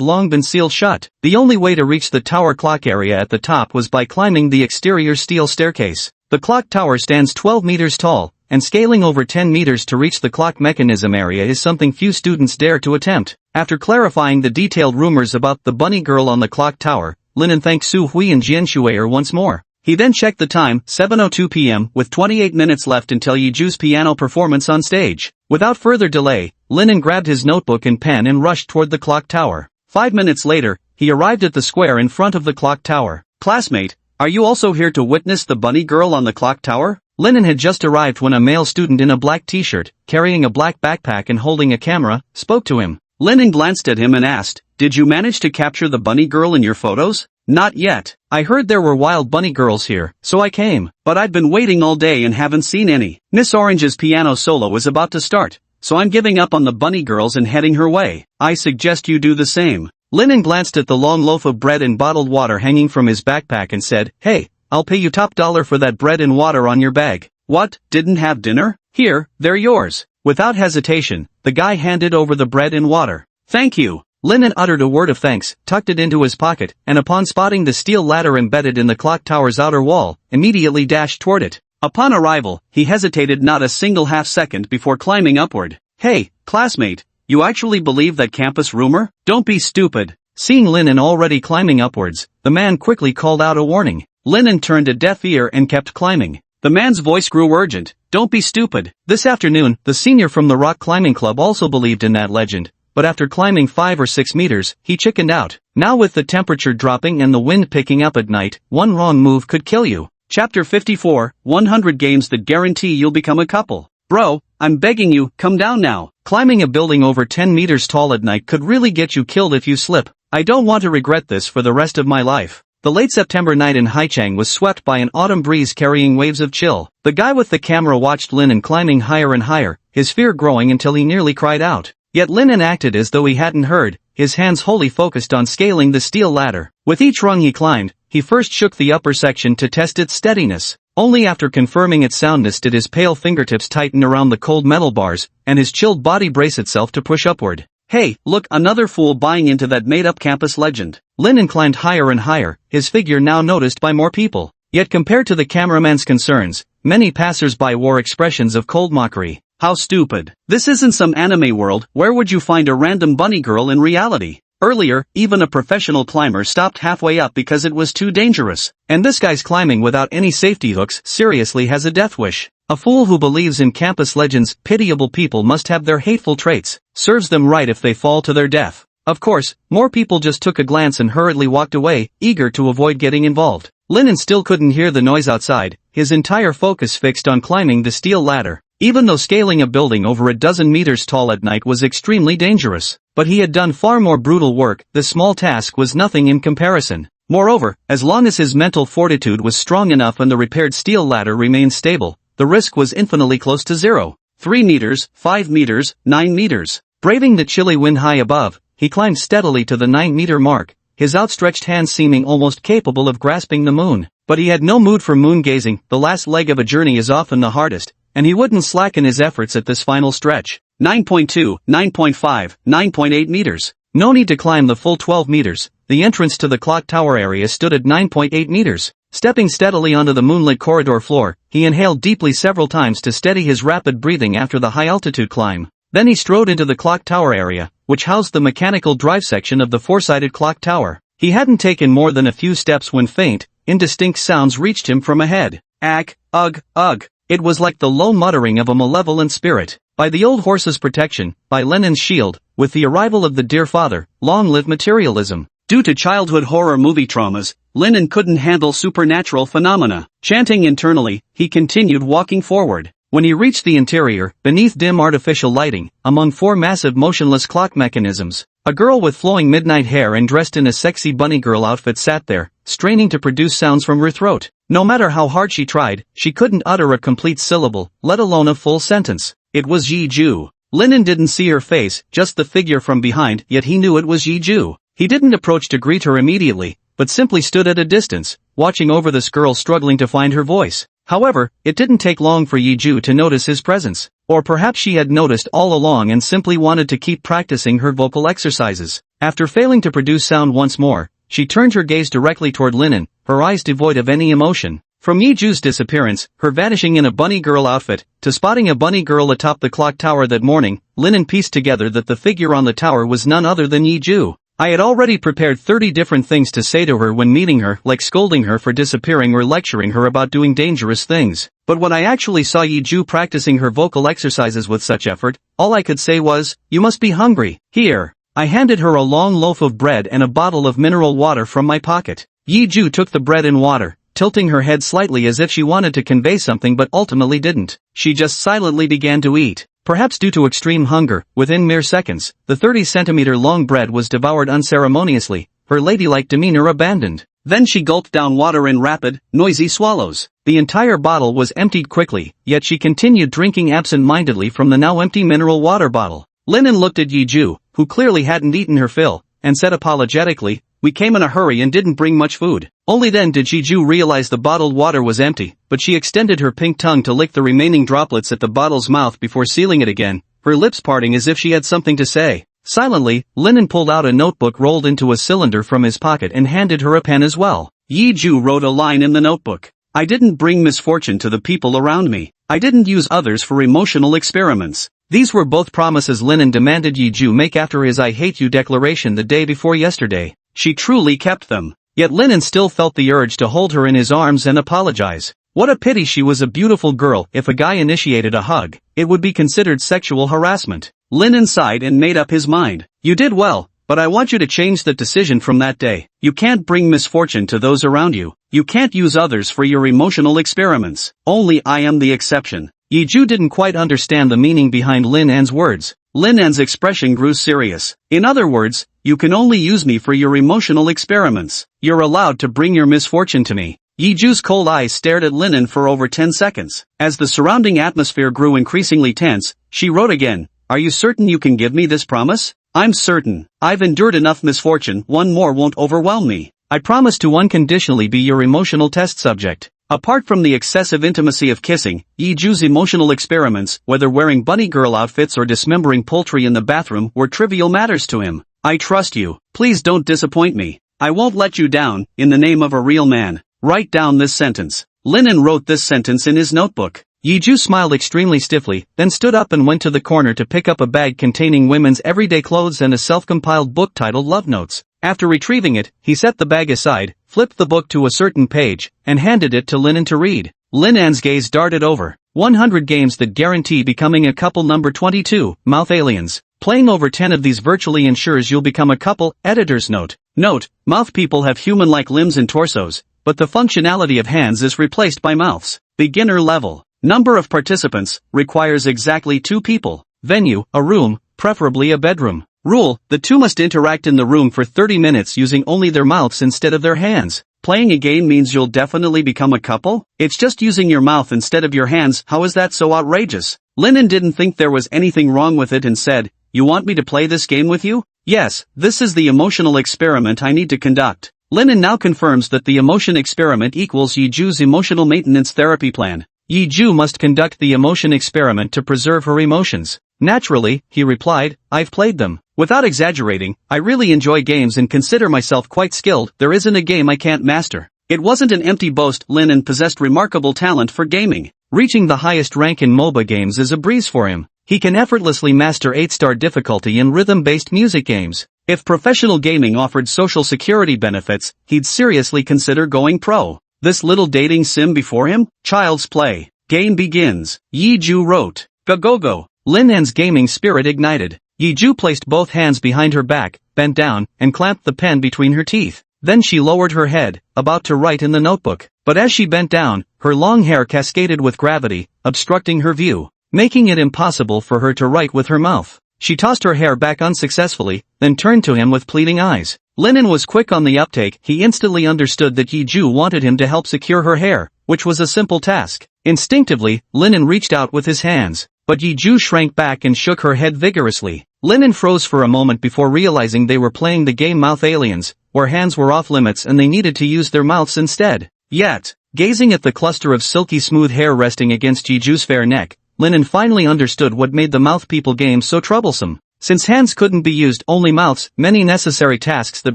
long been sealed shut. The only way to reach the tower clock area at the top was by climbing the exterior steel staircase. The clock tower stands 12 meters tall, and scaling over 10 meters to reach the clock mechanism area is something few students dare to attempt. After clarifying the detailed rumors about the bunny girl on the clock tower, Linen thanked Su Hui and Jian Shuer once more. He then checked the time, 7:02 p.m., with 28 minutes left until Yiju's piano performance on stage. Without further delay, Linen grabbed his notebook and pen and rushed toward the clock tower. 5 minutes later, he arrived at the square in front of the clock tower. "Classmate, are you also here to witness the bunny girl on the clock tower?" Linen had just arrived when a male student in a black t-shirt, carrying a black backpack and holding a camera, spoke to him. Linen glanced at him and asked, "Did you manage to capture the bunny girl in your photos?" "Not yet. I heard there were wild bunny girls here, so I came. But I've been waiting all day and haven't seen any. Miss Orange's piano solo is about to start, so I'm giving up on the bunny girls and heading her way. I suggest you do the same." Linen glanced at the long loaf of bread and bottled water hanging from his backpack and said, "Hey, I'll pay you top dollar for that bread and water on your bag." "What, didn't have dinner? Here, they're yours." Without hesitation, the guy handed over the bread and water. "Thank you." Linen uttered a word of thanks, tucked it into his pocket, and upon spotting the steel ladder embedded in the clock tower's outer wall, immediately dashed toward it. Upon arrival, he hesitated not a single half-second before climbing upward. "Hey, classmate, you actually believe that campus rumor? Don't be stupid." Seeing Linen already climbing upwards, the man quickly called out a warning. Linen turned a deaf ear and kept climbing. The man's voice grew urgent. "Don't be stupid." This afternoon, the senior from the rock climbing club also believed in that legend, but after climbing 5 or 6 meters, he chickened out. Now with the temperature dropping and the wind picking up at night, one wrong move could kill you. Chapter 54, 100 Games That Guarantee You'll Become a Couple. "Bro, I'm begging you, come down now. Climbing a building over 10 meters tall at night could really get you killed if you slip. I don't want to regret this for the rest of my life." The late September night in Haichang was swept by an autumn breeze carrying waves of chill. The guy with the camera watched Linen climbing higher and higher, his fear growing until he nearly cried out. Yet Linen acted as though he hadn't heard, his hands wholly focused on scaling the steel ladder. With each rung he climbed, he first shook the upper section to test its steadiness. Only after confirming its soundness did his pale fingertips tighten around the cold metal bars, and his chilled body brace itself to push upward. Hey, look, another fool buying into that made-up campus legend. Linen climbed higher and higher, his figure now noticed by more people. Yet compared to the cameraman's concerns, many passers-by wore expressions of cold mockery. How stupid. This isn't some anime world, where would you find a random bunny girl in reality? Earlier, even a professional climber stopped halfway up because it was too dangerous. And this guy's climbing without any safety hooks seriously has a death wish. A fool who believes in campus legends, pitiable people must have their hateful traits, serves them right if they fall to their death. Of course, more people just took a glance and hurriedly walked away, eager to avoid getting involved. Linen still couldn't hear the noise outside, his entire focus fixed on climbing the steel ladder. Even though scaling a building over a dozen meters tall at night was extremely dangerous, but he had done far more brutal work, the small task was nothing in comparison. Moreover, as long as his mental fortitude was strong enough and the repaired steel ladder remained stable, the risk was infinitely close to zero. 3 meters, 5 meters, 9 meters. Braving the chilly wind high above, he climbed steadily to the 9-meter mark, his outstretched hands seeming almost capable of grasping the moon. But he had no mood for moon gazing, the last leg of a journey is often the hardest, and he wouldn't slacken his efforts at this final stretch. 9.2, 9.5, 9.8 meters. No need to climb the full 12 meters, the entrance to the clock tower area stood at 9.8 meters. Stepping steadily onto the moonlit corridor floor, he inhaled deeply several times to steady his rapid breathing after the high-altitude climb. Then he strode into the clock tower area, which housed the mechanical drive section of the four-sided clock tower. He hadn't taken more than a few steps when faint, indistinct sounds reached him from ahead. Ag, ugh, ugh. It was like the low muttering of a malevolent spirit. By the old horse's protection, by Lenin's shield, with the arrival of the dear father, long live materialism. Due to childhood horror movie traumas, Lenin couldn't handle supernatural phenomena. Chanting internally, he continued walking forward. When he reached the interior, beneath dim artificial lighting, among 4 massive motionless clock mechanisms, a girl with flowing midnight hair and dressed in a sexy bunny girl outfit sat there, straining to produce sounds from her throat. No matter how hard she tried, she couldn't utter a complete syllable, let alone a full sentence. It was Yiju. Lenin didn't see her face, just the figure from behind, yet he knew it was Yiju. He didn't approach to greet her immediately, but simply stood at a distance, watching over this girl struggling to find her voice. However, it didn't take long for Yiju to notice his presence. Or perhaps she had noticed all along and simply wanted to keep practicing her vocal exercises. After failing to produce sound once more, she turned her gaze directly toward Lenin, her eyes devoid of any emotion. From Yiju's disappearance, her vanishing in a bunny girl outfit, to spotting a bunny girl atop the clock tower that morning, Lenin pieced together that the figure on the tower was none other than Yiju. I had already prepared 30 different things to say to her when meeting her, like scolding her for disappearing or lecturing her about doing dangerous things. But when I actually saw Yiju practicing her vocal exercises with such effort, all I could say was, "You must be hungry. Here." I handed her a long loaf of bread and a bottle of mineral water from my pocket. Yiju took the bread and water, tilting her head slightly as if she wanted to convey something but ultimately didn't. She just silently began to eat. Perhaps due to extreme hunger, within mere seconds, the 30-centimeter-long bread was devoured unceremoniously, her ladylike demeanor abandoned. Then she gulped down water in rapid, noisy swallows. The entire bottle was emptied quickly, yet she continued drinking absent-mindedly from the now empty mineral water bottle. Lenin looked at Yiju, who clearly hadn't eaten her fill, and said apologetically, "We came in a hurry and didn't bring much food." Only then did Yiju realize the bottled water was empty, but she extended her pink tongue to lick the remaining droplets at the bottle's mouth before sealing it again, her lips parting as if she had something to say. Silently, Lenin pulled out a notebook rolled into a cylinder from his pocket and handed her a pen as well. Yiju wrote a line in the notebook. "I didn't bring misfortune to the people around me. I didn't use others for emotional experiments." These were both promises Lenin demanded Yiju make after his "I hate you" declaration the day before yesterday. She truly kept them. Yet Lenin still felt the urge to hold her in his arms and apologize. What a pity she was a beautiful girl. If a guy initiated a hug, it would be considered sexual harassment. Lenin sighed and made up his mind. "You did well, but I want you to change the decision from that day. You can't bring misfortune to those around you. You can't use others for your emotional experiments. Only I am the exception." Yiju didn't quite understand the meaning behind Lin An's words. Linan's expression grew serious. In other words, you can only use me for your emotional experiments. You're allowed to bring your misfortune to me. Yiju's cold eyes stared at Linan for over 10 seconds. As the surrounding atmosphere grew increasingly tense, she wrote again, "Are you certain you can give me this promise?" "I'm certain. I've endured enough misfortune, one more won't overwhelm me. I promise to unconditionally be your emotional test subject." Apart from the excessive intimacy of kissing, Yiju's emotional experiments, whether wearing bunny girl outfits or dismembering poultry in the bathroom, were trivial matters to him. "I trust you. Please don't disappoint me. I won't let you down, in the name of a real man. Write down this sentence." Linan wrote this sentence in his notebook. Yiju smiled extremely stiffly, then stood up and went to the corner to pick up a bag containing women's everyday clothes and a self-compiled book titled Love Notes. After retrieving it, he set the bag aside, flipped the book to a certain page, and handed it to Linan to read. Linan's gaze darted over. 100 games that guarantee becoming a couple. Number 22, Mouth Aliens. Playing over 10 of these virtually ensures you'll become a couple. Editor's note. Note, mouth people have human-like limbs and torsos, but the functionality of hands is replaced by mouths. Beginner level. Number of participants, requires exactly 2 people. Venue, a room, preferably a bedroom. Rule, the 2 must interact in the room for 30 minutes using only their mouths instead of their hands. Playing a game means you'll definitely become a couple? It's just using your mouth instead of your hands, how is that so outrageous? Linan didn't think there was anything wrong with it and said, "You want me to play this game with you?" "Yes, this is the emotional experiment I need to conduct." Linan now confirms that the emotion experiment equals Yiju's emotional maintenance therapy plan. Yiju must conduct the emotion experiment to preserve her emotions. "Naturally," he replied, "I've played them. Without exaggerating, I really enjoy games and consider myself quite skilled. There isn't a game I can't master." It wasn't an empty boast. Linan possessed remarkable talent for gaming. Reaching the highest rank in MOBA games is a breeze for him. He can effortlessly master 8-star difficulty in rhythm-based music games. If professional gaming offered social security benefits, he'd seriously consider going pro. This little dating sim before him? Child's play. Game begins. Yiju wrote. Go. Linan's gaming spirit ignited. Yiju placed both hands behind her back, bent down, and clamped the pen between her teeth. Then she lowered her head, about to write in the notebook. But as she bent down, her long hair cascaded with gravity, obstructing her view, making it impossible for her to write with her mouth. She tossed her hair back unsuccessfully, then turned to him with pleading eyes. Linan was quick on the uptake. He instantly understood that Yiju wanted him to help secure her hair, which was a simple task. Instinctively, Linan reached out with his hands, but Yiju shrank back and shook her head vigorously. Linan froze for a moment before realizing they were playing the game Mouth Aliens, where hands were off limits and they needed to use their mouths instead. Yet, gazing at the cluster of silky smooth hair resting against Yiju's fair neck, Linan finally understood what made the Mouth People game so troublesome. Since hands couldn't be used, only mouths, many necessary tasks that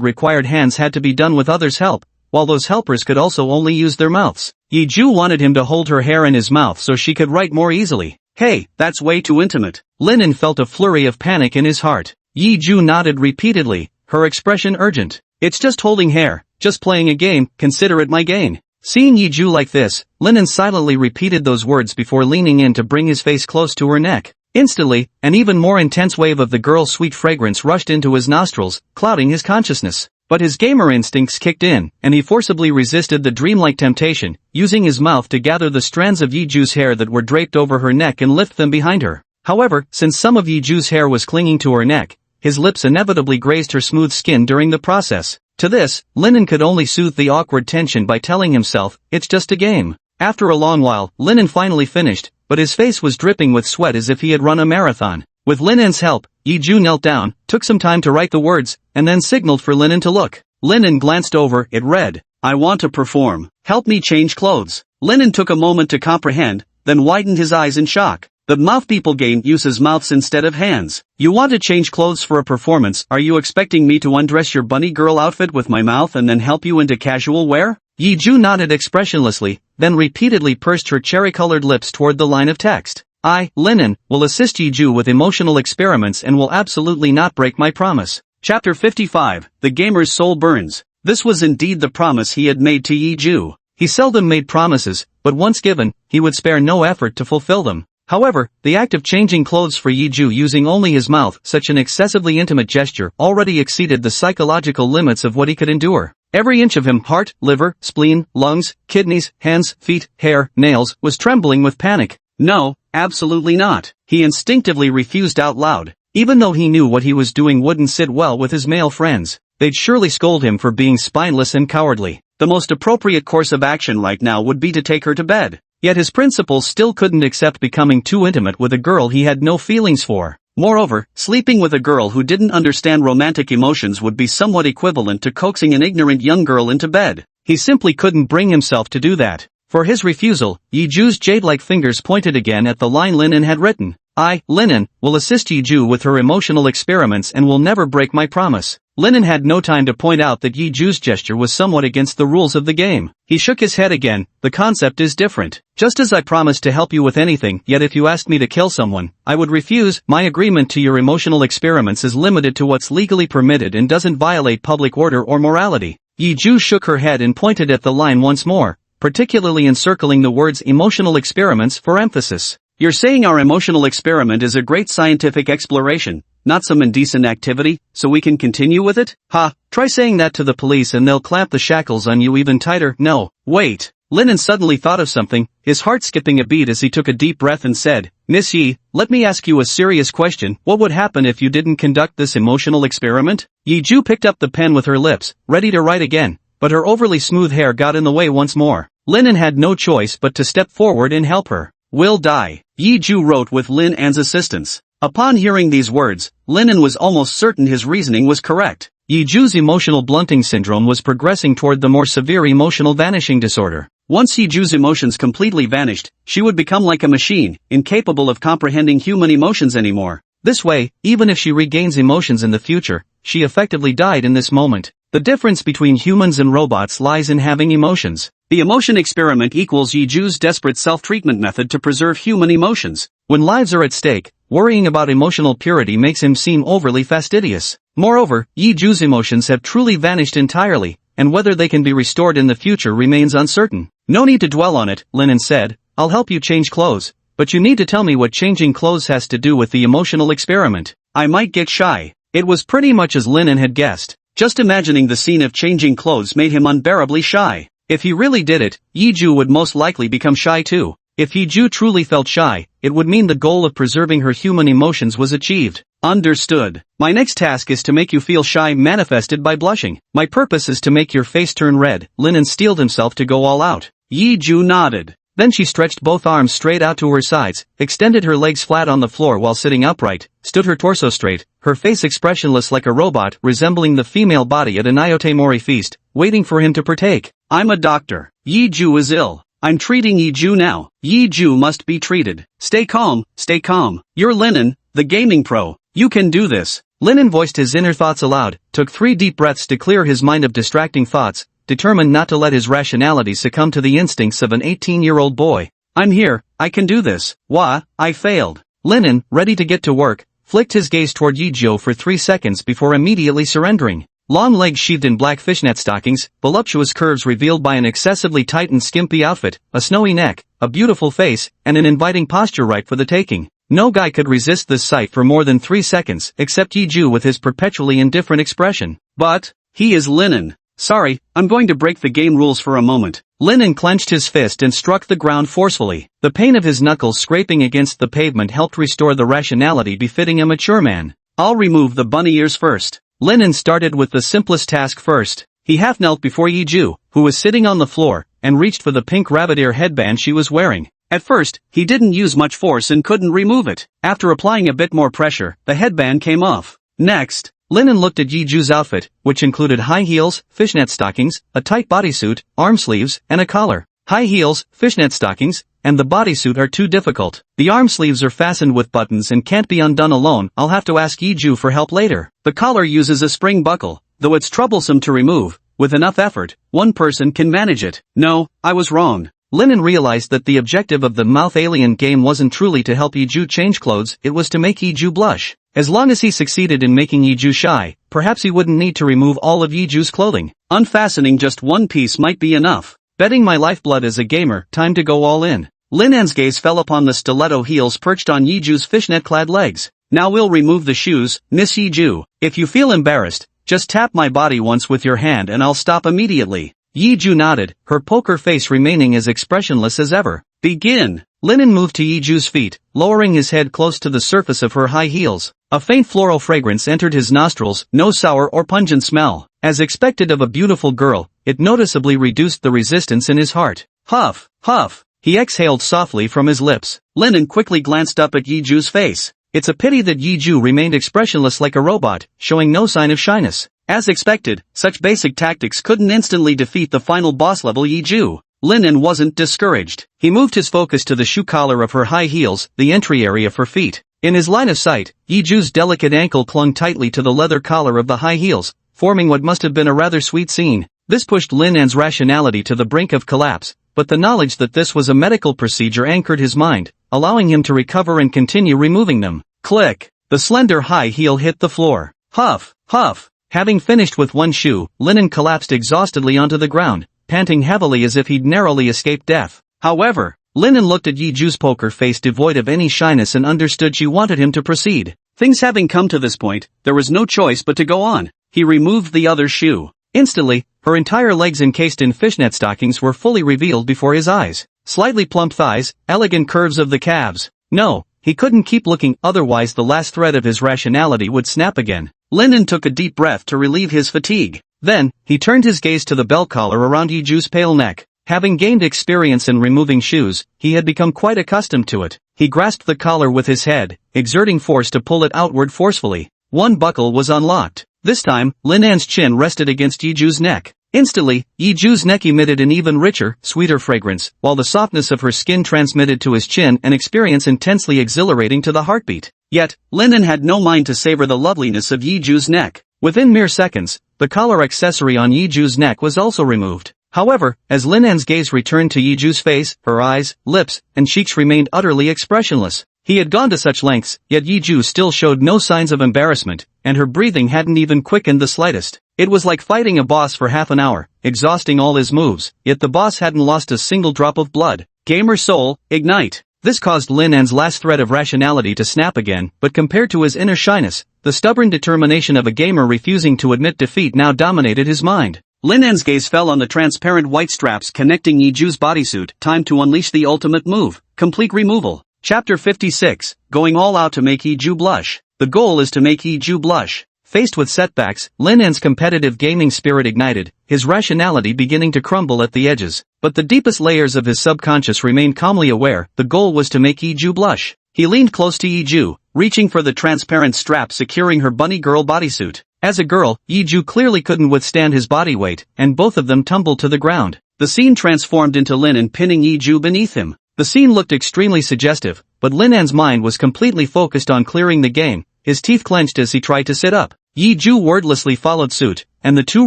required hands had to be done with others' help, while those helpers could also only use their mouths. Yiju wanted him to hold her hair in his mouth so she could write more easily. "Hey, that's way too intimate." Linan felt a flurry of panic in his heart. Yiju nodded repeatedly, her expression urgent. "It's just holding hair, just playing a game, consider it my gain." Seeing Yiju like this, Linan silently repeated those words before leaning in to bring his face close to her neck. Instantly, an even more intense wave of the girl's sweet fragrance rushed into his nostrils, clouding his consciousness. But his gamer instincts kicked in, and he forcibly resisted the dreamlike temptation, using his mouth to gather the strands of Yiju's hair that were draped over her neck and lift them behind her. However, since some of Yiju's hair was clinging to her neck, his lips inevitably grazed her smooth skin during the process. To this, Linan could only soothe the awkward tension by telling himself, "It's just a game." After a long while, Linan finally finished, but his face was dripping with sweat as if he had run a marathon. With Linan's help, Yiju knelt down, took some time to write the words, and then signaled for Linan to look. Linan glanced over, it read, "I want to perform. Help me change clothes." Linan took a moment to comprehend, then widened his eyes in shock. The Mouth People game uses mouths instead of hands. "You want to change clothes for a performance? Are you expecting me to undress your bunny girl outfit with my mouth and then help you into casual wear?" Yiju nodded expressionlessly, then repeatedly pursed her cherry-colored lips toward the line of text. "I, Linan, will assist Yiju with emotional experiments and will absolutely not break my promise." Chapter 55, The Gamer's Soul Burns. This was indeed the promise he had made to Yiju. He seldom made promises, but once given, he would spare no effort to fulfill them. However, the act of changing clothes for Yiju using only his mouth, such an excessively intimate gesture, already exceeded the psychological limits of what he could endure. Every inch of him, heart, liver, spleen, lungs, kidneys, hands, feet, hair, nails, was trembling with panic. No, absolutely not. He instinctively refused out loud. Even though he knew what he was doing wouldn't sit well with his male friends, they'd surely scold him for being spineless and cowardly. The most appropriate course of action right now would be to take her to bed. Yet his principals still couldn't accept becoming too intimate with a girl he had no feelings for. Moreover, sleeping with a girl who didn't understand romantic emotions would be somewhat equivalent to coaxing an ignorant young girl into bed. He simply couldn't bring himself to do that. For his refusal, Yiju's jade-like fingers pointed again at the line Linen had written. I, Linen, will assist Yiju with her emotional experiments and will never break my promise. Linen had no time to point out that Yiju's gesture was somewhat against the rules of the game. He shook his head again. The concept is different. Just as I promised to help you with anything, yet if you asked me to kill someone, I would refuse. My agreement to your emotional experiments is limited to what's legally permitted and doesn't violate public order or morality. Yiju shook her head and pointed at the line once more, particularly encircling the words emotional experiments for emphasis. You're saying our emotional experiment is a great scientific exploration, not some indecent activity, so we can continue with it? Ha, try saying that to the police and they'll clamp the shackles on you even tighter. No, wait. Linen suddenly thought of something, his heart skipping a beat as he took a deep breath and said, Miss Yi, let me ask you a serious question. What would happen if you didn't conduct this emotional experiment? Yiju picked up the pen with her lips, ready to write again, but her overly smooth hair got in the way once more. Linen had no choice but to step forward and help her. Will die, Yiju wrote with Lin An's assistance. Upon hearing these words, Linen was almost certain his reasoning was correct. Yiju's emotional blunting syndrome was progressing toward the more severe emotional vanishing disorder. Once Yiju's emotions completely vanished, she would become like a machine, incapable of comprehending human emotions anymore. This way, even if she regains emotions in the future, she effectively died in this moment. The difference between humans and robots lies in having emotions. The emotion experiment equals Yiju's desperate self-treatment method to preserve human emotions. When lives are at stake, worrying about emotional purity makes him seem overly fastidious. Moreover, Yiju's emotions have truly vanished entirely, and whether they can be restored in the future remains uncertain. No need to dwell on it, Linen said. I'll help you change clothes, but you need to tell me what changing clothes has to do with the emotional experiment. I might get shy. It was pretty much as Linen had guessed. Just imagining the scene of changing clothes made him unbearably shy. If he really did it, Yiju would most likely become shy too. If Yiju truly felt shy, it would mean the goal of preserving her human emotions was achieved. Understood. My next task is to make you feel shy manifested by blushing. My purpose is to make your face turn red. Linen steeled himself to go all out. Yiju nodded. Then she stretched both arms straight out to her sides, extended her legs flat on the floor while sitting upright, stood her torso straight, her face expressionless like a robot resembling the female body at an Iote Mori feast, waiting for him to partake. I'm a doctor. Yiju is ill. I'm treating Yiju now. Yiju must be treated. Stay calm, stay calm. You're Linen, the gaming pro. You can do this. Linen voiced his inner thoughts aloud, took 3 deep breaths to clear his mind of distracting thoughts, determined not to let his rationality succumb to the instincts of an 18-year-old boy. I'm here, I can do this. Wah, I failed. Linen, ready to get to work, flicked his gaze toward Yiju for 3 seconds before immediately surrendering. Long legs sheathed in black fishnet stockings, voluptuous curves revealed by an excessively tight and skimpy outfit, a snowy neck, a beautiful face, and an inviting posture ripe for the taking. No guy could resist this sight for more than 3 seconds, except Yiju with his perpetually indifferent expression. But, he is Linen. Sorry, I'm going to break the game rules for a moment. Linen clenched his fist and struck the ground forcefully. The pain of his knuckles scraping against the pavement helped restore the rationality befitting a mature man. I'll remove the bunny ears first. Linen started with the simplest task first. He half knelt before Yiju, who was sitting on the floor, and reached for the pink rabbit ear headband she was wearing. At first, he didn't use much force and couldn't remove it. After applying a bit more pressure, the headband came off. Next, Linen looked at Yiju's outfit, which included high heels, fishnet stockings, a tight bodysuit, arm sleeves, and a collar. High heels, fishnet stockings, and the bodysuit are too difficult. The arm sleeves are fastened with buttons and can't be undone alone. I'll have to ask Yiju for help later. The collar uses a spring buckle, though it's troublesome to remove. With enough effort, one person can manage it. No, I was wrong. Linen realized that the objective of the mouth alien game wasn't truly to help Yiju change clothes, it was to make Yiju blush. As long as he succeeded in making Yiju shy, perhaps he wouldn't need to remove all of Yiju's clothing. Unfastening just one piece might be enough. Betting my lifeblood as a gamer, time to go all in. Linan's gaze fell upon the stiletto heels perched on Yiju's fishnet-clad legs. Now we'll remove the shoes, Miss Yiju. If you feel embarrassed, just tap my body once with your hand and I'll stop immediately. Yiju nodded, her poker face remaining as expressionless as ever. Begin. Linen moved to Yiju's feet, lowering his head close to the surface of her high heels. A faint floral fragrance entered his nostrils, no sour or pungent smell. As expected of a beautiful girl, it noticeably reduced the resistance in his heart. Huff, huff. He exhaled softly from his lips. Linen quickly glanced up at Yiju's face. It's a pity that Yiju remained expressionless like a robot, showing no sign of shyness. As expected, such basic tactics couldn't instantly defeat the final boss-level Yiju. Linen wasn't discouraged. He moved his focus to the shoe collar of her high heels, the entry area for feet. In his line of sight, Yiju's delicate ankle clung tightly to the leather collar of the high heels, forming what must have been a rather sweet scene. This pushed Linan's rationality to the brink of collapse, but the knowledge that this was a medical procedure anchored his mind, allowing him to recover and continue removing them. Click! The slender high heel hit the floor. Huff, huff. Having finished with one shoe, Linen collapsed exhaustedly onto the ground, panting heavily as if he'd narrowly escaped death. However, Linen looked at Yiju's poker face devoid of any shyness and understood she wanted him to proceed. Things having come to this point, there was no choice but to go on. He removed the other shoe. Instantly, her entire legs encased in fishnet stockings were fully revealed before his eyes. Slightly plump thighs, elegant curves of the calves. No, he couldn't keep looking, otherwise the last thread of his rationality would snap again. Linen took a deep breath to relieve his fatigue. Then, he turned his gaze to the belt collar around Yiju's pale neck. Having gained experience in removing shoes, he had become quite accustomed to it. He grasped the collar with his head, exerting force to pull it outward forcefully. One buckle was unlocked. This time, Linan's chin rested against Yiju's neck. Instantly, Yiju's neck emitted an even richer, sweeter fragrance, while the softness of her skin transmitted to his chin an experience intensely exhilarating to the heartbeat. Yet, Linen had no mind to savor the loveliness of Yiju's neck. Within mere seconds, the collar accessory on Yiju's neck was also removed. However, as Linan's gaze returned to Yiju's face, her eyes, lips, and cheeks remained utterly expressionless. He had gone to such lengths, yet Yiju still showed no signs of embarrassment, and her breathing hadn't even quickened the slightest. It was like fighting a boss for half an hour, exhausting all his moves, yet the boss hadn't lost a single drop of blood. Gamer soul, ignite. This caused Linan's last thread of rationality to snap again, but compared to his inner shyness, the stubborn determination of a gamer refusing to admit defeat now dominated his mind. Linan's gaze fell on the transparent white straps connecting Yiju's bodysuit. Time to unleash the ultimate move, complete removal. Chapter 56, Going all out to make Yiju blush. The goal is to make Yiju blush. Faced with setbacks, Linan's competitive gaming spirit ignited, his rationality beginning to crumble at the edges. But the deepest layers of his subconscious remained calmly aware. The goal was to make Yiju blush. He leaned close to Yiju, reaching for the transparent strap securing her bunny girl bodysuit. As a girl, Yiju clearly couldn't withstand his body weight, and both of them tumbled to the ground. The scene transformed into Linen pinning Yiju beneath him. The scene looked extremely suggestive, but Linan's mind was completely focused on clearing the game, his teeth clenched as he tried to sit up. Yiju wordlessly followed suit, and the two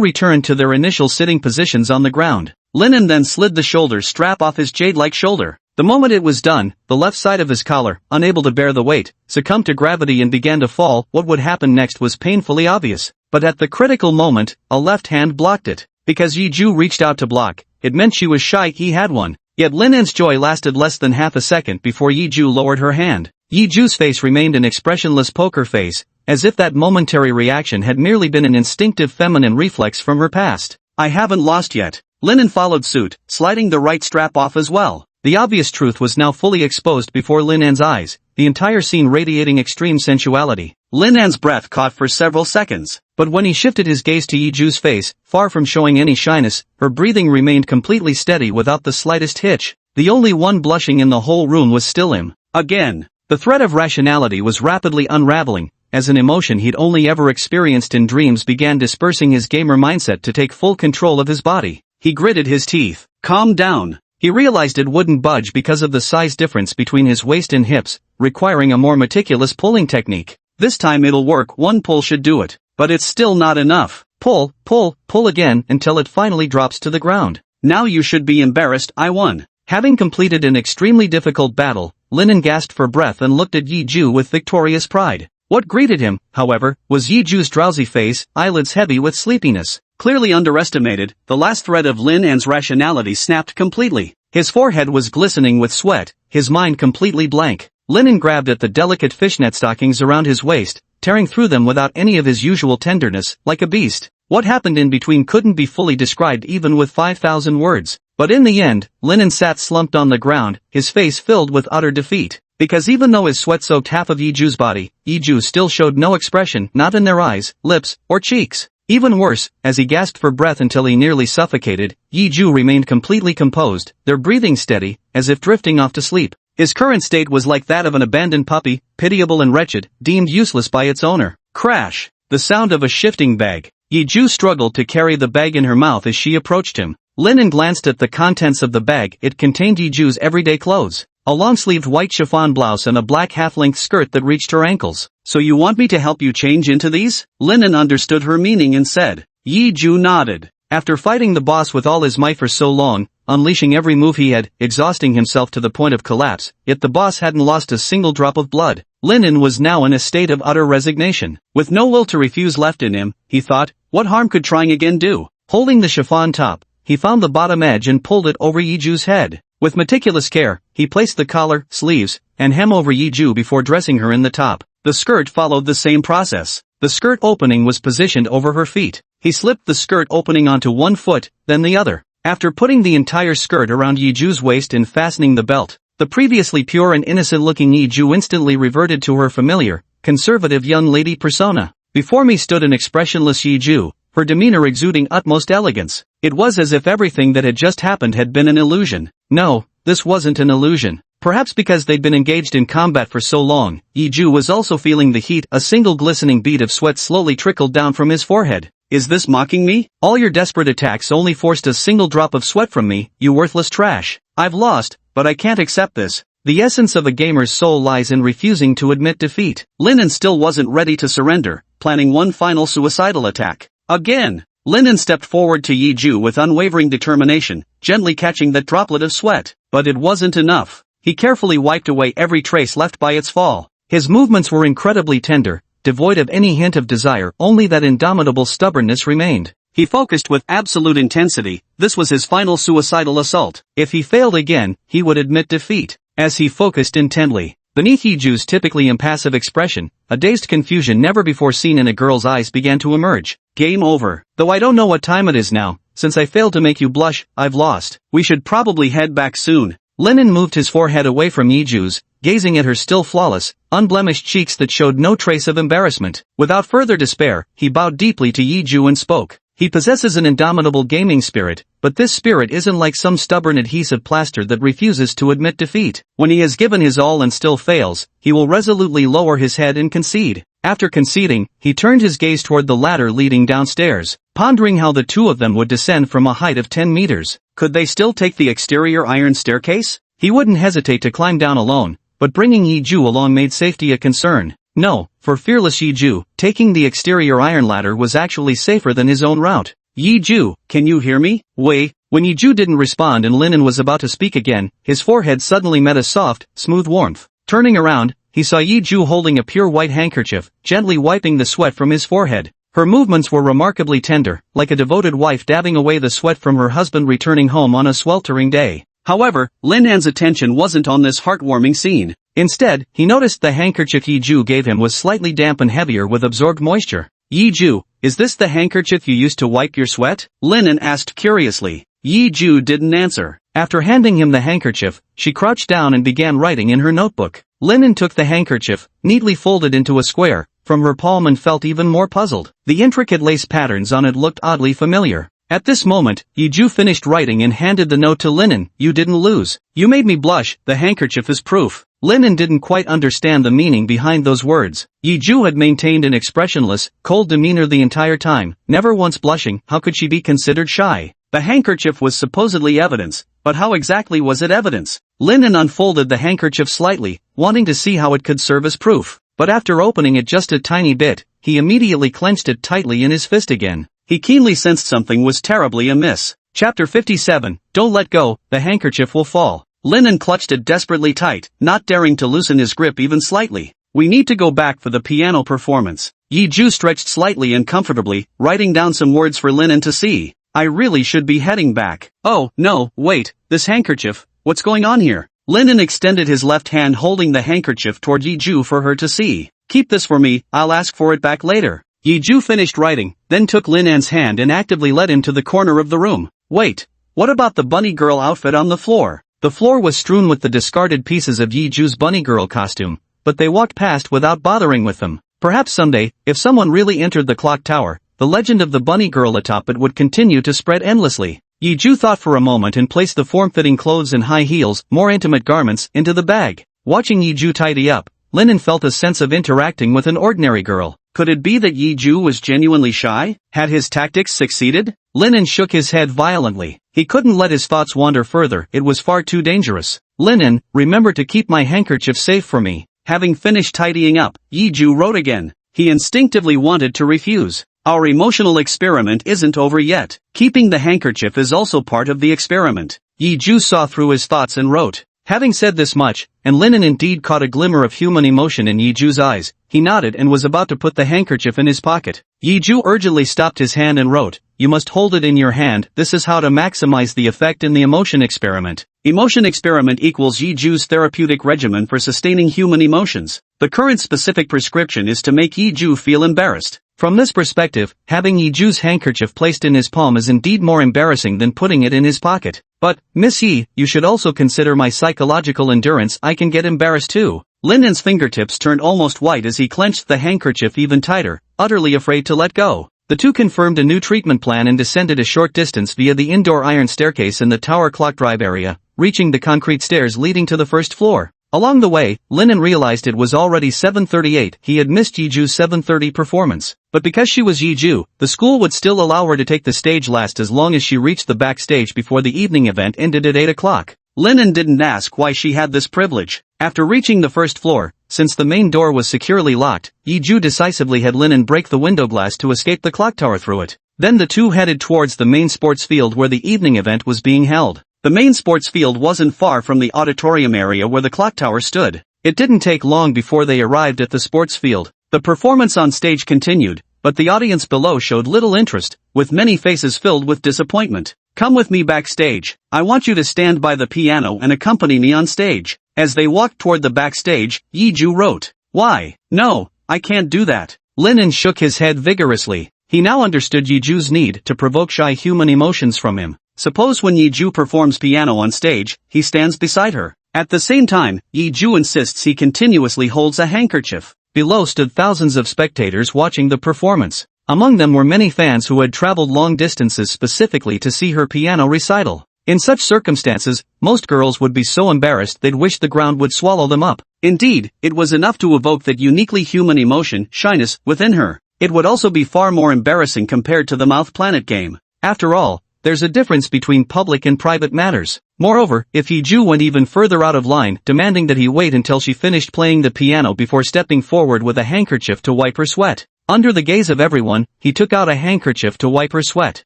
returned to their initial sitting positions on the ground. Linen then slid the shoulder strap off his jade-like shoulder. The moment it was done, the left side of his collar, unable to bear the weight, succumbed to gravity and began to fall. What would happen next was painfully obvious, but at the critical moment, a left hand blocked it. Because Yiju reached out to block, it meant she was shy he had one. Yet Linan's joy lasted less than half a second before Yiju lowered her hand. Yiju's face remained an expressionless poker face, as if that momentary reaction had merely been an instinctive feminine reflex from her past. I haven't lost yet. Linen followed suit, sliding the right strap off as well. The obvious truth was now fully exposed before Linan's eyes, the entire scene radiating extreme sensuality. Linan's breath caught for several seconds, but when he shifted his gaze to Yiju's face, far from showing any shyness, her breathing remained completely steady without the slightest hitch. The only one blushing in the whole room was still him. Again, the thread of rationality was rapidly unraveling, as an emotion he'd only ever experienced in dreams began dispersing his gamer mindset to take full control of his body. He gritted his teeth. Calm down. He realized it wouldn't budge because of the size difference between his waist and hips, requiring a more meticulous pulling technique. This time it'll work, one pull should do it. But it's still not enough. Pull, pull, pull again until it finally drops to the ground. Now you should be embarrassed, I won. Having completed an extremely difficult battle, Linen gasped for breath and looked at Yiju with victorious pride. What greeted him, however, was Yiju's drowsy face, eyelids heavy with sleepiness. Clearly underestimated, the last thread of Linan's rationality snapped completely. His forehead was glistening with sweat, his mind completely blank. Linen grabbed at the delicate fishnet stockings around his waist, tearing through them without any of his usual tenderness, like a beast. What happened in between couldn't be fully described even with 5,000 words. But in the end, Linen sat slumped on the ground, his face filled with utter defeat. Because even though his sweat soaked half of Yiju's body, Yiju still showed no expression, not in their eyes, lips, or cheeks. Even worse, as he gasped for breath until he nearly suffocated, Yiju remained completely composed, their breathing steady, as if drifting off to sleep. His current state was like that of an abandoned puppy, pitiable and wretched, deemed useless by its owner. Crash! The sound of a shifting bag. Yiju struggled to carry the bag in her mouth as she approached him. Linen glanced at the contents of the bag. It contained Yiju's everyday clothes. A long-sleeved white chiffon blouse and a black half-length skirt that reached her ankles. So you want me to help you change into these? Linen understood her meaning and said. Yiju nodded. After fighting the boss with all his might for so long, unleashing every move he had, exhausting himself to the point of collapse, yet the boss hadn't lost a single drop of blood. Linen was now in a state of utter resignation. With no will to refuse left in him, he thought, what harm could trying again do? Holding the chiffon top, he found the bottom edge and pulled it over Yiju's head. With meticulous care, he placed the collar, sleeves, and hem over Yiju before dressing her in the top. The skirt followed the same process. The skirt opening was positioned over her feet. He slipped the skirt opening onto one foot, then the other. After putting the entire skirt around Yiju's waist and fastening the belt, the previously pure and innocent-looking Yiju instantly reverted to her familiar, conservative young lady persona. Before me stood an expressionless Yiju, her demeanor exuding utmost elegance. It was as if everything that had just happened had been an illusion. No, this wasn't an illusion. Perhaps because they'd been engaged in combat for so long, Yiju was also feeling the heat. A single glistening bead of sweat slowly trickled down from his forehead. Is this mocking me? All your desperate attacks only forced a single drop of sweat from me, you worthless trash. I've lost, but I can't accept this. The essence of a gamer's soul lies in refusing to admit defeat. Linen still wasn't ready to surrender, planning one final suicidal attack. Again! Linen stepped forward to Yiju with unwavering determination, gently catching that droplet of sweat. But it wasn't enough. He carefully wiped away every trace left by its fall. His movements were incredibly tender, devoid of any hint of desire, only that indomitable stubbornness remained. He focused with absolute intensity. This was his final suicidal assault. If he failed again, he would admit defeat. As he focused intently, beneath Yiju's typically impassive expression, a dazed confusion never before seen in a girl's eyes began to emerge. Game over. Though I don't know what time it is now, since I failed to make you blush, I've lost. We should probably head back soon. Linen moved his forehead away from Yiju's, gazing at her still flawless, unblemished cheeks that showed no trace of embarrassment. Without further despair, he bowed deeply to Yiju and spoke. He possesses an indomitable gaming spirit, but this spirit isn't like some stubborn adhesive plaster that refuses to admit defeat. When he has given his all and still fails, he will resolutely lower his head and concede. After conceding, he turned his gaze toward the ladder leading downstairs, pondering how the two of them would descend from a height of 10 meters. Could they still take the exterior iron staircase? He wouldn't hesitate to climb down alone, but bringing Yiju along made safety a concern. No, for fearless Yiju, taking the exterior iron ladder was actually safer than his own route. Yiju, can you hear me? Wei. When Yiju didn't respond and Linen was about to speak again, his forehead suddenly met a soft, smooth warmth. Turning around, he saw Yiju holding a pure white handkerchief, gently wiping the sweat from his forehead. Her movements were remarkably tender, like a devoted wife dabbing away the sweat from her husband returning home on a sweltering day. However, Linan's attention wasn't on this heartwarming scene. Instead, he noticed the handkerchief Yiju gave him was slightly damp and heavier with absorbed moisture. Yiju, is this the handkerchief you used to wipe your sweat? Linen asked curiously. Yiju didn't answer. After handing him the handkerchief, she crouched down and began writing in her notebook. Linen took the handkerchief, neatly folded into a square, from her palm and felt even more puzzled. The intricate lace patterns on it looked oddly familiar. At this moment, Yiju finished writing and handed the note to Linen. You didn't lose. You made me blush, the handkerchief is proof. Linen didn't quite understand the meaning behind those words. Yiju had maintained an expressionless, cold demeanor the entire time, never once blushing. How could she be considered shy? The handkerchief was supposedly evidence, but how exactly was it evidence? Linen unfolded the handkerchief slightly, wanting to see how it could serve as proof. But after opening it just a tiny bit, he immediately clenched it tightly in his fist again. He keenly sensed something was terribly amiss. Chapter 57, Don't let go, the handkerchief will fall. Linen clutched it desperately tight, not daring to loosen his grip even slightly. We need to go back for the piano performance. Yiju stretched slightly and comfortably, writing down some words for Linen to see. I really should be heading back. Oh, no, wait, this handkerchief, what's going on here? Linen extended his left hand holding the handkerchief toward Yiju for her to see. Keep this for me, I'll ask for it back later. Yiju finished writing, then took Lin An's hand and actively led him to the corner of the room. Wait, what about the bunny girl outfit on the floor? The floor was strewn with the discarded pieces of Yiju's bunny girl costume, but they walked past without bothering with them. Perhaps someday, if someone really entered the clock tower, the legend of the bunny girl atop it would continue to spread endlessly. Yiju thought for a moment and placed the form-fitting clothes and high heels, more intimate garments, into the bag. Watching Yiju tidy up, Lin felt a sense of interacting with an ordinary girl. Could it be that Yiju was genuinely shy? Had his tactics succeeded? Lin shook his head violently. He couldn't let his thoughts wander further, it was far too dangerous. Lin, remember to keep my handkerchief safe for me. Having finished tidying up, Yiju wrote again. He instinctively wanted to refuse. Our emotional experiment isn't over yet. Keeping the handkerchief is also part of the experiment. Yiju saw through his thoughts and wrote. Having said this much, and Lin indeed caught a glimmer of human emotion in Yiju's eyes, he nodded and was about to put the handkerchief in his pocket. Yiju urgently stopped his hand and wrote, you must hold it in your hand, this is how to maximize the effect in the emotion experiment. Emotion experiment equals Yiju's therapeutic regimen for sustaining human emotions. The current specific prescription is to make Yiju feel embarrassed. From this perspective, having Yiju's handkerchief placed in his palm is indeed more embarrassing than putting it in his pocket. But, Miss Yi, you should also consider my psychological endurance, I can get embarrassed too. Linden's fingertips turned almost white as he clenched the handkerchief even tighter, utterly afraid to let go. The two confirmed a new treatment plan and descended a short distance via the indoor iron staircase in the tower clock drive area, reaching the concrete stairs leading to the first floor. Along the way, Lin realized it was already 7:38, he had missed Yiju's 7:30 performance. But because she was Yiju, the school would still allow her to take the stage last as long as she reached the backstage before the evening event ended at 8 o'clock. Lin didn't ask why she had this privilege. After reaching the first floor, since the main door was securely locked, Yiju decisively had Lin break the window glass to escape the clock tower through it. Then the two headed towards the main sports field where the evening event was being held. The main sports field wasn't far from the auditorium area where the clock tower stood. It didn't take long before they arrived at the sports field. The performance on stage continued, but the audience below showed little interest, with many faces filled with disappointment. Come with me backstage. I want you to stand by the piano and accompany me on stage. As they walked toward the backstage, Yiju wrote, why? No, I can't do that. Lin shook his head vigorously. He now understood Yiju's need to provoke shy human emotions from him. Suppose when Yiju performs piano on stage, he stands beside her. At the same time, Yiju insists he continuously holds a handkerchief. Below stood thousands of spectators watching the performance. Among them were many fans who had traveled long distances specifically to see her piano recital. In such circumstances, most girls would be so embarrassed they'd wish the ground would swallow them up. Indeed, it was enough to evoke that uniquely human emotion, shyness, within her. It would also be far more embarrassing compared to the Mouth Planet game. After all, there's a difference between public and private matters. Moreover, if Yiju went even further out of line, demanding that he wait until she finished playing the piano before stepping forward with a handkerchief to wipe her sweat. Under the gaze of everyone, he took out a handkerchief to wipe her sweat.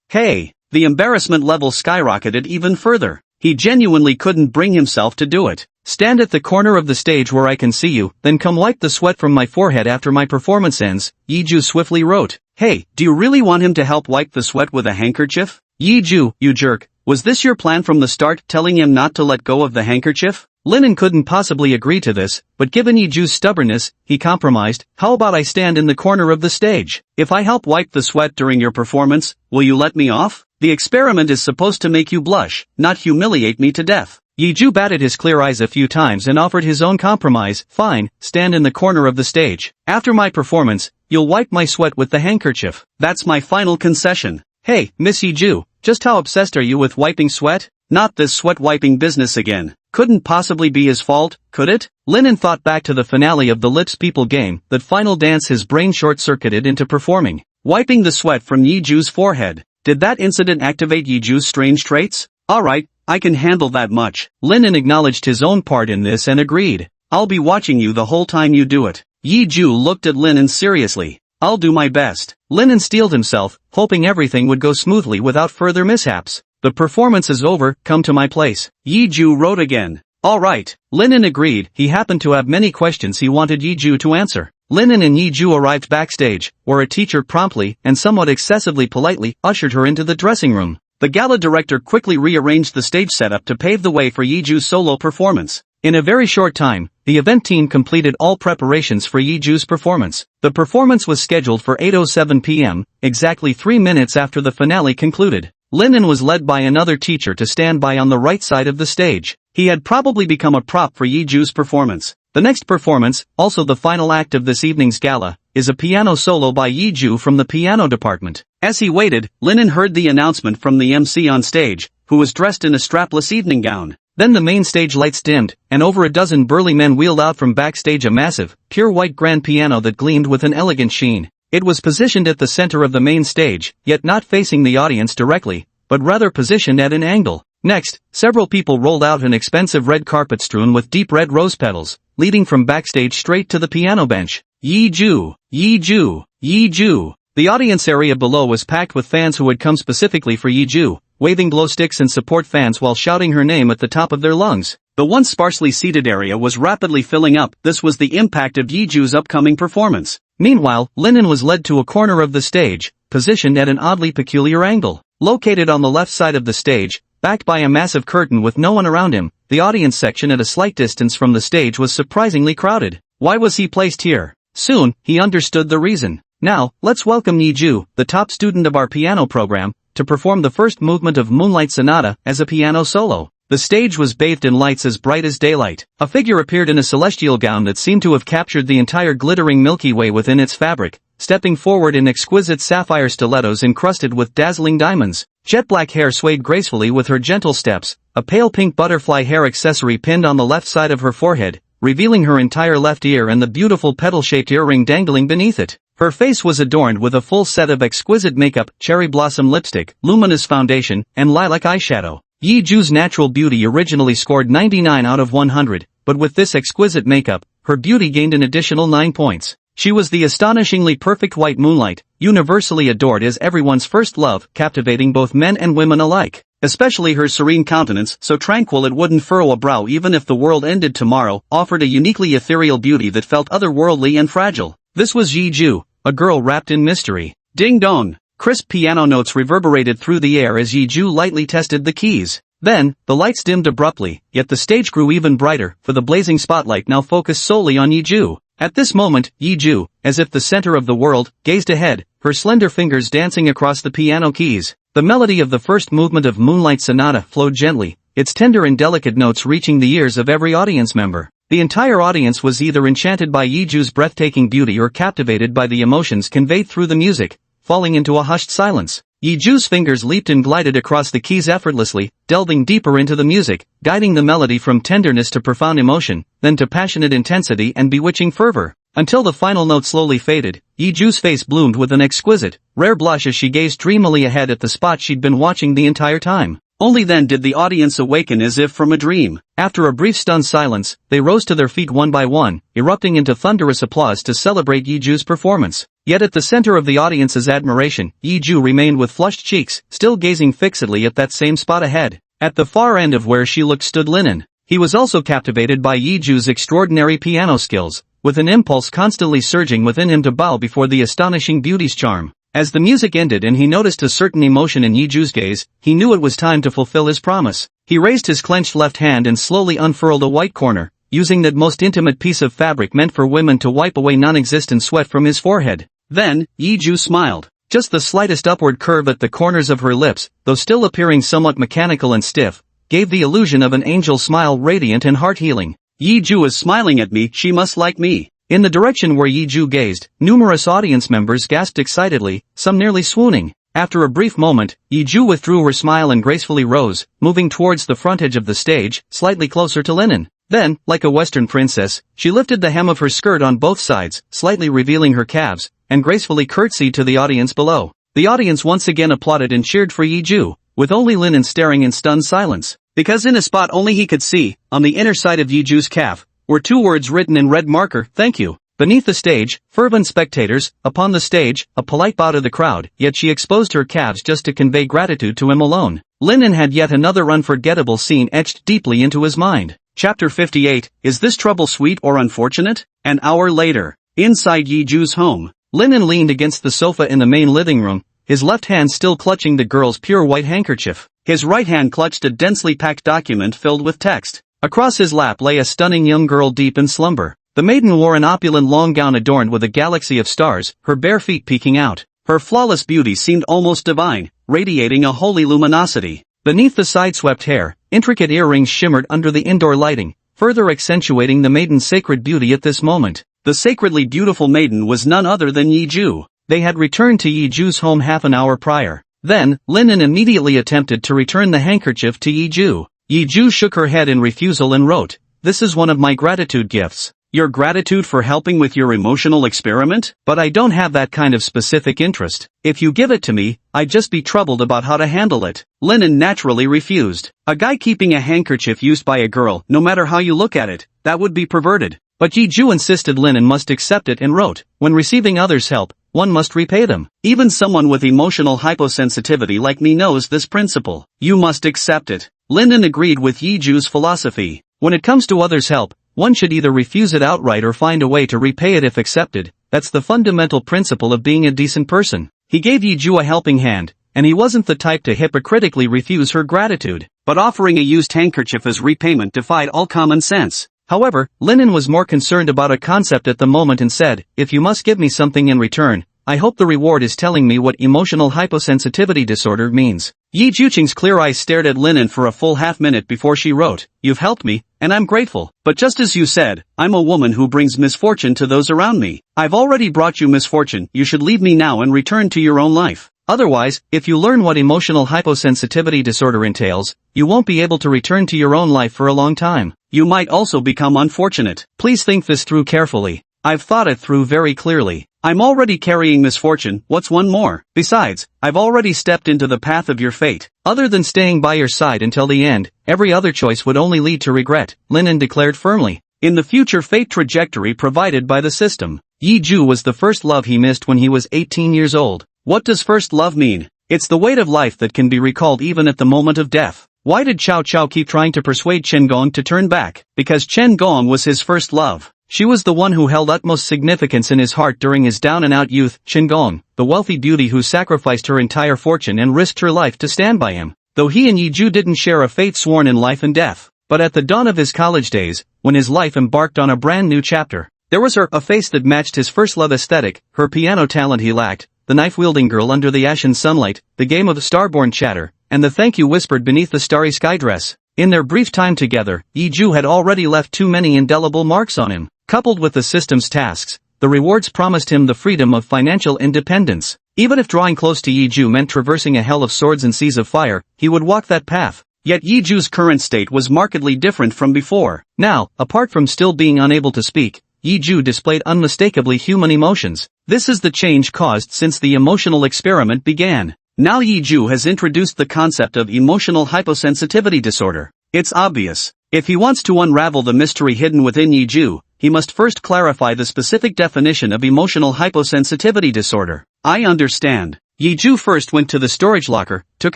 Hey! The embarrassment level skyrocketed even further. He genuinely couldn't bring himself to do it. Stand at the corner of the stage where I can see you, then come wipe the sweat from my forehead after my performance ends, Yiju swiftly wrote. Hey, do you really want him to help wipe the sweat with a handkerchief? Yiju, you jerk, was this your plan from the start, telling him not to let go of the handkerchief? Lin couldn't possibly agree to this, but given Yiju's stubbornness, he compromised. How about I stand in the corner of the stage? If I help wipe the sweat during your performance, will you let me off? The experiment is supposed to make you blush, not humiliate me to death. Yiju batted his clear eyes a few times and offered his own compromise. Fine, stand in the corner of the stage. After my performance, you'll wipe my sweat with the handkerchief. That's my final concession. Hey, Miss Yiju, just how obsessed are you with wiping sweat? Not this sweat-wiping business again. Couldn't possibly be his fault, could it? Lin thought back to the finale of the Lips People game, that final dance his brain short-circuited into performing. Wiping the sweat from Yiju's forehead. Did that incident activate Yiju's strange traits? Alright, I can handle that much. Lin acknowledged his own part in this and agreed. I'll be watching you the whole time you do it. Yiju looked at Lin seriously. I'll do my best. Lin steeled himself, hoping everything would go smoothly without further mishaps. The performance is over, come to my place. Yiju wrote again. Alright. Lin agreed. He happened to have many questions he wanted Yiju to answer. Lin and Yiju arrived backstage, where a teacher promptly, and somewhat excessively politely, ushered her into the dressing room. The gala director quickly rearranged the stage setup to pave the way for Yiju's solo performance. In a very short time, the event team completed all preparations for Yiju's performance. The performance was scheduled for 8:07 p.m., exactly 3 minutes after the finale concluded. Linen was led by another teacher to stand by on the right side of the stage. He had probably become a prop for Yiju's performance. The next performance, also the final act of this evening's gala, is a piano solo by Yiju from the piano department. As he waited, Linen heard the announcement from the MC on stage, who was dressed in a strapless evening gown. Then the main stage lights dimmed, and over a dozen burly men wheeled out from backstage a massive, pure white grand piano that gleamed with an elegant sheen. It was positioned at the center of the main stage, yet not facing the audience directly, but rather positioned at an angle. Next, several people rolled out an expensive red carpet strewn with deep red rose petals, leading from backstage straight to the piano bench. Yiju, Yiju, Yiju. The audience area below was packed with fans who had come specifically for Yiju, waving glow sticks and support fans while shouting her name at the top of their lungs. The once sparsely seated area was rapidly filling up. This was the impact of Yiju's upcoming performance. Meanwhile, Linen was led to a corner of the stage, positioned at an oddly peculiar angle. Located on the left side of the stage, backed by a massive curtain with no one around him, the audience section at a slight distance from the stage was surprisingly crowded. Why was he placed here? Soon, he understood the reason. Now, let's welcome Yiju, the top student of our piano program, to perform the first movement of Moonlight Sonata as a piano solo. The stage was bathed in lights as bright as daylight. A figure appeared in a celestial gown that seemed to have captured the entire glittering Milky Way within its fabric, stepping forward in exquisite sapphire stilettos encrusted with dazzling diamonds. Jet black hair swayed gracefully with her gentle steps, a pale pink butterfly hair accessory pinned on the left side of her forehead, revealing her entire left ear and the beautiful petal-shaped earring dangling beneath it. Her face was adorned with a full set of exquisite makeup, cherry blossom lipstick, luminous foundation, and lilac eyeshadow. Yiju's natural beauty originally scored 99 out of 100, but with this exquisite makeup, her beauty gained an additional 9 points. She was the astonishingly perfect white moonlight, universally adored as everyone's first love, captivating both men and women alike. Especially her serene countenance, so tranquil it wouldn't furrow a brow even if the world ended tomorrow, offered a uniquely ethereal beauty that felt otherworldly and fragile. This was Yiju, a girl wrapped in mystery. Ding dong! Crisp piano notes reverberated through the air as Yiju lightly tested the keys. Then, the lights dimmed abruptly, yet the stage grew even brighter, for the blazing spotlight now focused solely on Yiju. At this moment, Yiju, as if the center of the world, gazed ahead, her slender fingers dancing across the piano keys. The melody of the first movement of Moonlight Sonata flowed gently, its tender and delicate notes reaching the ears of every audience member. The entire audience was either enchanted by Yiju's breathtaking beauty or captivated by the emotions conveyed through the music, falling into a hushed silence. Yiju's fingers leaped and glided across the keys effortlessly, delving deeper into the music, guiding the melody from tenderness to profound emotion, then to passionate intensity and bewitching fervor. Until the final note slowly faded, Yiju's face bloomed with an exquisite, rare blush as she gazed dreamily ahead at the spot she'd been watching the entire time. Only then did the audience awaken as if from a dream. After a brief stunned silence, they rose to their feet one by one, erupting into thunderous applause to celebrate Yiju's performance. Yet at the center of the audience's admiration, Yiju remained with flushed cheeks, still gazing fixedly at that same spot ahead. At the far end of where she looked stood Linen. He was also captivated by Yiju's extraordinary piano skills, with an impulse constantly surging within him to bow before the astonishing beauty's charm. As the music ended and he noticed a certain emotion in Yiju's gaze, he knew it was time to fulfill his promise. He raised his clenched left hand and slowly unfurled a white corner, using that most intimate piece of fabric meant for women to wipe away non-existent sweat from his forehead. Then, Yiju smiled. Just the slightest upward curve at the corners of her lips, though still appearing somewhat mechanical and stiff, gave the illusion of an angel's smile radiant and heart-healing. Yiju is smiling at me, she must like me. In the direction where Yiju gazed, numerous audience members gasped excitedly, some nearly swooning. After a brief moment, Yiju withdrew her smile and gracefully rose, moving towards the front edge of the stage, slightly closer to Linen. Then, like a Western princess, she lifted the hem of her skirt on both sides, slightly revealing her calves, and gracefully curtsied to the audience below. The audience once again applauded and cheered for Yiju, with only Linen staring in stunned silence. Because in a spot only he could see, on the inner side of Yiju's calf, were 2 words written in red marker, "Thank you." Beneath the stage, fervent spectators, upon the stage, a polite bow to the crowd, yet she exposed her calves just to convey gratitude to him alone. Linen had yet another unforgettable scene etched deeply into his mind. Chapter 58, Is This Trouble Sweet or Unfortunate? An hour later, inside Yiju's home, Linen leaned against the sofa in the main living room, his left hand still clutching the girl's pure white handkerchief. His right hand clutched a densely packed document filled with text. Across his lap lay a stunning young girl deep in slumber. The maiden wore an opulent long gown adorned with a galaxy of stars, her bare feet peeking out. Her flawless beauty seemed almost divine, radiating a holy luminosity. Beneath the side-swept hair, intricate earrings shimmered under the indoor lighting, further accentuating the maiden's sacred beauty at this moment. The sacredly beautiful maiden was none other than Yiju. They had returned to Yiju's home half an hour prior. Then, Linen immediately attempted to return the handkerchief to Yiju. Yiju shook her head in refusal and wrote, "This is one of my gratitude gifts." Your gratitude for helping with your emotional experiment? But I don't have that kind of specific interest. If you give it to me, I'd just be troubled about how to handle it. Linen naturally refused. A guy keeping a handkerchief used by a girl, no matter how you look at it, that would be perverted. But Yiju insisted Linen must accept it and wrote, "When receiving others' help, one must repay them." Even someone with emotional hyposensitivity like me knows this principle. You must accept it. Linen agreed with Yiju's philosophy. When it comes to others' help, one should either refuse it outright or find a way to repay it if accepted. That's the fundamental principle of being a decent person. He gave Yiju a helping hand, and he wasn't the type to hypocritically refuse her gratitude. But offering a used handkerchief as repayment defied all common sense. However, Linen was more concerned about a concept at the moment and said, "If you must give me something in return, I hope the reward is telling me what emotional hyposensitivity disorder means." Yiju's clear eyes stared at Linen for a full half-minute before she wrote, "You've helped me, and I'm grateful. But just as you said, I'm a woman who brings misfortune to those around me. I've already brought you misfortune, you should leave me now and return to your own life. Otherwise, if you learn what emotional hyposensitivity disorder entails, you won't be able to return to your own life for a long time. You might also become unfortunate. Please think this through carefully." I've thought it through very clearly. I'm already carrying misfortune, what's one more? Besides, I've already stepped into the path of your fate. Other than staying by your side until the end, every other choice would only lead to regret, Linen declared firmly. In the future fate trajectory provided by the system, Yiju was the first love he missed when he was 18 years old. What does first love mean? It's the weight of life that can be recalled even at the moment of death. Why did Cao Cao keep trying to persuade Chen Gong to turn back? Because Chen Gong was his first love. She was the one who held utmost significance in his heart during his down-and-out youth. Chen Gong, the wealthy beauty who sacrificed her entire fortune and risked her life to stand by him. Though he and Yiju didn't share a fate sworn in life and death. But at the dawn of his college days, when his life embarked on a brand new chapter, there was a face that matched his first love aesthetic, her piano talent he lacked, the knife-wielding girl under the ashen sunlight, the game of the starborn chatter, and the thank you whispered beneath the starry sky dress. In their brief time together, Yiju had already left too many indelible marks on him. Coupled with the system's tasks, the rewards promised him the freedom of financial independence. Even if drawing close to Yiju meant traversing a hell of swords and seas of fire, he would walk that path. Yet Yiju's current state was markedly different from before. Now, apart from still being unable to speak, Yiju displayed unmistakably human emotions. This is the change caused since the emotional experiment began. Now Yiju has introduced the concept of emotional hyposensitivity disorder. It's obvious. If he wants to unravel the mystery hidden within Yiju, he must first clarify the specific definition of emotional hyposensitivity disorder. I understand. Yiju first went to the storage locker, took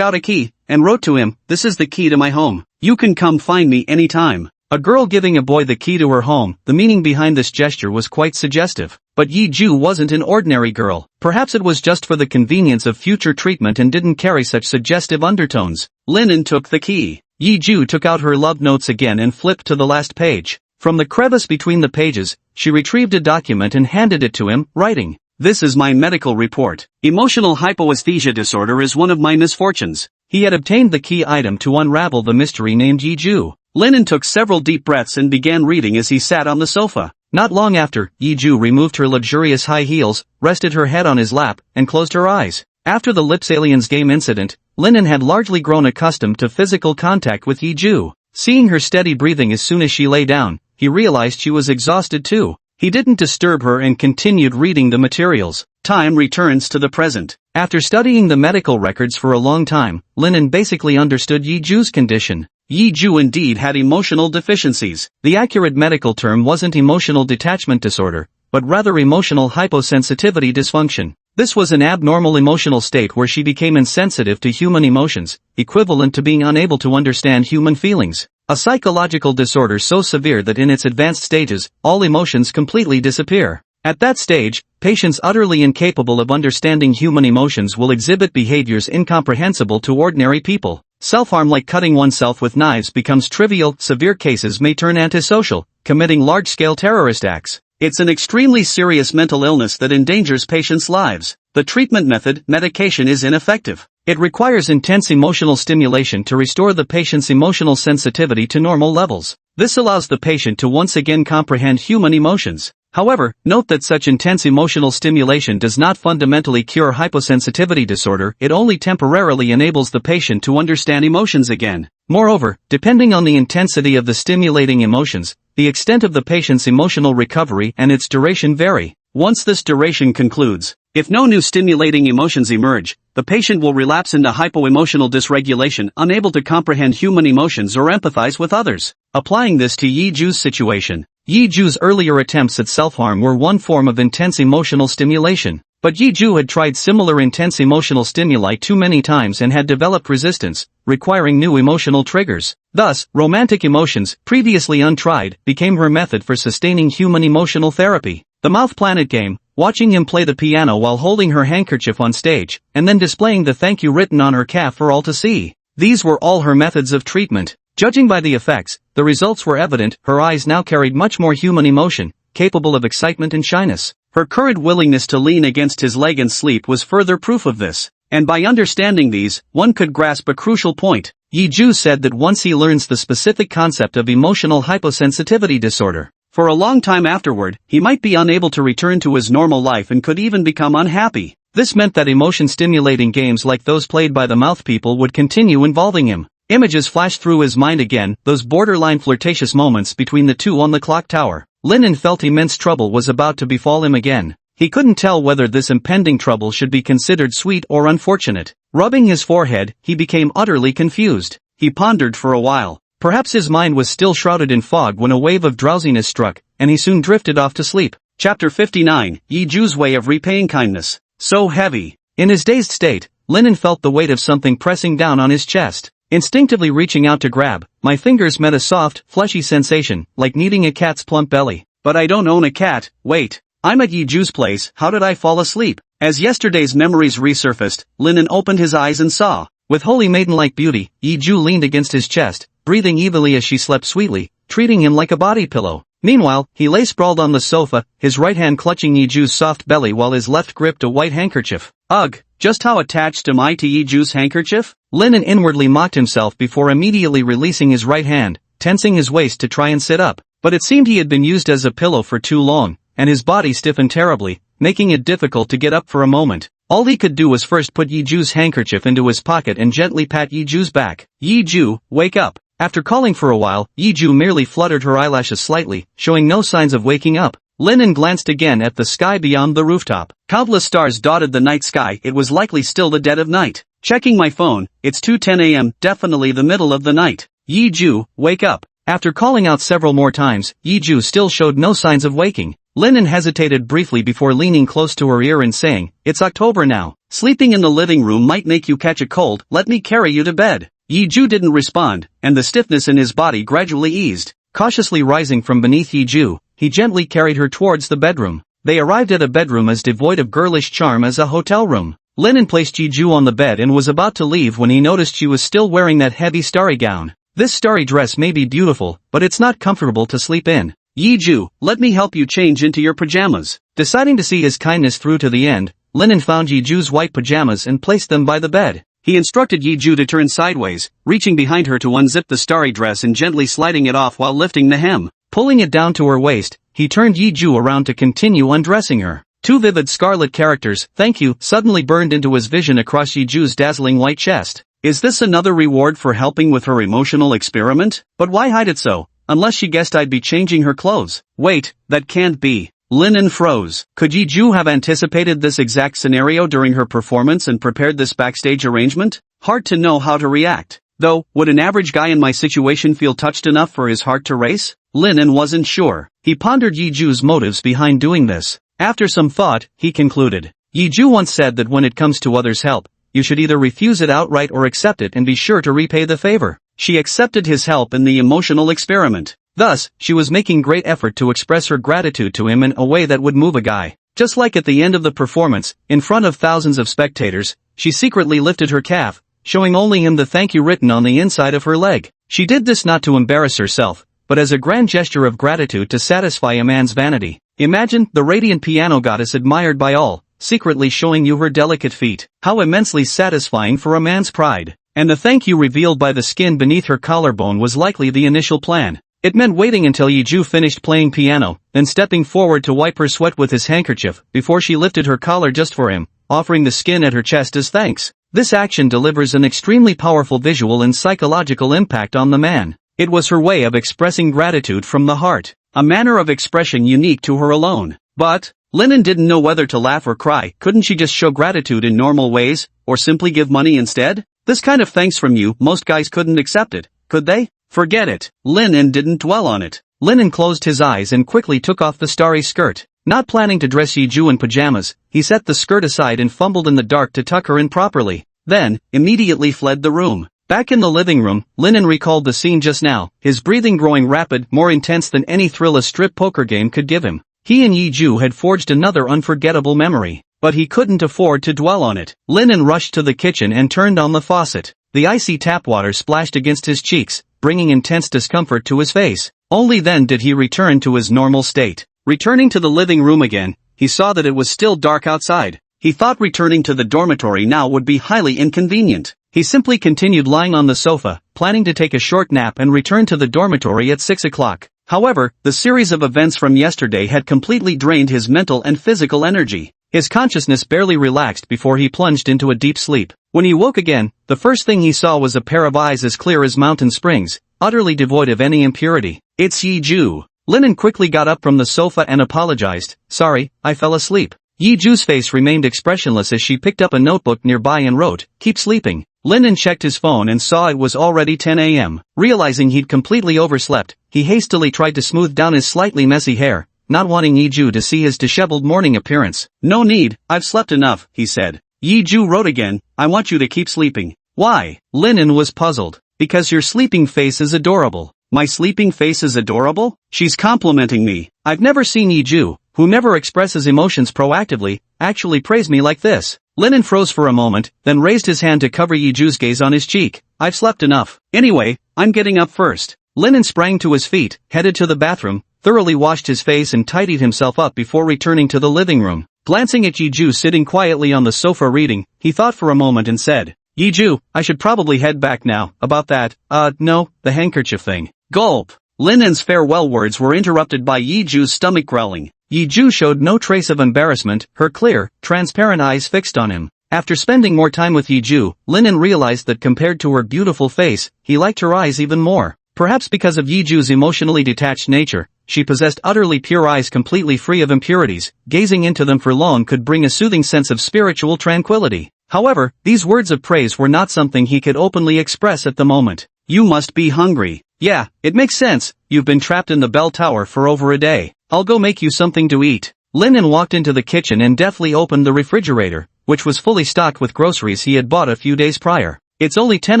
out a key, and wrote to him, "This is the key to my home. You can come find me anytime." A girl giving a boy the key to her home, the meaning behind this gesture was quite suggestive. But Yiju wasn't an ordinary girl. Perhaps it was just for the convenience of future treatment and didn't carry such suggestive undertones. Linen took the key. Yiju took out her love notes again and flipped to the last page. From the crevice between the pages, she retrieved a document and handed it to him, writing, "This is my medical report. Emotional hypoesthesia disorder is one of my misfortunes." He had obtained the key item to unravel the mystery named Yiju. Linen took several deep breaths and began reading as he sat on the sofa. Not long after, Yiju removed her luxurious high heels, rested her head on his lap, and closed her eyes. After the Lips Aliens game incident, Linen had largely grown accustomed to physical contact with Yiju. Seeing her steady breathing as soon as she lay down, he realized she was exhausted too. He didn't disturb her and continued reading the materials. Time returns to the present. After studying the medical records for a long time, Linen basically understood Yiju's condition. Yiju indeed had emotional deficiencies. The accurate medical term wasn't emotional detachment disorder, but rather emotional hyposensitivity dysfunction. This was an abnormal emotional state where she became insensitive to human emotions, equivalent to being unable to understand human feelings. A psychological disorder so severe that in its advanced stages, all emotions completely disappear. At that stage, patients utterly incapable of understanding human emotions will exhibit behaviors incomprehensible to ordinary people. self-harm like cutting oneself with knives becomes trivial, severe cases may turn antisocial, committing large-scale terrorist acts. It's an extremely serious mental illness that endangers patients' lives. The treatment method, medication, is ineffective. It requires intense emotional stimulation to restore the patient's emotional sensitivity to normal levels. This allows the patient to once again comprehend human emotions. However, note that such intense emotional stimulation does not fundamentally cure hyposensitivity disorder, it only temporarily enables the patient to understand emotions again. Moreover, depending on the intensity of the stimulating emotions, the extent of the patient's emotional recovery and its duration vary. Once this duration concludes, if no new stimulating emotions emerge, the patient will relapse into hypo-emotional dysregulation, unable to comprehend human emotions or empathize with others. Applying this to Yiju's situation. Yiju's earlier attempts at self-harm were one form of intense emotional stimulation, but Yiju had tried similar intense emotional stimuli too many times and had developed resistance, requiring new emotional triggers. Thus, romantic emotions, previously untried, became her method for sustaining human emotional therapy. The Mouth Planet game, watching him play the piano while holding her handkerchief on stage, and then displaying the thank you written on her calf for all to see. These were all her methods of treatment. Judging by the effects, the results were evident. Her eyes now carried much more human emotion, capable of excitement and shyness. Her current willingness to lean against his leg and sleep was further proof of this. And by understanding these, one could grasp a crucial point. Yiju said that once he learns the specific concept of emotional hyposensitivity disorder, for a long time afterward, he might be unable to return to his normal life and could even become unhappy. This meant that emotion-stimulating games like those played by the mouth people would continue involving him. Images flashed through his mind again, those borderline flirtatious moments between the two on the clock tower. Linen felt immense trouble was about to befall him again. He couldn't tell whether this impending trouble should be considered sweet or unfortunate. Rubbing his forehead, he became utterly confused. He pondered for a while. Perhaps his mind was still shrouded in fog when a wave of drowsiness struck, and he soon drifted off to sleep. Chapter 59, Yiju's way of repaying kindness. So heavy. In his dazed state, Linen felt the weight of something pressing down on his chest. Instinctively reaching out to grab, my fingers met a soft, fleshy sensation, like kneading a cat's plump belly. But I don't own a cat. Wait. I'm at Yiju's place. How did I fall asleep? As yesterday's memories resurfaced, Linen opened his eyes and saw. With holy maiden-like beauty, Yiju leaned against his chest, breathing evilly as she slept sweetly, treating him like a body pillow. Meanwhile, he lay sprawled on the sofa, his right hand clutching Yiju's soft belly while his left gripped a white handkerchief. Ugh, just how attached am I to Yiju's handkerchief? Linen inwardly mocked himself before immediately releasing his right hand, tensing his waist to try and sit up. But it seemed he had been used as a pillow for too long, and his body stiffened terribly, making it difficult to get up for a moment. All he could do was first put Yiju's handkerchief into his pocket and gently pat Yiju's back. Yiju, wake up. After calling for a while, Yiju merely fluttered her eyelashes slightly, showing no signs of waking up. Linen glanced again at the sky beyond the rooftop. Countless stars dotted the night sky. It was likely still the dead of night. Checking my phone, it's 2:10 a.m., definitely the middle of the night. Yiju, wake up. After calling out several more times, Yiju still showed no signs of waking. Linen hesitated briefly before leaning close to her ear and saying, "It's October now. Sleeping in the living room might make you catch a cold, let me carry you to bed." Yiju didn't respond, and the stiffness in his body gradually eased. Cautiously rising from beneath Yiju, he gently carried her towards the bedroom. They arrived at a bedroom as devoid of girlish charm as a hotel room. Linen placed Yiju on the bed and was about to leave when he noticed she was still wearing that heavy starry gown. This starry dress may be beautiful, but it's not comfortable to sleep in. Yiju, let me help you change into your pajamas. Deciding to see his kindness through to the end, Linen found Yiju's white pajamas and placed them by the bed. He instructed Yiju to turn sideways, reaching behind her to unzip the starry dress and gently sliding it off while lifting the hem. Pulling it down to her waist, he turned Yiju around to continue undressing her. Two vivid scarlet characters, "Thank you," suddenly burned into his vision across Yiju's dazzling white chest. Is this another reward for helping with her emotional experiment? But why hide it so? Unless she guessed I'd be changing her clothes. Wait, that can't be. Linen froze. Could Yiju have anticipated this exact scenario during her performance and prepared this backstage arrangement? Hard to know how to react. Though, would an average guy in my situation feel touched enough for his heart to race? Linen wasn't sure. He pondered Yiju's motives behind doing this. After some thought, he concluded. Yiju once said that when it comes to others' help, you should either refuse it outright or accept it and be sure to repay the favor. She accepted his help in the emotional experiment. Thus, she was making great effort to express her gratitude to him in a way that would move a guy. Just like at the end of the performance, in front of thousands of spectators, she secretly lifted her calf, showing only him the thank you written on the inside of her leg. She did this not to embarrass herself, but as a grand gesture of gratitude to satisfy a man's vanity. Imagine the radiant piano goddess admired by all, secretly showing you her delicate feet. How immensely satisfying for a man's pride. And the thank you revealed by the skin beneath her collarbone was likely the initial plan. It meant waiting until Yiju finished playing piano, then stepping forward to wipe her sweat with his handkerchief before she lifted her collar just for him, offering the skin at her chest as thanks. This action delivers an extremely powerful visual and psychological impact on the man. It was her way of expressing gratitude from the heart, a manner of expression unique to her alone. But Linen didn't know whether to laugh or cry. Couldn't she just show gratitude in normal ways, or simply give money instead? This kind of thanks from you, most guys couldn't accept it, could they? Forget it. Linen didn't dwell on it. Linen closed his eyes and quickly took off the starry skirt. Not planning to dress Yiju in pajamas, he set the skirt aside and fumbled in the dark to tuck her in properly. Then, immediately fled the room. Back in the living room, Linen recalled the scene just now, his breathing growing rapid, more intense than any thrill a strip poker game could give him. He and Yiju had forged another unforgettable memory, but he couldn't afford to dwell on it. Linen rushed to the kitchen and turned on the faucet. The icy tap water splashed against his cheeks, bringing intense discomfort to his face. Only then did he return to his normal state. Returning to the living room again, he saw that it was still dark outside. He thought returning to the dormitory now would be highly inconvenient. He simply continued lying on the sofa, planning to take a short nap and return to the dormitory at 6 o'clock. However, the series of events from yesterday had completely drained his mental and physical energy. His consciousness barely relaxed before he plunged into a deep sleep. When he woke again, the first thing he saw was a pair of eyes as clear as mountain springs, utterly devoid of any impurity. It's Yiju. Linen quickly got up from the sofa and apologized. Sorry, I fell asleep. Yiju's face remained expressionless as she picked up a notebook nearby and wrote, keep sleeping. Linen checked his phone and saw it was already 10 a.m. Realizing he'd completely overslept, he hastily tried to smooth down his slightly messy hair, not wanting Yiju to see his disheveled morning appearance. No need, I've slept enough, he said. Yiju wrote again, I want you to keep sleeping. Why? Linen was puzzled. Because your sleeping face is adorable. My sleeping face is adorable? She's complimenting me. I've never seen Yiju, who never expresses emotions proactively, actually praise me like this. Linen froze for a moment, then raised his hand to cover Yiju's gaze on his cheek. I've slept enough. Anyway, I'm getting up first. Linen sprang to his feet, headed to the bathroom, thoroughly washed his face and tidied himself up before returning to the living room. Glancing at Yiju sitting quietly on the sofa reading, he thought for a moment and said, Yiju, I should probably head back now. About that, no, the handkerchief thing. Gulp. Linen's farewell words were interrupted by Yiju's stomach growling. Yiju showed no trace of embarrassment, her clear, transparent eyes fixed on him. After spending more time with Yiju, Linen realized that compared to her beautiful face, he liked her eyes even more. Perhaps because of Yiju's emotionally detached nature, she possessed utterly pure eyes completely free of impurities. Gazing into them for long could bring a soothing sense of spiritual tranquility. However, these words of praise were not something he could openly express at the moment. You must be hungry. Yeah, it makes sense, you've been trapped in the bell tower for over a day. I'll go make you something to eat. Linen walked into the kitchen and deftly opened the refrigerator, which was fully stocked with groceries he had bought a few days prior. It's only 10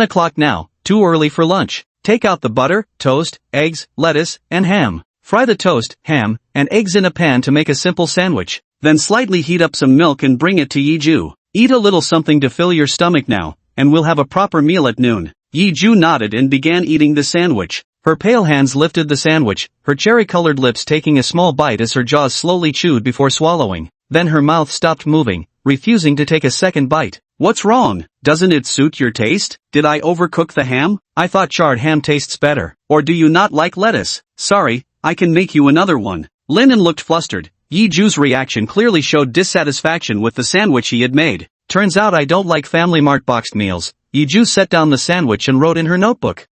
o'clock now, too early for lunch. Take out the butter, toast, eggs, lettuce, and ham. Fry the toast, ham, and eggs in a pan to make a simple sandwich. Then slightly heat up some milk and bring it to Yiju. Eat a little something to fill your stomach now, and we'll have a proper meal at noon. Yiju nodded and began eating the sandwich. Her pale hands lifted the sandwich, her cherry-colored lips taking a small bite as her jaws slowly chewed before swallowing. Then her mouth stopped moving, refusing to take a second bite. What's wrong? Doesn't it suit your taste? Did I overcook the ham? I thought charred ham tastes better. Or do you not like lettuce? Sorry, I can make you another one. Linen looked flustered. Yiju's reaction clearly showed dissatisfaction with the sandwich he had made. Turns out I don't like Family Mart boxed meals. Yiju set down the sandwich and wrote in her notebook. ?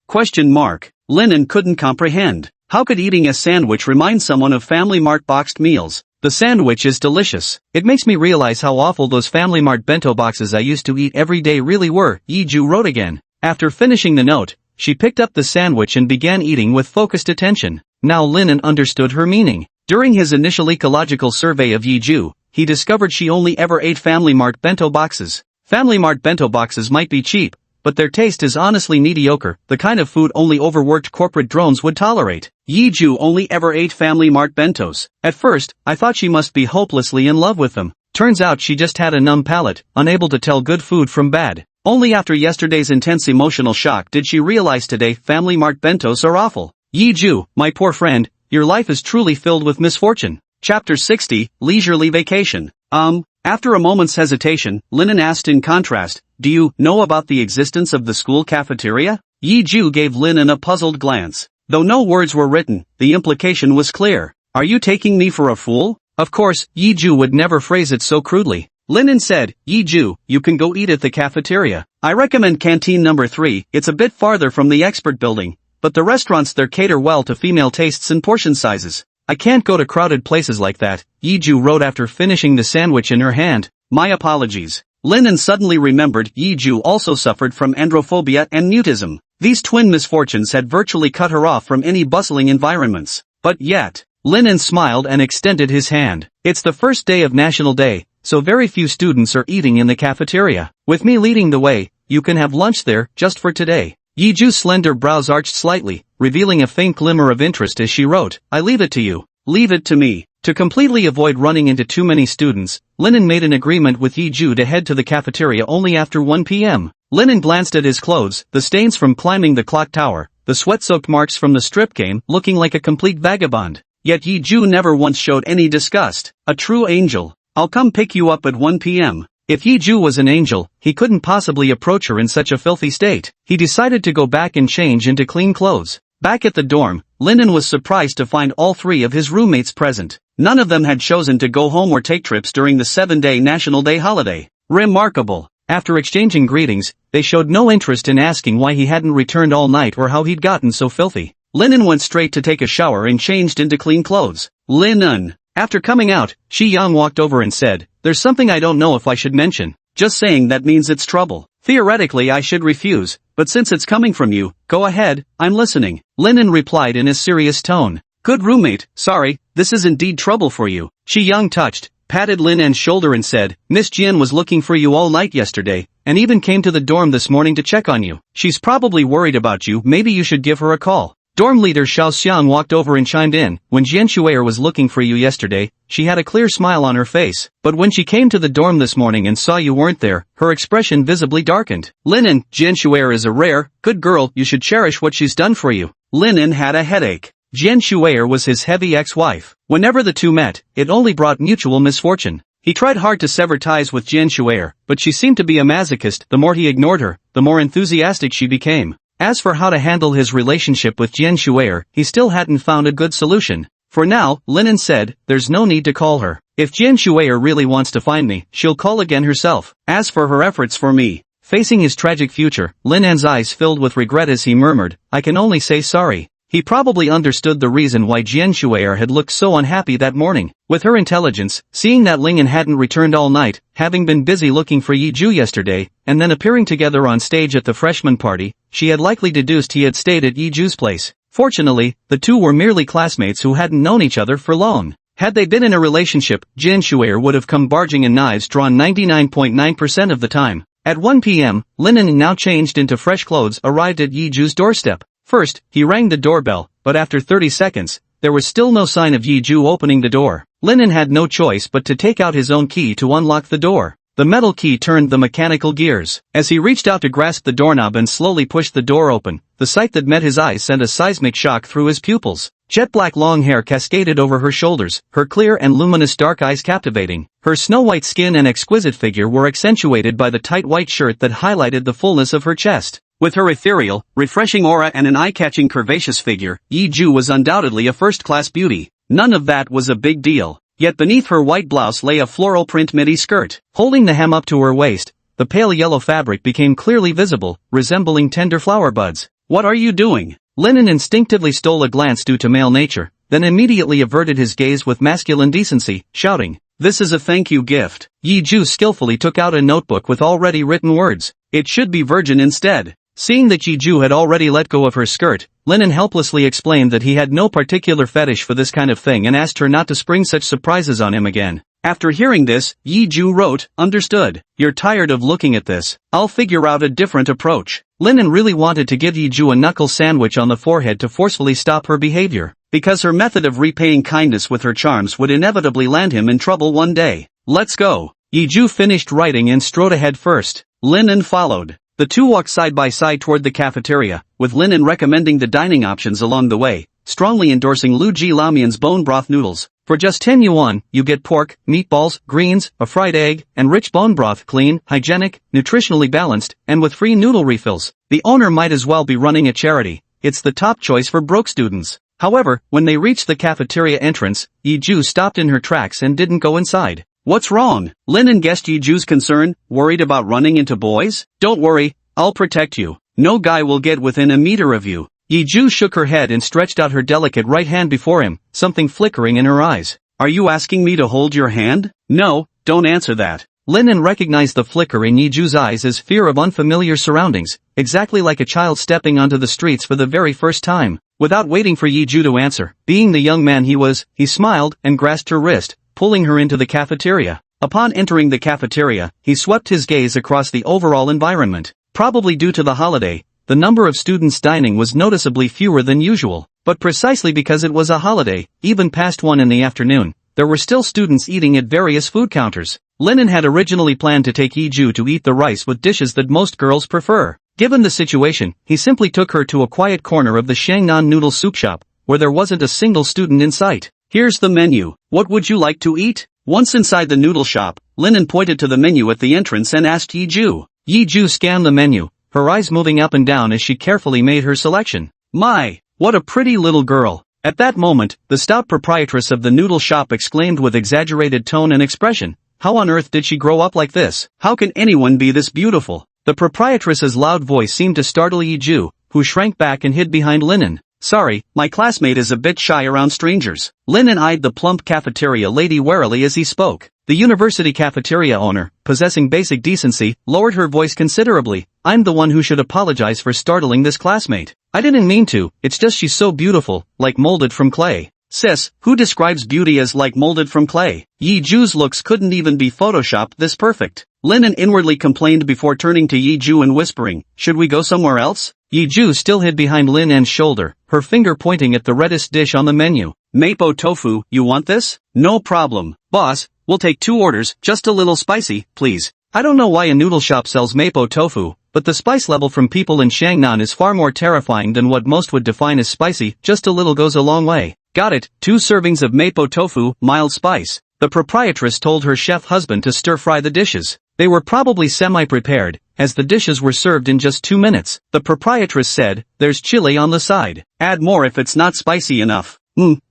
Linen couldn't comprehend. How could eating a sandwich remind someone of Family Mart boxed meals? The sandwich is delicious. It makes me realize how awful those Family Mart bento boxes I used to eat every day really were, Yiju wrote again. After finishing the note, she picked up the sandwich and began eating with focused attention. Now Linen understood her meaning. During his initial ecological survey of Yiju, he discovered she only ever ate Family Mart bento boxes. Family Mart bento boxes might be cheap, but their taste is honestly mediocre, the kind of food only overworked corporate drones would tolerate. Yiju only ever ate Family Mart bentos. At first, I thought she must be hopelessly in love with them. Turns out she just had a numb palate, unable to tell good food from bad. Only after yesterday's intense emotional shock did she realize today family-marked bentos are awful. Yiju, my poor friend, your life is truly filled with misfortune. Chapter 60, Leisurely Vacation. After a moment's hesitation, Linen asked in contrast, do you know about the existence of the school cafeteria? Yiju gave Linen a puzzled glance. Though no words were written, the implication was clear. Are you taking me for a fool? Of course, Yiju would never phrase it so crudely. Linen said, Yiju, you can go eat at the cafeteria. I recommend canteen number 3, it's a bit farther from the expert building, but the restaurants there cater well to female tastes and portion sizes. I can't go to crowded places like that, Yiju wrote after finishing the sandwich in her hand. My apologies. Linen suddenly remembered Yiju also suffered from androphobia and mutism. These twin misfortunes had virtually cut her off from any bustling environments. But yet, Linen smiled and extended his hand. It's the first day of National Day, so very few students are eating in the cafeteria. With me leading the way, you can have lunch there, just for today. Yiju's slender brows arched slightly, revealing a faint glimmer of interest as she wrote, I leave it to you. Leave it to me. To completely avoid running into too many students, Linen made an agreement with Yiju to head to the cafeteria only after 1 p.m. Linen glanced at his clothes, the stains from climbing the clock tower, the sweat-soaked marks from the strip game, looking like a complete vagabond. Yet Yiju never once showed any disgust. A true angel. I'll come pick you up at 1 p.m. If Yiju was an angel, he couldn't possibly approach her in such a filthy state. He decided to go back and change into clean clothes. Back at the dorm, Linen was surprised to find all 3 of his roommates present. None of them had chosen to go home or take trips during the 7-day National Day holiday. Remarkable. After exchanging greetings, they showed no interest in asking why he hadn't returned all night or how he'd gotten so filthy. Linen went straight to take a shower and changed into clean clothes. Linen. After coming out, Shi Yang walked over and said, there's something I don't know if I should mention. Just saying that means it's trouble. Theoretically I should refuse, but since it's coming from you, go ahead, I'm listening. Linen replied in a serious tone. Good roommate, sorry, this is indeed trouble for you. Shi Yang touched, patted Linen's shoulder and said, Miss Jian was looking for you all night yesterday, and even came to the dorm this morning to check on you. She's probably worried about you, maybe you should give her a call. Dorm leader Xiao Xiang walked over and chimed in, when Jian Shuer was looking for you yesterday, she had a clear smile on her face, but when she came to the dorm this morning and saw you weren't there, her expression visibly darkened. Linen, Jian Shuer is a rare, good girl, you should cherish what she's done for you. Linen had a headache. Jian Shuer was his heavy ex-wife. Whenever the two met, it only brought mutual misfortune. He tried hard to sever ties with Jian Shuer, but she seemed to be a masochist. The more he ignored her, the more enthusiastic she became. As for how to handle his relationship with Jian Shuer, he still hadn't found a good solution. For now, Linen said, there's no need to call her. If Jian Shuer really wants to find me, she'll call again herself. As for her efforts for me, facing his tragic future, Linen's eyes filled with regret as he murmured, I can only say sorry. He probably understood the reason why Jian Shuer had looked so unhappy that morning. With her intelligence, seeing that Lingen hadn't returned all night, having been busy looking for Yiju yesterday, and then appearing together on stage at the freshman party, she had likely deduced he had stayed at Yiju's place. Fortunately, the two were merely classmates who hadn't known each other for long. Had they been in a relationship, Jian Shuer would have come barging in knives drawn 99.9% of the time. At 1 p.m., Linen, now changed into fresh clothes, arrived at Yiju's doorstep. First, he rang the doorbell, but after 30 seconds, there was still no sign of Yiju opening the door. Linen had no choice but to take out his own key to unlock the door. The metal key turned the mechanical gears. As he reached out to grasp the doorknob and slowly pushed the door open, the sight that met his eyes sent a seismic shock through his pupils. Jet-black long hair cascaded over her shoulders, her clear and luminous dark eyes captivating. Her snow-white skin and exquisite figure were accentuated by the tight white shirt that highlighted the fullness of her chest. With her ethereal, refreshing aura and an eye-catching curvaceous figure, Yiju was undoubtedly a first-class beauty. None of that was a big deal. Yet beneath her white blouse lay a floral print midi skirt. Holding the hem up to her waist, the pale yellow fabric became clearly visible, resembling tender flower buds. What are you doing? Linen instinctively stole a glance due to male nature, then immediately averted his gaze with masculine decency, shouting, This is a thank you gift. Yiju skillfully took out a notebook with already written words. It should be virgin instead. Seeing that Yiju had already let go of her skirt, Linen helplessly explained that he had no particular fetish for this kind of thing and asked her not to spring such surprises on him again. After hearing this, Yiju wrote, Understood. You're tired of looking at this. I'll figure out a different approach. Linen really wanted to give Yiju a knuckle sandwich on the forehead to forcefully stop her behavior, because her method of repaying kindness with her charms would inevitably land him in trouble one day. Let's go. Yiju finished writing and strode ahead first. Linen followed. The two walked side by side toward the cafeteria, with Linen recommending the dining options along the way, strongly endorsing Lu Ji Lamian's bone broth noodles. For just 10 yuan, you get pork, meatballs, greens, a fried egg, and rich bone broth, clean, hygienic, nutritionally balanced, and with free noodle refills. The owner might as well be running a charity. It's the top choice for broke students. However, when they reached the cafeteria entrance, Yiju stopped in her tracks and didn't go inside. What's wrong? Linen guessed Yiju's concern, worried about running into boys? Don't worry, I'll protect you. No guy will get within a meter of you. Yiju shook her head and stretched out her delicate right hand before him, something flickering in her eyes. Are you asking me to hold your hand? No, don't answer that. Linen recognized the flicker in Yiju's eyes as fear of unfamiliar surroundings, exactly like a child stepping onto the streets for the very first time. Without waiting for Yiju to answer, being the young man he was, he smiled and grasped her wrist, pulling her into the cafeteria. Upon entering the cafeteria, he swept his gaze across the overall environment. Probably due to the holiday, the number of students dining was noticeably fewer than usual. But precisely because it was a holiday, even past 1 in the afternoon, there were still students eating at various food counters. Linen had originally planned to take Yiju to eat the rice with dishes that most girls prefer. Given the situation, he simply took her to a quiet corner of the Shangnan noodle soup shop, where there wasn't a single student in sight. Here's the menu. What would you like to eat? Once inside the noodle shop, Linen pointed to the menu at the entrance and asked Yiju. Yiju scanned the menu, her eyes moving up and down as she carefully made her selection. My, what a pretty little girl. At that moment, the stout proprietress of the noodle shop exclaimed with exaggerated tone and expression, how on earth did she grow up like this? How can anyone be this beautiful? The proprietress's loud voice seemed to startle Yiju, who shrank back and hid behind Linen. Sorry, my classmate is a bit shy around strangers. Linen eyed the plump cafeteria lady warily as he spoke. The university cafeteria owner, possessing basic decency, lowered her voice considerably. I'm the one who should apologize for startling this classmate. I didn't mean to, it's just she's so beautiful, like molded from clay. Sis, who describes beauty as like molded from clay? Yiju's looks couldn't even be photoshopped this perfect. Linen inwardly complained before turning to Yiju and whispering, should we go somewhere else? Yiju still hid behind Linen's shoulder, her finger pointing at the reddest dish on the menu. Mapo tofu, you want this? No problem. Boss, we'll take 2 orders, just a little spicy, please. I don't know why a noodle shop sells mapo tofu, but the spice level from people in Shangnan is far more terrifying than what most would define as spicy. Just a little goes a long way. Got it, 2 servings of mapo tofu, mild spice. The proprietress told her chef husband to stir-fry the dishes. They were probably semi-prepared, as the dishes were served in just 2 minutes. The proprietress said, there's chili on the side. Add more if it's not spicy enough.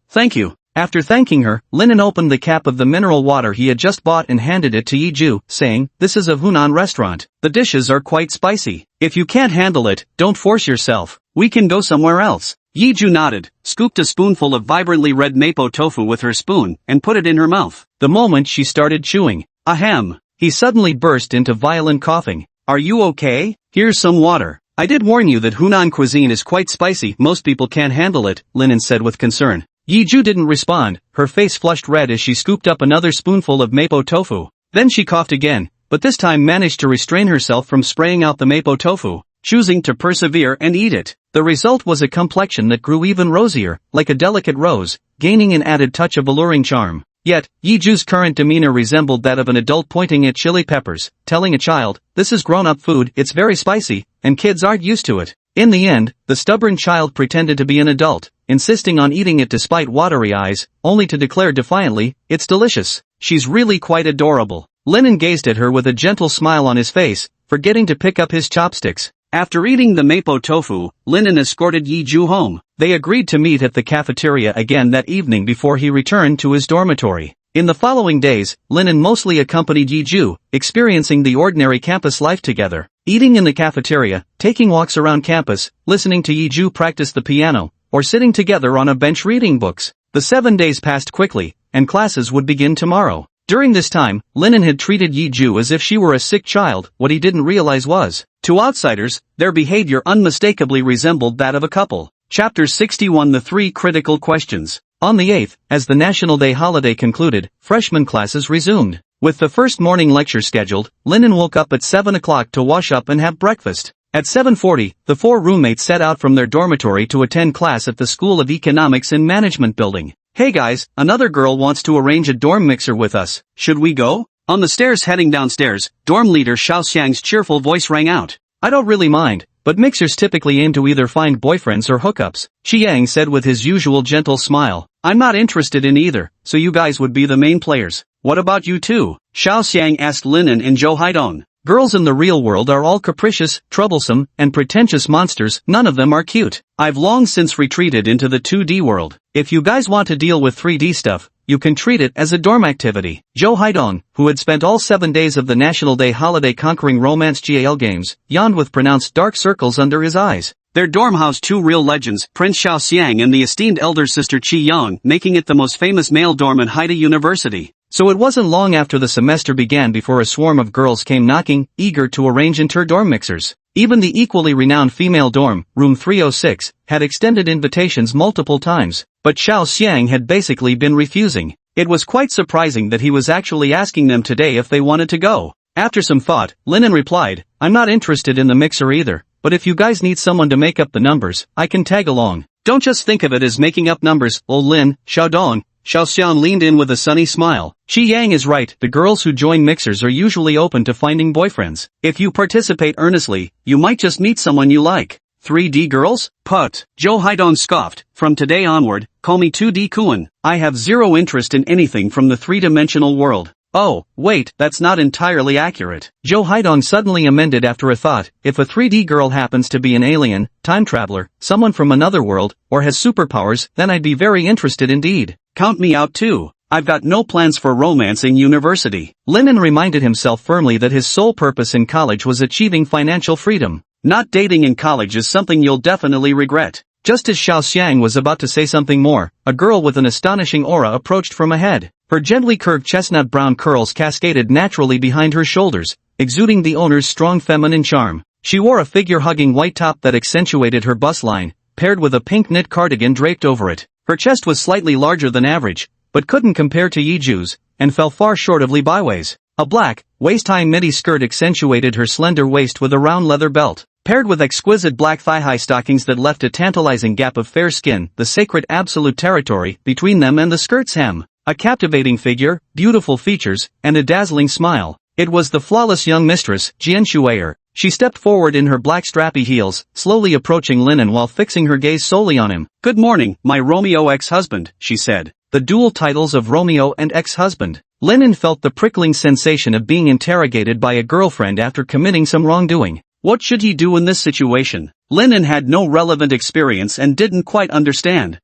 Thank you. After thanking her, Linen opened the cap of the mineral water he had just bought and handed it to Yiju, saying, this is a Hunan restaurant. The dishes are quite spicy. If you can't handle it, don't force yourself. We can go somewhere else. Yiju nodded, scooped a spoonful of vibrantly red mapo tofu with her spoon, and put it in her mouth. The moment she started chewing, ahem, he suddenly burst into violent coughing. Are you okay? Here's some water. I did warn you that Hunan cuisine is quite spicy. Most people can't handle it, Linen said with concern. Yiju didn't respond, her face flushed red as she scooped up another spoonful of mapo tofu. Then she coughed again, but this time managed to restrain herself from spraying out the mapo tofu, choosing to persevere and eat it. The result was a complexion that grew even rosier, like a delicate rose, gaining an added touch of alluring charm. Yet, Yiju's current demeanor resembled that of an adult pointing at chili peppers, telling a child, this is grown-up food, it's very spicy, and kids aren't used to it. In the end, the stubborn child pretended to be an adult, insisting on eating it despite watery eyes, only to declare defiantly, it's delicious. She's really quite adorable. Linen gazed at her with a gentle smile on his face, forgetting to pick up his chopsticks. After eating the mapo tofu, Linen escorted Yiju home. They agreed to meet at the cafeteria again that evening before he returned to his dormitory. In the following days, Linen mostly accompanied Yiju, experiencing the ordinary campus life together, eating in the cafeteria, taking walks around campus, listening to Yiju practice the piano, or sitting together on a bench reading books. The 7 days passed quickly, and classes would begin tomorrow. During this time, Linen had treated Yiju as if she were a sick child. What he didn't realize was, to outsiders, their behavior unmistakably resembled that of a couple. Chapter 61 The 3 Critical Questions. On the 8th, as the National Day holiday concluded, freshman classes resumed. With the first morning lecture scheduled, Linen woke up at 7 o'clock to wash up and have breakfast. At 7:40, the 4 roommates set out from their dormitory to attend class at the School of Economics and Management building. Hey guys, another girl wants to arrange a dorm mixer with us. Should we go? On the stairs heading downstairs, dorm leader Xiao Xiang's cheerful voice rang out. I don't really mind, but mixers typically aim to either find boyfriends or hookups, Shi Yang said with his usual gentle smile. I'm not interested in either, so you guys would be the main players. What about you two? Xiao Xiang asked Linen and Zhou Haidong. Girls in the real world are all capricious, troublesome, and pretentious monsters, none of them are cute. I've long since retreated into the 2D world. If you guys want to deal with 3D stuff, you can treat it as a dorm activity. Zhou Haidong, who had spent all 7 days of the National Day holiday conquering romance GAL games, yawned with pronounced dark circles under his eyes. Their dorm housed 2 real legends, Prince Xiao Xiang and the esteemed elder sister Qi Yang, making it the most famous male dorm in Haida University. So it wasn't long after the semester began before a swarm of girls came knocking, eager to arrange inter-dorm mixers. Even the equally renowned female dorm, room 306, had extended invitations multiple times, but Xiao Xiang had basically been refusing. It was quite surprising that he was actually asking them today if they wanted to go. After some thought, Linen replied, I'm not interested in the mixer either, but if you guys need someone to make up the numbers, I can tag along. Don't just think of it as making up numbers, old Lin, Xiaodong. Xiao Xiang leaned in with a sunny smile. Shi Yang is right, the girls who join mixers are usually open to finding boyfriends. If you participate earnestly, you might just meet someone you like. 3D girls? Put. Zhou Haidong scoffed. From today onward, call me 2D Kuan. I have zero interest in anything from the 3-dimensional world. Oh, wait, that's not entirely accurate. Zhou Haidong suddenly amended after a thought. If a 3D girl happens to be an alien, time traveler, someone from another world, or has superpowers, then I'd be very interested indeed. Count me out too. I've got no plans for romance in university. Linen reminded himself firmly that his sole purpose in college was achieving financial freedom. Not dating in college is something you'll definitely regret. Just as Xiao Xiang was about to say something more, a girl with an astonishing aura approached from ahead. Her gently curved chestnut brown curls cascaded naturally behind her shoulders, exuding the owner's strong feminine charm. She wore a figure-hugging white top that accentuated her bust line, paired with a pink knit cardigan draped over it. Her chest was slightly larger than average, but couldn't compare to Yiju's, and fell far short of Li Baiwei's. A black, waist-high midi skirt accentuated her slender waist with a round leather belt. Paired with exquisite black thigh-high stockings that left a tantalizing gap of fair skin, the sacred absolute territory between them and the skirt's hem. A captivating figure, beautiful features, and a dazzling smile. It was the flawless young mistress, Jian Shuer. She stepped forward in her black strappy heels, slowly approaching Linen while fixing her gaze solely on him. Good morning, my Romeo ex-husband, she said. The dual titles of Romeo and ex-husband. Linen felt the prickling sensation of being interrogated by a girlfriend after committing some wrongdoing. What should he do in this situation? Linen had no relevant experience and didn't quite understand.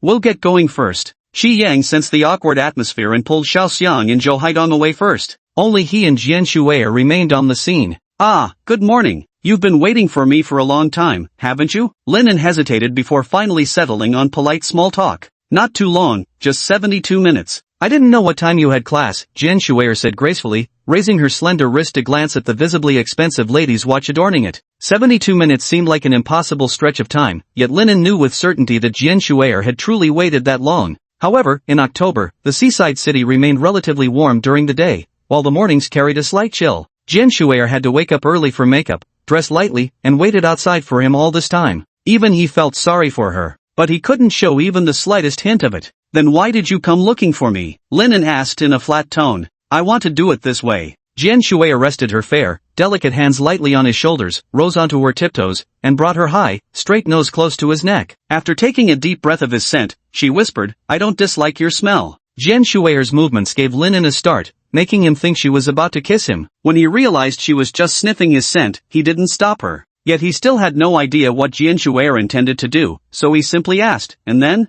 We'll get going first. Shi Yang sensed the awkward atmosphere and pulled Xiao Xiang and Zhou Haidong away first. Only he and Jian Shuer remained on the scene. Ah, good morning. You've been waiting for me for a long time, haven't you? Linen hesitated before finally settling on polite small talk. Not too long, just 72 minutes. I didn't know what time you had class, Jian Shuer said gracefully, raising her slender wrist to glance at the visibly expensive lady's watch adorning it. 72 minutes seemed like an impossible stretch of time, yet Linen knew with certainty that Jian Shuer had truly waited that long. However, in October, the seaside city remained relatively warm during the day, while the mornings carried a slight chill. Jian Shuer had to wake up early for makeup, dress lightly, and waited outside for him all this time. Even he felt sorry for her, but he couldn't show even the slightest hint of it. Then why did you come looking for me? Linen asked in a flat tone. I want to do it this way. Jian Shuer rested her fair, delicate hands lightly on his shoulders, rose onto her tiptoes, and brought her high, straight nose close to his neck. After taking a deep breath of his scent, she whispered, I don't dislike your smell. Jian Shuer's movements gave Linen a start, making him think she was about to kiss him. When he realized she was just sniffing his scent, he didn't stop her. Yet he still had no idea what Jian Shuer intended to do, so he simply asked, and then?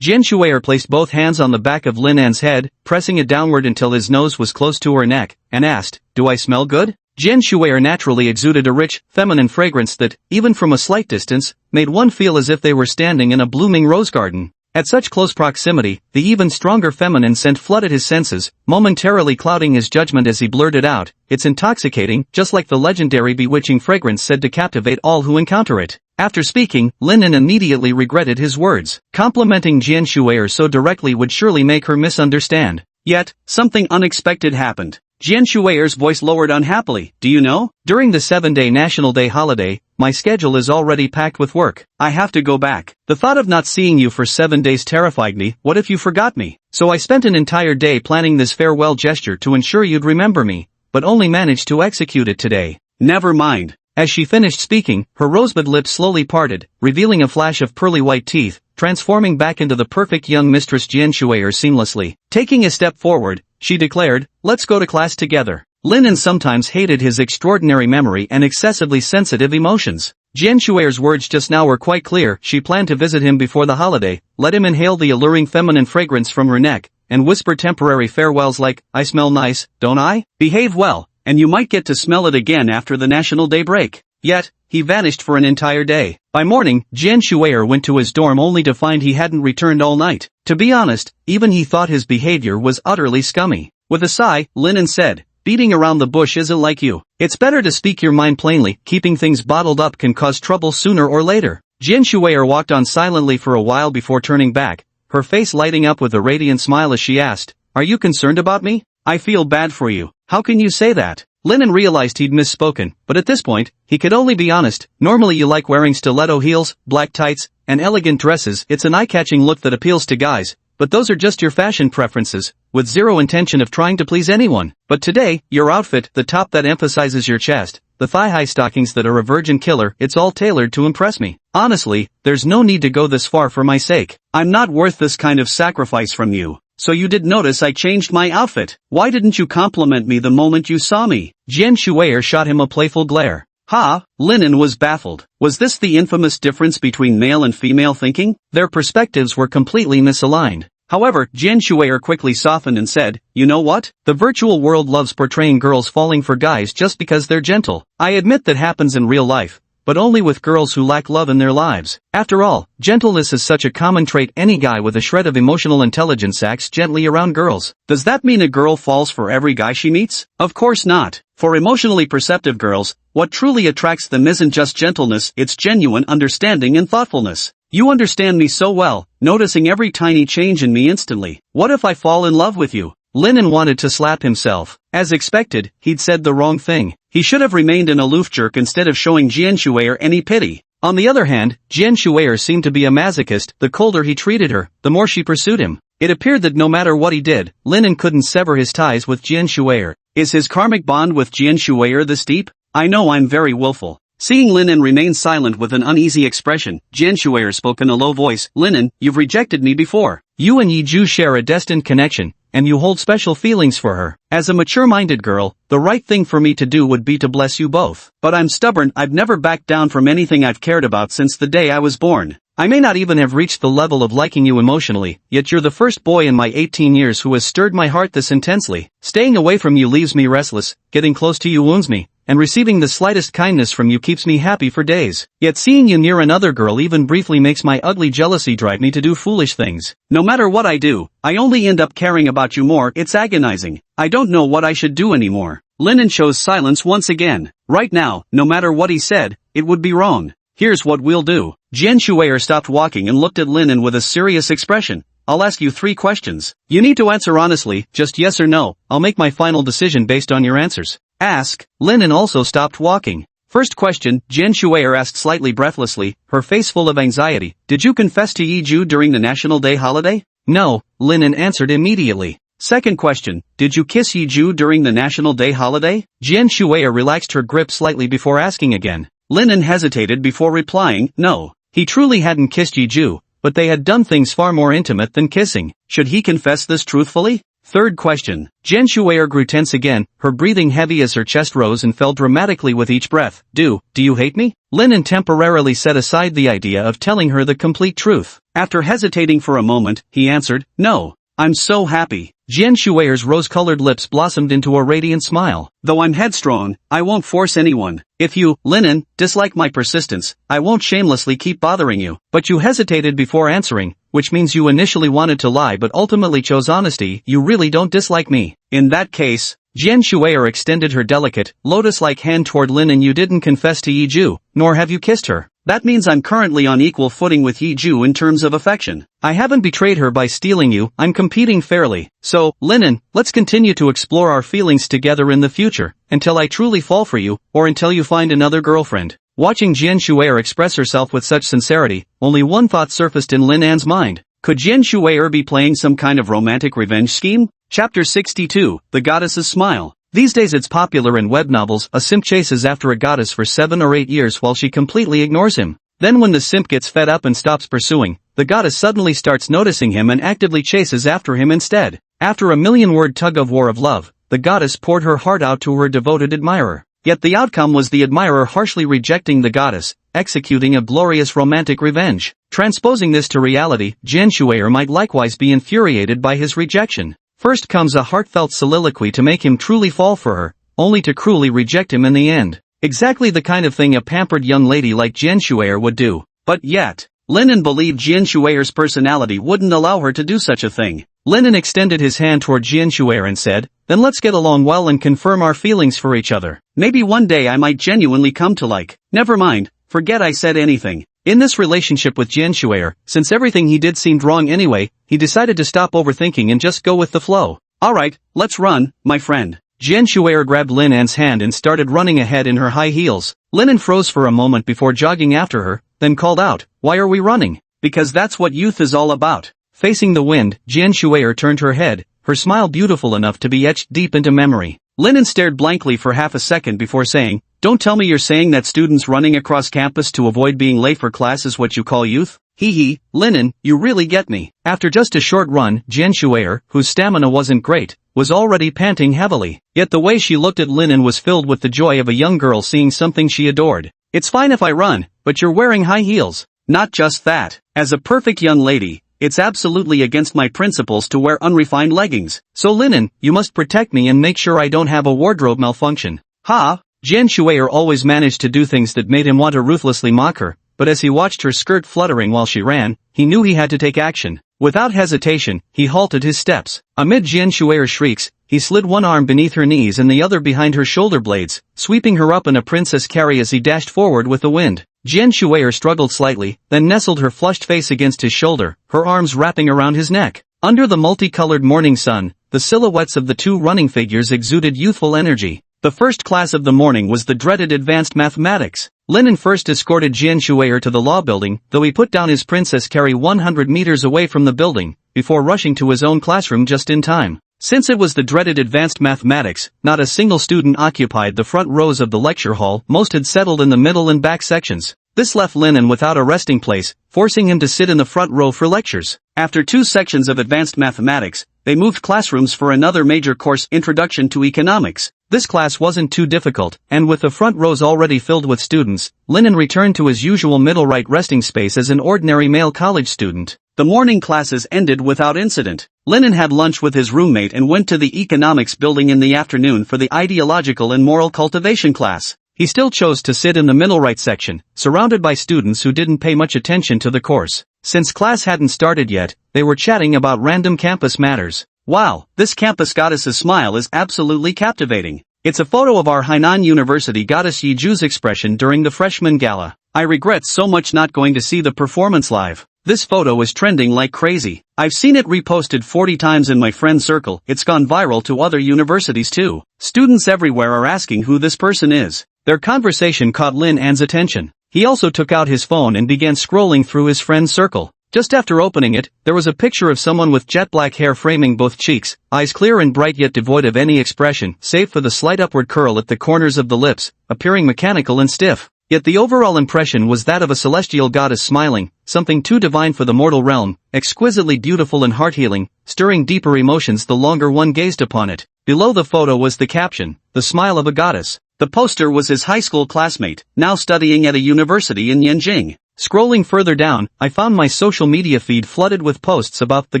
Jian Shuer placed both hands on the back of Linan's head, pressing it downward until his nose was close to her neck, and asked, Do I smell good? Jian Shuer naturally exuded a rich, feminine fragrance that, even from a slight distance, made one feel as if they were standing in a blooming rose garden. At such close proximity, the even stronger feminine scent flooded his senses, momentarily clouding his judgment as he blurted out, It's intoxicating, just like the legendary bewitching fragrance said to captivate all who encounter it. After speaking, Linen immediately regretted his words. Complimenting Jian Shuer so directly would surely make her misunderstand. Yet, something unexpected happened. Jian Shuer's voice lowered unhappily. Do you know? During the 7-day National Day holiday, my schedule is already packed with work. I have to go back. The thought of not seeing you for 7 days terrified me. What if you forgot me? So I spent an entire day planning this farewell gesture to ensure you'd remember me, but only managed to execute it today. Never mind. As she finished speaking, her rosebud lips slowly parted, revealing a flash of pearly white teeth, transforming back into the perfect young mistress Jian Shuer seamlessly. Taking a step forward, she declared, "Let's go to class together." Linen sometimes hated his extraordinary memory and excessively sensitive emotions. Jian Shuer's words just now were quite clear. She planned to visit him before the holiday, let him inhale the alluring feminine fragrance from her neck, and whisper temporary farewells like, "I smell nice, don't I? Behave well, and you might get to smell it again after the National Day break." Yet, he vanished for an entire day. By morning, Jian Shuer went to his dorm only to find he hadn't returned all night. To be honest, even he thought his behavior was utterly scummy. With a sigh, Linen said, "Beating around the bush isn't like you. It's better to speak your mind plainly. Keeping things bottled up can cause trouble sooner or later." Jian Shuer walked on silently for a while before turning back, her face lighting up with a radiant smile as she asked, "Are you concerned about me? I feel bad for you. How can you say that?" Linen realized he'd misspoken, but at this point, he could only be honest. "Normally you like wearing stiletto heels, black tights, and elegant dresses. It's an eye-catching look that appeals to guys, but those are just your fashion preferences, with zero intention of trying to please anyone. But today, your outfit, the top that emphasizes your chest, the thigh-high stockings that are a virgin killer, it's all tailored to impress me. Honestly, there's no need to go this far for my sake." "I'm not worth this kind of sacrifice from you. So you did notice I changed my outfit. Why didn't you compliment me the moment you saw me?" Jian Shuer shot him a playful glare. "Ha!" Linen was baffled. Was this the infamous difference between male and female thinking? Their perspectives were completely misaligned. However, Jian Shuer quickly softened and said, "You know what? The virtual world loves portraying girls falling for guys just because they're gentle. I admit that happens in real life, but only with girls who lack love in their lives. After all, gentleness is such a common trait. Any guy with a shred of emotional intelligence acts gently around girls." Does that mean a girl falls for every guy she meets? Of course not. For emotionally perceptive girls, what truly attracts them isn't just gentleness, it's genuine understanding and thoughtfulness. You understand me so well, noticing every tiny change in me instantly. What if I fall in love with you? Linen wanted to slap himself. As expected, he'd said the wrong thing. He should have remained an aloof jerk instead of showing Jian Shuer any pity. On the other hand, Jian Shuer seemed to be a masochist. The colder he treated her, the more she pursued him. It appeared that no matter what he did, Linen couldn't sever his ties with Jian Shuer. Is his karmic bond with Jian Shuer this deep? I know I'm very willful. Seeing Linen remain silent with an uneasy expression, Jian Shuer spoke in a low voice, "Linen, you've rejected me before. You and Yiju share a destined connection, and you hold special feelings for her. As a mature-minded girl, the right thing for me to do would be to bless you both. But I'm stubborn. I've never backed down from anything I've cared about since the day I was born. I may not even have reached the level of liking you emotionally, yet you're the first boy in my 18 years who has stirred my heart this intensely. Staying away from you leaves me restless, getting close to you wounds me, and receiving the slightest kindness from you keeps me happy for days. Yet seeing you near another girl even briefly makes my ugly jealousy drive me to do foolish things. No matter what I do, I only end up caring about you more. It's agonizing. I don't know what I should do anymore." Linen chose silence once again. Right now, no matter what he said, it would be wrong. "Here's what we'll do." Jian Shuer stopped walking and looked at Linen with a serious expression. "I'll ask you 3 questions. You need to answer honestly, just yes or no. I'll make my final decision based on your answers." "Ask." Linen also stopped walking. "First question," Jian Shuer asked slightly breathlessly, her face full of anxiety. "Did you confess to Yiju during the National Day holiday?" "No," Linen answered immediately. "Second question, did you kiss Yiju during the National Day holiday?" Jian Shuer relaxed her grip slightly before asking again. Linen hesitated before replying, "No." He truly hadn't kissed Yiju, but they had done things far more intimate than kissing. Should he confess this truthfully? Third question. Jian Shuer grew tense again, her breathing heavy as her chest rose and fell dramatically with each breath. Do you hate me?" Linen temporarily set aside the idea of telling her the complete truth. After hesitating for a moment, he answered, "No. I'm so happy." Jian Shuer's rose-colored lips blossomed into a radiant smile. "Though I'm headstrong, I won't force anyone. If you, Linen, dislike my persistence, I won't shamelessly keep bothering you." "But you hesitated before answering, which means you initially wanted to lie but ultimately chose honesty. You really don't dislike me." "In that case," Jian Shuer extended her delicate, lotus-like hand toward Linen. "You didn't confess to Yiju, nor have you kissed her. That means I'm currently on equal footing with Yiju in terms of affection. I haven't betrayed her by stealing you. I'm competing fairly. So, Linen, let's continue to explore our feelings together in the future, until I truly fall for you, or until you find another girlfriend." Watching Jian Shuer express herself with such sincerity, only one thought surfaced in Lin An's mind. Could Jian Shuer be playing some kind of romantic revenge scheme? Chapter 62, The Goddess's Smile. These days it's popular in web novels, a simp chases after a goddess for 7 or 8 years while she completely ignores him. Then when the simp gets fed up and stops pursuing, the goddess suddenly starts noticing him and actively chases after him instead. After a million-word tug-of-war of love, the goddess poured her heart out to her devoted admirer. Yet the outcome was the admirer harshly rejecting the goddess, executing a glorious romantic revenge. Transposing this to reality, Jian Shuer might likewise be infuriated by his rejection. First comes a heartfelt soliloquy to make him truly fall for her, only to cruelly reject him in the end. Exactly the kind of thing a pampered young lady like Jian Shuer would do. But yet, Lin believed Jian Shuer's personality wouldn't allow her to do such a thing. Lin extended his hand toward Jian Shuer and said, "Then let's get along well and confirm our feelings for each other. Maybe one day I might genuinely come to like." Never mind, forget I said anything. In this relationship with Jian Shuer, since everything he did seemed wrong anyway, he decided to stop overthinking and just go with the flow. Alright, let's run, my friend. Jian Shuer grabbed Lin An's hand and started running ahead in her high heels. Lin froze for a moment before jogging after her, then called out, "Why are we running?" "Because that's what youth is all about." Facing the wind, Jian Shuer turned her head, her smile beautiful enough to be etched deep into memory. Lin stared blankly for half a second before saying, "Don't tell me you're saying that students running across campus to avoid being late for class is what you call youth?" Hee hee, Lin, you really get me. After just a short run, Jian Shuer, whose stamina wasn't great, was already panting heavily. Yet the way she looked at Lin was filled with the joy of a young girl seeing something she adored. "It's fine if I run, but you're wearing high heels." "Not just that. As a perfect young lady, it's absolutely against my principles to wear unrefined leggings." "So Lin, you must protect me and make sure I don't have a wardrobe malfunction." "Ha!" Jian Shuer always managed to do things that made him want to ruthlessly mock her, but as he watched her skirt fluttering while she ran, he knew he had to take action. Without hesitation, he halted his steps. Amid Jian Shuer's shrieks, he slid one arm beneath her knees and the other behind her shoulder blades, sweeping her up in a princess carry as he dashed forward with the wind. Jian Shuer struggled slightly, then nestled her flushed face against his shoulder, her arms wrapping around his neck. Under the multicolored morning sun, the silhouettes of the two running figures exuded youthful energy. The first class of the morning was the dreaded advanced mathematics. Lin first escorted Jian Shuer to the law building, though he put down his princess carry 100 meters away from the building, before rushing to his own classroom just in time. Since it was the dreaded advanced mathematics, not a single student occupied the front rows of the lecture hall, most had settled in the middle and back sections. This left Lin without a resting place, forcing him to sit in the front row for lectures. After 2 sections of advanced mathematics, they moved classrooms for another major course, Introduction to Economics. This class wasn't too difficult, and with the front rows already filled with students, Lin returned to his usual middle right resting space as an ordinary male college student. The morning classes ended without incident. Lin had lunch with his roommate and went to the economics building in the afternoon for the ideological and moral cultivation class. He still chose to sit in the middle right section, surrounded by students who didn't pay much attention to the course. Since class hadn't started yet, they were chatting about random campus matters. "Wow, this campus goddess's smile is absolutely captivating. It's a photo of our Hainan University goddess Yiju's expression during the freshman gala. I regret so much not going to see the performance live. This photo is trending like crazy. I've seen it reposted 40 times in my friend circle. It's gone viral to other universities too. Students everywhere are asking who this person is." Their conversation caught Lin An's attention. He also took out his phone and began scrolling through his friend's circle. Just after opening it, there was a picture of someone with jet black hair framing both cheeks, eyes clear and bright yet devoid of any expression, save for the slight upward curl at the corners of the lips, appearing mechanical and stiff. Yet the overall impression was that of a celestial goddess smiling, something too divine for the mortal realm, exquisitely beautiful and heart-healing, stirring deeper emotions the longer one gazed upon it. Below the photo was the caption, "The smile of a goddess." The poster was his high school classmate, now studying at a university in Yanjing. Scrolling further down, I found my social media feed flooded with posts about the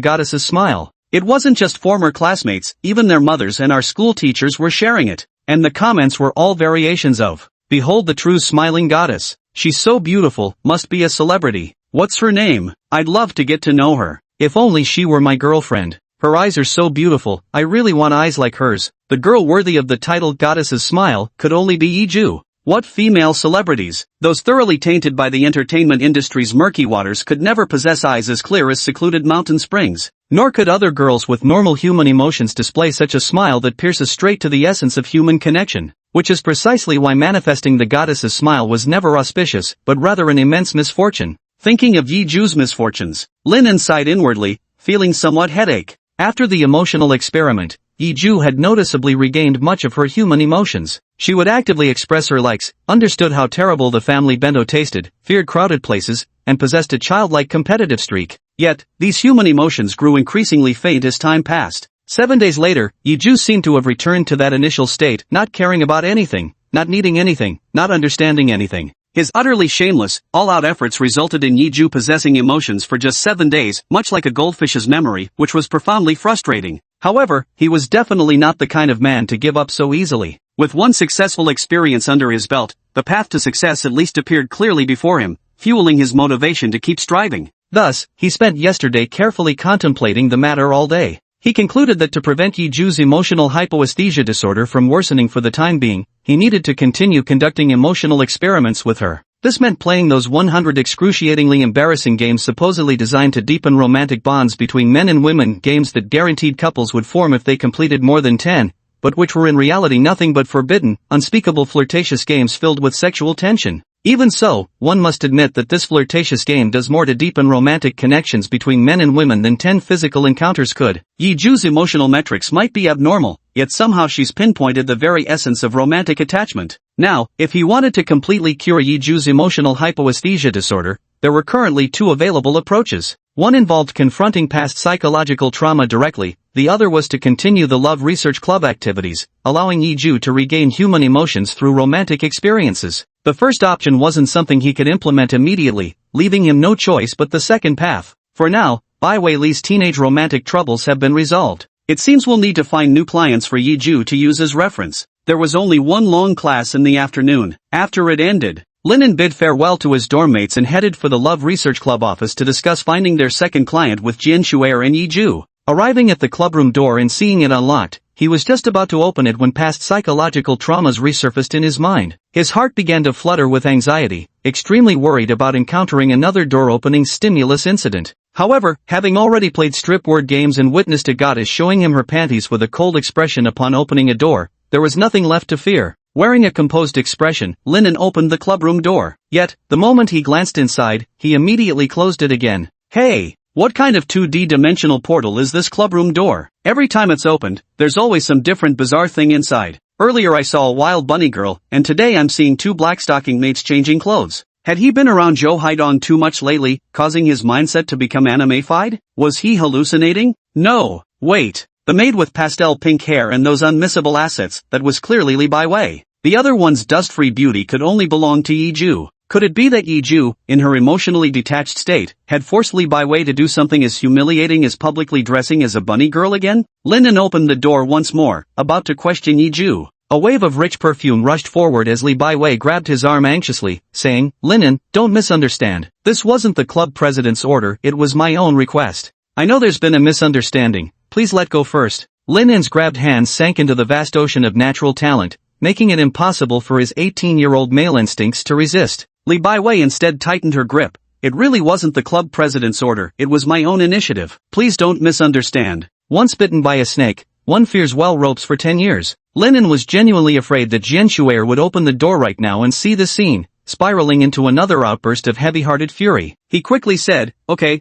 goddess's smile. It wasn't just former classmates, even their mothers and our school teachers were sharing it. And the comments were all variations of, "Behold the true smiling goddess. She's so beautiful, must be a celebrity. What's her name? I'd love to get to know her. If only she were my girlfriend. Her eyes are so beautiful, I really want eyes like hers." The girl worthy of the title goddess's smile could only be Yiju. What female celebrities, those thoroughly tainted by the entertainment industry's murky waters, could never possess eyes as clear as secluded mountain springs? Nor could other girls with normal human emotions display such a smile that pierces straight to the essence of human connection. Which is precisely why manifesting the goddess's smile was never auspicious, but rather an immense misfortune. Thinking of Yiju's misfortunes, Lin sighed inwardly, feeling somewhat headache. After the emotional experiment, Yiju had noticeably regained much of her human emotions. She would actively express her likes, understood how terrible the family bento tasted, feared crowded places, and possessed a childlike competitive streak. Yet, these human emotions grew increasingly faint as time passed. 7 days later, Yiju seemed to have returned to that initial state, not caring about anything, not needing anything, not understanding anything. His utterly shameless, all-out efforts resulted in Yiju possessing emotions for just 7 days, much like a goldfish's memory, which was profoundly frustrating. However, he was definitely not the kind of man to give up so easily. With one successful experience under his belt, the path to success at least appeared clearly before him, fueling his motivation to keep striving. Thus, he spent yesterday carefully contemplating the matter all day. He concluded that to prevent Yiju's emotional hypoesthesia disorder from worsening for the time being, he needed to continue conducting emotional experiments with her. This meant playing those 100 excruciatingly embarrassing games supposedly designed to deepen romantic bonds between men and women, games that guaranteed couples would form if they completed more than 10, but which were in reality nothing but forbidden, unspeakable flirtatious games filled with sexual tension. Even so, one must admit that this flirtatious game does more to deepen romantic connections between men and women than 10 physical encounters could. Yiju's emotional metrics might be abnormal, yet somehow she's pinpointed the very essence of romantic attachment. Now, if he wanted to completely cure Yiju's emotional hypoesthesia disorder, there were currently 2 available approaches. One involved confronting past psychological trauma directly, the other was to continue the Love Research Club activities, allowing Yiju to regain human emotions through romantic experiences. The first option wasn't something he could implement immediately, leaving him no choice but the second path. For now, Bai Weili's teenage romantic troubles have been resolved. It seems we'll need to find new clients for Yiju to use as reference. There was only one long class in the afternoon. After it ended, Linen bid farewell to his dorm mates and headed for the Love Research Club office to discuss finding their second client with Jian Shuer and Yiju. Arriving at the clubroom door and seeing it unlocked, he was just about to open it when past psychological traumas resurfaced in his mind. His heart began to flutter with anxiety, extremely worried about encountering another door-opening stimulus incident. However, having already played strip word games and witnessed a goddess showing him her panties with a cold expression upon opening a door, there was nothing left to fear. Wearing a composed expression, Linen opened the clubroom door. Yet, the moment he glanced inside, he immediately closed it again. Hey! What kind of 2D dimensional portal is this clubroom door? Every time it's opened, there's always some different bizarre thing inside. Earlier I saw a wild bunny girl, and today I'm seeing 2 black-stocking mates changing clothes. Had he been around Zhou Haidong too much lately, causing his mindset to become anime-fied? Was he hallucinating? No, wait. The maid with pastel pink hair and those unmissable assets, that was clearly Li Baiwei. The other one's dust-free beauty could only belong to Yiju. Could it be that Yiju, in her emotionally detached state, had forced Li Baiwei to do something as humiliating as publicly dressing as a bunny girl again? Linen opened the door once more, about to question Yiju. A wave of rich perfume rushed forward as Li Baiwei grabbed his arm anxiously, saying, "Linen, don't misunderstand. This wasn't the club president's order, it was my own request. I know there's been a misunderstanding, please let go first." Linen's grabbed hands sank into the vast ocean of natural talent, making it impossible for his 18-year-old male instincts to resist. Li Baiwei instead tightened her grip. "It really wasn't the club president's order, it was my own initiative. Please don't misunderstand. Once bitten by a snake, one fears well ropes for 10 years. Linen was genuinely afraid that Jian Shuer would open the door right now and see the scene, spiraling into another outburst of heavy-hearted fury. He quickly said, okay,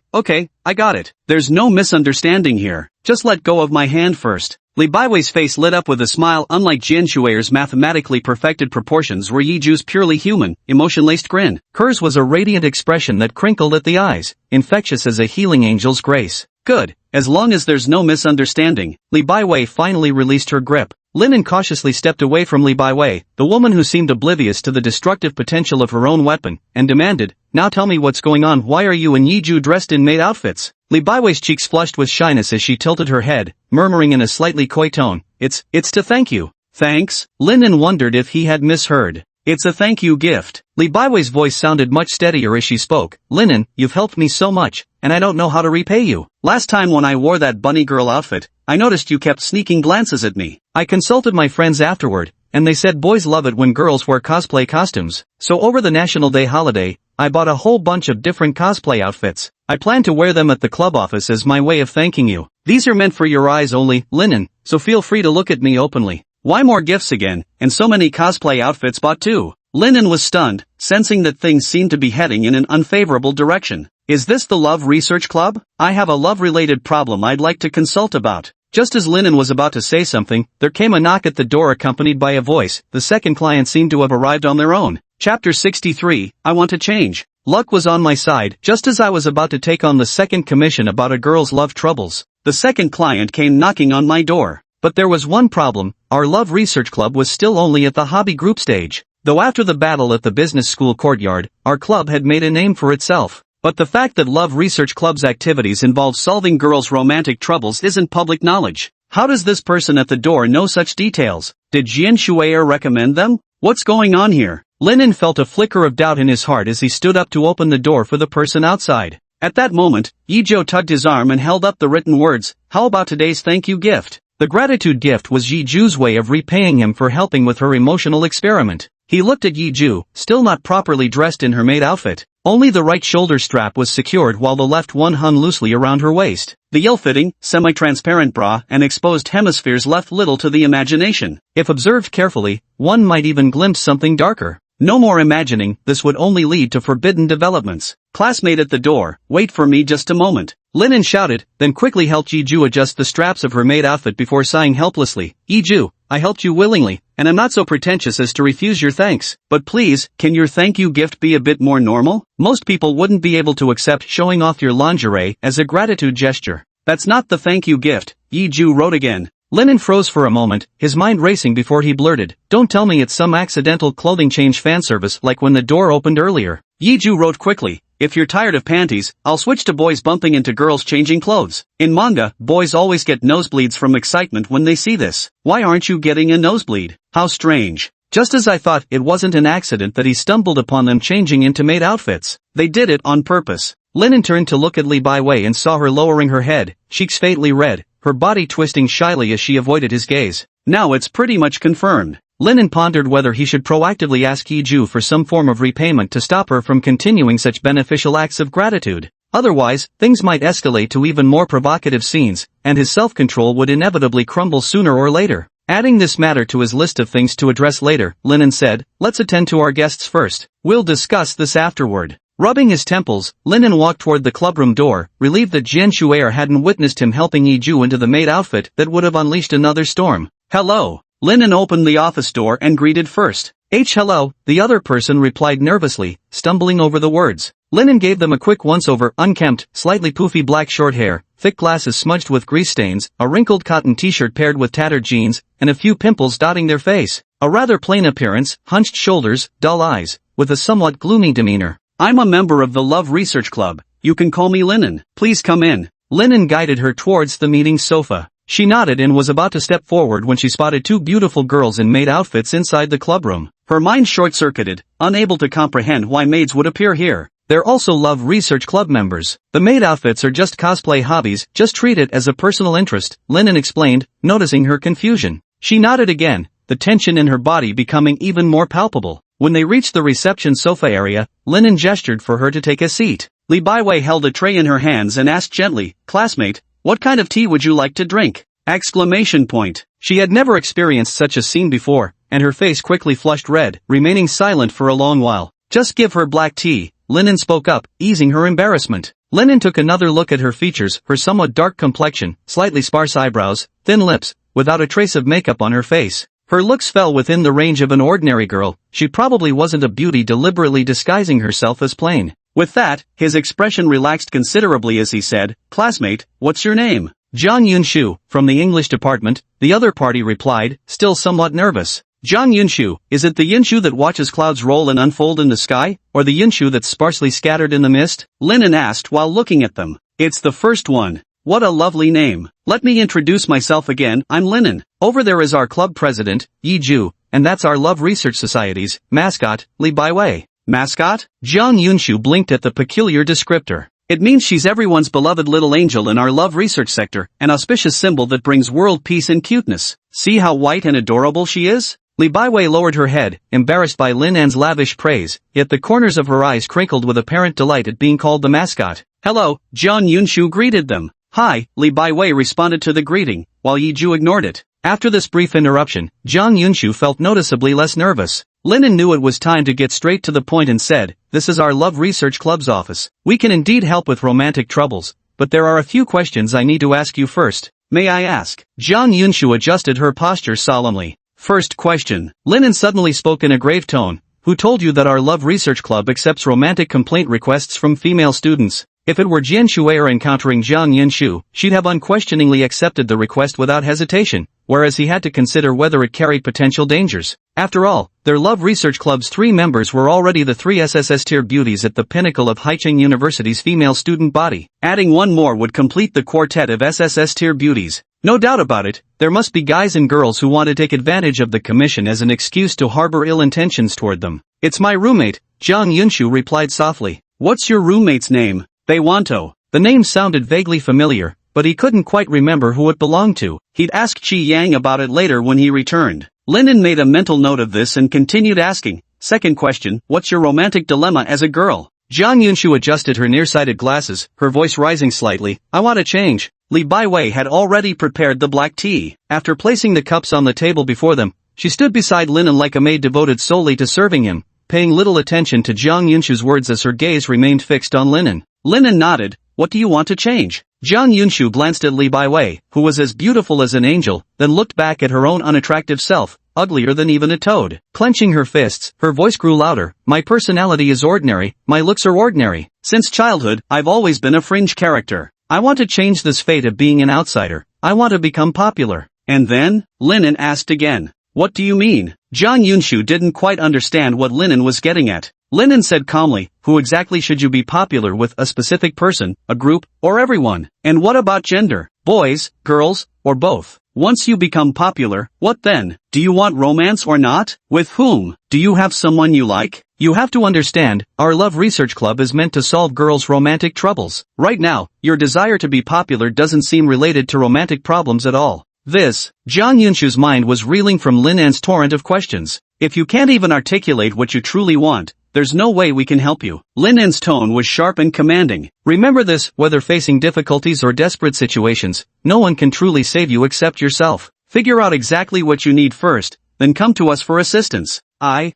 I got it. There's no misunderstanding here. Just let go of my hand first." Li Baiwei's face lit up with a smile unlike Jian Shuer's mathematically perfected proportions or Yiju's purely human, emotion-laced grin. Hers was a radiant expression that crinkled at the eyes, infectious as a healing angel's grace. Good, as long as there's no misunderstanding. Li Baiwei finally released her grip. Linen cautiously stepped away from Li Baiwei, the woman who seemed oblivious to the destructive potential of her own weapon, and demanded, "Now tell me what's going on. Why are you and Yiju dressed in maid outfits?" Li Baiwei's cheeks flushed with shyness as she tilted her head, murmuring in a slightly coy tone, It's to thank you." "Thanks?" Linen wondered if he had misheard. "It's a thank you gift." Li Baiwei's voice sounded much steadier as she spoke. "Linen, you've helped me so much, and I don't know how to repay you. Last time when I wore that bunny girl outfit, I noticed you kept sneaking glances at me. I consulted my friends afterward, and they said boys love it when girls wear cosplay costumes. So over the National Day holiday, I bought a whole bunch of different cosplay outfits. I plan to wear them at the club office as my way of thanking you. These are meant for your eyes only, Linen, so feel free to look at me openly. Why more gifts again, and so many cosplay outfits bought too? Linen was stunned, sensing that things seemed to be heading in an unfavorable direction. Is this the Love Research Club? I have a love-related problem I'd like to consult about. Just as Linen was about to say something, there came a knock at the door accompanied by a voice. The second client seemed to have arrived on their own. Chapter 63, I want to change. Luck was on my side, just as I was about to take on the second commission about a girl's love troubles. The second client came knocking on my door. But there was one problem, our Love Research Club was still only at the hobby group stage. Though after the battle at the business school courtyard, our club had made a name for itself. But the fact that Love Research Club's activities involve solving girls' romantic troubles isn't public knowledge. How does this person at the door know such details? Did Jian Shuer recommend them? What's going on here? Linen felt a flicker of doubt in his heart as he stood up to open the door for the person outside. At that moment, Yiju tugged his arm and held up the written words, how about today's thank you gift? The gratitude gift was Yiju's way of repaying him for helping with her emotional experiment. He looked at Yiju, still not properly dressed in her maid outfit. Only the right shoulder strap was secured while the left one hung loosely around her waist. The ill-fitting, semi-transparent bra and exposed hemispheres left little to the imagination. If observed carefully, one might even glimpse something darker. No more imagining, this would only lead to forbidden developments. Classmate at the door, wait for me just a moment. Linen shouted, then quickly helped Yiju adjust the straps of her maid outfit before sighing helplessly. Yiju, I helped you willingly, and I'm not so pretentious as to refuse your thanks. But please, can your thank you gift be a bit more normal? Most people wouldn't be able to accept showing off your lingerie as a gratitude gesture. That's not the thank you gift, Yiju wrote again. Linen froze for a moment, his mind racing before he blurted, don't tell me it's some accidental clothing change fan service like when the door opened earlier. Yiju wrote quickly, if you're tired of panties, I'll switch to boys bumping into girls changing clothes. In manga, boys always get nosebleeds from excitement when they see this. Why aren't you getting a nosebleed? How strange. Just as I thought, it wasn't an accident that he stumbled upon them changing into maid outfits. They did it on purpose. Linen turned to look at Li Baiwei and saw her lowering her head, cheeks faintly red, her body twisting shyly as she avoided his gaze. Now it's pretty much confirmed. Linen pondered whether he should proactively ask Yiju for some form of repayment to stop her from continuing such beneficial acts of gratitude. Otherwise, things might escalate to even more provocative scenes, and his self-control would inevitably crumble sooner or later. Adding this matter to his list of things to address later, Linen said, let's attend to our guests first. We'll discuss this afterward. Rubbing his temples, Linen walked toward the clubroom door, relieved that Jian Shuer hadn't witnessed him helping Yiju into the maid outfit that would have unleashed another storm. Hello. Linen opened the office door and greeted first. Hello, the other person replied nervously, stumbling over the words. Linen gave them a quick once-over, unkempt, slightly poofy black short hair, thick glasses smudged with grease stains, a wrinkled cotton t-shirt paired with tattered jeans, and a few pimples dotting their face. A rather plain appearance, hunched shoulders, dull eyes, with a somewhat gloomy demeanor. I'm a member of the Love Research Club. You can call me Linen. Please come in. Linen guided her towards the meeting sofa. She nodded and was about to step forward when she spotted two beautiful girls in maid outfits inside the clubroom. Her mind short-circuited, unable to comprehend why maids would appear here. They're also Love Research Club members. The maid outfits are just cosplay hobbies, just treat it as a personal interest, Linen explained, noticing her confusion. She nodded again, the tension in her body becoming even more palpable. When they reached the reception sofa area, Linen gestured for her to take a seat. Li Baiwei held a tray in her hands and asked gently, classmate, what kind of tea would you like to drink? Exclamation point. She had never experienced such a scene before, and her face quickly flushed red, remaining silent for a long while. Just give her black tea, Linen spoke up, easing her embarrassment. Linen took another look at her features, her somewhat dark complexion, slightly sparse eyebrows, thin lips, without a trace of makeup on her face. Her looks fell within the range of an ordinary girl. She probably wasn't a beauty deliberately disguising herself as plain. With that, his expression relaxed considerably as he said, classmate, what's your name? Zhang Yunshu, from the English department, the other party replied, still somewhat nervous. Zhang Yunshu, is it the Yunshu that watches clouds roll and unfold in the sky, or the Yunshu that's sparsely scattered in the mist? Linen asked while looking at them. It's the first one. What a lovely name. Let me introduce myself again, I'm Linen. Over there is our club president, Yiju, and that's our Love Research Society's mascot, Li Baiwei. Mascot? Zhang Yunshu blinked at the peculiar descriptor. It means she's everyone's beloved little angel in our love research sector, an auspicious symbol that brings world peace and cuteness. See how white and adorable she is? Li Baiwei lowered her head, embarrassed by Lin An's lavish praise, yet the corners of her eyes crinkled with apparent delight at being called the mascot. Hello, Jian Yunshu greeted them. Hi, Li Baiwei responded to the greeting, while Yiju ignored it. After this brief interruption, Jiang Yunshu felt noticeably less nervous. Linen knew it was time to get straight to the point and said, "This is our Love Research Club's office. We can indeed help with romantic troubles, but there are a few questions I need to ask you first." May I ask? Jiang Yunshu adjusted her posture solemnly. First question. Linen suddenly spoke in a grave tone. "Who told you that our Love Research Club accepts romantic complaint requests from female students?" If it were Jian Shuer encountering Jiang Yunshu, she'd have unquestioningly accepted the request without hesitation, whereas he had to consider whether it carried potential dangers. After all, their Love Research Club's 3 members were already the 3 SSS-tier beauties at the pinnacle of Haicheng University's female student body. Adding one more would complete the quartet of SSS-tier beauties. No doubt about it, there must be guys and girls who want to take advantage of the commission as an excuse to harbor ill intentions toward them. "It's my roommate," Jiang Yunshu replied softly. "What's your roommate's name?" "They Wanto." The name sounded vaguely familiar, but he couldn't quite remember who it belonged to. He'd ask Qi Yang about it later when he returned. Linen made a mental note of this and continued asking. Second question, what's your romantic dilemma as a girl? Jiang Yunshu adjusted her nearsighted glasses, her voice rising slightly. "I want to change." Li Baiwei had already prepared the black tea. After placing the cups on the table before them, she stood beside Linen like a maid devoted solely to serving him, paying little attention to Jiang Yunshu's words as her gaze remained fixed on Linen. Linen nodded. "What do you want to change?" Jiang Yunshu glanced at Li Baiwei, who was as beautiful as an angel, then looked back at her own unattractive self, uglier than even a toad. Clenching her fists, her voice grew louder. "My personality is ordinary, my looks are ordinary. Since childhood, I've always been a fringe character. I want to change this fate of being an outsider. I want to become popular." "And then?" Linen asked again. "What do you mean?" Jiang Yunshu didn't quite understand what Linen was getting at. Linen said calmly, "Who exactly should you be popular with? A specific person, a group, or everyone? And what about gender? Boys, girls, or both? Once you become popular, what then? Do you want romance or not? With whom? Do you have someone you like?" You have to understand, our Love Research Club is meant to solve girls' romantic troubles. Right now, your desire to be popular doesn't seem related to romantic problems at all. Jiang Yunshu's mind was reeling from Lin An's torrent of questions. "If you can't even articulate what you truly want, there's no way we can help you." Lin An's tone was sharp and commanding. "Remember this, whether facing difficulties or desperate situations, no one can truly save you except yourself. Figure out exactly what you need first, then come to us for assistance." Jiang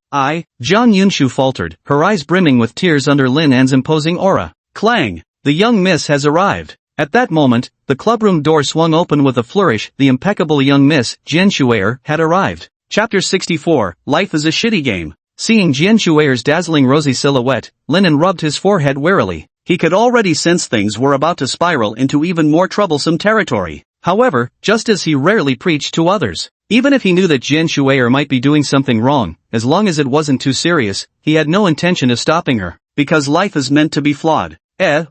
Yunshu faltered, her eyes brimming with tears under Lin An's imposing aura. Clang! The young miss has arrived. At that moment, the clubroom door swung open with a flourish. The impeccable young Miss, Jian Shuer, had arrived. Chapter 64, Life is a Shitty Game. Seeing Jian Shuer's dazzling rosy silhouette, Linen rubbed his forehead wearily. He could already sense things were about to spiral into even more troublesome territory. However, just as he rarely preached to others, even if he knew that Jian Shuer might be doing something wrong, as long as it wasn't too serious, he had no intention of stopping her. Because life is meant to be flawed.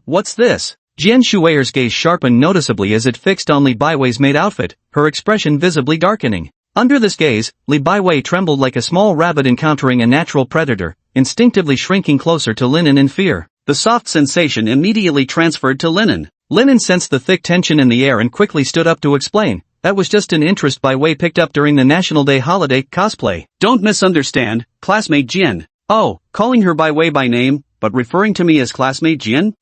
What's this? Jian Shuer's gaze sharpened noticeably as it fixed on Li Baiwei's maid outfit, her expression visibly darkening. Under this gaze, Li Baiwei trembled like a small rabbit encountering a natural predator, instinctively shrinking closer to Linen in fear. The soft sensation immediately transferred to Linen. Linen sensed the thick tension in the air and quickly stood up to explain. That was just an interest Baiwei picked up during the National Day holiday cosplay. Don't misunderstand, classmate Jian. Oh, calling her Baiwei by name, but referring to me as classmate Jian?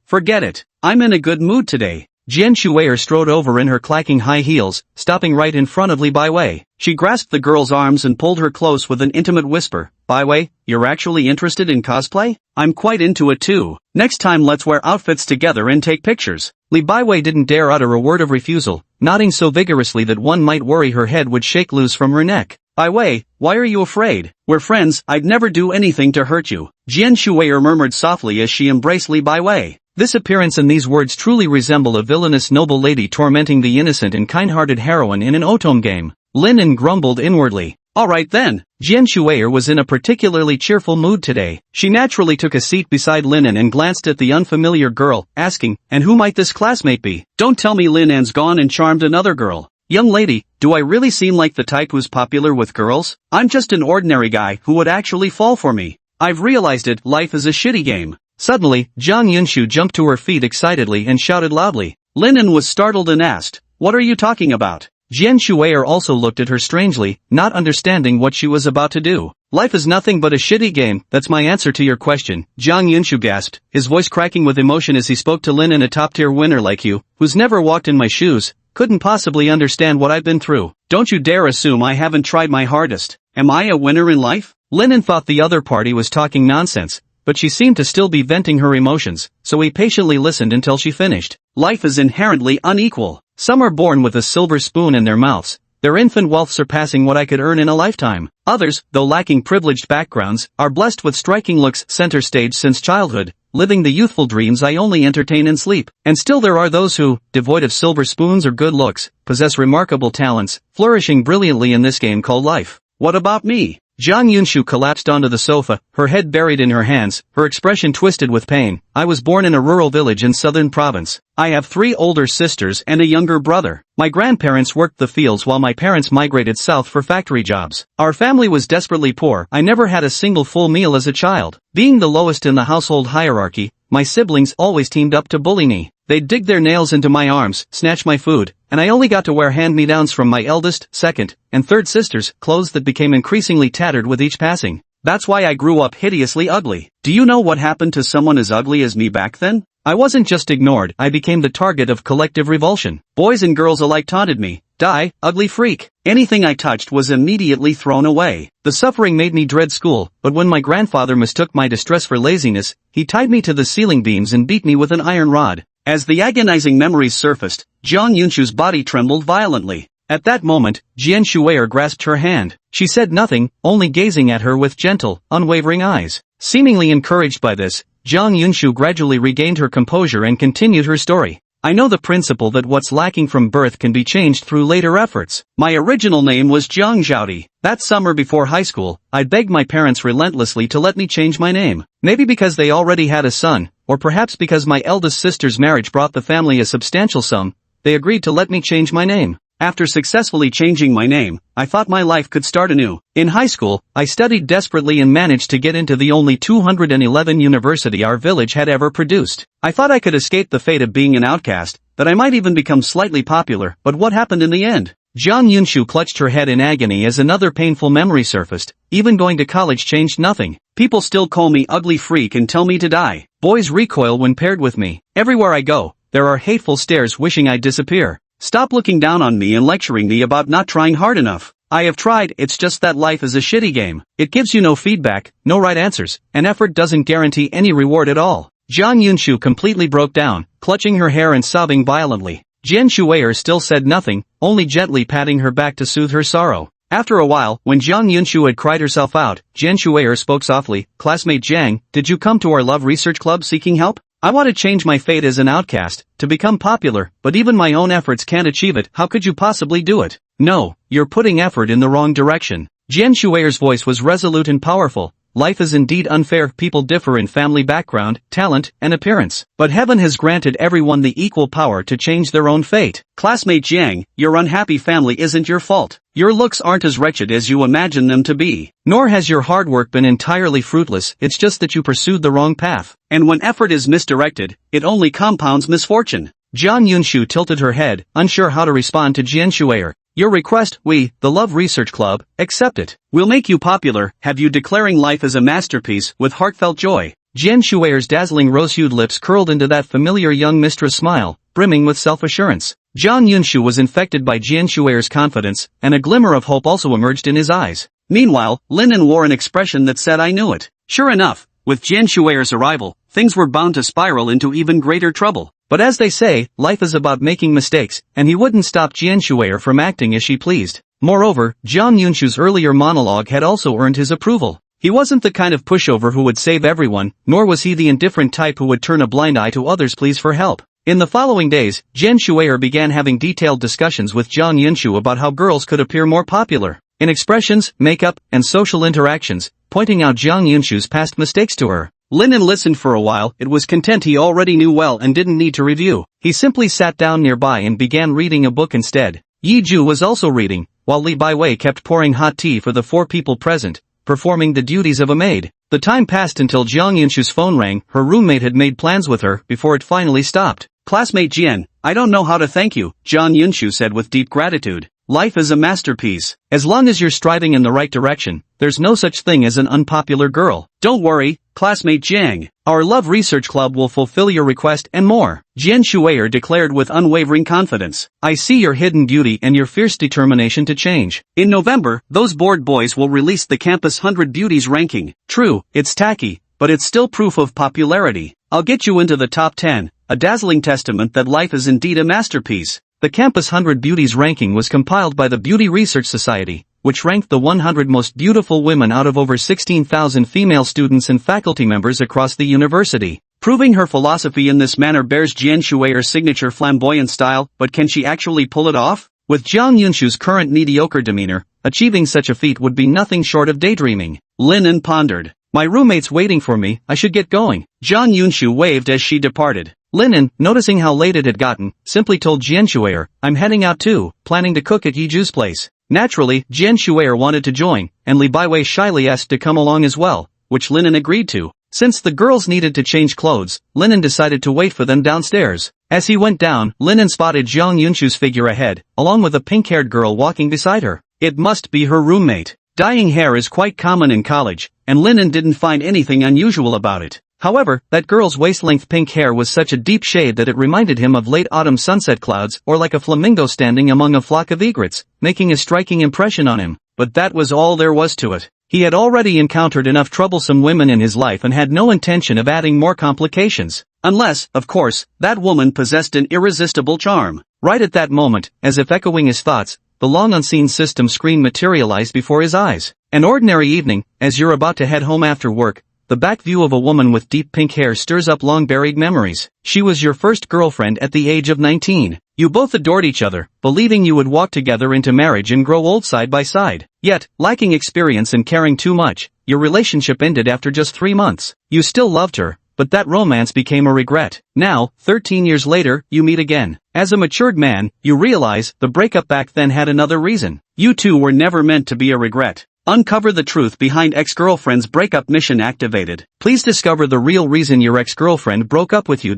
Forget it. I'm in a good mood today. Jian Shuer strode over in her clacking high heels, stopping right in front of Li Baiwei. She grasped the girl's arms and pulled her close with an intimate whisper. "Baiwei, you're actually interested in cosplay? I'm quite into it too. Next time let's wear outfits together and take pictures." Li Baiwei didn't dare utter a word of refusal, nodding so vigorously that one might worry her head would shake loose from her neck. "Baiwei, why are you afraid? We're friends, I'd never do anything to hurt you." Jian Shuer murmured softly as she embraced Li Baiwei. This appearance and these words truly resemble a villainous noble lady tormenting the innocent and kind-hearted heroine in an otome game. Linen grumbled inwardly. "Alright then." Jian Shuer was in a particularly cheerful mood today. She naturally took a seat beside Linen and glanced at the unfamiliar girl, asking, "And who might this classmate be?" "Don't tell me Linan's gone and charmed another girl." "Young lady, do I really seem like the type who's popular with girls? I'm just an ordinary guy who would actually fall for me. I've realized it, life is a shitty game." Suddenly, Jiang Yunshu jumped to her feet excitedly and shouted loudly. Linen was startled and asked, "What are you talking about?" Jian Shuer also looked at her strangely, not understanding what she was about to do. Life is nothing but a shitty game, that's my answer to your question, Jiang Yunshu gasped, his voice cracking with emotion as he spoke to Lin. And a top-tier winner like you, who's never walked in my shoes, couldn't possibly understand what I've been through. Don't you dare assume I haven't tried my hardest. Am I a winner in life? Lin thought the other party was talking nonsense, but she seemed to still be venting her emotions, so he patiently listened until she finished. Life is inherently unequal. Some are born with a silver spoon in their mouths, their infant wealth surpassing what I could earn in a lifetime. Others, though lacking privileged backgrounds, are blessed with striking looks center stage since childhood, living the youthful dreams I only entertain in sleep. And still there are those who, devoid of silver spoons or good looks, possess remarkable talents, flourishing brilliantly in this game called life. What about me? Jiang Yunshu collapsed onto the sofa, her head buried in her hands, her expression twisted with pain. I was born in a rural village in southern province. I have 3 older sisters and a younger brother. My grandparents worked the fields while my parents migrated south for factory jobs. Our family was desperately poor. I never had a single full meal as a child. Being the lowest in the household hierarchy, my siblings always teamed up to bully me. They'd dig their nails into my arms, snatch my food, and I only got to wear hand-me-downs from my eldest, second, and third sisters, clothes that became increasingly tattered with each passing. That's why I grew up hideously ugly. Do you know what happened to someone as ugly as me back then? I wasn't just ignored, I became the target of collective revulsion. Boys and girls alike taunted me. Die, ugly freak. Anything I touched was immediately thrown away. The suffering made me dread school, but when my grandfather mistook my distress for laziness, he tied me to the ceiling beams and beat me with an iron rod. As the agonizing memories surfaced, Jiang Yunshu's body trembled violently. At that moment, Jian Shuer grasped her hand. She said nothing, only gazing at her with gentle, unwavering eyes. Seemingly encouraged by this, Jiang Yunshu gradually regained her composure and continued her story. I know the principle that what's lacking from birth can be changed through later efforts. My original name was Jiang Zhaodi. That summer before high school, I begged my parents relentlessly to let me change my name. Maybe because they already had a son, or perhaps because my eldest sister's marriage brought the family a substantial sum, they agreed to let me change my name. After successfully changing my name, I thought my life could start anew. In high school, I studied desperately and managed to get into the only 211 university our village had ever produced. I thought I could escape the fate of being an outcast, that I might even become slightly popular, but what happened in the end? Jiang Yunshu clutched her head in agony as another painful memory surfaced. Even going to college changed nothing. People still call me ugly freak and tell me to die. Boys recoil when paired with me. Everywhere I go, there are hateful stares wishing I'd disappear. Stop looking down on me and lecturing me about not trying hard enough. I have tried, it's just that life is a shitty game. It gives you no feedback, no right answers, and effort doesn't guarantee any reward at all. Jiang Yunshu completely broke down, clutching her hair and sobbing violently. Jian Shuer still said nothing, only gently patting her back to soothe her sorrow. After a while, when Jiang Yunshu had cried herself out, Jian Shuer spoke softly. Classmate Jiang, did you come to our love research club seeking help? I want to change my fate as an outcast, to become popular, but even my own efforts can't achieve it. How could you possibly do it? No, you're putting effort in the wrong direction. Jian Shuer's voice was resolute and powerful. Life is indeed unfair. People differ in family background, talent, and appearance. But heaven has granted everyone the equal power to change their own fate. Classmate Jiang, your unhappy family isn't your fault. Your looks aren't as wretched as you imagine them to be. Nor has your hard work been entirely fruitless, it's just that you pursued the wrong path. And when effort is misdirected, it only compounds misfortune. Jiang Yunshu tilted her head, unsure how to respond to Jian Shuer. Your request, we, the Love Research Club, accept it. We'll make you popular, have you declaring life as a masterpiece with heartfelt joy. Jian Shuer's dazzling rose-hued lips curled into that familiar young mistress smile, brimming with self-assurance. Jiang Yunshu was infected by Jian Shuer's confidence, and a glimmer of hope also emerged in his eyes. Meanwhile, Lin wore an expression that said I knew it. Sure enough, with Jian Shuer's arrival, things were bound to spiral into even greater trouble. But as they say, life is about making mistakes, and he wouldn't stop Jian Shuer from acting as she pleased. Moreover, Jiang Yunshu's earlier monologue had also earned his approval. He wasn't the kind of pushover who would save everyone, nor was he the indifferent type who would turn a blind eye to others' pleas for help. In the following days, Jian Shuer began having detailed discussions with Jiang Yunshu about how girls could appear more popular in expressions, makeup, and social interactions, pointing out Jiang Yunshu's past mistakes to her. Lin listened for a while. It was content he already knew well and didn't need to review. He simply sat down nearby and began reading a book instead. Yiju was also reading, while Li Baiwei kept pouring hot tea for the 4 people present, performing the duties of a maid. The time passed until Jiang Yunshu's phone rang. Her roommate had made plans with her before it finally stopped. Classmate Jian, I don't know how to thank you, Jiang Yunshu said with deep gratitude. Life is a masterpiece. As long as you're striving in the right direction, there's no such thing as an unpopular girl. Don't worry, classmate Jiang. Our Love Research Club will fulfill your request and more. Jian Shuer declared with unwavering confidence. I see your hidden beauty and your fierce determination to change. In November, those bored boys will release the Campus 100 Beauties ranking. True, it's tacky, but it's still proof of popularity. I'll get you into the top 10, a dazzling testament that life is indeed a masterpiece. The Campus 100 Beauties ranking was compiled by the Beauty Research Society, which ranked the 100 most beautiful women out of over 16,000 female students and faculty members across the university. Proving her philosophy in this manner bears Jian Shuer's signature flamboyant style, but can she actually pull it off? With Jiang Yunshu's current mediocre demeanor, achieving such a feat would be nothing short of daydreaming. Linen pondered. My roommate's waiting for me, I should get going. Jiang Yunshu waved as she departed. Linen, noticing how late it had gotten, simply told Jian Shuer, I'm heading out too, planning to cook at Yiju's place. Naturally, Jian Shuer wanted to join, and Li Baiwei shyly asked to come along as well, which Linen agreed to. Since the girls needed to change clothes, Linen decided to wait for them downstairs. As he went down, Linen spotted Jiang Yunshu's figure ahead, along with a pink-haired girl walking beside her. It must be her roommate. Dyeing hair is quite common in college, and Linen didn't find anything unusual about it. However, that girl's waist-length pink hair was such a deep shade that it reminded him of late autumn sunset clouds or like a flamingo standing among a flock of egrets, making a striking impression on him. But that was all there was to it. He had already encountered enough troublesome women in his life and had no intention of adding more complications. Unless, of course, that woman possessed an irresistible charm. Right at that moment, as if echoing his thoughts, the long-unseen system screen materialized before his eyes. An ordinary evening, as you're about to head home after work, the back view of a woman with deep pink hair stirs up long-buried memories. She was your first girlfriend at the age of 19. You both adored each other, believing you would walk together into marriage and grow old side by side. Yet, lacking experience and caring too much, your relationship ended after just 3 months. You still loved her, but that romance became a regret. Now, 13 years later, you meet again. As a matured man, you realize the breakup back then had another reason. You two were never meant to be a regret. Uncover the truth behind ex-girlfriend's breakup mission activated. Please discover the real reason your ex-girlfriend broke up with you.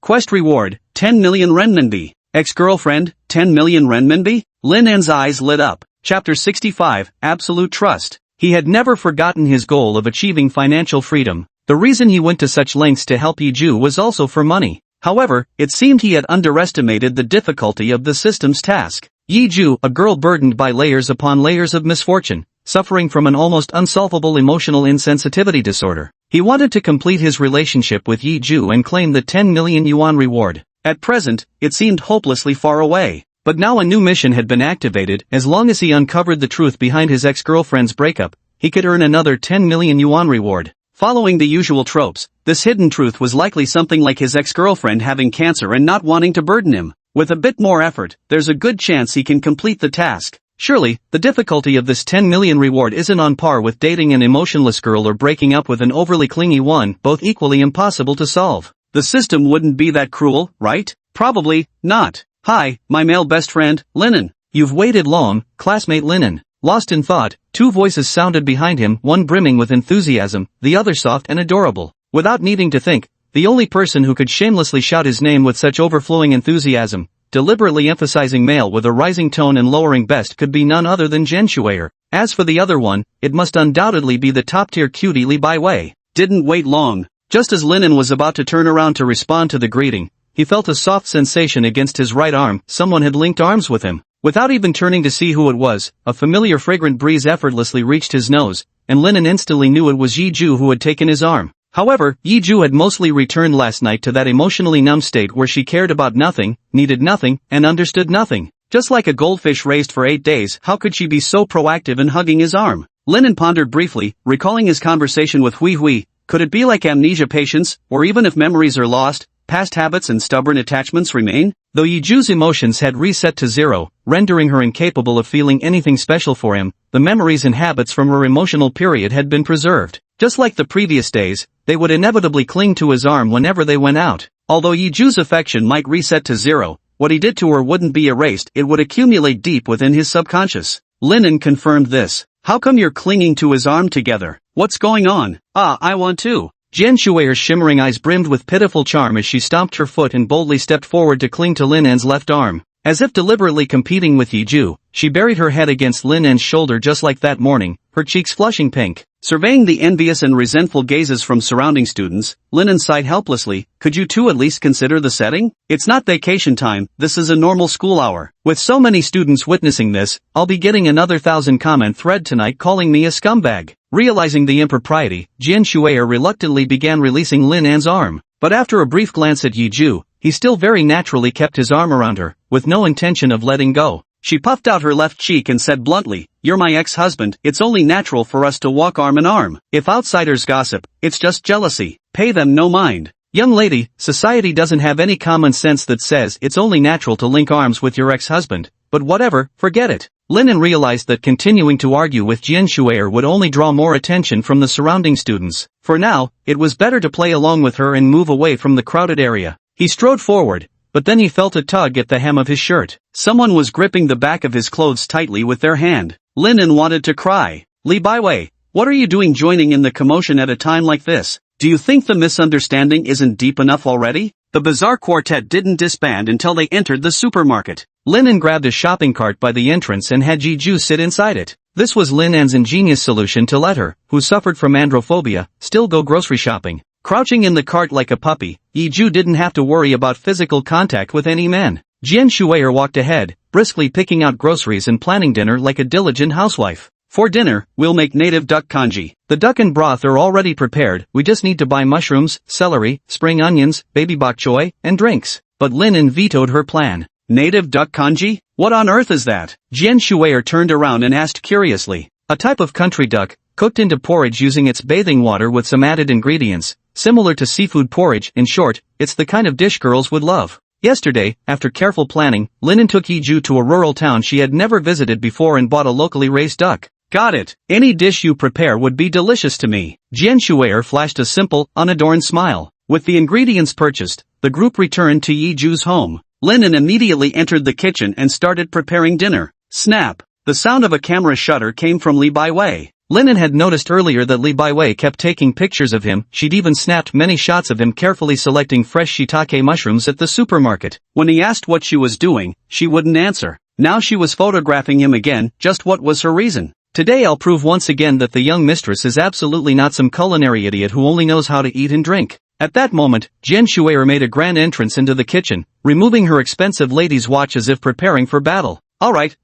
Quest reward, 10 million renminbi. Ex-girlfriend, 10 million renminbi? Lin En's eyes lit up. Chapter 65, Absolute Trust. He had never forgotten his goal of achieving financial freedom. The reason he went to such lengths to help Yiju was also for money. However, it seemed he had underestimated the difficulty of the system's task. Yiju, a girl burdened by layers upon layers of misfortune, suffering from an almost unsolvable emotional insensitivity disorder. He wanted to complete his relationship with Yiju and claim the 10 million yuan reward. At present, it seemed hopelessly far away. But now a new mission had been activated. As long as he uncovered the truth behind his ex-girlfriend's breakup, he could earn another 10 million yuan reward. Following the usual tropes, this hidden truth was likely something like his ex-girlfriend having cancer and not wanting to burden him. With a bit more effort, there's a good chance he can complete the task. Surely, the difficulty of this 10 million reward isn't on par with dating an emotionless girl or breaking up with an overly clingy one, both equally impossible to solve. The system wouldn't be that cruel, right? Probably not. Hi, my male best friend, Linen. You've waited long, classmate Linen. Lost in thought, two voices sounded behind him, one brimming with enthusiasm, the other soft and adorable. Without needing to think, the only person who could shamelessly shout his name with such overflowing enthusiasm, deliberately emphasizing male with a rising tone and lowering best, could be none other than Jian Shuer. As for the other one, it must undoubtedly be the top-tier cutie Li Baiwei. Didn't wait long. Just as Linen was about to turn around to respond to the greeting, he felt a soft sensation against his right arm. Someone had linked arms with him. Without even turning to see who it was, a familiar fragrant breeze effortlessly reached his nose, and Linen instantly knew it was Yiju who had taken his arm. However, Yiju had mostly returned last night to that emotionally numb state where she cared about nothing, needed nothing, and understood nothing. Just like a goldfish raised for 8 days, how could she be so proactive in hugging his arm? Linen pondered briefly, recalling his conversation with Hui Hui. Could it be like amnesia patience, or even if memories are lost, past habits and stubborn attachments remain? Though Yiju's emotions had reset to zero, rendering her incapable of feeling anything special for him, the memories and habits from her emotional period had been preserved. Just like the previous days, they would inevitably cling to his arm whenever they went out. Although Yiju's affection might reset to zero, what he did to her wouldn't be erased, it would accumulate deep within his subconscious. Linen confirmed this. How come you're clinging to his arm together? What's going on? I want to. Jian Shuer's shimmering eyes brimmed with pitiful charm as she stomped her foot and boldly stepped forward to cling to Lin En's left arm. As if deliberately competing with Yiju, she buried her head against Lin En's shoulder just like that morning, her cheeks flushing pink. Surveying the envious and resentful gazes from surrounding students, Lin En sighed helplessly. Could you two at least consider the setting? It's not vacation time, this is a normal school hour. With so many students witnessing this, I'll be getting another 1,000 comment thread tonight calling me a scumbag. Realizing the impropriety, Jian Shuer reluctantly began releasing Lin En's arm. But after a brief glance at Yiju, he still very naturally kept his arm around her, with no intention of letting go. She puffed out her left cheek and said bluntly, "You're my ex-husband, it's only natural for us to walk arm in arm. If outsiders gossip, it's just jealousy. Pay them no mind." Young lady, society doesn't have any common sense that says it's only natural to link arms with your ex-husband, but whatever, forget it. Lin En realized that continuing to argue with Jian Shuer would only draw more attention from the surrounding students. For now, it was better to play along with her and move away from the crowded area. He strode forward, but then he felt a tug at the hem of his shirt. Someone was gripping the back of his clothes tightly with their hand. Lin En wanted to cry. "Li Baiwei, what are you doing joining in the commotion at a time like this? Do you think the misunderstanding isn't deep enough already?" The bizarre quartet didn't disband until they entered the supermarket. Lin En grabbed a shopping cart by the entrance and had Yiju sit inside it. This was Lin En's ingenious solution to let her, who suffered from androphobia, still go grocery shopping. Crouching in the cart like a puppy, Yiju didn't have to worry about physical contact with any man. Jian Shuer walked ahead, briskly picking out groceries and planning dinner like a diligent housewife. "For dinner, we'll make native duck congee. The duck and broth are already prepared, we just need to buy mushrooms, celery, spring onions, baby bok choy, and drinks." But Lin En vetoed her plan. "Native duck congee? What on earth is that?" Jian Shuer turned around and asked curiously. "A type of country duck, cooked into porridge using its bathing water with some added ingredients, similar to seafood porridge. In short, it's the kind of dish girls would love." Yesterday, after careful planning, Lin En took Yiju to a rural town she had never visited before and bought a locally raised duck. "Got it. Any dish you prepare would be delicious to me." Jian Shuer flashed a simple, unadorned smile. With the ingredients purchased, the group returned to Yiju's home. Lin En immediately entered the kitchen and started preparing dinner. Snap! The sound of a camera shutter came from Li Baiwei. Lin En had noticed earlier that Li Baiwei kept taking pictures of him. She'd even snapped many shots of him carefully selecting fresh shiitake mushrooms at the supermarket. When he asked what she was doing, she wouldn't answer. Now she was photographing him again. Just what was her reason? "Today I'll prove once again that the young mistress is absolutely not some culinary idiot who only knows how to eat and drink." At that moment, Jian Shuer made a grand entrance into the kitchen, removing her expensive lady's watch as if preparing for battle. All right,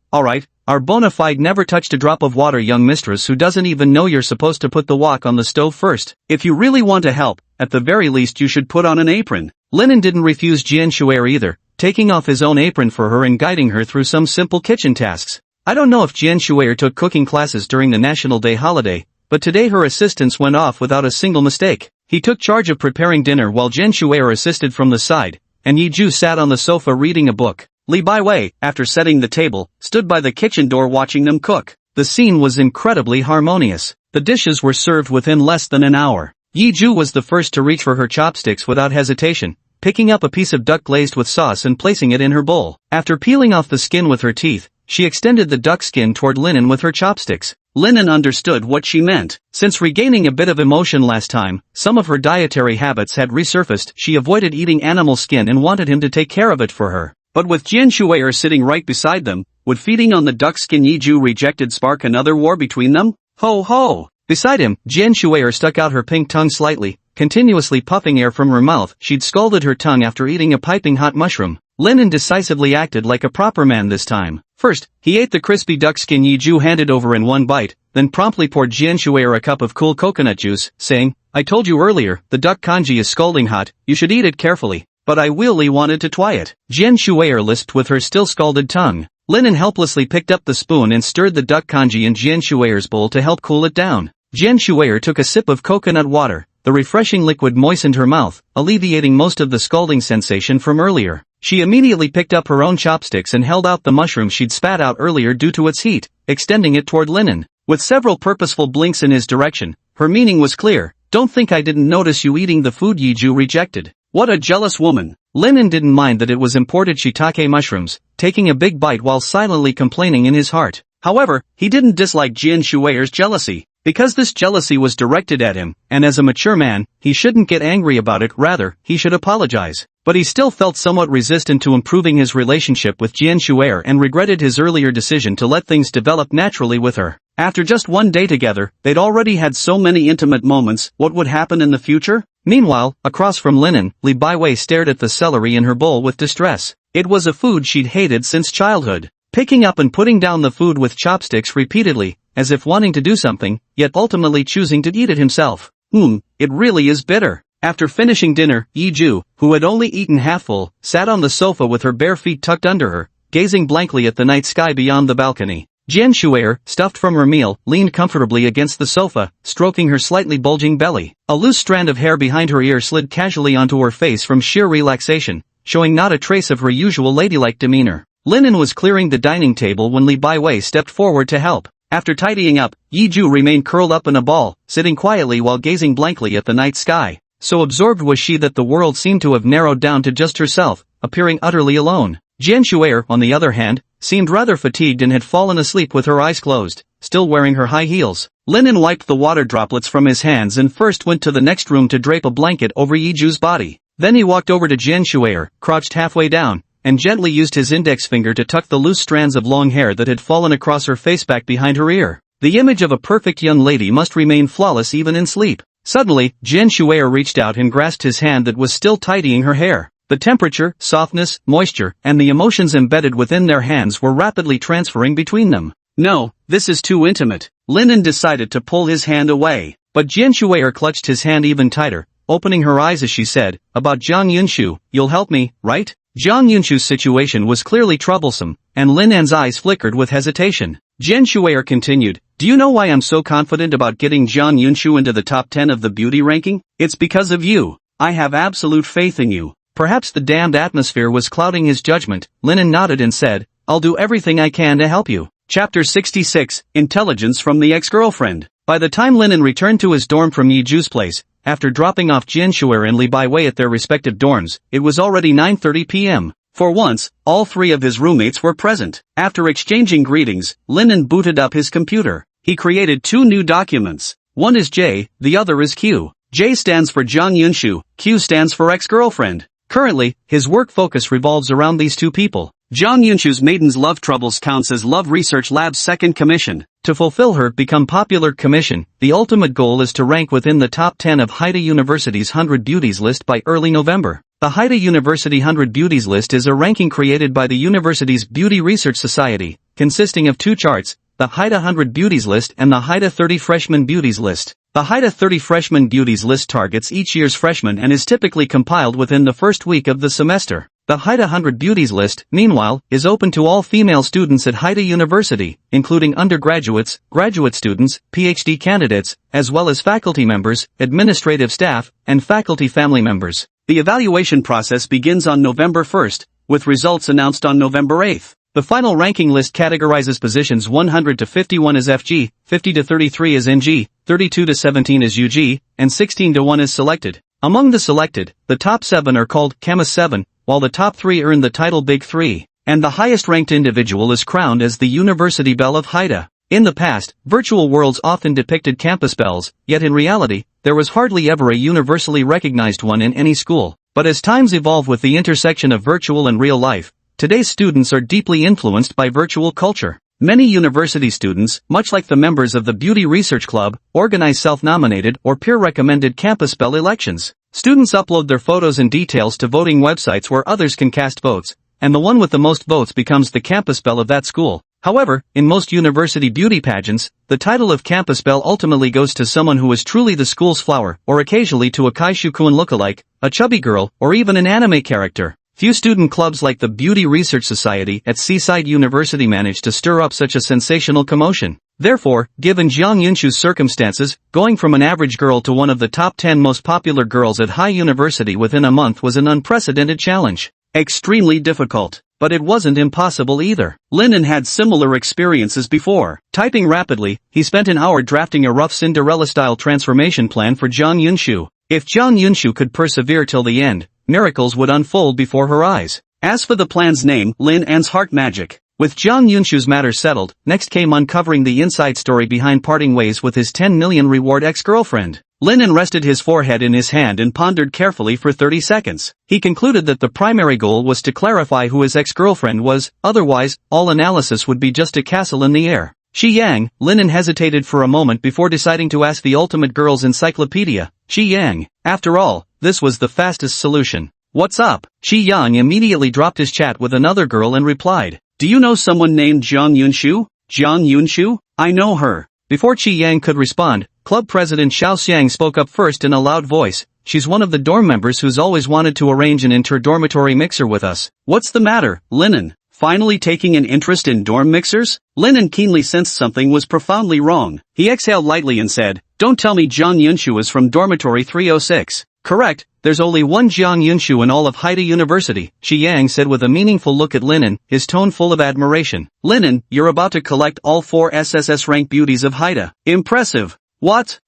our bona fide never touched a drop of water young mistress who doesn't even know you're supposed to put the wok on the stove first. If you really want to help, at the very least you should put on an apron." Lin En didn't refuse Jian Shuer either, taking off his own apron for her and guiding her through some simple kitchen tasks. I don't know if Jian Shuer took cooking classes during the National Day holiday, but today her assistants went off without a single mistake. He took charge of preparing dinner while Jian Shuer assisted from the side, and Yiju sat on the sofa reading a book. Li Baiwei, after setting the table, stood by the kitchen door watching them cook. The scene was incredibly harmonious. The dishes were served within less than an hour. Yiju was the first to reach for her chopsticks without hesitation, picking up a piece of duck glazed with sauce and placing it in her bowl. After peeling off the skin with her teeth, she extended the duck skin toward Lin En with her chopsticks. Lin En understood what she meant. Since regaining a bit of emotion last time, some of her dietary habits had resurfaced. She avoided eating animal skin and wanted him to take care of it for her. But with Jian Shuer sitting right beside them, would feeding on the duck skin Yiju rejected spark another war between them? Ho ho! Beside him, Jian Shuer stuck out her pink tongue slightly, continuously puffing air from her mouth. She'd scalded her tongue after eating a piping hot mushroom. Lin En decisively acted like a proper man this time. First, he ate the crispy duck skin Yiju handed over in one bite, then promptly poured Jian Shuer a cup of cool coconut juice, saying, "I told you earlier, the duck congee is scalding hot, you should eat it carefully." But I really wanted to try it. Jian Shuer lisped with her still scalded tongue. Lin En helplessly picked up the spoon and stirred the duck congee in Jian Shuer's bowl to help cool it down. Jian Shuer took a sip of coconut water. The refreshing liquid moistened her mouth, alleviating most of the scalding sensation from earlier. She immediately picked up her own chopsticks and held out the mushroom she'd spat out earlier due to its heat, extending it toward Lin En. With several purposeful blinks in his direction, her meaning was clear. "Don't think I didn't notice you eating the food Yiju rejected." What a jealous woman. Lin En didn't mind that it was imported shiitake mushrooms, taking a big bite while silently complaining in his heart. However, he didn't dislike Jian Shuer's jealousy. Because this jealousy was directed at him, and as a mature man, he shouldn't get angry about it, rather, he should apologize. But he still felt somewhat resistant to improving his relationship with Jian Shuer and regretted his earlier decision to let things develop naturally with her. After just one day together, they'd already had so many intimate moments. What would happen in the future? Meanwhile, across from Linen, Li Baiwei stared at the celery in her bowl with distress. It was a food she'd hated since childhood. Picking up and putting down the food with chopsticks repeatedly, as if wanting to do something, yet ultimately choosing to eat it himself. It really is bitter. After finishing dinner, Yiju, who had only eaten half full, sat on the sofa with her bare feet tucked under her, gazing blankly at the night sky beyond the balcony. Jian Shuer, stuffed from her meal, leaned comfortably against the sofa, stroking her slightly bulging belly. A loose strand of hair behind her ear slid casually onto her face from sheer relaxation, showing not a trace of her usual ladylike demeanor. Linen was clearing the dining table when Li Baiwei stepped forward to help. After tidying up, Yiju remained curled up in a ball, sitting quietly while gazing blankly at the night sky. So absorbed was she that the world seemed to have narrowed down to just herself, appearing utterly alone. Jian Shuer, on the other hand, seemed rather fatigued and had fallen asleep with her eyes closed, still wearing her high heels. Linen wiped the water droplets from his hands and first went to the next room to drape a blanket over Yiju's body. Then he walked over to Jian Shuer, crouched halfway down, and gently used his index finger to tuck the loose strands of long hair that had fallen across her face back behind her ear. The image of a perfect young lady must remain flawless even in sleep. Suddenly, Jian Shuer reached out and grasped his hand that was still tidying her hair. The temperature, softness, moisture, and the emotions embedded within their hands were rapidly transferring between them. No, this is too intimate. Linen decided to pull his hand away, but Jian Shuer clutched his hand even tighter, opening her eyes as she said, "About Zhang Yunshu, you'll help me, right?" Zhang Yunshu's situation was clearly troublesome, and Lin An's eyes flickered with hesitation. Jian Shuer continued, "Do you know why I'm so confident about getting Zhang Yunshu into the top 10 of the beauty ranking? It's because of you. I have absolute faith in you." Perhaps the damned atmosphere was clouding his judgment. Linen nodded and said, "I'll do everything I can to help you." Chapter 66, Intelligence from the Ex-Girlfriend. By the time Linen returned to his dorm from Yiju's place, after dropping off Jian Shuer and Li Baiwei at their respective dorms, it was already 9:30 p.m. For once, all three of his roommates were present. After exchanging greetings, Linen booted up his computer. He created two new documents. One is J, the other is Q. J stands for Zhang Yunshu, Q stands for ex-girlfriend. Currently, his work focus revolves around these two people. Zhang Yunshu's Maiden's Love Troubles counts as Love Research Lab's second commission. To fulfill her Become Popular commission, the ultimate goal is to rank within the top 10 of Haida University's 100 Beauties list by early November. The Haida University 100 Beauties list is a ranking created by the university's Beauty Research Society, consisting of two charts, the Haida 100 Beauties list and the Haida 30 Freshman Beauties list. The Haida 30 Freshman Beauties list targets each year's freshmen and is typically compiled within the first week of the semester. The Haida 100 Beauties list, meanwhile, is open to all female students at Haida University, including undergraduates, graduate students, PhD candidates, as well as faculty members, administrative staff, and faculty family members. The evaluation process begins on November 1st, with results announced on November 8th. The final ranking list categorizes positions 100 to 51 as FG, 50 to 33 as NG, 32 to 17 as UG, and 16 to 1 as selected. Among the selected, the top 7 are called Camus 7, while the top 3 earn the title Big 3, and the highest-ranked individual is crowned as the University Belle of Haida. In the past, virtual worlds often depicted campus bells, yet in reality, there was hardly ever a universally recognized one in any school. But as times evolve with the intersection of virtual and real life, today's students are deeply influenced by virtual culture. Many university students, much like the members of the Beauty Research Club, organize self-nominated or peer-recommended campus belle elections. Students upload their photos and details to voting websites where others can cast votes, and the one with the most votes becomes the campus belle of that school. However, in most university beauty pageants, the title of campus belle ultimately goes to someone who is truly the school's flower, or occasionally to a Kaishu-kun lookalike, a chubby girl, or even an anime character. Few student clubs like the Beauty Research Society at Seaside University manage to stir up such a sensational commotion. Therefore, given Zhang Yunshu's circumstances, going from an average girl to one of the top 10 most popular girls at High University within a month was an unprecedented challenge. Extremely difficult. But it wasn't impossible either. Linen had similar experiences before. Typing rapidly, he spent an hour drafting a rough Cinderella-style transformation plan for Zhang Yunshu. If Zhang Yunshu could persevere till the end, miracles would unfold before her eyes. As for the plan's name, Lin An's Heart Magic, With Jiang Yunshu's matter settled, next came uncovering the inside story behind parting ways with his 10 million reward ex-girlfriend. Linen rested his forehead in his hand and pondered carefully for 30 seconds. He concluded that the primary goal was to clarify who his ex-girlfriend was, otherwise, all analysis would be just a castle in the air. Shi Yang. Linen hesitated for a moment before deciding to ask the ultimate girl's encyclopedia, Shi Yang. After all, this was the fastest solution. What's up? Shi Yang immediately dropped his chat with another girl and replied, do you know someone named Jiang Yunshu? Jiang Yunshu? I know her. Before Qi Yang could respond, club president Xiao Xiang spoke up first in a loud voice. She's one of the dorm members who's always wanted to arrange an inter-dormitory mixer with us. What's the matter, Linen? Finally taking an interest in dorm mixers? Linen keenly sensed something was profoundly wrong. He exhaled lightly and said, don't tell me Jiang Yunshu is from dormitory 306. Correct, there's only one Jiang Yunshu in all of Haida University, Shi Yang said with a meaningful look at Linen, his tone full of admiration. Linen, you're about to collect all 4 SSS rank beauties of Haida. Impressive. What?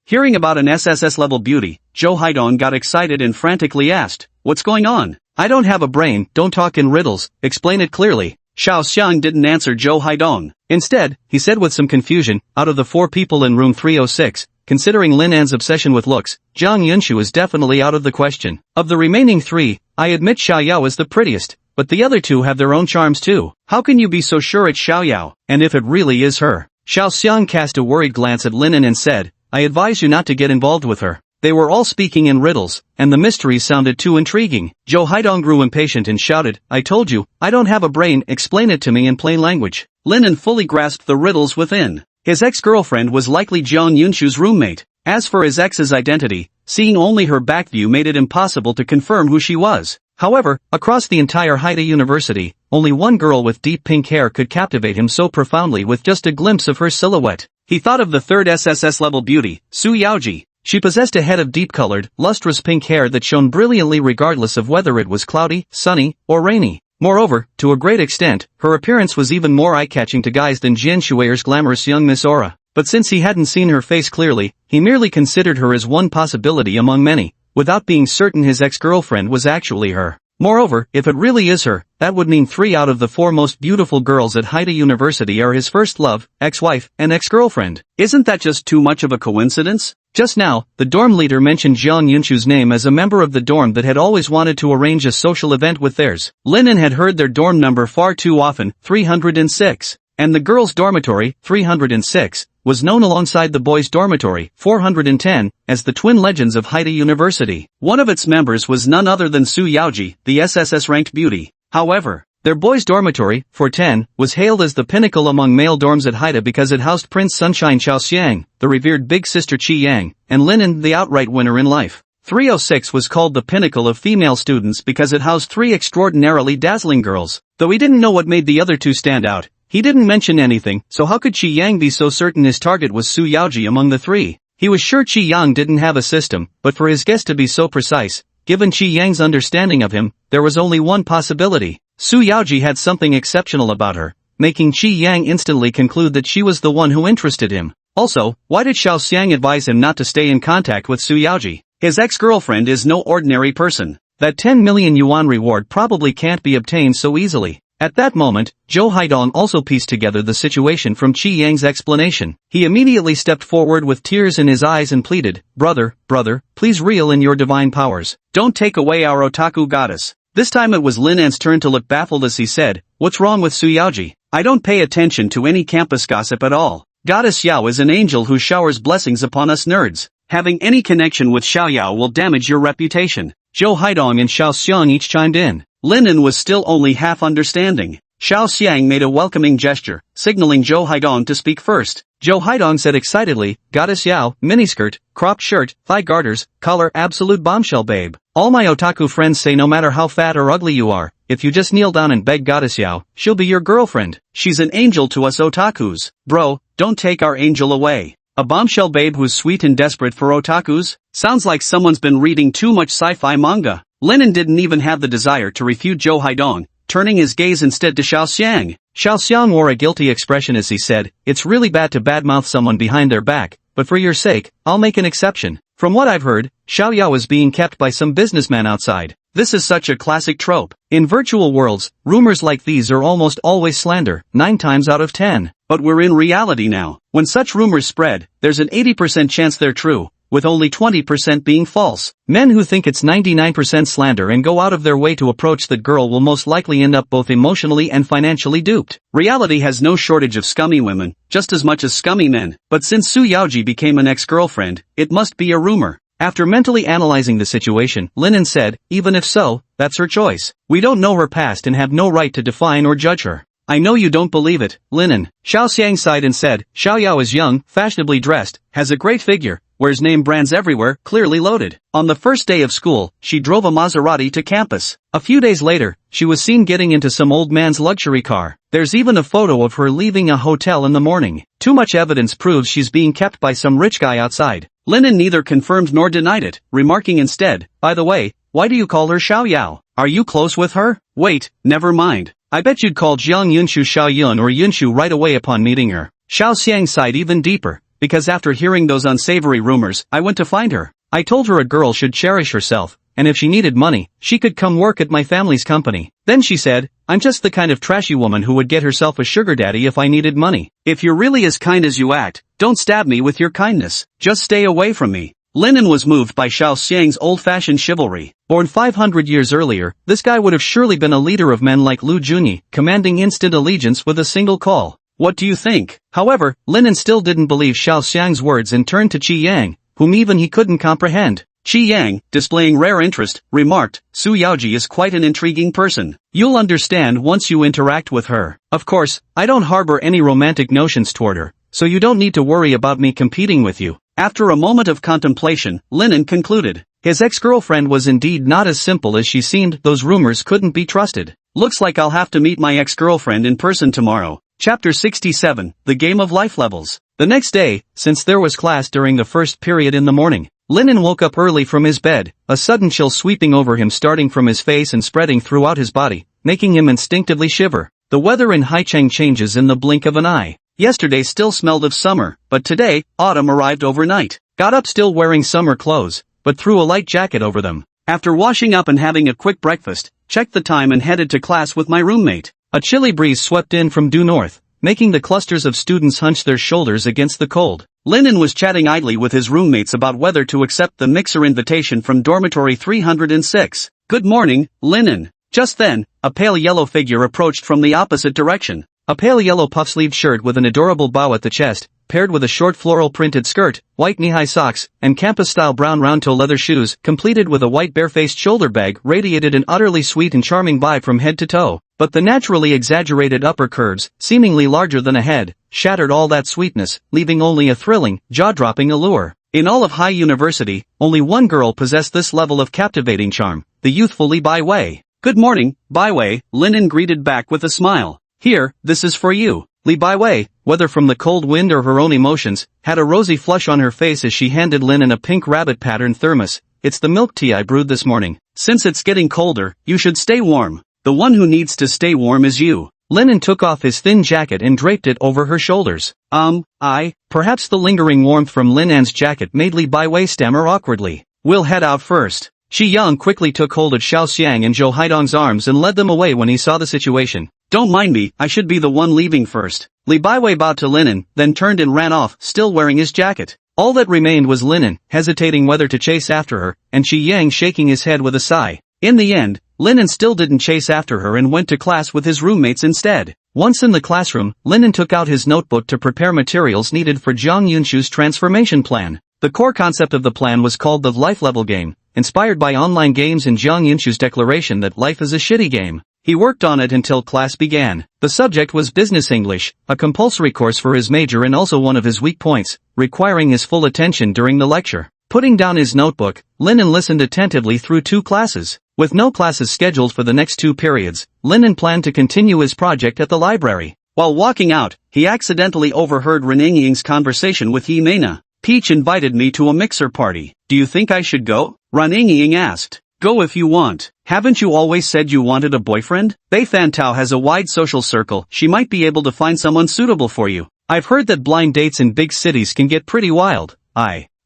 Hearing about an SSS level beauty, Zhou Haidong got excited and frantically asked, what's going on? I don't have a brain, don't talk in riddles, explain it clearly. Xiao Xiang didn't answer Zhou Haidong. Instead, he said with some confusion, out of the 4 people in room 306, considering Lin An's obsession with looks, Jiang Yunshu is definitely out of the question. Of the remaining 3, I admit Xiao Yao is the prettiest, but the other 2 have their own charms too. How can you be so sure it's Xiao Yao? And if it really is her? Xiao Xiang cast a worried glance at Lin An and said, I advise you not to get involved with her. They were all speaking in riddles, and the mysteries sounded too intriguing. Zhou Haidong grew impatient and shouted, I told you, I don't have a brain, explain it to me in plain language. Lin An fully grasped the riddles within. His ex-girlfriend was likely Jiang Yunshu's roommate. As for his ex's identity, seeing only her back view made it impossible to confirm who she was. However, across the entire Haida University, only one girl with deep pink hair could captivate him so profoundly with just a glimpse of her silhouette. He thought of the 3rd SSS level beauty, Su Yaoji. She possessed a head of deep-colored, lustrous pink hair that shone brilliantly regardless of whether it was cloudy, sunny, or rainy. Moreover, to a great extent, her appearance was even more eye-catching to guys than Jian Shuer's glamorous young Miss Aura. But since he hadn't seen her face clearly, he merely considered her as one possibility among many, without being certain his ex-girlfriend was actually her. Moreover, if it really is her, that would mean 3 out of the 4 most beautiful girls at Haida University are his first love, ex-wife, and ex-girlfriend. Isn't that just too much of a coincidence? Just now, the dorm leader mentioned Jiang Yunshu's name as a member of the dorm that had always wanted to arrange a social event with theirs. Lin An had heard their dorm number far too often, 306. And the girls' dormitory, 306, was known alongside the boys' dormitory, 410, as the twin legends of Haida University. One of its members was none other than Su Yaoji, the SSS-ranked beauty. However, their boys' dormitory, 410, was hailed as the pinnacle among male dorms at Haida because it housed Prince Sunshine Xiao Xiang, the revered big sister Qi Yang, and Lin An, the outright winner in life. 306 was called the pinnacle of female students because it housed 3 extraordinarily dazzling girls. Though he didn't know what made the other 2 stand out, he didn't mention anything, so how could Qi Yang be so certain his target was Su Yaoji among the 3? He was sure Qi Yang didn't have a system, but for his guess to be so precise, given Qi Yang's understanding of him, there was only one possibility. Su Yaoji had something exceptional about her, making Qi Yang instantly conclude that she was the one who interested him. Also, why did Xiao Xiang advise him not to stay in contact with Su Yaoji? His ex-girlfriend is no ordinary person. That 10 million yuan reward probably can't be obtained so easily. At that moment, Zhou Haidong also pieced together the situation from Qi Yang's explanation. He immediately stepped forward with tears in his eyes and pleaded, brother, please reel in your divine powers. Don't take away our otaku goddess. This time it was Lin An's turn to look baffled as he said, what's wrong with Su Yaoji? I don't pay attention to any campus gossip at all. Goddess Yao is an angel who showers blessings upon us nerds. Having any connection with Xiao Yao will damage your reputation. Zhou Haidong and Xiao Xiang each chimed in. Lin An was still only half understanding. Xiao Xiang made a welcoming gesture, signaling Zhou Haidong to speak first. Zhou Haidong said excitedly, Goddess Yao, miniskirt, cropped shirt, thigh garters, collar absolute bombshell babe. All my otaku friends say no matter how fat or ugly you are, if you just kneel down and beg Goddess Yao, she'll be your girlfriend. She's an angel to us otakus. Bro, don't take our angel away. A bombshell babe who's sweet and desperate for otakus? Sounds like someone's been reading too much sci-fi manga. Lin An didn't even have the desire to refute Zhou Haidong, turning his gaze instead to Xiao Xiang. Xiao Xiang wore a guilty expression as he said, it's really bad to badmouth someone behind their back, but for your sake, I'll make an exception. From what I've heard, Xiao Yao is being kept by some businessman outside. This is such a classic trope. In virtual worlds, rumors like these are almost always slander, 9 times out of 10. But we're in reality now. When such rumors spread, there's an 80% chance they're true, with only 20% being false. Men who think it's 99% slander and go out of their way to approach that girl will most likely end up both emotionally and financially duped. Reality has no shortage of scummy women, just as much as scummy men. But since Su Yaoji became an ex-girlfriend, it must be a rumor. After mentally analyzing the situation, Linen said, even if so, that's her choice. We don't know her past and have no right to define or judge her. I know you don't believe it, Linen. Xiao Xiang sighed and said, Xiao Yao is young, fashionably dressed, has a great figure, wears name brands everywhere, clearly loaded. On the first day of school, she drove a Maserati to campus. A few days later, she was seen getting into some old man's luxury car. There's even a photo of her leaving a hotel in the morning. Too much evidence proves she's being kept by some rich guy outside. Linen neither confirmed nor denied it, remarking instead, by the way, why do you call her Xiao Yao? Are you close with her? Wait, never mind. I bet you'd call Jiang Yunshu Xiao Yun or Yunshu right away upon meeting her. Xiao Xiang sighed even deeper, because after hearing those unsavory rumors, I went to find her. I told her a girl should cherish herself, and if she needed money, she could come work at my family's company. Then she said, I'm just the kind of trashy woman who would get herself a sugar daddy if I needed money. If you're really as kind as you act, don't stab me with your kindness. Just stay away from me. Linen was moved by Xiao Xiang's old-fashioned chivalry. Born 500 years earlier, this guy would have surely been a leader of men like Lu Junyi, commanding instant allegiance with a single call. What do you think? However, Linen still didn't believe Xiao Xiang's words and turned to Qi Yang, whom even he couldn't comprehend. Qi Yang, displaying rare interest, remarked, Su Yaoji is quite an intriguing person. You'll understand once you interact with her. Of course, I don't harbor any romantic notions toward her, so you don't need to worry about me competing with you. After a moment of contemplation, Linen concluded. His ex-girlfriend was indeed not as simple as she seemed. Those rumors couldn't be trusted. Looks like I'll have to meet my ex-girlfriend in person tomorrow. Chapter 67, The Game of Life Levels. The next day, since there was class during the first period in the morning, Linen woke up early from his bed, a sudden chill sweeping over him starting from his face and spreading throughout his body, making him instinctively shiver. The weather in Haicheng changes in the blink of an eye. Yesterday still smelled of summer, but today, autumn arrived overnight. Got up still wearing summer clothes, but threw a light jacket over them. After washing up and having a quick breakfast, checked the time and headed to class with my roommate. A chilly breeze swept in from due north, making the clusters of students hunch their shoulders against the cold. Linen was chatting idly with his roommates about whether to accept the mixer invitation from dormitory 306. Good morning, Linen. Just then, a pale yellow figure approached from the opposite direction. A pale yellow puff-sleeved shirt with an adorable bow at the chest, paired with a short floral printed skirt, white knee-high socks, and campus-style brown round-toe leather shoes, completed with a white bare-faced shoulder bag, radiated an utterly sweet and charming vibe from head to toe. But the naturally exaggerated upper curves, seemingly larger than a head, shattered all that sweetness, leaving only a thrilling, jaw-dropping allure. In all of High University, only one girl possessed this level of captivating charm, the youthful Li Bai Wei. Good morning, Bai Wei, Linen greeted back with a smile. Here, this is for you. Li Bai Wei, whether from the cold wind or her own emotions, had a rosy flush on her face as she handed Linen a pink rabbit-patterned thermos. It's the milk tea I brewed this morning. Since it's getting colder, you should stay warm. The one who needs to stay warm is you. Linen took off his thin jacket and draped it over her shoulders. Perhaps the lingering warmth from Linan's jacket made Li Bai Wei stammer awkwardly. We'll head out first. Xi Yang quickly took hold of Xiao Xiang and Zhou Haidong's arms and led them away when he saw the situation. Don't mind me, I should be the one leaving first. Li Bai Wei bowed to Linen, then turned and ran off, still wearing his jacket. All that remained was Linen, hesitating whether to chase after her, and Xi Yang shaking his head with a sigh. In the end, Linen still didn't chase after her and went to class with his roommates instead. Once in the classroom, Linen took out his notebook to prepare materials needed for Jiang Yunshu's transformation plan. The core concept of the plan was called the Life Level Game, inspired by online games and Jiang Yunshu's declaration that life is a shitty game. He worked on it until class began. The subject was Business English, a compulsory course for his major and also one of his weak points, requiring his full attention during the lecture. Putting down his notebook, Linen listened attentively through 2 classes. With no classes scheduled for the next 2 periods, Linen planned to continue his project at the library. While walking out, he accidentally overheard Renengying's conversation with Yi Meina. Peach invited me to a mixer party. Do you think I should go? Renengying asked. Go if you want. Haven't you always said you wanted a boyfriend? Bei Fantao has a wide social circle, she might be able to find someone suitable for you. I've heard that blind dates in big cities can get pretty wild.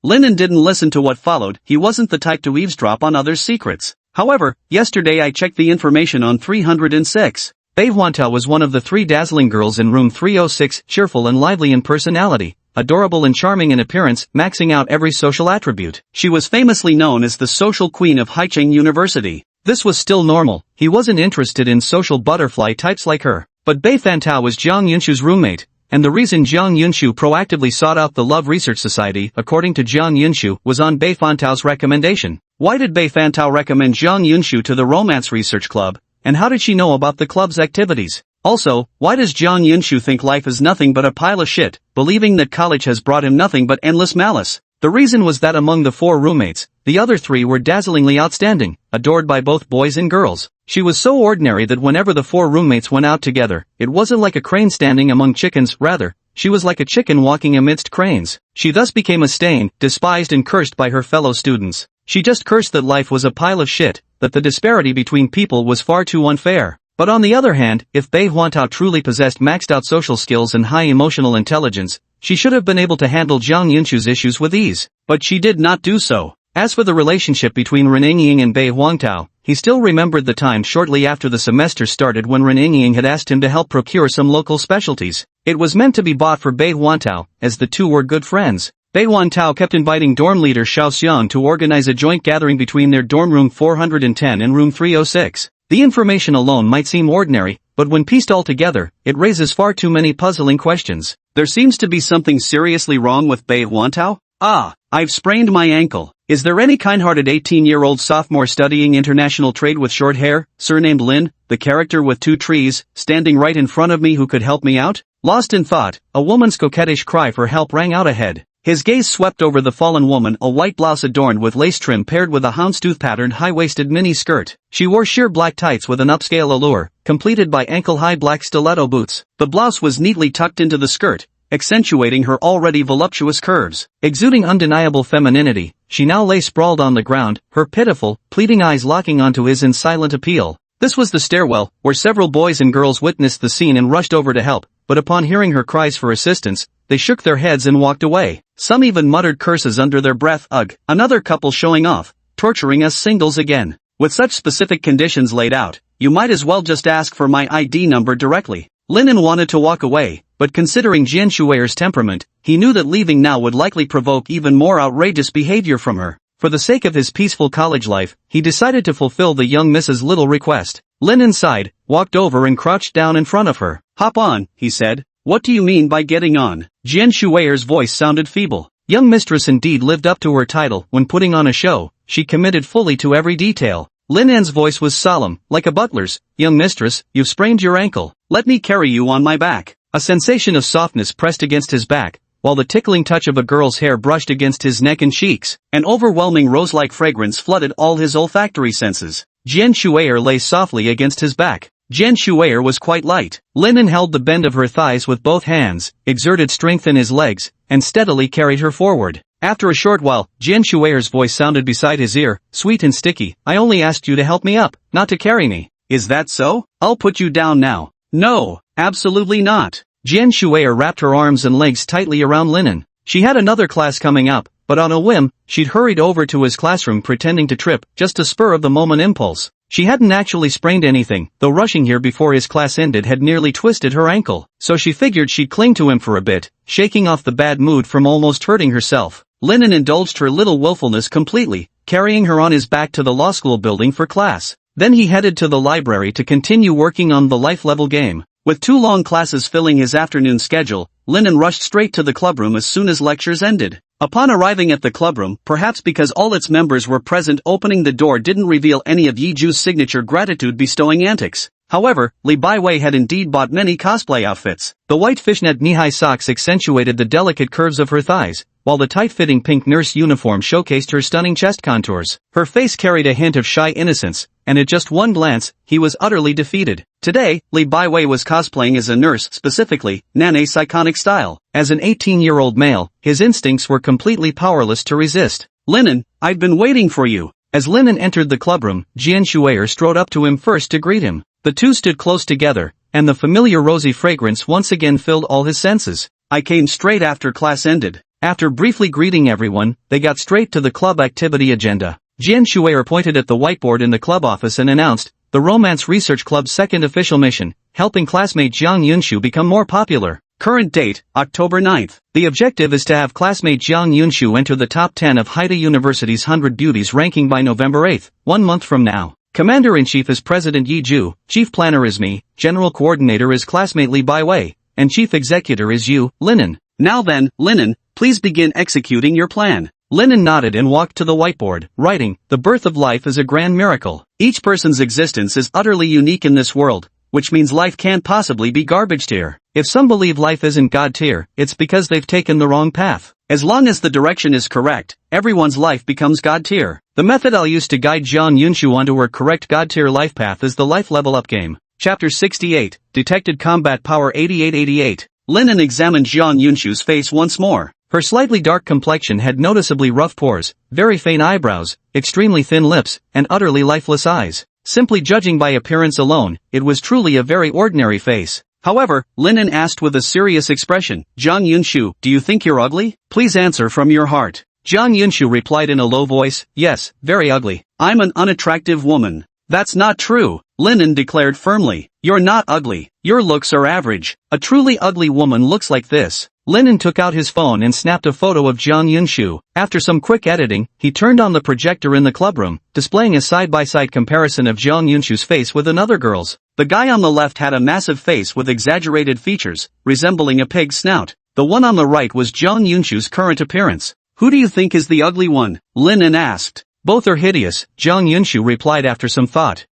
Linen didn't listen to what followed, he wasn't the type to eavesdrop on others' secrets. However, yesterday I checked the information on 306. Bei Huantao was one of the 3 dazzling girls in room 306, cheerful and lively in personality, adorable and charming in appearance, maxing out every social attribute. She was famously known as the social queen of Haicheng University. This was still normal. He wasn't interested in social butterfly types like her. But Bei Fantao was Jiang Yunshu's roommate, and the reason Jiang Yunshu proactively sought out the Love Research Society, according to Jiang Yunshu, was on Bei Fantao's recommendation. Why did Bei Fantao recommend Jiang Yunshu to the Romance Research Club? And how did she know about the club's activities? Also, why does Jiang Yunshu think life is nothing but a pile of shit, believing that college has brought him nothing but endless malice? The reason was that among the 4 roommates, the other 3 were dazzlingly outstanding, adored by both boys and girls. She was so ordinary that whenever the 4 roommates went out together, it wasn't like a crane standing among chickens, rather, she was like a chicken walking amidst cranes. She thus became a stain, despised and cursed by her fellow students. She just cursed that life was a pile of shit, that the disparity between people was far too unfair. But on the other hand, if Bei Huantao truly possessed maxed-out social skills and high emotional intelligence, she should have been able to handle Jiang Yunshu's issues with ease. But she did not do so. As for the relationship between Ren Yingying and Bei Huangtao, he still remembered the time shortly after the semester started when Ren Yingying had asked him to help procure some local specialties. It was meant to be bought for Bei Huantao, as the two were good friends. Bei Huantao kept inviting dorm leader Xiao Xiang to organize a joint gathering between their dorm room 410 and room 306. The information alone might seem ordinary, but when pieced all together, it raises far too many puzzling questions. There seems to be something seriously wrong with Bei Huantao? I've sprained my ankle. Is there any kind-hearted 18-year-old sophomore studying international trade with short hair, surnamed Lin, the character with 2 trees, standing right in front of me who could help me out? Lost in thought, a woman's coquettish cry for help rang out ahead. His gaze swept over the fallen woman, a white blouse adorned with lace trim paired with a houndstooth-patterned high-waisted mini-skirt. She wore sheer black tights with an upscale allure, completed by ankle-high black stiletto boots. The blouse was neatly tucked into the skirt, accentuating her already voluptuous curves. Exuding undeniable femininity, she now lay sprawled on the ground, her pitiful, pleading eyes locking onto his in silent appeal. This was the stairwell, where several boys and girls witnessed the scene and rushed over to help, but upon hearing her cries for assistance, they shook their heads and walked away. Some even muttered curses under their breath. Ugh, another couple showing off, torturing us singles again. With such specific conditions laid out, you might as well just ask for my ID number directly. Linen wanted to walk away, but considering Jian Shuer's temperament, he knew that leaving now would likely provoke even more outrageous behavior from her. For the sake of his peaceful college life, he decided to fulfill the young Mrs. Little request. Lin sighed, walked over and crouched down in front of her. "Hop on," he said. "What do you mean by getting on?" Jian Shuer's voice sounded feeble. Young mistress indeed lived up to her title. When putting on a show, she committed fully to every detail. Lin's voice was solemn, like a butler's. "Young mistress, you've sprained your ankle. Let me carry you on my back." A sensation of softness pressed against his back, while the tickling touch of a girl's hair brushed against his neck and cheeks. An overwhelming rose-like fragrance flooded all his olfactory senses. Jian Shuer lay softly against his back. Jian Shuer was quite light. Lin held the bend of her thighs with both hands, exerted strength in his legs, and steadily carried her forward. After a short while, Jian Shuer's voice sounded beside his ear, sweet and sticky. "I only asked you to help me up, not to carry me." "Is that so? I'll put you down now." "No, absolutely not." Jian Shuer wrapped her arms and legs tightly around Linen. She had another class coming up, but on a whim, she'd hurried over to his classroom pretending to trip, just a spur-of-the-moment impulse. She hadn't actually sprained anything, though rushing here before his class ended had nearly twisted her ankle, so she figured she'd cling to him for a bit, shaking off the bad mood from almost hurting herself. Linen indulged her little willfulness completely, carrying her on his back to the law school building for class. Then he headed to the library to continue working on the life-level game. With 2 long classes filling his afternoon schedule, Linen rushed straight to the clubroom as soon as lectures ended. Upon arriving at the clubroom, perhaps because all its members were present, opening the door didn't reveal any of Yiju's signature gratitude-bestowing antics. However, Li Baiwei had indeed bought many cosplay outfits. The white fishnet knee-high socks accentuated the delicate curves of her thighs, while the tight-fitting pink nurse uniform showcased her stunning chest contours. Her face carried a hint of shy innocence, and at just one glance, he was utterly defeated. Today, Li Baiwei was cosplaying as a nurse, specifically, Nane Psychonic style. As an 18-year-old male, his instincts were completely powerless to resist. "Linen, I've been waiting for you." As Linen entered the clubroom, Jian Shuer strode up to him first to greet him. The two stood close together, and the familiar rosy fragrance once again filled all his senses. "I came straight after class ended." After briefly greeting everyone, they got straight to the club activity agenda. Jian Shuer pointed at the whiteboard in the club office and announced, the Romance Research Club's second official mission, helping classmate Jiang Yunshu become more popular. Current date, October 9th. The objective is to have classmate Jiang Yunshu enter the top 10 of Haida University's 100 Beauties ranking by November 8th, 1 month from now. Commander-in-Chief is President Yiju, Chief Planner is me, General Coordinator is classmate Li Baiwei, and Chief Executor is you, Linen. Now then, Linen, please begin executing your plan. Linen nodded and walked to the whiteboard, writing, the birth of life is a grand miracle. Each person's existence is utterly unique in this world, which means life can't possibly be garbage tier. If some believe life isn't God tier, it's because they've taken the wrong path. As long as the direction is correct, everyone's life becomes God tier. The method I'll use to guide Jiang Yunshu onto her correct God tier life path is the life level up game. Chapter 68, Detected Combat Power 8888. Linen examined Jiang Yunshu's face once more. Her slightly dark complexion had noticeably rough pores, very faint eyebrows, extremely thin lips, and utterly lifeless eyes. Simply judging by appearance alone, it was truly a very ordinary face. However, Linen asked with a serious expression, Jiang Yunshu, do you think you're ugly? Please answer from your heart. Jiang Yunshu replied in a low voice, yes, very ugly. I'm an unattractive woman. That's not true, Linen declared firmly. You're not ugly. Your looks are average. A truly ugly woman looks like this. Linen took out his phone and snapped a photo of Jiang Yunshu. After some quick editing, he turned on the projector in the clubroom, displaying a side-by-side comparison of Jiang Yunshu's face with another girl's. The guy on the left had a massive face with exaggerated features, resembling a pig's snout. The one on the right was Jiang Yunshu's current appearance. Who do you think is the ugly one? Linen asked. Both are hideous, Jiang Yunshu replied after some thought.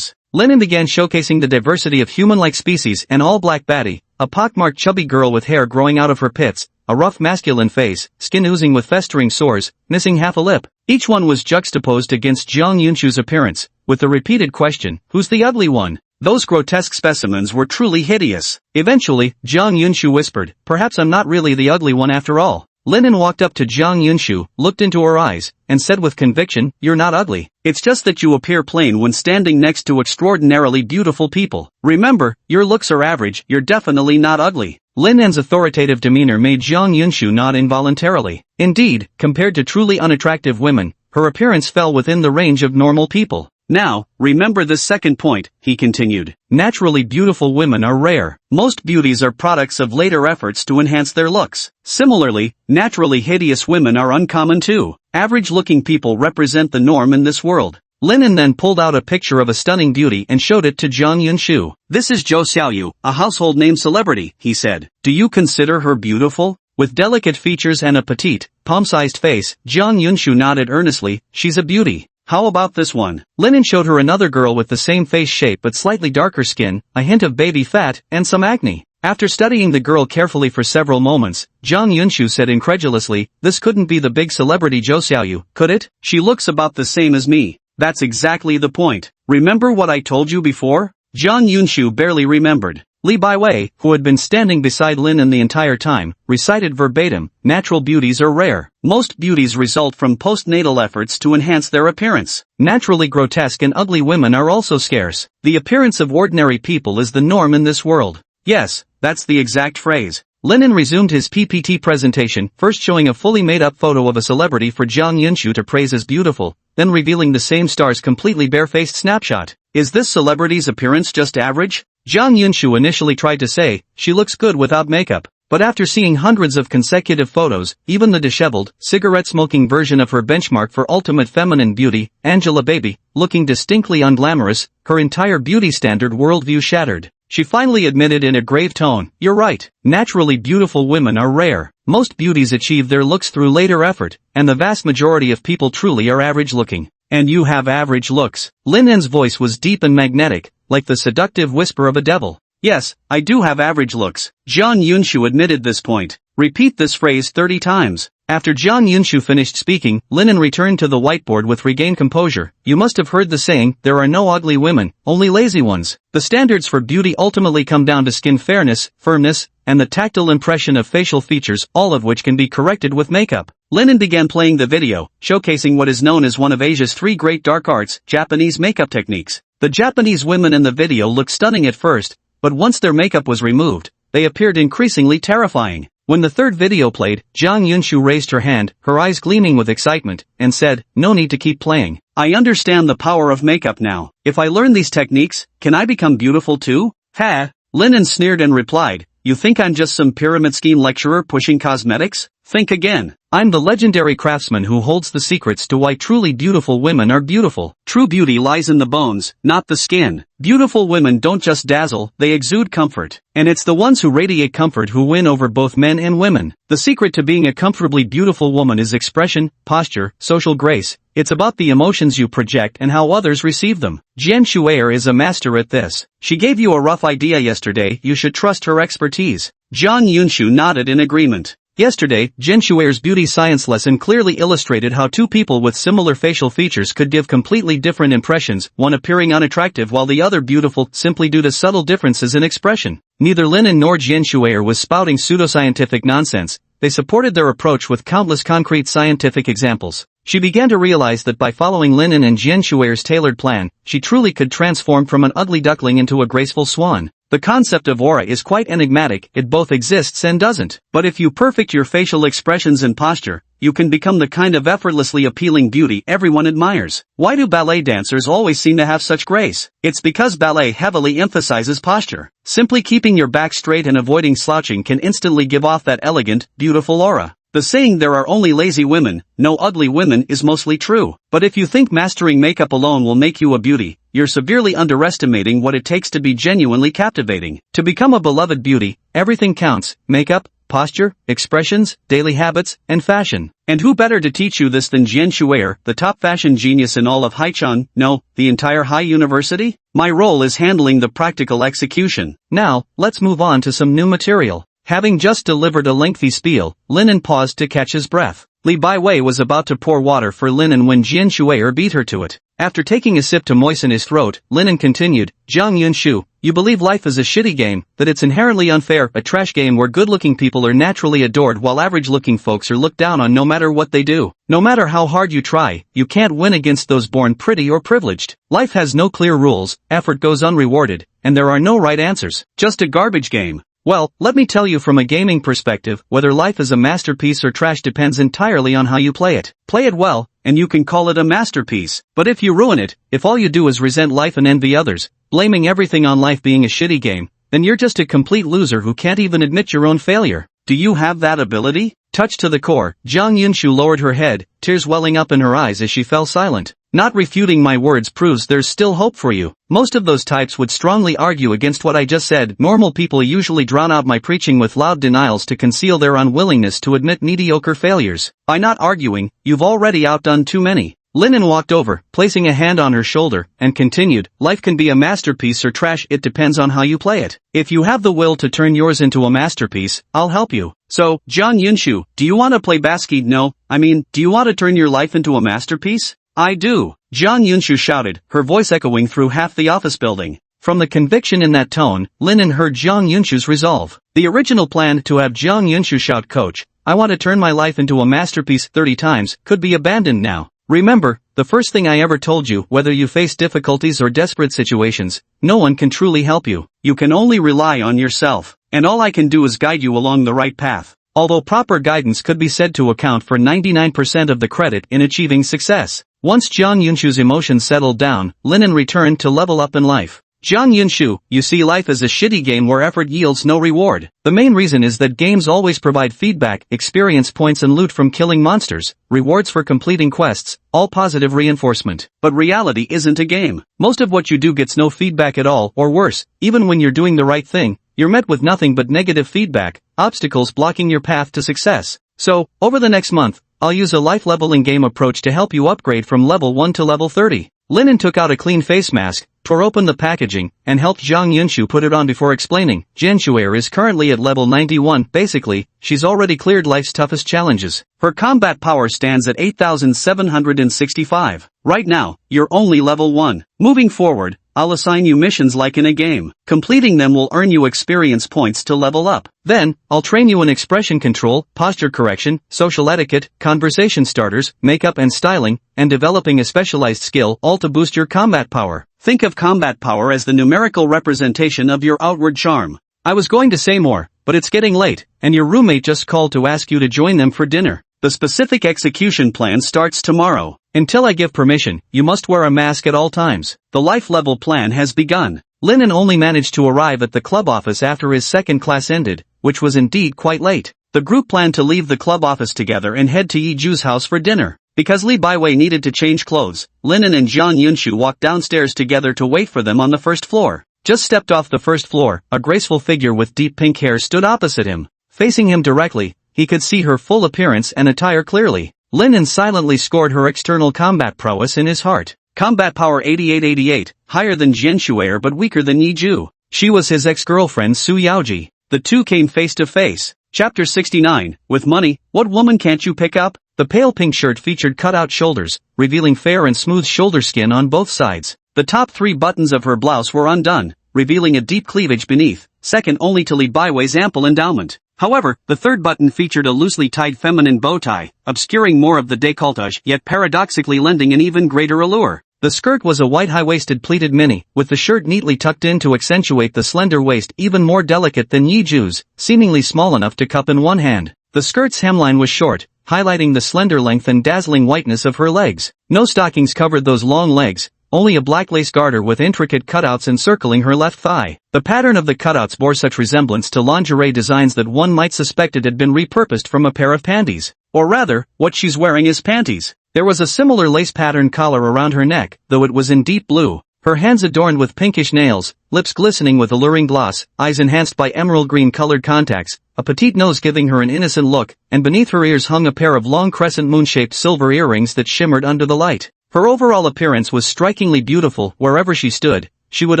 Linen began showcasing the diversity of human-like species: an all-black baddie, a pockmarked chubby girl with hair growing out of her pits, a rough masculine face, skin oozing with festering sores, missing half a lip. Each one was juxtaposed against Jiang Yunshu's appearance, with the repeated question, who's the ugly one? Those grotesque specimens were truly hideous. Eventually, Jiang Yunshu whispered, perhaps I'm not really the ugly one after all. Linen walked up to Jiang Yunshu, looked into her eyes, and said with conviction, you're not ugly. It's just that you appear plain when standing next to extraordinarily beautiful people. Remember, your looks are average, you're definitely not ugly. Linen's authoritative demeanor made Jiang Yunshu nod involuntarily. Indeed, compared to truly unattractive women, her appearance fell within the range of normal people. Now, remember this second point, he continued. Naturally beautiful women are rare. Most beauties are products of later efforts to enhance their looks. Similarly, naturally hideous women are uncommon too. Average-looking people represent the norm in this world. Linen then pulled out a picture of a stunning beauty and showed it to Jiang Yunshu. This is Zhou Xiaoyu, a household name celebrity, he said. Do you consider her beautiful? With delicate features and a petite, palm-sized face, Jiang Yunshu nodded earnestly, she's a beauty. How about this one? Linen showed her another girl with the same face shape but slightly darker skin, a hint of baby fat, and some acne. After studying the girl carefully for several moments, Jiang Yunshu said incredulously, this couldn't be the big celebrity Zhou Xiaoyu, could it? She looks about the same as me. That's exactly the point. Remember what I told you before? Jiang Yunshu barely remembered. Li Baiwei, who had been standing beside Linen the entire time, recited verbatim, natural beauties are rare. Most beauties result from postnatal efforts to enhance their appearance. Naturally grotesque and ugly women are also scarce. The appearance of ordinary people is the norm in this world. Yes, that's the exact phrase. Linen resumed his PPT presentation, first showing a fully made-up photo of a celebrity for Jiang Yunshu to praise as beautiful, then revealing the same star's completely barefaced snapshot. Is this celebrity's appearance just average? Jiang Yunshu initially tried to say, she looks good without makeup, but after seeing hundreds of consecutive photos, even the disheveled, cigarette-smoking version of her benchmark for ultimate feminine beauty, Angelababy, looking distinctly unglamorous, her entire beauty standard worldview shattered. She finally admitted in a grave tone, you're right, naturally beautiful women are rare. Most beauties achieve their looks through later effort, and the vast majority of people truly are average-looking. And you have average looks. Linen's voice was deep and magnetic, like the seductive whisper of a devil. Yes, I do have average looks. Jiang Yunshu admitted this point. Repeat this phrase 30 times. After Jiang Yunshu finished speaking, Linen returned to the whiteboard with regained composure. You must have heard the saying, there are no ugly women, only lazy ones. The standards for beauty ultimately come down to skin fairness, firmness, and the tactile impression of facial features, all of which can be corrected with makeup. Linen began playing the video, showcasing what is known as one of Asia's 3 great dark arts, Japanese makeup techniques. The Japanese women in the video looked stunning at first, but once their makeup was removed, they appeared increasingly terrifying. When the third video played, Jian Shuer raised her hand, her eyes gleaming with excitement, and said, "No need to keep playing. I understand the power of makeup now. If I learn these techniques, can I become beautiful too?" Ha! Linen sneered and replied, "You think I'm just some pyramid scheme lecturer pushing cosmetics? Think again. I'm the legendary craftsman who holds the secrets to why truly beautiful women are beautiful. True beauty lies in the bones, not the skin. Beautiful women don't just dazzle, they exude comfort. And it's the ones who radiate comfort who win over both men and women. The secret to being a comfortably beautiful woman is expression, posture, social grace. It's about the emotions you project and how others receive them. Jian Shuer is a master at this. She gave you a rough idea yesterday, you should trust her expertise." Jian Shuer nodded in agreement. Yesterday, Jian Shuer's beauty science lesson clearly illustrated how two people with similar facial features could give completely different impressions, one appearing unattractive while the other beautiful, simply due to subtle differences in expression. Neither Linen nor Jian Shuer was spouting pseudoscientific nonsense, they supported their approach with countless concrete scientific examples. She began to realize that by following Linen and Jian Shuer's tailored plan, she truly could transform from an ugly duckling into a graceful swan. The concept of aura is quite enigmatic, it both exists and doesn't. But if you perfect your facial expressions and posture, you can become the kind of effortlessly appealing beauty everyone admires. Why do ballet dancers always seem to have such grace? It's because ballet heavily emphasizes posture. Simply keeping your back straight and avoiding slouching can instantly give off that elegant, beautiful aura. The saying "there are only lazy women, no ugly women" is mostly true. But if you think mastering makeup alone will make you a beauty, you're severely underestimating what it takes to be genuinely captivating. To become a beloved beauty, everything counts: makeup, posture, expressions, daily habits, and fashion. And who better to teach you this than Jian Shuer, the top fashion genius in all of Haicheng, no, the entire Hai University? My role is handling the practical execution. Now, let's move on to some new material. Having just delivered a lengthy spiel, Linen paused to catch his breath. Li Baiwei was about to pour water for Linen when Jian Shuer beat her to it. After taking a sip to moisten his throat, Linen continued, "Jiang Yunshu, you believe life is a shitty game, that it's inherently unfair, a trash game where good-looking people are naturally adored while average-looking folks are looked down on no matter what they do. No matter how hard you try, you can't win against those born pretty or privileged. Life has no clear rules, effort goes unrewarded, and there are no right answers. Just a garbage game." Well, let me tell you from a gaming perspective, whether life is a masterpiece or trash depends entirely on how you play it. Play it well, and you can call it a masterpiece. But if you ruin it, if all you do is resent life and envy others, blaming everything on life being a shitty game, then you're just a complete loser who can't even admit your own failure. Do you have that ability? Touched to the core, Jiang Yunshu lowered her head, tears welling up in her eyes as she fell silent. Not refuting my words proves there's still hope for you. Most of those types would strongly argue against what I just said. Normal people usually drown out my preaching with loud denials to conceal their unwillingness to admit mediocre failures. By not arguing, you've already outdone too many. Linen walked over, placing a hand on her shoulder, and continued, "Life can be a masterpiece or trash, it depends on how you play it. If you have the will to turn yours into a masterpiece, I'll help you." So, Jian Yunshu, do you want to play basket? No, do you want to turn your life into a masterpiece? I do. Jian Yunshu shouted, her voice echoing through half the office building. From the conviction in that tone, Linen heard Jiang Yunshu's resolve. The original plan to have Jiang Yunshu shout, "Coach, I want to turn my life into a masterpiece 30 times, could be abandoned now. Remember, the first thing I ever told you, whether you face difficulties or desperate situations, no one can truly help you. You can only rely on yourself, and all I can do is guide you along the right path." Although proper guidance could be said to account for 99% of the credit in achieving success. Once Jiang Yunshu's emotions settled down, Linen returned to level up in life. Jiang Yunshu, you see life as a shitty game where effort yields no reward. The main reason is that games always provide feedback, experience points and loot from killing monsters, rewards for completing quests, all positive reinforcement. But reality isn't a game. Most of what you do gets no feedback at all, or worse, even when you're doing the right thing, you're met with nothing but negative feedback, obstacles blocking your path to success. So, over the next month, I'll use a life leveling game approach to help you upgrade from level 1 to level 30. Linen took out a clean face mask, tore open the packaging, and helped Jiang Yunshu put it on before explaining, Jian Shuer is currently at level 91, basically, she's already cleared life's toughest challenges. Her combat power stands at 8,765. Right now, you're only level 1. Moving forward, I'll assign you missions like in a game. Completing them will earn you experience points to level up. Then, I'll train you in expression control, posture correction, social etiquette, conversation starters, makeup and styling, and developing a specialized skill, all to boost your combat power. Think of combat power as the numerical representation of your outward charm. I was going to say more, but it's getting late, and your roommate just called to ask you to join them for dinner. The specific execution plan starts tomorrow. Until I give permission, you must wear a mask at all times. The life level plan has begun. Linen only managed to arrive at the club office after his second class ended, which was indeed quite late. The group planned to leave the club office together and head to Yiju's house for dinner. Because Li Baiwei needed to change clothes, Linen and Jian Shuer walked downstairs together to wait for them on the first floor. Just stepped off the first floor, a graceful figure with deep pink hair stood opposite him. Facing him directly, he could see her full appearance and attire clearly. Linen silently scored her external combat prowess in his heart. Combat power 8888, higher than Jian Shuer but weaker than Yiju. She was his ex-girlfriend Su Yaoji. The two came face to face. Chapter 69, with money, what woman can't you pick up? The pale pink shirt featured cut-out shoulders, revealing fair and smooth shoulder skin on both sides. The top 3 buttons of her blouse were undone, revealing a deep cleavage beneath, second only to Li Baiwei's ample endowment. However, the third button featured a loosely tied feminine bow tie, obscuring more of the décolletage yet paradoxically lending an even greater allure. The skirt was a white high-waisted pleated mini, with the shirt neatly tucked in to accentuate the slender waist even more delicate than Yiju's, seemingly small enough to cup in one hand. The skirt's hemline was short, highlighting the slender length and dazzling whiteness of her legs. No stockings covered those long legs, only a black lace garter with intricate cutouts encircling her left thigh. The pattern of the cutouts bore such resemblance to lingerie designs that one might suspect it had been repurposed from a pair of panties. Or rather, what she's wearing is panties. There was a similar lace pattern collar around her neck, though it was in deep blue. Her hands adorned with pinkish nails, lips glistening with alluring gloss, eyes enhanced by emerald green colored contacts, a petite nose giving her an innocent look, and beneath her ears hung a pair of long crescent moon-shaped silver earrings that shimmered under the light. Her overall appearance was strikingly beautiful. Wherever she stood, she would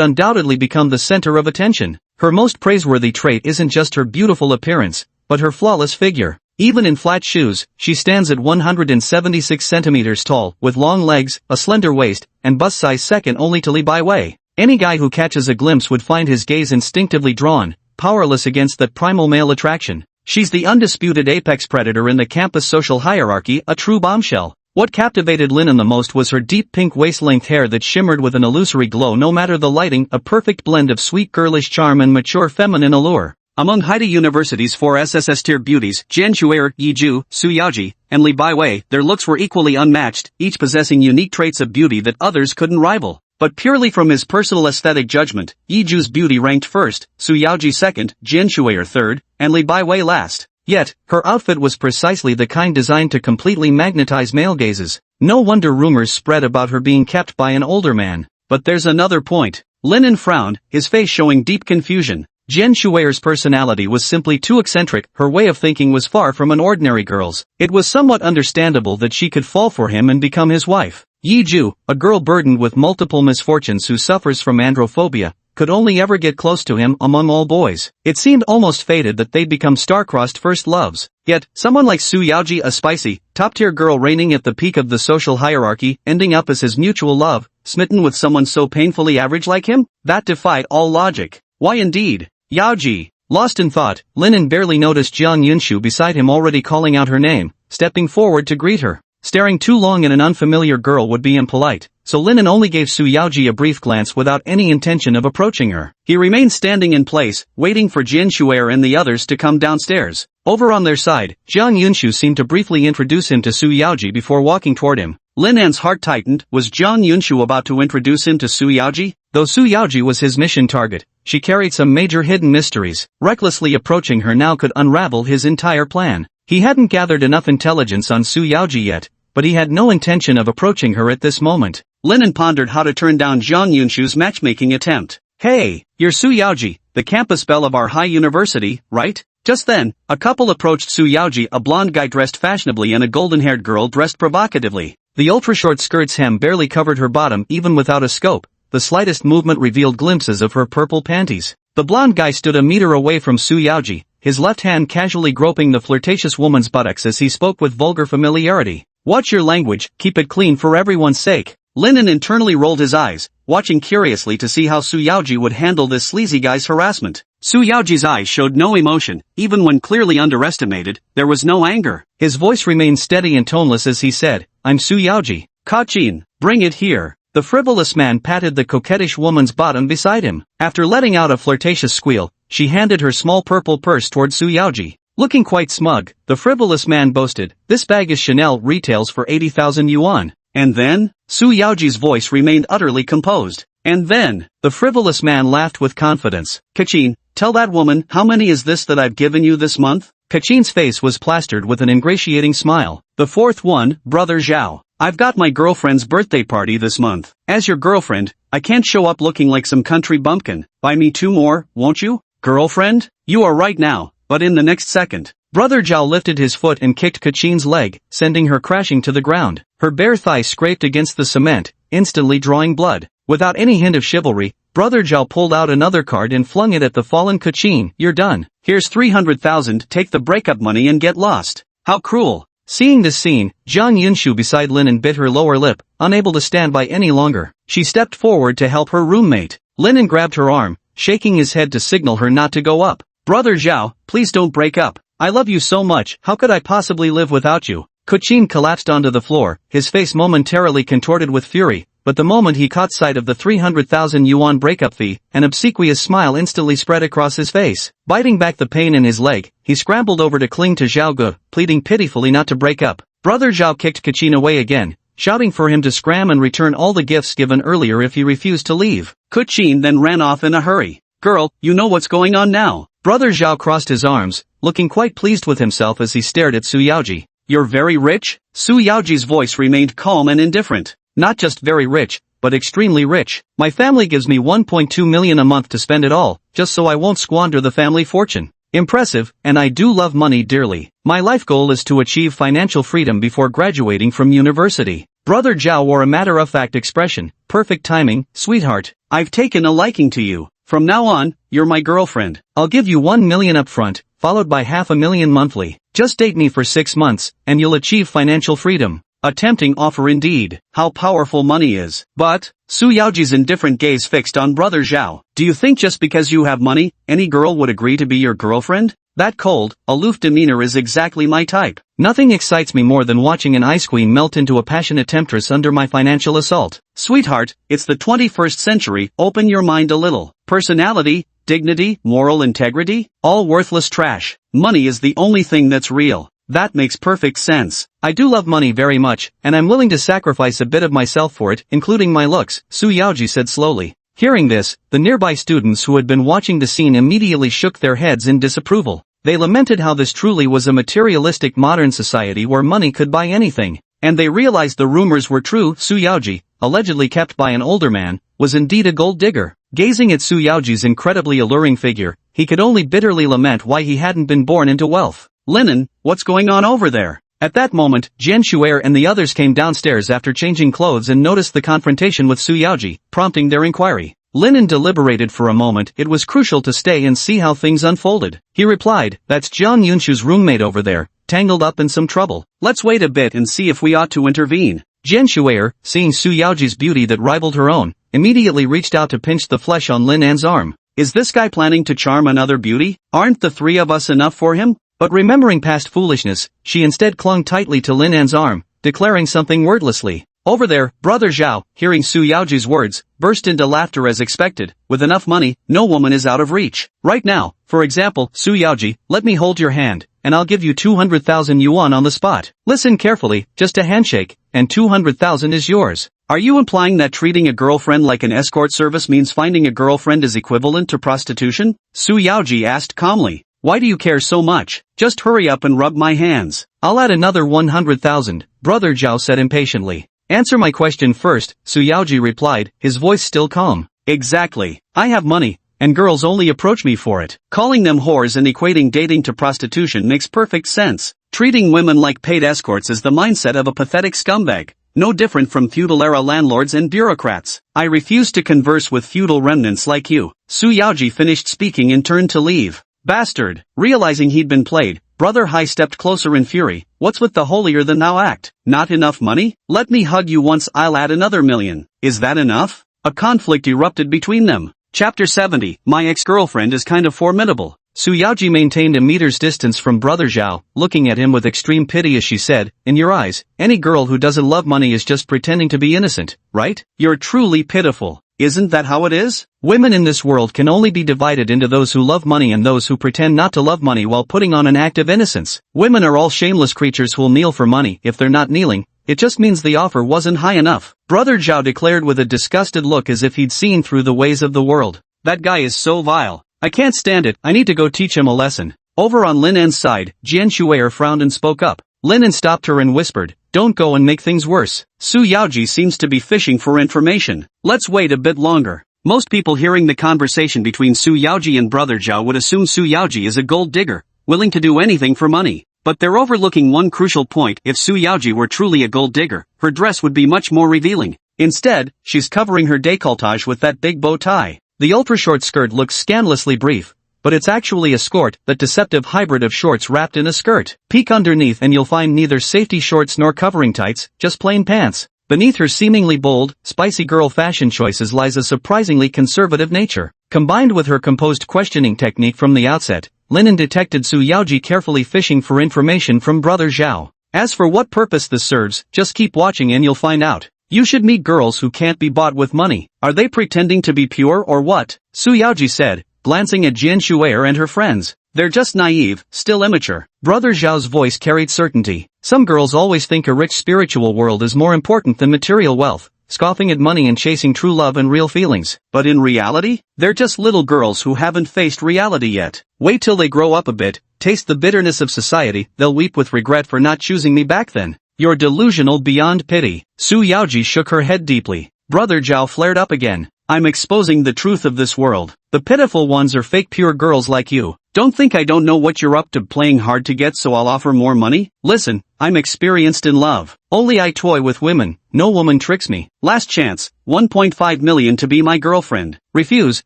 undoubtedly become the center of attention. Her most praiseworthy trait isn't just her beautiful appearance, but her flawless figure. Even in flat shoes, she stands at 176 centimeters tall, with long legs, a slender waist, and bust size second only to Li Baiwei. Any guy who catches a glimpse would find his gaze instinctively drawn, powerless against that primal male attraction. She's the undisputed apex predator in the campus social hierarchy, a true bombshell. What captivated Linen the most was her deep pink waist-length hair that shimmered with an illusory glow no matter the lighting, a perfect blend of sweet girlish charm and mature feminine allure. Among Haida University's 4 SSS-tier beauties, Jian Shuer, Yiju, Su Yaoji, and Li Baiwei, their looks were equally unmatched, each possessing unique traits of beauty that others couldn't rival. But purely from his personal aesthetic judgment, Yiju's beauty ranked first, Su Yaoji second, Jian Shuer third, and Li Baiwei last. Yet, her outfit was precisely the kind designed to completely magnetize male gazes. No wonder rumors spread about her being kept by an older man. But there's another point. Linen frowned, his face showing deep confusion. Jian Shuer's personality was simply too eccentric, her way of thinking was far from an ordinary girl's. It was somewhat understandable that she could fall for him and become his wife. Yiju, a girl burdened with multiple misfortunes who suffers from androphobia, could only ever get close to him among all boys. It seemed almost fated that they'd become star-crossed first loves. Yet, someone like Su Yaoji, a spicy, top-tier girl reigning at the peak of the social hierarchy, ending up as his mutual love, smitten with someone so painfully average like him? That defied all logic. Why indeed? Yaoji. Lost in thought, Linen barely noticed Jian Shuer beside him already calling out her name, stepping forward to greet her. Staring too long at an unfamiliar girl would be impolite, so Linen only gave Su Yaoji a brief glance without any intention of approaching her. He remained standing in place, waiting for Jian Shuer and the others to come downstairs. Over on their side, Jian Shuer seemed to briefly introduce him to Su Yaoji before walking toward him. Linan's heart tightened. Was Jian Shuer about to introduce him to Su Yaoji? Though Su Yaoji was his mission target, she carried some major hidden mysteries. Recklessly approaching her now could unravel his entire plan. He hadn't gathered enough intelligence on Su Yaoji yet, but he had no intention of approaching her at this moment. Linen pondered how to turn down Jian Shuer's matchmaking attempt. Hey, you're Su Yaoji, the campus belle of our high university, right? Just then, a couple approached Su Yaoji, a blonde guy dressed fashionably and a golden-haired girl dressed provocatively. The ultra-short skirt's hem barely covered her bottom even without a scope. The slightest movement revealed glimpses of her purple panties. The blonde guy stood a meter away from Su Yaoji, his left hand casually groping the flirtatious woman's buttocks as he spoke with vulgar familiarity. Watch your language, keep it clean for everyone's sake. Linen internally rolled his eyes, watching curiously to see how Su Yaoji would handle this sleazy guy's harassment. Su Yaoji's eyes showed no emotion, even when clearly underestimated, there was no anger. His voice remained steady and toneless as he said, I'm Su Yaoji. Kachin, bring it here. The frivolous man patted the coquettish woman's bottom beside him. After letting out a flirtatious squeal, she handed her small purple purse toward Su Yaoji. Looking quite smug, the frivolous man boasted, "This bag is Chanel, retails for 80,000 yuan. And then? Su Yaoji's voice remained utterly composed. And then? The frivolous man laughed with confidence. Kachin, tell that woman, how many is this that I've given you this month? Kachin's face was plastered with an ingratiating smile. The fourth one, Brother Zhao. I've got my girlfriend's birthday party this month. As your girlfriend, I can't show up looking like some country bumpkin. Buy me 2 more, won't you? Girlfriend? You are right now, but in the next second. Brother Zhao lifted his foot and kicked Kachin's leg, sending her crashing to the ground. Her bare thigh scraped against the cement, instantly drawing blood. Without any hint of chivalry, Brother Zhao pulled out another card and flung it at the fallen Kachin. "You're done. Here's 300,000, take the breakup money and get lost." How cruel. Seeing this scene, Jian Shuer beside Linen bit her lower lip, unable to stand by any longer. She stepped forward to help her roommate. Linen grabbed her arm, shaking his head to signal her not to go up. Brother Zhao, please don't break up. I love you so much, how could I possibly live without you? Kachin collapsed onto the floor, his face momentarily contorted with fury, but the moment he caught sight of the 300,000 yuan breakup fee, an obsequious smile instantly spread across his face. Biting back the pain in his leg, he scrambled over to cling to Zhao Ge, pleading pitifully not to break up. Brother Zhao kicked Kachin away again, shouting for him to scram and return all the gifts given earlier if he refused to leave. Kachin then ran off in a hurry. Girl, you know what's going on now. Brother Zhao crossed his arms, looking quite pleased with himself as he stared at Su Yaoji. You're very rich? Su Yaoji's voice remained calm and indifferent. Not just very rich, but extremely rich. My family gives me 1.2 million a month to spend it all, just so I won't squander the family fortune. Impressive, and I do love money dearly. My life goal is to achieve financial freedom before graduating from university. Brother Zhao wore a matter-of-fact expression. Perfect timing, sweetheart. I've taken a liking to you. From now on, you're my girlfriend. I'll give you 1 million upfront, followed by 500,000 monthly. Just date me for 6 months, and you'll achieve financial freedom. A tempting offer indeed. How powerful money is. But, Su Yaoji's indifferent gaze fixed on Brother Zhao. Do you think just because you have money, any girl would agree to be your girlfriend? That cold, aloof demeanor is exactly my type. Nothing excites me more than watching an ice queen melt into a passionate temptress under my financial assault. Sweetheart, it's the 21st century, open your mind a little. Personality, dignity, moral integrity, all worthless trash. Money is the only thing that's real. That makes perfect sense. I do love money very much, and I'm willing to sacrifice a bit of myself for it, including my looks, Su Yaoji said slowly. Hearing this, the nearby students who had been watching the scene immediately shook their heads in disapproval. They lamented how this truly was a materialistic modern society where money could buy anything. And they realized the rumors were true. Su Yaoji, allegedly kept by an older man, was indeed a gold digger. Gazing at Su Yaoji's incredibly alluring figure, he could only bitterly lament why he hadn't been born into wealth. Linen, what's going on over there? At that moment, Jian Shuer and the others came downstairs after changing clothes and noticed the confrontation with Su Yaoji, prompting their inquiry. Linen deliberated for a moment. It was crucial to stay and see how things unfolded. He replied, "That's Jian Yunshu's roommate over there, tangled up in some trouble. Let's wait a bit and see if we ought to intervene." Jian Shuer, seeing Su Yaoji's beauty that rivaled her own, immediately reached out to pinch the flesh on Lin An's arm. Is this guy planning to charm another beauty? Aren't the 3 of us enough for him? But remembering past foolishness, she instead clung tightly to Lin An's arm, declaring something wordlessly. Over there, Brother Zhao, hearing Su Yaoji's words, burst into laughter as expected. With enough money, no woman is out of reach. Right now, for example, Su Yaoji, let me hold your hand, and I'll give you 200,000 yuan on the spot. Listen carefully, just a handshake, and 200,000 is yours. Are you implying that treating a girlfriend like an escort service means finding a girlfriend is equivalent to prostitution? Su Yaoji asked calmly. Why do you care so much? Just hurry up and rub my hands. I'll add another 100,000, Brother Zhao said impatiently. Answer my question first, Su Yaoji replied, his voice still calm. Exactly. I have money, and girls only approach me for it. Calling them whores and equating dating to prostitution makes perfect sense. Treating women like paid escorts is the mindset of a pathetic scumbag, no different from feudal-era landlords and bureaucrats. I refuse to converse with feudal remnants like you. Su Yaoji finished speaking and turned to leave. Bastard! Realizing he'd been played, Brother Hai stepped closer in fury. What's with the holier-than-thou act? Not enough money? Let me hug you once, I'll add another 1,000,000. Is that enough? A conflict erupted between them. Chapter 70, My ex-girlfriend is kind of formidable. Su Yaoji maintained a meter's distance from Brother Zhao, looking at him with extreme pity as she said, in your eyes, any girl who doesn't love money is just pretending to be innocent, right? You're truly pitiful. Isn't that how it is? Women in this world can only be divided into those who love money and those who pretend not to love money while putting on an act of innocence. Women are all shameless creatures who'll kneel for money. If they're not kneeling, it just means the offer wasn't high enough. Brother Zhao declared with a disgusted look as if he'd seen through the ways of the world. That guy is so vile. I can't stand it. I need to go teach him a lesson. Over on Lin En's side, Jian Shuer frowned and spoke up. Lin En stopped her and whispered, "Don't go and make things worse." Su Yaoji seems to be fishing for information. Let's wait a bit longer. Most people hearing the conversation between Su Yaoji and Brother Zhao would assume Su Yaoji is a gold digger, willing to do anything for money. But they're overlooking one crucial point. If Su Yaoji were truly a gold digger, her dress would be much more revealing. Instead, she's covering her décolletage with that big bow tie. The ultra-short skirt looks scandalously brief, but it's actually a skirt, that deceptive hybrid of shorts wrapped in a skirt. Peek underneath and you'll find neither safety shorts nor covering tights, just plain pants. Beneath her seemingly bold, spicy girl fashion choices lies a surprisingly conservative nature. Combined with her composed questioning technique from the outset, Lin En detected Su Yaoji carefully fishing for information from Brother Zhao. As for what purpose this serves, just keep watching and you'll find out. You should meet girls who can't be bought with money. Are they pretending to be pure or what? Su Yaoji said, glancing at Jian Shuer and her friends. They're just naive, still immature. Brother Zhao's voice carried certainty. Some girls always think a rich spiritual world is more important than material wealth, scoffing at money and chasing true love and real feelings. But in reality, they're just little girls who haven't faced reality yet. Wait till they grow up a bit, taste the bitterness of society, they'll weep with regret for not choosing me back then. You're delusional beyond pity. Su Yaoji shook her head deeply. Brother Zhao flared up again. I'm exposing the truth of this world. The pitiful ones are fake pure girls like you. Don't think I don't know what you're up to playing hard to get, so I'll offer more money? Listen, I'm experienced in love. Only I toy with women. No woman tricks me. Last chance, 1.5 million to be my girlfriend. Refuse,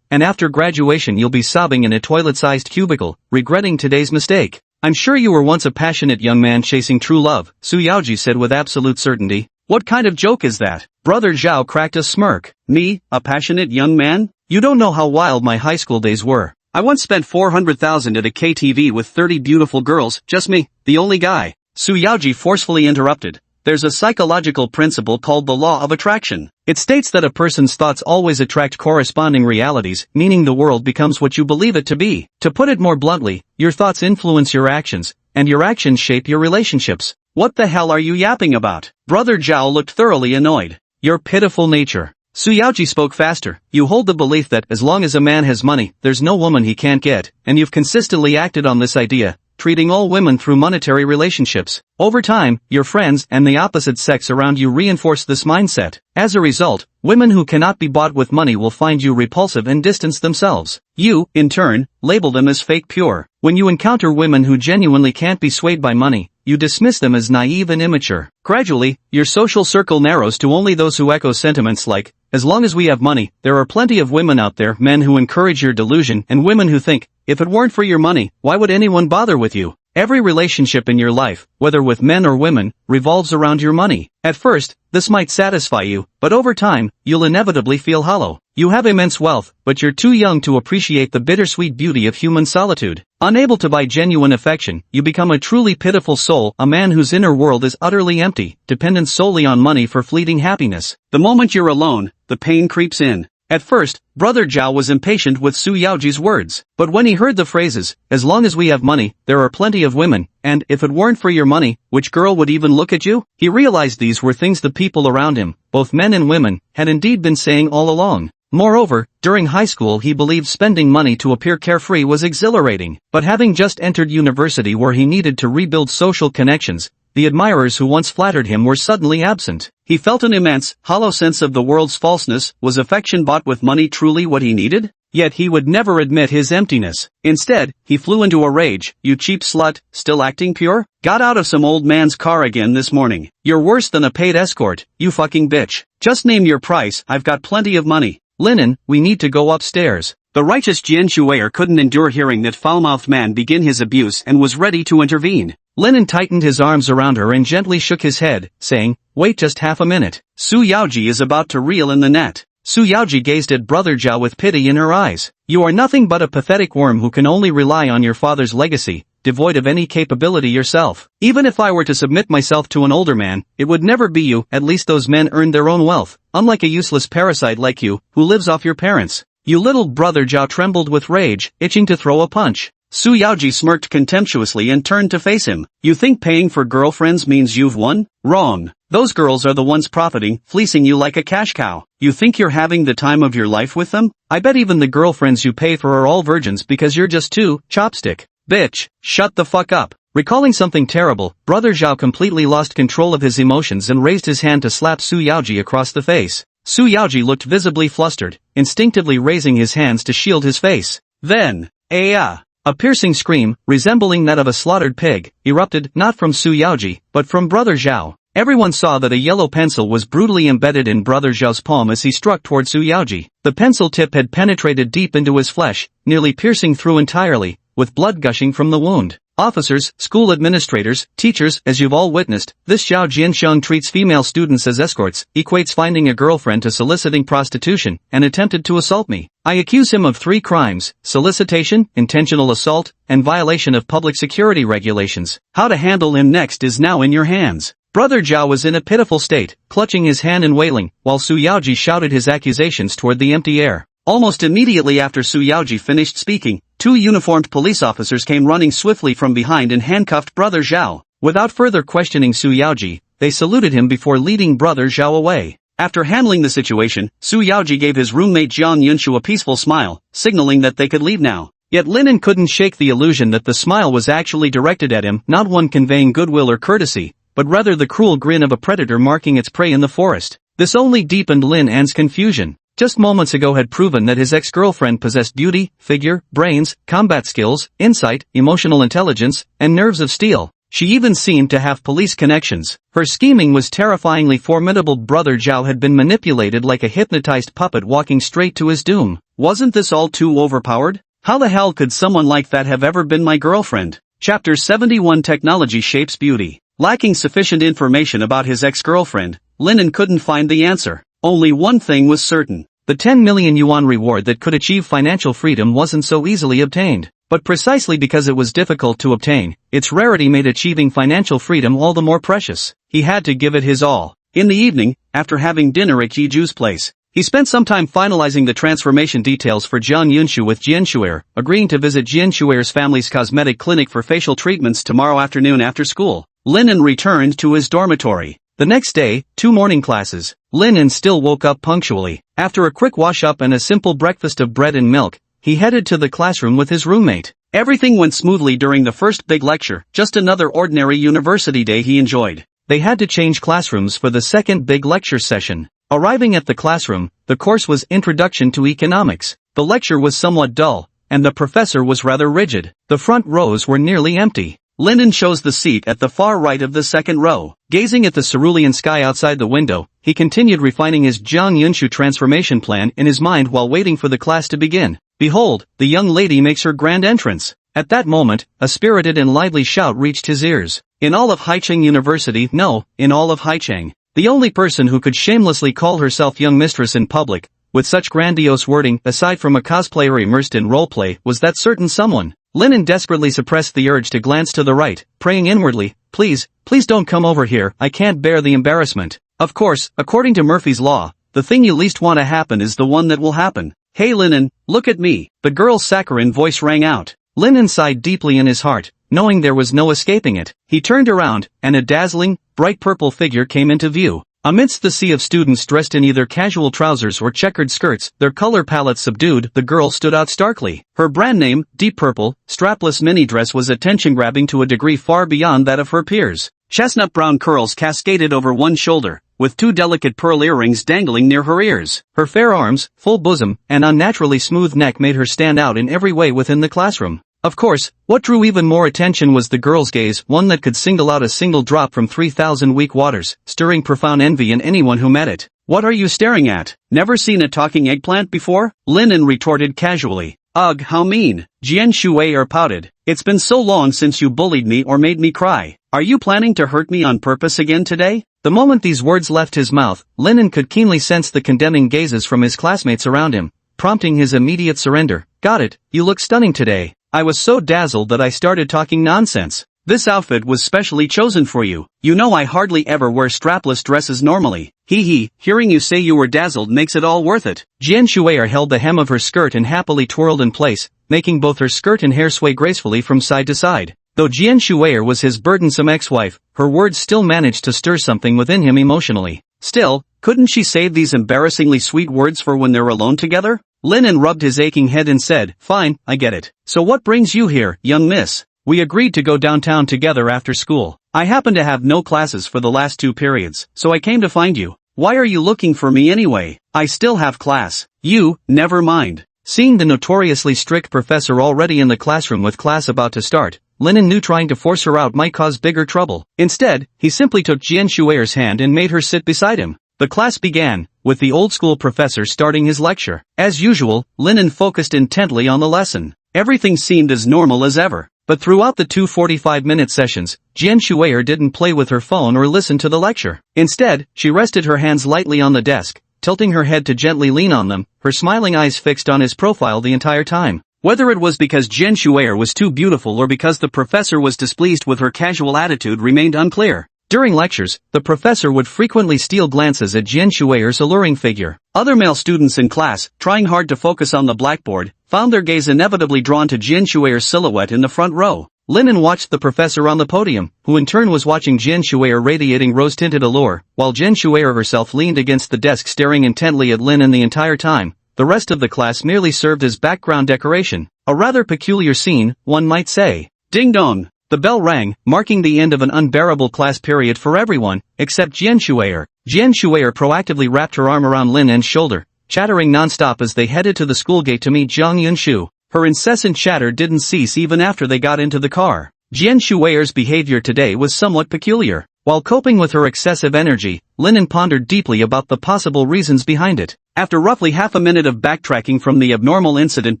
and after graduation you'll be sobbing in a toilet-sized cubicle, regretting today's mistake. I'm sure you were once a passionate young man chasing true love, Su Yaoji said with absolute certainty. What kind of joke is that? Brother Zhao cracked a smirk. Me, a passionate young man? You don't know how wild my high school days were. I once spent 400,000 at a KTV with 30 beautiful girls, just me, the only guy. Su Yaoji forcefully interrupted. There's a psychological principle called the law of attraction. It states that a person's thoughts always attract corresponding realities, meaning the world becomes what you believe it to be. To put it more bluntly, your thoughts influence your actions, and your actions shape your relationships. What the hell are you yapping about? Brother Zhao looked thoroughly annoyed. Your pitiful nature. Su Yaoji spoke faster. You hold the belief that as long as a man has money, there's no woman he can't get, and you've consistently acted on this idea, treating all women through monetary relationships. Over time, your friends and the opposite sex around you reinforce this mindset. As a result, women who cannot be bought with money will find you repulsive and distance themselves. You, in turn, label them as fake pure. When you encounter women who genuinely can't be swayed by money, you dismiss them as naive and immature. Gradually, your social circle narrows to only those who echo sentiments like, as long as we have money, there are plenty of women out there, men who encourage your delusion, and women who think, if it weren't for your money, why would anyone bother with you? Every relationship in your life, whether with men or women, revolves around your money. At first, this might satisfy you, but over time, you'll inevitably feel hollow. You have immense wealth, but you're too young to appreciate the bittersweet beauty of human solitude. Unable to buy genuine affection, you become a truly pitiful soul, a man whose inner world is utterly empty, dependent solely on money for fleeting happiness. The moment you're alone, the pain creeps in. At first, Brother Zhao was impatient with Su Yaoji's words, but when he heard the phrases, as long as we have money, there are plenty of women, and if it weren't for your money, which girl would even look at you? He realized these were things the people around him, both men and women, had indeed been saying all along. Moreover, during high school he believed spending money to appear carefree was exhilarating, but having just entered university where he needed to rebuild social connections, the admirers who once flattered him were suddenly absent. He felt an immense, hollow sense of the world's falseness. Was affection bought with money truly what he needed? Yet he would never admit his emptiness. Instead, he flew into a rage. You cheap slut, still acting pure? Got out of some old man's car again this morning. You're worse than a paid escort, you fucking bitch. Just name your price, I've got plenty of money. Lin En, we need to go upstairs. The righteous Jian Shuer couldn't endure hearing that foul-mouthed man begin his abuse and was ready to intervene. Lin En tightened his arms around her and gently shook his head, saying, wait just half a minute. Su Yaoji is about to reel in the net. Su Yaoji gazed at Brother Zhao with pity in her eyes. You are nothing but a pathetic worm who can only rely on your father's legacy, devoid of any capability yourself. Even if I were to submit myself to an older man, it would never be you. At least those men earned their own wealth, unlike a useless parasite like you, who lives off your parents. You little brother Zhao trembled with rage, itching to throw a punch. Su Yaoji smirked contemptuously and turned to face him. You think paying for girlfriends means you've won? Wrong. Those girls are the ones profiting, fleecing you like a cash cow. You think you're having the time of your life with them? I bet even the girlfriends you pay for are all virgins because you're just too chopstick. Bitch, shut the fuck up. Recalling something terrible, Brother Zhao completely lost control of his emotions and raised his hand to slap Su Yaoji across the face. Su Yaoji looked visibly flustered, instinctively raising his hands to shield his face. Then, a piercing scream, resembling that of a slaughtered pig, erupted, not from Su Yaoji, but from Brother Zhao. Everyone saw that a yellow pencil was brutally embedded in Brother Zhao's palm as he struck toward Su Yaoji. The pencil tip had penetrated deep into his flesh, nearly piercing through entirely, with blood gushing from the wound. Officers, school administrators, teachers, as you've all witnessed, this Zhao Jiansheng treats female students as escorts, equates finding a girlfriend to soliciting prostitution, and attempted to assault me. I accuse him of 3 crimes: solicitation, intentional assault, and violation of public security regulations. How to handle him next is now in your hands. Brother Zhao was in a pitiful state, clutching his hand and wailing, while Su Yaoji shouted his accusations toward the empty air. Almost immediately after Su Yaoji finished speaking, 2 uniformed police officers came running swiftly from behind and handcuffed Brother Zhao. Without further questioning Su Yaoji, they saluted him before leading Brother Zhao away. After handling the situation, Su Yaoji gave his roommate Jian Shuer a peaceful smile, signaling that they could leave now. Yet Linen couldn't shake the illusion that the smile was actually directed at him, not one conveying goodwill or courtesy, but rather the cruel grin of a predator marking its prey in the forest. This only deepened Lin An's confusion. Just moments ago had proven that his ex-girlfriend possessed beauty, figure, brains, combat skills, insight, emotional intelligence, and nerves of steel. She even seemed to have police connections. Her scheming was terrifyingly formidable. Brother Zhao had been manipulated like a hypnotized puppet walking straight to his doom. Wasn't this all too overpowered? How the hell could someone like that have ever been my girlfriend? Chapter 71 Technology Shapes Beauty. Lacking sufficient information about his ex-girlfriend, Linen couldn't find the answer. Only one thing was certain. The 10 million yuan reward that could achieve financial freedom wasn't so easily obtained. But precisely because it was difficult to obtain, its rarity made achieving financial freedom all the more precious. He had to give it his all. In the evening, after having dinner at Yiju's place, he spent some time finalizing the transformation details for Jian Shuer with Jian Shuer, agreeing to visit Jian Shuer's family's cosmetic clinic for facial treatments tomorrow afternoon after school. Linen returned to his dormitory. The next day, 2 morning classes. Linen still woke up punctually. After a quick wash-up and a simple breakfast of bread and milk, he headed to the classroom with his roommate. Everything went smoothly during the first big lecture, just another ordinary university day he enjoyed. They had to change classrooms for the second big lecture session. Arriving at the classroom, the course was Introduction to Economics. The lecture was somewhat dull, and the professor was rather rigid. The front rows were nearly empty. Linen chose the seat at the far right of the second row. Gazing at the cerulean sky outside the window, he continued refining his Jian Shuer transformation plan in his mind while waiting for the class to begin. Behold, the young lady makes her grand entrance. At that moment, a spirited and lively shout reached his ears. In all of Haicheng University, no, in all of Haicheng, the only person who could shamelessly call herself young mistress in public, with such grandiose wording, aside from a cosplayer immersed in roleplay, was that certain someone. Linen desperately suppressed the urge to glance to the right, praying inwardly, please don't come over here, I can't bear the embarrassment. Of course, according to Murphy's Law, the thing you least want to happen is the one that will happen. Hey Linen, look at me, the girl's saccharine voice rang out. Linen sighed deeply in his heart, knowing there was no escaping it. He turned around, and a dazzling, bright purple figure came into view. Amidst the sea of students dressed in either casual trousers or checkered skirts, their color palette subdued, the girl stood out starkly. Her brand name, Deep Purple, strapless mini dress was attention-grabbing to a degree far beyond that of her peers. Chestnut brown curls cascaded over one shoulder, with 2 delicate pearl earrings dangling near her ears. Her fair arms, full bosom, and unnaturally smooth neck made her stand out in every way within the classroom. Of course, what drew even more attention was the girl's gaze, one that could single out a single drop from 3,000 weak waters, stirring profound envy in anyone who met it. What are you staring at? Never seen a talking eggplant before? Linen retorted casually. Ugh, how mean. Jian Shuer pouted. It's been so long since you bullied me or made me cry. Are you planning to hurt me on purpose again today? The moment these words left his mouth, Linen could keenly sense the condemning gazes from his classmates around him, prompting his immediate surrender. Got it, you look stunning today. I was so dazzled that I started talking nonsense. This outfit was specially chosen for you. You know I hardly ever wear strapless dresses normally. Hee hee, hearing you say you were dazzled makes it all worth it. Jian Shuer held the hem of her skirt and happily twirled in place, making both her skirt and hair sway gracefully from side to side. Though Jian Shuer was his burdensome ex-wife, her words still managed to stir something within him emotionally. Still, couldn't she save these embarrassingly sweet words for when they're alone together? Linen rubbed his aching head and said, "Fine, I get it. So what brings you here, young miss?" We agreed to go downtown together after school. I happen to have no classes for the last 2 periods, so I came to find you. Why are you looking for me anyway? I still have class. You, never mind. Seeing the notoriously strict professor already in the classroom with class about to start, Linen knew trying to force her out might cause bigger trouble. Instead, he simply took Jian Shuer's hand and made her sit beside him. The class began, with the old-school professor starting his lecture. As usual, Linen focused intently on the lesson. Everything seemed as normal as ever. But throughout the 2 45-minute sessions, Jian Shuer didn't play with her phone or listen to the lecture. Instead, she rested her hands lightly on the desk, tilting her head to gently lean on them, her smiling eyes fixed on his profile the entire time. Whether it was because Jian Shuer was too beautiful or because the professor was displeased with her casual attitude remained unclear. During lectures, the professor would frequently steal glances at Jian Shuer's alluring figure. Other male students in class, trying hard to focus on the blackboard, found their gaze inevitably drawn to Jian Shuer's silhouette in the front row. Linen watched the professor on the podium, who in turn was watching Jian Shuer radiating rose-tinted allure, while Jian Shuer herself leaned against the desk staring intently at Linen the entire time. The rest of the class merely served as background decoration. A rather peculiar scene, one might say. Ding dong! The bell rang, marking the end of an unbearable class period for everyone, except Jian Shuer. Jian Shuer proactively wrapped her arm around Linen's shoulder, chattering non-stop as they headed to the school gate to meet Zhang Yunshu. Her incessant chatter didn't cease even after they got into the car. Jian Shuer's behavior today was somewhat peculiar. While coping with her excessive energy, Linen pondered deeply about the possible reasons behind it. After roughly half a minute of backtracking from the abnormal incident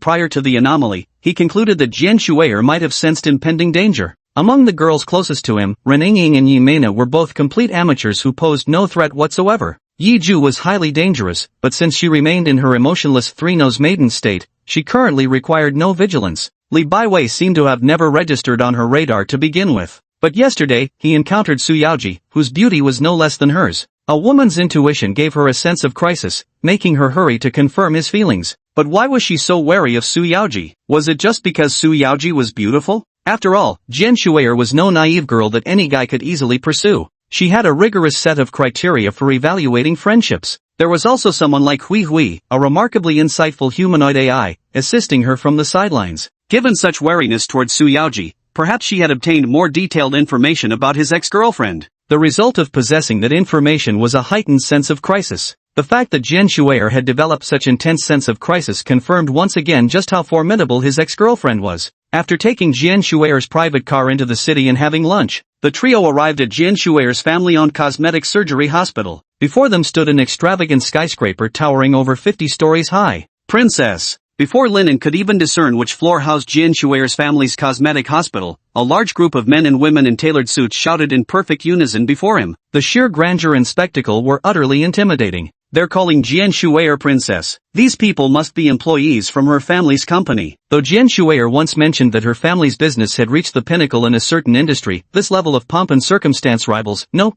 prior to the anomaly, he concluded that Jian Shuer might have sensed impending danger. Among the girls closest to him, Reningying and Yimena were both complete amateurs who posed no threat whatsoever. Yiju was highly dangerous, but since she remained in her emotionless three-nose maiden state, she currently required no vigilance. Li Baiwei seemed to have never registered on her radar to begin with. But yesterday, he encountered Su Yaoji, whose beauty was no less than hers. A woman's intuition gave her a sense of crisis, making her hurry to confirm his feelings. But why was she so wary of Su Yaoji? Was it just because Su Yaoji was beautiful? After all, Jian Shuer was no naive girl that any guy could easily pursue. She had a rigorous set of criteria for evaluating friendships. There was also someone like Hui Hui, a remarkably insightful humanoid AI, assisting her from the sidelines. Given such wariness towards Su Yaoji, perhaps she had obtained more detailed information about his ex-girlfriend. The result of possessing that information was a heightened sense of crisis. The fact that Jian Shuer had developed such intense sense of crisis confirmed once again just how formidable his ex-girlfriend was. After taking Jian Shuer's private car into the city and having lunch, the trio arrived at Jian Shuer's family-owned cosmetic surgery hospital. Before them stood an extravagant skyscraper towering over 50 stories high. Princess! Before Linen could even discern which floor housed Jian Shuer's family's cosmetic hospital, a large group of men and women in tailored suits shouted in perfect unison before him. The sheer grandeur and spectacle were utterly intimidating. They're calling Jian Shuer princess. These people must be employees from her family's company. Though Jian Shuer once mentioned that her family's business had reached the pinnacle in a certain industry, this level of pomp and circumstance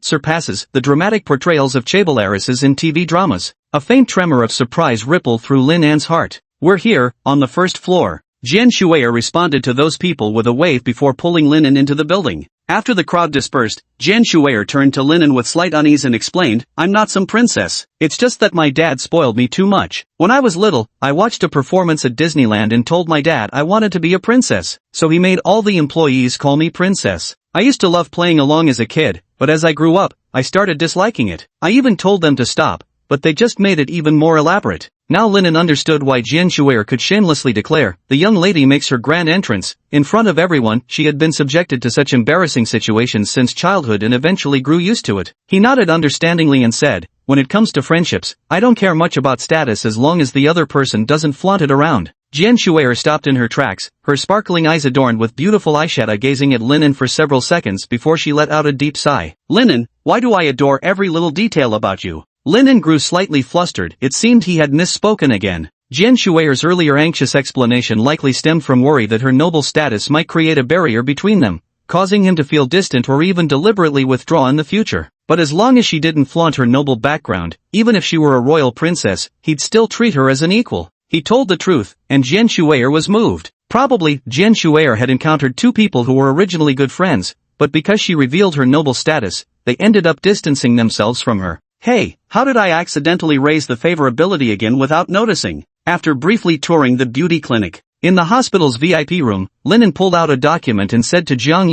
surpasses the dramatic portrayals of chaebol heiresses in TV dramas. A faint tremor of surprise rippled through Lin An's heart. We're here, on the first floor. Jian Shuer responded to those people with a wave before pulling Linen into the building. After the crowd dispersed, Jian Shuer turned to Linen with slight unease and explained, I'm not some princess. It's just that my dad spoiled me too much. When I was little, I watched a performance at Disneyland and told my dad I wanted to be a princess, so he made all the employees call me princess. I used to love playing along as a kid, but as I grew up, I started disliking it. I even told them to stop, but they just made it even more elaborate. Now Linen understood why Jian Shuer could shamelessly declare, the young lady makes her grand entrance. In front of everyone, she had been subjected to such embarrassing situations since childhood and eventually grew used to it. He nodded understandingly and said, when it comes to friendships, I don't care much about status as long as the other person doesn't flaunt it around. Jian Shuer stopped in her tracks, her sparkling eyes adorned with beautiful eyeshadow gazing at Linen for several seconds before she let out a deep sigh. Linen, why do I adore every little detail about you? Linen grew slightly flustered, it seemed he had misspoken again. Jian Shuer's earlier anxious explanation likely stemmed from worry that her noble status might create a barrier between them, causing him to feel distant or even deliberately withdraw in the future. But as long as she didn't flaunt her noble background, even if she were a royal princess, he'd still treat her as an equal. He told the truth, and Jian Shuer was moved. Probably, Jian Shuer had encountered two people who were originally good friends, but because she revealed her noble status, they ended up distancing themselves from her. Hey, how did I accidentally raise the favorability again without noticing? After briefly touring the beauty clinic. In the hospital's VIP room, Linen pulled out a document and said to Jiang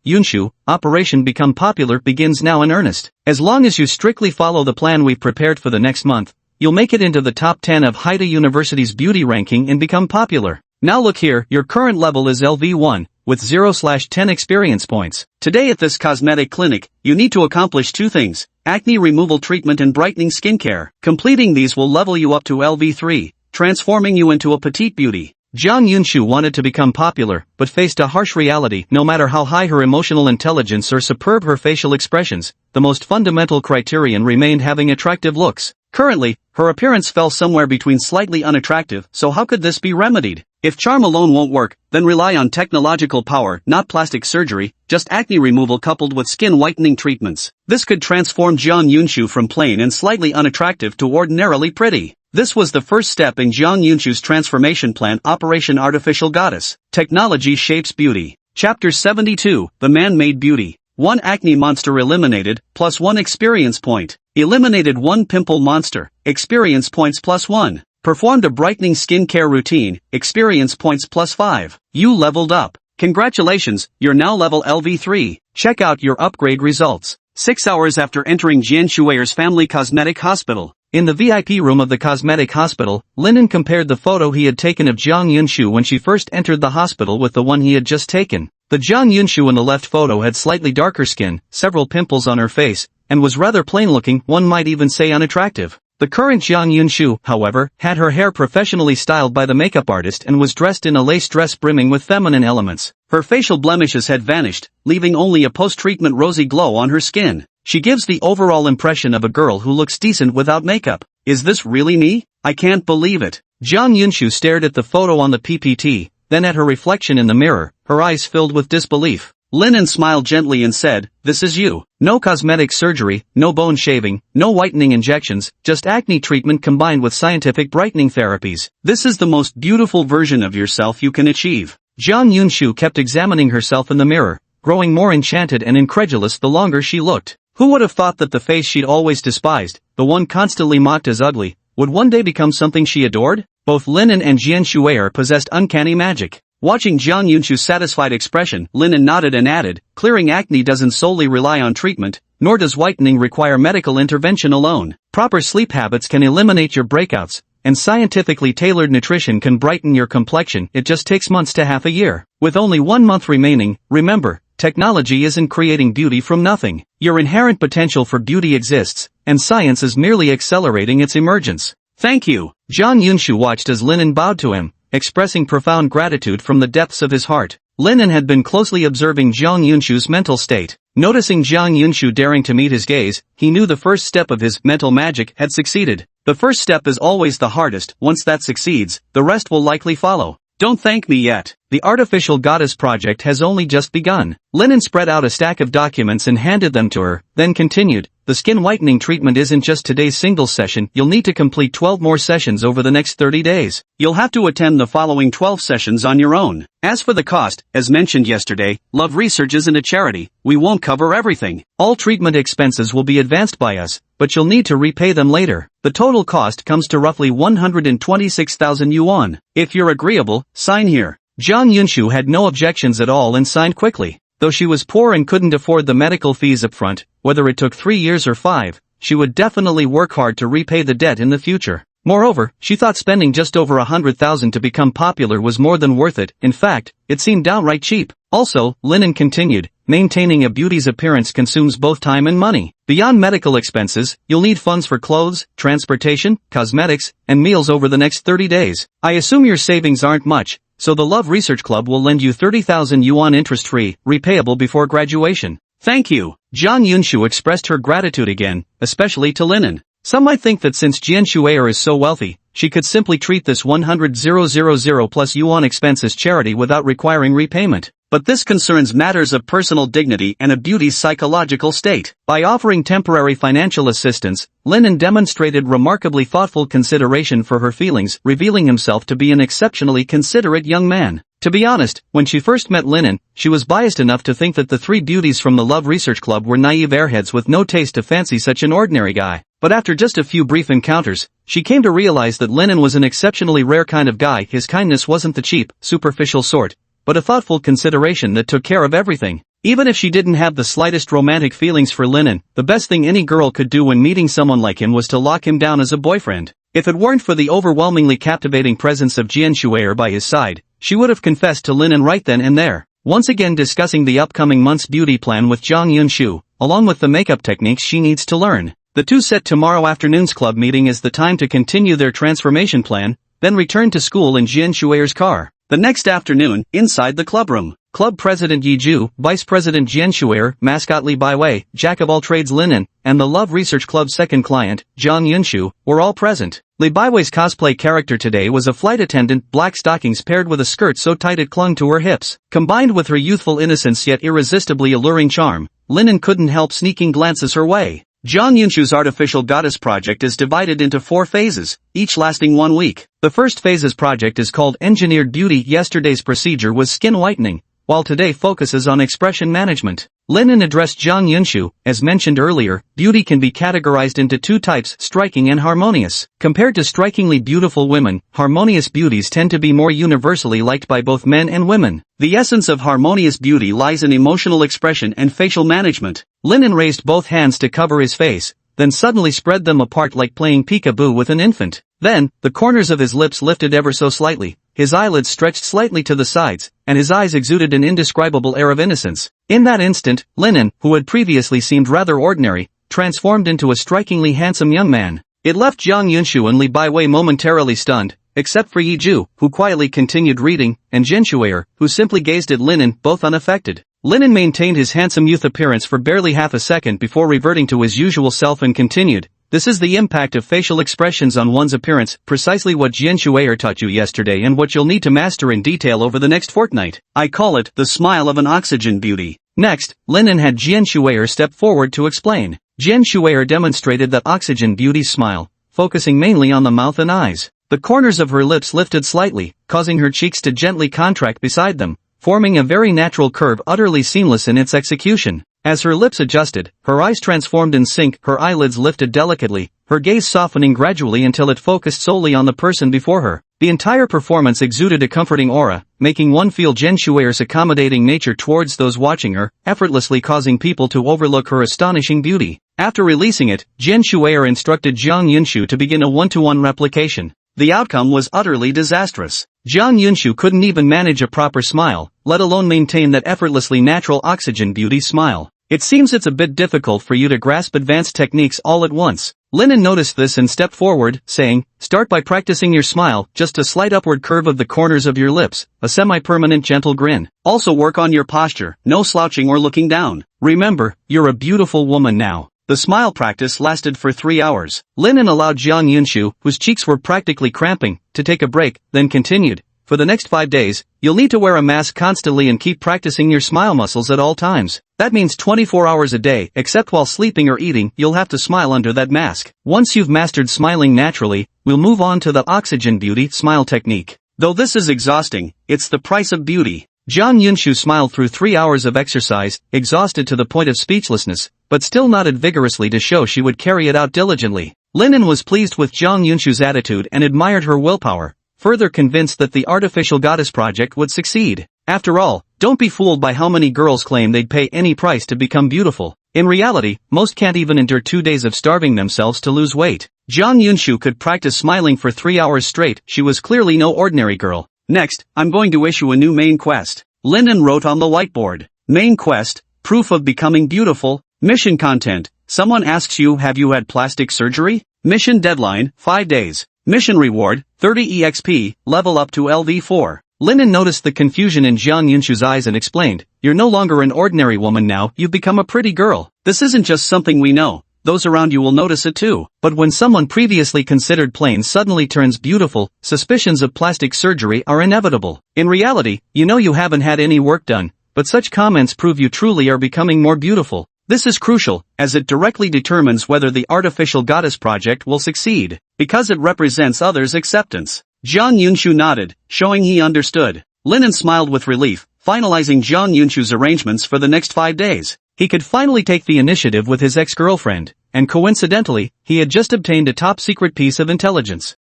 Yunshu, Operation Become Popular begins now in earnest. As long as you strictly follow the plan we've prepared for the next month, you'll make it into the top 10 of Haida University's beauty ranking and become popular. Now look here, your current level is LV1, with 0/10 experience points. Today at this cosmetic clinic, you need to accomplish two things: acne removal treatment and brightening skincare. Completing these will level you up to LV3, transforming you into a petite beauty. Jiang Yunshu wanted to become popular, but faced a harsh reality. No matter how high her emotional intelligence or superb her facial expressions, the most fundamental criterion remained having attractive looks. Currently, her appearance fell somewhere between slightly unattractive, so how could this be remedied? If charm alone won't work, then rely on technological power, not plastic surgery, just acne removal coupled with skin whitening treatments. This could transform Jiang Yunshu from plain and slightly unattractive to ordinarily pretty. This was the first step in Jiang Yunshu's transformation plan, Operation Artificial Goddess. Technology Shapes Beauty. Chapter 72, The Man-Made Beauty. 1 acne monster eliminated, +1 experience point. Eliminated 1 pimple monster, experience points +1. Performed a brightening skincare routine, experience points +5. You leveled up. Congratulations, you're now level LV3. Check out your upgrade results. 6 hours after entering Jian Shuer's family cosmetic hospital. In the VIP room of the cosmetic hospital, Linen compared the photo he had taken of Jiang Yunshu when she first entered the hospital with the one he had just taken. The Jiang Yunshu in the left photo had slightly darker skin, several pimples on her face, and was rather plain-looking, one might even say unattractive. The current Jiang Yunshu, however, had her hair professionally styled by the makeup artist and was dressed in a lace dress brimming with feminine elements. Her facial blemishes had vanished, leaving only a post-treatment rosy glow on her skin. She gives the overall impression of a girl who looks decent without makeup. Is this really me? I can't believe it. Jiang Yunshu stared at the photo on the PPT, then at her reflection in the mirror, her eyes filled with disbelief. Linen smiled gently and said, "This is you. No cosmetic surgery, no bone shaving, no whitening injections, just acne treatment combined with scientific brightening therapies. This is the most beautiful version of yourself you can achieve." Jiang Yunshu kept examining herself in the mirror, growing more enchanted and incredulous the longer she looked. Who would have thought that the face she'd always despised, the one constantly mocked as ugly, would one day become something she adored? Both Linen and Jian Shuer possessed uncanny magic. Watching Jiang Yunshu's satisfied expression, Linen nodded and added, "Clearing acne doesn't solely rely on treatment, nor does whitening require medical intervention alone. Proper sleep habits can eliminate your breakouts, and scientifically tailored nutrition can brighten your complexion. It just takes months to half a year. With only 1 month remaining, remember, technology isn't creating beauty from nothing. Your inherent potential for beauty exists, and science is merely accelerating its emergence." "Thank you." Jiang Yunshu watched as Linen bowed to him, expressing profound gratitude from the depths of his heart. Linen had been closely observing Jiang Yunshu's mental state. Noticing Jiang Yunshu daring to meet his gaze, he knew the first step of his mental magic had succeeded. The first step is always the hardest. Once that succeeds, the rest will likely follow. "Don't thank me yet. The Artificial Goddess project has only just begun." Linen spread out a stack of documents and handed them to her, then continued, "The skin whitening treatment isn't just today's single session. You'll need to complete 12 more sessions over the next 30 days. You'll have to attend the following 12 sessions on your own. As for the cost, as mentioned yesterday, Love Research isn't a charity. We won't cover everything. All treatment expenses will be advanced by us, but you'll need to repay them later. The total cost comes to roughly 126,000 yuan. If you're agreeable, sign here." Jiang Yunshu had no objections at all and signed quickly. Though she was poor and couldn't afford the medical fees upfront, whether it took 3 years or 5, she would definitely work hard to repay the debt in the future. Moreover, she thought spending just over 100,000 to become popular was more than worth it. In fact, it seemed downright cheap. Also, Linen continued, maintaining a beauty's appearance consumes both time and money. Beyond medical expenses, you'll need funds for clothes, transportation, cosmetics, and meals over the next 30 days. I assume your savings aren't much, so the Love Research Club will lend you 30,000 yuan interest-free, repayable before graduation. "Thank you." Jiang Yunshu expressed her gratitude again, especially to Linen. Some might think that since Jian Shuer is so wealthy, she could simply treat this 100,000 plus yuan expense as charity without requiring repayment. But this concerns matters of personal dignity and a beauty's psychological state. By offering temporary financial assistance, Linen demonstrated remarkably thoughtful consideration for her feelings, revealing himself to be an exceptionally considerate young man. To be honest, when she first met Linen, she was biased enough to think that the three beauties from the Love Research Club were naive airheads with no taste to fancy such an ordinary guy. But after just a few brief encounters, she came to realize that Linen was an exceptionally rare kind of guy. His kindness wasn't the cheap, superficial sort, but a thoughtful consideration that took care of everything. Even if she didn't have the slightest romantic feelings for Linen, the best thing any girl could do when meeting someone like him was to lock him down as a boyfriend. If it weren't for the overwhelmingly captivating presence of Jian Shuer by his side, she would have confessed to Linen right then and there. Once again discussing the upcoming month's beauty plan with Zhang Yunshu, along with the makeup techniques she needs to learn. The two set tomorrow afternoon's club meeting as the time to continue their transformation plan, then return to school in Jian Shuer's car. The next afternoon, inside the clubroom, Club President Yiju, Vice President Jian Shuer, Mascot Li Baiwei, Jack of all trades Linen, and the Love Research Club's second client, Zhang Yunshu, were all present. Li Baiwei's cosplay character today was a flight attendant, black stockings paired with a skirt so tight it clung to her hips. Combined with her youthful innocence yet irresistibly alluring charm, Linen couldn't help sneaking glances her way. Zhang Yunshu's artificial goddess project is divided into 4 phases, each lasting 1 week. The first phase's project is called Engineered Beauty. Yesterday's procedure was skin whitening, while today focuses on expression management. Linen addressed Zhang Yunshu, as mentioned earlier, beauty can be categorized into 2 types, striking and harmonious. Compared to strikingly beautiful women, harmonious beauties tend to be more universally liked by both men and women. The essence of harmonious beauty lies in emotional expression and facial management. Linen raised both hands to cover his face, then suddenly spread them apart like playing peekaboo with an infant. Then, the corners of his lips lifted ever so slightly, his eyelids stretched slightly to the sides, and his eyes exuded an indescribable air of innocence. In that instant, Linen, who had previously seemed rather ordinary, transformed into a strikingly handsome young man. It left Zhang Yunshu and Li Baiwei momentarily stunned, except for Yiju, who quietly continued reading, and Jian Shuer, who simply gazed at Linen, both unaffected. Linen maintained his handsome youth appearance for barely half a second before reverting to his usual self and continued, "This is the impact of facial expressions on one's appearance, precisely what Jian Shuer taught you yesterday and what you'll need to master in detail over the next fortnight. I call it the smile of an oxygen beauty." Next, Linen had Jian Shuer step forward to explain. Jian Shuer demonstrated that oxygen beauty's smile, focusing mainly on the mouth and eyes. The corners of her lips lifted slightly, causing her cheeks to gently contract beside them, forming a very natural curve utterly seamless in its execution. As her lips adjusted, her eyes transformed in sync, her eyelids lifted delicately, her gaze softening gradually until it focused solely on the person before her. The entire performance exuded a comforting aura, making one feel Jian Shuer's accommodating nature towards those watching her, effortlessly causing people to overlook her astonishing beauty. After releasing it, Jian Shuer instructed Zhang Yunshu to begin a one-to-one replication. The outcome was utterly disastrous. Zhang Yunshu couldn't even manage a proper smile, let alone maintain that effortlessly natural oxygen beauty smile. It seems it's a bit difficult for you to grasp advanced techniques all at once. Linen noticed this and stepped forward, saying, "Start by practicing your smile, just a slight upward curve of the corners of your lips, a semi-permanent gentle grin. Also work on your posture, no slouching or looking down. Remember, you're a beautiful woman now." The smile practice lasted for 3 hours. Linen allowed Zhang Yunshu, whose cheeks were practically cramping, to take a break, then continued, "For the next 5 days, you'll need to wear a mask constantly and keep practicing your smile muscles at all times. That means 24 hours a day, except while sleeping or eating, you'll have to smile under that mask. Once you've mastered smiling naturally, we'll move on to the oxygen beauty smile technique. Though this is exhausting, it's the price of beauty." Zhang Yunshu smiled through 3 hours of exercise, exhausted to the point of speechlessness, but still nodded vigorously to show she would carry it out diligently. Linen was pleased with Zhang Yunshu's attitude and admired her willpower, further convinced that the artificial goddess project would succeed. After all, don't be fooled by how many girls claim they'd pay any price to become beautiful. In reality, most can't even endure 2 days of starving themselves to lose weight. Zhang Yunshu could practice smiling for 3 hours straight. She was clearly no ordinary girl. "Next, I'm going to issue a new main quest." Linen wrote on the whiteboard. Main quest, proof of becoming beautiful. Mission content, someone asks you, have you had plastic surgery? Mission deadline, 5 days. Mission reward, 30 EXP, level up to LV4. Linen noticed the confusion in Zhang Yunshu's eyes and explained, "You're no longer an ordinary woman now, you've become a pretty girl. This isn't just something we know, those around you will notice it too. But when someone previously considered plain suddenly turns beautiful, suspicions of plastic surgery are inevitable. In reality, you know you haven't had any work done, but such comments prove you truly are becoming more beautiful. This is crucial, as it directly determines whether the artificial goddess project will succeed, because it represents others' acceptance. Jian Yunshu nodded, showing he understood. Linen smiled with relief, finalizing Jian Yunshu's arrangements for the next 5 days. He could finally take the initiative with his ex-girlfriend, and coincidentally, he had just obtained a top-secret piece of intelligence.